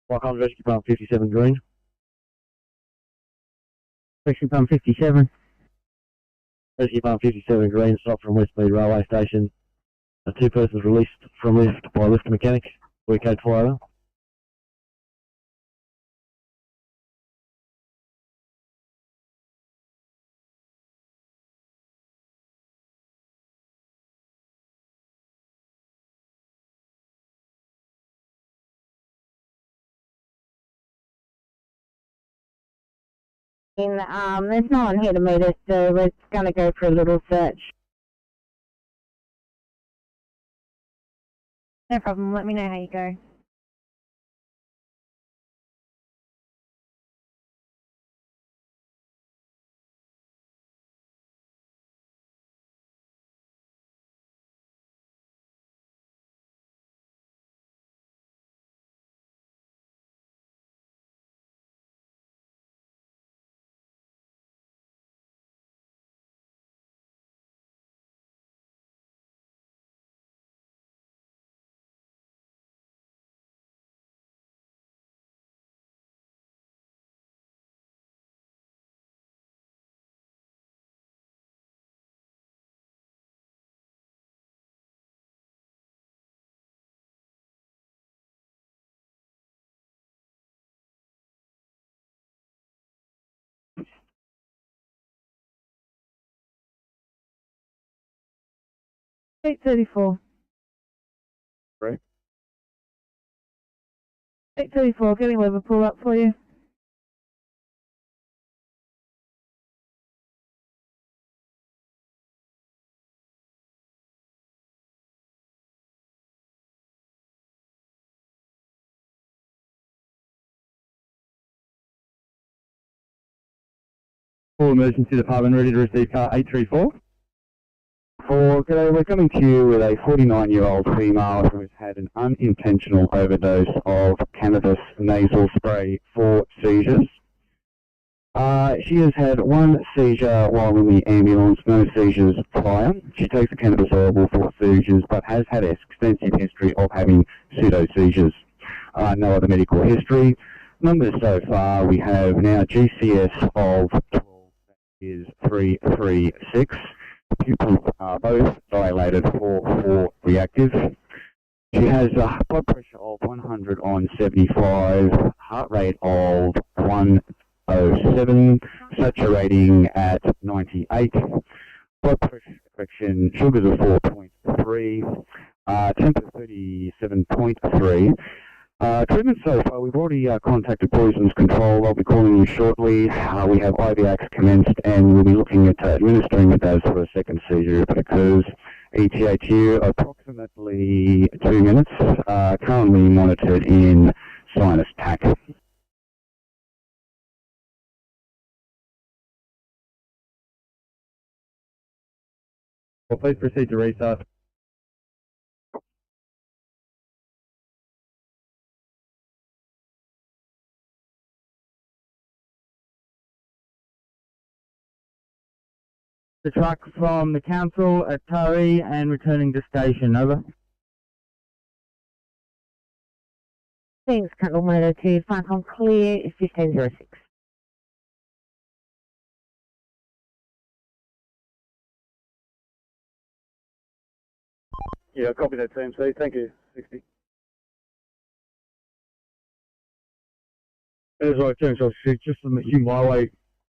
Welcome, rescue pump 57 green. Rescue pump 57. Rescue pump 57 green, stop from Westmead Railway Station. 2 persons released from lift by lift mechanic. We code 4 over. There's no one here to meet us, so we're going to go for a little search. No problem. Let me know how you go. $834. Right. 834, getting Liverpool up for you. Full emergency department ready to receive car 834. G'day, we're coming to you with a 49-year-old female who has had an unintentional overdose of cannabis nasal spray for seizures. She has had 1 seizure while in the ambulance, no seizures prior. She takes the cannabis herbal for seizures, but has had an extensive history of having pseudo-seizures. No other medical history. Numbers so far, we have now GCS of 12 is 336. Pupils are both dilated for reactive. She has a blood pressure of 100 on 75, heart rate of 107, saturating at 98, blood pressure correction, sugars of 4.3, temperature 37.3. Treatment so far, we've already contacted Poisons Control. I'll be calling you shortly. We have IVAX commenced and we'll be looking at administering the dose for a second seizure if it occurs. ETHU approximately 2 minutes, currently monitored in sinus TAC. Well, please proceed to restart. The truck from the council at Taree and returning to station, over. Thanks, Colonel 102. Vicom clear is 1506. Yeah, copy that, TMC. Thank you. 60. As I turned to just on the Hume Highway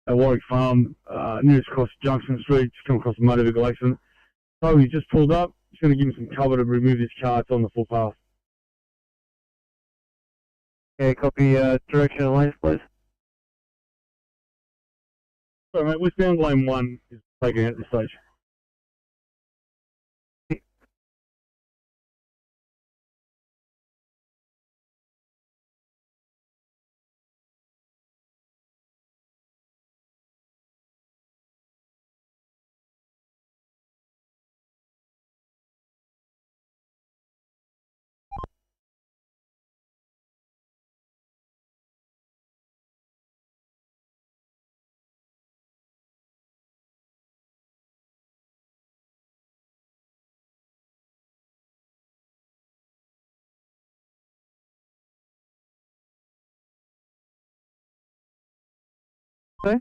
at Warwick Farm, nearest across Junction Street, just come across a motor vehicle accident. So he just pulled up, just going to give him some cover to remove his car. It's on the footpath. Okay, copy direction and lanes, please. Sorry mate, westbound lane 1 is taking at this stage. Okay.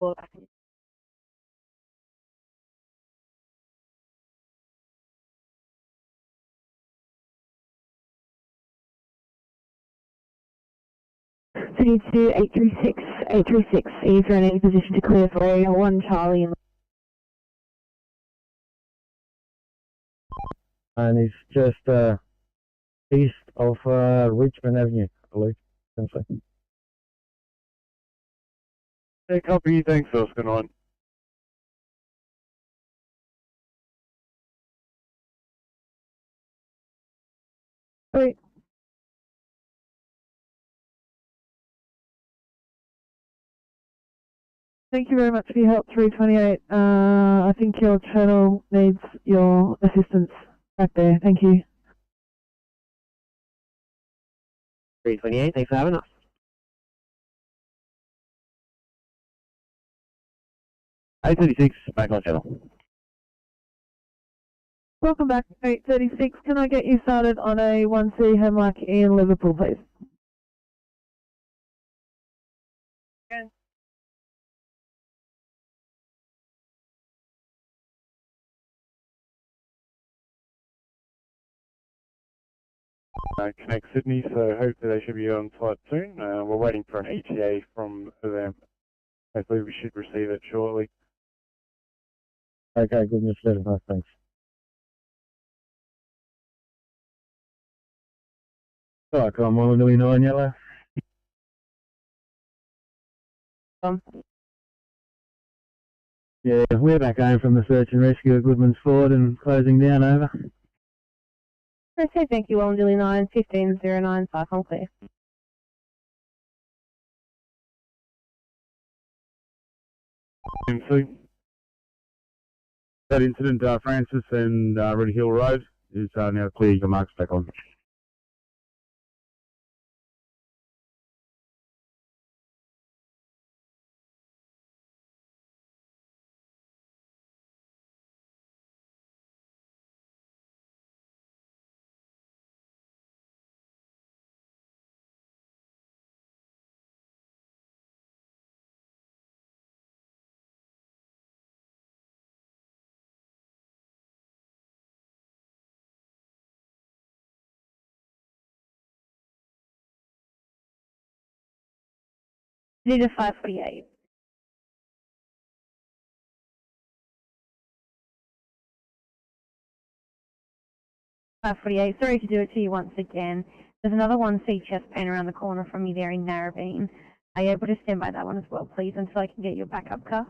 Well, 32 836 836. Is there any position to clear for area 1 Charlie? And it's just east of Richmond Avenue, I believe. Hey, copy. Thanks, Oscar 9. Wait. Thank you very much for your help, 328. I think your channel needs your assistance back there. Thank you. 328, thanks for having us. A36, back on channel. Welcome back, 836. Can I get you started on a 1C Hemlock in Liverpool, please? Connect Sydney, so hopefully they should be on site soon. We're waiting for an ETA from them. Hopefully we should receive it shortly. Okay, good news, let us know, thanks. Alright, come on, Louis 9 yellow. Yeah, we're back home from the search and rescue at Goodman's Ford and closing down, over. Okay, thank you, Well, Dilly 9 1509, Cyclone clear. MC. That incident, Francis and Reddy Hill Road is now clear. Your marks back on. Need a 548. Sorry to do it to you once again. There's another 1C chest pain around the corner from you there in Narrabeen. Are you able to stand by that one as well, please, until I can get your backup car?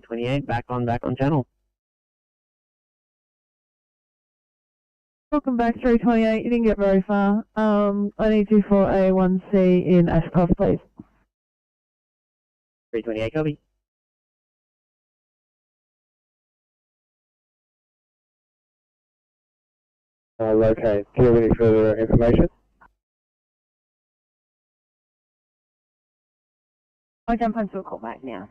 328, back on channel. Welcome back, 328. You didn't get very far. I need you for a 1C in Ashcroft, please. 328, copy. Okay. Do you have any further information? I'll jump onto a call back now.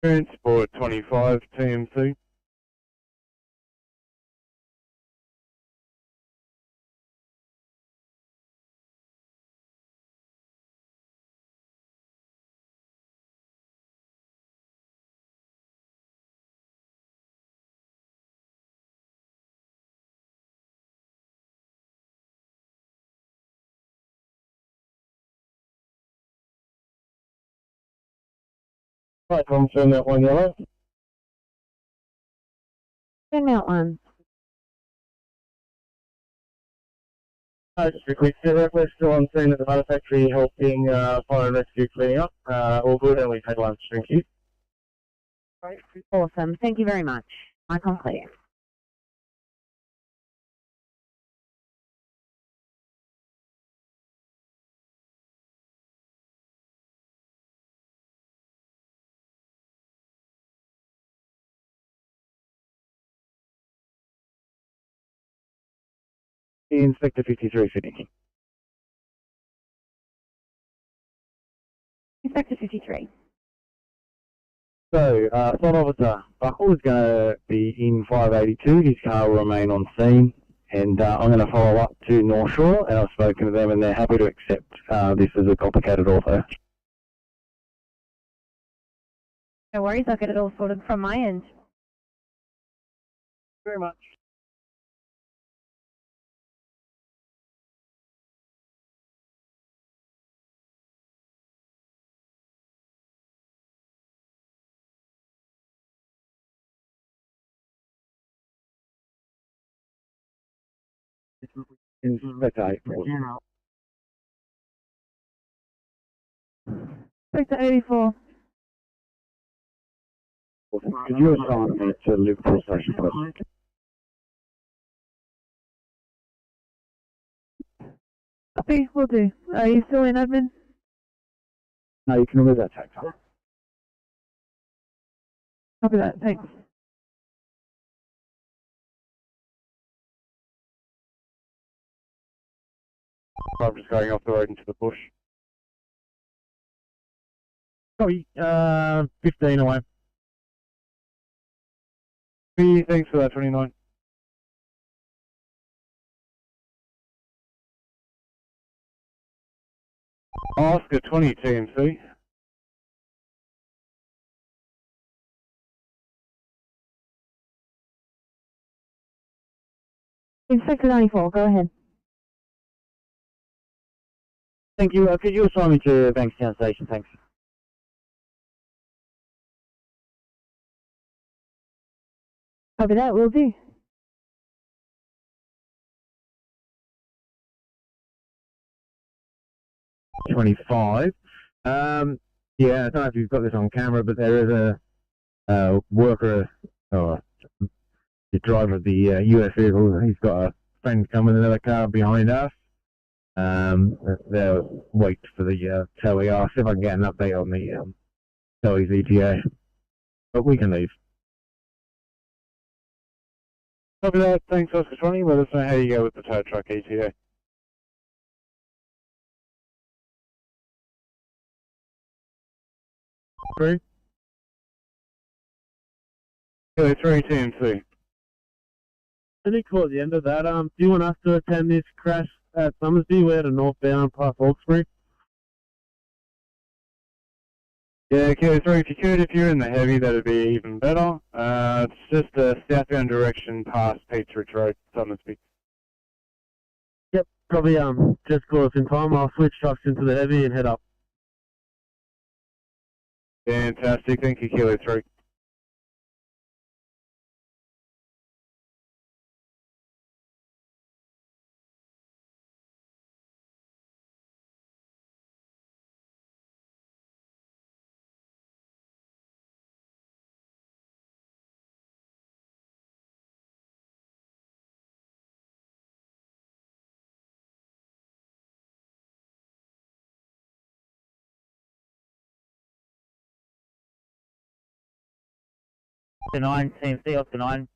Transport 25 TMC. Right, confirm that one yellow. Send out one. Just a quick setup. We're still on scene at the motor factory helping fire and rescue cleaning up. All good, and we've had lunch. Thank you. Awesome. Thank you very much. Icon clear. Inspector 53, Sydney. Inspector 53. So, Flight Officer Buckle is going to be in 582. His car will remain on scene. And I'm going to follow up to North Shore, and I've spoken to them, and they're happy to accept this as a complicated auto. No worries, I'll get it all sorted from my end. Very much. Inspector 84. Inspector 84. Could you assign me to Liverpool Station, please? Copy, will do. Are you still in admin? No, you can remove that tag. Copy that, thanks. I'm just going off the road into the bush. Copy. 15 away. Thanks for that, 29. Oscar 20 TMC. Inspector 94, go ahead. Thank you. Could you assign me to Bankstown Station, thanks? Copy that, will do. $25. Yeah, I don't know if you've got this on camera, but there is a worker, or the driver of the US vehicle. He's got a friend coming in another car behind us. They'll wait for the towing. I'll see if I can get an update on the towing ETA. But we can leave. Copy that. Thanks, Oscar 20. Let us know how you go with the tow truck ETA. Three. Kilo 3 TMC. I think toward the end of that, do you want us to attend this crash at Summersby? We're at a northbound past Hawkesbury. Yeah, Kilo 3, if you could, if you're in the heavy, that'd be even better. It's just a southbound direction past Pete's Ridge Road, Summersby. Yep, probably just call us in time. I'll switch trucks into the heavy and head up. Fantastic, thank you, Kilo 3. Oscar 9, Team C, Oscar 9.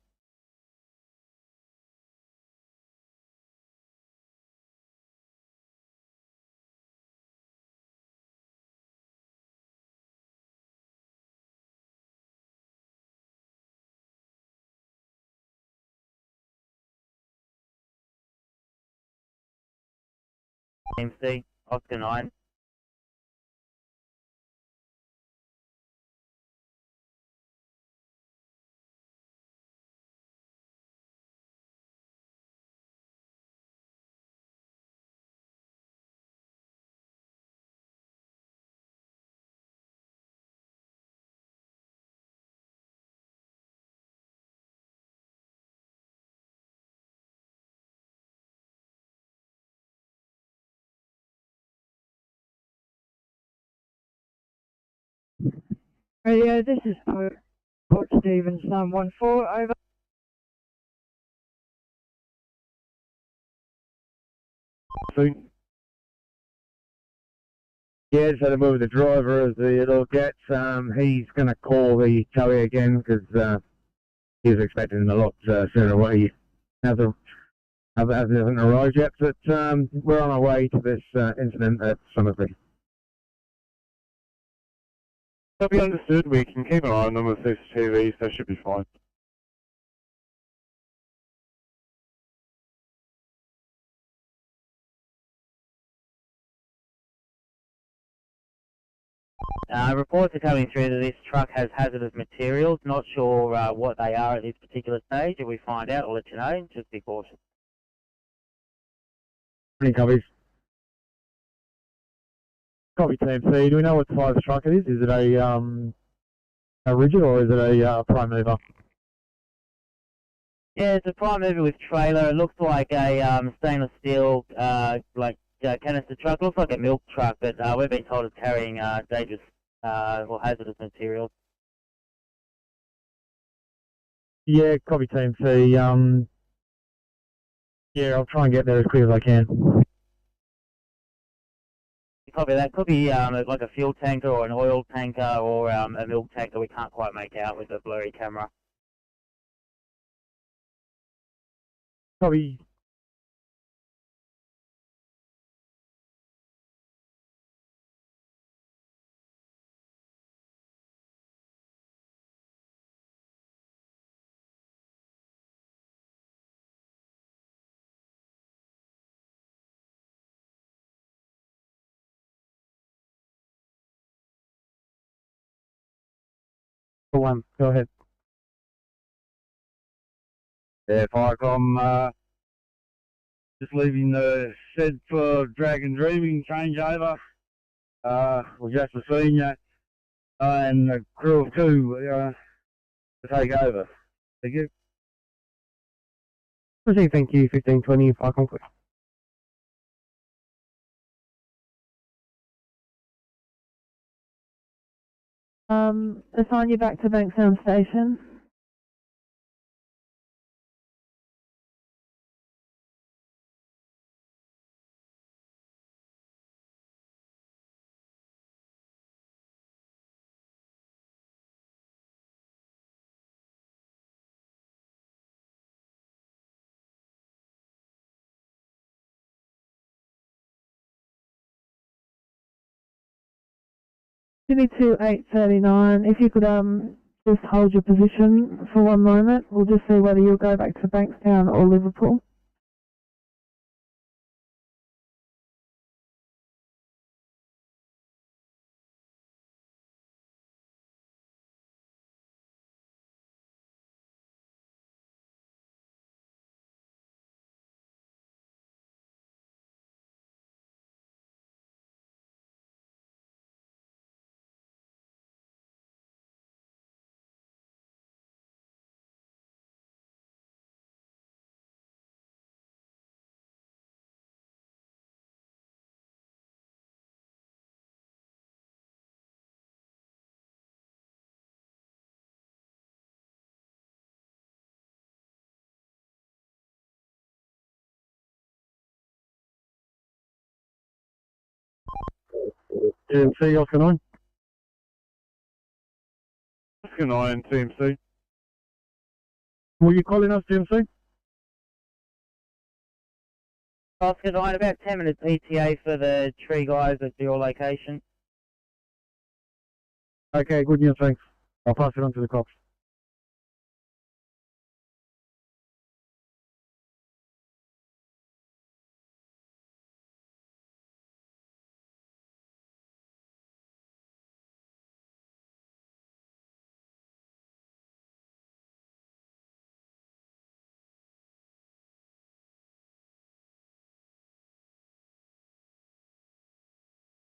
Team C, Oscar 9. Radio, this is Port Stevens, 914, over. Yeah, just had to move with the driver as the little gets. He's going to call the towie again because he was expecting a lot sooner away. Hasn't arrived yet, but we're on our way to this incident at Somerset. That'll be understood. We can keep an eye on them with CCTV, so should be fine. Reports are coming through that this truck has hazardous materials. Not sure what they are at this particular stage. If we find out, I'll let you know. Just be cautious. Any copies? Copy Team C. Do we know what size truck it is? Is it a rigid or is it a prime mover? Yeah, it's a prime mover with trailer. It looks like a stainless steel canister truck. Looks like a milk truck, but we've been told it's carrying dangerous or hazardous materials. Yeah, copy Team C. Yeah, I'll try and get there as quick as I can. Copy that. Could be like a fuel tanker or an oil tanker or a milk tanker. We can't quite make out with the blurry camera. Copy. One, go ahead. Yeah, Firecom, just leaving the shed for Dragon Dreaming changeover. We've just seen you and the crew of two to take over. Thank you. Proceed, thank you, 1520, Firecom quick. Assign you back to Bankstown Station. Sydney to 8:39. If you could just hold your position for one moment, we'll just see whether you'll go back to Bankstown or Liverpool. TMC, Oscar 9. Oscar 9, Team C. Were you calling us, GMC? Oscar 9, about 10 minutes ETA for the tree guys at your location. Okay, good news, thanks. I'll pass it on to the cops.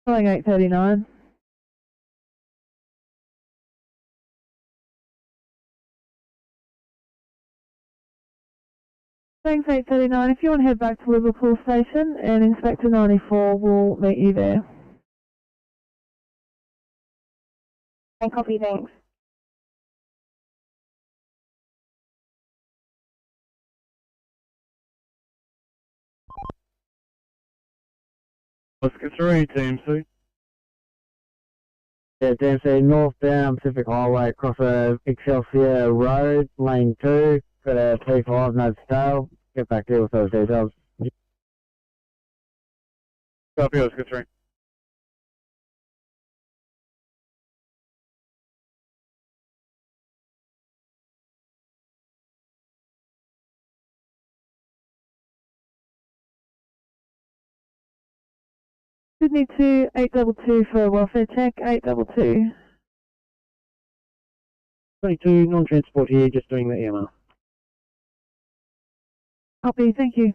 Calling 839. Thanks 839. If you want to head back to Liverpool Station, and Inspector 94 will meet you there. And copy, thanks. Oscar 3, TMC. Yeah, DMC northbound Pacific Highway across Excelsior Road, lane 2, got a P5, no tail. Get back there with those details. Copy, Oscar 3. Sydney 2, 822 for a welfare check, 822. 22, non-transport here, just doing the EMR. Copy, thank you.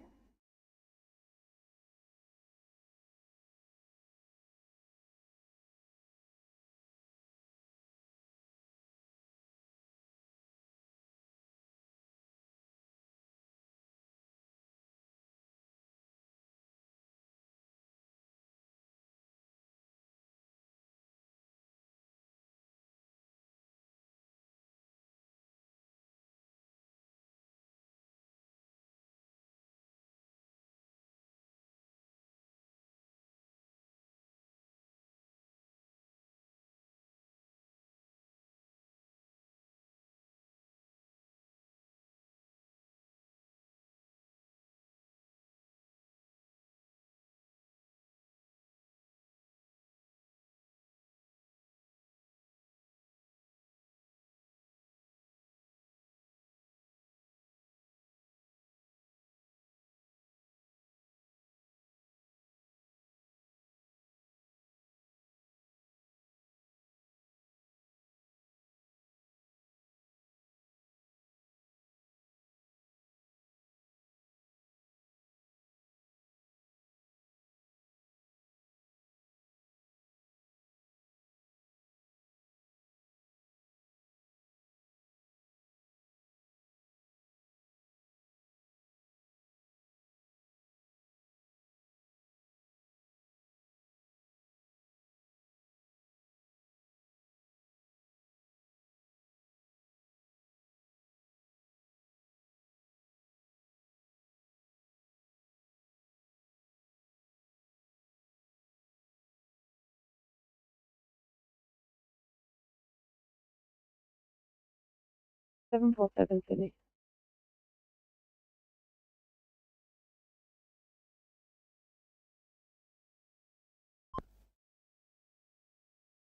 Seven four seven Sydney.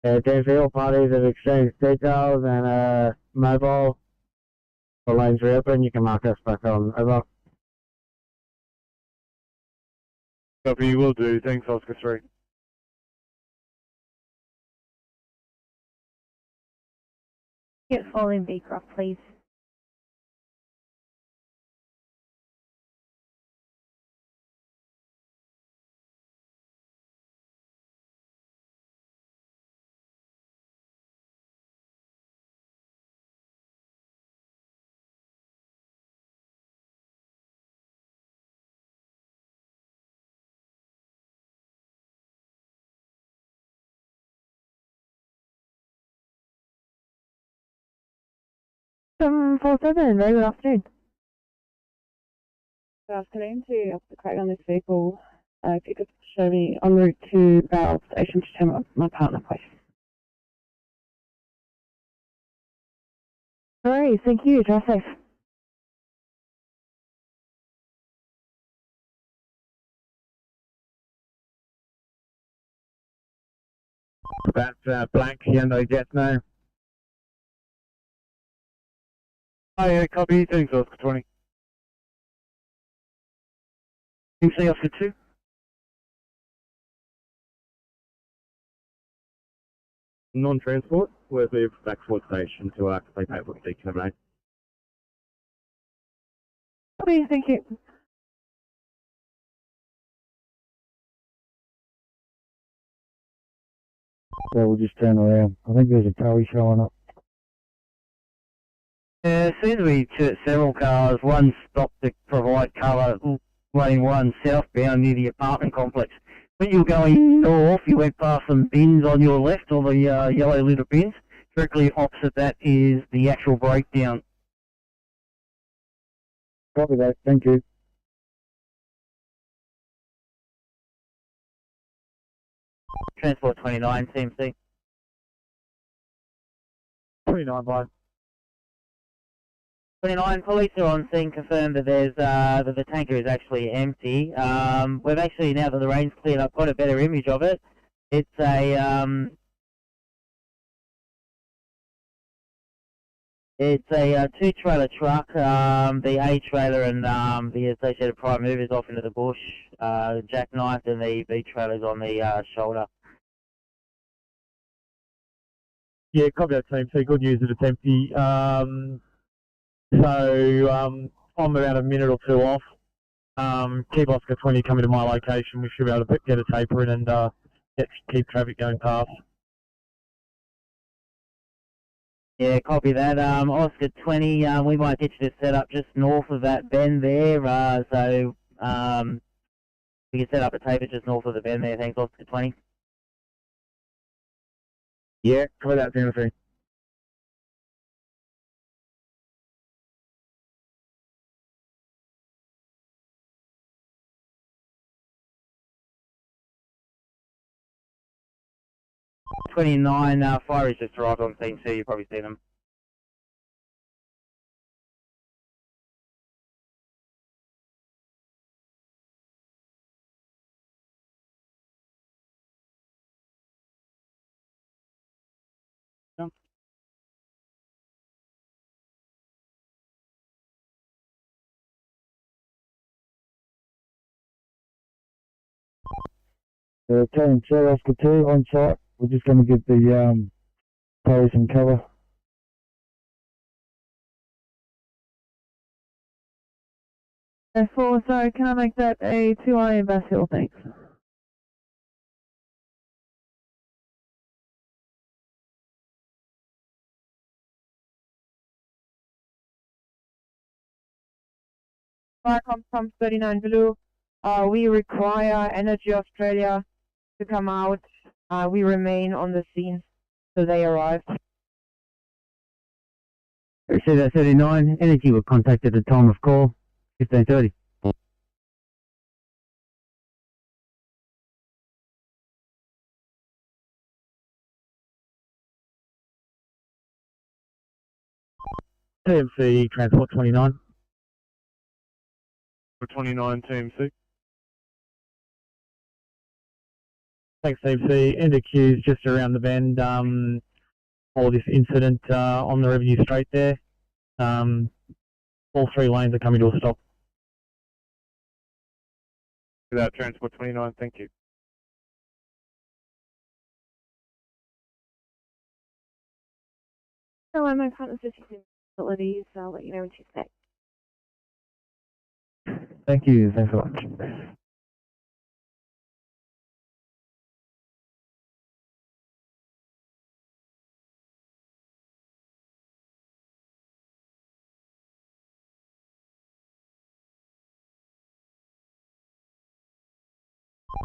DMC, all parties have exchanged details and mobile. The lanes reopen, you can mark us back on. Over. Copy, you will do. Thanks, Oscar 3. Get following Beecroft, please. From 47, very good afternoon. Good afternoon to Officer Craig on this vehicle. If you could show me en route to Barrel Station to turn up my partner, please. Alright, thank you, drive safe. About blank Hyundai Jets now. Oh yeah, copy. Thanks, Oscar 20. MC Oscar 2. Non-transport, we've moved back towards station to complete paperwork decontaminate. Okay, thank you. So we'll just turn around. I think there's a towie showing up. It seems to be several cars. One stopped to provide cover, lane 1 southbound near the apartment complex. When you were going north, you went past some bins on your left, all the yellow little bins. Directly opposite that is the actual breakdown. Copy that, thank you. Transport 29, CMC. 29 by. 29, police are on scene, confirmed that there's that the tanker is actually empty. We've actually, now that the rain's cleared up, got a better image of it. It's a 2-trailer truck. The A trailer and the associated prime movers off into the bush, jackknifed, and the B trailer's on the shoulder. Yeah, copy that, team. So good news that it's empty. I'm about a minute or two off. Keep Oscar 20 coming to my location. We should be able to get a taper in and keep traffic going past. Yeah, copy that. Oscar 20, we might get you to set up just north of that bend there. So we can set up a taper just north of the bend there. Thanks, Oscar 20. Yeah, copy that, Timothy. $29, fire is just arrived on scene 2, you've probably seen them. Team Sir Oscar 2 on site. We're just going to get the towie some cover. Sorry, can I make that a 2i in Bass Hill, thanks. Welcome from 39 Blue. We require Energy Australia to come out. We remain on the scene till they arrive. Crusader 39, Energy were contacted at the time of call, 15:30. TMC Transport 29. For 29 TMC. Thanks, TMC. End of queues just around the bend. For this incident on the Revenue Straight there. All 3 lanes are coming to a stop. Without Transport 29, thank you. So I'm in front of 56 facilities, so I'll let you know when she's back. Thank you, thanks so much.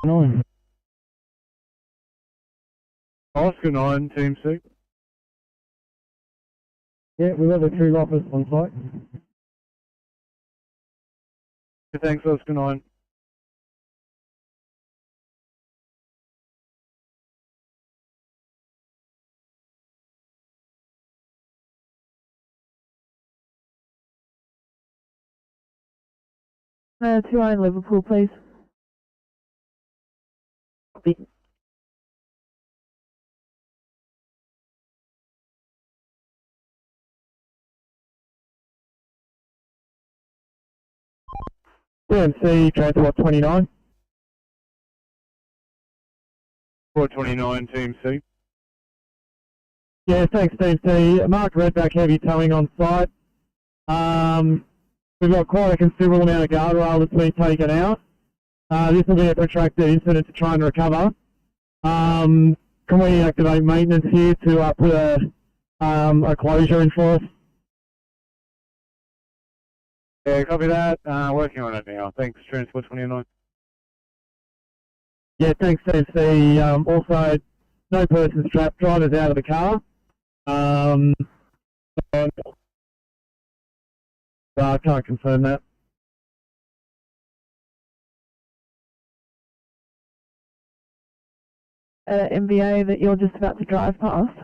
Nine. Oscar 9 TMC. Yeah, we have a true office on site. Thanks, Oscar 9. 2i in Liverpool, please. Copy. TMC, Transport 29. 429 TMC. Yeah, thanks, TMC. Mark Redback heavy towing on site. We've got quite a considerable amount of guardrail that's been taken out. This will be a protracted incident to try and recover. Can we activate maintenance here to put a closure in for us? Yeah, copy that. Working on it now. Thanks, Transport 29. Yeah, thanks, TMC. Also, no persons trapped, drivers out of the car. And, I can't confirm that. MBA that you're just about to drive past.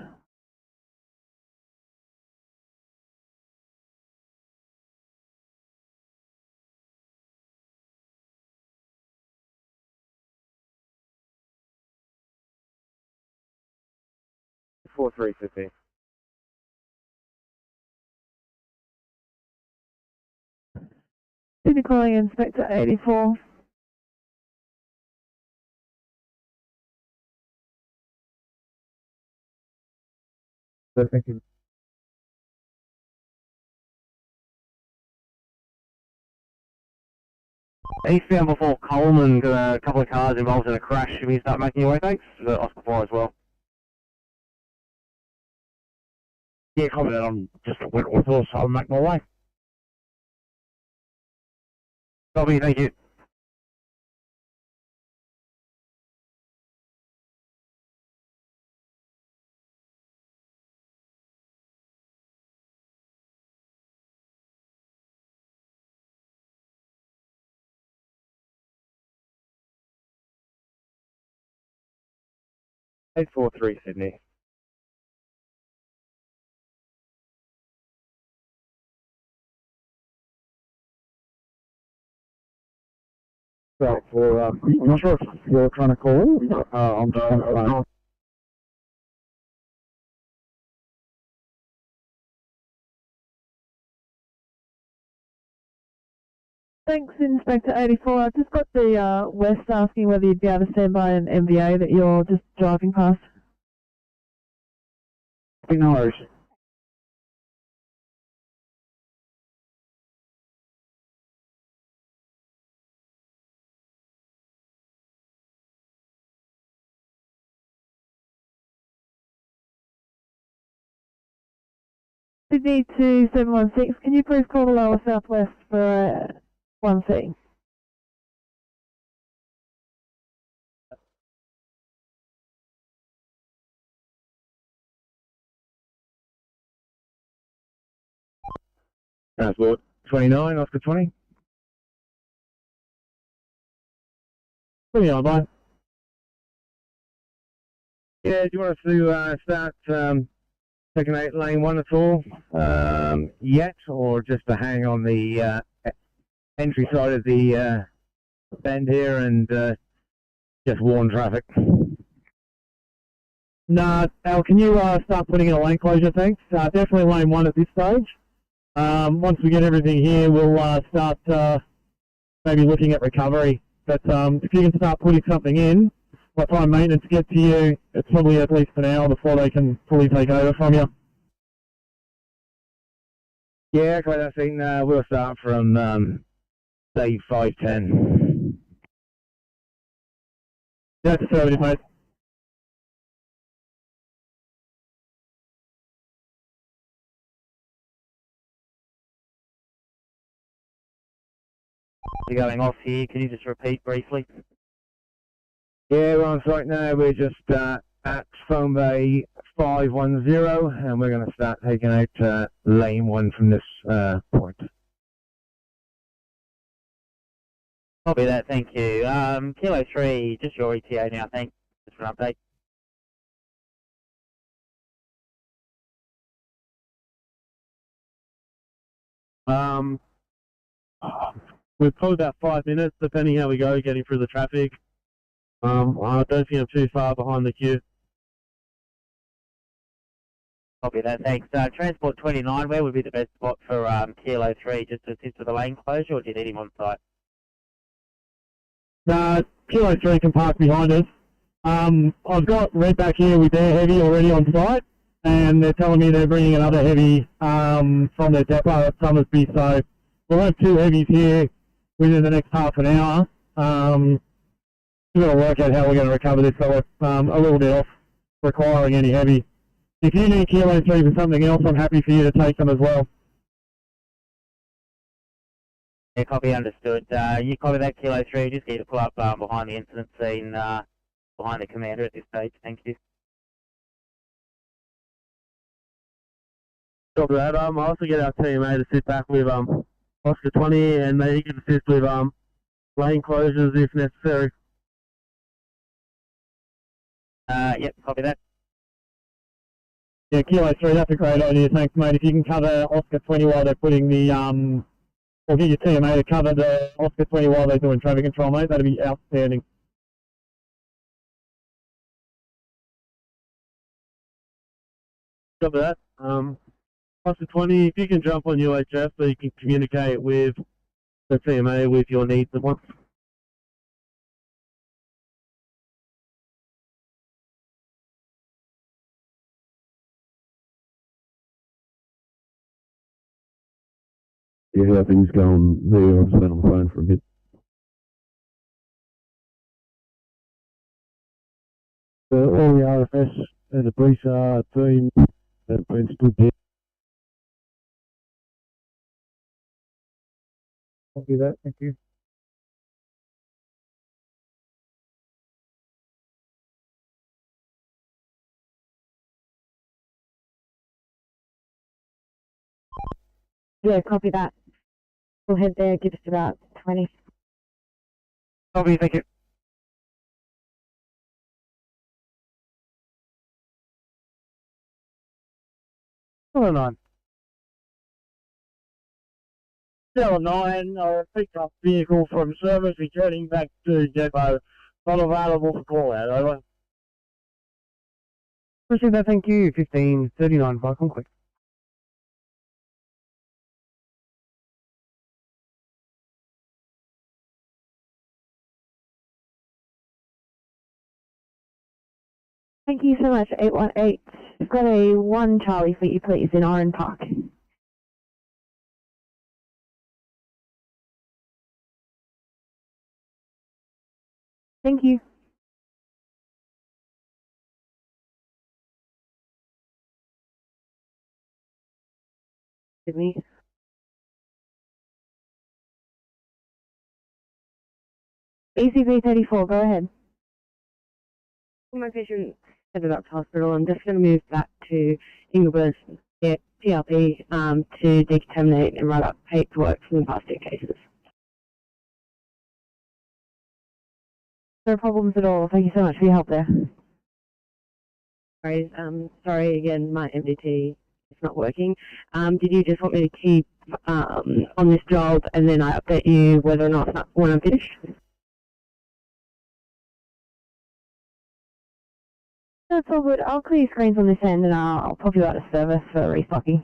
Four 350. Sydney calling Inspector 84. Thank you. Eastbound before Coleman, got a couple of cars involved in a crash. Can you start making your way, thanks? Oscar 4 as well. Yeah, copy that. I'm just at Wentworth, so I'll make my way. Copy, thank you. Eight 4-3 Sydney. So, I'm not sure if you're trying to call. I'm on the phone. Thanks, Inspector 84. I've just got the West asking whether you'd be able to stand by an MBA that you're just driving past. No worries. Sydney to 716, can you please call the lower southwest for 1C? Transport 29, Oscar 20. Pretty on, bye. Yeah, do you want us to start taking out lane 1 at all yet, or just to hang on the entry side of the bend here and just warn traffic? Nah, Al, can you start putting in a lane closure, thanks? Definitely lane 1 at this stage. Once we get everything here, we'll start maybe looking at recovery. But if you can start putting something in, by the time maintenance get to you, it's probably at least an hour before they can fully take over from you. Yeah, quite that thing. We'll start from say 510. That's conservative, mate. You're going off here. Can you just repeat briefly? Yeah, we're on site now. We're just at phone bay 510, and we're going to start taking out lane 1 from this point. Copy that, thank you. Kilo 3, just your ETA now, thanks. Just for an update. We've probably about 5 minutes, depending how we go, getting through the traffic. I don't think I'm too far behind the queue. Copy that, thanks. Transport 29, where would be the best spot for Kilo 3, just to assist with the lane closure, or do you need him on site? Kilo 3 can park behind us. I've got Redback here with their heavy already on site, and they're telling me they're bringing another heavy from their depot at Summersby, so we'll have 2 heavies here within the next half an hour. We've got to work out how we're going to recover this, so we're a little bit off requiring any heavy. If you need Kilo 3 for something else, I'm happy for you to take them as well. Yeah, copy, understood. You copy that, Kilo 3. Just need to pull up behind the incident scene, behind the commander at this stage. Thank you. Copy that. I'll also get our TMA to sit back with Oscar 20, and he can assist with lane closures if necessary. Yep, copy that. Yeah, Kilo 3, that's a great idea. Thanks, mate. If you can cover Oscar 20 while they're putting the, or get your TMA to cover the Oscar 20 while they're doing traffic control, mate, that'd be outstanding. Copy that. Oscar 20, if you can jump on UHF so you can communicate with the TMA with your needs and wants. Yeah, how things going there? I've been on the phone for a bit. All the RFS and the BSAR team have been stood there. Copy that, thank you. Yeah, copy that. We'll head there, give us about 20. Copy, thank you. Hold on. Cell 9, or picked up vehicle from service returning back to depot. Not available for call out, over. Appreciate that, thank you. 1539, Vicon, quick. Thank you so much, 818. We've got a 1 Charlie for you, please, in Oran Park. Thank you. Sydney. ECB 34, go ahead. My patient headed up to hospital. I'm just going to move back to Ingleburn, get PRP to decontaminate and write up paperwork from the past 2 cases. No problems at all. Thank you so much for your help there. Sorry again, my MDT is not working. Did you just want me to keep on this job and then I update you whether or not when I'm finished? That's all good. I'll clear your screens on this end and I'll pop you out of service for restocking.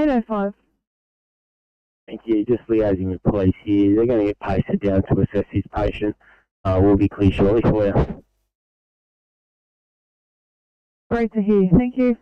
805. Thank you. Just liaising with police here. They're going to get posted down to assess his patient. We'll be clear shortly for you. Great to hear. Thank you.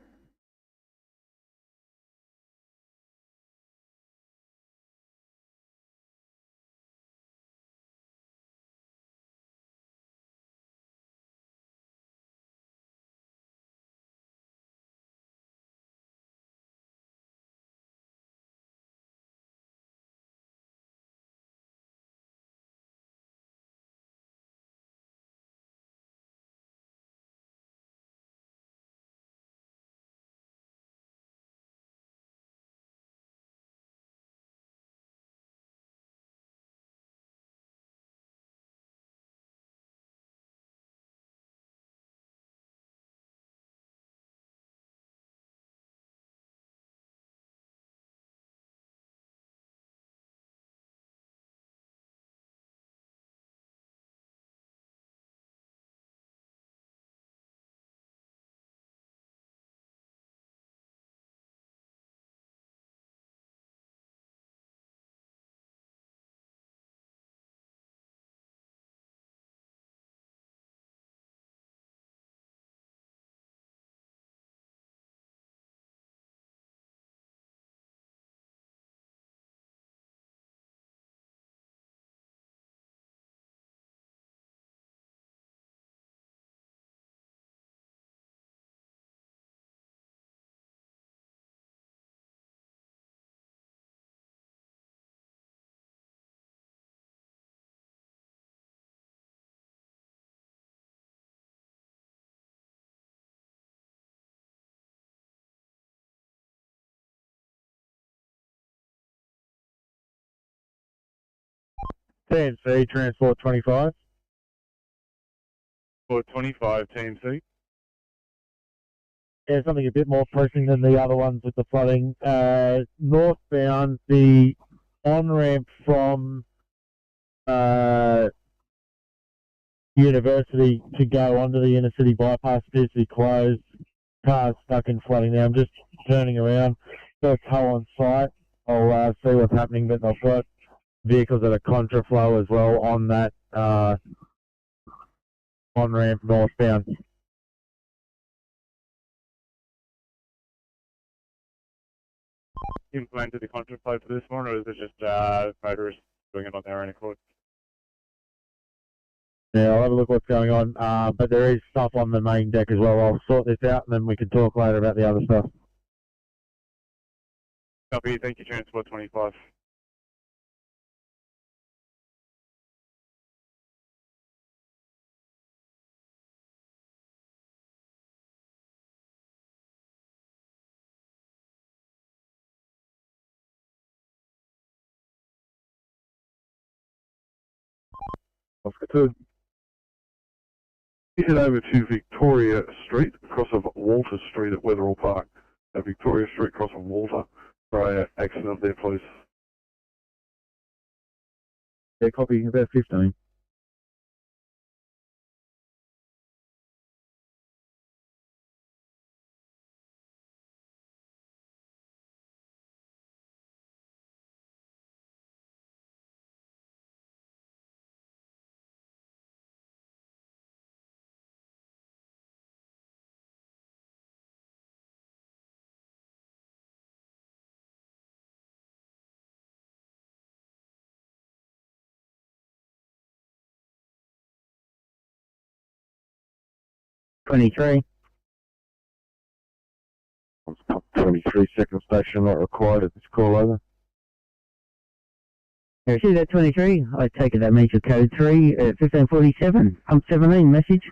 TMC, Transport 25. For 25, TMC. Yeah, something a bit more pressing than the other ones with the flooding. Northbound, the on-ramp from University to go onto the inner city bypass appears to be closed. Cars stuck in flooding now. I'm just turning around. Got a tow on site. I'll see what's happening, but I've got vehicles that are contraflow as well on that on-ramp northbound. Implemented the contraflow for this one, or is it just motorists doing it on their own accord? Yeah, I'll have a look what's going on, but there is stuff on the main deck as well. I'll sort this out and then we can talk later about the other stuff. Copy, thank you, Transport 25. Oscar 2. Head over to Victoria Street, across of Walter Street at Wetherall Park. Victoria Street, across of Walter. Prior accident there, please. Yeah, copy, about 15. $23. 23 second station not required at this call over. Yeah, see that 23? I take it that means your code 3 at 1547. Pump 17 message.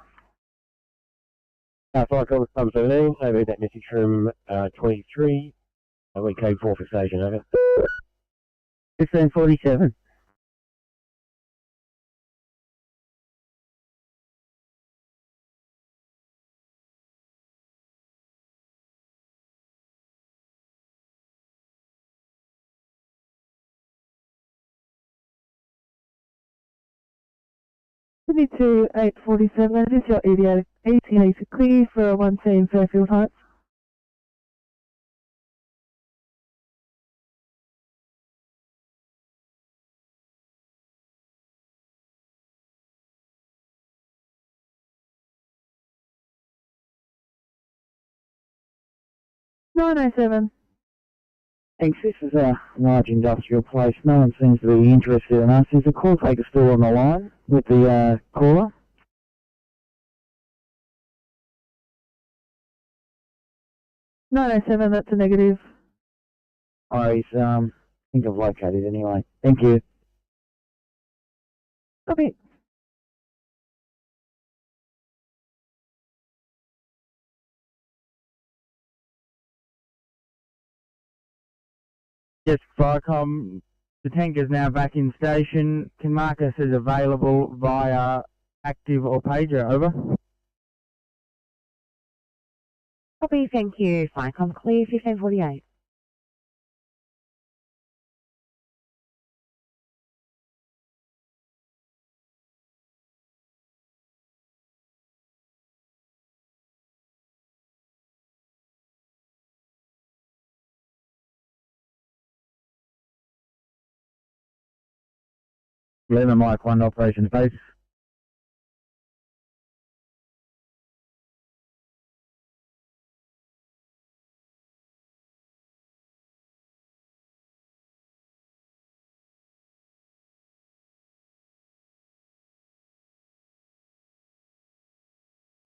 Fire call pump 17. I read that message from 23. We code 4 for station, over. 1547. Sydney to 847. This is your ETA to clear for 1C in Fairfield Heights. 907. Thanks. This is a large industrial place. No one seems to be interested in us. Is the call taker still on the line with the caller? "907, that's a negative." Oh, he's, I think I've located anyway. Thank you. Copy. Yes, Viacom, the tank is now back in station. Can mark us as available via active or pager, over. Copy, thank you. Viacom clear, 1548. Lima Mike 1 operation base.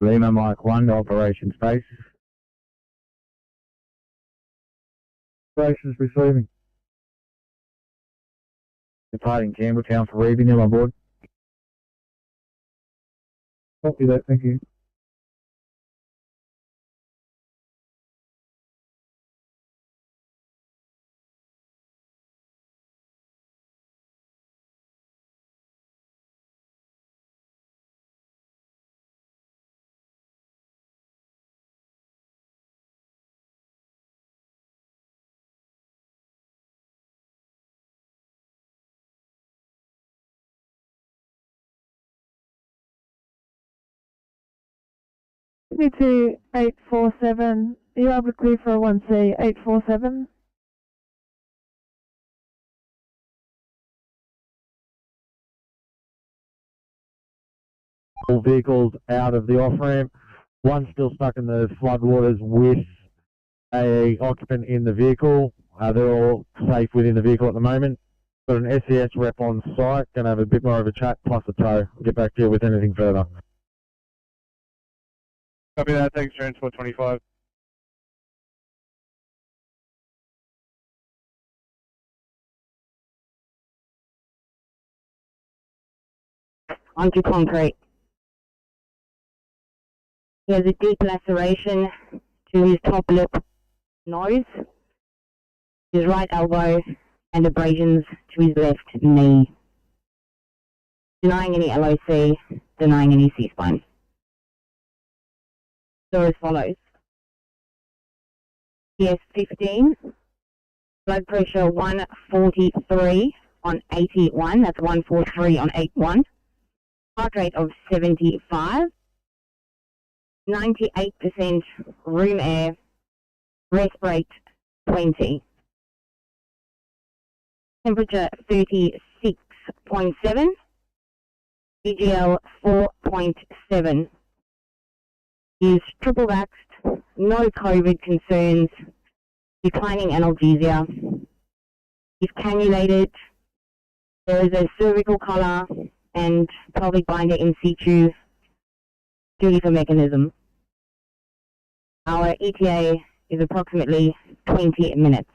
Lima Mike 1 operation space. Operations receiving. Departing Campbelltown for Reevy, on board. Copy that, thank you. Sydney to 847. Are you able to clear for a 1C, 847? All vehicles out of the off-ramp. One still stuck in the floodwaters with a occupant in the vehicle. They're all safe within the vehicle at the moment. Got an SES rep on site. Going to have a bit more of a chat plus a tow. Get back to you with anything further. Copy that. Thanks, Transport 25. Onto concrete. He has a deep laceration to his top lip nose, his right elbow, and abrasions to his left knee. Denying any LOC, denying any C-spine. So as follows. PS15, blood pressure 143 on 81, that's 143 on 81. Heart rate of 75. 98% room air, rest rate 20. Temperature 36.7, BGL 4.7. Is triple vaxxed, no COVID concerns, declining analgesia. Is cannulated, there is a cervical collar and pelvic binder in situ, duty for mechanism. Our ETA is approximately 20 minutes.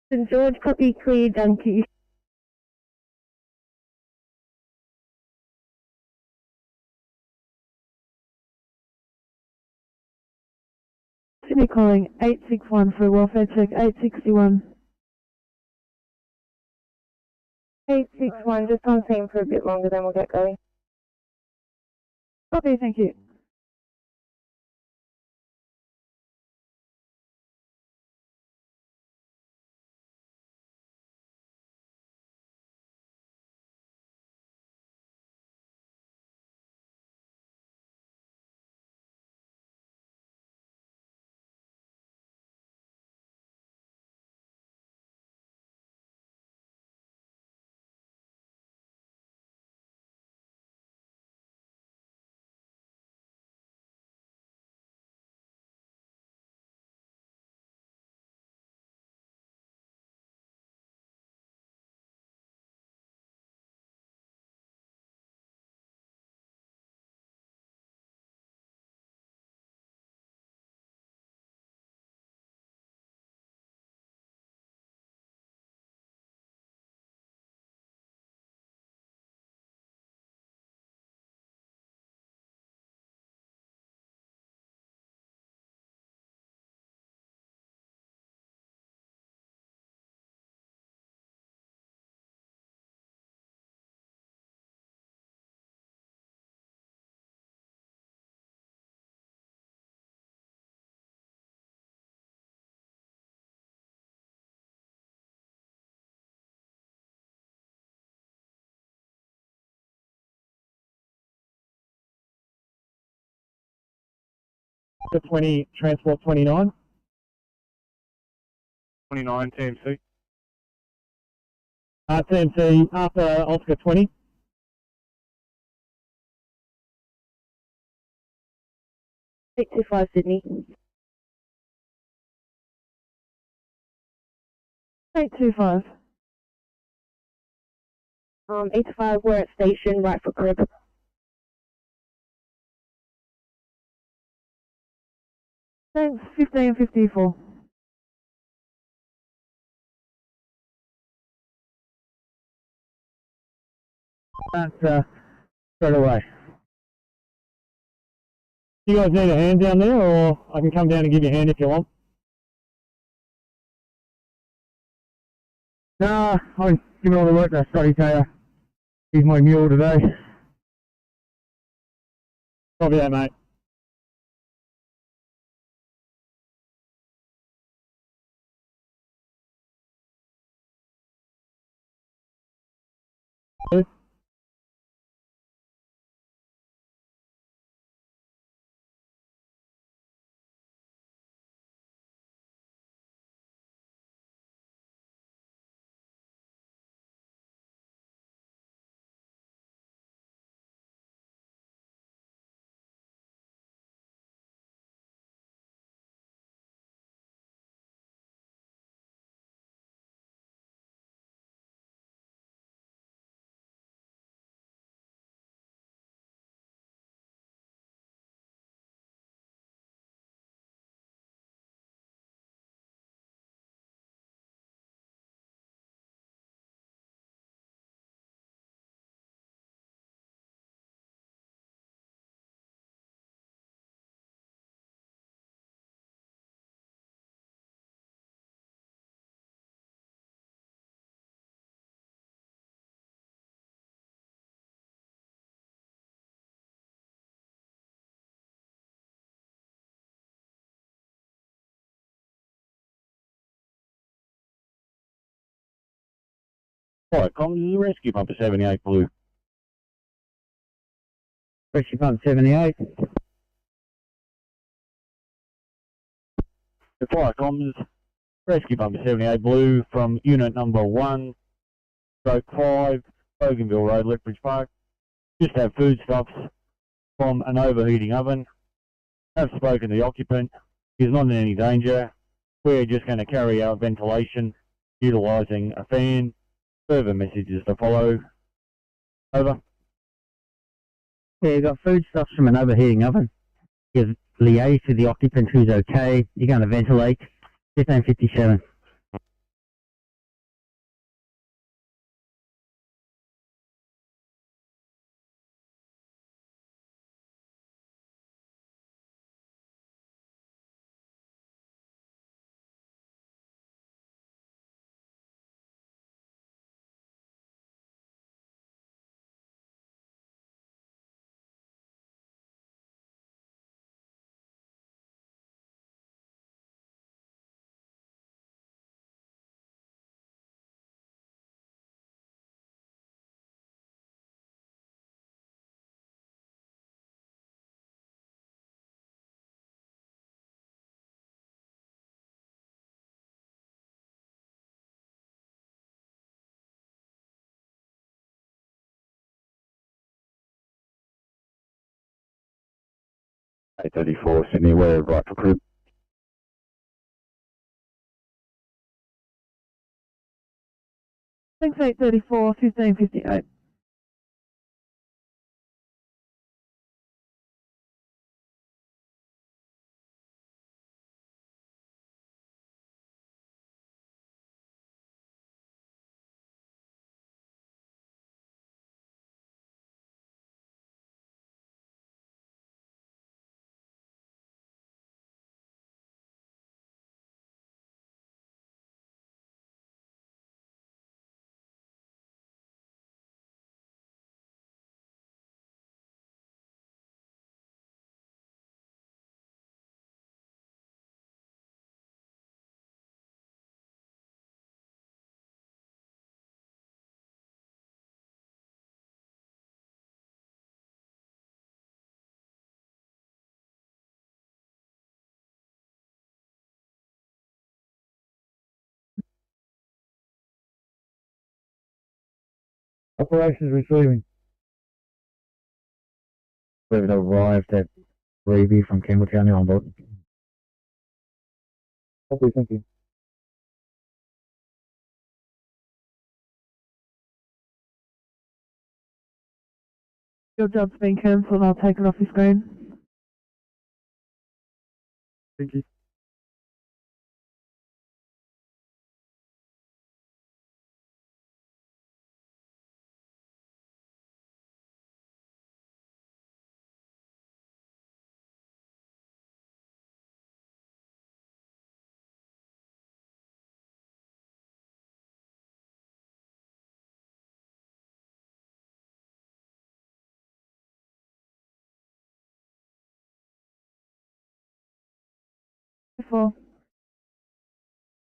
St. George, copy, clear, done to you. Sydney calling 861 for a welfare check, 861. 861, just on scene for a bit longer, then we'll get going. Copy, thank you. The 20, transport 29. 29 TMC. TMC after Oscar 20. Eight two five Sydney. 825. 825, we're at station, right foot grip. Thanks, 1554. That's straight away. You guys need a hand down there, or I can come down and give you a hand if you want? Nah, I'm giving all the work to Scotty Taylor. He's my mule today. Copy that, mate. Alright, comms, this is rescue pump 78 blue. Rescue pump 78. The fire comms, rescue pump 78 blue from unit number 1, stroke 5, Bougainville Road, Lethbridge Park. Just have foodstuffs from an overheating oven. Have spoken to the occupant. He's not in any danger. We're just going to carry out ventilation utilising a fan. Further messages to follow. Over. Yeah, you got foodstuffs from an overheating oven. You've liaised with the occupant who's okay. You're going to ventilate. 1557. Eight 34 Sydney, we're right for crew. Thanks, 834, 1558. Operations receiving. We've arrived at Review from Campbelltown now on board. Copy, thank you. Your job's been cancelled. I'll take it off your screen. Thank you. Before.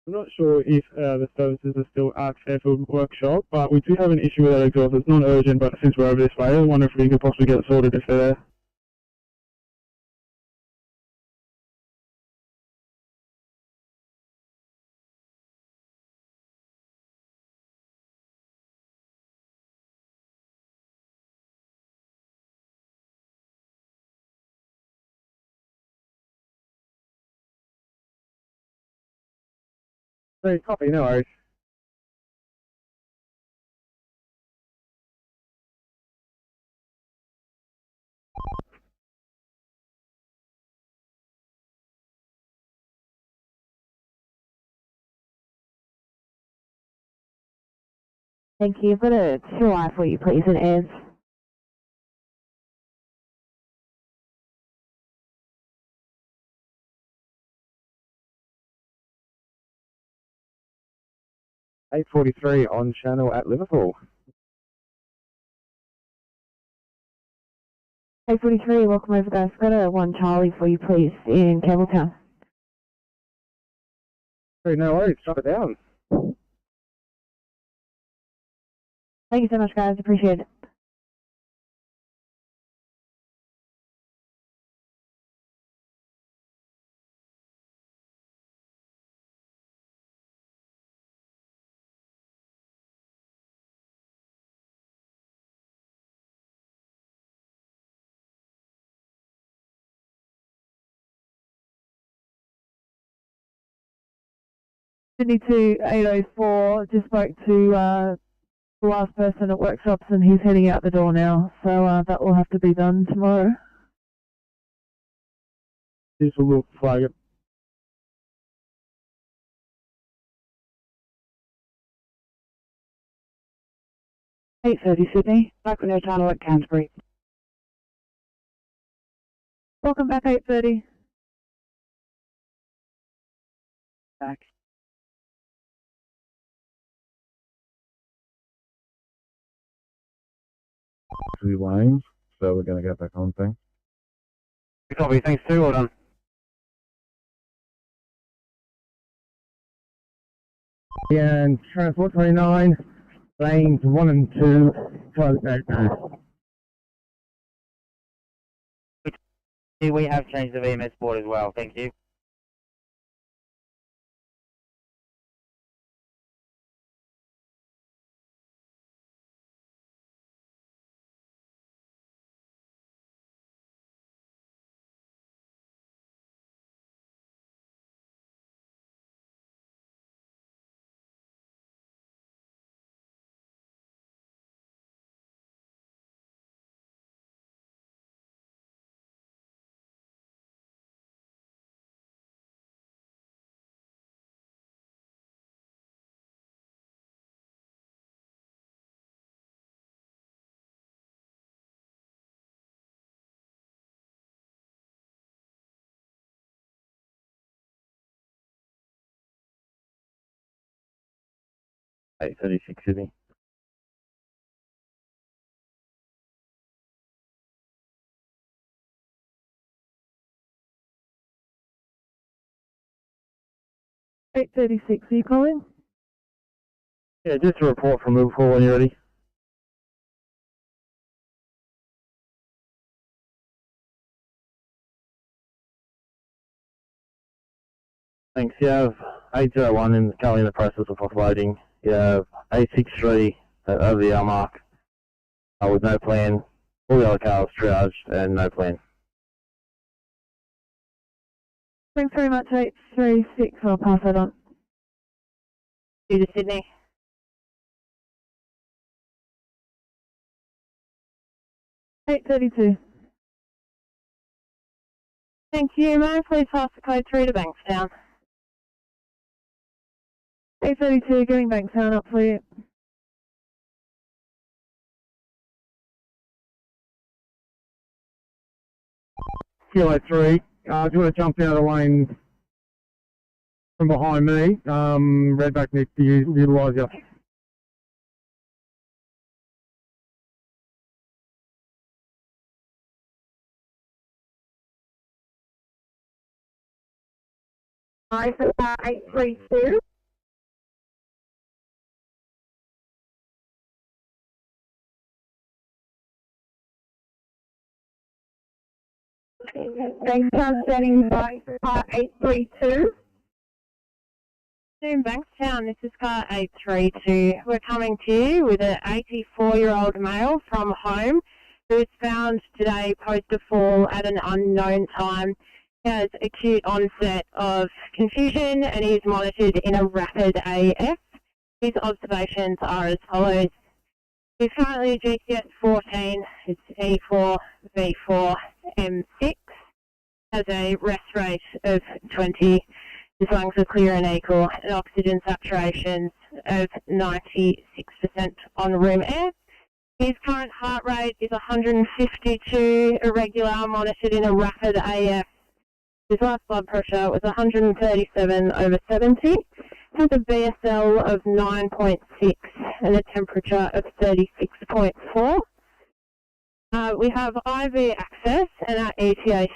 I'm not sure if the services are still at Fairfield Workshop, but we do have an issue with that exhaust. It's not urgent, but since we're over this way, I wonder if we could possibly get it sorted if they're there. Hey, copy, no worries. Thank you. I've got a 2i for you, please, and Anne's. $8.43 on channel at Liverpool. 843, welcome over, guys. I've got a 1 Charlie for you, please, in Campbelltown. Hey, no worries, drop it down. Thank you so much, guys. Appreciate it. Sydney to 804, just spoke to the last person at workshops and he's heading out the door now, so that will have to be done tomorrow. This will look flag it. $830 Sydney, back with no tunnel at Canterbury. Welcome back, 830. Back. Two lanes, so we're going to go back on thing. Copy, thanks too, well done. And transport 29, lanes 1 and 2, close out. We have changed the VMS board as well, thank you. $8.36 Sydney. $836, are you calling? Yeah, just a report from Liverpool when you're ready. Thanks. You have 801 currently in the process of offloading. You have 863 over the hour mark. with no plan. All the other cars triaged and no plan. Thanks very much, 836. I'll pass that on. To Sydney. $832. Thank you. May I please pass the code through to Bankstown? 832, getting Bankstown up for you. Kilo 3, do you want to jump out of the lane from behind me? Redback needs to utilise you. Hi, 832. Bankstown standing by for car 832. In Bankstown, this is car 832. We're coming to you with an 84-year-old male from home who was found today post a fall at an unknown time. He has acute onset of confusion and he is monitored in a rapid AF. His observations are as follows. He's currently GCS 14, it's E4, V4, M6, has a rest rate of 20. His lungs are clear and equal, and oxygen saturations of 96% on room air. His current heart rate is 152, irregular, monitored in a rapid AF. His last blood pressure was 137/70. Has a BSL of 9.6 and a temperature of 36.4. We have IV access, and our ETA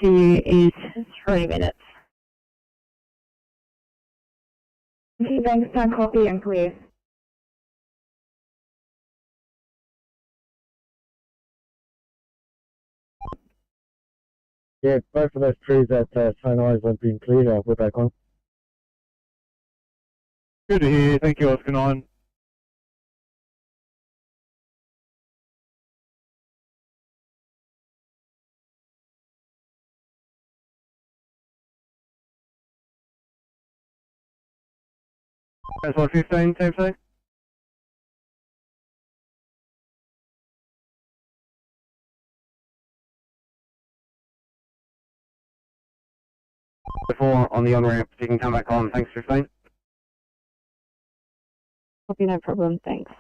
is 3 minutes. Bankstown, copy and clear. Yeah, both of those trees at Sunrise have been cleared. We're back on. Good to hear. Thank you, Oscar 9. Transport 15, Team C. Before on the on-ramp, you can come back on. Thanks, 15. Copy, no problem, thanks.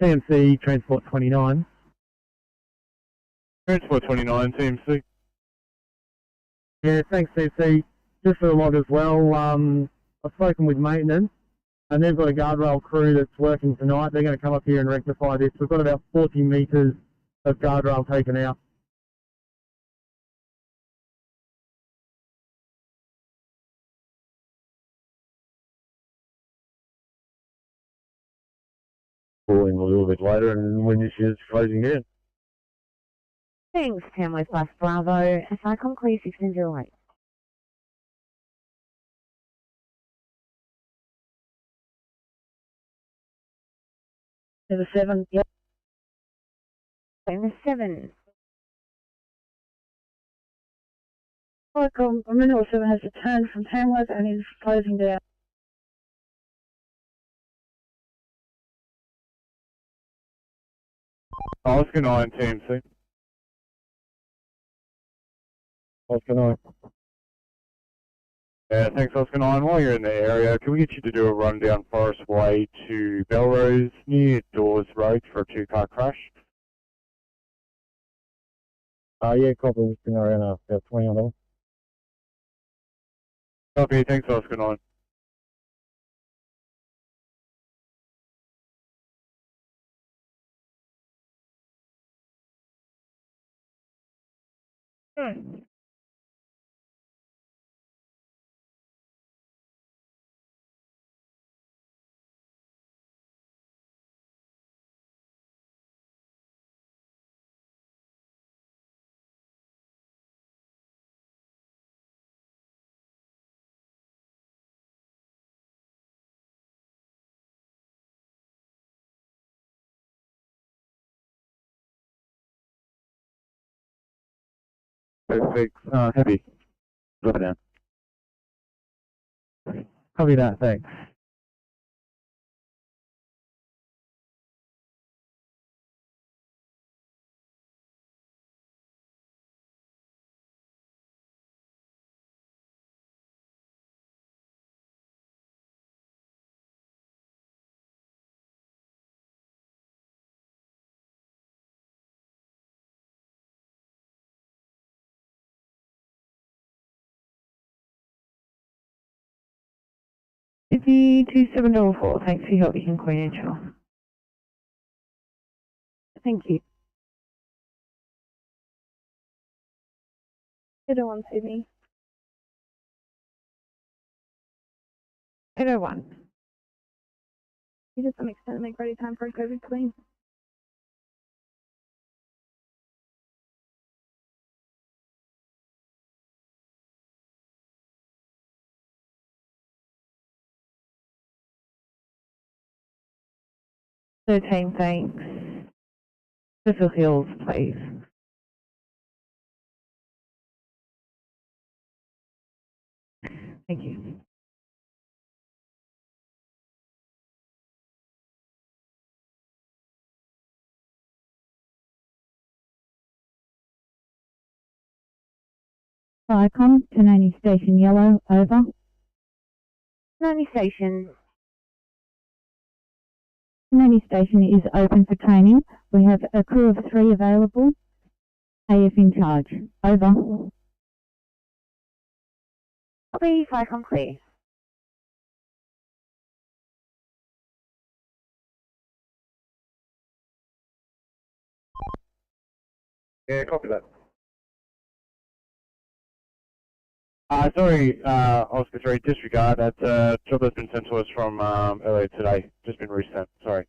TMC Transport 29. Transport 29, TMC. Yeah, thanks, CC. Just for the log as well, I've spoken with maintenance, and they've got a guardrail crew that's working tonight. They're going to come up here and rectify this. We've got about 40 metres of guardrail taken out. Falling a little bit later, and when this is closing in. Thanks, Tamworth Bus Bravo, SICOM clear 1608. Number 7, yep. Number 7. Welcome, Mineral 7 has returned from Tamworth and is closing down. Oscar 9, TMC. Oscar 9. Yeah, thanks, Oscar 9. While you're in the area, can we get you to do a run down Forest Way to Belrose near Dawes Road for a 2-car crash? Yeah, copy. We've been around about 20 on that. Copy, thanks, Oscar 9. Perfect. Happy. Drop it down. Copy that, thanks. Sydney 2744, thanks for your help, you can Queen Angel. Thank you. Header 1, Sydney. Header 1. You to some extent make ready time for a COVID clean. Team, thanks. Cecil Hills, please. Thank you. Viacom, Kanani Station Yellow, over. Sydney Station. Kanani Station is open for training. We have a crew of 3 available. AF in charge, over. Copy, Viacom clear. Yeah, copy that. Sorry, Oscar 3, disregard. That job has been sent to us from earlier today. Just been resent. Sorry.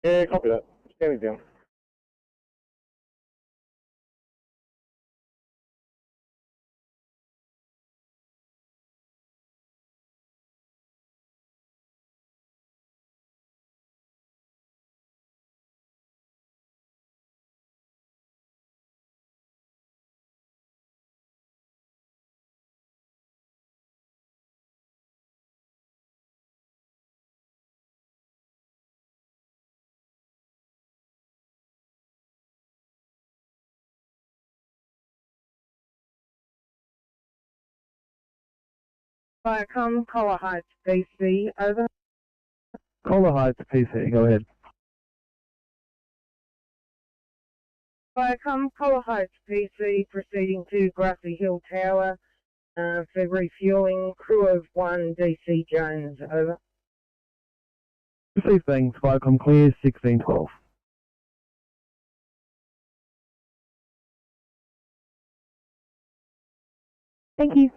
Yeah, copy that. Standing down. Viacom, Collar Heights, BC, over. Collar Heights, PC, go ahead. Viacom, Collar Heights, PC, proceeding to Grassy Hill Tower for refueling. Crew of 1, DC Jones, over. Receive things, Viacom clear, 1612. Thank you.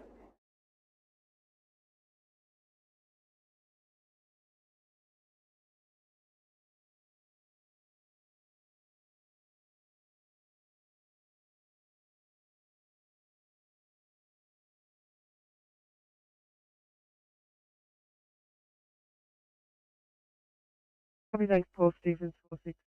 Copy, thanks, Paul Stevens, 46.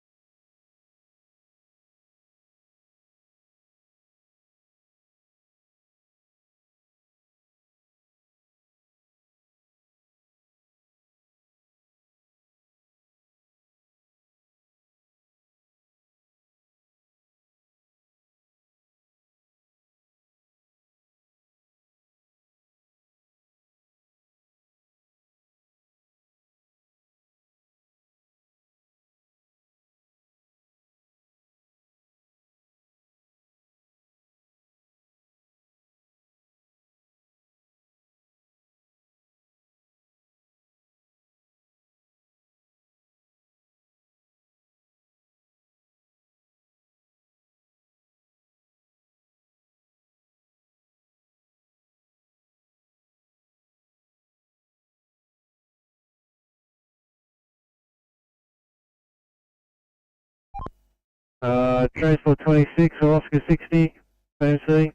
Transport 26 or Oscar 60, PMC.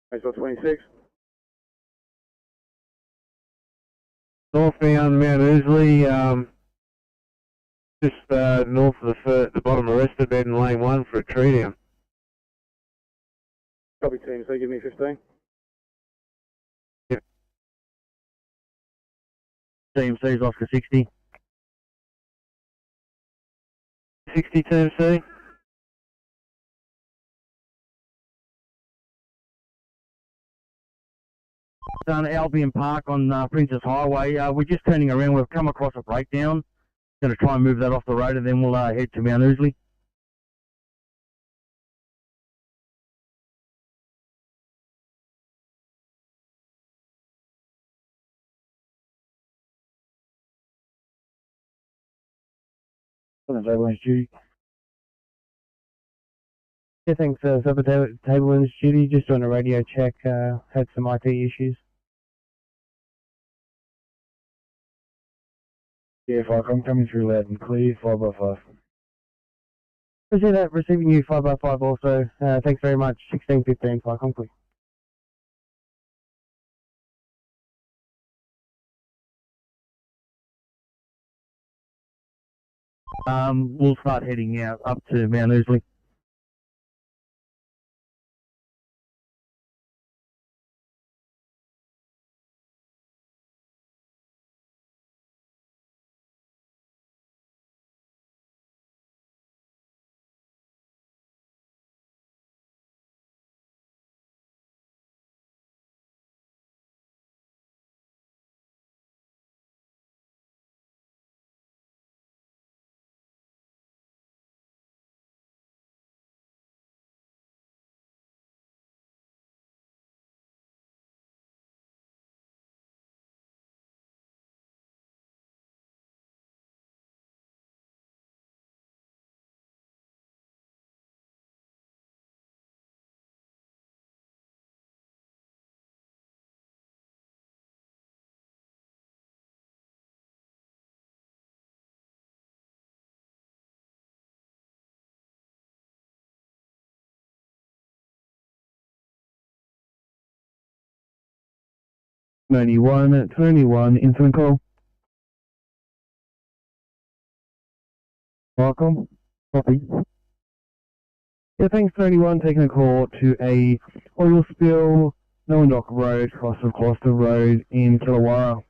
Transport 26. Northbound Mount Ousley, Just north of the bottom arrested bed in lane 1 for a tree down. Copy team, so give me 15. Yep. Team C's Oscar 60. 60 Team C. Down at Albion Park on Princess Highway. We're just turning around. We've come across a breakdown. Going to try and move that off the road, and then we'll head to Mount Ousley. Duty. Yeah, thanks, Super Table in duty. Just doing a radio check. Had some IT issues. Yeah, 5, I'm coming through loud and clear, 5x5. Appreciate that. Receiving you 5x5 also. Thanks very much. 1615, 5 complete. We'll start heading out up to Mount Ousley. Twenty-one, incident call. Welcome. Copy. Yeah, thanks 31, taking a call to a oil spill, Nowendock Road, cross of Gloucester Road in Killawarra.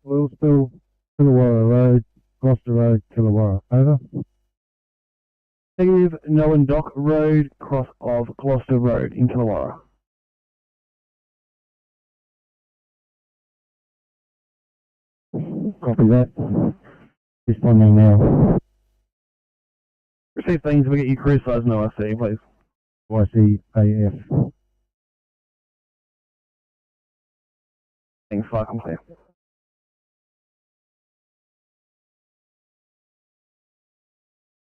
Oil spill, Killawarra Road, Gloucester Road, Killawarra. Over. Negative, Nowendock Road, cross of Gloucester Road in Killawarra. Copy that. Responding now. Receive things, we get you cruise size no IC, please. YCAF. Thanks, flight clear.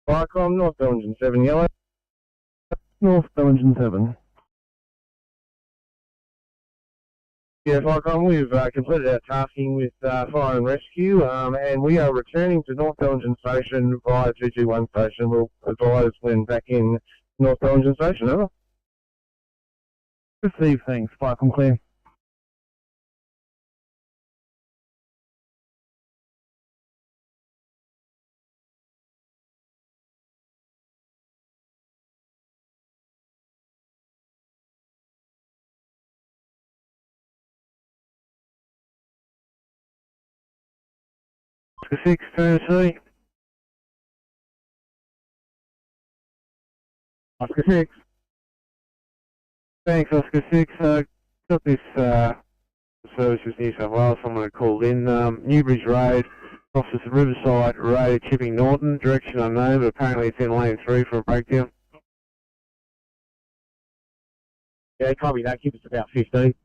Viacom, North Bellingen 7, yellow. North Bellingen 7. Yeah, Viacom, we've completed our tasking with fire and rescue, and we are returning to North Bellingen Station via 221 Station. We'll advise when back in North Bellingen Station, over. Receive, thanks, Viacom clear. Oscar 6, Tennessee. Oscar 6. Thanks, Oscar 6. Got this Services New South Wales, someone had called in. Newbridge Road, crosses the Riverside Road, Chipping Norton, direction unknown, but apparently it's in lane 3 for a breakdown. Yeah, copy that. Keep us about 15.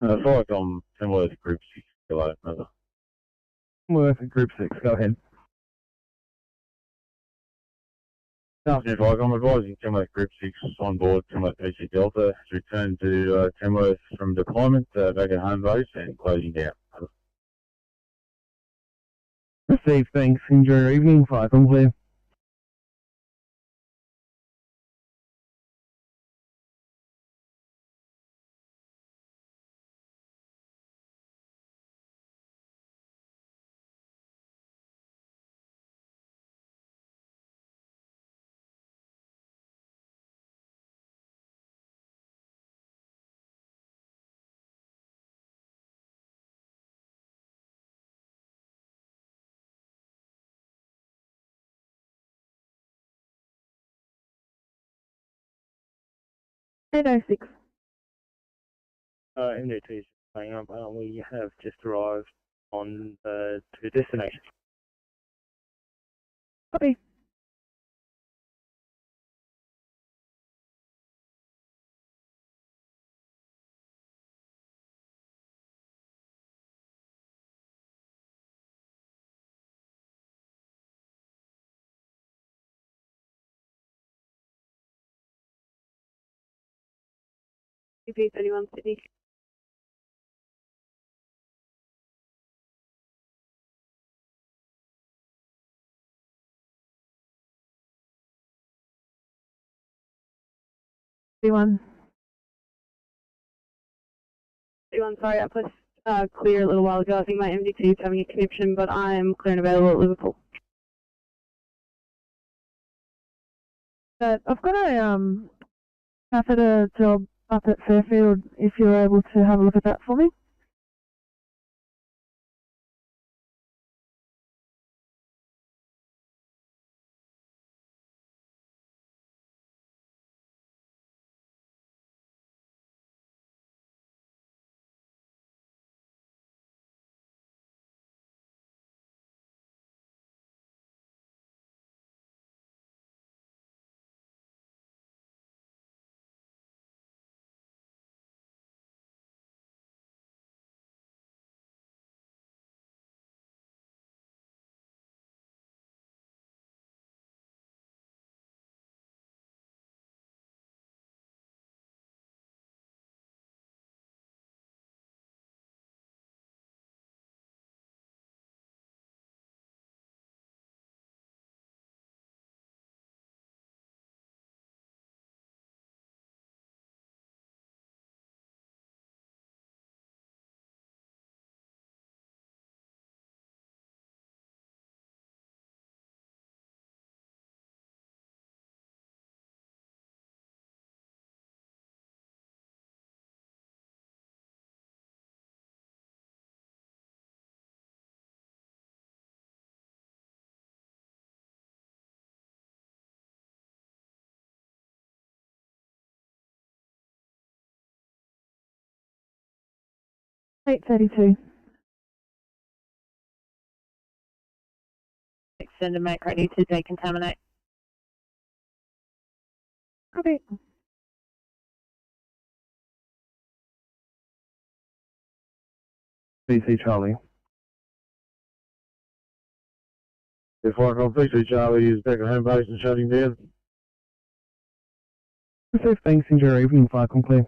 Viacom, Tamworth Group 6, Kilo, over. Worth at Group 6, go ahead. Good afternoon, Viacom. Advising Tamworth Group 6 on board Tamworth PC Delta has returned to Tamworth from deployment, back at home base and closing down. Over. Received, thanks. Enjoy your evening. Viacom clear. NO6. MDT is playing up. We have just arrived on to destination. Copy. BP31 Sydney. B1. B1, sorry, I pushed clear a little while ago. I think my MDT is having a connection, but I am clear and available at Liverpool. I've got a catheter job up at Fairfield, if you're able to have a look at that for me. $832. Send a make ready to decontaminate. Okay. BC Charlie. If Viacom PC Charlie is back at home base and shutting down. Received, thanks. Enjoy your evening. Viacom clear.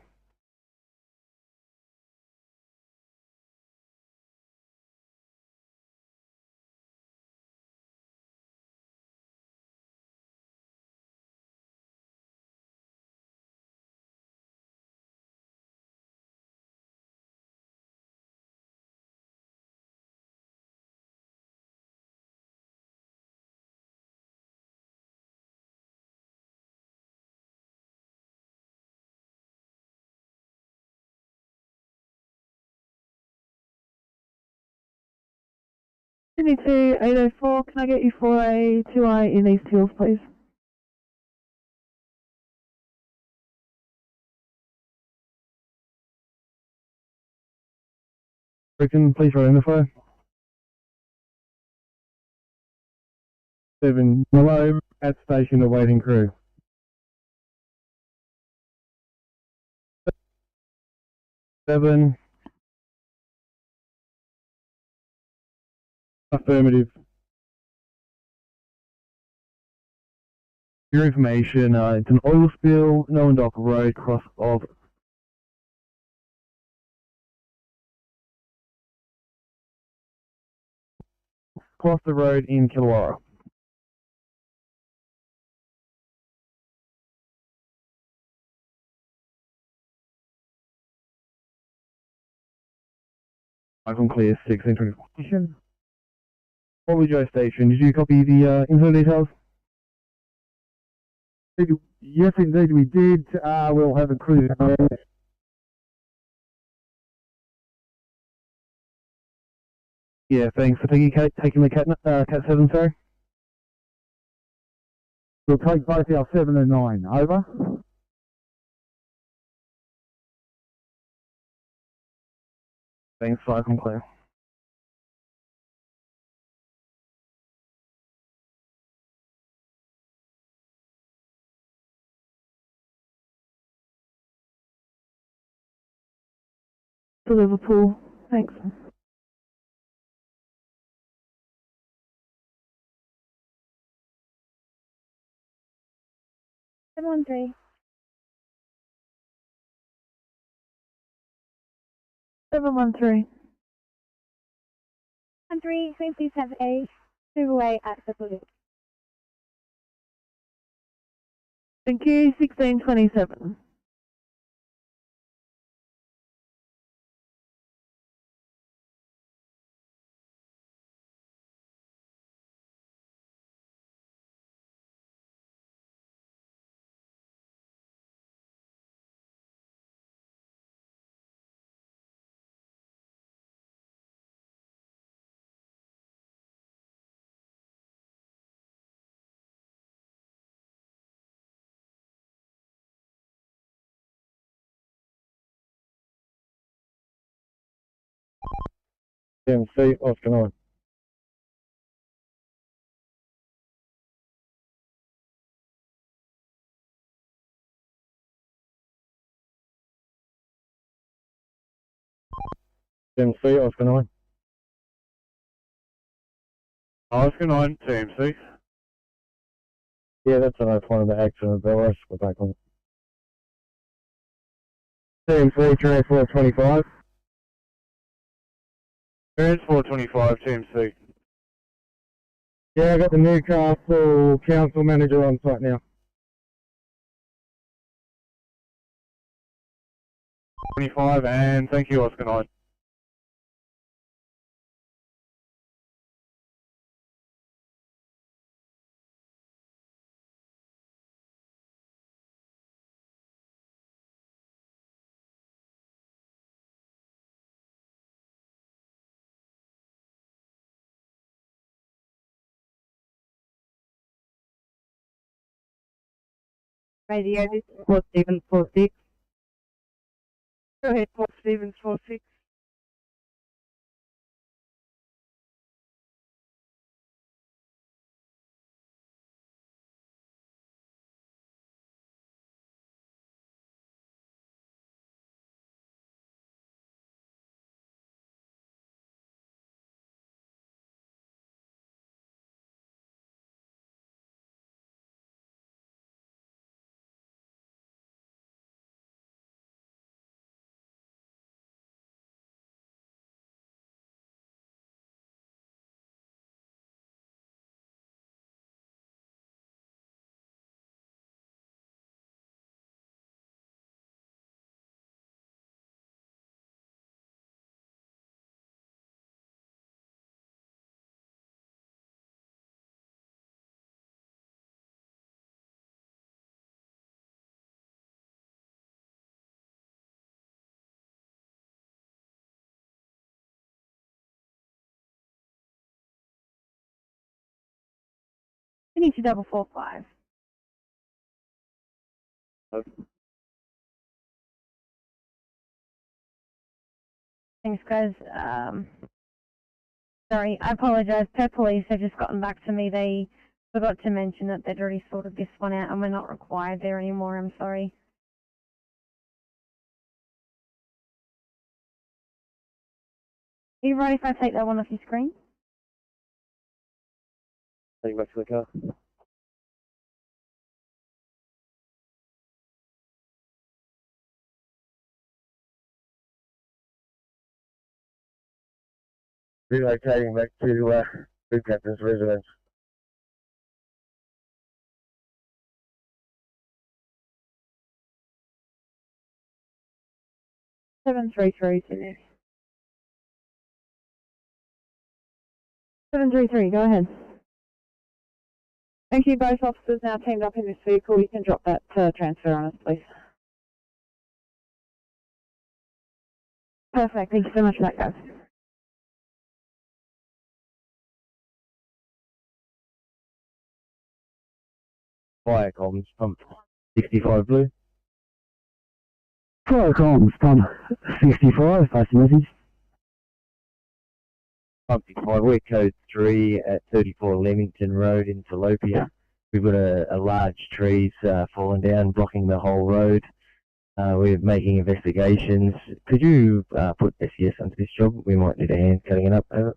Sydney to 804, can I get you for a 2i in East Hills, please? Bricken, please identify. 7 Malone at station awaiting crew. 7 Affirmative. Your information, it's an oil spill, Nowendock Road, cross of the road in Killara. Icon clear 1624. What was your station? Did you copy the info details? Yes, indeed, we did. We'll have a crew. Yeah, thanks for taking the Cat 7, sorry. We'll take both our 7 and 9. Over. Thanks, Icon clear. To Liverpool. Thanks. Seven one three. 713. 13, can we please have a two-way at the police? Thank you. 1627. MC, Oscar 9. MC, Oscar 9. Oscar 9, TMC. Yeah, that's enough one of the accident, but let's go back on. TMC, transport 25. Transport 25, TMC. Yeah, I got the Newcastle council manager on site now. 25, and thank you, Oscar 9. Radio, this is Port Stevens 46. Go ahead, Port Stevens 46. Finish 445. Thanks, guys. Sorry, I apologise. Per Police have just gotten back to me. They forgot to mention that they'd already sorted this one out and we're not required there anymore. I'm sorry. Are you right if I take that one off your screen? heading back to the car. Relocating back to Food Captain's residence. Seven three three, Sydney. 733, go ahead. Thank you, both officers now teamed up in this vehicle. You can drop that transfer on us, please. Perfect, thank you so much for that, guys. Fire comms, pump 65 blue. Fire comms, pump 65, pass the message. Pump 65, we're code 3 at 34 Leamington Road in Tilapia. We've got a large trees falling down, blocking the whole road. We're making investigations. Could you put SES onto this job? We might need a hand cutting it up. Over.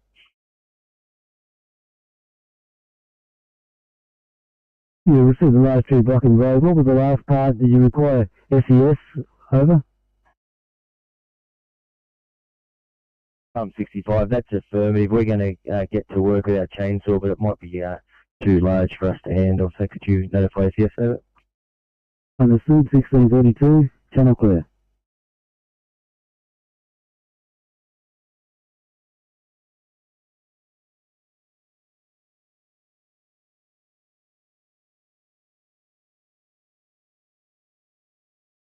You received the large tree blocking the road. What was the last part? Did you require SES? Over. Pump 65, that's affirmative. We're going to get to work with our chainsaw, but it might be too large for us to handle, so could you notify SES over? Understood, 1632, channel clear.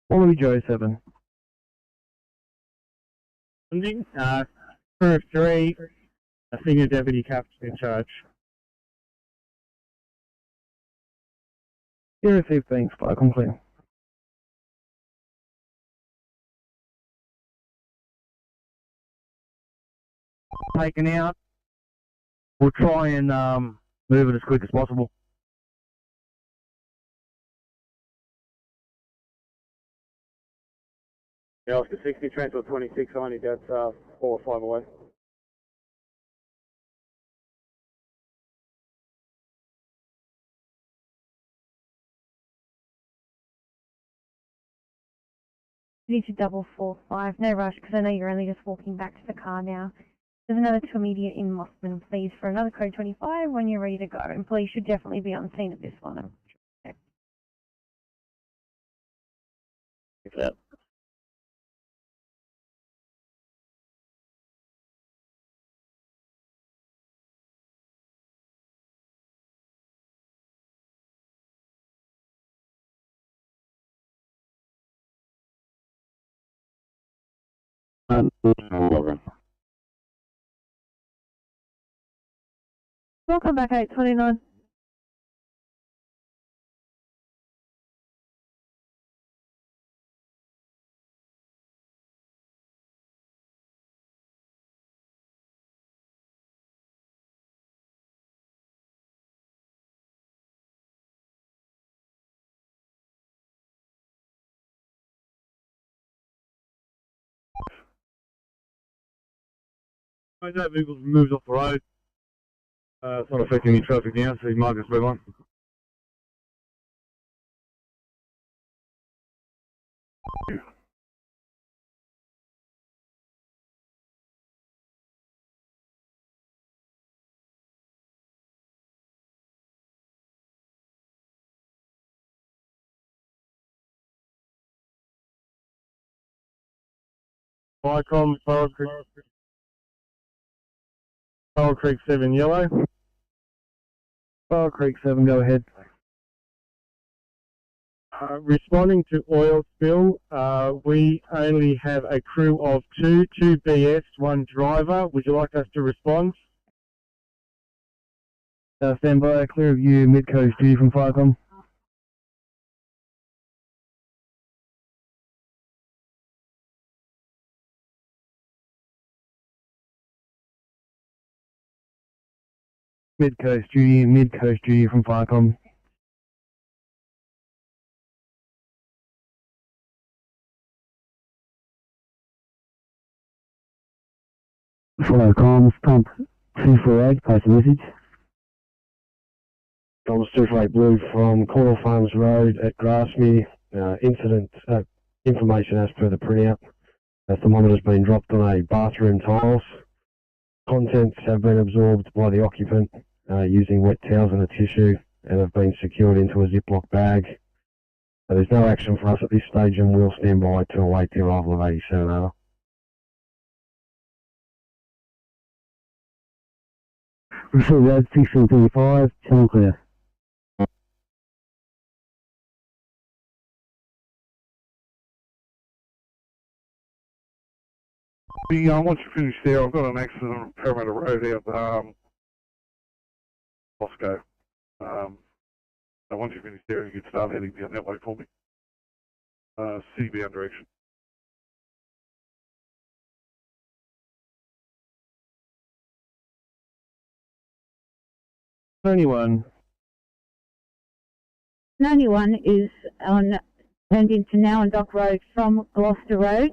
Wallaby Joe 7. Crew of 3, a senior deputy captain in charge. You received, thanks, fire clear. Taken out. We'll try and move it as quick as possible. Yeah, Oscar 60, transport 26, I need that's 4 or 5 away. City to 445, no rush because I know you're only just walking back to the car now. There's another 2 immediate in Mossman, please, for another code 25 when you're ready to go. And police should definitely be on scene at this one. Okay. Yep. Welcome back, 829. That vehicle's moved off the road. It's not affecting any traffic now, so you might just move on. Icon, Coral Creek 7 yellow. Coral Creek 7, go ahead. Responding to oil spill, we only have a crew of 2 BS, 1 driver. Would you like us to respond? Stand by, clear of you, mid-coast duty from Firecom. Mid-coast duty from Firecom. Fire comms, pump 248, pass the message. Thomas 248 Blue from Cornwall Farms Road at Grassmere. Incident information as per the printout. A thermometer has been dropped on a bathroom tiles. Contents have been absorbed by the occupant using wet towels and a tissue and have been secured into a Ziploc bag. So there's no action for us at this stage and we'll stand by to await the arrival of 87 over. Receive road 1635, channel clear. Once you finish there, I've got an accident on Parramatta Road out Moscow. So once you finish there, you can start heading down that way for me. City-bound direction. Anyone? 91 is turned into now on Dock Road from Gloucester Road.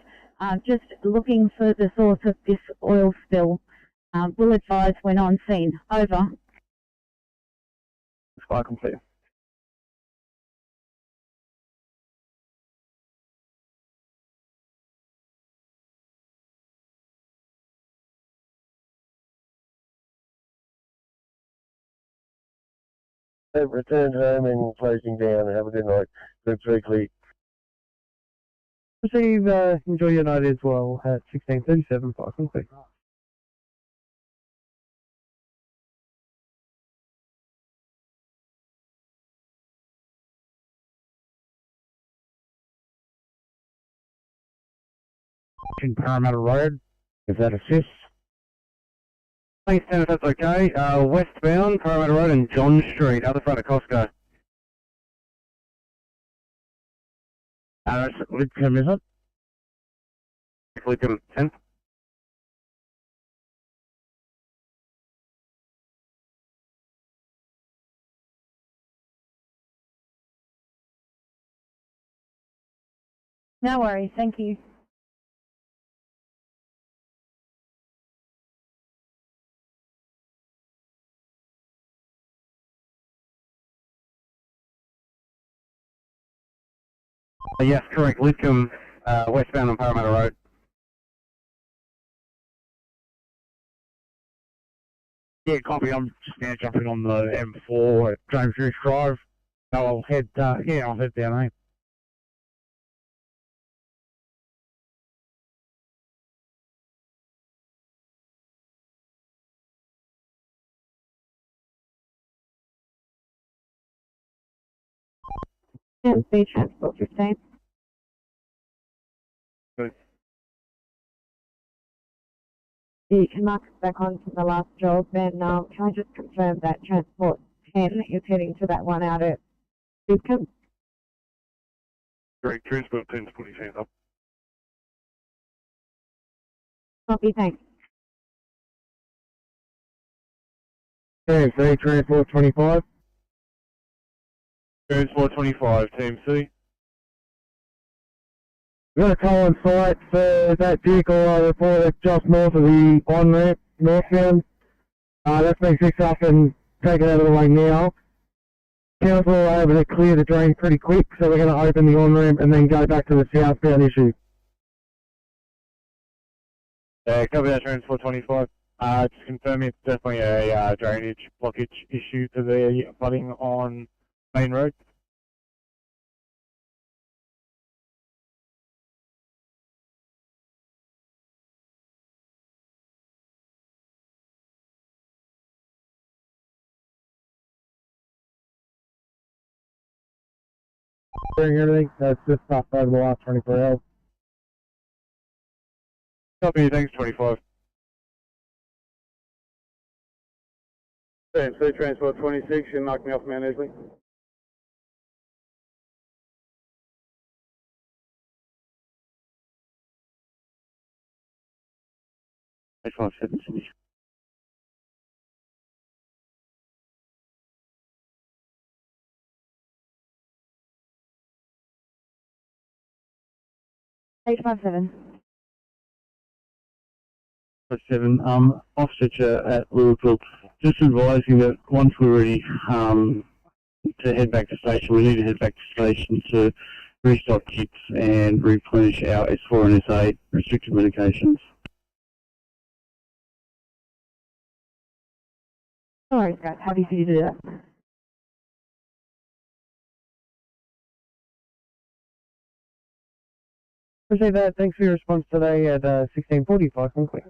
Just looking for the source of this oil spill. Will advise when on scene. Over. Sky complete. Have returned home and closing down. Have a good night. Good weekly. Receive, enjoy your night as well at 1637, Sky complete. In Parramatta Road, if that assists. Thanks, Tim, if that's okay. Westbound, Parramatta Road and John Street, other front of Costco. That's Lidcombe, is it? Lidcombe 10. No worries, thank you. Yes, correct. Lidcombe, westbound on Parramatta Road. Yeah, copy. I'm just now jumping on the M4 at James Reese Drive. So I'll head, I'll head down here. Speed Transport 15. Good. You can mark us back on to the last job, and can I just confirm that Transport 10 is heading to that one out at Lidcombe? Great, Transport 10's putting his hands up. Copy, thanks. TMC, Transport 25. Transport 25, Team C. We've got a call on site for that vehicle reported just north of the on-ramp, northbound. That's been fixed up and taken out of the way now. Council are able to clear the drain pretty quick, so we're going to open the on-ramp and then go back to the southbound issue. Copy that, Transport 25. Just confirming it's definitely a drainage blockage issue to the flooding on Main Road. Bring everything, that's just stopped over the last 24 hours. Copy, thanks, 25. TMC, Transport 26, you knocked me off Mount Esley. H57 Sydney. H57. 7, Officer at Liverpool, just advising that once we're ready, to head back to station. We need to head back to station to restock kits and replenish our S4 and S8 restricted medications. All right, guys. Happy for you to do that. Appreciate that. Thanks for your response today at 16:45. Quick.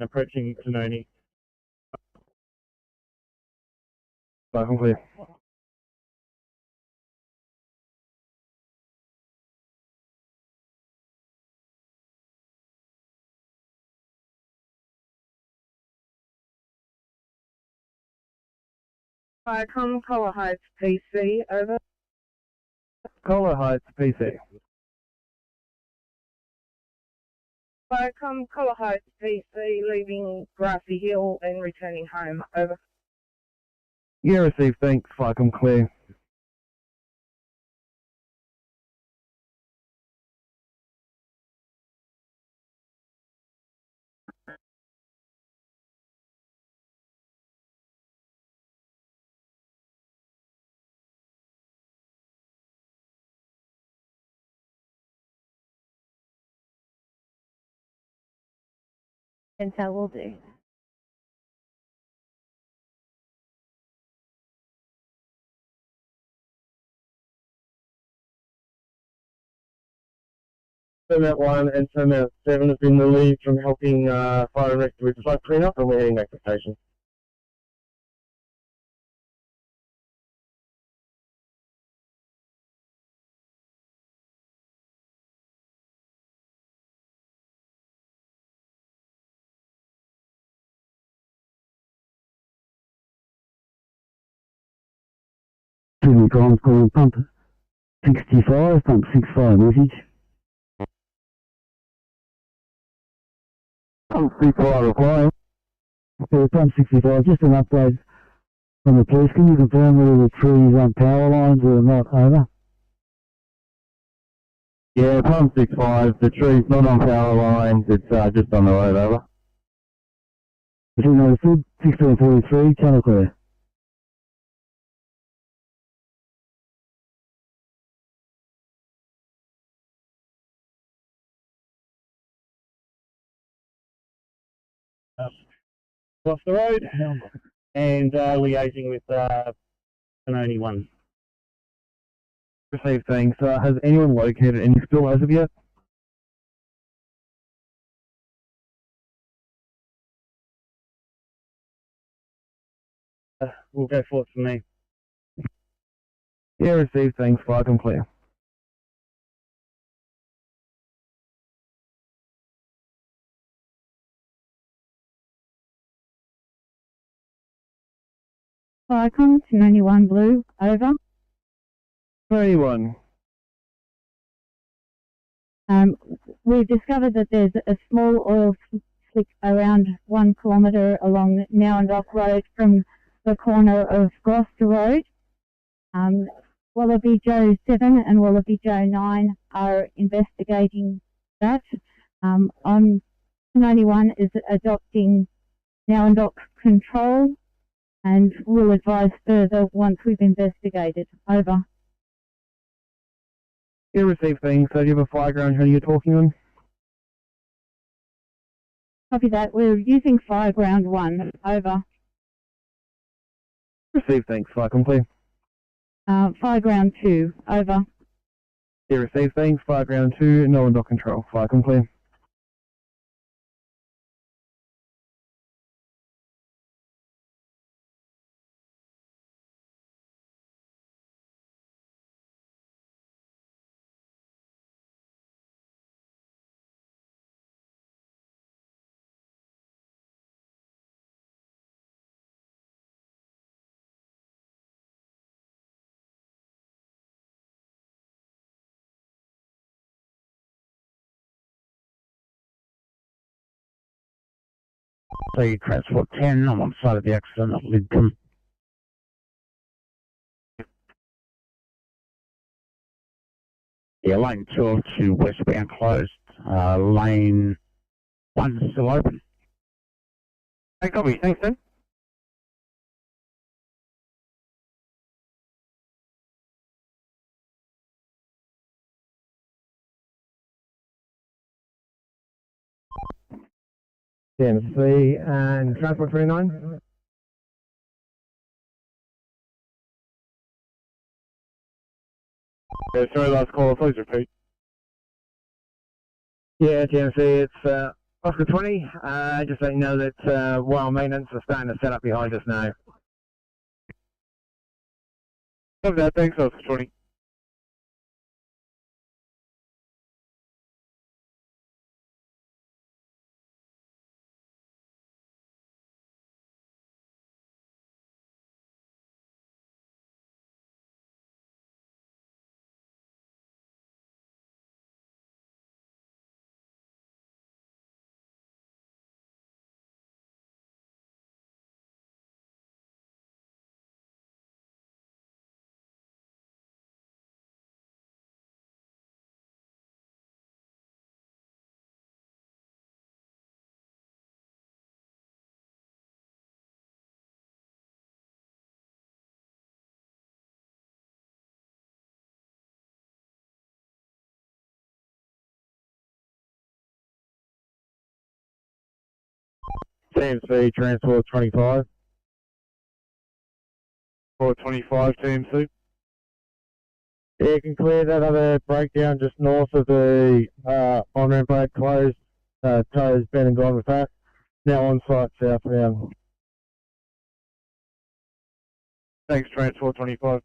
Approaching Tanoni. I'm clear. Viacom Collar Heights PC, over. Collar Heights, PC. Viacom Collar Heights PC, leaving Grassy Hill and returning home, over. Yeah, received. Thanks. I'm clear. And so we'll do. Terminal 1 and Terminal 7 have been relieved from helping fire and rescue with flood cleanup, and we're heading back to station. Sydney Collins calling pump 65, pump 65 message. Pump 65 reply. So pump 65, just an update from the police. Can you confirm whether the tree is on power lines or not, over? Yeah, pump 65, the tree's not on power lines, it's just on the road, over. Machine understood, 1643, channel clear. Off the road, and liaising with Tanoni 1. Received. Thanks. Has anyone located any spill as of yet? We'll go forth for me. Yeah, received. Thanks. I'm clear. Viacom 291 Blue, over. 21. We've discovered that there's a small oil slick around 1 kilometre along Nowandock Road from the corner of Gloucester Road. Wallaby Joe 7 and Wallaby Joe 9 are investigating that. 291 is adopting Nowandock control and will advise further once we've investigated. Over. Yeah, received. Thanks. Do you have a fire ground who you're talking on? Copy that. We're using Fireground 1. Over. Received. Thanks. I'm clear. Fireground 2. Over. Yeah, received. Thanks. Fireground 2, no one dock control. Clear. The Transport 10, I'm on site of the accident at Lidcombe. Yeah, lane 12 to westbound closed. Lane 1 still open. Hey, copy. Thanks, then. TMC and Transport 29. Yeah, sorry, last call. Please repeat. Yeah, TMC, it's Oscar 20. Just letting you know that while maintenance are starting to set up behind us now. Love that. Thanks, Oscar 20. TMC, Transport 25. 425, TMC. Yeah, you can clear that other breakdown just north of the on-ramp road closed. Toes been and gone with that. Now on site southbound. Thanks, Transport 25.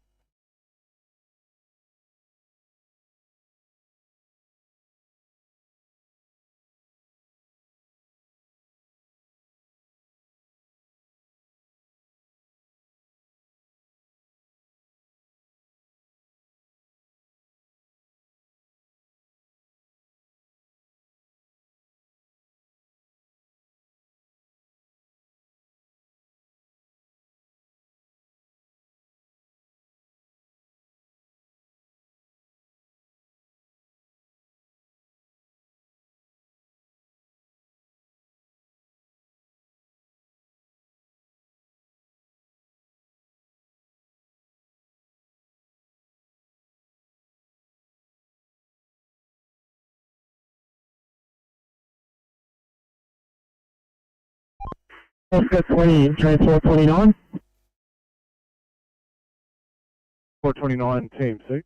Oscar 20, Transport 29. 429, TMC.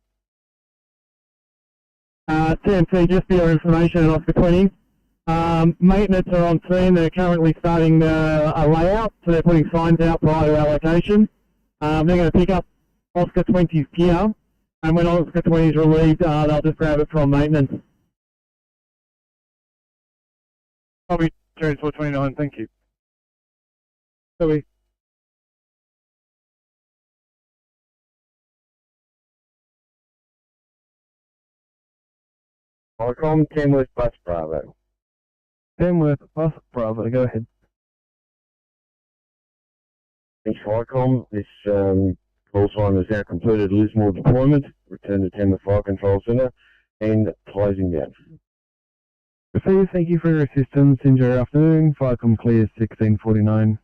TMC, just for your information, Oscar 20. Maintenance are on scene. They're currently starting a layout, so they're putting signs out prior to our location. They're going to pick up Oscar 20's gear, and when Oscar 20 is relieved, they'll just grab it from maintenance. Copy, Transport 29, thank you. Copy. Welcome, Tamworth Bus Bravo. Tamworth Bus Bravo, go ahead. Thanks, Vicom. This call sign has now completed Lismore deployment. Return to Tamworth Fire Control Centre and closing down. Steve, thank you for your assistance. Enjoy your afternoon. Vicom clear 1649.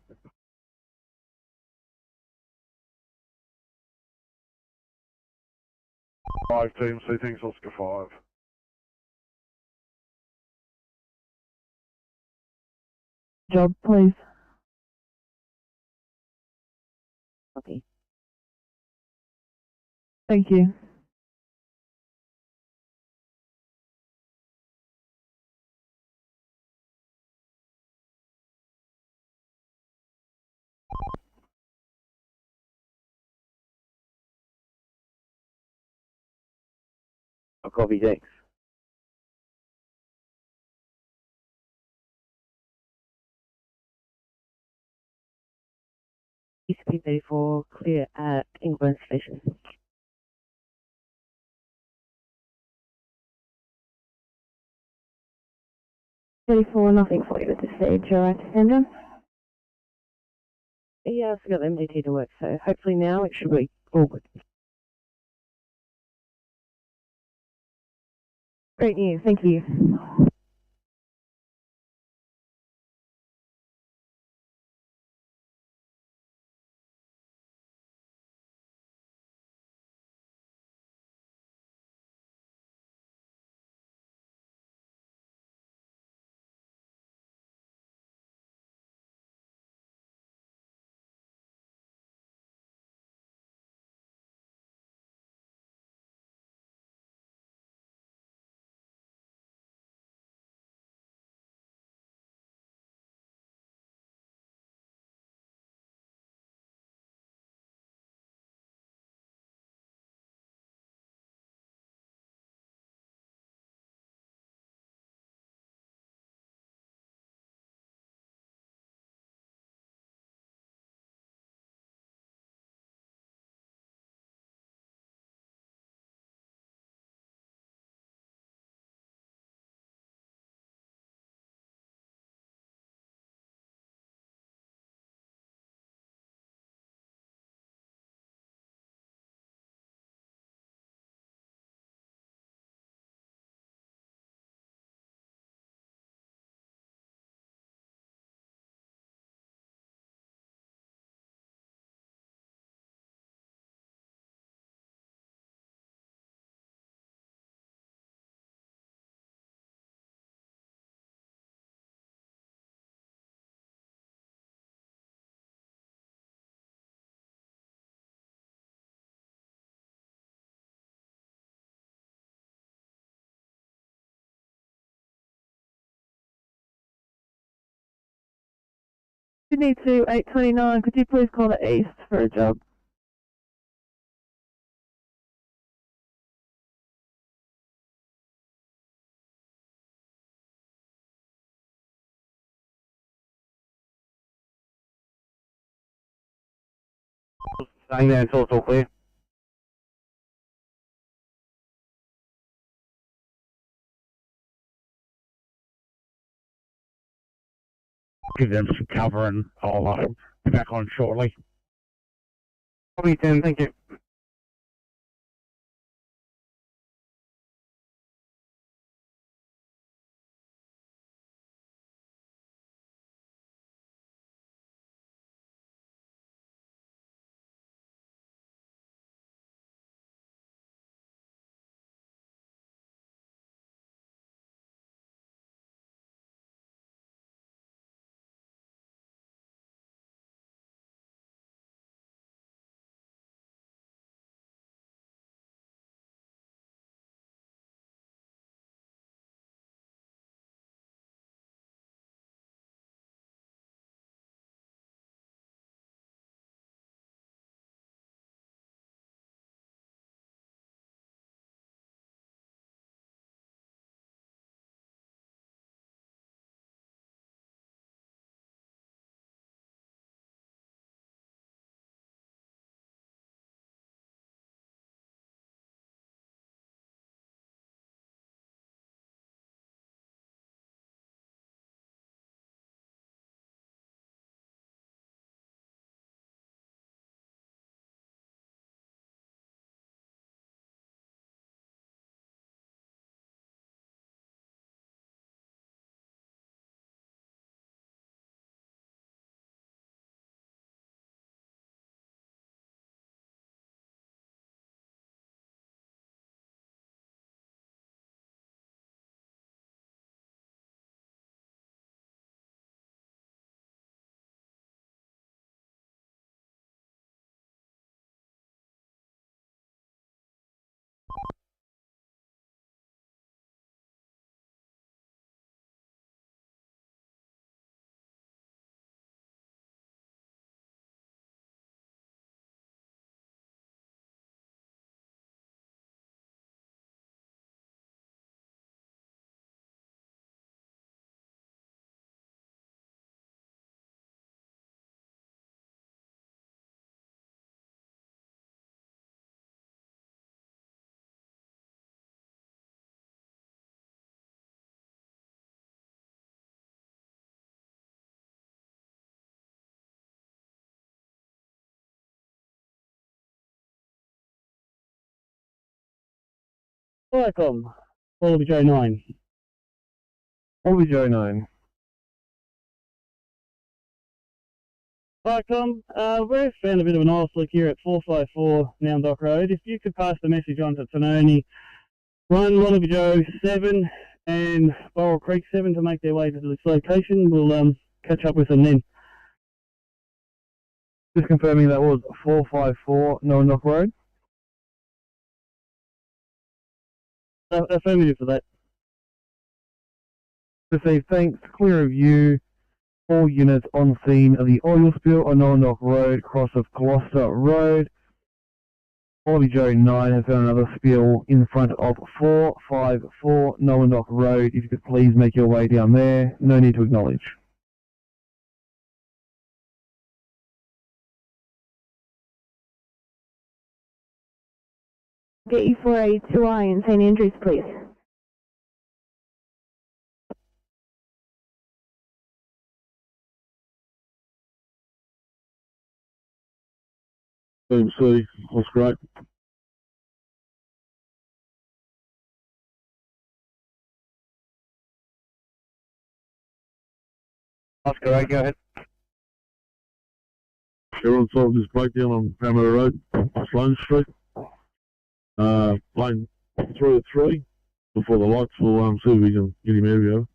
Five TMC, thanks, Oscar 5. Job, please. Okay. Thank you. I'll copy, thanks. ECP 34, clear at England Station. Nothing for you at this stage, alright, Sandra? Yeah, I forgot the MDT to work, so hopefully now it should be all good. Great news, thank you. Sydney to 829, could you please call the east for a job? Staying there until it's all clear. Give them some cover and I'll be back on shortly. Copy 10, thank you. Viacom, Wallaby Joe 9. Wallaby Joe 9. Viacom, we've found a bit of an oil slick here at 454 Noun Dock Road. If you could pass the message on to Tononi, 1 Wallaby Joe 7 and Borrell Creek 7 to make their way to this location, we'll catch up with them then. Just confirming that was 454 Noun Dock Road. Affirmative for that. Received, thanks. Clear of you. All units on scene of the oil spill on Noun Dock Road, cross of Gloucester Road. Wallaby Joe 9 has found another spill in front of 454 Noun Dock Road. If you could please make your way down there. No need to acknowledge. Get you for a 2I in St Andrews, please. Boom, C, that's great. Oscar 8, go ahead. We're on site of this breakdown on Parramatta Road, Sloane Street. Lane 3 at 3. Before the lights, we'll see if we can get him out of here.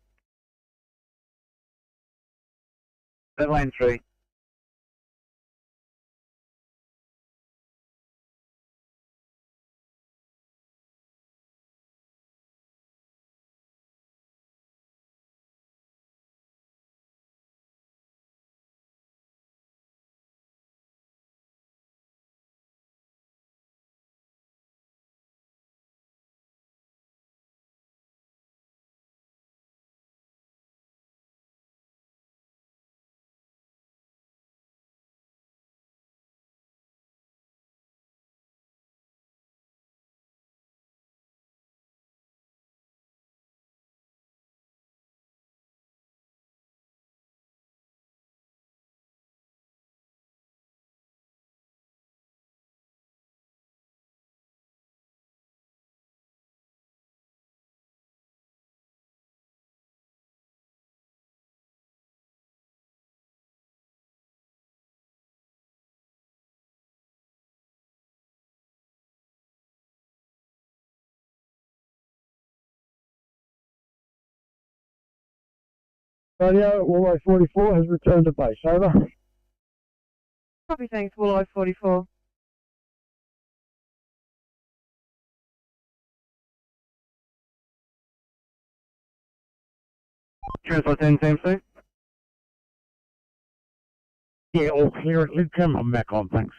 That lane 3. Radio, Walleye 44 has returned to base, over. Copy, thanks, Walleye 44. Transport 10, same thing? Yeah, all clear. Let's come on back on, thanks.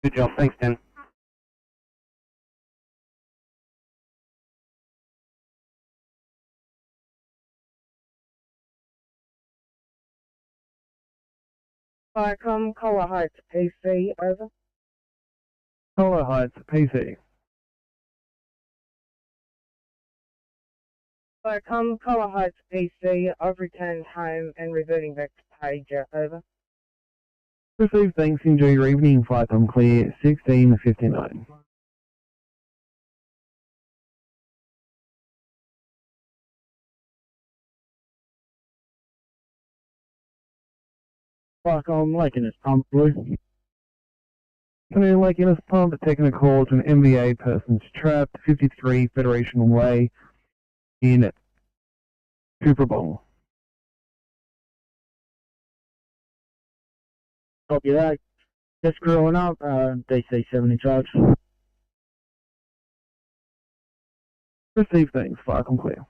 Good job, thanks 10. Viacom, Collar Heights, PC, over. Collar Heights, PC. Viacom, Collar Heights, PC, I've returned home and reverting back to pager, over. Received, thanks. Enjoy your evening. Flight on clear 1659. Viacom, Lake Innes Pump, Blue. Coming Lake Innes Pump, taking a call to an MVA person's trapped, 53 Federation Way in Cooperbong. Copy that. Just growing up, DC 7 in charge. Received, thanks. Viacom clear.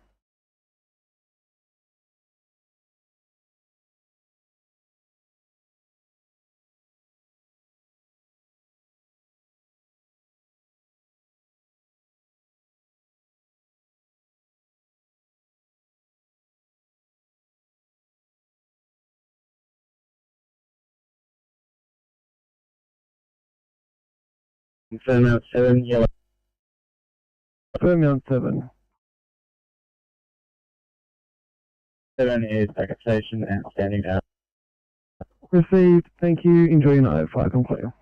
Fairmount 7, yellow. Fairmount 7. 7 is back at station and standing out. Received, thank you. Enjoy your night. Viacom clear.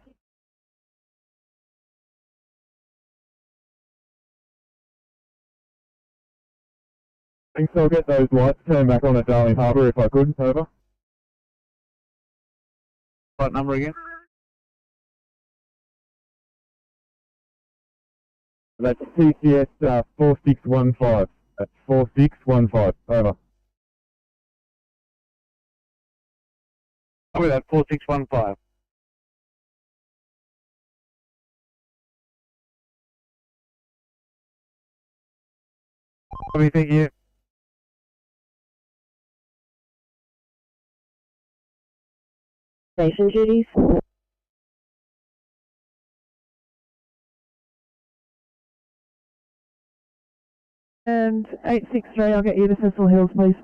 Thanks, I'll get those lights turned back on at Darling Harbour if I could, over. What number again? That's TCS 4615. That's 4615, over. I'll be that 4615. Copy, thank you. Station duties. And 863, I'll get you to Cecil Hills, please.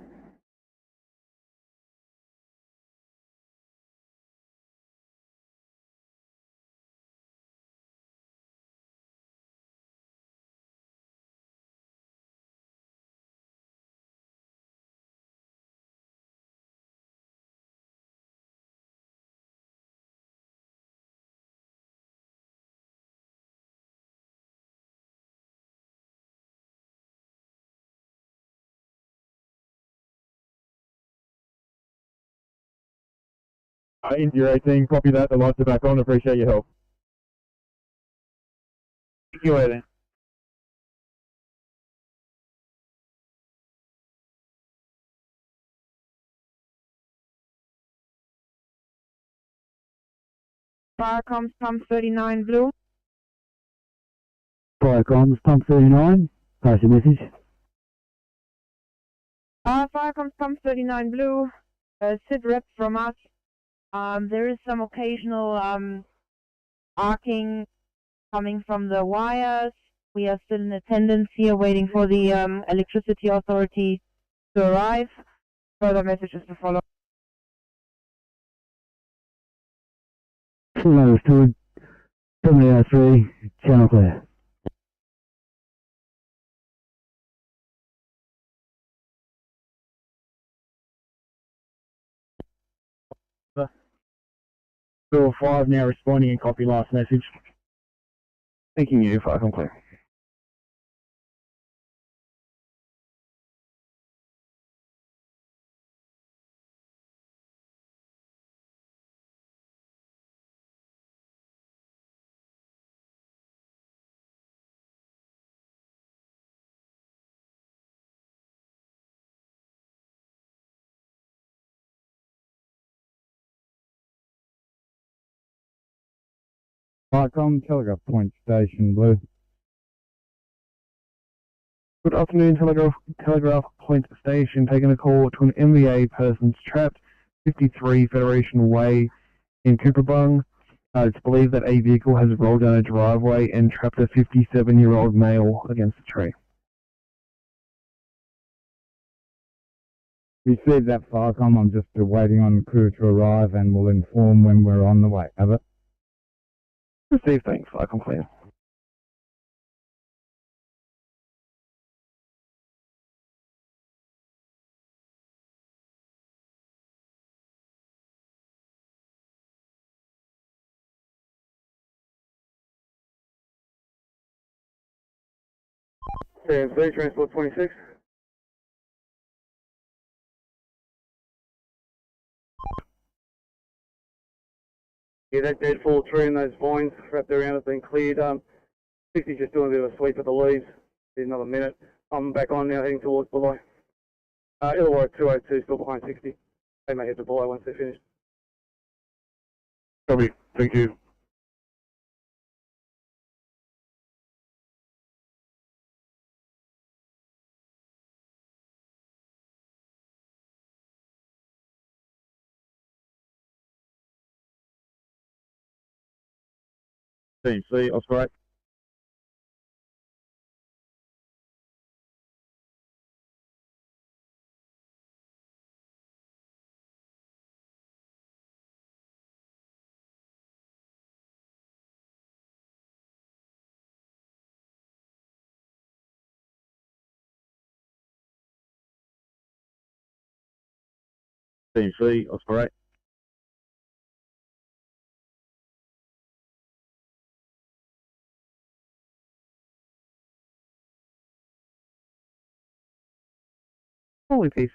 India 18, copy that, the lights are back on, appreciate your help. Thank you, then. Fire comms pump 39 blue. Fire comms, pump 39, pass your message. Fire comms pump 39 blue. Sid rep from us. There is some occasional arcing coming from the wires. We are still in attendance here waiting for the electricity authority to arrive. Further messages to follow. Full understood. 703, channel clear. Bill 5 now responding and copy last message. Thanking you, 5, I'm clear. Viacom, Telegraph Point Station, Blue. Good afternoon, Telegraph Point Station, taking a call to an MVA persons trapped, 53 Federation Way in Cooperbung. It's believed that a vehicle has rolled down a driveway and trapped a 57-year-old male against a tree. Received that Viacom, I'm just waiting on crew to arrive and we'll inform when we're on the way. Have it? Received, thanks, I'm clear. TNC, Transport 26. Yeah, that deadfall tree and those vines wrapped around have been cleared. 60's just doing a bit of a sweep of the leaves. There's another minute. I'm back on now, heading towards below. Illawarra 202 still behind 60. They may head to below once they're finished. Copy. Thank you. Team C, Oscar 8. Team C, Oscar 8. Holy PC.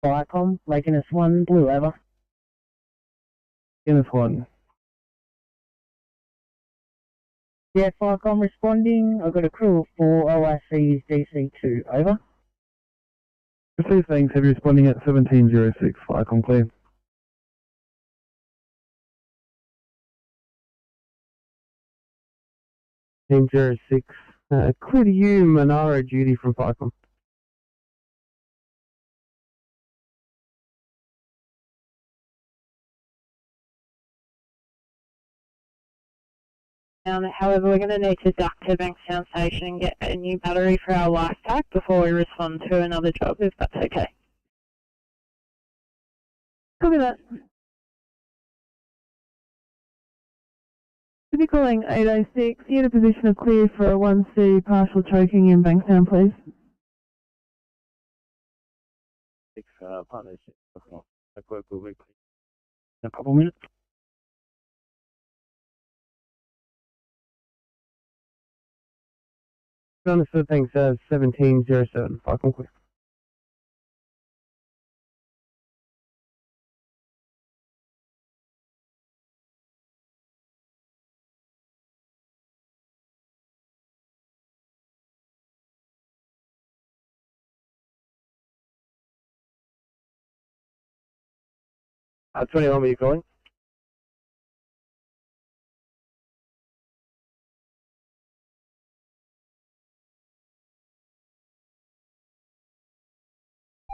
Viacom, Lake NS1, Blue Ever. NS1. Yeah, Viacom responding. I've got a crew of 4, OIC is DC2, over. Received, thanks. Heavy responding at 1706. Viacom clear. 1706. Clear to you, Monaro duty from Viacom. However, we're going to need to duck to Bankstown Station and get a new battery for our life pack before we respond to another job, if that's okay. Copy that. Should be calling 806. You in a position of clear for a 1C partial choking in Bankstown, please. Partnership. Work will be in a couple of minutes. Understood, thanks. 1707. Viacom clear. At 21, were you calling?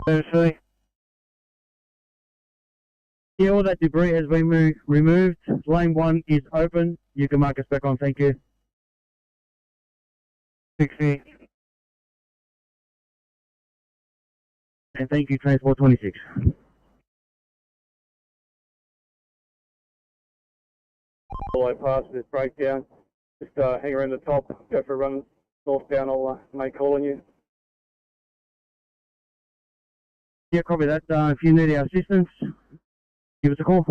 Seriously? Yeah, all that debris has been removed. Lane 1 is open. You can mark us back on, thank you. 60. And thank you, Transport 26. All the way past this breakdown. Just hang around the top, go for a run northbound. I'll make call on you. Yeah, copy that. If you need our assistance, give us a call.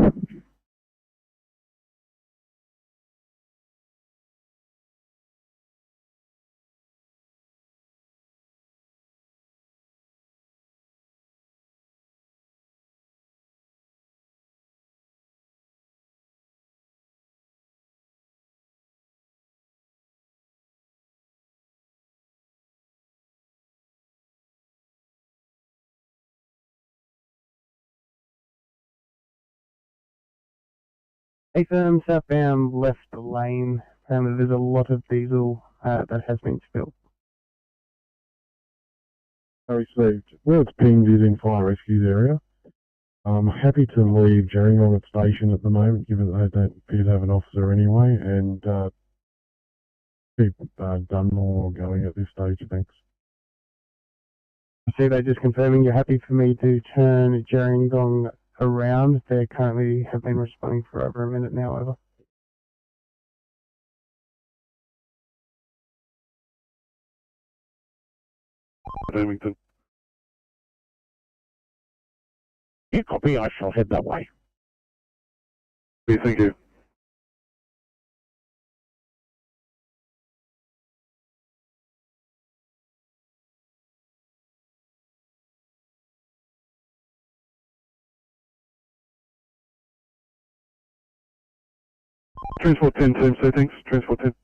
A firm southbound left lane. There's a lot of diesel that has been spilled. I received. Well, it's pinged is in fire rescues area. I'm happy to leave Gerringong at station at the moment, given that they don't appear to have an officer anyway, and keep Dunmore going at this stage, thanks. I see they're just confirming you're happy for me to turn Gerringong around. They currently have been responding for over a minute now, over. Leamington. Yeah, copy. I shall head that way. Yeah, thank you. Transport 10, same say thanks. Transport 10.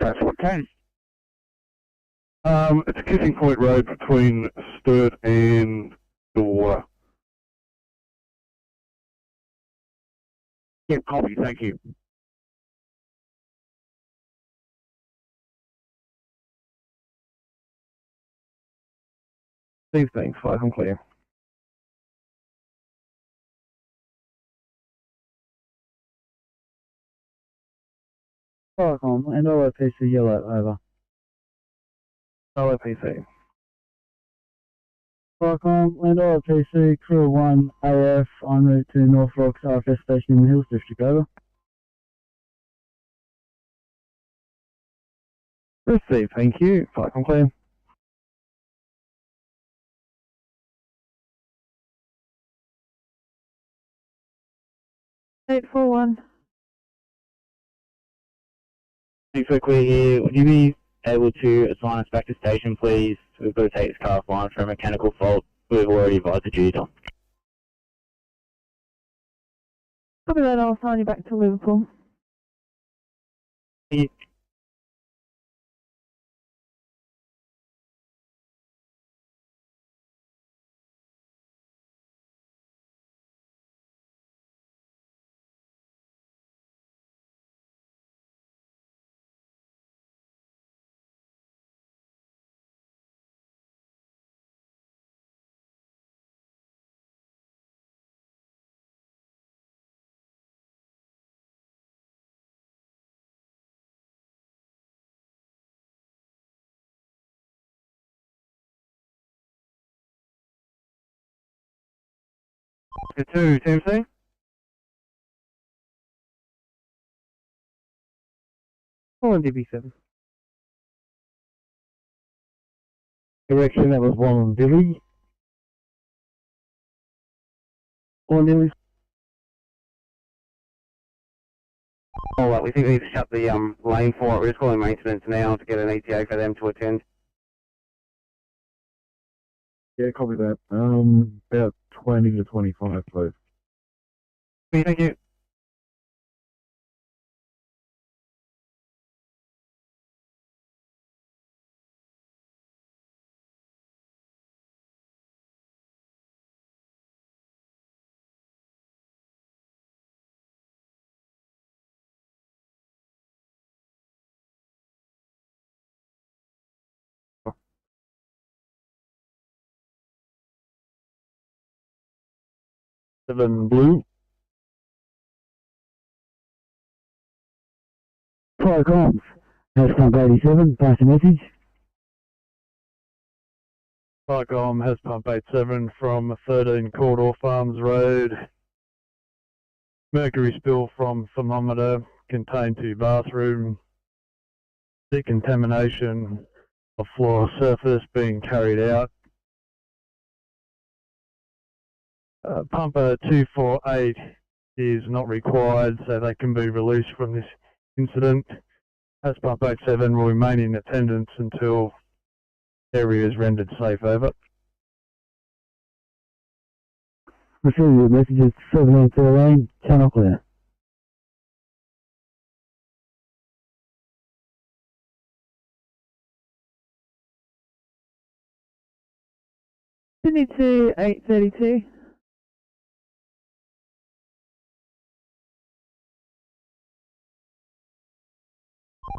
Transport 10. It's a kissing point road between Sturt and the water. Yeah, copy. Thank you. Please, thanks. I'm clear. Viacom and OPC yellow, over. OPC. Viacom and OPC crew 1 AF en route to North Rocks RFS station in the Hills District, over. Received, thank you. Viacom clear. 841. Thanks for clear here. Would you be able to assign us back to station, please? We've got to take this car offline for a mechanical fault. We've already advised the duty. Copy that, I'll sign you back to Liverpool. Oscar 2, TMC. On DB7. Correction, that was one on Billy. On Billy. Alright, we think we need to shut the lane for it. We're just calling maintenance now to get an ETA for them to attend. Yeah, copy that. About 20 to 25, please. Thank you. Seven blue. Fire comms. House pump 87, pass a message. Farcom has pump 87 from 13 Corridor Farms Road. Mercury spill from thermometer contained to bathroom. Decontamination of floor surface being carried out. Pumper 248 is not required, so they can be released from this incident. As pump 87 will remain in attendance until area is rendered safe. Over. Receive your messages 7813, channel clear. Sydney to 832.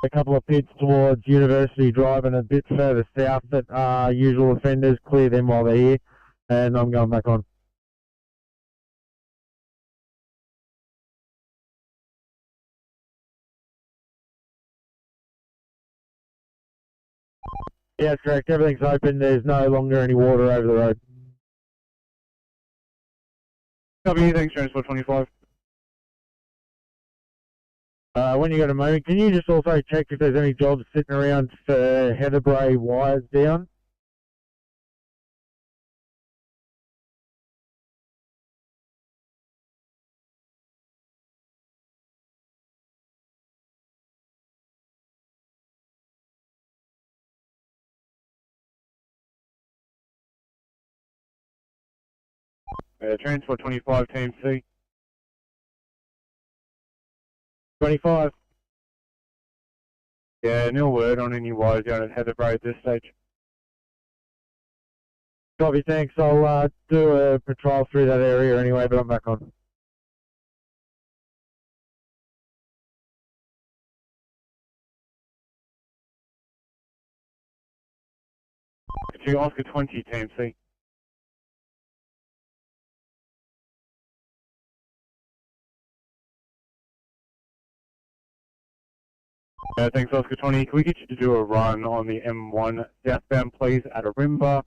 A couple of pits towards University Drive and a bit further south that are usual offenders. Clear them while they're here, and I'm going back on. Yeah, that's correct. Everything's open. There's no longer any water over the road. Copy, thanks, Transport 25. When you got a moment, can you just also check if there's any jobs sitting around for Heatherbrae wires down? Transport 25, TMC. 25. Yeah, no word on any wires down at Heatherbrae at this stage. Copy, thanks. I'll do a patrol through that area anyway, but I'm back on. To Oscar 20, TMC. Thanks, Oscar 20. Can we get you to do a run on the M1 southbound, please, at Arimba?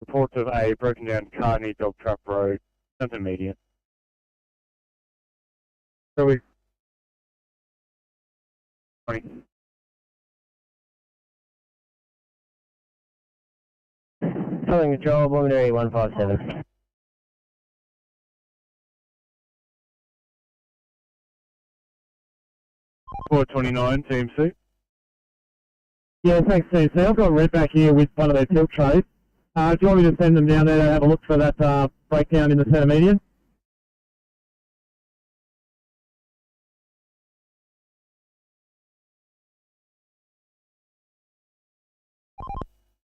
Reports of a broken down car near Dog Trap Road, something median. So we 20. Following control, preliminary 157. 429 TMC. Yeah, thanks, TMC. I've got Red back here with one of their tilt trays. Do you want me to send them down there to have a look for that breakdown in the centre median?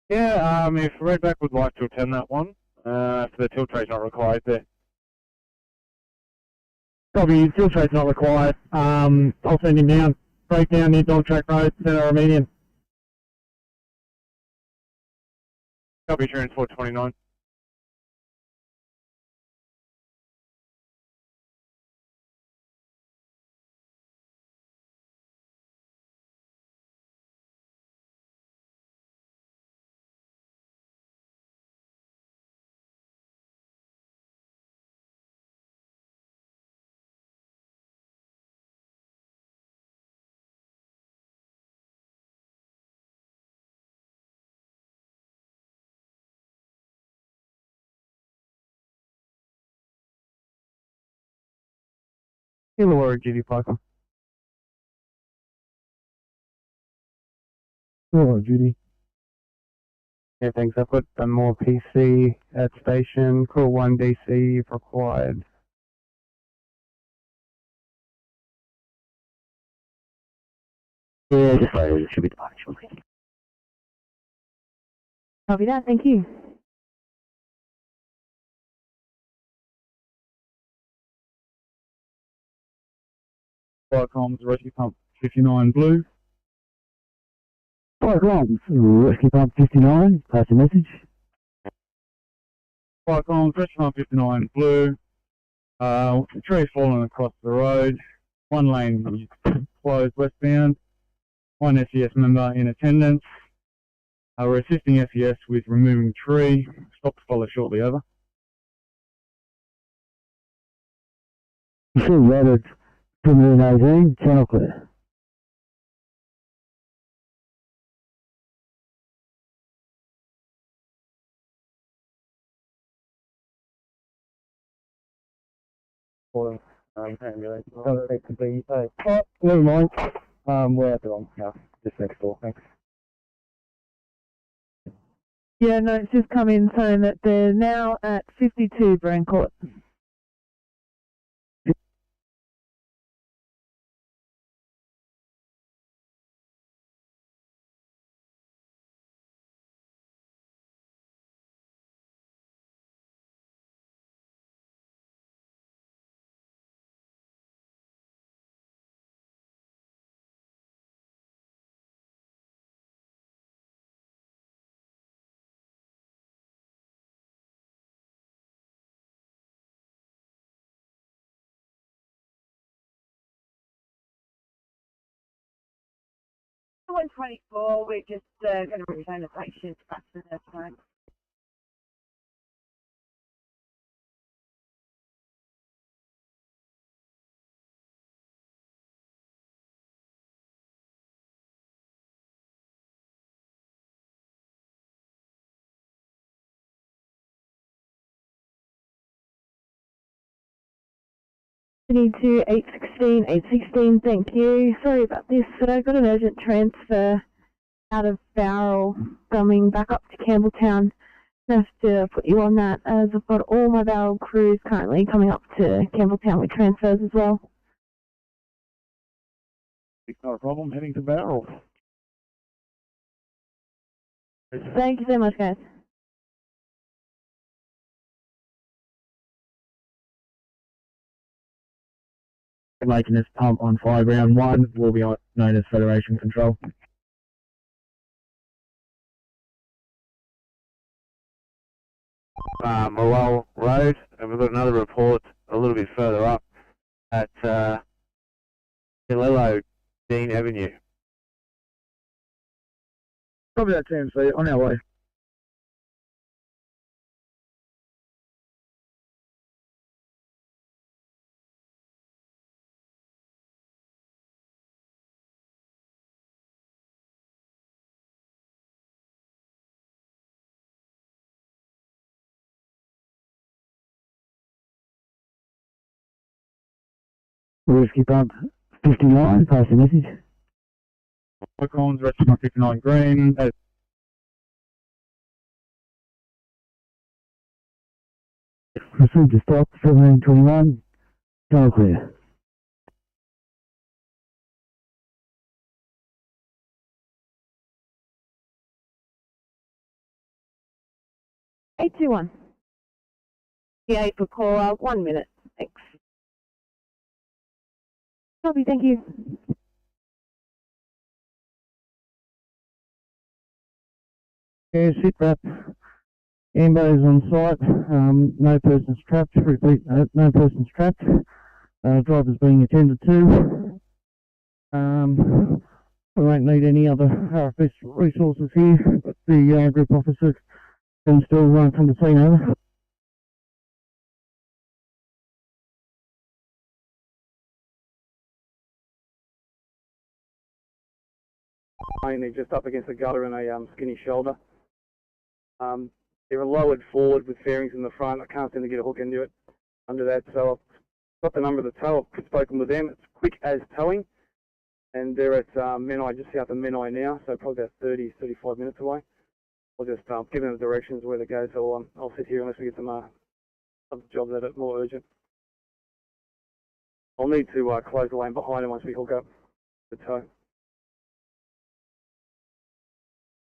Yeah, if Redback would like to attend that one, for the tilt tray's not required there. Copy, tilt tray's not required. I'll send him down. Breakdown near Dog Track Road, centre or median. Copy, Transport 29. Kilo or GD Parker. Hello, Judy. Yeah, thanks. I've got some more PC at station. Call 1 DC if required. Yeah, just later. It should be departing shortly. Copy that, thank you. Fire comms, rescue pump 59 blue. Fire comms, rescue pump 59, pass a message. Fire comms, rescue pump 59 blue. Trees falling across the road. One lane closed westbound. One SES member in attendance. We're assisting SES with removing tree. Stop to follow shortly, over. You see Robert from 18, channel clear. Ambulance. Don't think to be. Oh, never mind. We're at the wrong house, just next door. Thanks. Yeah, no, it's just come in saying that they're now at 52 Brand Court. The 124, we're just going to return the patient back to the clinic. To 816, 816, thank you. Sorry about this, but I got an urgent transfer out of Bowral coming back up to Campbelltown. I have to put you on that as I've got all my Bowral crews currently coming up to Campbelltown with transfers as well. It's not a problem, heading to Barrel. Thank you so much, guys. Making this pump on fire ground 1 will be known as Federation Control. Morwell Road, and we've got another report a little bit further up at Gillillo Dean Avenue. Probably that TMC, on our way. Whiskey pump 59, pass the message. Icons, restaurant 59 green. Proceed to stop, 1721, channel clear. Eight two one. Yeah, for call 1 minute. Thanks. Copy, thank you. Yeah, sit rep. Ambo's on site. No person's trapped. Repeat, no person's trapped. Driver's being attended to. We won't need any other RFS resources here. The group officer can still come to scene over. Mainly just up against the gutter and a skinny shoulder. They're lowered forward with fairings in the front. I can't seem to get a hook into it under that, so I've got the number of the tow. I've spoken with them. It's quick as towing, and they're at Menai, just south of Menai now, so probably about 30, 35 minutes away. I'll just give them the directions where to go, so I'll sit here unless we get some other jobs that are more urgent. I'll need to close the lane behind them once we hook up the tow.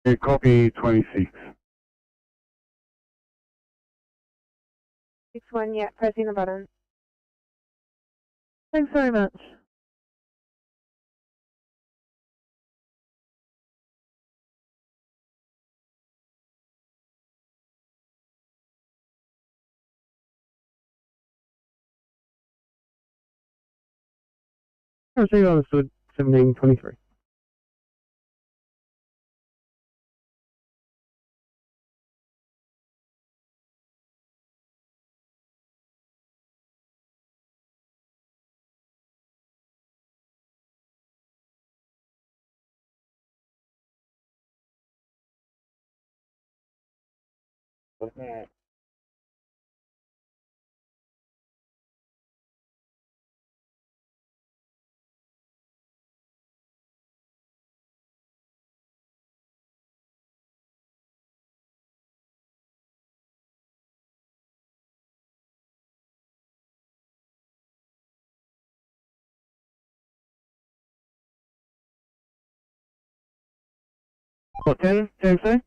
Yeah, copy 26. 61, yeah, pressing the button. Thanks very much. Receive understood, 1723. What, 10? 10, sir?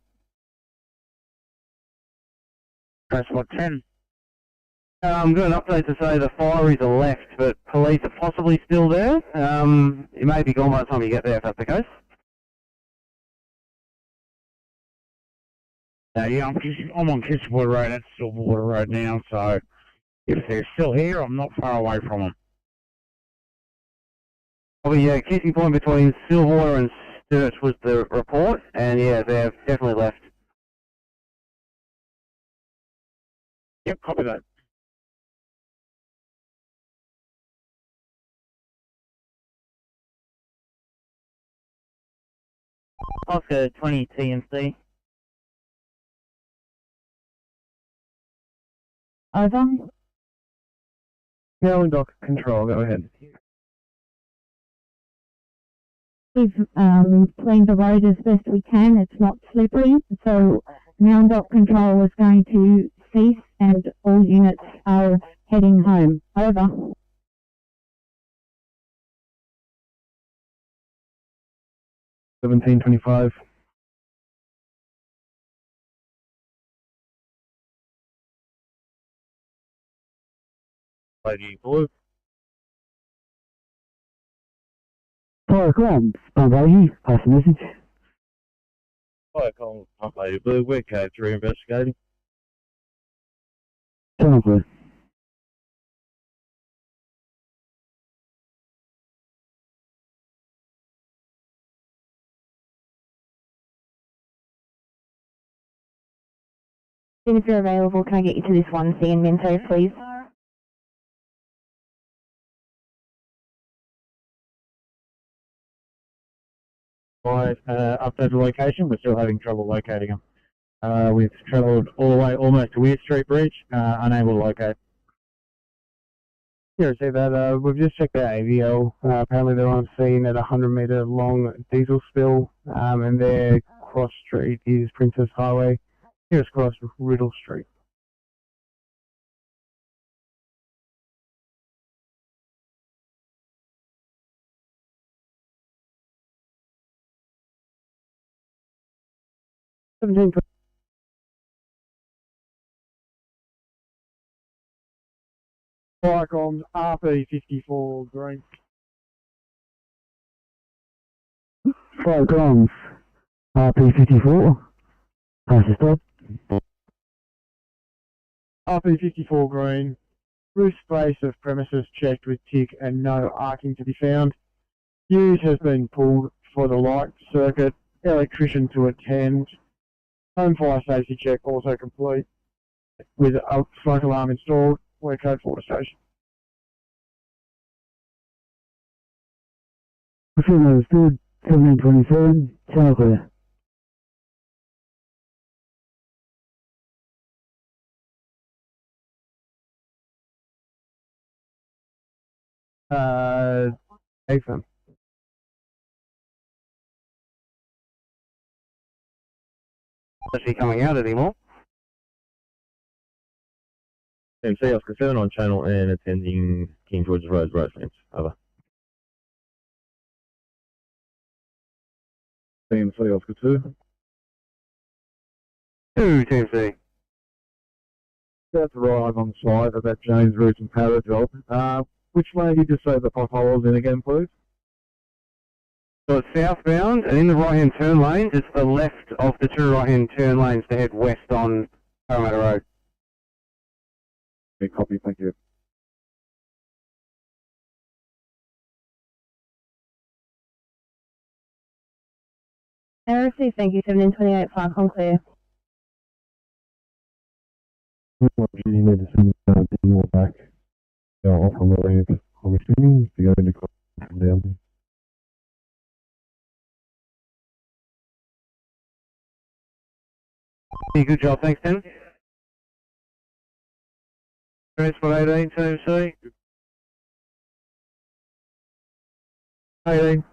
Press what, 10? I'm doing an update to say the fireys are left, but police are possibly still there. It may be gone by the time you get there, if that's the case. Yeah, I'm on Kisswater Road, that's Silverwater Road now, so if they're still here, I'm not far away from them. Probably, yeah, kissing point between Silverwater and Sturt was the report, and yeah, they've definitely left. Yep, copy that. Oscar 20 TMC. Over. Now in dock control, go ahead. We've cleaned the road as best we can. It's not slippery, so now dock control is going to cease and all units are heading home. Over. $17.25. Lady Blue. Fire ground, Bombay, pass the message. Fire call, Pump Lady Blue. We're code 3 investigating. Channel clear. If you're available, can I get you to this 1C in Minto, please? By updated location, we're still having trouble locating them. We've travelled all the way almost to Weir Street Bridge, unable to locate. Yeah, say that. We've just checked out AVL. Apparently they're on scene at a 100-metre long diesel spill, and their cross street is Princess Highway. Here's across Riddle Street. Icons RP54 green. Falcons, RP54. Pass the stop. RP54 green. Roof space of premises checked with tick and no arcing to be found. Fuse has been pulled for the light circuit. Electrician to attend. Home fire safety check also complete with a smoke alarm installed. We're code 4 station. Machine understood. 1727. Channel clear. AFM. Is he coming out anymore? MC Oscar 7 on channel and attending King George's Road fence. Over. TMC Oscar 2. 2 TMC. About to arrive on site at that James Root and Para job. Which lane did you say the pothole was in again, please? So it's southbound, and in the right-hand turn lanes, it's the left of the 2 right-hand turn lanes to head west on Parramatta Road. Okay, copy, thank you. RFC, thank you, 1728, Falcon clear. You need to send more back. Off on the ramp, I'm assuming, to go into from down there. Yeah, good job, thanks, Tim. Transport 18, TMC. 18.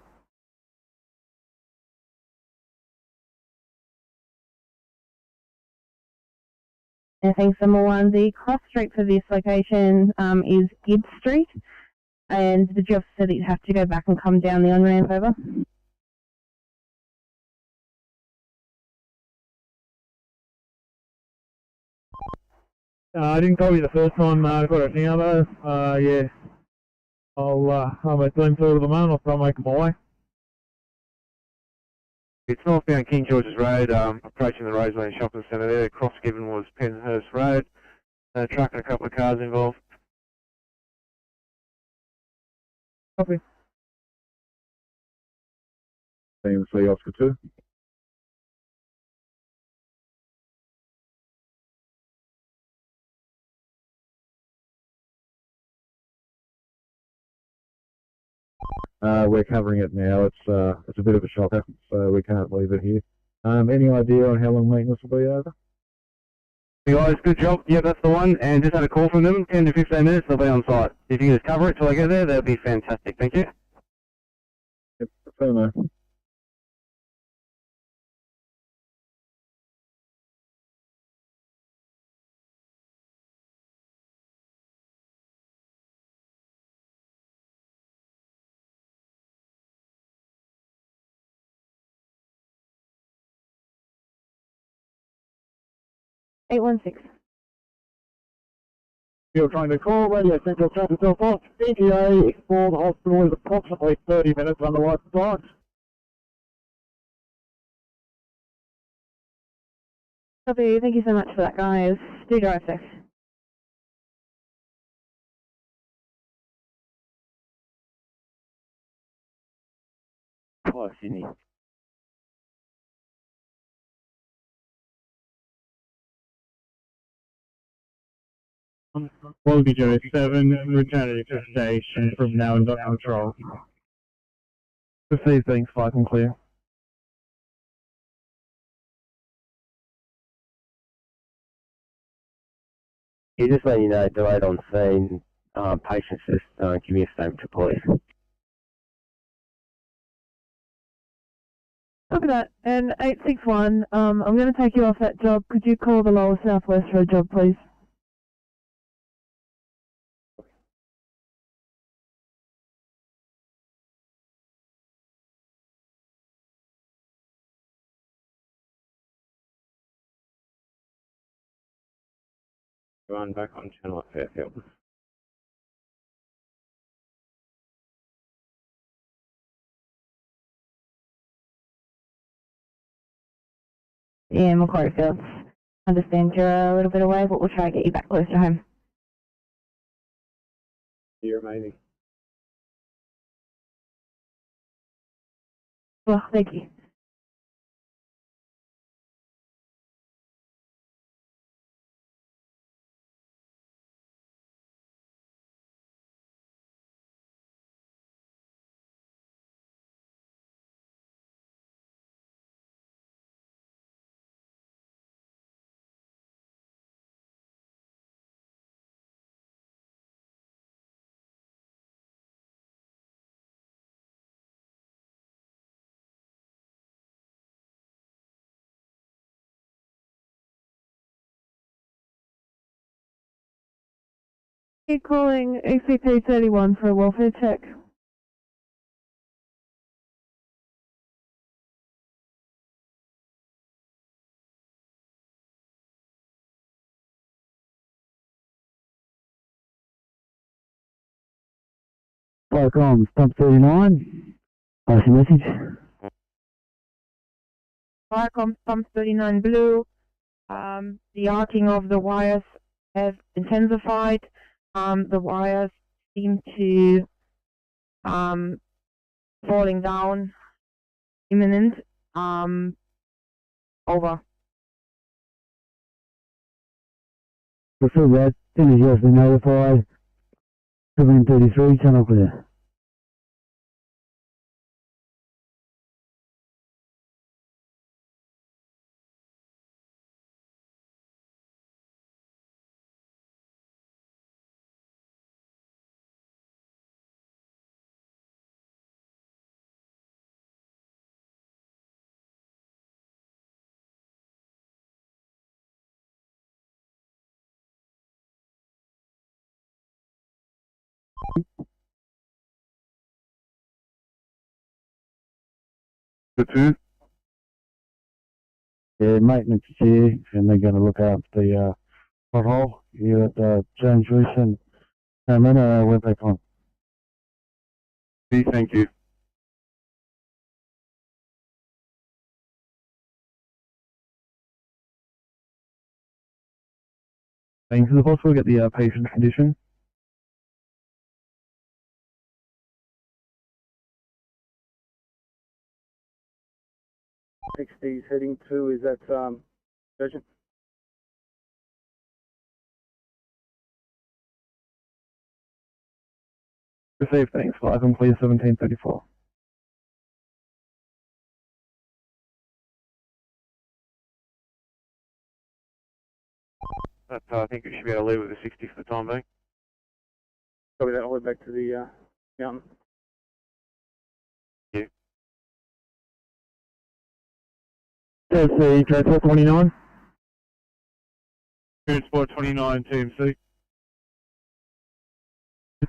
And thanks, number 1. The cross street for this location is Gibbs Street, and the job said that you'd have to go back and come down the on-ramp over. I didn't copy the first time I got it now though. Yeah. I'm at Glen Field at the moment. I'll try and make my way. It's northbound King George's Road, approaching the Roseland Shopping Centre there. The cross given was Penhurst Road. A truck and a couple of cars involved. Copy. TMC Oscar 2. We're covering it now. It's a bit of a shocker, so we can't leave it here. Any idea on how long maintenance will be over? You guys, good job. Yeah, that's the one. And just had a call from them. 10 to 15 minutes, they'll be on site. If you can just cover it till I get there, that'd be fantastic. Thank you. Yep, affirmo. Eight 816. You're trying to call Radio Central Traffic Off. ETA for the hospital is approximately 30 minutes on the right side. Copy, thank you so much for that, guys. Do drive safe. Hi, Sydney. Quality Joe 7, returning to station from now and on control. Received, thanks, Falcon clear. Yeah, just letting you know, delayed on scene, patients just give me a statement to police. Copy that. And 861, I'm going to take you off that job. Could you call the Lower Southwest Road job, please? Run back on channel at Fairfield. Yeah, Macquarie Fields. Understand you're a little bit away, but we'll try to get you back close to home. You're amazing. Well, thank you. Keep calling ACP 31 for a welfare check. Firecom, stump 39. Pass your message. Viacom pump 39 blue. The arcing of the wires have intensified. The wires seem to falling down, imminent. Over. Refer that. Soon as you have been notified. 733, channel clear. The two? Yeah, maintenance is here, and they're going to look after the pothole here at James Reese and we're back on. Thank you. Thanks. Is it possible to get the patient's condition? Next he's heading to is that urgent. Received, thanks. 5 and clear 1734. But I think we should be able to leave with the 60 for the time being. Copy that. I'll head back to the mountain. Thank you. TFC, Transport 29. Transport 29, TMC.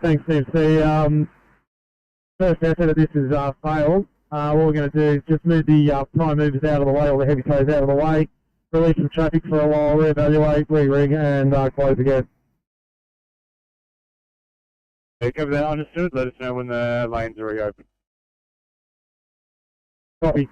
Thanks, TFC. First answer that this is failed. What we're going to do is just move the prime movers out of the way, or the heavy tows out of the way, release some traffic for a while, reevaluate, re-ring, and close again. Okay, cover that, understood. Let us know when the lanes are reopened. Copy.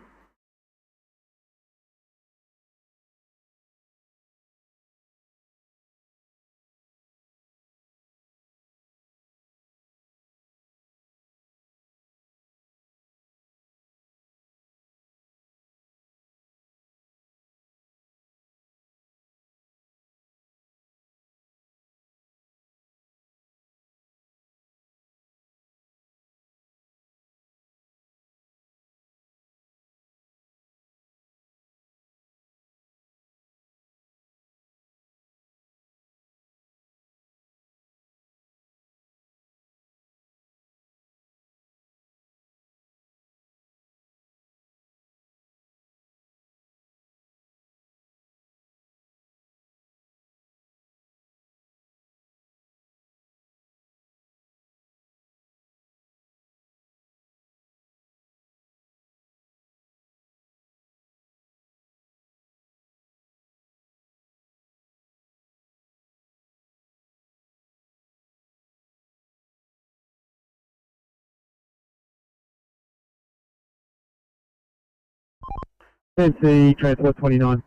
TMC, Transport 29.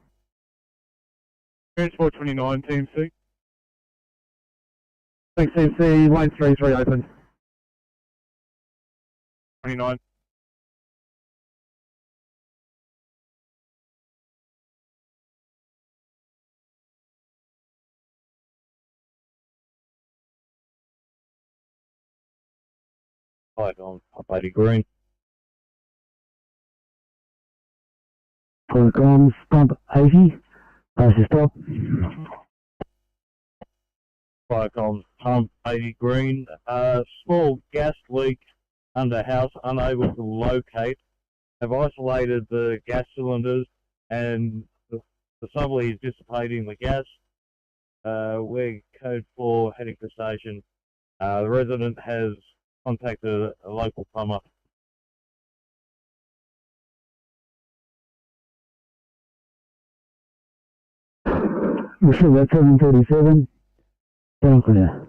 Transport 29, TMC. Thanks, TMC, lane 33 open. 29. Right on Pop 80 green. For comms, pump 80, pass the stop. Firecom's pump 80 green. Small gas leak under house, unable to locate. Have isolated the gas cylinders and the sublead is dissipating the gas. We're code 4 heading to station. The resident has contacted a local plumber. Receive at 737, down clear.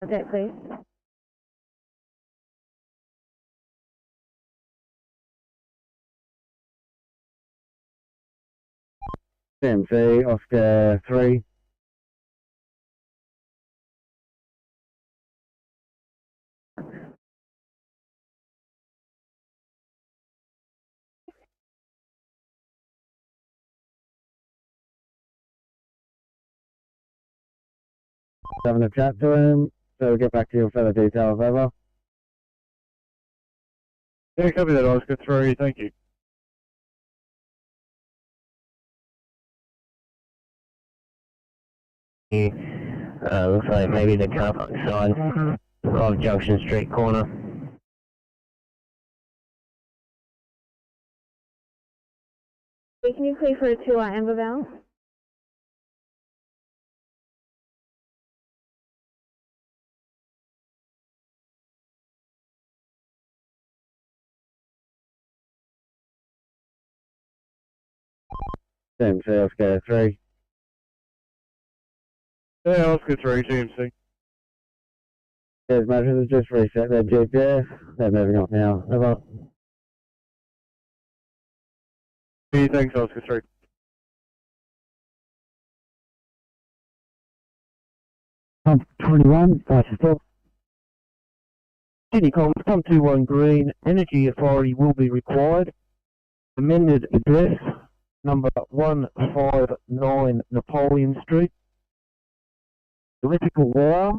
Okay, please. TMC, Oscar 3. Having a chat to him, so we'll get back to you with further details, over. Yeah, copy that, Oscar 3, thank you. Looks like maybe the car park side of Junction Street corner. Can you clear for a 2 Amber Bell? TMC, Oscar 3. Yeah, Oscar 3, TMC. Yes, Matches has just reset their GPS. They're moving off now. Over. Yeah, thanks, Oscar 3. Pump 21, pass the stop. Sydney Comms, pump 21 green, energy authority will be required. Amended address, number 159 Napoleon Street. Electrical wire,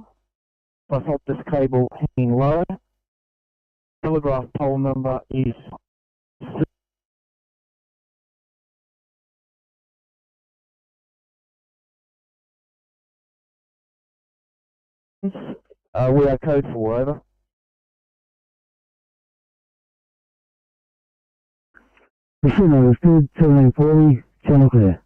plus optus cable hanging low. Telegraph pole number is we are code 4, over. Machine understood, 1740, channel clear.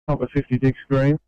top of 56 green.